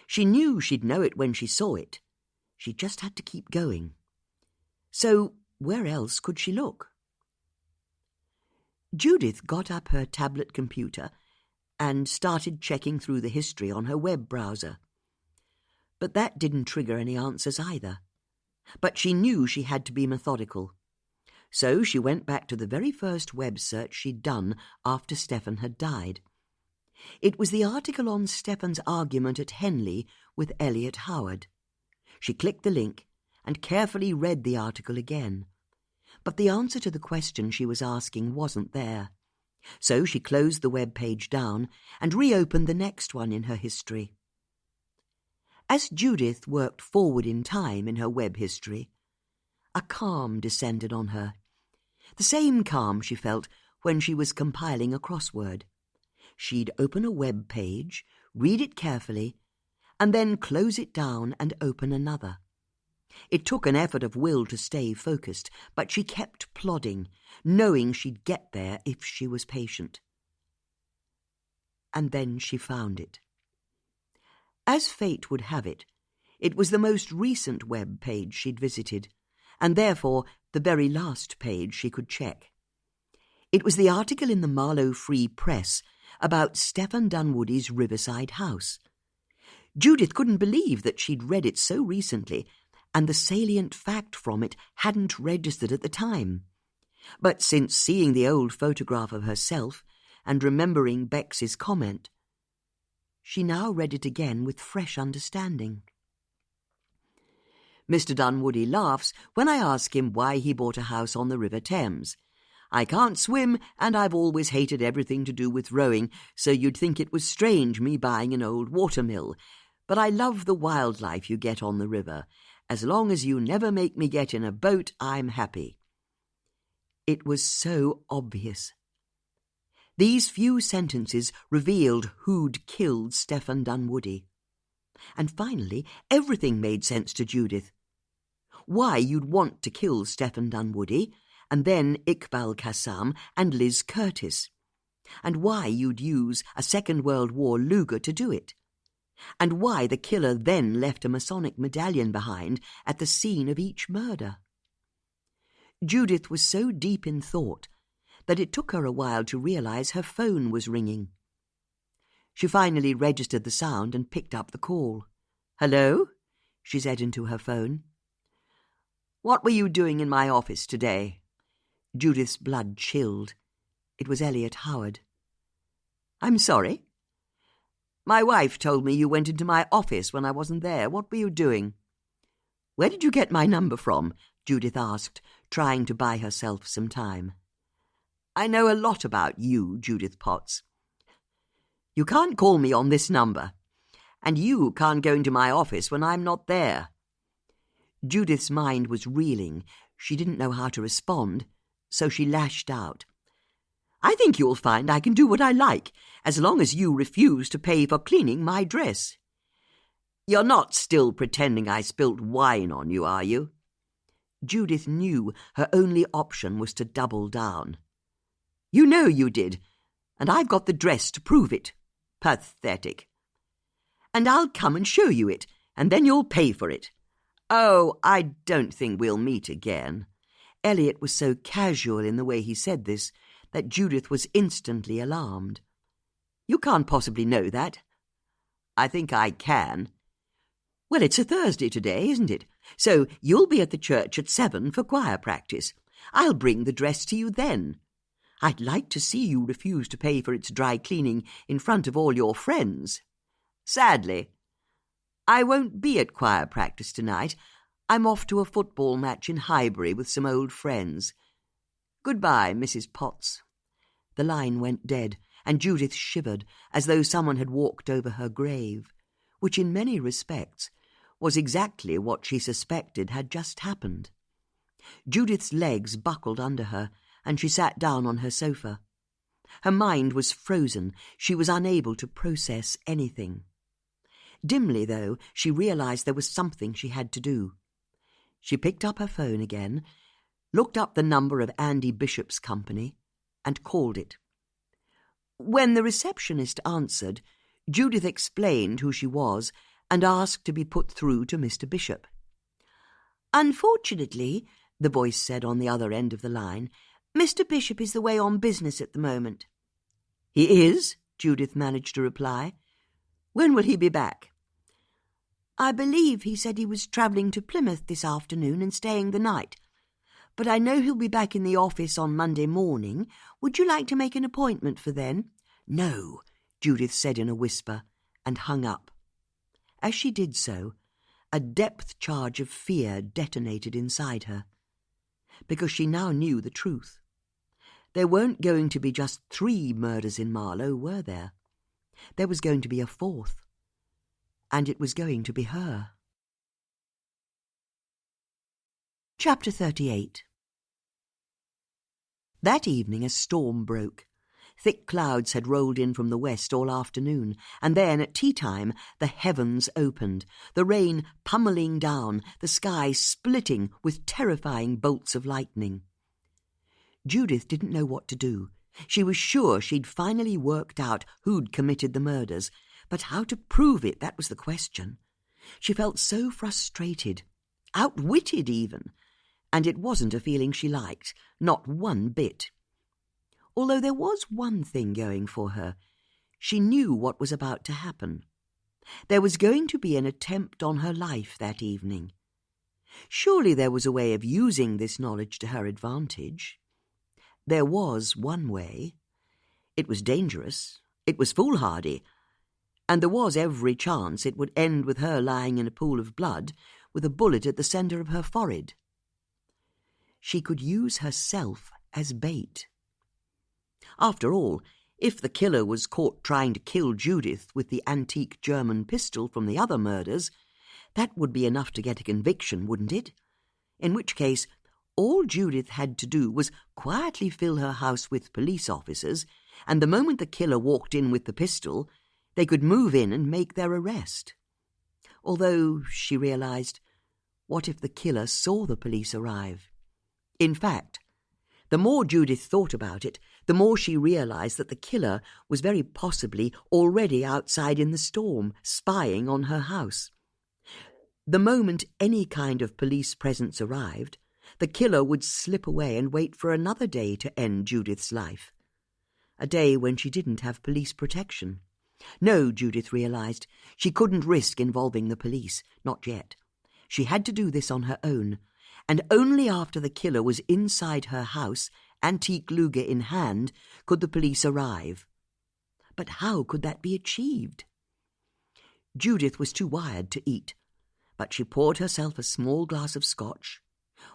She knew she'd know it when she saw it. She just had to keep going. So where else could she look? Judith got up her tablet computer and started checking through the history on her web browser. But that didn't trigger any answers either. But she knew she had to be methodical. So she went back to the very first web search she'd done after Stefan had died. It was the article on Stefan's argument at Henley with Elliot Howard. She clicked the link and carefully read the article again. But the answer to the question she was asking wasn't there. So she closed the web page down and reopened the next one in her history. As Judith worked forward in time in her web history, a calm descended on her. The same calm she felt when she was compiling a crossword. She'd open a web page, read it carefully, and then close it down and open another. It took an effort of will to stay focused, but she kept plodding, knowing she'd get there if she was patient. And then she found it. As fate would have it, it was the most recent web page she'd visited, and therefore the very last page she could check. It was the article in the Marlow Free Press about Stefan Dunwoody's riverside house. Judith couldn't believe that she'd read it so recently, and the salient fact from it hadn't registered at the time. But since seeing the old photograph of herself and remembering Bex's comment, she now read it again with fresh understanding. Mr. Dunwoody laughs when I ask him why he bought a house on the River Thames. I can't swim, and I've always hated everything to do with rowing, so you'd think it was strange me buying an old watermill. But I love the wildlife you get on the river. As long as you never make me get in a boat, I'm happy. It was so obvious. These few sentences revealed who'd killed Stefan Dunwoody. And finally, everything made sense to Judith. Why you'd want to kill Stefan Dunwoody, and then Ikbal Qassam and Liz Curtis. And why you'd use a Second World War Luger to do it. And why the killer then left a Masonic medallion behind at the scene of each murder. Judith was so deep in thought that it took her a while to realize her phone was ringing. She finally registered the sound and picked up the call. "Hello?" she said into her phone. "What were you doing in my office today?" Judith's blood chilled. It was Elliot Howard. "I'm sorry?" "My wife told me you went into my office when I wasn't there. What were you doing?" "Where did you get my number from?" Judith asked, trying to buy herself some time. "I know a lot about you, Judith Potts." "You can't call me on this number, and you can't go into my office when I'm not there." Judith's mind was reeling. She didn't know how to respond, so she lashed out. "I think you'll find I can do what I like, as long as you refuse to pay for cleaning my dress." "You're not still pretending I spilt wine on you, are you?" Judith knew her only option was to double down. "You know you did, and I've got the dress to prove it. Pathetic. And I'll come and show you it, and then you'll pay for it. Oh, I don't think we'll meet again." Elliot was so casual in the way he said this that Judith was instantly alarmed. "You can't possibly know that." "I think I can." "Well, it's a Thursday today, isn't it? So you'll be at the church at 7 for choir practice. I'll bring the dress to you then. I'd like to see you refuse to pay for its dry cleaning in front of all your friends." Sadly. I won't be at choir practice tonight. I'm off to a football match in Highbury with some old friends. Goodbye, Mrs. Potts." The line went dead, and Judith shivered as though someone had walked over her grave, which in many respects was exactly what she suspected had just happened. Judith's legs buckled under her, and she sat down on her sofa. Her mind was frozen. She was unable to process anything. Dimly, though, she realized there was something she had to do. She picked up her phone again, looked up the number of Andy Bishop's company, and called it. When the receptionist answered, Judith explained who she was and asked to be put through to Mr. Bishop. "Unfortunately," the voice said on the other end of the line, "Mr. Bishop is away on business at the moment." "He is?" Judith managed to reply. "When will he be back?" "I believe he said he was travelling to Plymouth this afternoon and staying the night. But I know he'll be back in the office on Monday morning. Would you like to make an appointment for then?" "No," Judith said in a whisper, and hung up. As she did so, a depth charge of fear detonated inside her, because she now knew the truth. There weren't going to be just 3 murders in Marlow, were there? There was going to be a 4th. And it was going to be her. Chapter 38. That evening a storm broke. Thick clouds had rolled in from the west all afternoon, and then at tea-time the heavens opened, the rain pummelling down, the sky splitting with terrifying bolts of lightning. Judith didn't know what to do. She was sure she'd finally worked out who'd committed the murders, but how to prove it, that was the question. She felt so frustrated, outwitted even, and it wasn't a feeling she liked, not one bit. Although there was one thing going for her. She knew what was about to happen. There was going to be an attempt on her life that evening. Surely there was a way of using this knowledge to her advantage. There was one way. It was dangerous. It was foolhardy. And there was every chance it would end with her lying in a pool of blood with a bullet at the centre of her forehead. She could use herself as bait. After all, if the killer was caught trying to kill Judith with the antique German pistol from the other murders, that would be enough to get a conviction, wouldn't it? In which case, all Judith had to do was quietly fill her house with police officers, and the moment the killer walked in with the pistol, they could move in and make their arrest. Although, she realized, what if the killer saw the police arrive? In fact, the more Judith thought about it, the more she realized that the killer was very possibly already outside in the storm, spying on her house. The moment any kind of police presence arrived, the killer would slip away and wait for another day to end Judith's life. A day when she didn't have police protection. No, Judith realized, she couldn't risk involving the police, not yet. She had to do this on her own, and only after the killer was inside her house, antique Luger in hand, could the police arrive. But how could that be achieved? Judith was too wired to eat, but she poured herself a small glass of scotch,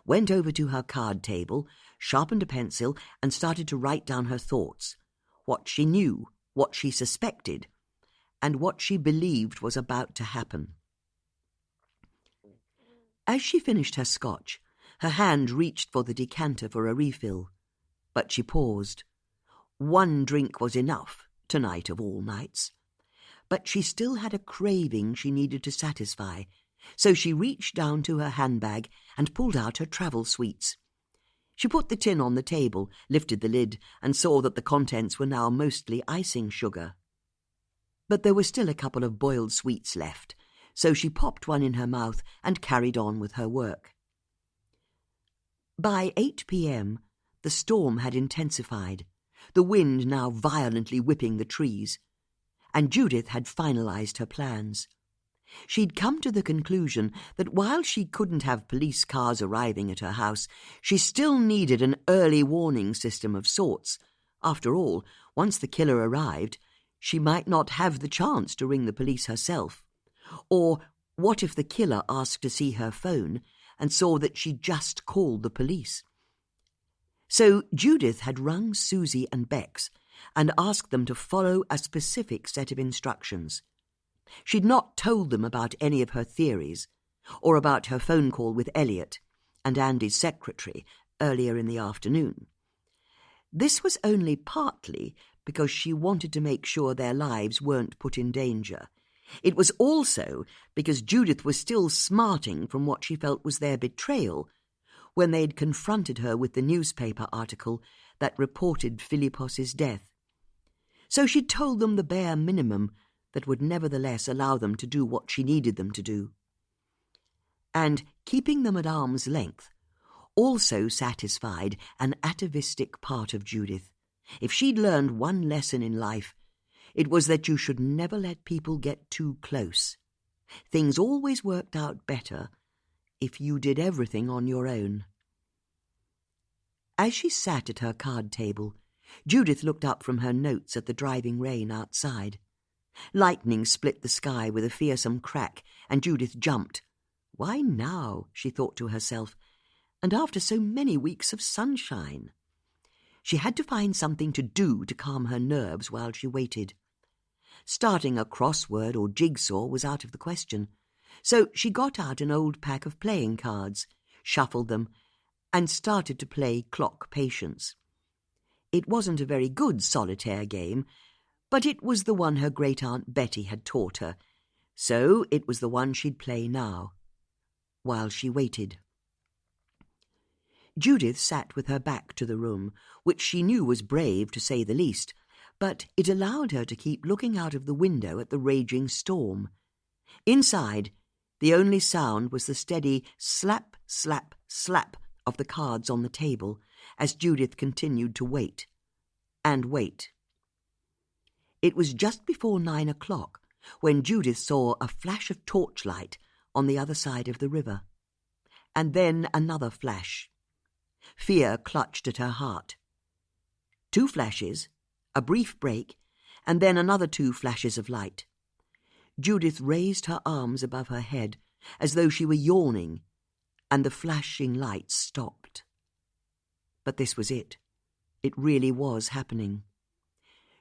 went over to her card table, sharpened a pencil, and started to write down her thoughts, what she knew, what she suspected, and what she believed was about to happen. As she finished her scotch, her hand reached for the decanter for a refill, but she paused. One drink was enough, tonight of all nights. But she still had a craving she needed to satisfy, so she reached down to her handbag and pulled out her travel sweets. She put the tin on the table, lifted the lid, and saw that the contents were now mostly icing sugar. But there were still a couple of boiled sweets left, so she popped one in her mouth and carried on with her work. By 8 p.m., the storm had intensified, the wind now violently whipping the trees, and Judith had finalized her plans. She'd come to the conclusion that while she couldn't have police cars arriving at her house, she still needed an early warning system of sorts. After all, once the killer arrived, She might not have the chance to ring the police herself. Or what if the killer asked to see her phone and saw that she just called the police? So Judith had rung Susie and Bex and asked them to follow a specific set of instructions. She'd not told them about any of her theories, or about her phone call with Elliot and Andy's secretary earlier in the afternoon. This was only partly because she wanted to make sure their lives weren't put in danger. It was also because Judith was still smarting from what she felt was their betrayal when they'd confronted her with the newspaper article that reported Philippos's death. So she'd told them the bare minimum that would nevertheless allow them to do what she needed them to do. And keeping them at arm's length also satisfied an atavistic part of Judith. If she'd learned one lesson in life, it was that you should never let people get too close. Things always worked out better if you did everything on your own. As she sat at her card table, Judith looked up from her notes at the driving rain outside. Lightning split the sky with a fearsome crack, and Judith jumped. Why now, she thought to herself, and after so many weeks of sunshine? She had to find something to do to calm her nerves while she waited. Starting a crossword or jigsaw was out of the question, so she got out an old pack of playing cards, shuffled them, and started to play Clock Patience. It wasn't a very good solitaire game, but it was the one her great-aunt Betty had taught her, so it was the one she'd play now, while she waited. Judith sat with her back to the room, which she knew was brave to say the least, but it allowed her to keep looking out of the window at the raging storm. Inside, the only sound was the steady slap, slap, slap of the cards on the table as Judith continued to wait and wait. It was just before 9 o'clock when Judith saw a flash of torchlight on the other side of the river, and then another flash. Fear clutched at her heart. 2 flashes, a brief break, and then another 2 flashes of light. Judith raised her arms above her head as though she were yawning, and the flashing lights stopped. But this was it. It really was happening.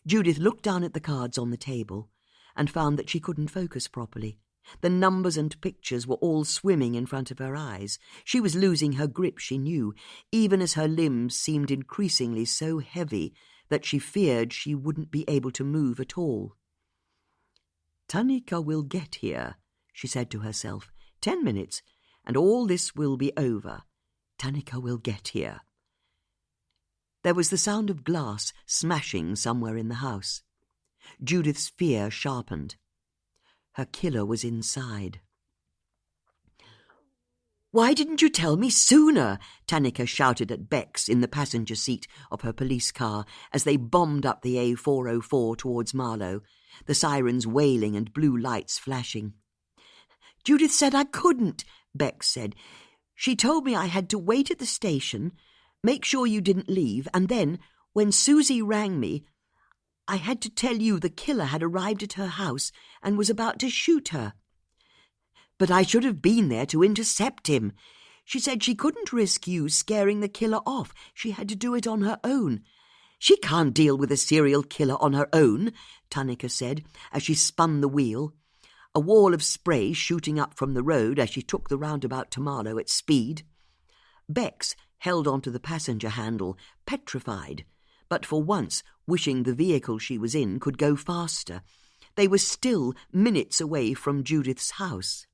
Judith looked down at the cards on the table and found that she couldn't focus properly. The numbers and pictures were all swimming in front of her eyes. She was losing her grip, she knew, even as her limbs seemed increasingly so heavy that she feared she wouldn't be able to move at all. "Tanika will get here," she said to herself. 10 minutes, and all this will be over. Tanika will get here. There was the sound of glass smashing somewhere in the house. Judith's fear sharpened. Her killer was inside. "Why didn't you tell me sooner?" Tanika shouted at Bex in the passenger seat of her police car as they bombed up the A404 towards Marlow, the sirens wailing and blue lights flashing. "Judith said I couldn't," Bex said. "She told me I had to wait at the station, make sure you didn't leave, and then, when Susie rang me, I had to tell you the killer had arrived at her house and was about to shoot her. But I should have been there to intercept him. She said she couldn't risk you scaring the killer off. She had to do it on her own." "She can't deal with a serial killer on her own," Tanika said as she spun the wheel, a wall of spray shooting up from the road as she took the roundabout to Marlow at speed. Bex held onto the passenger handle, petrified, but for once wishing the vehicle she was in could go faster. They were still minutes away from Judith's house.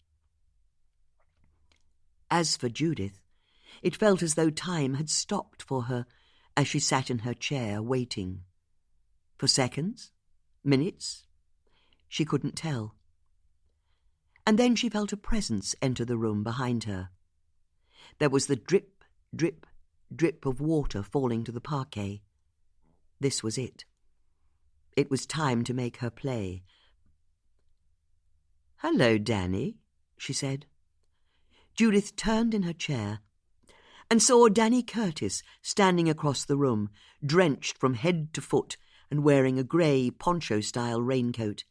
As for Judith, it felt as though time had stopped for her as she sat in her chair waiting. For seconds? Minutes? She couldn't tell. And then she felt a presence enter the room behind her. There was the drip, drip, drip of water falling to the parquet. This was it. It was time to make her play. "Hello, Danny," she said. Judith turned in her chair and saw Danny Curtis standing across the room, drenched from head to foot and wearing a grey poncho-style raincoat.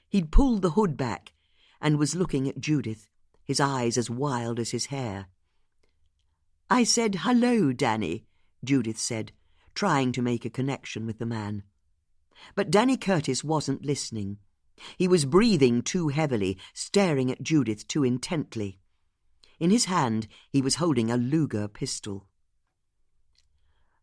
He'd pulled the hood back and was looking at Judith, his eyes as wild as his hair. "I said hello, Danny," Judith said, trying to make a connection with the man. But Danny Curtis wasn't listening. He was breathing too heavily, staring at Judith too intently. In his hand he was holding a Luger pistol.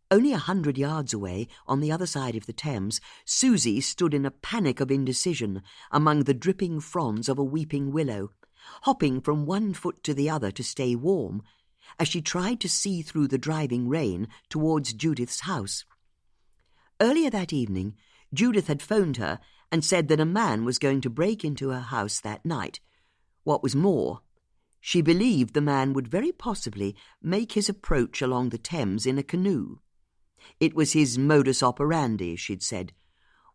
Only 100 yards away, on the other side of the Thames, Susie stood in a panic of indecision among the dripping fronds of a weeping willow, hopping from one foot to the other to stay warm, as she tried to see through the driving rain towards Judith's house. Earlier that evening, Judith had phoned her and said that a man was going to break into her house that night. What was more, she believed the man would very possibly make his approach along the Thames in a canoe. It was his modus operandi, she'd said,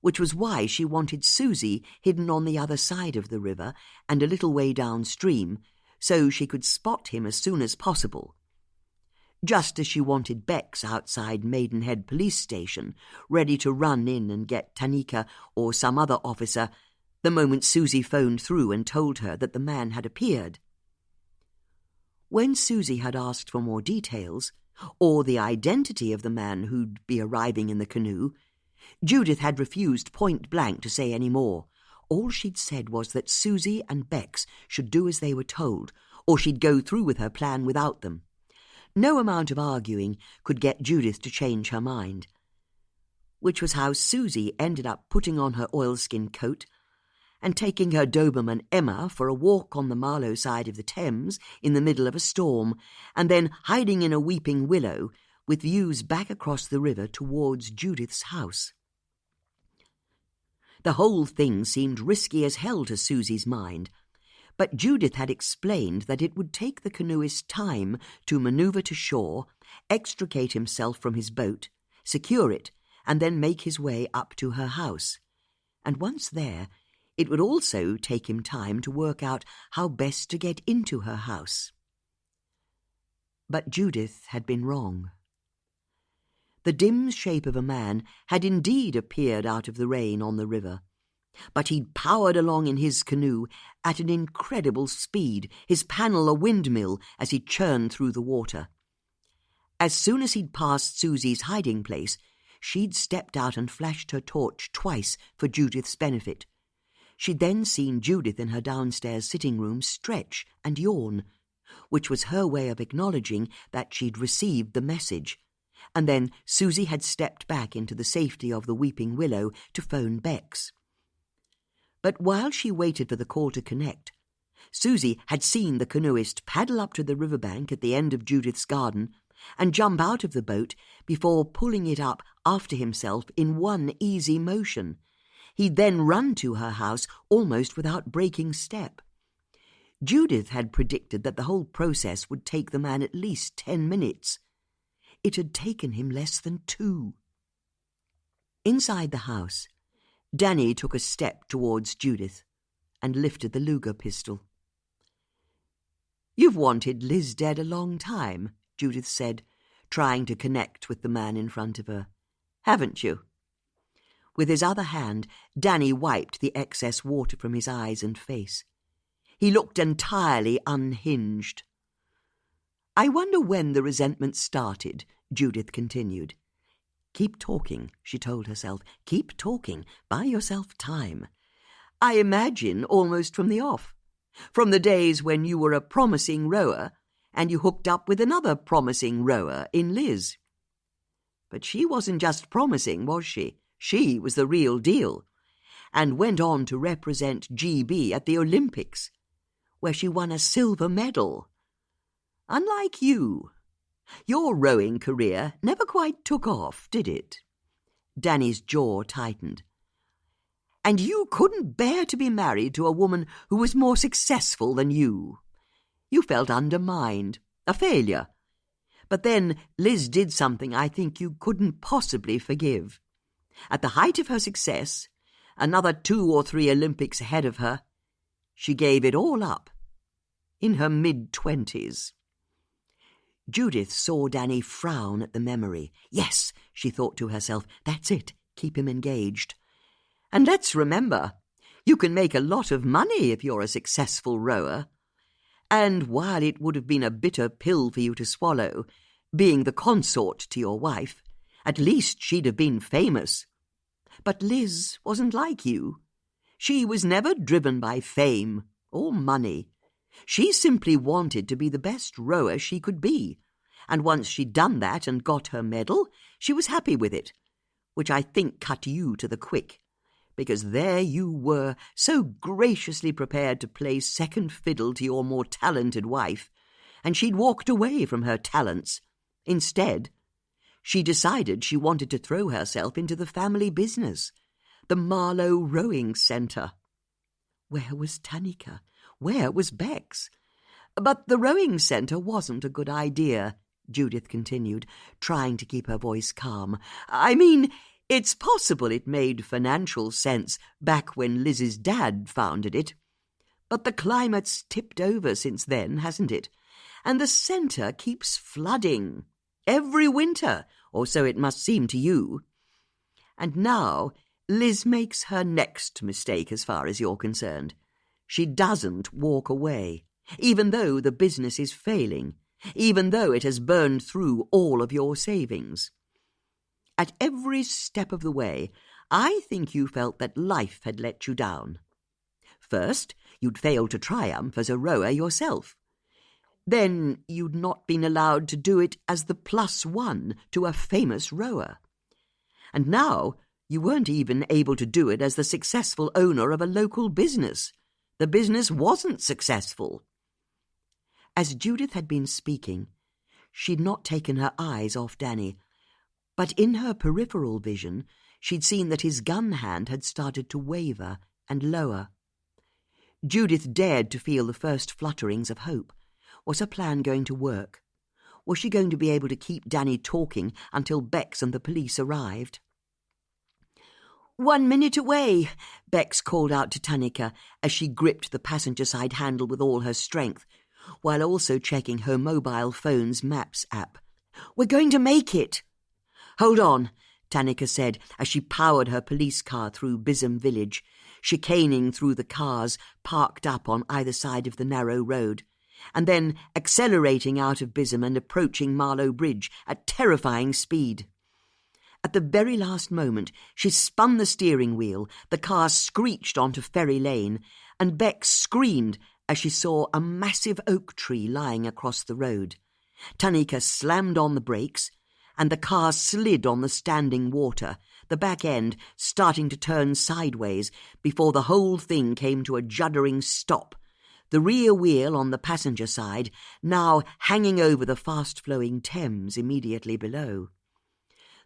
which was why she wanted Susie hidden on the other side of the river and a little way downstream, so she could spot him as soon as possible. Just as she wanted Bex outside Maidenhead Police Station, ready to run in and get Tanika or some other officer, the moment Susie phoned through and told her that the man had appeared. When Susie had asked for more details, or the identity of the man who'd be arriving in the canoe, Judith had refused point-blank to say any more. All she'd said was that Susie and Bex should do as they were told, or she'd go through with her plan without them. No amount of arguing could get Judith to change her mind. Which was how Susie ended up putting on her oilskin coat and taking her Doberman Emma for a walk on the Marlow side of the Thames in the middle of a storm, and then hiding in a weeping willow with views back across the river towards Judith's house. The whole thing seemed risky as hell to Susie's mind, but Judith had explained that it would take the canoeist time to manoeuvre to shore, extricate himself from his boat, secure it, and then make his way up to her house. And once there, it would also take him time to work out how best to get into her house. But Judith had been wrong. The dim shape of a man had indeed appeared out of the rain on the river, but he'd powered along in his canoe at an incredible speed, his panel a windmill as he churned through the water. As soon as he'd passed Susie's hiding place, she'd stepped out and flashed her torch twice for Judith's benefit. She'd then seen Judith in her downstairs sitting room stretch and yawn, which was her way of acknowledging that she'd received the message, and then Susie had stepped back into the safety of the weeping willow to phone Bex. But while she waited for the call to connect, Susie had seen the canoeist paddle up to the riverbank at the end of Judith's garden and jump out of the boat before pulling it up after himself in one easy motion. He'd then run to her house almost without breaking step. Judith had predicted that the whole process would take the man at least 10 minutes. It had taken him less than 2. Inside the house, Danny took a step towards Judith and lifted the Luger pistol. "You've wanted Liz dead a long time," Judith said, trying to connect with the man in front of her. "Haven't you?" With his other hand, Danny wiped the excess water from his eyes and face. He looked entirely unhinged. "I wonder when the resentment started," Judith continued. "Keep talking," she told herself. "Keep talking. Buy yourself time. I imagine almost from the off. From the days when you were a promising rower and you hooked up with another promising rower in Liz. But she wasn't just promising, was she? She was the real deal, and went on to represent GB at the Olympics, where she won a silver medal. Unlike you, your rowing career never quite took off, did it?" Danny's jaw tightened. "And you couldn't bear to be married to a woman who was more successful than you. You felt undermined, a failure. But then Liz did something I think you couldn't possibly forgive. At the height of her success, another 2 or 3 Olympics ahead of her, she gave it all up, in her mid-20s. Judith saw Danny frown at the memory. Yes, she thought to herself, that's it. keep him engaged. And let's remember, you can make a lot of money if you're a successful rower. And while it would have been a bitter pill for you to swallow, being the consort to your wife, at least she'd have been famous. But Liz wasn't like you. She was never driven by fame or money. She simply wanted to be the best rower she could be, and once she'd done that and got her medal, she was happy with it, which I think cut you to the quick, because there you were, so graciously prepared to play second fiddle to your more talented wife, and she'd walked away from her talents. Instead, she decided she wanted to throw herself into the family business, the Marlow Rowing Centre. Where was Tanika? Where was Bex? But the rowing centre wasn't a good idea, Judith continued, trying to keep her voice calm. I mean, it's possible it made financial sense back when Liz's dad founded it. But the climate's tipped over since then, hasn't it? And the centre keeps flooding. Every winter, or so it must seem to you. And now Liz makes her next mistake as far as you're concerned. She doesn't walk away, even though the business is failing, even though it has burned through all of your savings. At every step of the way, I think you felt that life had let you down. First, you'd failed to triumph as a rower yourself. Then you'd not been allowed to do it as the +1 to a famous rower. And now you weren't even able to do it as the successful owner of a local business. The business wasn't successful. As Judith had been speaking, she'd not taken her eyes off Danny, but in her peripheral vision she'd seen that his gun hand had started to waver and lower. Judith dared to feel the first flutterings of hope. Was her plan going to work? Was she going to be able to keep Danny talking until Bex and the police arrived? 1 minute away, Bex called out to Tanika as she gripped the passenger-side handle with all her strength, while also checking her mobile phone's Maps app. We're going to make it. Hold on, Tanika said as she powered her police car through Bism village, chicaning through the cars parked up on either side of the narrow road, and then accelerating out of Bism and approaching Marlow Bridge at terrifying speed. At the very last moment, she spun the steering wheel, the car screeched onto Ferry Lane, and Bex screamed as she saw a massive oak tree lying across the road. Tanika slammed on the brakes, and the car slid on the standing water, the back end starting to turn sideways before the whole thing came to a juddering stop, the rear wheel on the passenger side now hanging over the fast-flowing Thames immediately below.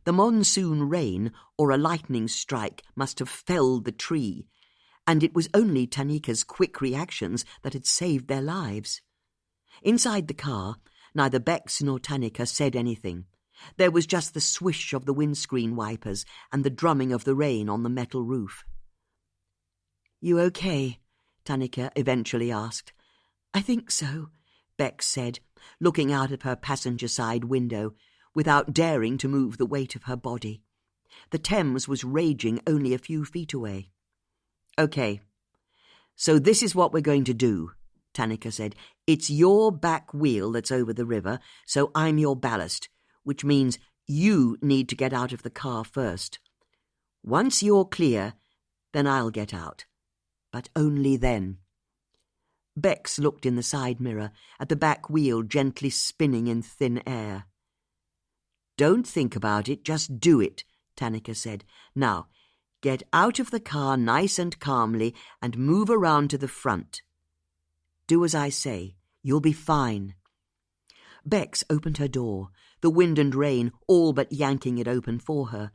The monsoon rain or a lightning strike must have felled the tree, and it was only Tanika's quick reactions that had saved their lives. Inside the car, neither Bex nor Tanika said anything. There was just the swish of the windscreen wipers and the drumming of the rain on the metal roof. "You okay?" Tanika eventually asked. "I think so," Bex said, looking out of her passenger-side window, without daring to move the weight of her body. The Thames was raging only a few feet away. "Okay, so this is what we're going to do," Tanika said. "It's your back wheel that's over the river, so I'm your ballast, which means you need to get out of the car first. Once you're clear, then I'll get out. But only then." Bex looked in the side mirror at the back wheel gently spinning in thin air. "Don't think about it, just do it," Tanika said. "Now, get out of the car nice and calmly and move around to the front. Do as I say. You'll be fine." Bex opened her door, the wind and rain all but yanking it open for her,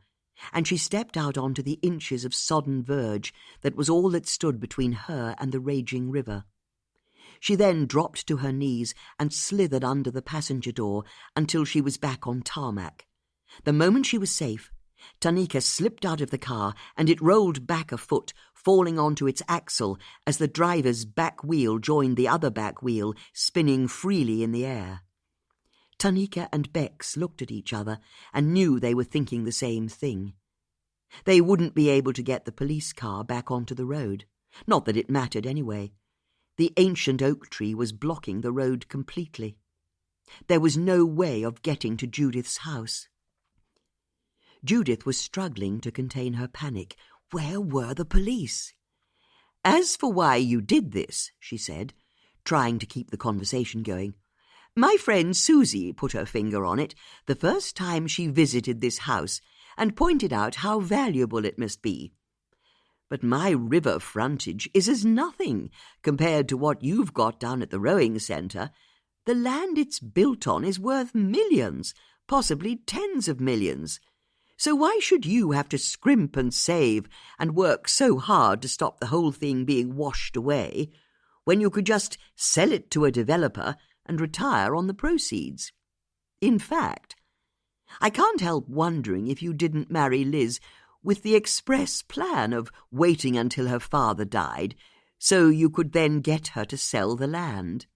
and she stepped out onto the inches of sodden verge that was all that stood between her and the raging river. She then dropped to her knees and slithered under the passenger door until she was back on tarmac. The moment she was safe, Tanika slipped out of the car and it rolled back a foot, falling onto its axle as the driver's back wheel joined the other back wheel, spinning freely in the air. Tanika and Bex looked at each other and knew they were thinking the same thing. They wouldn't be able to get the police car back onto the road. Not that it mattered anyway. The ancient oak tree was blocking the road completely. There was no way of getting to Judith's house. Judith was struggling to contain her panic. Where were the police? "As for why you did this," she said, trying to keep the conversation going, "my friend Susie put her finger on it the first time she visited this house and pointed out how valuable it must be. But my river frontage is as nothing compared to what you've got down at the rowing centre. The land it's built on is worth millions, possibly tens of millions. So why should you have to scrimp and save and work so hard to stop the whole thing being washed away, when you could just sell it to a developer and retire on the proceeds? In fact, I can't help wondering if you didn't marry Liz with the express plan of waiting until her father died, so you could then get her to sell the land.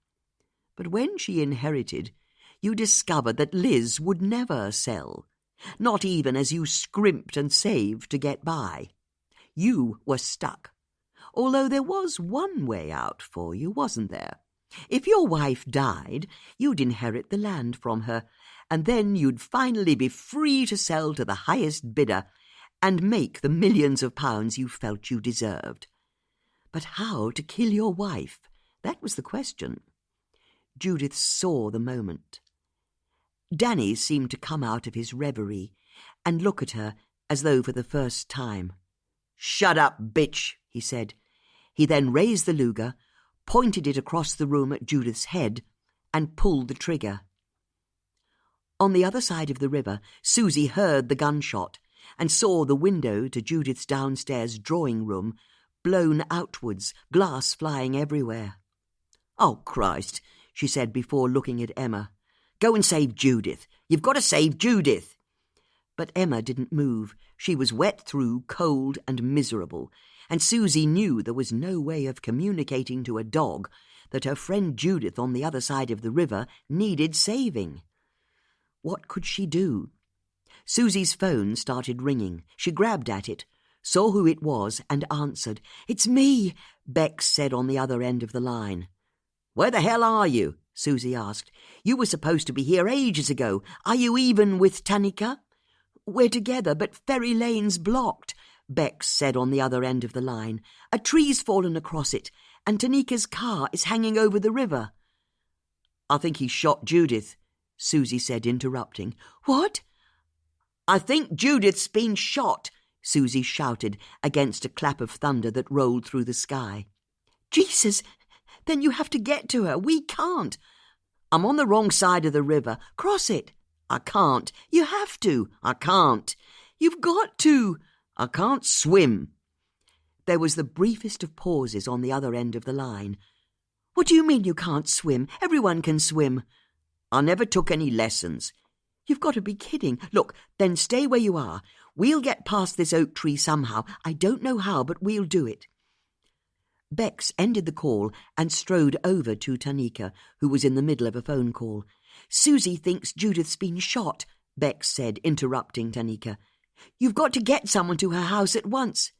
But when she inherited, you discovered that Liz would never sell, not even as you scrimped and saved to get by. You were stuck, although there was one way out for you, wasn't there? If your wife died, you'd inherit the land from her, and then you'd finally be free to sell to the highest bidder and make the millions of pounds you felt you deserved. But how to kill your wife? That was the question. Judith saw the moment. Danny seemed to come out of his reverie and look at her as though for the first time. "Shut up, bitch," he said. He then raised the Luger, pointed it across the room at Judith's head, and pulled the trigger. On the other side of the river, Susie heard the gunshot and saw the window to Judith's downstairs drawing room blown outwards, glass flying everywhere. "Oh, Christ," she said before looking at Emma. "Go and save Judith. You've got to save Judith." But Emma didn't move. She was wet through, cold and miserable, and Susie knew there was no way of communicating to a dog that her friend Judith on the other side of the river needed saving. What could she do? Susie's phone started ringing. She grabbed at it, saw who it was, and answered. "It's me," Bex said on the other end of the line. "Where the hell are you?" Susie asked. "You were supposed to be here ages ago. Are you even with Tanika?" "We're together, but Ferry Lane's blocked," Bex said on the other end of the line. "A tree's fallen across it, and Tanika's car is hanging over the river." "I think he shot Judith," Susie said, interrupting. "What?" "I think Judith's been shot," Susie shouted against a clap of thunder that rolled through the sky. "Jesus! Then you have to get to her. We can't." "I'm on the wrong side of the river. Cross it." "I can't." "You have to." "I can't." "You've got to." "I can't swim." There was the briefest of pauses on the other end of the line. "What do you mean you can't swim? Everyone can swim." "I never took any lessons." "You've got to be kidding. Look, then stay where you are. We'll get past this oak tree somehow. I don't know how, but we'll do it." Bex ended the call and strode over to Tanika, who was in the middle of a phone call. "Susie thinks Judith's been shot," Bex said, interrupting Tanika. "You've got to get someone to her house at once."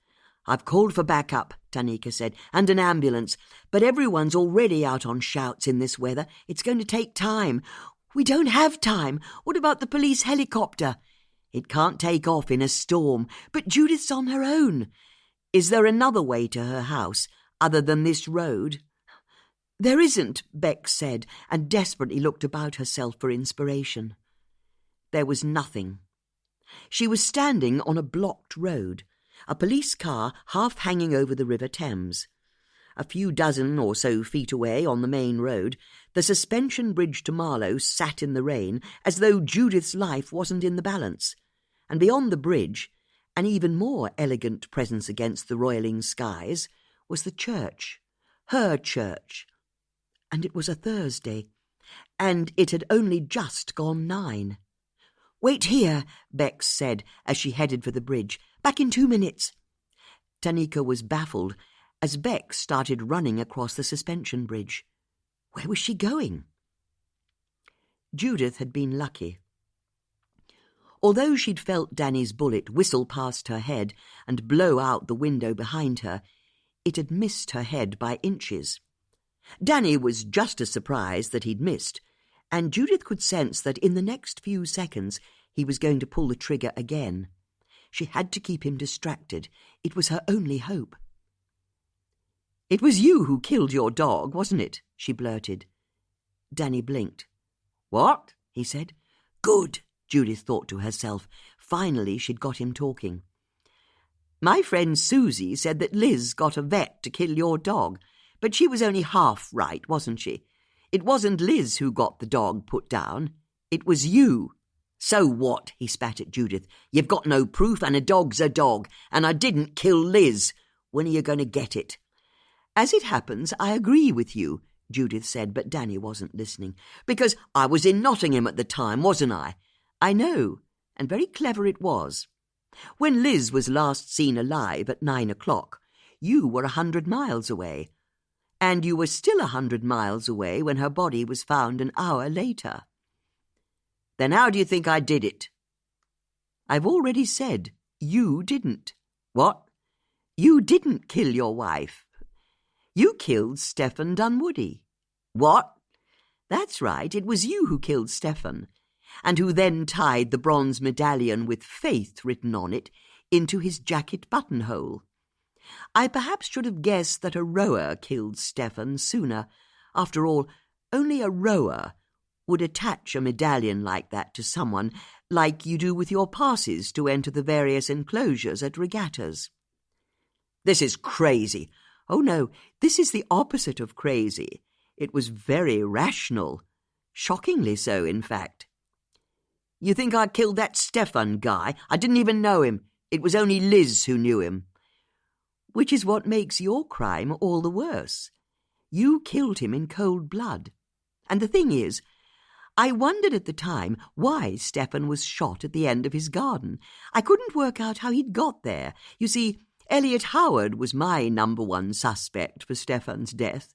"I've called for backup," Tanika said, "and an ambulance. But everyone's already out on shouts in this weather. It's going to take time." "We don't have time. What about the police helicopter?" "It can't take off in a storm." "But Judith's on her own." "Is there another way to her house other than this road?" "There isn't," Bex said, and desperately looked about herself for inspiration. There was nothing. She was standing on a blocked road, a police car half hanging over the River Thames. A few dozen or so feet away on the main road, the suspension bridge to Marlow sat in the rain as though Judith's life wasn't in the balance, and beyond the bridge, an even more elegant presence against the roiling skies, was the church, her church. And it was a Thursday, and it had only just gone 9. "Wait here," Bex said as she headed for the bridge. "Back in 2 minutes." Tanika was baffled as Bex started running across the suspension bridge. Where was she going? Judith had been lucky. Although she'd felt Danny's bullet whistle past her head and blow out the window behind her, it had missed her head by inches. Danny was just as surprised that he'd missed, and Judith could sense that in the next few seconds he was going to pull the trigger again. She had to keep him distracted. It was her only hope. "It was you who killed your dog, wasn't it?" she blurted. Danny blinked. "What?" he said. "Good," Judith thought to herself. Finally she'd got him talking. "My friend Susie said that Liz got a vet to kill your dog, but she was only half right, wasn't she? It wasn't Liz who got the dog put down. It was you." "So what?" he spat at Judith. "You've got no proof, and a dog's a dog, and I didn't kill Liz. When are you going to get it?" "As it happens, I agree with you," Judith said, but Danny wasn't listening. "Because I was in Nottingham at the time, wasn't I?" "I know, and very clever it was. When Liz was last seen alive at 9 o'clock, you were 100 miles away, and you were still 100 miles away when her body was found an hour later." "Then how do you think I did it?" "I've already said you didn't." "What?" "You didn't kill your wife. You killed Stephen Dunwoody." "What?" "That's right, it was you who killed Stephen, and who then tied the bronze medallion with Faith written on it into his jacket buttonhole. I perhaps should have guessed that a rower killed Stephen sooner. After all, only a rower would attach a medallion like that to someone, like you do with your passes to enter the various enclosures at regattas." "This is crazy." "Oh, no, this is the opposite of crazy. It was very rational. Shockingly so, in fact." "You think I killed that Stefan guy? I didn't even know him. It was only Liz who knew him." "Which is what makes your crime all the worse. You killed him in cold blood. And the thing is, I wondered at the time why Stefan was shot at the end of his garden. I couldn't work out how he'd got there. You see, Elliot Howard was my number one suspect for Stefan's death.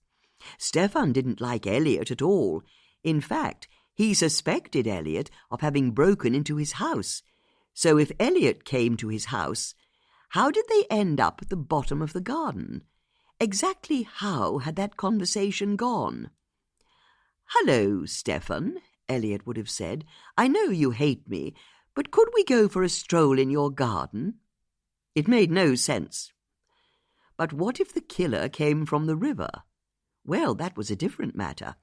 Stefan didn't like Elliot at all. In fact, he suspected Elliot of having broken into his house. So if Elliot came to his house, how did they end up at the bottom of the garden? Exactly how had that conversation gone? "Hello, Stefan," Elliot would have said. "I know you hate me, but could we go for a stroll in your garden?" It made no sense. But what if the killer came from the river? Well, that was a different matter.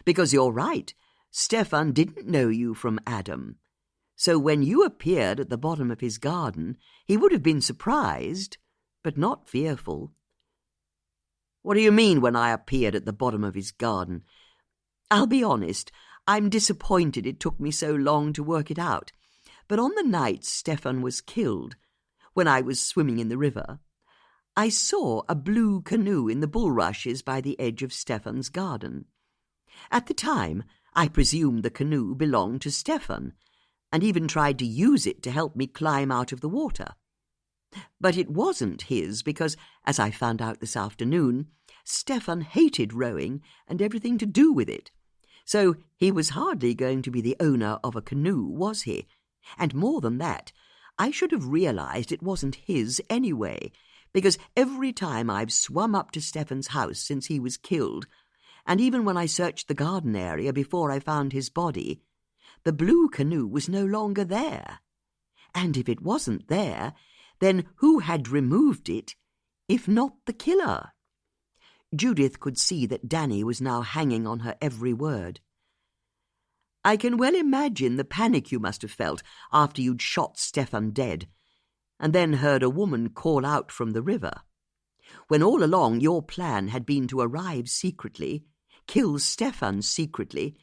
Because you're right, Stefan didn't know you from Adam. So when you appeared at the bottom of his garden, he would have been surprised, but not fearful. "What do you mean when I appeared at the bottom of his garden?" "I'll be honest, I'm disappointed it took me so long to work it out. But on the night Stefan was killed, when I was swimming in the river, I saw a blue canoe in the bulrushes by the edge of Stefan's garden. At the time, I presumed the canoe belonged to Stefan, and even tried to use it to help me climb out of the water. But it wasn't his because, as I found out this afternoon, Stefan hated rowing and everything to do with it. So he was hardly going to be the owner of a canoe, was he? And more than that, I should have realized it wasn't his anyway, because every time I've swum up to Stefan's house since he was killed, and even when I searched the garden area before I found his body, the blue canoe was no longer there. And if it wasn't there, then who had removed it, if not the killer? Judith could see that Danny was now hanging on her every word. "I can well imagine the panic you must have felt after you'd shot Stefan dead, and then heard a woman call out from the river, when all along your plan had been to arrive secretly, kill Stefan secretly,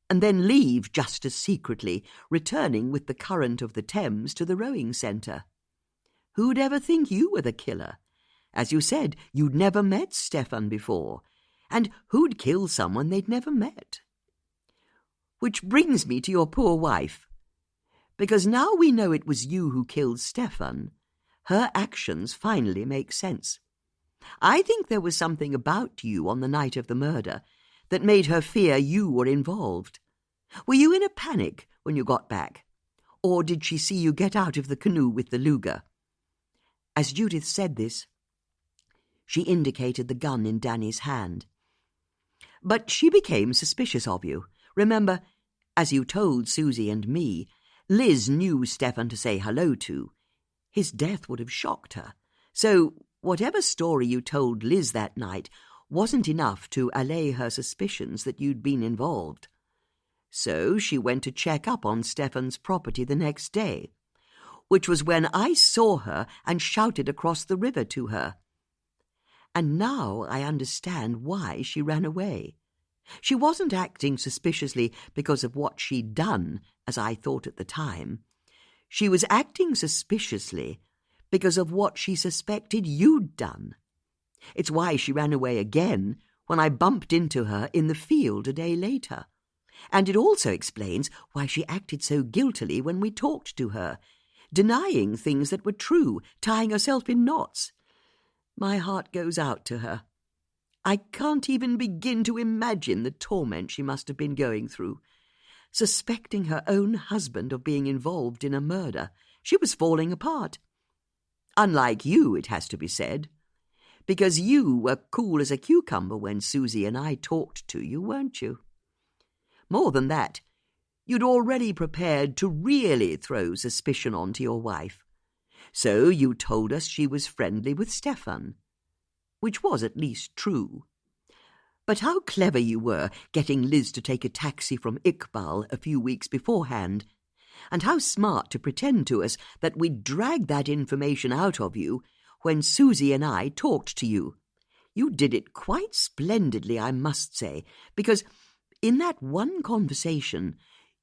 and then leave just as secretly, returning with the current of the Thames to the rowing centre. Who'd ever think you were the killer? As you said, you'd never met Stefan before, and who'd kill someone they'd never met? Which brings me to your poor wife. Because now we know it was you who killed Stefan, her actions finally make sense. I think there was something about you on the night of the murder that made her fear you were involved. Were you in a panic when you got back? Or did she see you get out of the canoe with the Luger?" As Judith said this, she indicated the gun in Danny's hand. "But she became suspicious of you. Remember, as you told Susie and me, Liz knew Stefan to say hello to. His death would have shocked her. So whatever story you told Liz that night wasn't enough to allay her suspicions that you'd been involved. So she went to check up on Stefan's property the next day, which was when I saw her and shouted across the river to her. And now I understand why she ran away. She wasn't acting suspiciously because of what she'd done, as I thought at the time. She was acting suspiciously because of what she suspected you'd done. It's why she ran away again when I bumped into her in the field a day later. And it also explains why she acted so guiltily when we talked to her, denying things that were true, tying herself in knots. My heart goes out to her. I can't even begin to imagine the torment she must have been going through. Suspecting her own husband of being involved in a murder, she was falling apart. Unlike you, it has to be said. Because you were cool as a cucumber when Susie and I talked to you, weren't you? More than that, you'd already prepared to really throw suspicion onto your wife. So you told us she was friendly with Stefan, which was at least true. But how clever you were getting Liz to take a taxi from Ikbal a few weeks beforehand, and how smart to pretend to us that we'd dragged that information out of you when Susie and I talked to you. You did it quite splendidly, I must say, because in that one conversation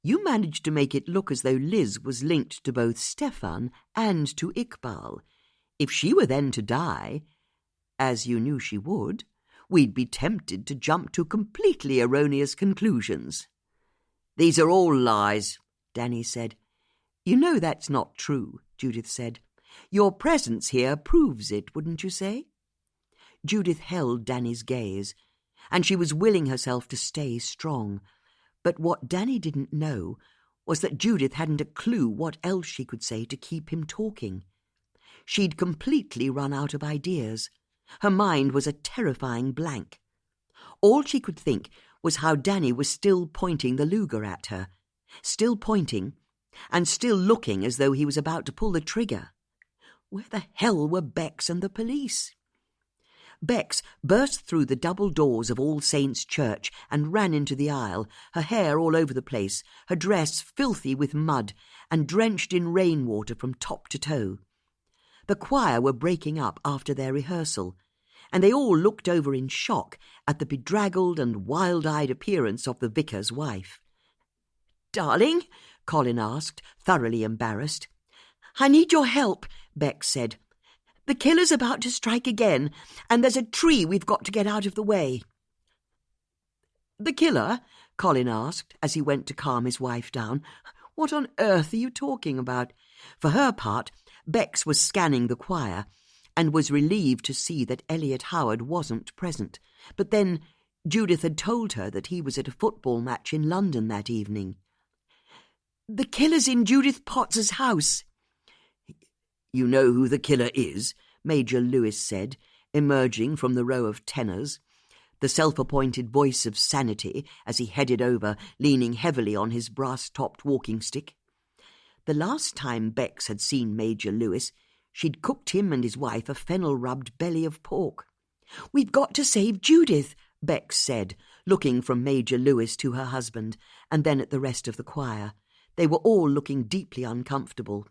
you managed to make it look as though Liz was linked to both Stefan and to Ikbal. If she were then to die, as you knew she would, we'd be tempted to jump to completely erroneous conclusions. "These are all lies," Danny said. "You know that's not true," Judith said. "Your presence here proves it, wouldn't you say?" Judith held Danny's gaze, and she was willing herself to stay strong. But what Danny didn't know was that Judith hadn't a clue what else she could say to keep him talking. She'd completely run out of ideas. Her mind was a terrifying blank. All she could think was how Danny was still pointing the Luger at her, still pointing, and still looking as though he was about to pull the trigger. Where the hell were Bex and the police? Bex burst through the double doors of All Saints' Church and ran into the aisle, her hair all over the place, her dress filthy with mud and drenched in rainwater from top to toe. The choir were breaking up after their rehearsal, and they all looked over in shock at the bedraggled and wild-eyed appearance of the vicar's wife. "Darling?" Colin asked, thoroughly embarrassed. "I need your help," Bex said. "The killer's about to strike again, and there's a tree we've got to get out of the way." "The killer?" Colin asked as he went to calm his wife down. "What on earth are you talking about?" For her part, Bex was scanning the choir and was relieved to see that Elliot Howard wasn't present. But then Judith had told her that he was at a football match in London that evening. "The killer's in Judith Potts's house." "You know who the killer is?" Major Lewis said, emerging from the row of tenors, the self-appointed voice of sanity as he headed over, leaning heavily on his brass-topped walking stick. The last time Bex had seen Major Lewis, she'd cooked him and his wife a fennel-rubbed belly of pork. "We've got to save Judith," Bex said, looking from Major Lewis to her husband, and then at the rest of the choir. They were all looking deeply uncomfortable.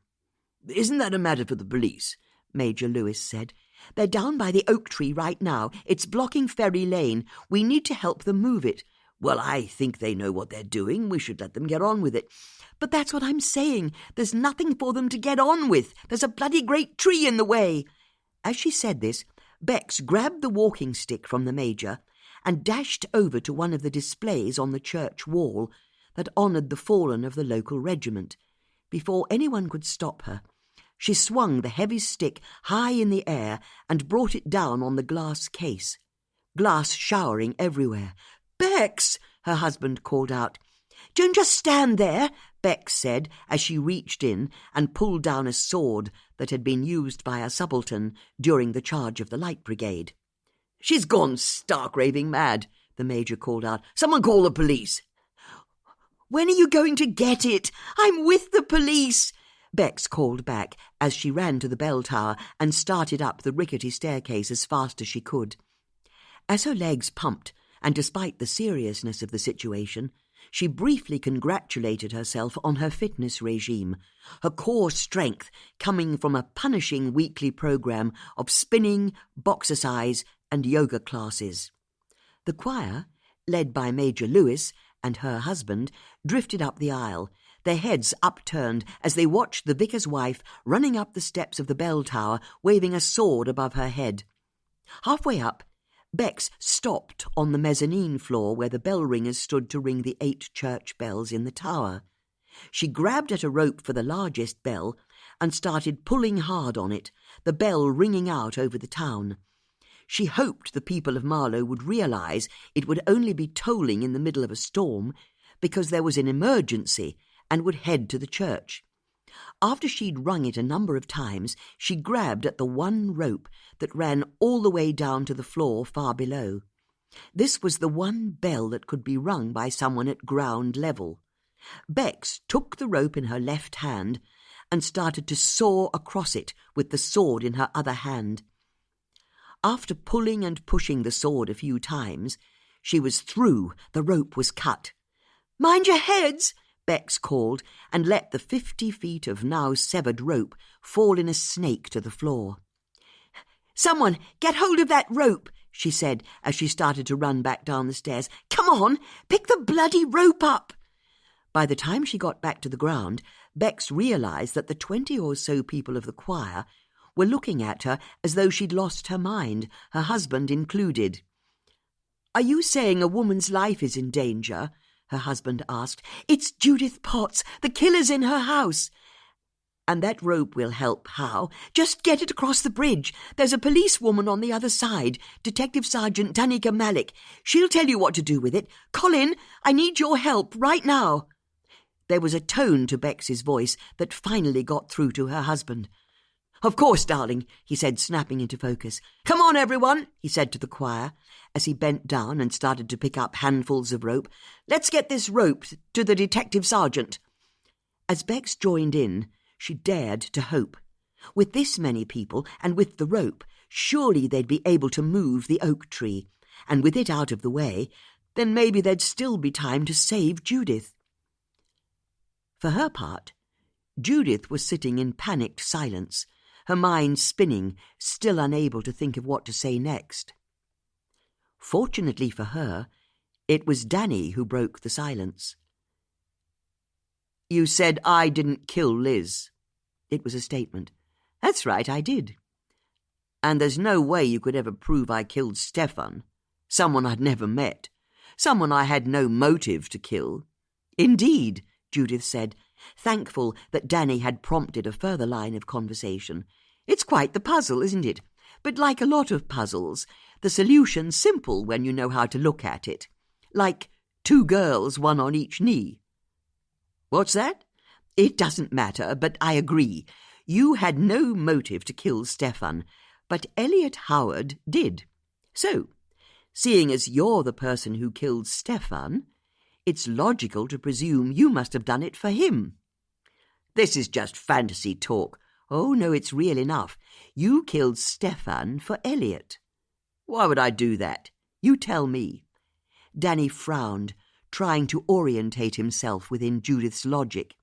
"Isn't that a matter for the police?" Major Lewis said. "They're down by the oak tree right now. It's blocking Ferry Lane. We need to help them move it." "Well, I think they know what they're doing. We should let them get on with it." "But that's what I'm saying. There's nothing for them to get on with. There's a bloody great tree in the way." As she said this, Bex grabbed the walking stick from the Major and dashed over to one of the displays on the church wall that honoured the fallen of the local regiment. Before anyone could stop her, she swung the heavy stick high in the air and brought it down on the glass case. Glass showering everywhere. "Bex!" her husband called out. "Don't just stand there," Bex said as she reached in and pulled down a sword that had been used by a subaltern during the charge of the Light Brigade. "She's gone stark raving mad," the Major called out. "Someone call the police." "When are you going to get it? I'm with the police," Bex called back as she ran to the bell tower and started up the rickety staircase as fast as she could. As her legs pumped, and despite the seriousness of the situation, she briefly congratulated herself on her fitness regime, her core strength coming from a punishing weekly program of spinning, boxercise, and yoga classes. The choir, led by Major Lewis and her husband, drifted up the aisle, their heads upturned as they watched the vicar's wife running up the steps of the bell tower, waving a sword above her head. Halfway up, Bex stopped on the mezzanine floor where the bell ringers stood to ring the 8 church bells in the tower. She grabbed at a rope for the largest bell and started pulling hard on it, the bell ringing out over the town. She hoped the people of Marlow would realize it would only be tolling in the middle of a storm because there was an emergency and would head to the church. After she'd rung it a number of times, she grabbed at the one rope that ran all the way down to the floor far below. This was the one bell that could be rung by someone at ground level. Bex took the rope in her left hand and started to saw across it with the sword in her other hand. After pulling and pushing the sword a few times, she was through. The rope was cut. "Mind your heads!" Bex called, and let the 50 feet of now severed rope fall in a snake to the floor. "Someone get hold of that rope," she said as she started to run back down the stairs. "Come on, pick the bloody rope up." By the time she got back to the ground, Bex realized that the 20 or so people of the choir were looking at her as though she'd lost her mind, her husband included. "Are you saying a woman's life is in danger?" her husband asked. "It's Judith Potts. The killer's in her house." "And that rope will help how?" "Just get it across the bridge. There's a policewoman on the other side, Detective Sergeant Danica Malik. She'll tell you what to do with it. Colin, I need your help right now." There was a tone to Bex's voice that finally got through to her husband. "Of course, darling," he said, snapping into focus. "Come on, everyone," he said to the choir, as he bent down and started to pick up handfuls of rope. "Let's get this rope to the detective sergeant." As Bex joined in, she dared to hope. With this many people, and with the rope, surely they'd be able to move the oak tree, and with it out of the way, then maybe there'd still be time to save Judith. For her part, Judith was sitting in panicked silence, her mind spinning, still unable to think of what to say next. Fortunately for her, it was Danny who broke the silence. "You said I didn't kill Liz." It was a statement. "That's right, I did. And there's no way you could ever prove I killed Stefan, someone I'd never met, someone I had no motive to kill." "Indeed," Judith said, thankful that Danny had prompted a further line of conversation. "It's quite the puzzle, isn't it? But like a lot of puzzles, the solution's simple when you know how to look at it. Like 2 girls, 1 on each knee." "What's that?" "It doesn't matter, but I agree. You had no motive to kill Stefan, but Elliot Howard did. So, seeing as you're the person who killed Stefan, it's logical to presume you must have done it for him." "This is just fantasy talk." "Oh, no, it's real enough. You killed Stefan for Elliot." "Why would I do that? You tell me." Danny frowned, trying to orientate himself within Judith's logic.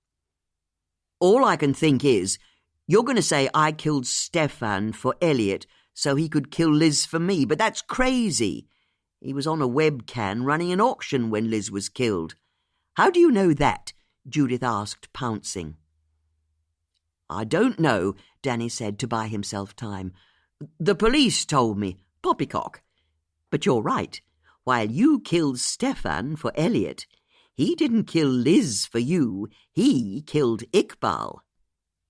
"All I can think is, you're going to say I killed Stefan for Elliot so he could kill Liz for me, but that's crazy. He was on a webcam running an auction when Liz was killed." "How do you know that?" Judith asked, pouncing. "I don't know," Danny said to buy himself time. "The police told me. Poppycock. But you're right. While you killed Stefan for Elliot, he didn't kill Liz for you. He killed Ikbal."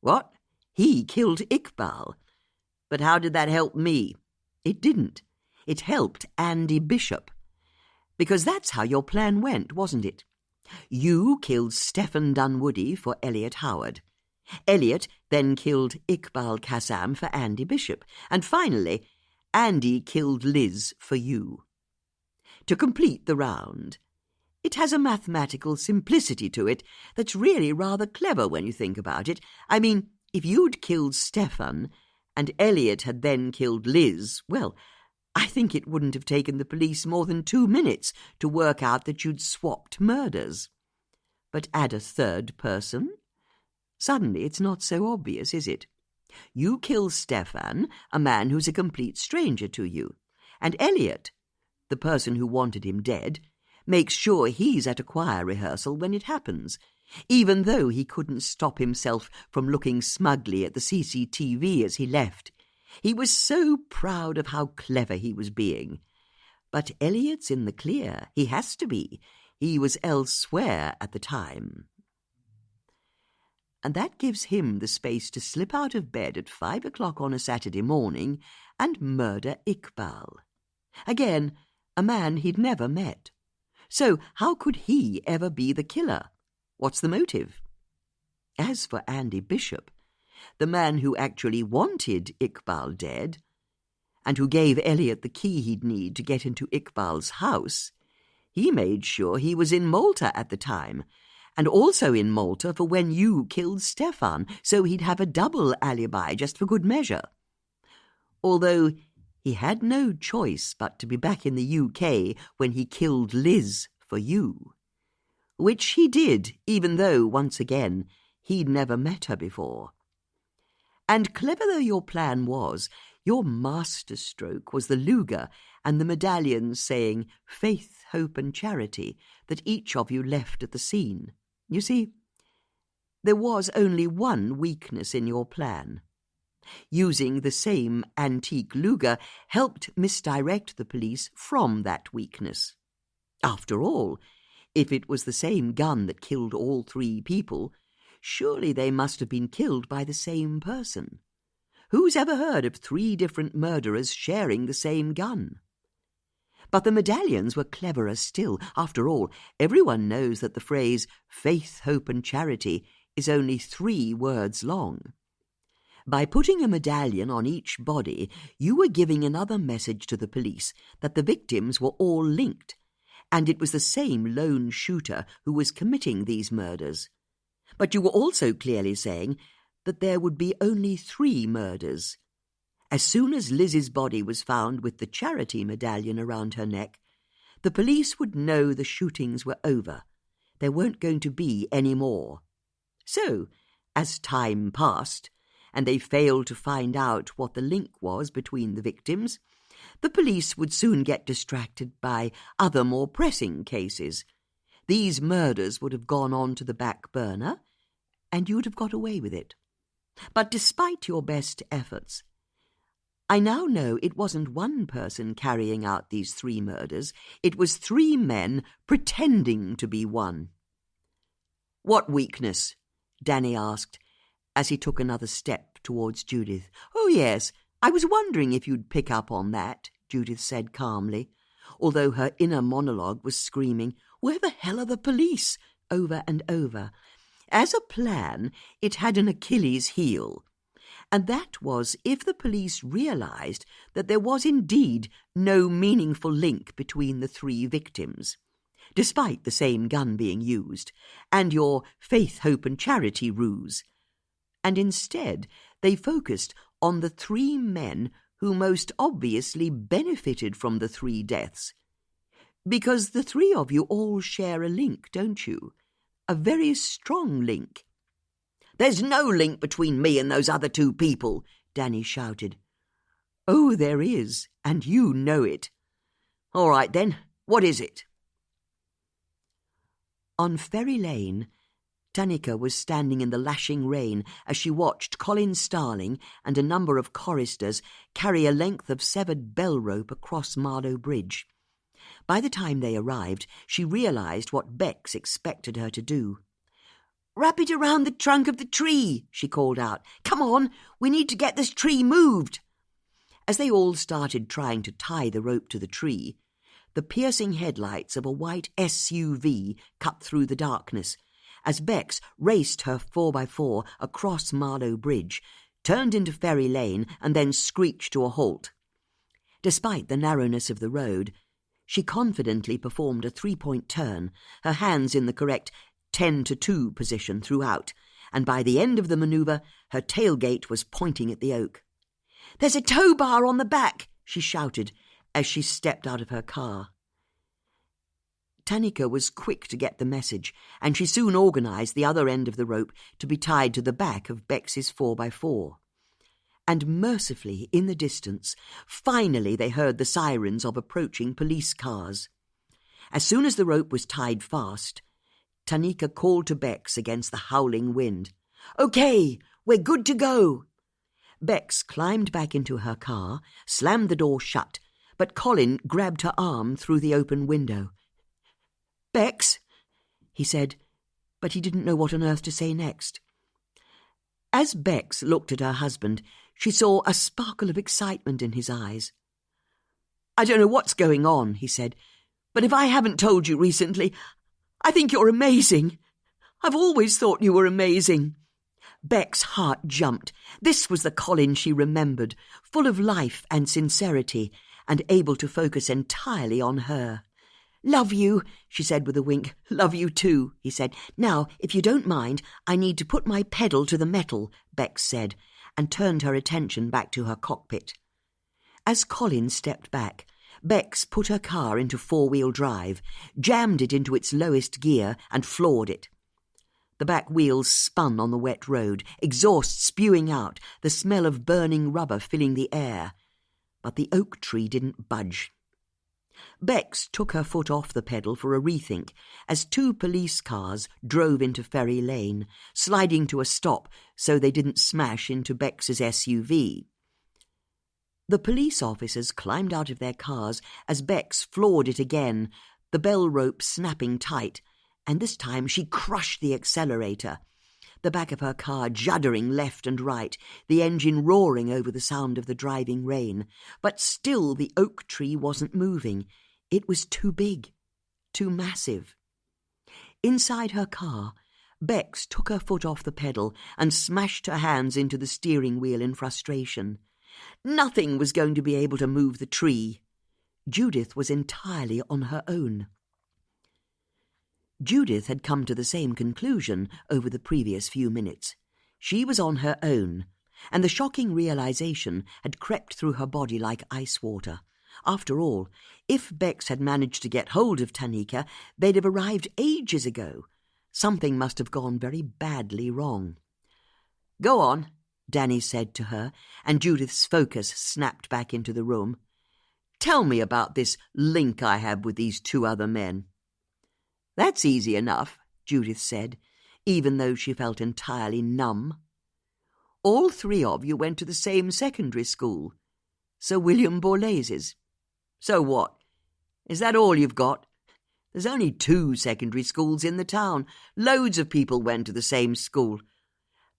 "What?" "He killed Ikbal. But how did that help me?" "It didn't. It helped Andy Bishop. Because that's how your plan went, wasn't it? You killed Stephen Dunwoody for Elliot Howard. Elliot then killed Ikbal Kassam for Andy Bishop. And finally, Andy killed Liz for you. To complete the round, it has a mathematical simplicity to it that's really rather clever when you think about it. I mean, if you'd killed Stefan and Elliot had then killed Liz, well, I think it wouldn't have taken the police more than 2 minutes to work out that you'd swapped murders. But add a third person? Suddenly it's not so obvious, is it? You kill Stefan, a man who's a complete stranger to you, and Elliot, the person who wanted him dead, makes sure he's at a choir rehearsal when it happens, even though he couldn't stop himself from looking smugly at the CCTV as he left. He was so proud of how clever he was being. But Elliot's in the clear. He has to be. He was elsewhere at the time. And that gives him the space to slip out of bed at 5 o'clock on a Saturday morning and murder Ikbal. Again, a man he'd never met. So how could he ever be the killer? What's the motive? As for Andy Bishop, the man who actually wanted Ikbal dead, and who gave Elliot the key he'd need to get into Ikbal's house, he made sure he was in Malta at the time, and also in Malta for when you killed Stefan, so he'd have a double alibi just for good measure. Although he had no choice but to be back in the UK when he killed Liz for you. Which he did, even though, once again, he'd never met her before. And clever though your plan was, your masterstroke was the Luger and the medallions saying faith, hope and charity that each of you left at the scene. You see, there was only one weakness in your plan. Using the same antique Luger helped misdirect the police from that weakness. After all, if it was the same gun that killed all 3 people, surely they must have been killed by the same person. Who's ever heard of 3 different murderers sharing the same gun? But the medallions were cleverer still. After all, everyone knows that the phrase faith, hope and charity is only 3 words long. By putting a medallion on each body, you were giving another message to the police that the victims were all linked, and it was the same lone shooter who was committing these murders. But you were also clearly saying that there would be only 3 murders. As soon as Liz's body was found with the charity medallion around her neck, the police would know the shootings were over. There weren't going to be any more. So, as time passed, and they failed to find out what the link was between the victims, the police would soon get distracted by other more pressing cases. These murders would have gone on to the back burner, and you'd have got away with it. But despite your best efforts, I now know it wasn't one person carrying out these 3 murders. It was 3 men pretending to be one. "What weakness?" Danny asked, as he took another step towards Judith. "Oh, yes, I was wondering if you'd pick up on that," Judith said calmly, although her inner monologue was screaming, "Where the hell are the police?" over and over. As a plan, it had an Achilles heel, and that was if the police realized that there was indeed no meaningful link between the 3 victims, despite the same gun being used, and your faith, hope and charity ruse. And instead, they focused on the 3 men who most obviously benefited from the 3 deaths. Because the 3 of you all share a link, don't you? A very strong link. "There's no link between me and those other 2 people," Danny shouted. "Oh, there is, and you know it." "All right, then. What is it?" On Ferry Lane, Tanika was standing in the lashing rain as she watched Colin Starling and a number of choristers carry a length of severed bell rope across Marlow Bridge. By the time they arrived, she realized what Bex expected her to do. "Wrap it around the trunk of the tree," she called out. "Come on, we need to get this tree moved." As they all started trying to tie the rope to the tree, the piercing headlights of a white SUV cut through the darkness as Bex raced her 4x4 across Marlow Bridge, turned into Ferry Lane, and then screeched to a halt. Despite the narrowness of the road, she confidently performed a 3-point turn, her hands in the correct 10-2 position throughout, and by the end of the manoeuvre, her tailgate was pointing at the oak. "There's a tow bar on the back," she shouted as she stepped out of her car. Tanika was quick to get the message, and she soon organised the other end of the rope to be tied to the back of Bex's 4x4. And mercifully, in the distance, finally they heard the sirens of approaching police cars. As soon as the rope was tied fast, Tanika called to Bex against the howling wind. "Okay, we're good to go." Bex climbed back into her car, slammed the door shut, but Colin grabbed her arm through the open window. "Bex," he said, but he didn't know what on earth to say next. As Bex looked at her husband, she saw a sparkle of excitement in his eyes. "I don't know what's going on," he said, "but if I haven't told you recently, I think you're amazing. I've always thought you were amazing." Beck's heart jumped. This was the Colin she remembered, full of life and sincerity, and able to focus entirely on her. "Love you," she said with a wink. "Love you too," he said. "Now, if you don't mind, I need to put my pedal to the metal," Bex said, and turned her attention back to her cockpit. As Colin stepped back, Bex put her car into 4-wheel drive, jammed it into its lowest gear, and floored it. The back wheels spun on the wet road, exhaust spewing out, the smell of burning rubber filling the air. But the oak tree didn't budge. Bex took her foot off the pedal for a rethink as 2 police cars drove into Ferry Lane, sliding to a stop so they didn't smash into Bex's SUV. The police officers climbed out of their cars as Bex floored it again, the bell rope snapping tight, and this time she crushed the accelerator, the back of her car juddering left and right, the engine roaring over the sound of the driving rain. But still the oak tree wasn't moving. It was too big, too massive. Inside her car, Bex took her foot off the pedal and smashed her hands into the steering wheel in frustration. Nothing was going to be able to move the tree. Judith was entirely on her own. Judith had come to the same conclusion over the previous few minutes. She was on her own, and the shocking realization had crept through her body like ice water. After all, if Bex had managed to get hold of Tanika, they'd have arrived ages ago. Something must have gone very badly wrong. "Go on," Danny said to her, and Judith's focus snapped back into the room. "Tell me about this link I have with these 2 other men." "That's easy enough," Judith said, even though she felt entirely numb. "All 3 of you went to the same secondary school, Sir William Borlase's. So what? Is that all you've got? There's only 2 secondary schools in the town. Loads of people went to the same school.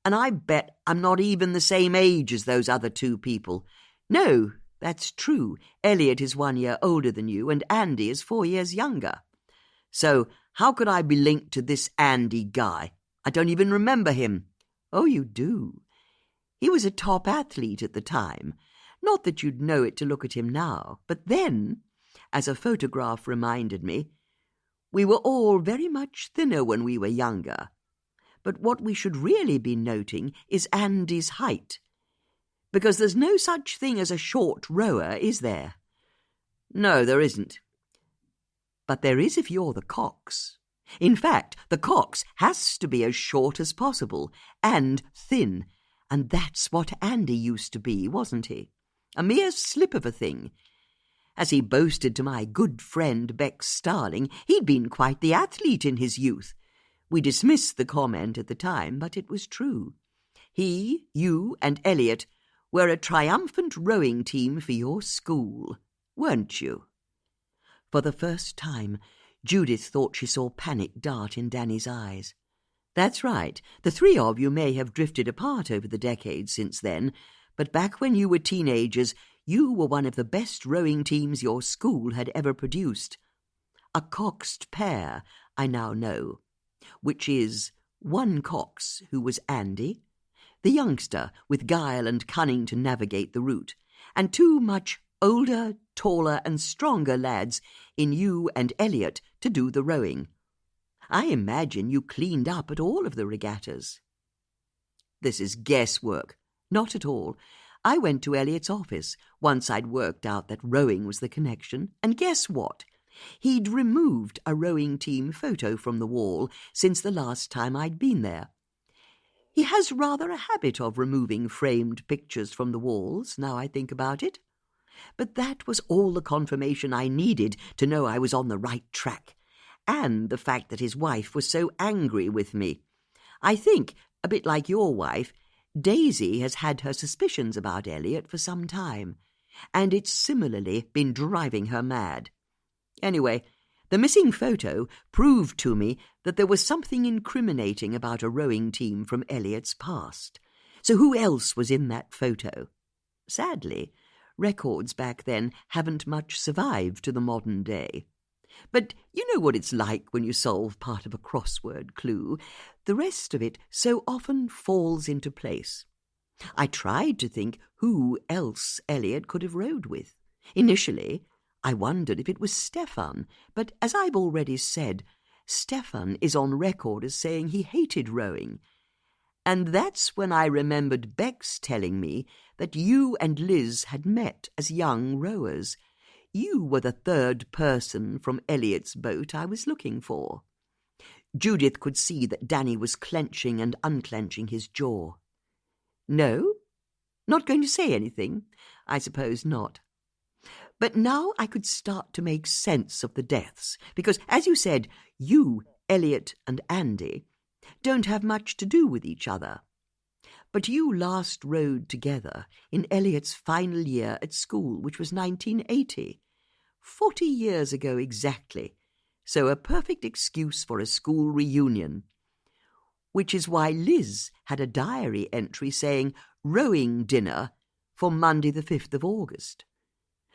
And I bet I'm not even the same age as those other 2 people. No, that's true. Elliot is 1 year older than you, and Andy is 4 years younger. So how could I be linked to this Andy guy? I don't even remember him." "Oh, you do. He was a top athlete at the time. Not that you'd know it to look at him now. But then, as a photograph reminded me, we were all very much thinner when we were younger. But what we should really be noting is Andy's height. Because there's no such thing as a short rower, is there?" "No, there isn't. But there is if you're the Cox. In fact, the Cox has to be as short as possible, and thin, and that's what Andy used to be, wasn't he? A mere slip of a thing. As he boasted to my good friend Bex Starling, he'd been quite the athlete in his youth. We dismissed the comment at the time, but it was true. He, you, and Elliot were a triumphant rowing team for your school, weren't you?" For the first time, Judith thought she saw panic dart in Danny's eyes. "That's right. The 3 of you may have drifted apart over the decades since then, but back when you were teenagers, you were one of the best rowing teams your school had ever produced. A coxed pair, I now know, which is one cox, who was Andy, the youngster with guile and cunning to navigate the route, and two much older, taller and stronger lads in you and Elliot to do the rowing. I imagine you cleaned up at all of the regattas. This is guesswork. Not at all. I went to Elliot's office once I'd worked out that rowing was the connection, and guess what? He'd removed a rowing team photo from the wall since the last time I'd been there. He has rather a habit of removing framed pictures from the walls, now I think about it. But that was all the confirmation I needed to know I was on the right track, and the fact that his wife was so angry with me. I think, a bit like your wife, Daisy has had her suspicions about Elliot for some time, and it's similarly been driving her mad. Anyway, the missing photo proved to me that there was something incriminating about a rowing team from Elliot's past. So who else was in that photo? Sadly, records back then haven't much survived to the modern day. But you know what it's like when you solve part of a crossword clue. The rest of it so often falls into place. I tried to think who else Elliot could have rowed with. Initially, I wondered if it was Stefan, but as I've already said, Stefan is on record as saying he hated rowing. And that's when I remembered Bex telling me that you and Liz had met as young rowers. You were the third person from Elliot's boat I was looking for. Judith could see that Danny was clenching and unclenching his jaw. No? Not going to say anything? I suppose not. But now I could start to make sense of the deaths, because, as you said, you, Elliot and Andy, don't have much to do with each other. But you last rowed together in Elliot's final year at school, which was 1980. 40 years ago exactly, so a perfect excuse for a school reunion. Which is why Liz had a diary entry saying rowing dinner for Monday the 5th of August.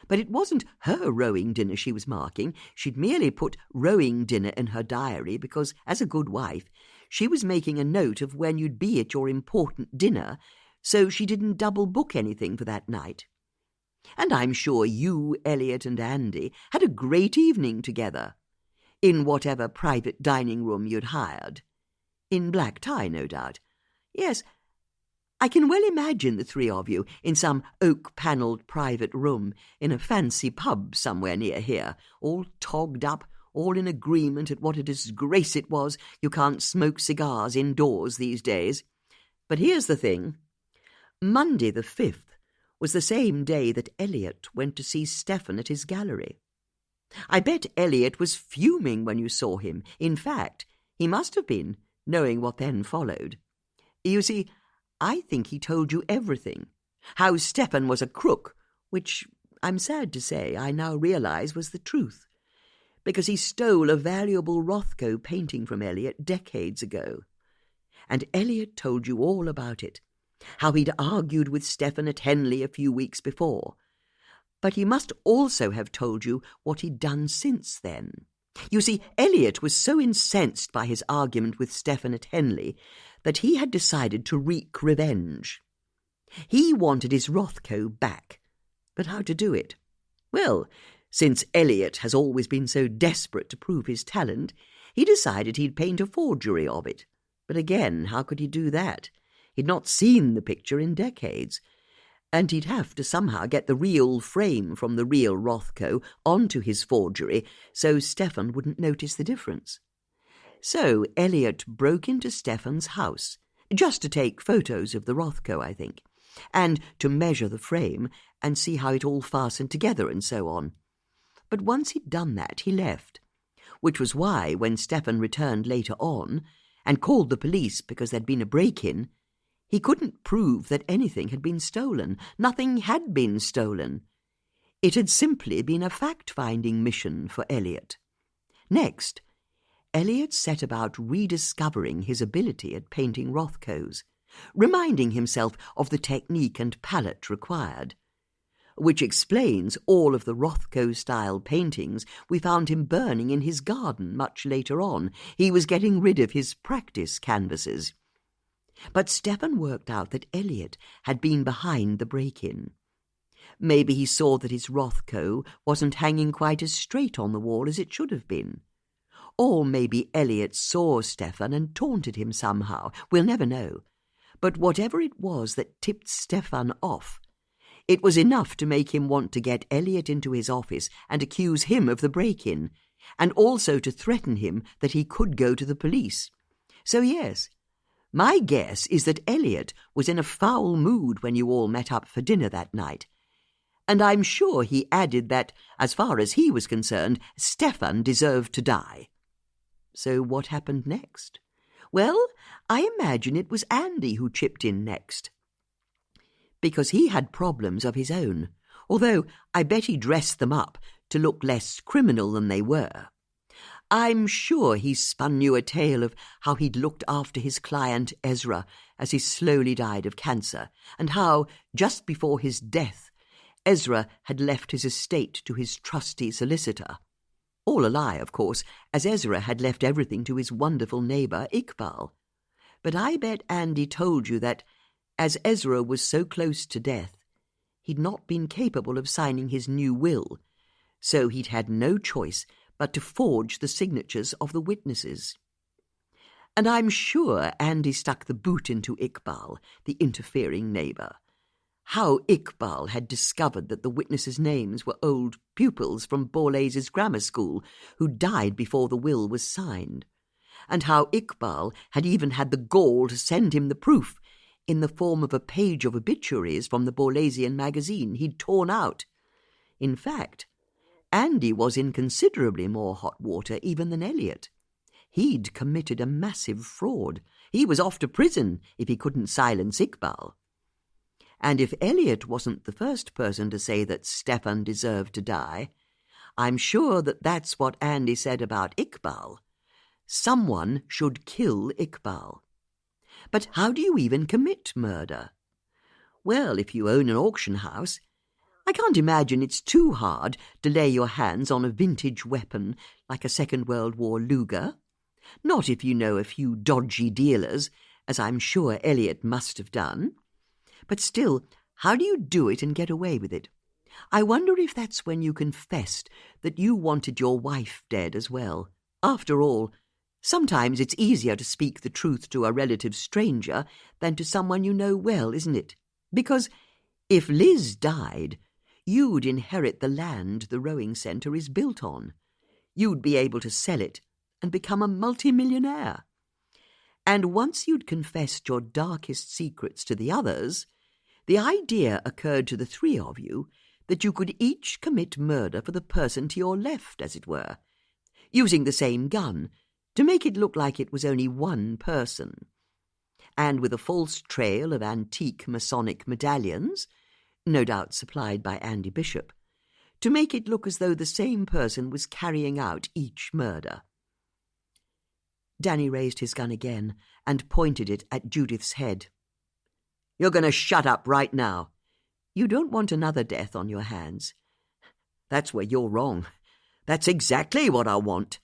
But it wasn't her rowing dinner she was marking. She'd merely put rowing dinner in her diary because, as a good wife, she was making a note of when you'd be at your important dinner, so she didn't double book anything for that night. And I'm sure you, Elliot and Andy had a great evening together, in whatever private dining room you'd hired. In black tie, no doubt. Yes, I can well imagine the three of you in some oak-panelled private room in a fancy pub somewhere near here, all togged up, all in agreement at what a disgrace it was you can't smoke cigars indoors these days. But here's the thing. Monday the 5th was the same day that Elliot went to see Stefan at his gallery. I bet Elliot was fuming when you saw him. In fact, he must have been, knowing what then followed. You see, I think he told you everything. How Stefan was a crook, which, I'm sad to say, I now realise was the truth, because he stole a valuable Rothko painting from Elliot decades ago. And Elliot told you all about it, how he'd argued with Stefan at Henley a few weeks before. But he must also have told you what he'd done since then. You see, Elliot was so incensed by his argument with Stefan at Henley that he had decided to wreak revenge. He wanted his Rothko back. But how to do it? Well, since Elliot has always been so desperate to prove his talent, he decided he'd paint a forgery of it. But again, how could he do that? He'd not seen the picture in decades, and he'd have to somehow get the real frame from the real Rothko onto his forgery so Stefan wouldn't notice the difference. So Elliot broke into Stefan's house, just to take photos of the Rothko, I think, and to measure the frame and see how it all fastened together and so on. But once he'd done that, he left, which was why, when Stefan returned later on and called the police because there'd been a break-in, he couldn't prove that anything had been stolen. Nothing had been stolen. It had simply been a fact-finding mission for Elliot. Next, Elliot set about rediscovering his ability at painting Rothkos, reminding himself of the technique and palette required. which explains all of the Rothko-style paintings we found him burning in his garden much later on. He was getting rid of his practice canvases. But Stefan worked out that Elliot had been behind the break-in. Maybe he saw that his Rothko wasn't hanging quite as straight on the wall as it should have been. Or maybe Elliot saw Stefan and taunted him somehow. We'll never know. But whatever it was that tipped Stefan off, it was enough to make him want to get Elliot into his office and accuse him of the break-in, and also to threaten him that he could go to the police. So yes, my guess is that Elliot was in a foul mood when you all met up for dinner that night. And I'm sure he added that, as far as he was concerned, Stefan deserved to die. So what happened next? Well, I imagine it was Andy who chipped in next. Because he had problems of his own, although I bet he dressed them up to look less criminal than they were. I'm sure he spun you a tale of how he'd looked after his client Ezra as he slowly died of cancer, and how, just before his death, Ezra had left his estate to his trusty solicitor. All a lie, of course, as Ezra had left everything to his wonderful neighbour Ikbal. But I bet Andy told you that, as Ezra was so close to death, he'd not been capable of signing his new will, so he'd had no choice but to forge the signatures of the witnesses. And I'm sure Andy stuck the boot into Ikbal, the interfering neighbour. How Ikbal had discovered that the witnesses' names were old pupils from Borlase's grammar school who died before the will was signed, and how Ikbal had even had the gall to send him the proof in the form of a page of obituaries from the Borlasian magazine he'd torn out. In fact, Andy was in considerably more hot water even than Elliot. He'd committed a massive fraud. He was off to prison if he couldn't silence Ikbal. And if Elliot wasn't the first person to say that Stefan deserved to die, I'm sure that that's what Andy said about Ikbal. Someone should kill Ikbal. But how do you even commit murder? Well, if you own an auction house, I can't imagine it's too hard to lay your hands on a vintage weapon like a Second World War Luger. Not if you know a few dodgy dealers, as I'm sure Elliot must have done. But still, how do you do it and get away with it? I wonder if that's when you confessed that you wanted your wife dead as well. After all, sometimes it's easier to speak the truth to a relative stranger than to someone you know well, isn't it? Because if Liz died, you'd inherit the land the rowing centre is built on. You'd be able to sell it and become a multimillionaire. And once you'd confessed your darkest secrets to the others, the idea occurred to the three of you that you could each commit murder for the person to your left, as it were, using the same gun to make it look like it was only one person. And with a false trail of antique Masonic medallions, no doubt supplied by Andy Bishop, to make it look as though the same person was carrying out each murder. Danny raised his gun again and pointed it at Judith's head. You're going to shut up right now. You don't want another death on your hands. That's where you're wrong. That's exactly what I want.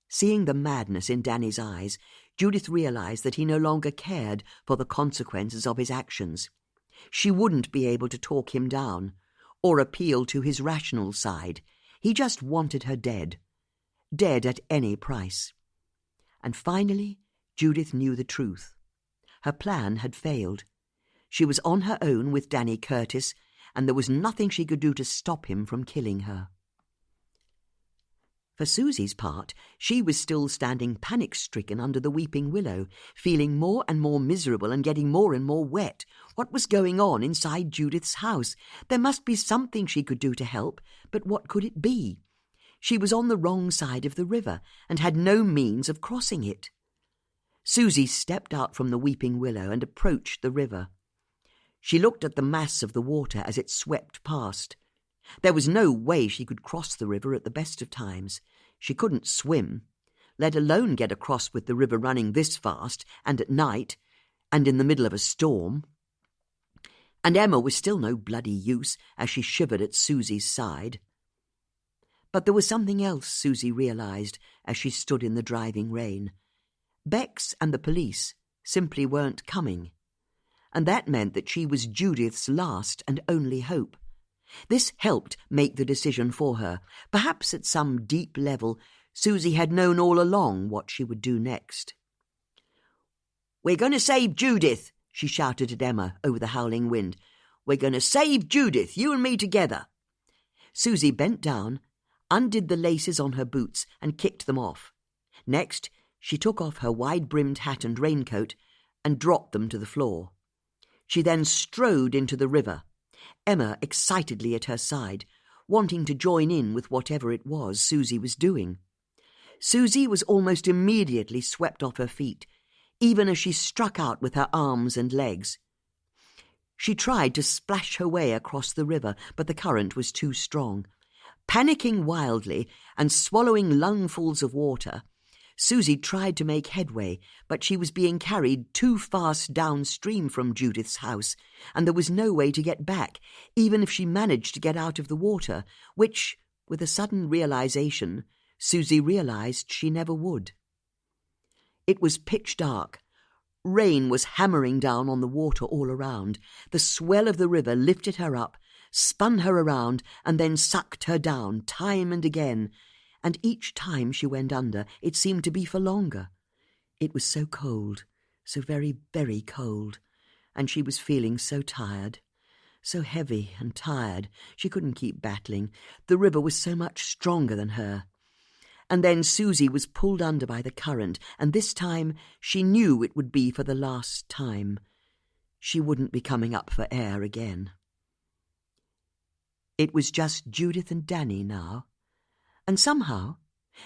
Seeing the madness in Danny's eyes, Judith realized that he no longer cared for the consequences of his actions. She wouldn't be able to talk him down or appeal to his rational side. He just wanted her dead. Dead at any price. And finally, Judith knew the truth. Her plan had failed. She was on her own with Danny Curtis, and there was nothing she could do to stop him from killing her. For Susie's part, she was still standing panic-stricken under the weeping willow, feeling more and more miserable and getting more and more wet. What was going on inside Judith's house? There must be something she could do to help, but what could it be? She was on the wrong side of the river and had no means of crossing it. Susie stepped out from the weeping willow and approached the river. She looked at the mass of the water as it swept past. There was no way she could cross the river at the best of times. She couldn't swim, let alone get across with the river running this fast, and at night, and in the middle of a storm. And Emma was still no bloody use as she shivered at Susie's side. But there was something else Susie realised as she stood in the driving rain. Bex and the police simply weren't coming, and that meant that she was Judith's last and only hope. This helped make the decision for her. Perhaps at some deep level, Susie had known all along what she would do next. "We're going to save Judith," she shouted at Emma over the howling wind. "We're going to save Judith, you and me together." Susie bent down, undid the laces on her boots and kicked them off. Next, she took off her wide-brimmed hat and raincoat and dropped them to the floor. She then strode into the river, Emma excitedly at her side, wanting to join in with whatever it was Susie was doing. Susie was almost immediately swept off her feet, even as she struck out with her arms and legs. She tried to splash her way across the river, but the current was too strong. Panicking wildly and swallowing lungfuls of water, Susie tried to make headway, but she was being carried too fast downstream from Judith's house, and there was no way to get back, even if she managed to get out of the water, which, with a sudden realization, Susie realized she never would. It was pitch dark. Rain was hammering down on the water all around. The swell of the river lifted her up, spun her around, and then sucked her down time and again, and each time she went under it seemed to be for longer. It was so cold, so very, very cold, and she was feeling so tired, so heavy and tired she couldn't keep battling. The river was so much stronger than her. And then Susie was pulled under by the current, and this time she knew it would be for the last time. She wouldn't be coming up for air again. It was just Judith and Danny now. And somehow,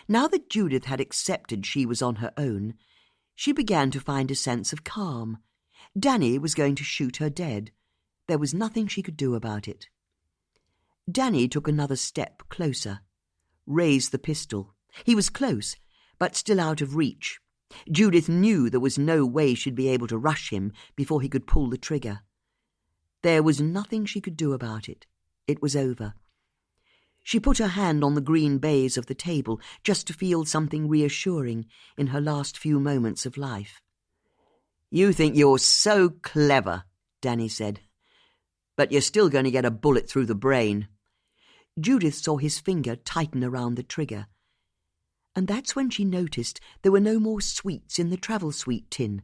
now that Judith had accepted she was on her own, she began to find a sense of calm. Danny was going to shoot her dead. There was nothing she could do about it. Danny took another step closer, raised the pistol. He was close, but still out of reach. Judith knew there was no way she'd be able to rush him before he could pull the trigger. There was nothing she could do about it. It was over. She put her hand on the green baize of the table just to feel something reassuring in her last few moments of life. "You think you're so clever," Danny said, "but you're still going to get a bullet through the brain." Judith saw his finger tighten around the trigger. And that's when she noticed there were no more sweets in the travel sweet tin.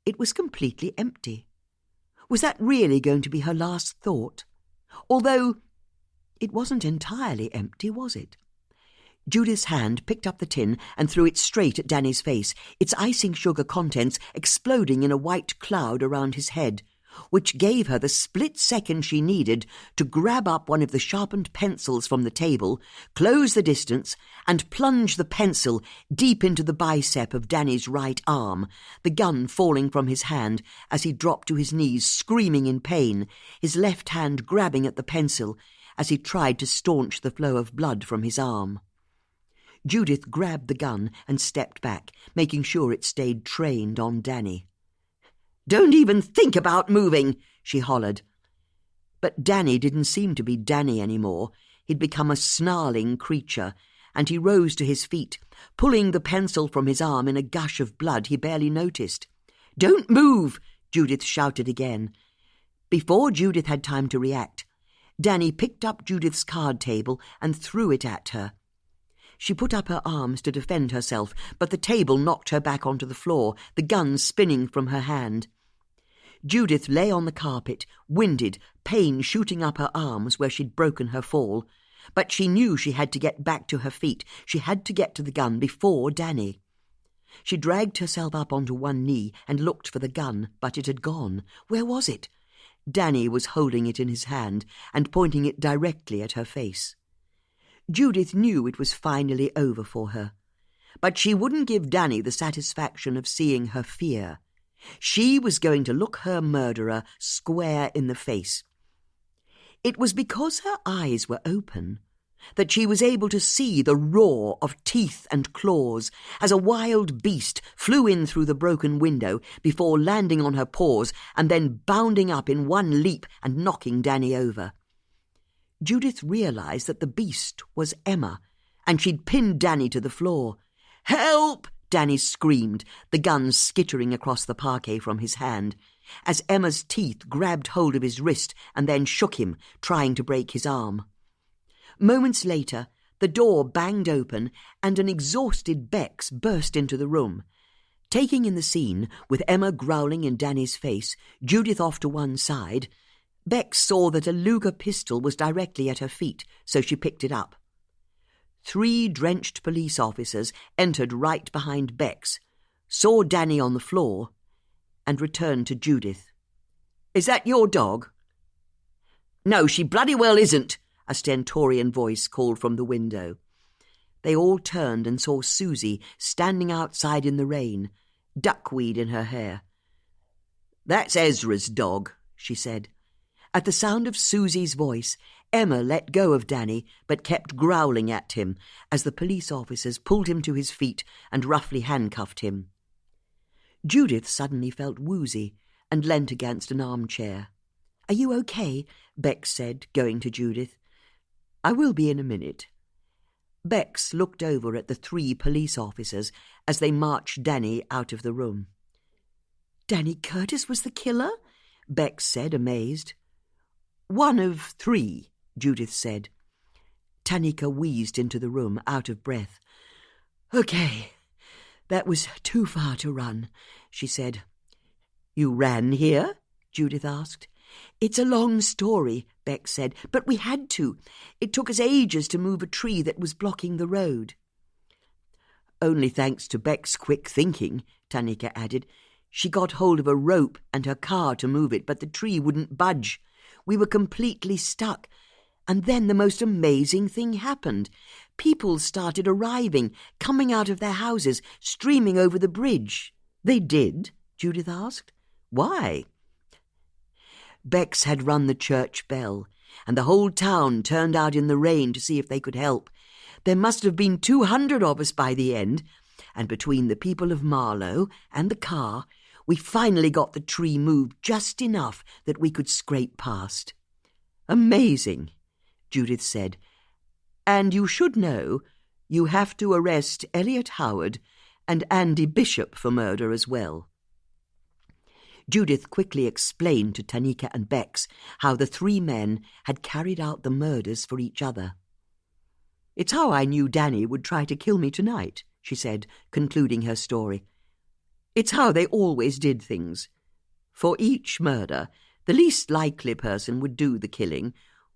It was completely empty. Was that really going to be her last thought? Although it wasn't entirely empty, was it? Judith's hand picked up the tin and threw it straight at Danny's face, its icing sugar contents exploding in a white cloud around his head, which gave her the split second she needed to grab up one of the sharpened pencils from the table, close the distance, and plunge the pencil deep into the bicep of Danny's right arm, the gun falling from his hand as he dropped to his knees, screaming in pain, his left hand grabbing at the pencil as he tried to staunch the flow of blood from his arm. Judith grabbed the gun and stepped back, making sure it stayed trained on Danny. "Don't even think about moving," she hollered. But Danny didn't seem to be Danny anymore. He'd become a snarling creature, and he rose to his feet, pulling the pencil from his arm in a gush of blood he barely noticed. "Don't move!" Judith shouted again. Before Judith had time to react, Danny picked up Judith's card table and threw it at her. She put up her arms to defend herself, but the table knocked her back onto the floor, the gun spinning from her hand. Judith lay on the carpet, winded, pain shooting up her arms where she'd broken her fall. But she knew she had to get back to her feet. She had to get to the gun before Danny. She dragged herself up onto one knee and looked for the gun, but it had gone. Where was it? Danny was holding it in his hand and pointing it directly at her face. Judith knew it was finally over for her, but she wouldn't give Danny the satisfaction of seeing her fear. She was going to look her murderer square in the face. It was because her eyes were open, that she was able to see the roar of teeth and claws as a wild beast flew in through the broken window before landing on her paws and then bounding up in one leap and knocking Danny over. Judith realised that the beast was Emma, and she'd pinned Danny to the floor. "Help!" Danny screamed, the gun skittering across the parquet from his hand, as Emma's teeth grabbed hold of his wrist and then shook him, trying to break his arm. Moments later, the door banged open and an exhausted Bex burst into the room. Taking in the scene, with Emma growling in Danny's face, Judith off to one side, Bex saw that a Luger pistol was directly at her feet, so she picked it up. 3 drenched police officers entered right behind Bex, saw Danny on the floor, and returned to Judith. "Is that your dog?" "No, she bloody well isn't," a stentorian voice called from the window. They all turned and saw Susie standing outside in the rain, duckweed in her hair. "That's Ezra's dog," she said. At the sound of Susie's voice, Emma let go of Danny but kept growling at him as the police officers pulled him to his feet and roughly handcuffed him. Judith suddenly felt woozy and leant against an armchair. "Are you okay?" Bex said, going to Judith. "I will be in a minute." Bex looked over at the 3 police officers as they marched Danny out of the room. "Danny Curtis was the killer?" Bex said, amazed. "One of 3, Judith said. Tanika wheezed into the room, out of breath. "Okay, that was too far to run," she said. "You ran here?" Judith asked. "It's a long story," Bex said, "but we had to. It took us ages to move a tree that was blocking the road." "Only thanks to Beck's quick thinking," Tanika added. "She got hold of a rope and her car to move it, but the tree wouldn't budge. We were completely stuck. And then the most amazing thing happened. People started arriving, coming out of their houses, streaming over the bridge." "They did?" Judith asked. "Why?" Bex had run the church bell, and the whole town turned out in the rain to see if they could help. There must have been 200 of us by the end, and between the people of Marlow and the car, we finally got the tree moved just enough that we could scrape past. "Amazing," Judith said. "And you should know, you have to arrest Elliot Howard and Andy Bishop for murder as well." Judith quickly explained to Tanika and Bex how the 3 men had carried out the murders for each other. "It's how I knew Danny would try to kill me tonight," she said, concluding her story. "It's how they always did things. For each murder, the least likely person would do the killing,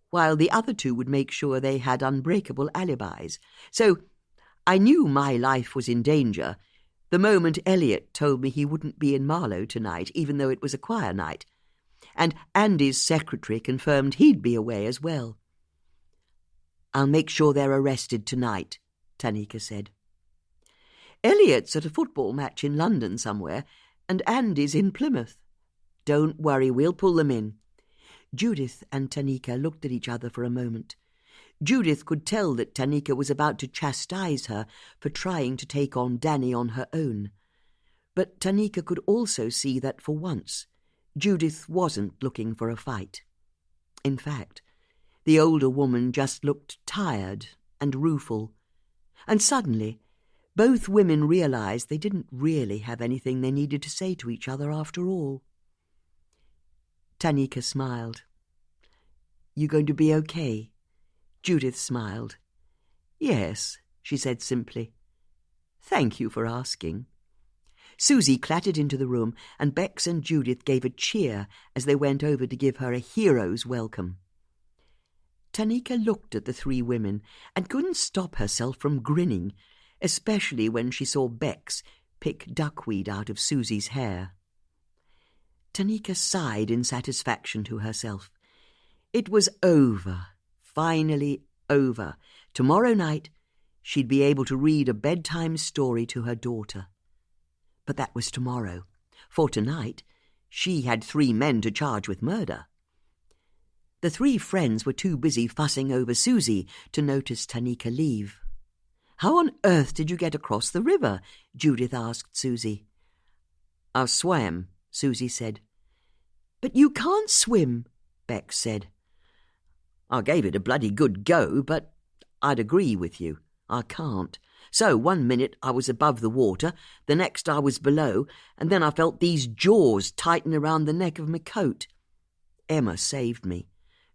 while the other 2 would make sure they had unbreakable alibis. So I knew my life was in danger the moment Elliot told me he wouldn't be in Marlow tonight, even though it was a choir night, and Andy's secretary confirmed he'd be away as well. "I'll make sure they're arrested tonight," Tanika said. "Elliot's at a football match in London somewhere, and Andy's in Plymouth." "Don't worry, we'll pull them in." Judith and Tanika looked at each other for a moment. Judith could tell that Tanika was about to chastise her for trying to take on Danny on her own. But Tanika could also see that for once, Judith wasn't looking for a fight. In fact, the older woman just looked tired and rueful. And suddenly, both women realized they didn't really have anything they needed to say to each other after all. Tanika smiled. "You going to be okay?" Judith smiled. "Yes," she said simply. "Thank you for asking." Susie clattered into the room, and Bex and Judith gave a cheer as they went over to give her a hero's welcome. Tanika looked at the 3 women and couldn't stop herself from grinning, especially when she saw Bex pick duckweed out of Susie's hair. Tanika sighed in satisfaction to herself. It was over. Finally over. Tomorrow night, she'd be able to read a bedtime story to her daughter. But that was tomorrow. For tonight, she had 3 men to charge with murder. The three friends were too busy fussing over Susie to notice Tanika leave. "How on earth did you get across the river?" Judith asked Susie. "I swam," Susie said. "But you can't swim," Bex said. "I gave it a bloody good go, but I'd agree with you. I can't. So 1 minute I was above the water, the next I was below, and then I felt these jaws tighten around the neck of my coat. Emma saved me,"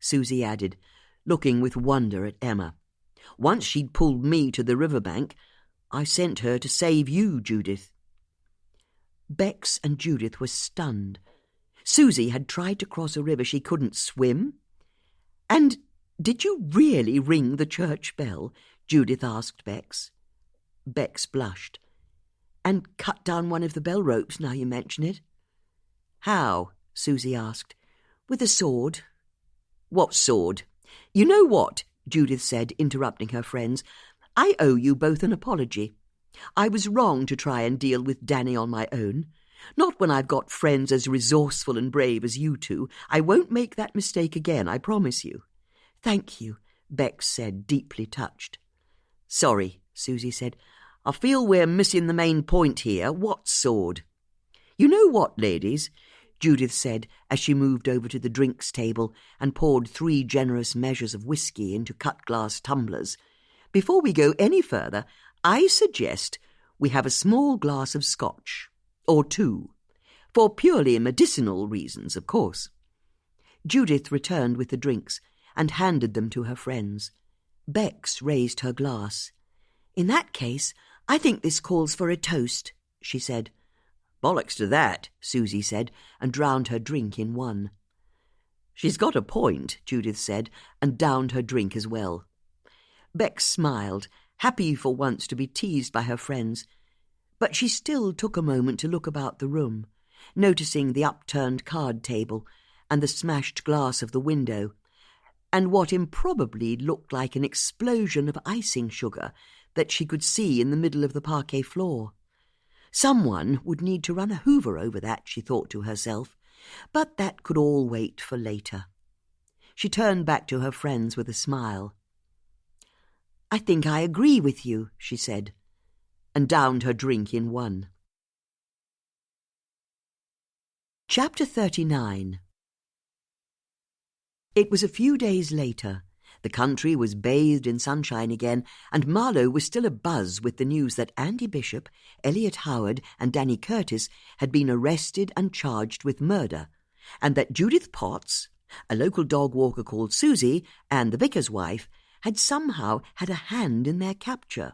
Susie added, looking with wonder at Emma. "Once she'd pulled me to the riverbank, I sent her to save you, Judith." Bex and Judith were stunned. Susie had tried to cross a river she couldn't swim. "And did you really ring the church bell?" Judith asked Bex. Bex blushed. "And cut down one of the bell ropes, now you mention it." "How?" Susie asked. "With a sword." "What sword?" "You know what?" Judith said, interrupting her friends. "I owe you both an apology. I was wrong to try and deal with Danny on my own. Not when I've got friends as resourceful and brave as you two. I won't make that mistake again, I promise you." "Thank you," Bex said, deeply touched. "Sorry," Susie said. "I feel we're missing the main point here. What sword?" "You know what, ladies?" Judith said as she moved over to the drinks table and poured 3 generous measures of whiskey into cut-glass tumblers. "Before we go any further, I suggest we have a small glass of scotch, or 2, for purely medicinal reasons, of course." Judith returned with the drinks and handed them to her friends. Bex raised her glass. "In that case, I think this calls for a toast," she said. "Bollocks to that," Susie said, and drowned her drink in one. "She's got a point," Judith said, and downed her drink as well. Bex smiled, happy for once to be teased by her friends, but she still took a moment to look about the room, noticing the upturned card table and the smashed glass of the window, and what improbably looked like an explosion of icing sugar that she could see in the middle of the parquet floor. Someone would need to run a hoover over that, she thought to herself, but that could all wait for later. She turned back to her friends with a smile. "I think I agree with you," she said, and downed her drink in one. Chapter 39. It was a few days later. The country was bathed in sunshine again, and Marlow was still abuzz with the news that Andy Bishop, Elliot Howard, and Danny Curtis had been arrested and charged with murder, and that Judith Potts, a local dog walker called Susie, and the vicar's wife had somehow had a hand in their capture.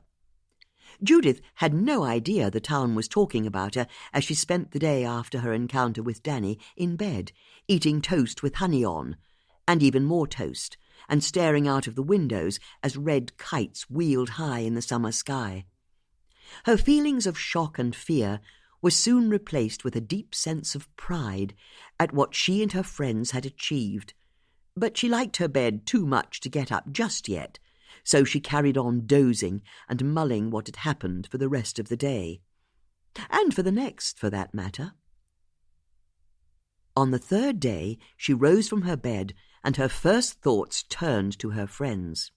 Judith had no idea the town was talking about her as she spent the day after her encounter with Danny in bed, eating toast with honey on, and even more toast, and staring out of the windows as red kites wheeled high in the summer sky. Her feelings of shock and fear were soon replaced with a deep sense of pride at what she and her friends had achieved, but she liked her bed too much to get up just yet, so she carried on dozing and mulling what had happened for the rest of the day, and for the next, for that matter. On the 3rd day she rose from her bed, and her first thoughts turned to her friends.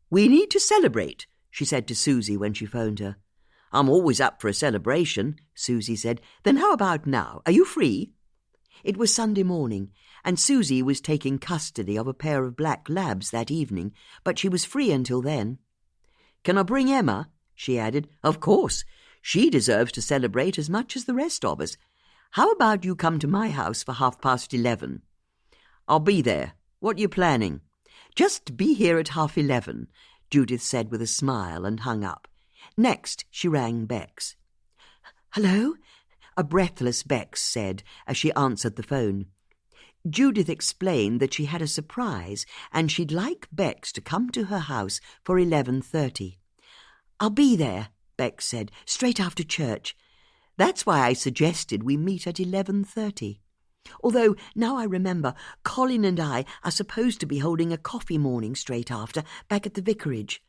"We need to celebrate," she said to Susie when she phoned her. "I'm always up for a celebration," Susie said. "Then how about now? Are you free?" It was Sunday morning, and Susie was taking custody of a pair of black labs that evening, but she was free until then. "Can I bring Emma?" she added. "Of course. She deserves to celebrate as much as the rest of us. How about you come to my house for 11:30? "I'll be there. What are you planning?" "Just be here at 11:30, Judith said with a smile and hung up. Next she rang Bex. "Hello?" a breathless Bex said as she answered the phone. Judith explained that she had a surprise and she'd like Bex to come to her house for 11:30. "I'll be there," Bex said, "straight after church. That's why I suggested we meet at 11:30. Although, now I remember, Colin and I are supposed to be holding a coffee morning straight after, back at the vicarage.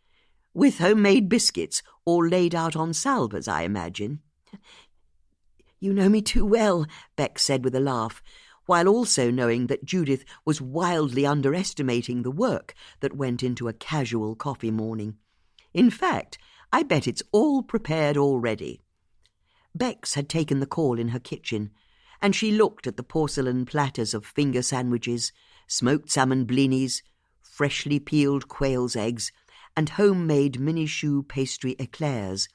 With homemade biscuits, all laid out on salvers, I imagine." "You know me too well," Bex said with a laugh. while also knowing that Judith was wildly underestimating the work that went into a casual coffee morning. In fact, I bet it's all prepared already. Bex had taken the call in her kitchen, and she looked at the porcelain platters of finger sandwiches, smoked salmon blinis, freshly peeled quail's eggs, and homemade mini-choux pastry eclairs,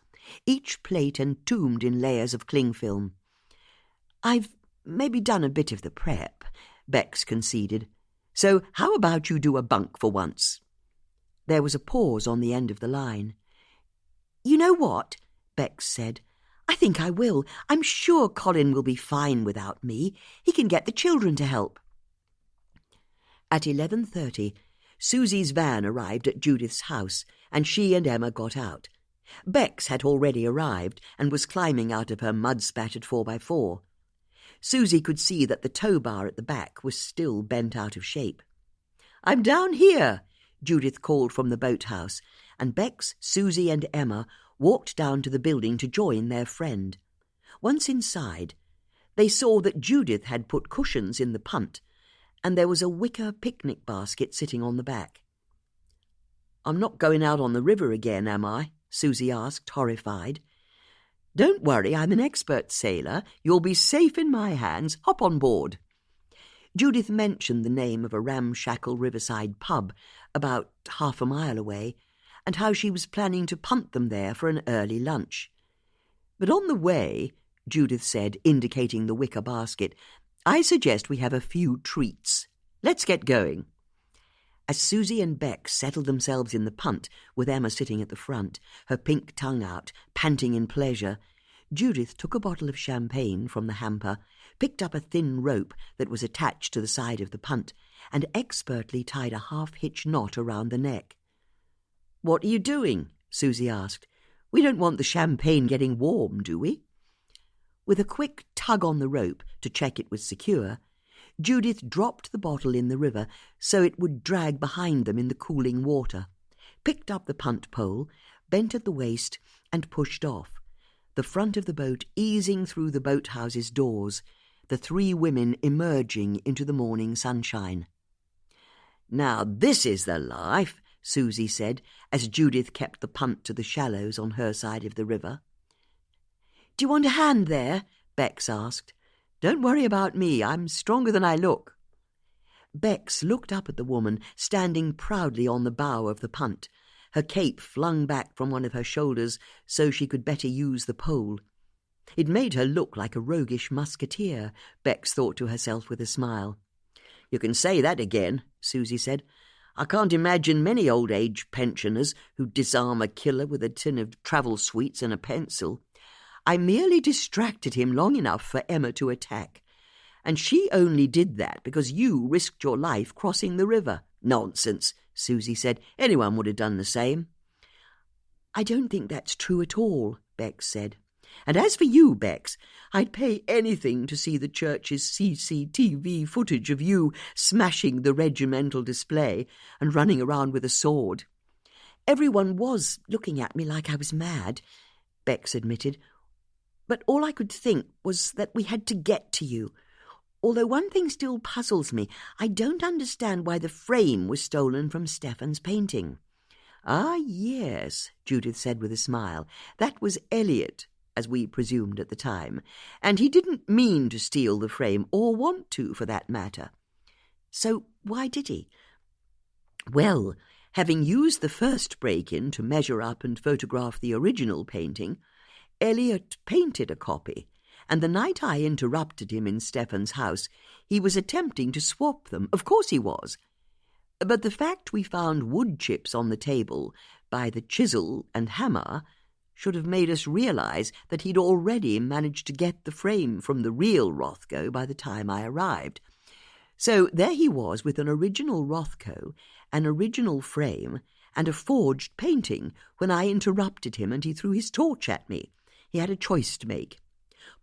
each plate entombed in layers of cling film. "I've maybe done a bit of the prep," Bex conceded. "So how about you do a bunk for once?" There was a pause on the end of the line. "You know what?" Bex said. "I think I will. I'm sure Colin will be fine without me. He can get the children to help." At 11:30, Susie's van arrived at Judith's house, and she and Emma got out. Bex had already arrived and was climbing out of her mud-spattered 4x4. Susie could see that the tow bar at the back was still bent out of shape. "I'm down here," Judith called from the boathouse, and Bex, Susie and Emma walked down to the building to join their friend. Once inside, they saw that Judith had put cushions in the punt, and there was a wicker picnic basket sitting on the back. "I'm not going out on the river again, am I?" Susie asked, horrified. "Don't worry, I'm an expert sailor. You'll be safe in my hands. Hop on board." Judith mentioned the name of a ramshackle riverside pub about half a mile away, and how she was planning to punt them there for an early lunch. "But on the way," Judith said, indicating the wicker basket, "I suggest we have a few treats. Let's get going." As Susie and Bex settled themselves in the punt, with Emma sitting at the front, her pink tongue out, panting in pleasure, Judith took a bottle of champagne from the hamper, picked up a thin rope that was attached to the side of the punt, and expertly tied a half-hitch knot around the neck. "What are you doing?" Susie asked. "We don't want the champagne getting warm, do we?" With a quick tug on the rope to check it was secure, Judith dropped the bottle in the river so it would drag behind them in the cooling water, picked up the punt pole, bent at the waist, and pushed off, the front of the boat easing through the boathouse's doors, the three women emerging into the morning sunshine. "Now this is the life," Susie said, as Judith kept the punt to the shallows on her side of the river. "Do you want a hand there?" Bex asked. "Don't worry about me. I'm stronger than I look." Bex looked up at the woman standing proudly on the bow of the punt, her cape flung back from one of her shoulders so she could better use the pole. It made her look like a roguish musketeer, Bex thought to herself with a smile. "You can say that again," Susie said. "I can't imagine many old-age pensioners who'd disarm a killer with a tin of travel sweets and a pencil. I merely distracted him long enough for Emma to attack, and she only did that because you risked your life crossing the river." "Nonsense," Susie said. "Anyone would have done the same." "I don't think that's true at all," Bex said. "And as for you, Bex, I'd pay anything to see the church's CCTV footage of you smashing the regimental display and running around with a sword." "Everyone was looking at me like I was mad," Bex admitted. "But all I could think was that we had to get to you. Although one thing still puzzles me. I don't understand why the frame was stolen from Stefan's painting." "Ah, yes," Judith said with a smile. "That was Elliot, as we presumed at the time, and he didn't mean to steal the frame, or want to, for that matter." "So why did he?" "Well, having used the first break-in to measure up and photograph the original painting, Elliot painted a copy, and the night I interrupted him in Stefan's house, he was attempting to swap them. Of course he was. But the fact we found wood chips on the table by the chisel and hammer should have made us realize that he'd already managed to get the frame from the real Rothko by the time I arrived. So there he was with an original Rothko, an original frame, and a forged painting when I interrupted him and he threw his torch at me. He had a choice to make.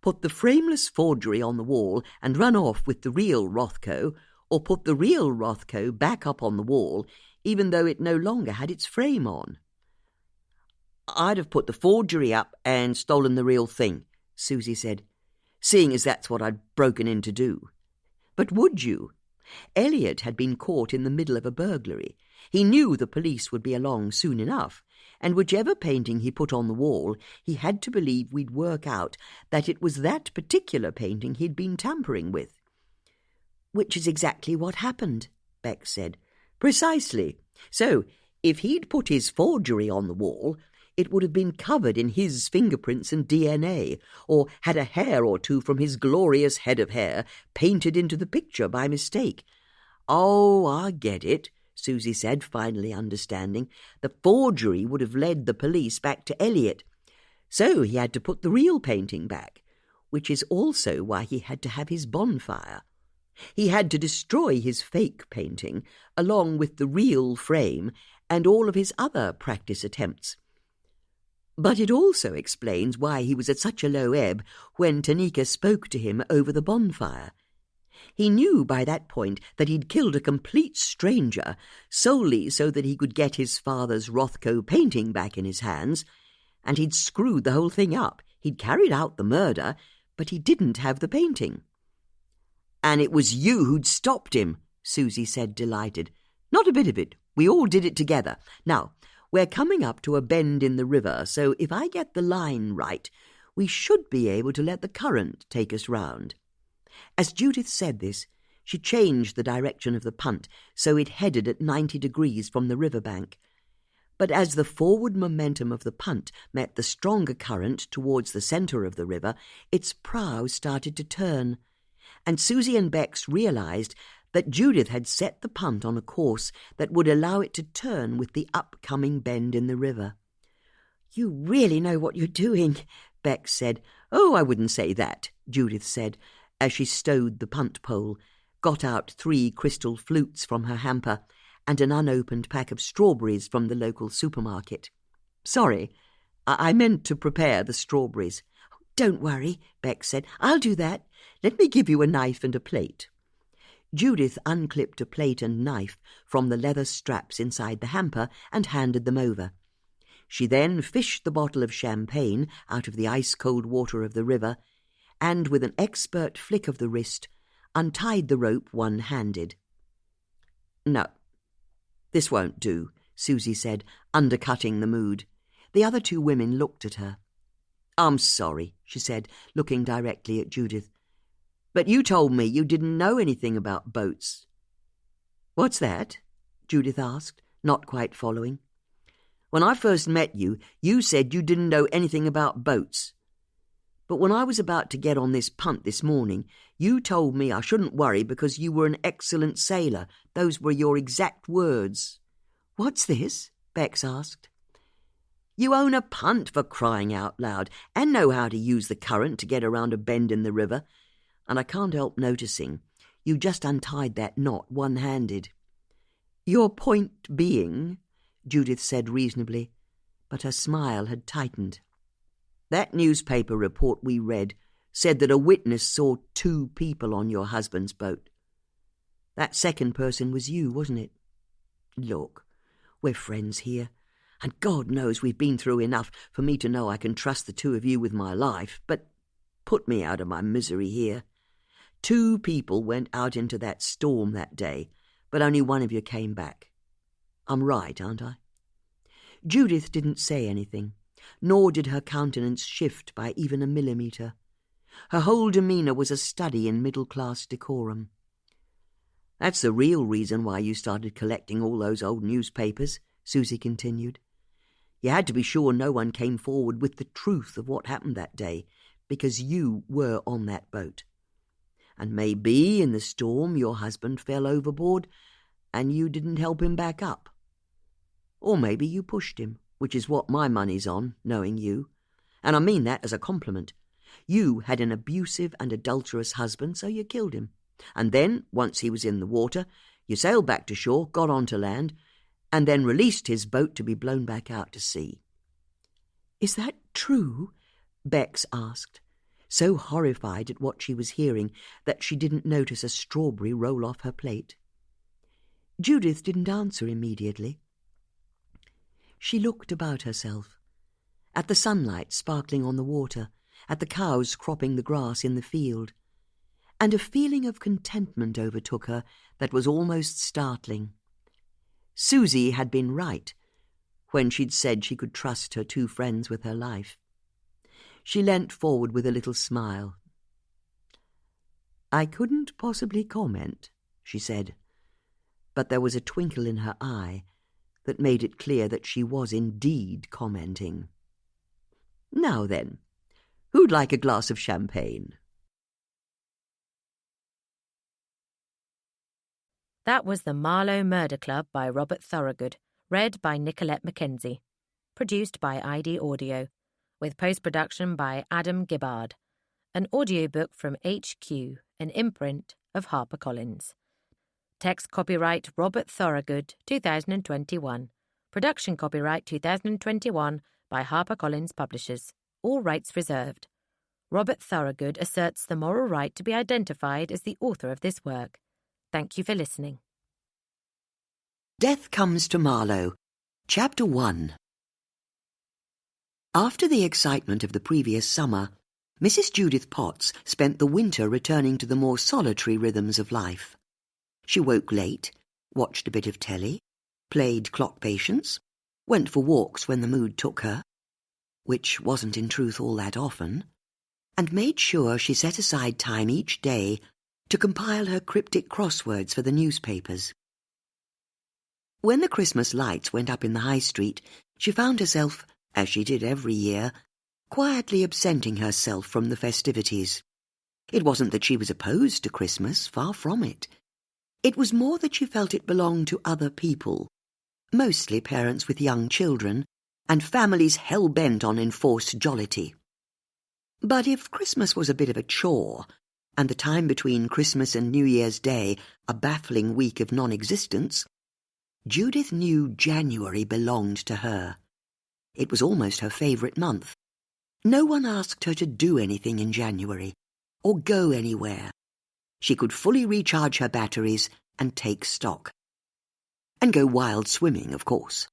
Put the frameless forgery on the wall and run off with the real Rothko, or put the real Rothko back up on the wall, even though it no longer had its frame on." "I'd have put the forgery up and stolen the real thing," Susie said, "seeing as that's what I'd broken in to do." But would you? Elliot had been caught in the middle of a burglary. He knew the police would be along soon enough, and whichever painting he put on the wall, he had to believe we'd work out that it was that particular painting he'd been tampering with. Which is exactly what happened, Beck said. Precisely. So, if he'd put his forgery on the wall, it would have been covered in his fingerprints and DNA, or had a hair or two from his glorious head of hair painted into the picture by mistake. Oh, I get it, Susie said, finally understanding. The forgery would have led the police back to Elliot. So he had to put the real painting back, which is also why he had to have his bonfire. He had to destroy his fake painting, along with the real frame and all of his other practice attempts. But it also explains why he was at such a low ebb when Tanika spoke to him over the bonfire. He knew by that point that he'd killed a complete stranger solely so that he could get his father's Rothko painting back in his hands, and he'd screwed the whole thing up. He'd carried out the murder, but he didn't have the painting. And it was you who'd stopped him, Susie said, delighted. Not a bit of it. We all did it together. Now, we're coming up to a bend in the river, so if I get the line right, we should be able to let the current take us round. As Judith said this, she changed the direction of the punt so it headed at 90 degrees from the river bank. But as the forward momentum of the punt met the stronger current towards the centre of the river, its prow started to turn, and Susie and Bex realised that Judith had set the punt on a course that would allow it to turn with the upcoming bend in the river. "You really know what you're doing," Bex said. "Oh, I wouldn't say that," Judith said, as she stowed the punt pole, got out 3 crystal flutes from her hamper, and an unopened pack of strawberries from the local supermarket. "Sorry, I meant to prepare the strawberries." "Don't worry," Bex said. "I'll do that. Let me give you a knife and a plate." Judith unclipped a plate and knife from the leather straps inside the hamper and handed them over. She then fished the bottle of champagne out of the ice-cold water of the river and, with an expert flick of the wrist, untied the rope one-handed. "No, this won't do," Susie said, undercutting the mood. The other 2 women looked at her. "I'm sorry," she said, looking directly at Judith. "But you told me you didn't know anything about boats." "What's that?" Judith asked, not quite following. "When I first met you, you said you didn't know anything about boats. But when I was about to get on this punt this morning, you told me I shouldn't worry because you were an excellent sailor. Those were your exact words." "What's this?" Bex asked. "You own a punt, for crying out loud, and know how to use the current to get around a bend in the river. And I can't help noticing you just untied that knot one-handed." "Your point being," Judith said reasonably, but her smile had tightened. "That newspaper report we read said that a witness saw 2 people on your husband's boat. That second person was you, wasn't it? Look, we're friends here, and God knows we've been through enough for me to know I can trust the 2 of you with my life, but put me out of my misery here. 2 people went out into that storm that day, but only one of you came back. I'm right, aren't I?" Judith didn't say anything, nor did her countenance shift by even a millimetre. Her whole demeanour was a study in middle-class decorum. "That's the real reason why you started collecting all those old newspapers," Susie continued. "You had to be sure no one came forward with the truth of what happened that day, because you were on that boat. And maybe in the storm your husband fell overboard and you didn't help him back up. Or maybe you pushed him, which is what my money's on, knowing you. And I mean that as a compliment. You had an abusive and adulterous husband, so you killed him. And then, once he was in the water, you sailed back to shore, got onto land, and then released his boat to be blown back out to sea." "Is that true?" Bex asked, so horrified at what she was hearing that she didn't notice a strawberry roll off her plate. Judith didn't answer immediately. She looked about herself, at the sunlight sparkling on the water, at the cows cropping the grass in the field, and a feeling of contentment overtook her that was almost startling. Susie had been right when she'd said she could trust her two friends with her life. She leant forward with a little smile. "I couldn't possibly comment," she said, but there was a twinkle in her eye that made it clear that she was indeed commenting. "Now then, who'd like a glass of champagne?" That was The Marlow Murder Club by Robert Thorogood, read by Nicolette Mackenzie. Produced by ID Audio, with post-production by Adam Gibbard. An audiobook from HQ, an imprint of HarperCollins. Text copyright Robert Thorogood, 2021. Production copyright 2021 by HarperCollins Publishers. All rights reserved. Robert Thorogood asserts the moral right to be identified as the author of this work. Thank you for listening. Death Comes to Marlow, Chapter 1. After the excitement of the previous summer, Mrs. Judith Potts spent the winter returning to the more solitary rhythms of life. She woke late, watched a bit of telly, played clock patience, went for walks when the mood took her, which wasn't in truth all that often, and made sure she set aside time each day to compile her cryptic crosswords for the newspapers. When the Christmas lights went up in the high street, she found herself, as she did every year, quietly absenting herself from the festivities. It wasn't that she was opposed to Christmas, far from it. It was more that she felt it belonged to other people, mostly parents with young children, and families hell-bent on enforced jollity. But if Christmas was a bit of a chore, and the time between Christmas and New Year's Day a baffling week of non-existence, Judith knew January belonged to her. It was almost her favourite month. No one asked her to do anything in January, or go anywhere. She could fully recharge her batteries and take stock. And go wild swimming, of course.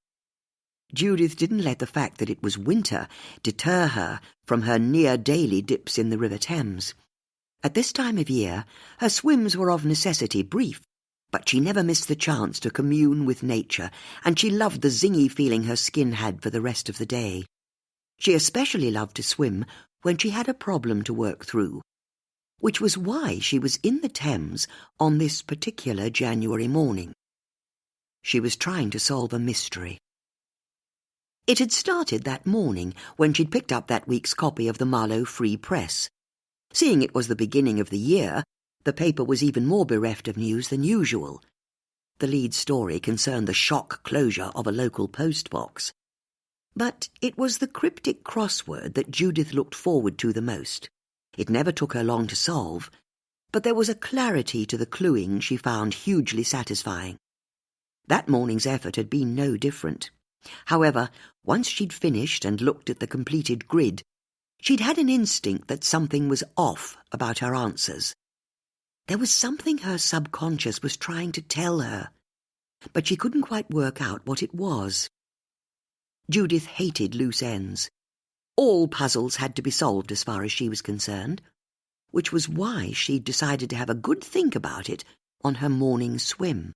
Judith didn't let the fact that it was winter deter her from her near-daily dips in the River Thames. At this time of year, her swims were of necessity brief, but she never missed the chance to commune with nature, and she loved the zingy feeling her skin had for the rest of the day. She especially loved to swim when she had a problem to work through, which was why she was in the Thames on this particular January morning. She was trying to solve a mystery. It had started that morning when she'd picked up that week's copy of the Marlow Free Press. Seeing it was the beginning of the year, the paper was even more bereft of news than usual. The lead story concerned the shock closure of a local post box. But it was the cryptic crossword that Judith looked forward to the most. It never took her long to solve, but there was a clarity to the cluing she found hugely satisfying. That morning's effort had been no different. However, once she'd finished and looked at the completed grid, she'd had an instinct that something was off about her answers. There was something her subconscious was trying to tell her, but she couldn't quite work out what it was. Judith hated loose ends. All puzzles had to be solved as far as she was concerned, which was why she'd decided to have a good think about it on her morning swim.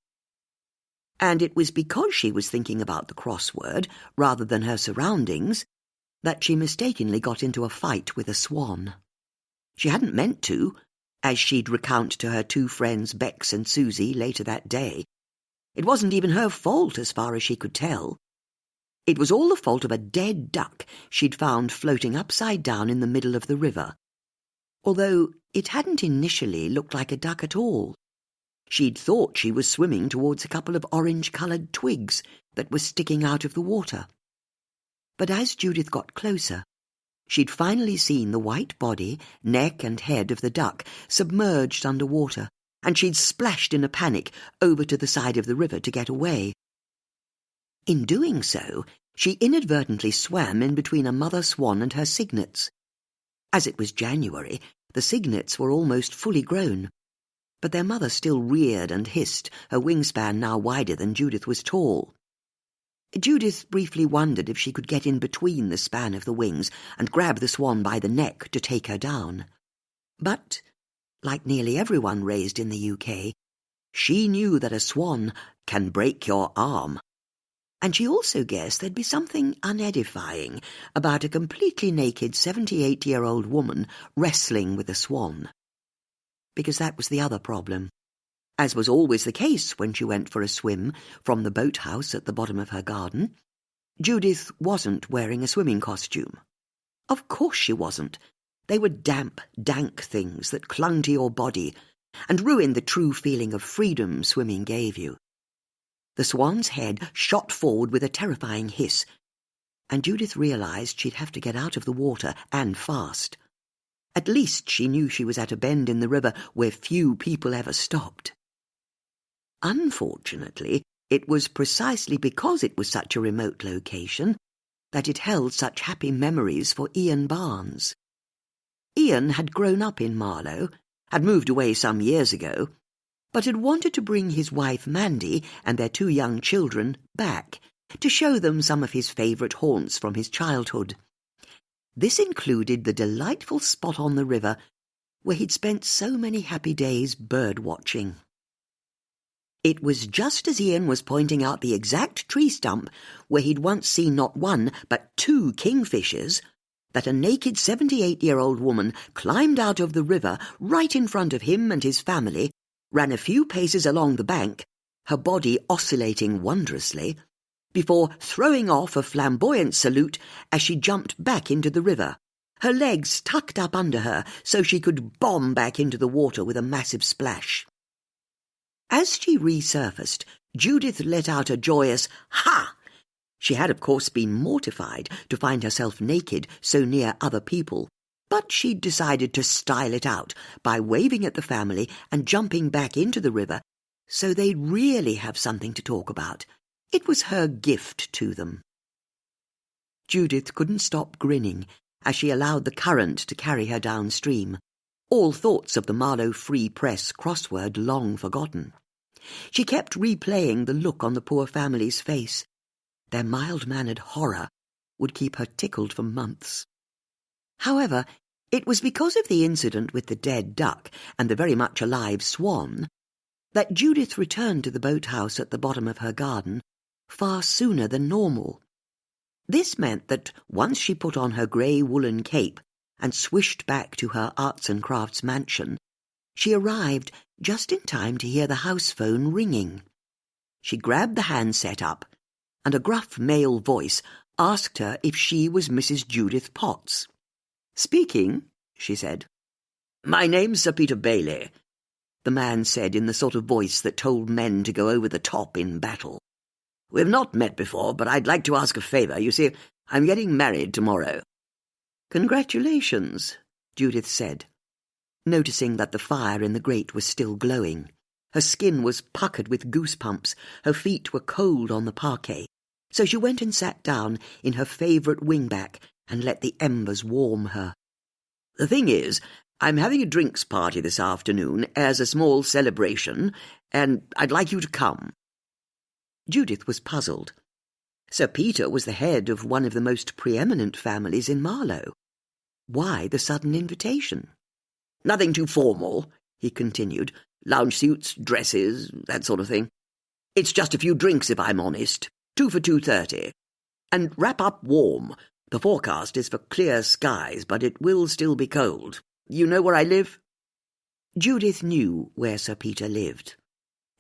And it was because she was thinking about the crossword rather than her surroundings that she mistakenly got into a fight with a swan. She hadn't meant to, as she'd recount to her two friends Bex and Susie later that day. It wasn't even her fault as far as she could tell. It was all the fault of a dead duck she'd found floating upside down in the middle of the river, although it hadn't initially looked like a duck at all. She'd thought she was swimming towards a couple of orange-coloured twigs that were sticking out of the water. But as Judith got closer, she'd finally seen the white body, neck and head of the duck submerged under water, and she'd splashed in a panic over to the side of the river to get away. In doing so, she inadvertently swam in between a mother swan and her cygnets. As it was January, the cygnets were almost fully grown, but their mother still reared and hissed, her wingspan now wider than Judith was tall. Judith briefly wondered if she could get in between the span of the wings and grab the swan by the neck to take her down. But Like nearly everyone raised in the UK, she knew that a swan can break your arm. And she also guessed there'd be something unedifying about a completely naked 78-year-old woman wrestling with a swan. Because that was the other problem. As was always the case when she went for a swim from the boathouse at the bottom of her garden, Judith wasn't wearing a swimming costume. Of course she wasn't. They were damp, dank things that clung to your body and ruined the true feeling of freedom swimming gave you. The swan's head shot forward with a terrifying hiss, and Judith realized she'd have to get out of the water, and fast. At least she knew she was at a bend in the river where few people ever stopped. Unfortunately, it was precisely because it was such a remote location that it held such happy memories for Ian Barnes. Ian had grown up in Marlow, had moved away some years ago, but had wanted to bring his wife Mandy and their 2 young children back to show them some of his favourite haunts from his childhood. This included the delightful spot on the river where he'd spent so many happy days bird-watching. It was just as Ian was pointing out the exact tree stump where he'd once seen not 1 but 2 kingfishers that a naked 78-year-old woman climbed out of the river right in front of him and his family, ran a few paces along the bank, her body oscillating wondrously, before throwing off a flamboyant salute as she jumped back into the river, her legs tucked up under her so she could bomb back into the water with a massive splash. As she resurfaced, Judith let out a joyous "Ha!" She had, of course, been mortified to find herself naked so near other people, but she'd decided to style it out by waving at the family and jumping back into the river so they'd really have something to talk about. It was her gift to them. Judith couldn't stop grinning as she allowed the current to carry her downstream, all thoughts of the Marlow Free Press crossword long forgotten. She kept replaying the look on the poor family's face. Their mild-mannered horror would keep her tickled for months. However, it was because of the incident with the dead duck and the very much alive swan that Judith returned to the boathouse at the bottom of her garden far sooner than normal. This meant that once she put on her grey woolen cape and swished back to her arts and crafts mansion, she arrived just in time to hear the house phone ringing. She grabbed the handset up, and a gruff male voice asked her if she was Mrs. Judith Potts. "Speaking," she said. "My name's Sir Peter Bailey," the man said in the sort of voice that told men to go over the top in battle. "We've not met before, but I'd like to ask a favour. You see, I'm getting married tomorrow." "Congratulations," Judith said, noticing that the fire in the grate was still glowing. Her skin was puckered with goosebumps, her feet were cold on the parquet, so she went and sat down in her favourite wingback and let the embers warm her. "The thing is, I'm having a drinks party this afternoon as a small celebration, and I'd like you to come." Judith was puzzled. Sir Peter was the head of one of the most preeminent families in Marlow. Why the sudden invitation? "Nothing too formal," he continued. "Lounge suits, dresses, that sort of thing. It's just a few drinks, if I'm honest. 2 for 2:30. And wrap up warm. The forecast is for clear skies, but it will still be cold. You know where I live?" Judith knew where Sir Peter lived.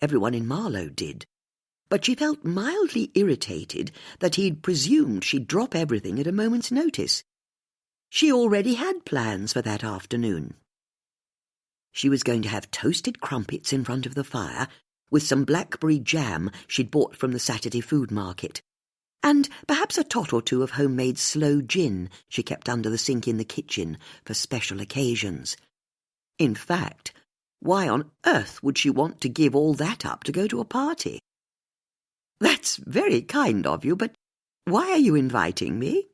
Everyone in Marlow did. But she felt mildly irritated that he'd presumed she'd drop everything at a moment's notice. She already had plans for that afternoon. She was going to have toasted crumpets in front of the fire, with some blackberry jam she'd bought from the Saturday food market, and perhaps a tot or two of homemade sloe gin she kept under the sink in the kitchen for special occasions. In fact, why on earth would she want to give all that up to go to a party? "That's very kind of you, but why are you inviting me?"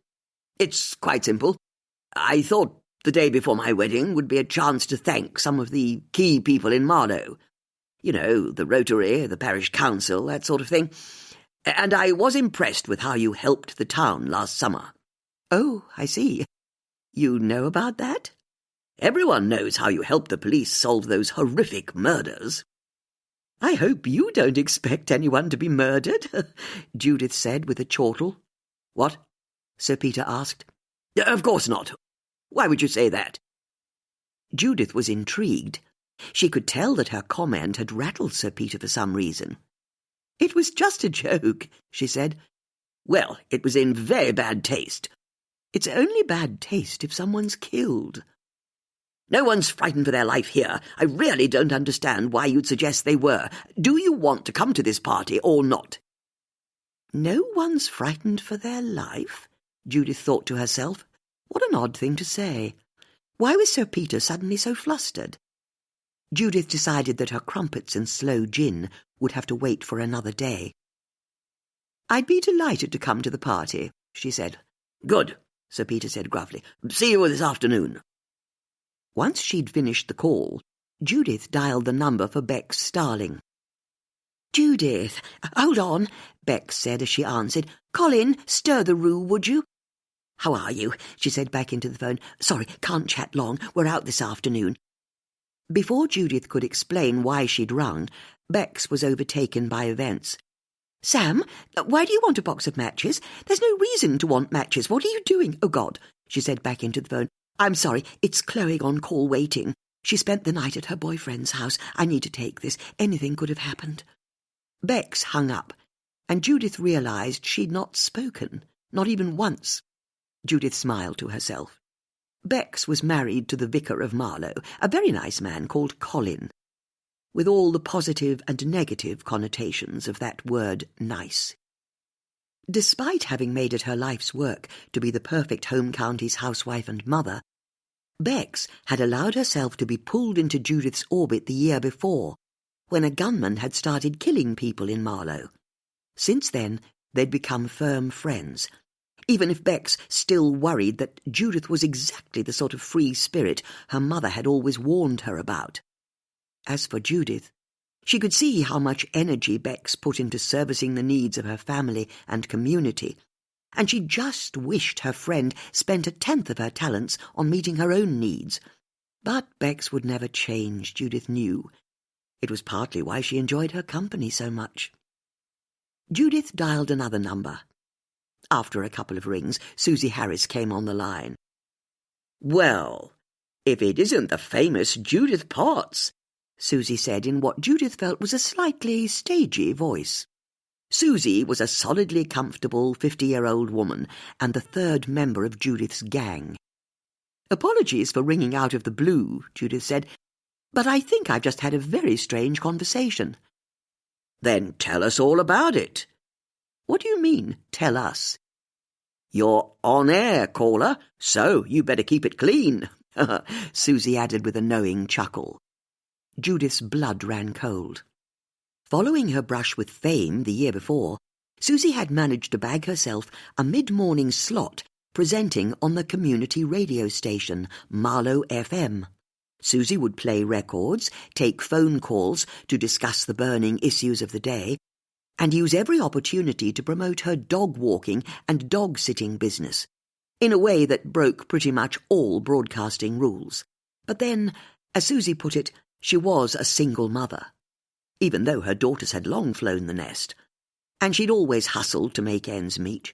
"It's quite simple. I thought the day before my wedding would be a chance to thank some of the key people in Marlow. You know, the Rotary, the parish council, that sort of thing. And I was impressed with how you helped the town last summer." "Oh, I see. You know about that?" Everyone knows how you helped the police solve those horrific murders." "I hope you don't expect anyone to be murdered," Judith said with a chortle. "What?" Sir Peter asked. "Of course not. Why would you say that?" Judith was intrigued. She could tell that her comment had rattled Sir Peter for some reason. "It was just a joke," she said. "Well, it was in very bad taste." "It's only bad taste if someone's killed." "No one's frightened for their life here. I really don't understand why you'd suggest they were. Do you want to come to this party or not?" "No one's frightened for their life?" Judith thought to herself. What an odd thing to say. Why was Sir Peter suddenly so flustered? Judith decided that her crumpets and sloe gin would have to wait for another day. "I'd be delighted to come to the party," she said. "Good," Sir Peter said gruffly. "See you this afternoon." Once she'd finished the call, Judith dialed the number for Beck's starling. "Judith, hold on," Beck said as she answered. "Colin, stir the roux, would you?" "How are you?" she said back into the phone. "Sorry, can't chat long. We're out this afternoon." Before Judith could explain why she'd rung, Bex was overtaken by events. "Sam, why do you want a box of matches? There's no reason to want matches. What are you doing? Oh, God," she said back into the phone. "I'm sorry, it's Chloe on call waiting. She spent the night at her boyfriend's house. I need to take this. Anything could have happened." Bex hung up, and Judith realized she'd not spoken, not even once. Judith smiled to herself. Bex was married to the vicar of Marlow, a very nice man called Colin, with all the positive and negative connotations of that word nice. Despite having made it her life's work to be the perfect home county's housewife and mother, Bex had allowed herself to be pulled into Judith's orbit the year before, when a gunman had started killing people in Marlow. Since then, they'd become firm friends, even if Bex still worried that Judith was exactly the sort of free spirit her mother had always warned her about. As for Judith, she could see how much energy Bex put into servicing the needs of her family and community, and she just wished her friend spent 1/10 of her talents on meeting her own needs. But Bex would never change, Judith knew. It was partly why she enjoyed her company so much. Judith dialed another number. After a couple of rings, Susie Harris came on the line. "Well, if it isn't the famous Judith Potts," Susie said in what Judith felt was a slightly stagey voice. Susie was a solidly comfortable 50-year-old woman and the third member of Judith's gang. "Apologies for ringing out of the blue," Judith said, "but I think I've just had a very strange conversation." "Then tell us all about it." "What do you mean, tell us?" "You're on air, caller, so you better keep it clean," Susie added with a knowing chuckle. Judith's blood ran cold. Following her brush with fame the year before, Susie had managed to bag herself a mid-morning slot presenting on the community radio station, Marlow FM. Susie would play records, take phone calls to discuss the burning issues of the day, and use every opportunity to promote her dog-walking and dog-sitting business, in a way that broke pretty much all broadcasting rules. But then, as Susie put it, she was a single mother, even though her daughters had long flown the nest, and she'd always hustled to make ends meet.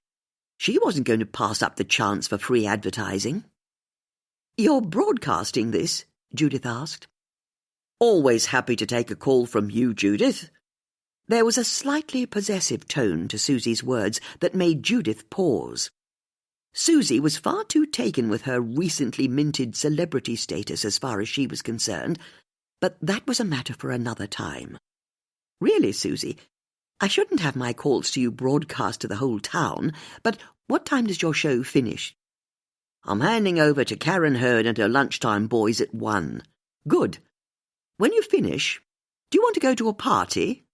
She wasn't going to pass up the chance for free advertising. "You're broadcasting this?" Judith asked. "Always happy to take a call from you, Judith." There was a slightly possessive tone to Susie's words that made Judith pause. Susie was far too taken with her recently minted celebrity status as far as she was concerned, but that was a matter for another time. "Really, Susie, I shouldn't have my calls to you broadcast to the whole town, but what time does your show finish?" "I'm handing over to Karen Hurd and her lunchtime boys at 1. "Good. When you finish, do you want to go to a party?"